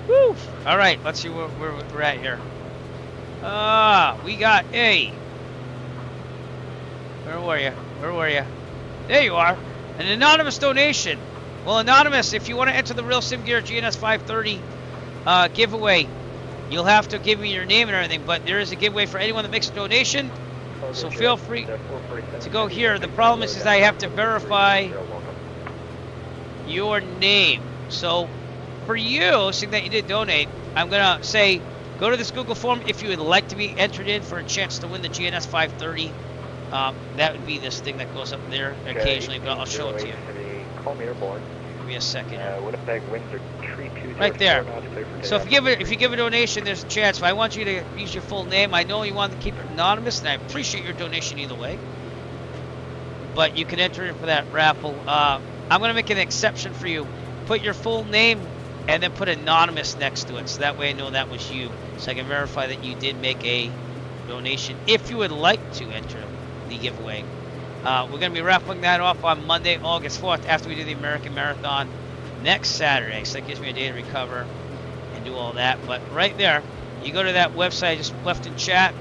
Woo! All right, let's see where we're at here. We got a. Where were you? Where were you? There you are. An anonymous donation. Well, anonymous, if you want to enter the Real Sim Gear GNS 530 giveaway, you'll have to give me your name and everything. But there is a giveaway for anyone that makes a donation. So feel free to go here. The problem is I have to verify your name. So for you, seeing that you did donate, I'm gonna say Go to this Google form if you would like to be entered in for a chance to win the GNS 530. That would be this thing that goes up there occasionally, but I'll show it to you. Call me airborne. Give me a second. Winnipeg winds are 320. Right there. So if you give a donation, there's a chance. If I want you to use your full name, I know you want to keep it anonymous, and I appreciate your donation either way. But you can enter in for that raffle. I'm going to make an exception for you. Put your full name and then put anonymous next to it, so that way I know that was you, so I can verify that you did make a donation if you would like to enter the giveaway. We're going to be raffling that off on Monday, August 4th, after we do the American Marathon next Saturday. So that gives me a day to recover and do all that. But right there, you go to that website I just left in chat,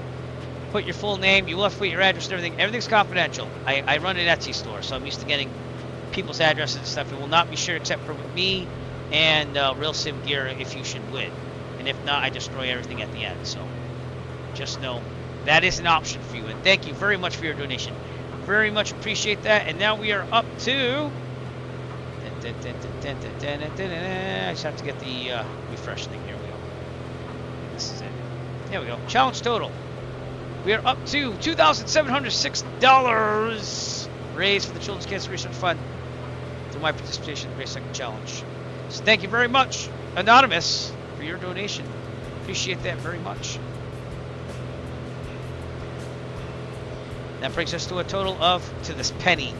put your full name, you will have to put your address and everything. Everything's confidential. I run an Etsy store, so I'm used to getting people's addresses and stuff. It will not be shared except for with me and Real Sim Gear if you should win. And if not, I destroy everything at the end. So just know that is an option for you. And thank you very much for your donation. Very much appreciate that. And now we are up to... I just have to get the refresh thing. Here we go. This is it. There we go. Challenge total. We are up to $2,706 raised for the Children's Cancer Research Fund through my participation in the Race Second Challenge. So thank you very much, Anonymous, for your donation. Appreciate that very much. That brings us to a total of, to this penny,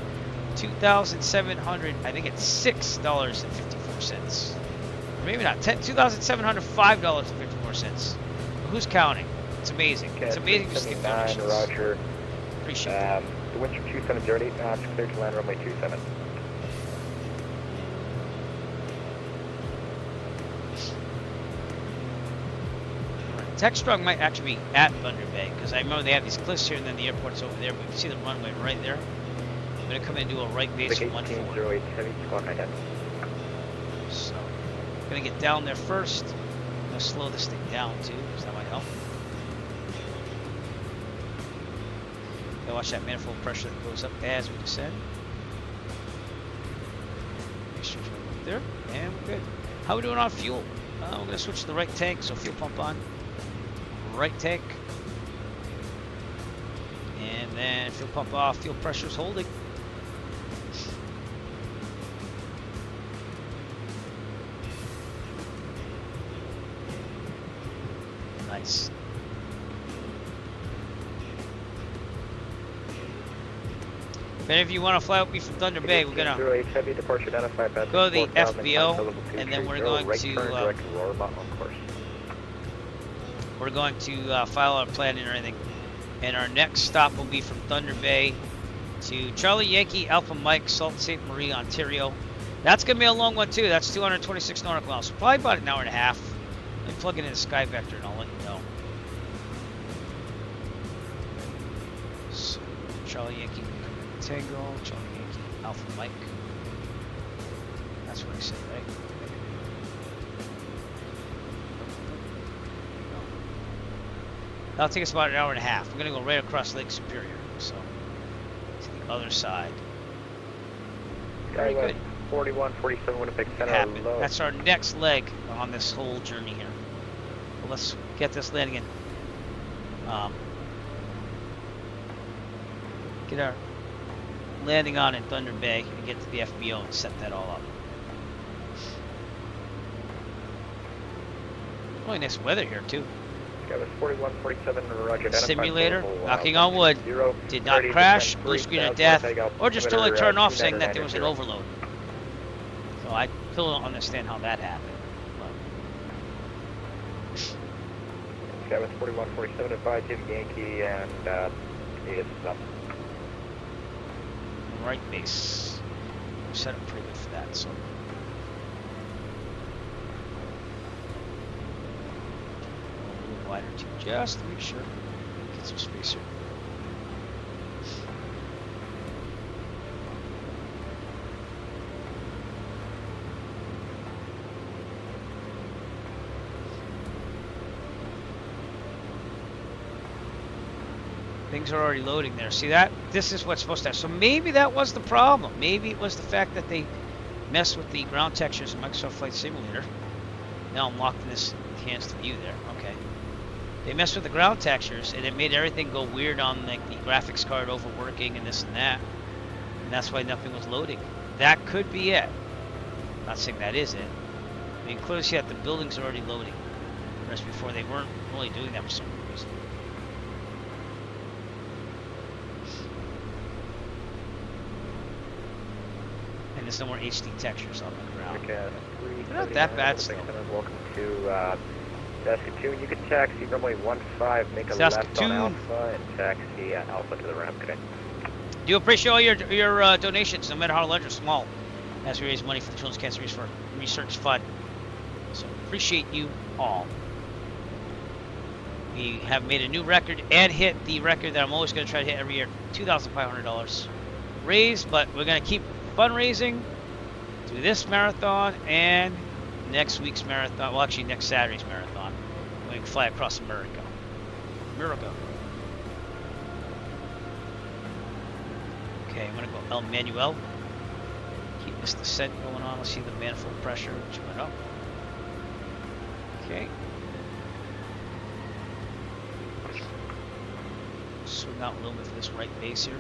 $2,700, I think it's $6.54. Or maybe not, $2,705.54. Who's counting? It's amazing. Okay, it's amazing just to get donations. Roger. Appreciate that. The winds from 2708, clear to land runway 27. Techstrong might actually be at Thunder Bay, because I remember they have these cliffs here and then the airport's over there, but you can see the runway right there. I'm going to come in and do a right base for 14. So, I'm going to get down there first. I'm going to slow this thing down too, because that might help. Watch that manifold pressure that goes up as we descend. Make sure it's right up there, and we're good. How are we doing on fuel? We're going to switch to the right tank, so fuel pump on. Right tank. And then fuel pump off, fuel pressure is holding. Nice. If any of you want to fly with me from Thunder Bay, we're going to go to the FBO, and then we're going to file our plan and everything. And our next stop will be from Thunder Bay to Charlie Yankee Alpha Mike, Sault Ste. Marie, Ontario. That's going to be a long one too. That's 226 nautical miles. So probably about an hour and a half. Let me plug it into Sky Vector and I'll let you know. So, Charlie Yankee Tango, Charlie Yankee Alpha Mike. That's what I said, right? That'll take us about an hour and a half. We're going to go right across Lake Superior, so to the other side. Very good. 4147 Winnipeg Center. That's our next leg on this whole journey here. Well, let's get this landing in. Get our landing on in Thunder Bay and get to the FBO and set that all up. Really nice weather here too. That 4147 Roger. Simulator, knocking on wood, did not crash, blue screen of death, or just totally turn off saying that there was an overload. So I still don't understand how that happened. That was 4147 advised Yankee and it's up. Right base. We're set up pretty good for that, so. A little wider too, just to make sure. Get some space here. Things are already loading there. See that? This is what's supposed to happen. So maybe that was the problem. Maybe it was the fact that they messed with the ground textures in Microsoft Flight Simulator. Now I'm locked in this enhanced view there. Okay. they messed with the ground textures, and it made everything go weird on like the graphics card overworking and this and that. And that's why nothing was loading. That could be it. I'm not saying that is it. I mean, clearly see that the buildings are already loading. Whereas before they weren't really doing that for some reason. And there's no more HD textures on the ground. Okay, They're not that bad still. Welcome to Saskatoon. You can taxi runway 15, make a left on Alpha, and taxi Alpha to the ramp. Okay. Do appreciate all your donations, no matter how large or small, as we raise money for the Children's Cancer Research Fund. So appreciate you all. We have made a new record and hit the record that I'm always going to try to hit every year, $2,500 raised, but we're going to keep fundraising through this marathon and next week's marathon. Well, actually, next Saturday's marathon. We're going to fly across America. Okay, I'm going to go El Manuel. Keep this descent going on. Let's see the manifold pressure, which went up. Okay. Swing out a little bit for this right base here.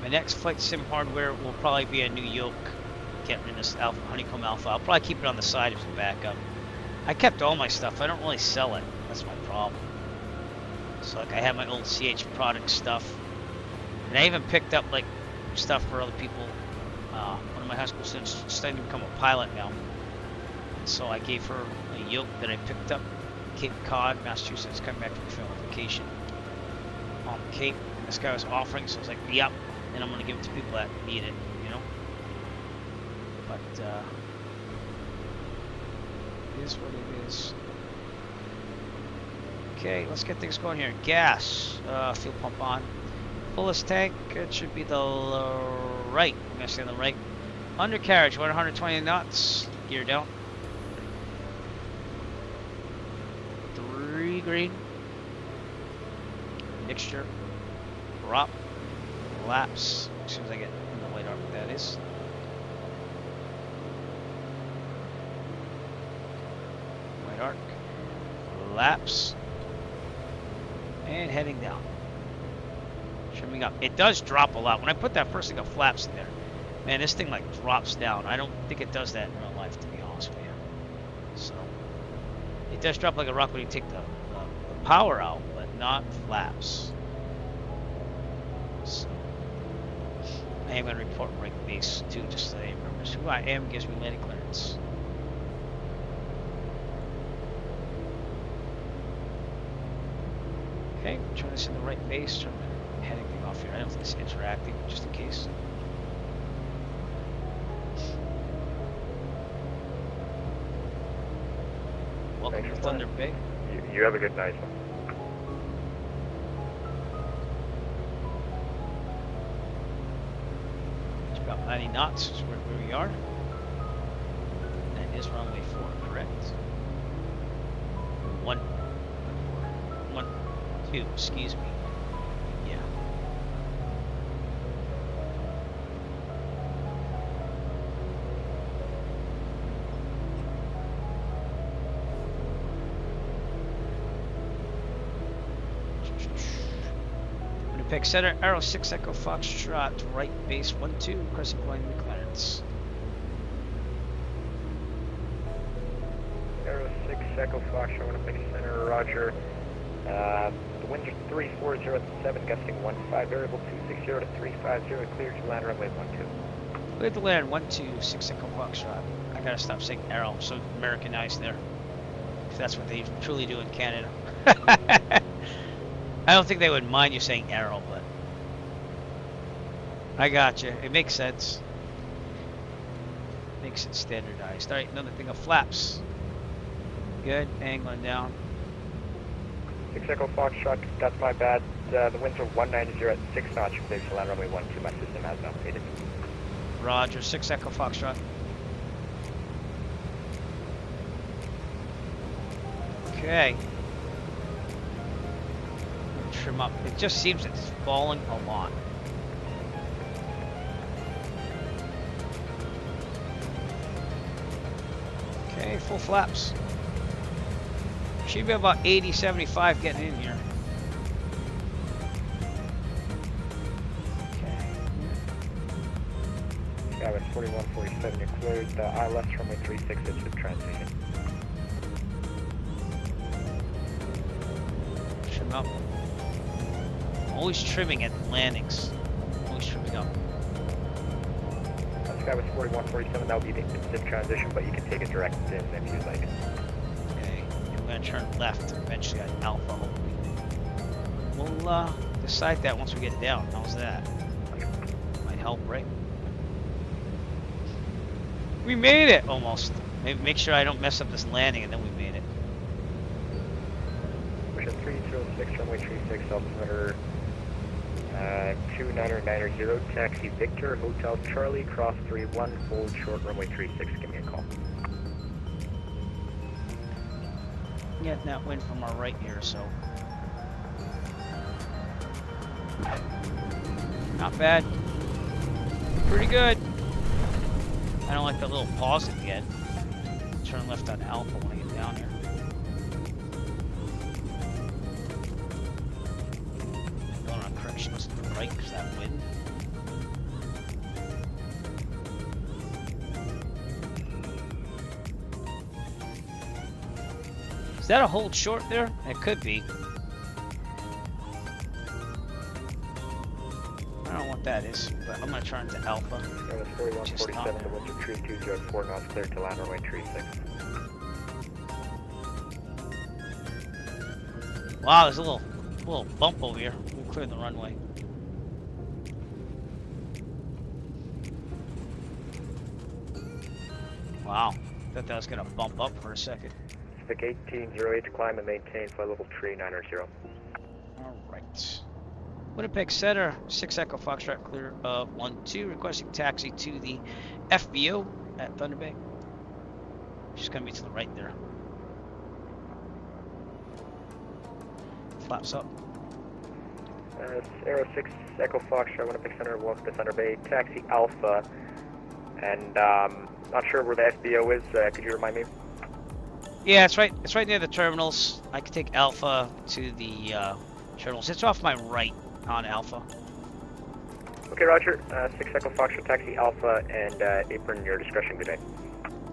My next flight sim hardware will probably be a new yoke. Getting in this Alpha, Honeycomb Alpha. I'll probably keep it on the side as a backup. I kept all my stuff. I don't really sell it. That's my problem. So like I have my old CH product stuff. And I even picked up like stuff for other people. One of my high school students is starting to become a pilot now. And so I gave her a yoke that I picked up in Cape Cod, Massachusetts, coming back from a family vacation on the Cape. And this guy was offering, so I was like, yep. And I'm going to give it to people that need it, you know? But, it is what it is. Okay, let's get things going here. Gas, fuel pump on. Fullest tank, it should be the right. I'm going to stay on the right. Undercarriage, 120 knots. Gear down. 3 green. Mixture. Drop. Laps. As soon as I get in the white arc, that is. White arc. Laps. And heading down. Trimming up. It does drop a lot. When I put that first thing of flaps in there, man, this thing like drops down. I don't think it does that in real life, to be honest with you. So, it does drop like a rock when you take the power out, but not flaps. So, I am going to report right base too, just so it remembers who I am, gives me landing clearance. Okay, turn this in the right base, turn the heading thing off here. I don't think it's interacting, just in case. Welcome to Thunder Bay. You have a good night. It's about 90 knots is where we are. That is runway 4, correct? 1, 2, excuse me. Yeah. Winnipeg Center, Arrow 6 Echo Foxtrot, right base 1-2, crescent point clearance. Arrow 6 Echo Foxtrot, Winnipeg Center, roger. The winds are 340 at 7, gusting 15, variable 260 to 350, clear to land runway 12. Clear to land 12, 6 Echo Foxtrot. I gotta stop saying Arrow, I'm so Americanized there. If that's what they truly do in Canada. I don't think they would mind you saying Arrow, but I got you. It makes sense. Makes it standardized. All right, another thing of flaps. Good, angling down. 6 Echo Foxtrot, that's my bad. The winds are 190 at 6 knots, clear to land runway 12. My system has not updated. Roger, 6 Echo Foxtrot. Okay. trim up. It just seems it's falling a lot. Okay, full flaps. Should be about 80, 75 getting in here. Skywards 4147, you're cleared. ILS runway 36 is the transition. Trim up. Always trimming at landings. Always trimming up. Skywards 4147, that will be the instant transition, but you can take it direct in if you'd like. Okay, and we're gonna turn left eventually at Alpha, hopefully. We'll decide that once we get down. How's that? Might help, right? We made it almost. Maybe make sure I don't mess up this landing, and then we made it. Mission 306, runway 36, altimeter 29990, taxi Victor, Hotel Charlie, cross 31, hold short, runway 36, give me a call. Getting that wind from our right here, so. Not bad. Pretty good. I don't like that little pause at the end. Turn left on Alpha when I get down here. Going on corrections to the right because that wind. Is that a hold short there? It could be. I don't know what that is, but I'm gonna turn to Alpha. It was 4147, the winds are tree 204 knots, clear to land runway 36. Wow, there's a little bump over here. We'll clear the runway. Wow, thought that was gonna bump up for a second. Vic 1808 to climb and maintain flight level 390. Alright. Winnipeg Center, 6 Echo Foxtrot clear of 1-2, requesting taxi to the FBO at Thunder Bay. She's gonna be to the right there. Flaps up. Aero 6 Echo Foxtrot, Winnipeg Center, welcome to Thunder Bay, taxi Alpha, and not sure where the FBO is, could you remind me? Yeah, it's right near the terminals. I can take Alpha to the terminals. It's off my right on Alpha. Okay, Roger. 6 Echo Foxtrot, taxi Alpha, and apron your discretion. Good day.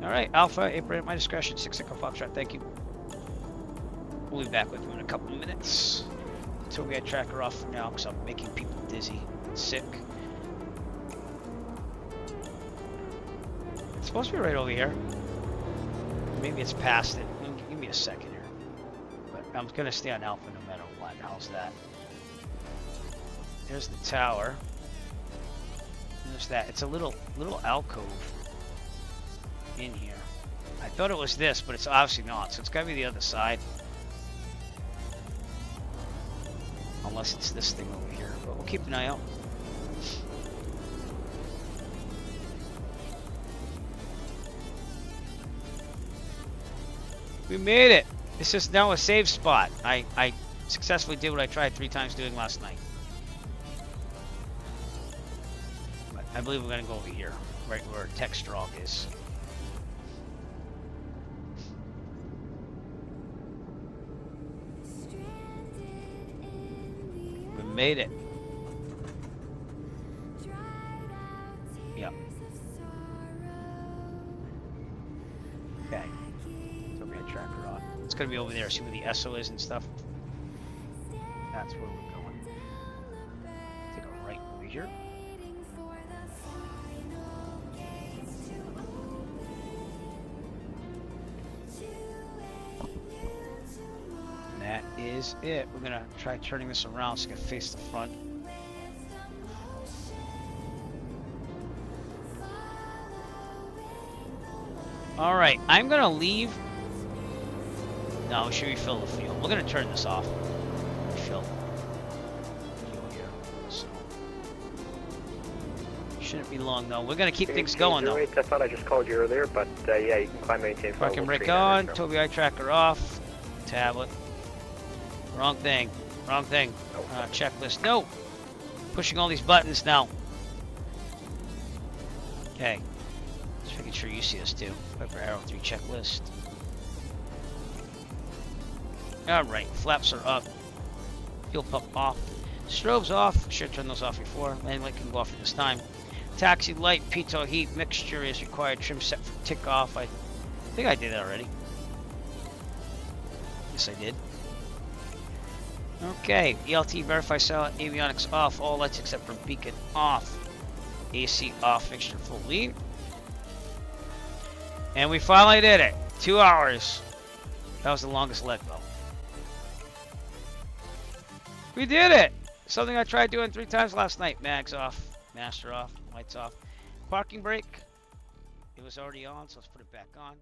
Alright, Alpha, apron at my discretion. 6 Echo Foxtrot, thank you. We'll be back with you in a couple of minutes. Until we get tracker off for now, because I'm making people dizzy and sick. It's supposed to be right over here. Maybe it's past it. Give me a second here. But I'm going to stay on Alpha no matter what. How's that? There's the tower. There's that. It's a little alcove in here. I thought it was this, but it's obviously not. So it's got to be the other side. Unless it's this thing over here. But we'll keep an eye out. We made it. This is now a save spot. I successfully did what I tried 3 times doing last night. But I believe we're going to go over here, right where Tech Strong is. We made it. Yep. Okay. Tracker on. It's gonna be over there. See where the SO is and stuff. That's where we're going. Take a right over here. And that is it. We're gonna try turning this around so we can face the front. All right, I'm gonna leave. No, should we fill the fuel? We're gonna turn this off. Fill fuel here. So shouldn't be long though. We're gonna keep things going though. I thought I just called you earlier, but yeah, you can climb maintain. Parking brake on. Tobii eye tracker off. Tablet. Wrong thing. Wrong thing. Checklist. No! Pushing all these buttons now. Okay. Just making sure you see this too. Piper Arrow 3 checklist. Alright, flaps are up. Fuel pump off. Strobes off. Should have turned those off before. Landing light can go off at this time. Taxi light, pitot heat mixture is required. Trim set for tick off. I think I did that already. Yes, I did. Okay, ELT verify silent, avionics off, all lights except for beacon off. AC off, fixture full lead. And we finally did it. 2 hours. That was the longest leg though. We did it! Something I tried doing 3 times last night. Mags off, master off, lights off. Parking brake. It was already on, so let's put it back on.